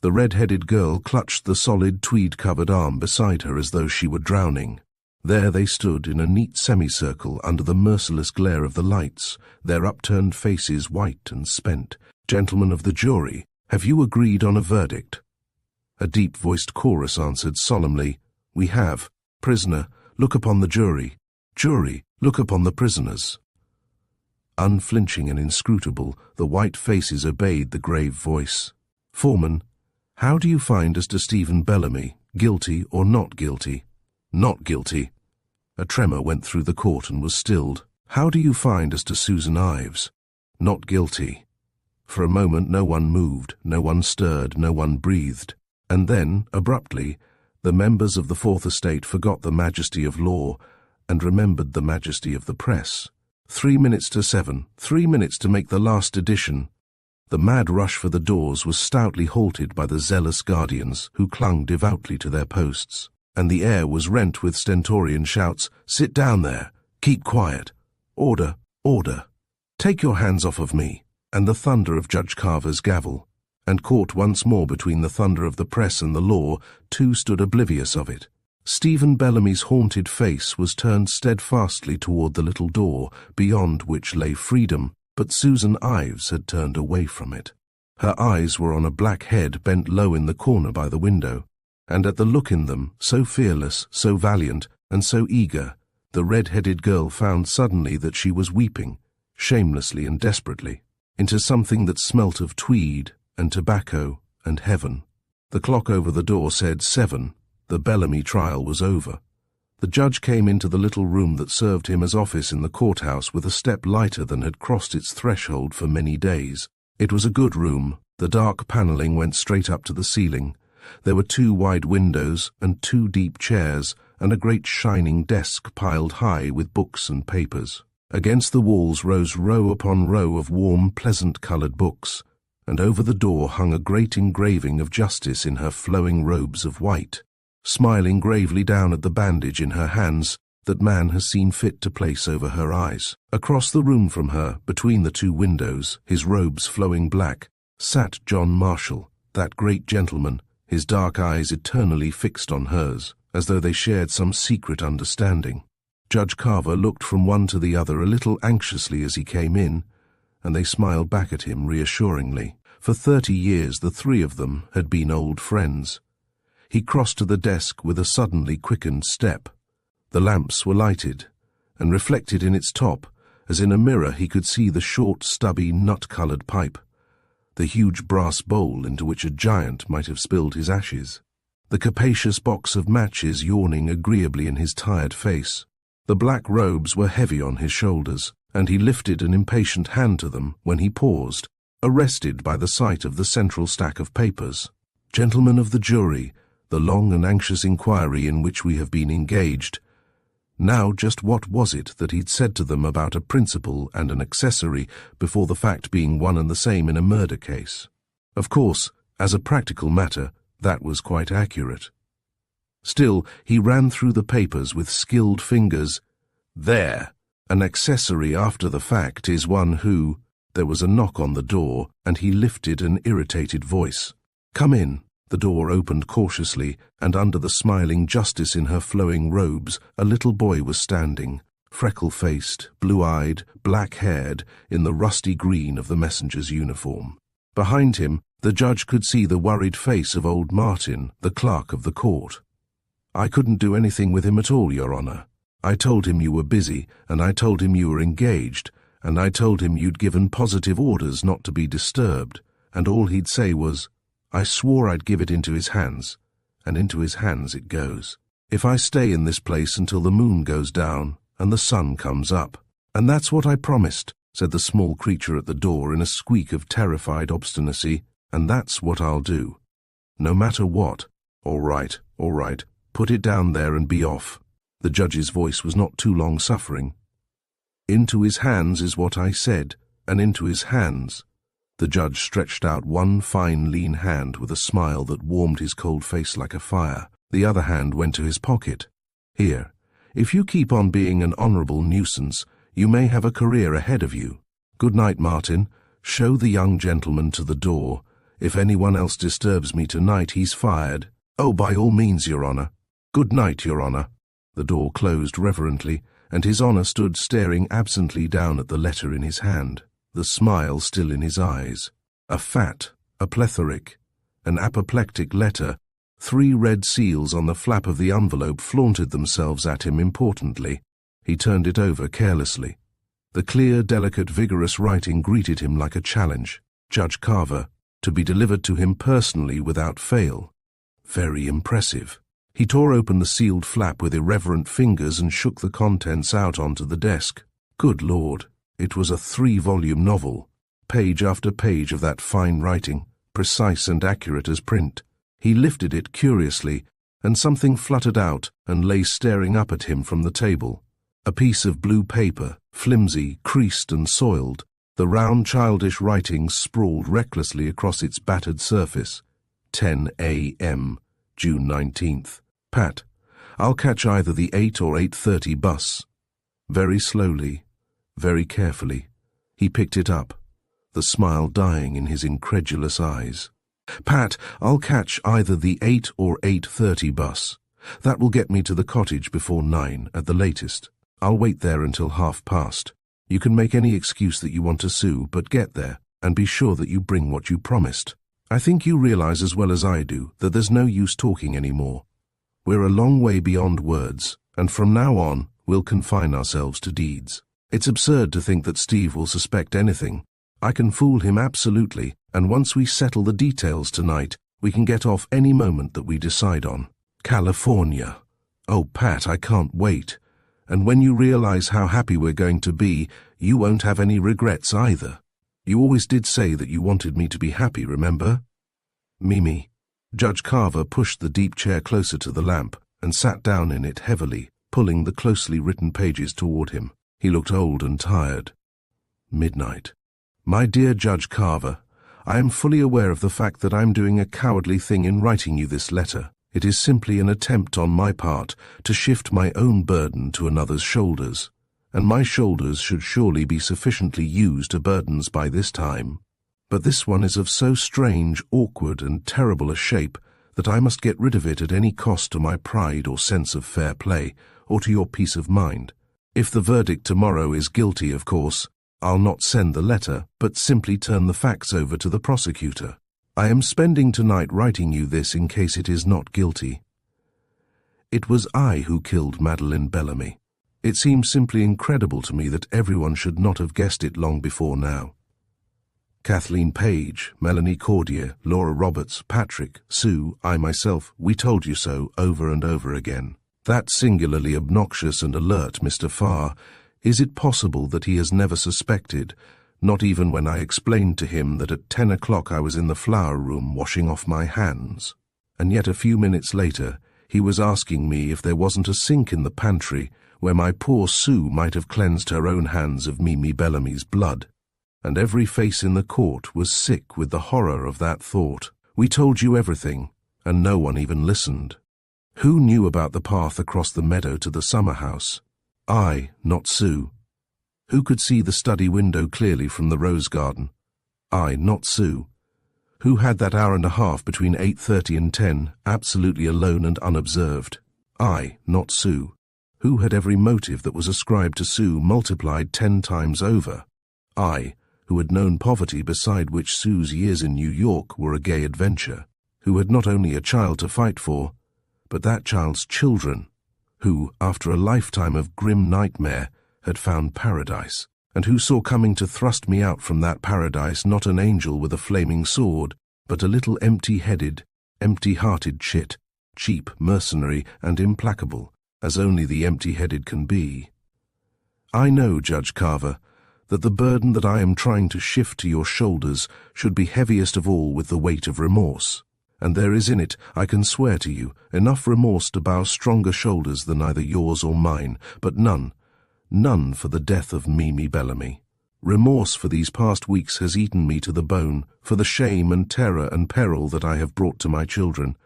Speaker 1: The red-headed girl clutched the solid tweed-covered arm beside her as though she were drowning. There they stood in a neat semicircle under the merciless glare of the lights, their upturned faces white and spent. "Gentlemen of the jury, have you agreed on a verdict?" A deep-voiced chorus answered solemnly, "We have. Prisoner, look upon the jury. Jury, look upon the prisoners." Unflinching and inscrutable, the white faces obeyed the grave voice. "Foreman, how do you find as to Stephen Bellamy, guilty or not guilty?" "Not guilty." A tremor went through the court and was stilled. "How do you find as to Susan Ives?" "Not guilty." For a moment no one moved, no one stirred, no one breathed. And then, abruptly, the members of the Fourth Estate forgot the majesty of law and remembered the majesty of the press. 3 minutes to 7, 3 minutes to make the last edition. The mad rush for the doors was stoutly halted by the zealous guardians who clung devoutly to their posts, and the air was rent with stentorian shouts, "Sit down there! Keep quiet! Order! Order! Take your hands off of me!" and the thunder of Judge Carver's gavel. And caught once more between the thunder of the press and the law, 2 stood oblivious of it. Stephen Bellamy's haunted face was turned steadfastly toward the little door, beyond which lay freedom, but Susan Ives had turned away from it. Her eyes were on a black head bent low in the corner by the window, and at the look in them, so fearless, so valiant, and so eager, the red-headed girl found suddenly that she was weeping, shamelessly and desperately, into something that smelt of tweed and tobacco and heaven. The clock over the door said 7. The Bellamy trial was over. The judge came into the little room that served him as office in the courthouse with a step lighter than had crossed its threshold for many days. It was a good room. The dark paneling went straight up to the ceiling. There were 2 wide windows and 2 deep chairs and a great shining desk piled high with books and papers. Against the walls rose row upon row of warm, pleasant-coloured books, and over the door hung a great engraving of Justice in her flowing robes of white, smiling gravely down at the bandage in her hands that man has seen fit to place over her eyes. Across the room from her, between the 2 windows, his robes flowing black, sat John Marshall, that great gentleman, his dark eyes eternally fixed on hers, as though they shared some secret understanding. Judge Carver looked from one to the other a little anxiously as he came in, and they smiled back at him reassuringly. For 30 years the 3 of them had been old friends. He crossed to the desk with a suddenly quickened step. The lamps were lighted, and reflected in its top, as in a mirror he could see the short, stubby, nut-coloured pipe, the huge brass bowl into which a giant might have spilled his ashes, the capacious box of matches yawning agreeably in his tired face. The black robes were heavy on his shoulders, and he lifted an impatient hand to them when he paused, arrested by the sight of the central stack of papers. Gentlemen of the jury, the long and anxious inquiry in which we have been engaged. Now just what was it that he'd said to them about a principal and an accessory before the fact being one and the same in a murder case? Of course, as a practical matter, that was quite accurate. Still, he ran through the papers with skilled fingers. There! An accessory after the fact is one who— There was a knock on the door, and he lifted an irritated voice. "Come in." The door opened cautiously, and under the smiling Justice in her flowing robes, a little boy was standing, freckle-faced, blue-eyed, black-haired, in the rusty green of the messenger's uniform. Behind him, the judge could see the worried face of old Martin, the clerk of the court. "I couldn't do anything with him at all, Your Honour. I told him you were busy, and I told him you were engaged, and I told him you'd given positive orders not to be disturbed, and all he'd say was, 'I swore I'd give it into his hands,' and into his hands it goes. If I stay in this place until the moon goes down and the sun comes up." "And that's what I promised," said the small creature at the door in a squeak of terrified obstinacy, "and that's what I'll do. No matter what." All right, put it down there and be off." The judge's voice was not too long-suffering. "Into his hands is what I said, and into his hands." The judge stretched out one fine, lean hand with a smile that warmed his cold face like a fire. The other hand went to his pocket. "Here, if you keep on being an honourable nuisance, you may have a career ahead of you. Good night, Martin. Show the young gentleman to the door. If anyone else disturbs me tonight, he's fired." "Oh, by all means, Your Honour." "Good night, Your Honour." The door closed reverently, and His Honour stood staring absently down at the letter in his hand, the smile still in his eyes. A fat, a plethoric, an apoplectic letter, 3 red seals on the flap of the envelope flaunted themselves at him importantly. He turned it over carelessly. The clear, delicate, vigorous writing greeted him like a challenge. Judge Carver, to be delivered to him personally without fail. Very impressive. He tore open the sealed flap with irreverent fingers and shook the contents out onto the desk. Good Lord, it was a 3-volume novel, page after page of that fine writing, precise and accurate as print. He lifted it curiously, and something fluttered out and lay staring up at him from the table. A piece of blue paper, flimsy, creased and soiled, the round childish writing sprawled recklessly across its battered surface. 10 a.m., June 19th. "Pat, I'll catch either the 8 or 8:30 bus." Very slowly, very carefully, he picked it up, the smile dying in his incredulous eyes. "Pat, I'll catch either the 8 or 8:30 bus. That will get me to the cottage before 9 at the latest. I'll wait there until past. You can make any excuse that you want to sue, but get there, and be sure that you bring what you promised. I think you realize as well as I do that there's no use talking anymore. We're a long way beyond words, and from now on, we'll confine ourselves to deeds." It's absurd to think that Steve will suspect anything. I can fool him absolutely, and once we settle the details tonight, we can get off any moment that we decide on. California. Oh, Pat, I can't wait. And when you realize how happy we're going to be, you won't have any regrets either. You always did say that you wanted me to be happy, remember? Mimi. Judge Carver pushed the deep chair closer to the lamp and sat down in it heavily, pulling the closely written pages toward him. He looked old and tired. Midnight. My dear Judge Carver, I am fully aware of the fact that I'm doing a cowardly thing in writing you this letter. It is simply an attempt on my part to shift my own burden to another's shoulders, and my shoulders should surely be sufficiently used to burdens by this time. But this one is of so strange, awkward, and terrible a shape that I must get rid of it at any cost to my pride or sense of fair play, or to your peace of mind. If the verdict tomorrow is guilty, of course, I'll not send the letter, but simply turn the facts over to the prosecutor. I am spending tonight writing you this in case it is not guilty. It was I who killed Madeleine Bellamy. It seems simply incredible to me that everyone should not have guessed it long before now. Kathleen Page, Melanie Cordier, Laura Roberts, Patrick, Sue, I myself, we told you so over and over again. That singularly obnoxious and alert Mr. Farr, is it possible that he has never suspected, not even when I explained to him that at 10 o'clock I was in the flower room washing off my hands? And yet a few minutes later, he was asking me if there wasn't a sink in the pantry where my poor Sue might have cleansed her own hands of Mimi Bellamy's blood. And every face in the court was sick with the horror of that thought. We told you everything, and no one even listened. Who knew about the path across the meadow to the summer house? I, not Sue. Who could see the study window clearly from the rose garden? I, not Sue. Who had that hour and a half between 8:30 and 10, absolutely alone and unobserved? I, not Sue. Who had every motive that was ascribed to Sue multiplied 10 times over? I, who had known poverty beside which Sue's years in New York were a gay adventure, who had not only a child to fight for, but that child's children, who, after a lifetime of grim nightmare, had found paradise, and who saw coming to thrust me out from that paradise not an angel with a flaming sword, but a little empty-headed, empty-hearted chit, cheap, mercenary, and implacable, as only the empty-headed can be. I know, Judge Carver, that the burden that I am trying to shift to your shoulders should be heaviest of all with the weight of remorse, and there is in it, I can swear to you, enough remorse to bow stronger shoulders than either yours or mine, but none for the death of Mimi Bellamy. Remorse for these past weeks has eaten me to the bone, for the shame and terror and peril that I have brought to my children,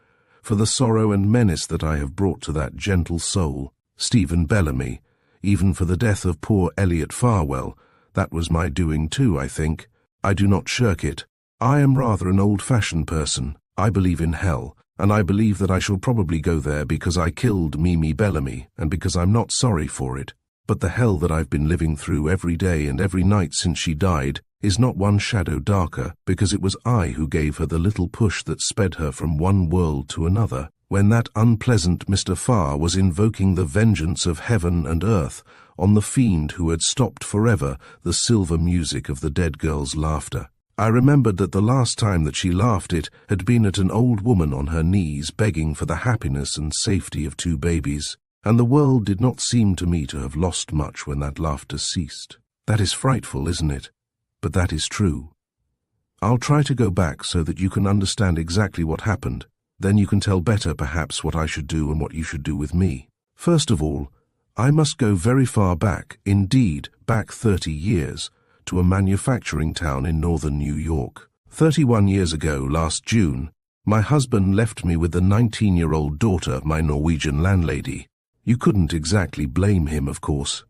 Speaker 1: for the sorrow and menace that I have brought to that gentle soul, Stephen Bellamy, even for the death of poor Elliot Farwell. That was my doing too, I think. I do not shirk it. I am rather an old-fashioned person. I believe in hell, and I believe that I shall probably go there because I killed Mimi Bellamy and because I'm not sorry for it. But the hell that I've been living through every day and every night since she died is not one shadow darker, because it was I who gave her the little push that sped her from one world to another, when that unpleasant Mr. Farr was invoking the vengeance of heaven and earth on the fiend who had stopped forever the silver music of the dead girl's laughter. I remembered that the last time that she laughed it had been at an old woman on her knees begging for the happiness and safety of 2 babies, and the world did not seem to me to have lost much when that laughter ceased. That is frightful, isn't it? But that is true. I'll try to go back so that you can understand exactly what happened. Then you can tell better perhaps what I should do and what you should do with me. First of all, I must go very far back, indeed back 30 years, to a manufacturing town in northern New York. 31 years ago, last June, my husband left me with the 19-year-old daughter of my Norwegian landlady. You couldn't exactly blame him, of course.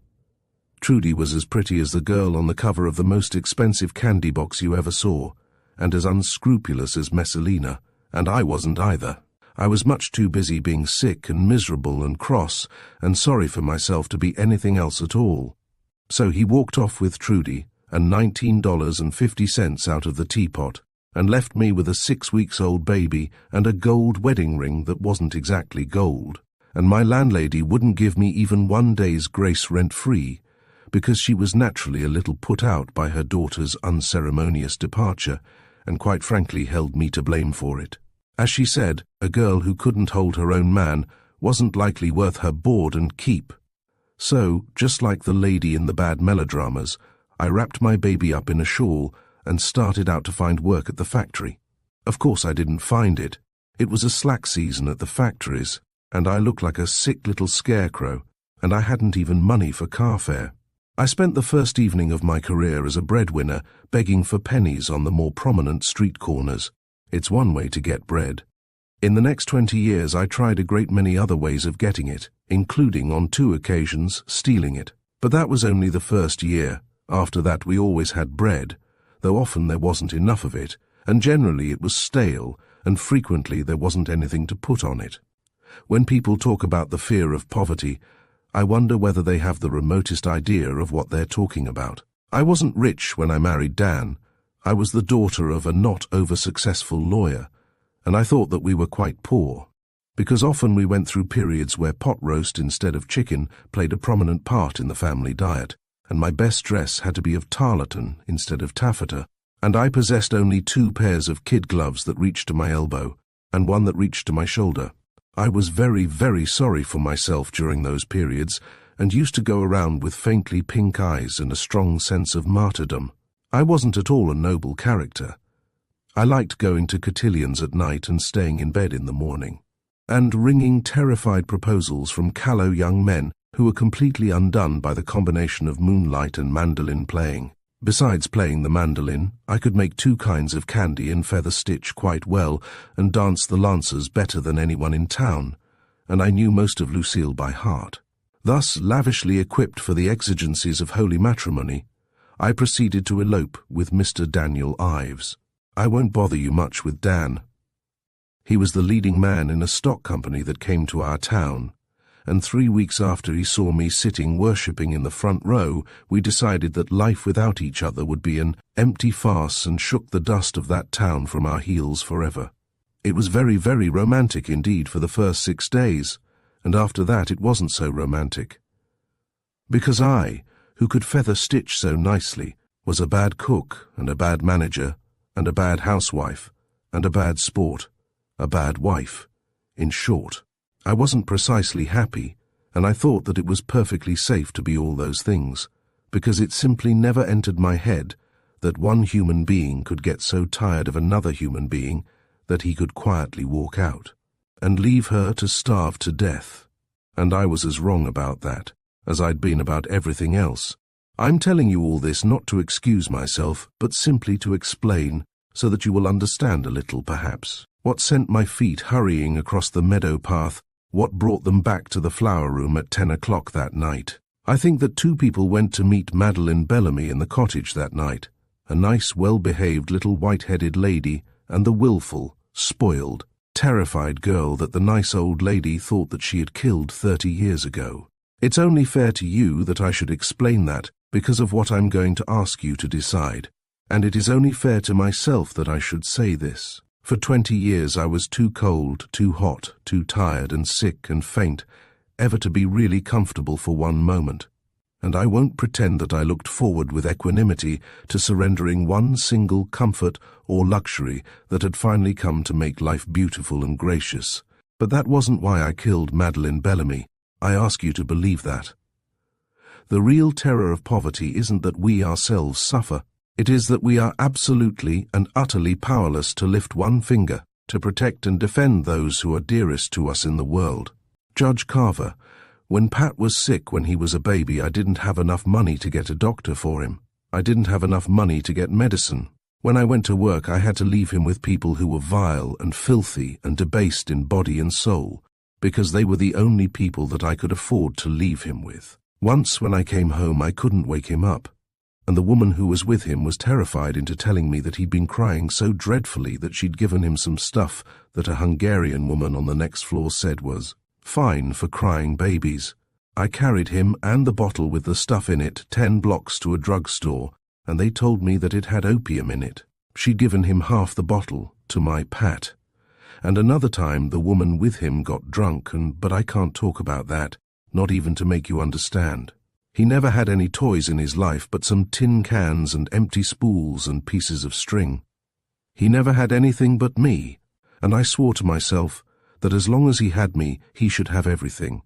Speaker 1: Trudy was as pretty as the girl on the cover of the most expensive candy box you ever saw, and as unscrupulous as Messalina, and I wasn't either. I was much too busy being sick and miserable and cross and sorry for myself to be anything else at all. So he walked off with Trudy and $19.50 out of the teapot, and left me with a 6-week-old baby and a gold wedding ring that wasn't exactly gold, and my landlady wouldn't give me even 1 day's grace rent-free, because she was naturally a little put out by her daughter's unceremonious departure, and quite frankly held me to blame for it. As she said, a girl who couldn't hold her own man wasn't likely worth her board and keep. So, just like the lady in the bad melodramas, I wrapped my baby up in a shawl and started out to find work at the factory. Of course I didn't find it. It was a slack season at the factories, and I looked like a sick little scarecrow, and I hadn't even money for car fare. I spent the first evening of my career as a breadwinner begging for pennies on the more prominent street corners. It's one way to get bread. In the next 20 years I tried a great many other ways of getting it, including on 2 occasions stealing it. But that was only the first year. After that we always had bread, though often there wasn't enough of it, and generally it was stale, and frequently there wasn't anything to put on it. When people talk about the fear of poverty, I wonder whether they have the remotest idea of what they're talking about. I wasn't rich when I married Dan. I was the daughter of a not over-successful lawyer, and I thought that we were quite poor, because often we went through periods where pot roast instead of chicken played a prominent part in the family diet, and my best dress had to be of tarlatan instead of taffeta, and I possessed only 2 pairs of kid gloves that reached to my elbow, and one that reached to my shoulder. I was very, very sorry for myself during those periods, and used to go around with faintly pink eyes and a strong sense of martyrdom. I wasn't at all a noble character. I liked going to cotillions at night and staying in bed in the morning, and wringing terrified proposals from callow young men who were completely undone by the combination of moonlight and mandolin playing. Besides playing the mandolin, I could make 2 kinds of candy and feather stitch quite well, and dance the lancers better than anyone in town, and I knew most of Lucille by heart. Thus, lavishly equipped for the exigencies of holy matrimony, I proceeded to elope with Mr. Daniel Ives. I won't bother you much with Dan. He was the leading man in a stock company that came to our town, and 3 weeks after he saw me sitting worshipping in the front row, we decided that life without each other would be an empty farce and shook the dust of that town from our heels forever. It was very, very romantic indeed for the first 6 days, and after that it wasn't so romantic. Because I, who could feather stitch so nicely, was a bad cook and a bad manager and a bad housewife and a bad sport, a bad wife. In short, I wasn't precisely happy, and I thought that it was perfectly safe to be all those things, because it simply never entered my head that one human being could get so tired of another human being that he could quietly walk out and leave her to starve to death. And I was as wrong about that as I'd been about everything else. I'm telling you all this not to excuse myself, but simply to explain, so that you will understand a little, perhaps, what sent my feet hurrying across the meadow path, what brought them back to the flower room at 10 o'clock that night. I think that 2 people went to meet Madeline Bellamy in the cottage that night, a nice, well-behaved little white-headed lady, and the willful, spoiled, terrified girl that the nice old lady thought that she had killed 30 years ago. It's only fair to you that I should explain that because of what I'm going to ask you to decide, and it is only fair to myself that I should say this. For 20 years I was too cold, too hot, too tired and sick and faint ever to be really comfortable for one moment, and I won't pretend that I looked forward with equanimity to surrendering one single comfort or luxury that had finally come to make life beautiful and gracious. But that wasn't why I killed Madeline Bellamy. I ask you to believe that. The real terror of poverty isn't that we ourselves suffer. It is that we are absolutely and utterly powerless to lift one finger to protect and defend those who are dearest to us in the world. Judge Carver, when Pat was sick when he was a baby, I didn't have enough money to get a doctor for him. I didn't have enough money to get medicine. When I went to work, I had to leave him with people who were vile and filthy and debased in body and soul, because they were the only people that I could afford to leave him with. Once when I came home, I couldn't wake him up, and the woman who was with him was terrified into telling me that he'd been crying so dreadfully that she'd given him some stuff that a Hungarian woman on the next floor said was fine for crying babies. I carried him and the bottle with the stuff in it 10 blocks to a drugstore, and they told me that it had opium in it. She'd given him half the bottle, to my Pat. And another time the woman with him got drunk, but I can't talk about that, not even to make you understand. He never had any toys in his life but some tin cans and empty spools and pieces of string. He never had anything but me, and I swore to myself that as long as he had me, he should have everything.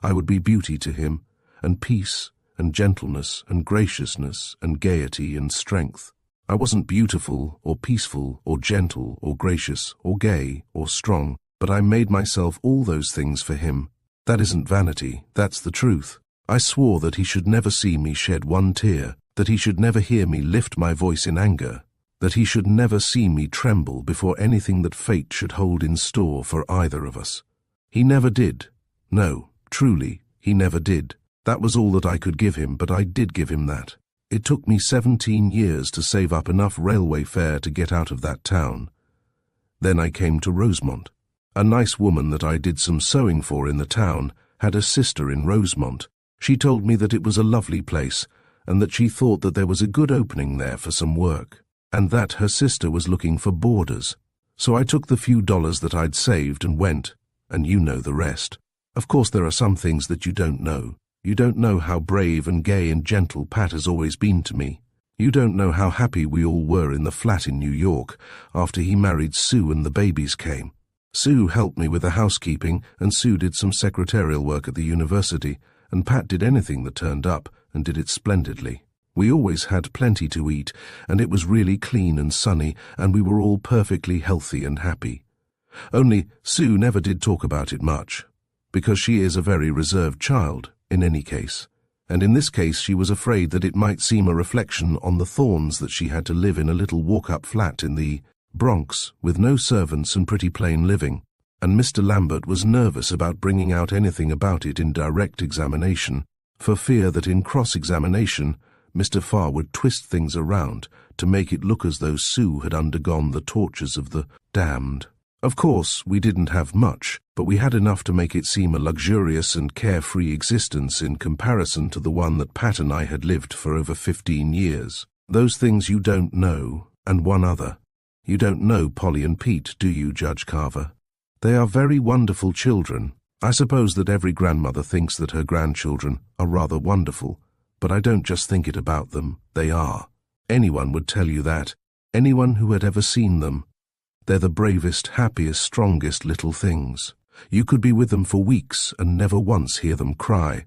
Speaker 1: I would be beauty to him, and peace, and gentleness, and graciousness, and gaiety, and strength. I wasn't beautiful, or peaceful, or gentle, or gracious, or gay, or strong, but I made myself all those things for him. That isn't vanity, that's the truth. I swore that he should never see me shed one tear, that he should never hear me lift my voice in anger, that he should never see me tremble before anything that fate should hold in store for either of us. He never did. No, truly, he never did. That was all that I could give him, but I did give him that. It took me 17 years to save up enough railway fare to get out of that town. Then I came to Rosemont. A nice woman that I did some sewing for in the town had a sister in Rosemont. She told me that it was a lovely place, and that she thought that there was a good opening there for some work, and that her sister was looking for boarders. So I took the few dollars that I'd saved and went, and you know the rest. Of course there are some things that you don't know. You don't know how brave and gay and gentle Pat has always been to me. You don't know how happy we all were in the flat in New York after he married Sue and the babies came. Sue helped me with the housekeeping, and Sue did some secretarial work at the university, and Pat did anything that turned up, and did it splendidly. We always had plenty to eat, and it was really clean and sunny, and we were all perfectly healthy and happy. Only Sue never did talk about it much, because she is a very reserved child, in any case. And in this case she was afraid that it might seem a reflection on the thorns that she had to live in a little walk-up flat in the Bronx, with no servants and pretty plain living, and Mr. Lambert was nervous about bringing out anything about it in direct examination, for fear that in cross-examination Mr. Farr would twist things around to make it look as though Sue had undergone the tortures of the damned. Of course, we didn't have much, but we had enough to make it seem a luxurious and carefree existence in comparison to the one that Pat and I had lived for over 15 years. Those things you don't know, and one other. You don't know Polly and Pete, do you, Judge Carver? They are very wonderful children. I suppose that every grandmother thinks that her grandchildren are rather wonderful, but I don't just think it about them, they are. Anyone would tell you that, anyone who had ever seen them. They're the bravest, happiest, strongest little things. You could be with them for weeks and never once hear them cry.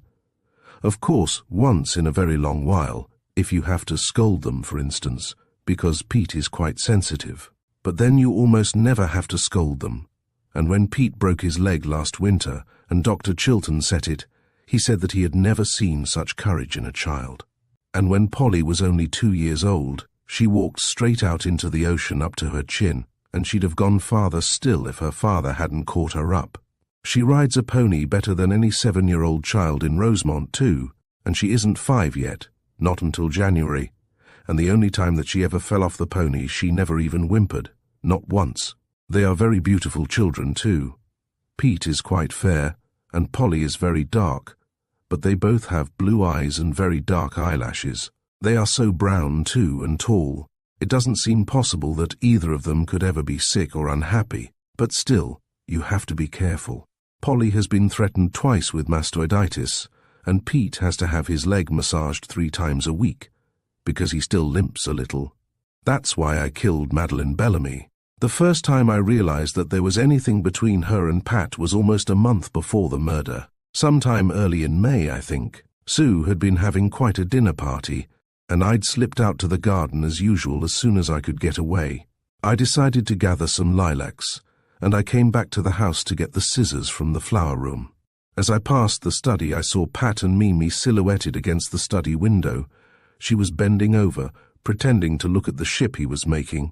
Speaker 1: Of course, once in a very long while, if you have to scold them, for instance, because Pete is quite sensitive. But then you almost never have to scold them. And when Pete broke his leg last winter and Dr. Chilton said it, he said that he had never seen such courage in a child. And when Polly was only 2 years old, she walked straight out into the ocean up to her chin, and she'd have gone farther still if her father hadn't caught her up. She rides a pony better than any 7-year-old child in Rosemont, too, and she isn't 5 yet, not until January, and the only time that she ever fell off the pony she never even whimpered, not once. They are very beautiful children, too. Pete is quite fair, and Polly is very dark, but they both have blue eyes and very dark eyelashes. They are so brown, too, and tall. It doesn't seem possible that either of them could ever be sick or unhappy, but still, you have to be careful. Polly has been threatened twice with mastoiditis, and Pete has to have his leg massaged 3 times a week, because he still limps a little. That's why I killed Madeline Bellamy. The first time I realized that there was anything between her and Pat was almost a month before the murder. Sometime early in May, I think. Sue had been having quite a dinner party, and I'd slipped out to the garden as usual as soon as I could get away. I decided to gather some lilacs, and I came back to the house to get the scissors from the flower room. As I passed the study, I saw Pat and Mimi silhouetted against the study window. She was bending over, pretending to look at the ship he was making.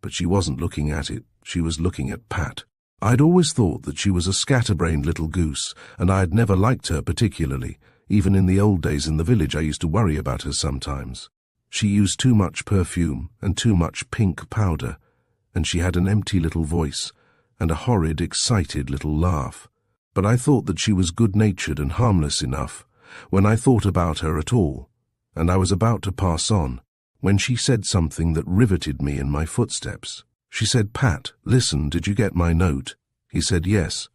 Speaker 1: But she wasn't looking at it, she was looking at Pat. I'd always thought that she was a scatterbrained little goose, and I had never liked her particularly. Even in the old days in the village I used to worry about her sometimes. She used too much perfume and too much pink powder, and she had an empty little voice and a horrid, excited little laugh. But I thought that she was good-natured and harmless enough when I thought about her at all, and I was about to pass on, when she said something that riveted me in my footsteps. She said, "Pat, listen, did you get my note?" He said, "Yes."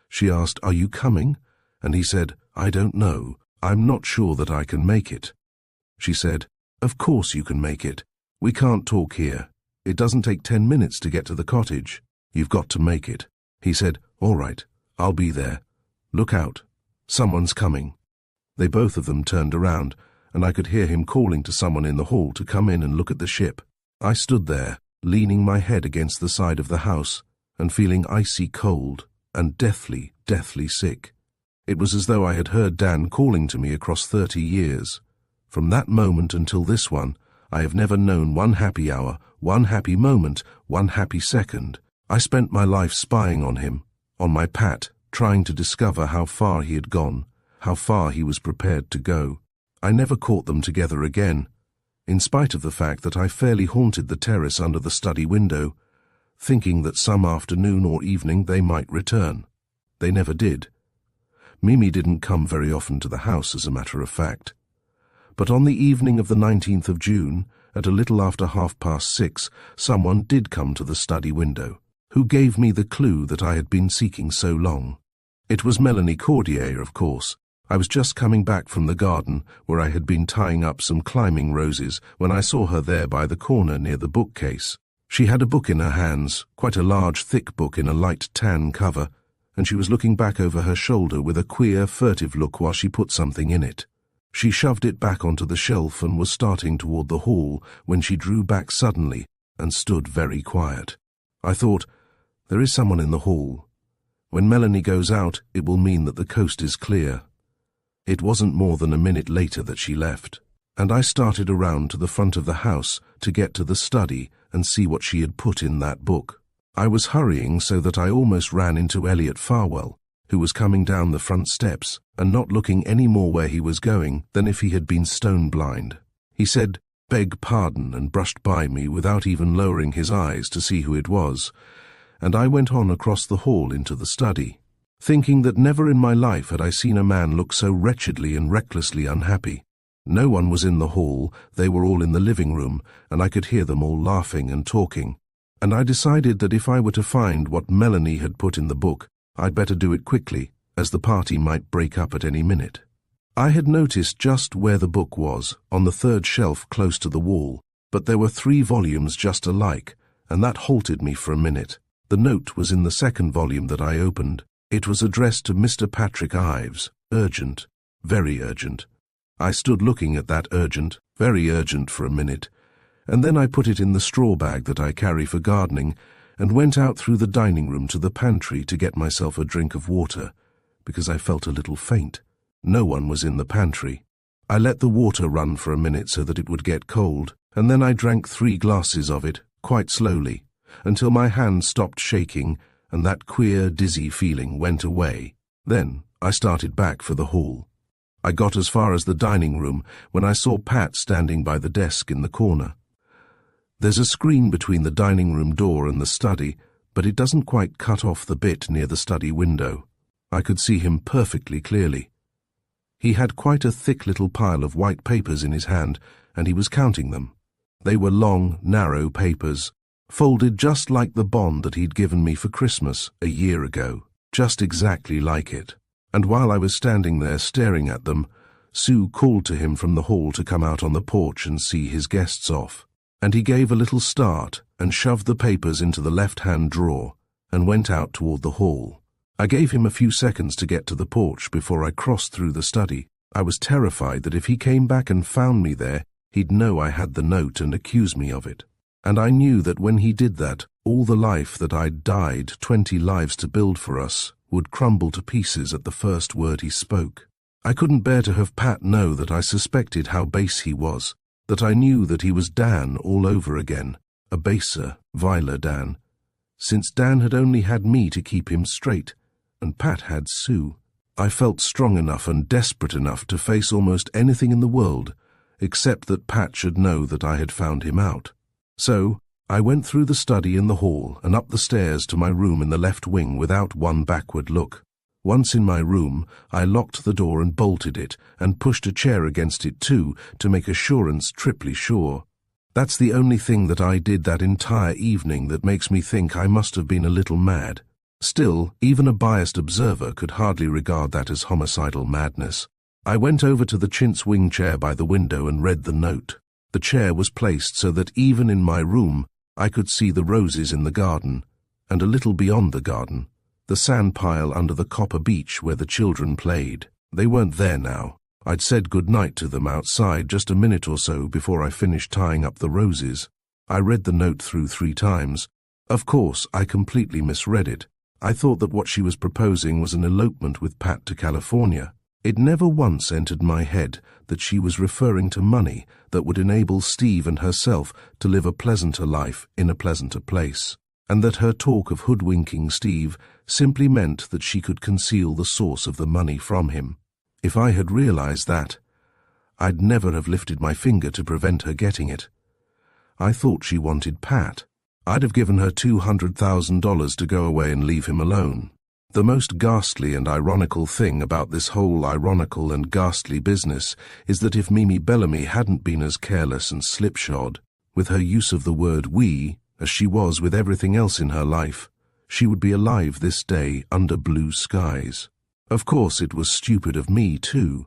Speaker 1: She asked, "Are you coming?" And he said, "I don't know. "I'm not sure that I can make it." She said, "Of course you can make it. We can't talk here. It doesn't take 10 minutes to get to the cottage. You've got to make it." He said, "All right, I'll be there. Look out. Someone's coming." They both of them turned around, and I could hear him calling to someone in the hall to come in and look at the ship. I stood there, leaning my head against the side of the house, and feeling icy cold and deathly, deathly sick. It was as though I had heard Dan calling to me across 30 years. From that moment until this one, I have never known one happy hour, one happy moment, one happy second. I spent my life spying on him, on my Pat, trying to discover how far he had gone, how far he was prepared to go. I never caught them together again, in spite of the fact that I fairly haunted the terrace under the study window, thinking that some afternoon or evening they might return. They never did. Mimi didn't come very often to the house, as a matter of fact. But on the evening of the 19th of June, at a little after 6:30, someone did come to the study window, who gave me the clue that I had been seeking so long. It was Melanie Cordier, of course. I was just coming back from the garden, where I had been tying up some climbing roses, when I saw her there by the corner near the bookcase. She had a book in her hands, quite a large, thick book in a light tan cover, and she was looking back over her shoulder with a queer, furtive look while she put something in it. She shoved it back onto the shelf and was starting toward the hall when she drew back suddenly and stood very quiet. I thought, there is someone in the hall. When Melanie goes out, it will mean that the coast is clear. It wasn't more than a minute later that she left, and I started around to the front of the house to get to the study and see what she had put in that book. I was hurrying so that I almost ran into Elliot Farwell, who was coming down the front steps and not looking any more where he was going than if he had been stone blind. He said, "Beg pardon," and brushed by me without even lowering his eyes to see who it was, and I went on across the hall into the study, thinking that never in my life had I seen a man look so wretchedly and recklessly unhappy. No one was in the hall, they were all in the living room, and I could hear them all laughing and talking, and I decided that if I were to find what Melanie had put in the book, I'd better do it quickly, as the party might break up at any minute. I had noticed just where the book was, on the third shelf close to the wall, but there were 3 volumes just alike, and that halted me for a minute. The note was in the second volume that I opened. It was addressed to Mr. Patrick Ives, urgent, very urgent. I stood looking at that urgent, very urgent for a minute, and then I put it in the straw bag that I carry for gardening and went out through the dining room to the pantry to get myself a drink of water, because I felt a little faint. No one was in the pantry. I let the water run for a minute so that it would get cold, and then I drank 3 glasses of it, quite slowly, until my hand stopped shaking and that queer, dizzy feeling went away. Then I started back for the hall. I got as far as the dining room when I saw Pat standing by the desk in the corner. There's a screen between the dining room door and the study, but it doesn't quite cut off the bit near the study window. I could see him perfectly clearly. He had quite a thick little pile of white papers in his hand, and he was counting them. They were long, narrow papers, folded just like the bond that he'd given me for Christmas a year ago, just exactly like it. And while I was standing there staring at them, Sue called to him from the hall to come out on the porch and see his guests off. And he gave a little start and shoved the papers into the left-hand drawer and went out toward the hall. I gave him a few seconds to get to the porch before I crossed through the study. I was terrified that if he came back and found me there, he'd know I had the note and accuse me of it. And I knew that when he did that, all the life that I'd died 20 lives to build for us would crumble to pieces at the first word he spoke. I couldn't bear to have Pat know that I suspected how base he was, that I knew that he was Dan all over again, a baser, viler Dan, since Dan had only had me to keep him straight, and Pat had Sue. I felt strong enough and desperate enough to face almost anything in the world, except that Pat should know that I had found him out. So I went through the study in the hall and up the stairs to my room in the left wing without one backward look. Once in my room, I locked the door and bolted it, and pushed a chair against it too, to make assurance triply sure. That's the only thing that I did that entire evening that makes me think I must have been a little mad. Still, even a biased observer could hardly regard that as homicidal madness. I went over to the chintz wing chair by the window and read the note. The chair was placed so that even in my room I could see the roses in the garden, and a little beyond the garden, the sand pile under the copper beach where the children played. They weren't there now. I'd said good night to them outside just a minute or so before I finished tying up the roses. I read the note through 3 times. Of course, I completely misread it. I thought that what she was proposing was an elopement with Pat to California. It never once entered my head that she was referring to money that would enable Steve and herself to live a pleasanter life in a pleasanter place, and that her talk of hoodwinking Steve simply meant that she could conceal the source of the money from him. If I had realized that, I'd never have lifted my finger to prevent her getting it. I thought she wanted Pat. I'd have given her $200,000 to go away and leave him alone. The most ghastly and ironical thing about this whole ironical and ghastly business is that if Mimi Bellamy hadn't been as careless and slipshod with her use of the word we as she was with everything else in her life, she would be alive this day under blue skies. Of course, it was stupid of me too,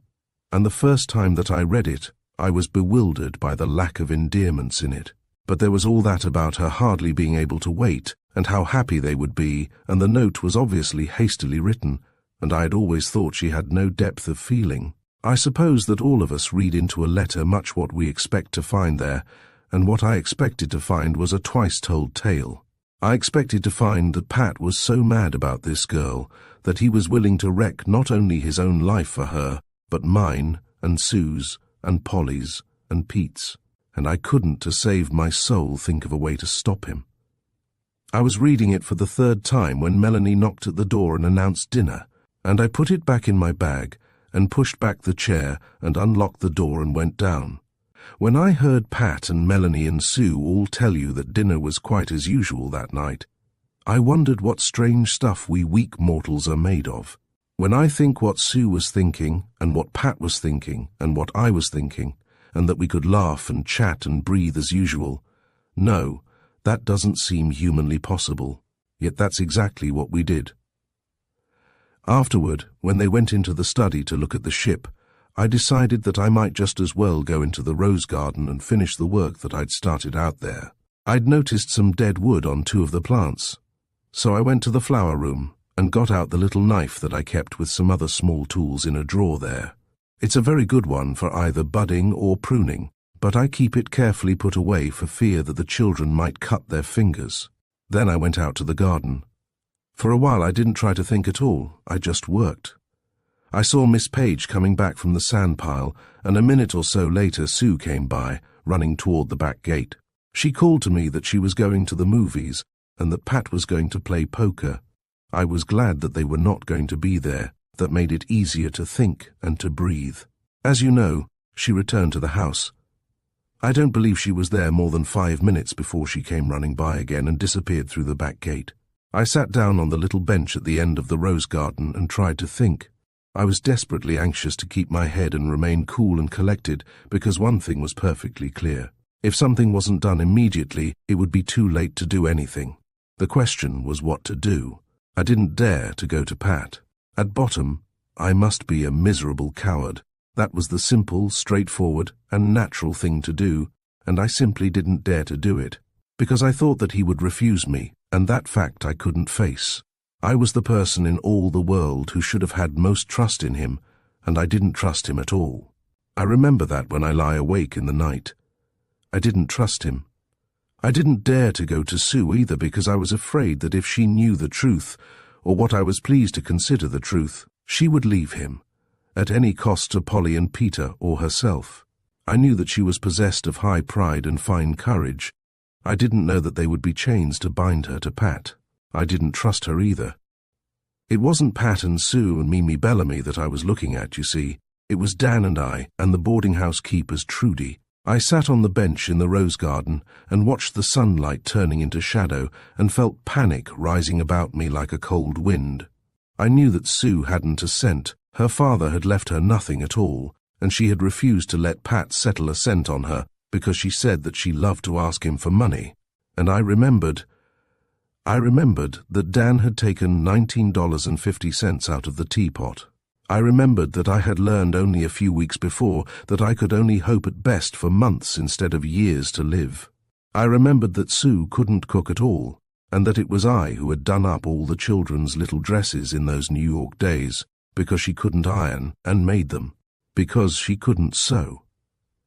Speaker 1: and the first time that I read it, I was bewildered by the lack of endearments in it. But there was all that about her hardly being able to wait, and how happy they would be, and the note was obviously hastily written, and I had always thought she had no depth of feeling. I suppose that all of us read into a letter much what we expect to find there, and what I expected to find was a twice-told tale. I expected to find that Pat was so mad about this girl that he was willing to wreck not only his own life for her, but mine, and Sue's, and Polly's, and Pete's. And I couldn't, to save my soul, think of a way to stop him. I was reading it for the 3rd time when Melanie knocked at the door and announced dinner, and I put it back in my bag and pushed back the chair and unlocked the door and went down. When I heard Pat and Melanie and Sue all tell you that dinner was quite as usual that night, I wondered what strange stuff we weak mortals are made of. When I think what Sue was thinking, and what Pat was thinking, and what I was thinking, and that we could laugh and chat and breathe as usual. No, that doesn't seem humanly possible, yet that's exactly what we did. Afterward, when they went into the study to look at the ship, I decided that I might just as well go into the rose garden and finish the work that I'd started out there. I'd noticed some dead wood on 2 of the plants, so I went to the flower room and got out the little knife that I kept with some other small tools in a drawer there. It's a very good one for either budding or pruning, but I keep it carefully put away for fear that the children might cut their fingers. Then I went out to the garden. For a while I didn't try to think at all, I just worked. I saw Miss Page coming back from the sand pile, and a minute or so later Sue came by, running toward the back gate. She called to me that she was going to the movies, and that Pat was going to play poker. I was glad that they were not going to be there. That made it easier to think and to breathe. As you know, she returned to the house. I don't believe she was there more than 5 minutes before she came running by again and disappeared through the back gate. I sat down on the little bench at the end of the rose garden and tried to think. I was desperately anxious to keep my head and remain cool and collected, because one thing was perfectly clear. If something wasn't done immediately, it would be too late to do anything. The question was what to do. I didn't dare to go to Pat. At bottom, I must be a miserable coward. That was the simple, straightforward, and natural thing to do, and I simply didn't dare to do it, because I thought that he would refuse me, and that fact I couldn't face. I was the person in all the world who should have had most trust in him, and I didn't trust him at all. I remember that when I lie awake in the night. I didn't trust him. I didn't dare to go to Sue either, because I was afraid that if she knew the truth, or what I was pleased to consider the truth, she would leave him, at any cost to Polly and Peter or herself. I knew that she was possessed of high pride and fine courage. I didn't know that they would be chains to bind her to Pat. I didn't trust her either. It wasn't Pat and Sue and Mimi Bellamy that I was looking at, you see. It was Dan and I, and the boarding house keeper's Trudy. I sat on the bench in the rose garden and watched the sunlight turning into shadow and felt panic rising about me like a cold wind. I knew that Sue hadn't a cent. Her father had left her nothing at all, and she had refused to let Pat settle a cent on her because she said that she loved to ask him for money. And I remembered that Dan had taken $19.50 out of the teapot. I remembered that I had learned only a few weeks before that I could only hope at best for months instead of years to live. I remembered that Sue couldn't cook at all, and that it was I who had done up all the children's little dresses in those New York days, because she couldn't iron and made them, because she couldn't sew,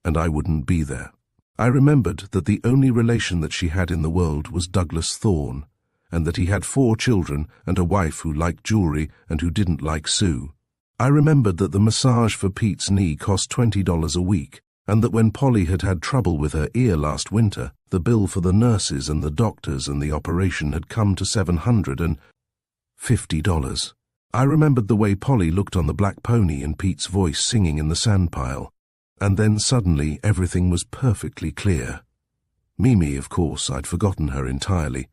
Speaker 1: and I wouldn't be there. I remembered that the only relation that she had in the world was Douglas Thorne, and that he had 4 children and a wife who liked jewelry and who didn't like Sue. I remembered that the massage for Pete's knee cost $20 a week, and that when Polly had had trouble with her ear last winter, the bill for the nurses and the doctors and the operation had come to $750. I remembered the way Polly looked on the black pony and Pete's voice singing in the sandpile, and then suddenly everything was perfectly clear. Mimi, of course, I'd forgotten her entirely.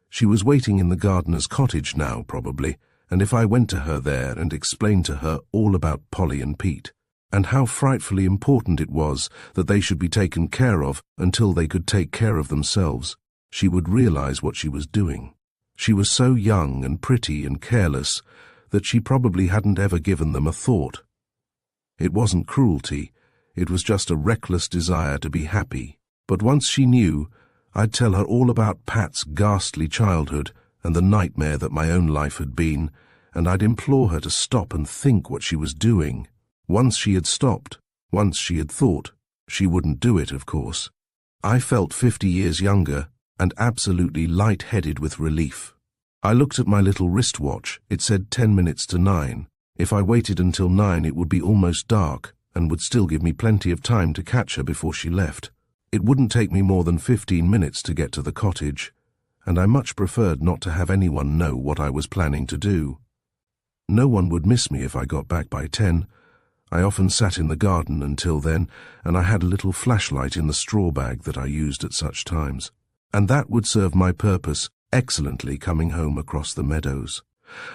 Speaker 1: She was waiting in the gardener's cottage now, probably, and if I went to her there and explained to her all about Polly and Pete, and how frightfully important it was that they should be taken care of until they could take care of themselves, she would realize what she was doing. She was so young and pretty and careless that she probably hadn't ever given them a thought. It wasn't cruelty, it was just a reckless desire to be happy. But once she knew, I'd tell her all about Pat's ghastly childhood and the nightmare that my own life had been, and I'd implore her to stop and think what she was doing. Once she had stopped, once she had thought, she wouldn't do it, of course. I felt 50 years younger and absolutely light-headed with relief. I looked at my little wristwatch. It said 10 minutes to 9. If I waited until 9, it would be almost dark and would still give me plenty of time to catch her before she left. It wouldn't take me more than 15 minutes to get to the cottage, and I much preferred not to have anyone know what I was planning to do. No one would miss me if I got back by 10. I often sat in the garden until then, and I had a little flashlight in the straw bag that I used at such times, and that would serve my purpose excellently coming home across the meadows.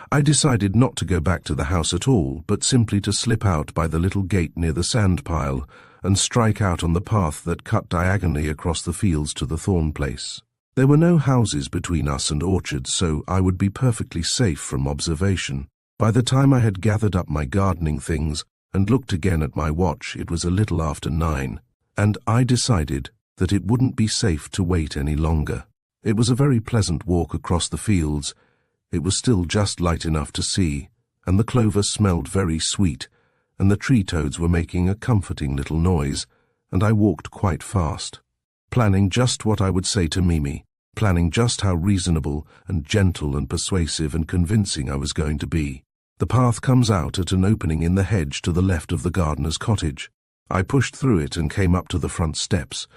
Speaker 1: I decided not to go back to the house at all, but simply to slip out by the little gate near the sand pile and strike out on the path that cut diagonally across the fields to the Thorne place. There were no houses between us and orchards, so I would be perfectly safe from observation. By the time I had gathered up my gardening things and looked again at my watch, it was a little after 9, and I decided that it wouldn't be safe to wait any longer. It was a very pleasant walk across the fields. It was still just light enough to see, and the clover smelled very sweet, and the tree toads were making a comforting little noise, and I walked quite fast, planning just what I would say to Mimi, planning just how reasonable and gentle and persuasive and convincing I was going to be. The path comes out at an opening in the hedge to the left of the gardener's cottage. I pushed through it and came up to the front steps.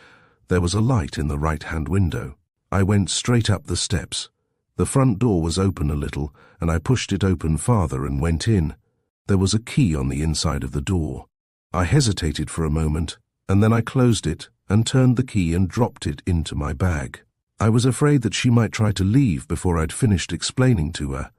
Speaker 1: There was a light in the right-hand window. I went straight up the steps. The front door was open a little, and I pushed it open farther and went in. There was a key on the inside of the door. I hesitated for a moment, and then I closed it and turned the key and dropped it into my bag. I was afraid that she might try to leave before I'd finished explaining to her.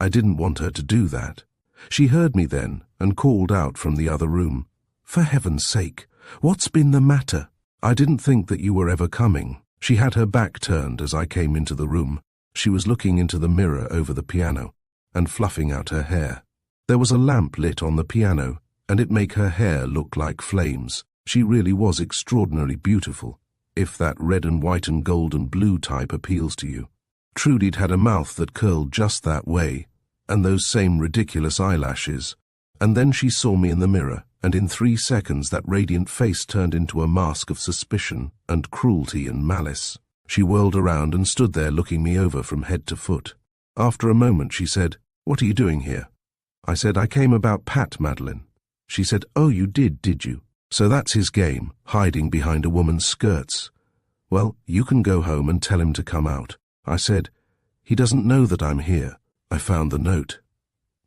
Speaker 1: I didn't want her to do that. She heard me then and called out from the other room, "For heaven's sake, what's been the matter? I didn't think that you were ever coming." She had her back turned as I came into the room. She was looking into the mirror over the piano and fluffing out her hair. There was a lamp lit on the piano, and it made her hair look like flames. She really was extraordinarily beautiful, if that red and white and gold and blue type appeals to you. Trudy'd had a mouth that curled just that way, and those same ridiculous eyelashes. And then she saw me in the mirror, and in 3 seconds that radiant face turned into a mask of suspicion and cruelty and malice. She whirled around and stood there looking me over from head to foot. After a moment she said, "What are you doing here?" I said, "I came about Pat, Madeline." She said, "Oh, you did you? So that's his game, hiding behind a woman's skirts. Well, you can go home and tell him to come out." I said, "He doesn't know that I'm here." I found the note.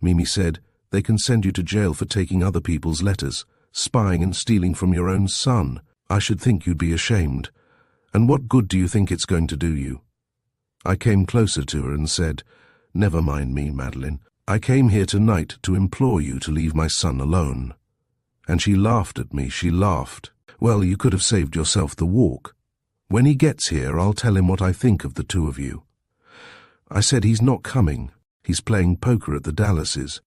Speaker 1: Mimi said, "They can send you to jail for taking other people's letters, spying and stealing from your own son. I should think you'd be ashamed. And what good do you think it's going to do you?" I came closer to her and said, "Never mind me, Madeline. I came here tonight to implore you to leave my son alone." And she laughed at me, she laughed. "Well, you could have saved yourself the walk. When he gets here, I'll tell him what I think of the two of you." I said, "He's not coming. He's playing poker at the Dallases."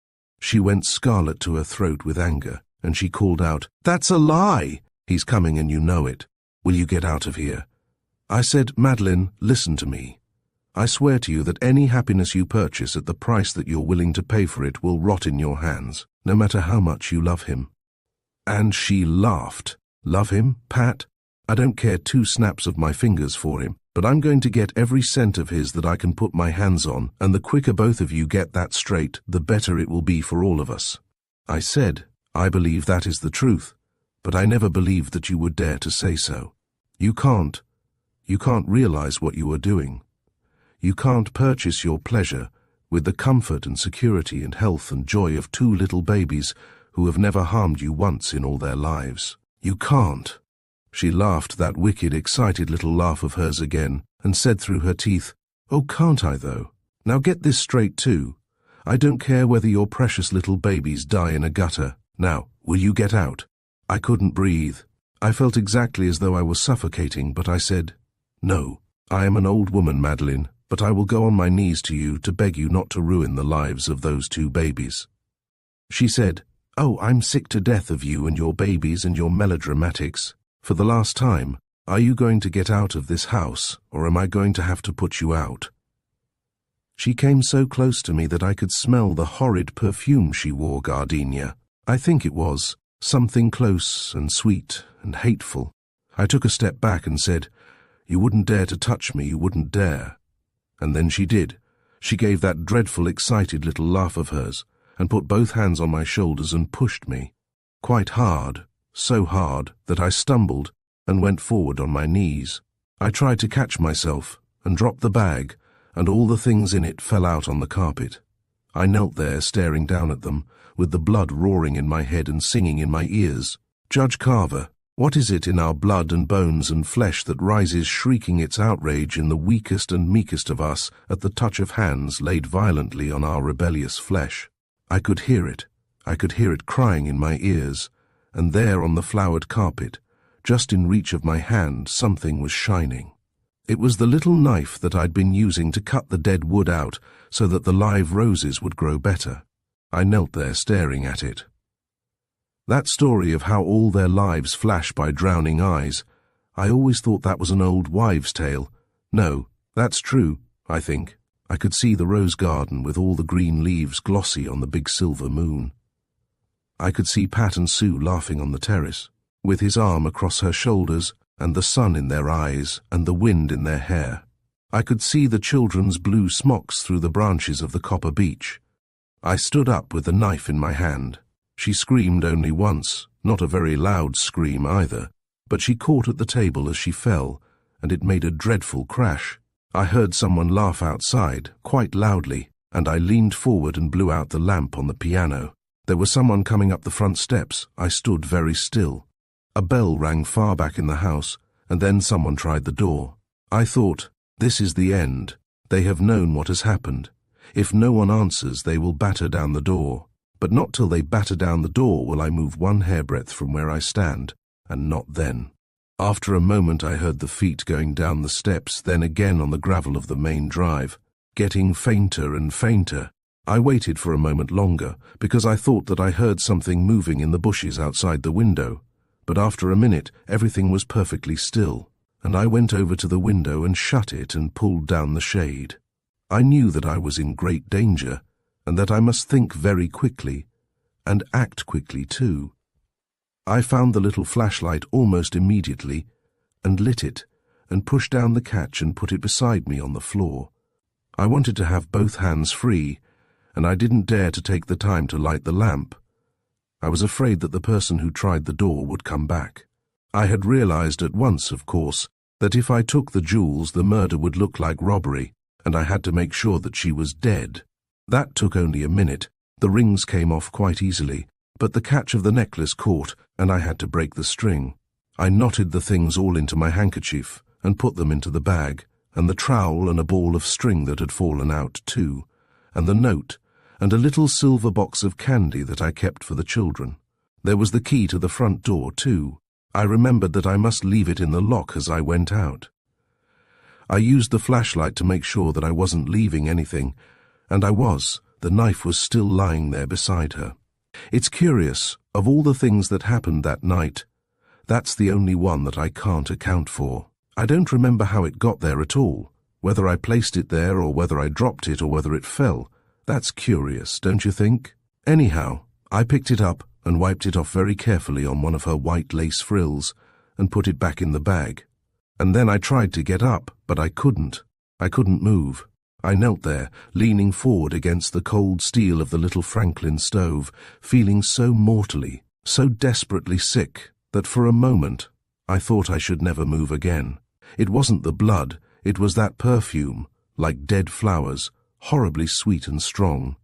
Speaker 1: She went scarlet to her throat with anger, and she called out, "That's a lie! He's coming and you know it. Will you get out of here?" I said, "Madeline, listen to me. I swear to you that any happiness you purchase at the price that you're willing to pay for it will rot in your hands, no matter how much you love him." And she laughed. "Love him, Pat? I don't care 2 snaps of my fingers for him, but I'm going to get every cent of his that I can put my hands on, and the quicker both of you get that straight, the better it will be for all of us." I said, "I believe that is the truth, but I never believed that you would dare to say so. You can't realize what you are doing. You can't purchase your pleasure with the comfort and security and health and joy of 2 little babies who have never harmed you once in all their lives. You can't." She laughed that wicked, excited little laugh of hers again and said through her teeth, "Oh, can't I though? Now get this straight too. I don't care whether your precious little babies die in a gutter. Now, will you get out?" I couldn't breathe. I felt exactly as though I was suffocating, but I said, "No, I am an old woman, Madeline, but I will go on my knees to you to beg you not to ruin the lives of those 2 babies." She said, "Oh, I'm sick to death of you and your babies and your melodramatics. For the last time, are you going to get out of this house, or am I going to have to put you out?" She came so close to me that I could smell the horrid perfume she wore, gardenia. I think it was something close and sweet and hateful. I took a step back and said, "You wouldn't dare to touch me, you wouldn't dare." And then she did. She gave that dreadful, excited little laugh of hers, and put both hands on my shoulders and pushed me. Quite hard, so hard that I stumbled and went forward on my knees. I tried to catch myself and dropped the bag, and all the things in it fell out on the carpet. I knelt there staring down at them, with the blood roaring in my head and singing in my ears. "Judge Carver, what is it in our blood and bones and flesh that rises shrieking its outrage in the weakest and meekest of us at the touch of hands laid violently on our rebellious flesh?" I could hear it. I could hear it crying in my ears, and there on the flowered carpet, just in reach of my hand, something was shining. It was the little knife that I'd been using to cut the dead wood out so that the live roses would grow better. I knelt there staring at it. That story of how all their lives flash by drowning eyes, I always thought that was an old wives' tale. No, that's true, I think. I could see the rose garden with all the green leaves glossy on the big silver moon. I could see Pat and Sue laughing on the terrace, with his arm across her shoulders and the sun in their eyes and the wind in their hair. I could see the children's blue smocks through the branches of the copper beech. I stood up with the knife in my hand. She screamed only once, not a very loud scream either, but she caught at the table as she fell, and it made a dreadful crash. I heard someone laugh outside, quite loudly, and I leaned forward and blew out the lamp on the piano. There was someone coming up the front steps. I stood very still. A bell rang far back in the house, and then someone tried the door. I thought, this is the end. They have known what has happened. If no one answers, they will batter down the door. But not till they batter down the door will I move one hairbreadth from where I stand, and not then. After a moment I heard the feet going down the steps, then again on the gravel of the main drive, getting fainter and fainter. I waited for a moment longer, because I thought that I heard something moving in the bushes outside the window. But after a minute everything was perfectly still, and I went over to the window and shut it and pulled down the shade. I knew that I was in great danger, and that I must think very quickly, and act quickly too. I found the little flashlight almost immediately, and lit it, and pushed down the catch and put it beside me on the floor. I wanted to have both hands free, and I didn't dare to take the time to light the lamp. I was afraid that the person who tried the door would come back. I had realized at once, of course, that if I took the jewels the murder would look like robbery, and I had to make sure that she was dead. That took only a minute. The rings came off quite easily, but the catch of the necklace caught, and I had to break the string. I knotted the things all into my handkerchief and put them into the bag, and the trowel and a ball of string that had fallen out too, and the note, and a little silver box of candy that I kept for the children. There was the key to the front door too. I remembered that I must leave it in the lock as I went out. I used the flashlight to make sure that I wasn't leaving anything, and I was. The knife was still lying there beside her. It's curious, of all the things that happened that night, that's the only one that I can't account for. I don't remember how it got there at all, whether I placed it there or whether I dropped it or whether it fell. That's curious, don't you think? Anyhow, I picked it up and wiped it off very carefully on one of her white lace frills and put it back in the bag. And then I tried to get up, but I couldn't. I couldn't move. I knelt there, leaning forward against the cold steel of the little Franklin stove, feeling so mortally, so desperately sick, that for a moment I thought I should never move again. It wasn't the blood, it was that perfume, like dead flowers, horribly sweet and strong.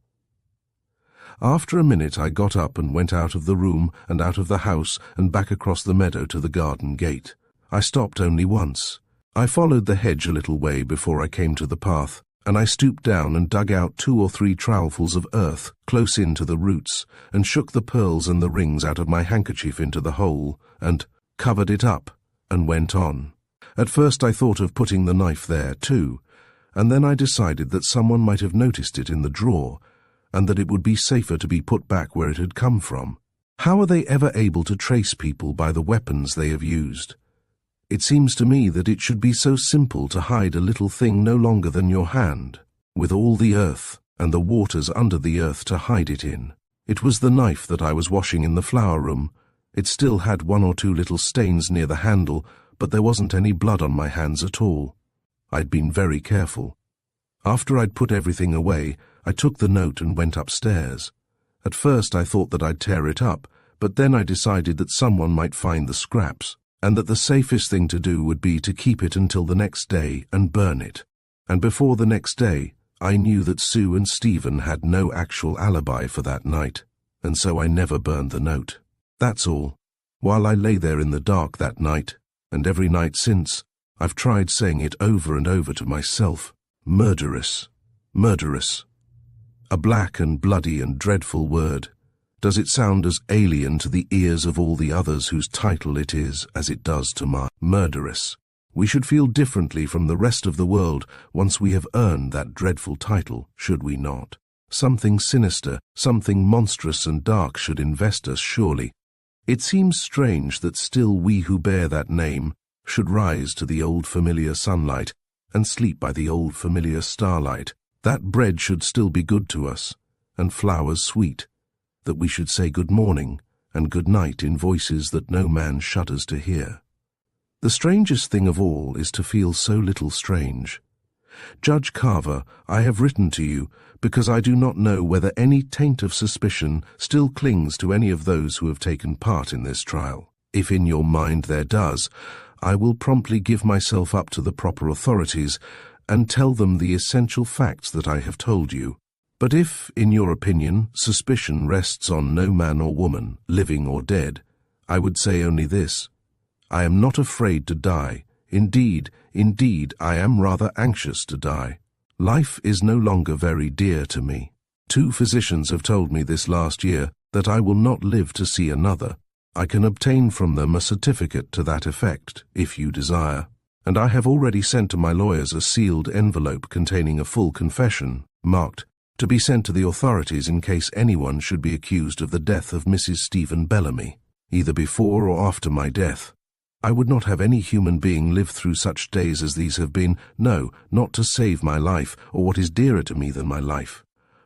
Speaker 1: After a minute I got up and went out of the room and out of the house and back across the meadow to the garden gate. I stopped only once. I followed the hedge a little way before I came to the path, and I stooped down and dug out 2 or 3 trowelfuls of earth close in to the roots, and shook the pearls and the rings out of my handkerchief into the hole, and covered it up, and went on. At first I thought of putting the knife there too, and then I decided that someone might have noticed it in the drawer, and that it would be safer to be put back where it had come from. How are they ever able to trace people by the weapons they have used? It seems to me that it should be so simple to hide a little thing no longer than your hand, with all the earth and the waters under the earth to hide it in. It was the knife that I was washing in the flower room. It still had 1 or 2 little stains near the handle, but there wasn't any blood on my hands at all. I'd been very careful. After I'd put everything away, I took the note and went upstairs. At first I thought that I'd tear it up, but then I decided that someone might find the scraps, and that the safest thing to do would be to keep it until the next day and burn it. And before the next day, I knew that Sue and Stephen had no actual alibi for that night, and so I never burned the note. That's all. While I lay there in the dark that night, and every night since, I've tried saying it over and over to myself. Murderous. Murderous. A black and bloody and dreadful word. Does it sound as alien to the ears of all the others whose title it is as it does to mine? Murderous. We should feel differently from the rest of the world once we have earned that dreadful title, should we not? Something sinister, something monstrous and dark should invest us, surely. It seems strange that still we who bear that name should rise to the old familiar sunlight and sleep by the old familiar starlight. That bread should still be good to us, and flowers sweet, that we should say good morning and good night in voices that no man shudders to hear. The strangest thing of all is to feel so little strange. Judge Carver, I have written to you because I do not know whether any taint of suspicion still clings to any of those who have taken part in this trial. If in your mind there does, I will promptly give myself up to the proper authorities and tell them the essential facts that I have told you. But if, in your opinion, suspicion rests on no man or woman, living or dead, I would say only this. I am not afraid to die. Indeed, I am rather anxious to die. Life is no longer very dear to me. 2 physicians have told me this last year that I will not live to see another. I can obtain from them a certificate to that effect, if you desire. And I have already sent to my lawyers a sealed envelope containing a full confession, marked, to be sent to the authorities in case anyone should be accused of the death of Mrs. Stephen Bellamy, either before or after my death. I would not have any human being live through such days as these have been, no, not to save my life, or what is dearer to me than my life.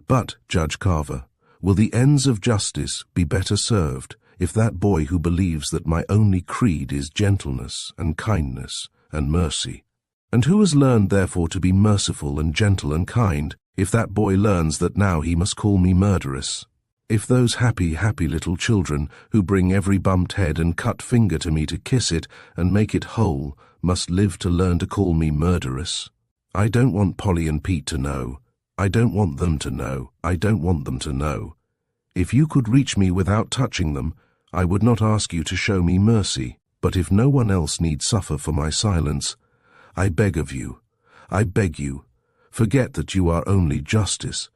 Speaker 1: But, Judge Carver, will the ends of justice be better served if that boy who believes that my only creed is gentleness and kindness and mercy, and who has learned therefore to be merciful and gentle and kind, if that boy learns that now he must call me murderess? If those happy, happy little children who bring every bumped head and cut finger to me to kiss it and make it whole must live to learn to call me murderess? I don't want Polly and Pete to know. I don't want them to know. I don't want them to know. If you could reach me without touching them, I would not ask you to show me mercy. But if no one else need suffer for my silence, I beg of you, I beg you, forget that you are only justice,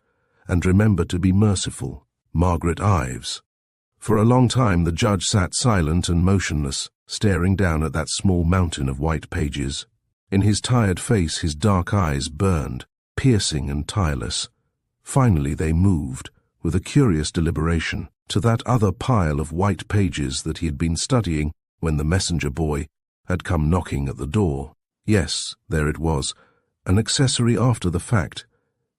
Speaker 1: and remember to be merciful. Margaret Ives. For a long time the judge sat silent and motionless, staring down at that small mountain of white pages. In his tired face his dark eyes burned, piercing and tireless. Finally they moved, with a curious deliberation, to that other pile of white pages that he had been studying when the messenger boy had come knocking at the door. Yes, there it was. An accessory after the fact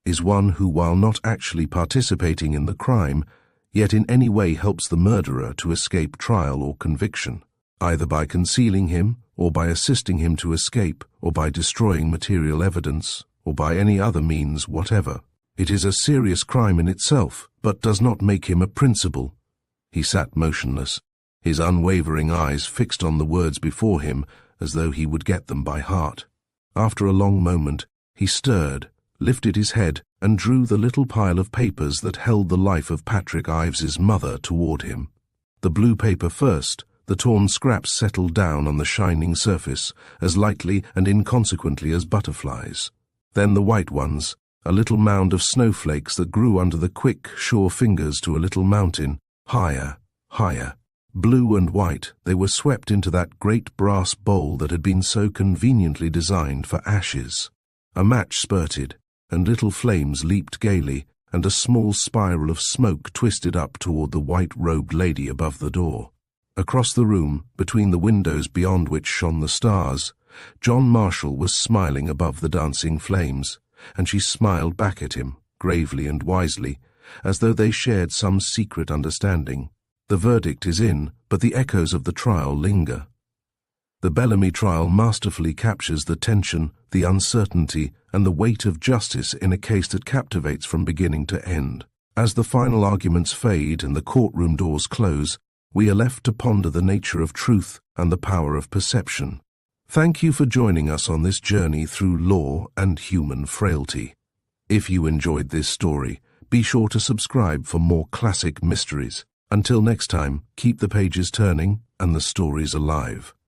Speaker 1: is one who, while not actually participating in the crime, yet in any way helps the murderer to escape trial or conviction, either by concealing him, or by assisting him to escape, or by destroying material evidence, or by any other means whatever. It is a serious crime in itself, but does not make him a principal. He sat motionless, his unwavering eyes fixed on the words before him as though he would get them by heart. After a long moment, he stirred, lifted his head, and drew the little pile of papers that held the life of Patrick Ives's mother toward him. The blue paper first, the torn scraps settled down on the shining surface, as lightly and inconsequently as butterflies. Then the white ones, a little mound of snowflakes that grew under the quick, sure fingers to a little mountain, higher, higher. Blue and white, they were swept into that great brass bowl that had been so conveniently designed for ashes. A match spurted, and little flames leaped gaily, and a small spiral of smoke twisted up toward the white-robed lady above the door. Across the room, between the windows beyond which shone the stars, John Marshall was smiling above the dancing flames, and she smiled back at him, gravely and wisely, as though they shared some secret understanding. The verdict is in, but the echoes of the trial linger. The Bellamy Trial masterfully captures the tension, the uncertainty, and the weight of justice in a case that captivates from beginning to end. As the final arguments fade and the courtroom doors close, we are left to ponder the nature of truth and the power of perception. Thank you for joining us on this journey through law and human frailty. If you enjoyed this story, be sure to subscribe for more classic mysteries. Until next time, keep the pages turning and the stories alive.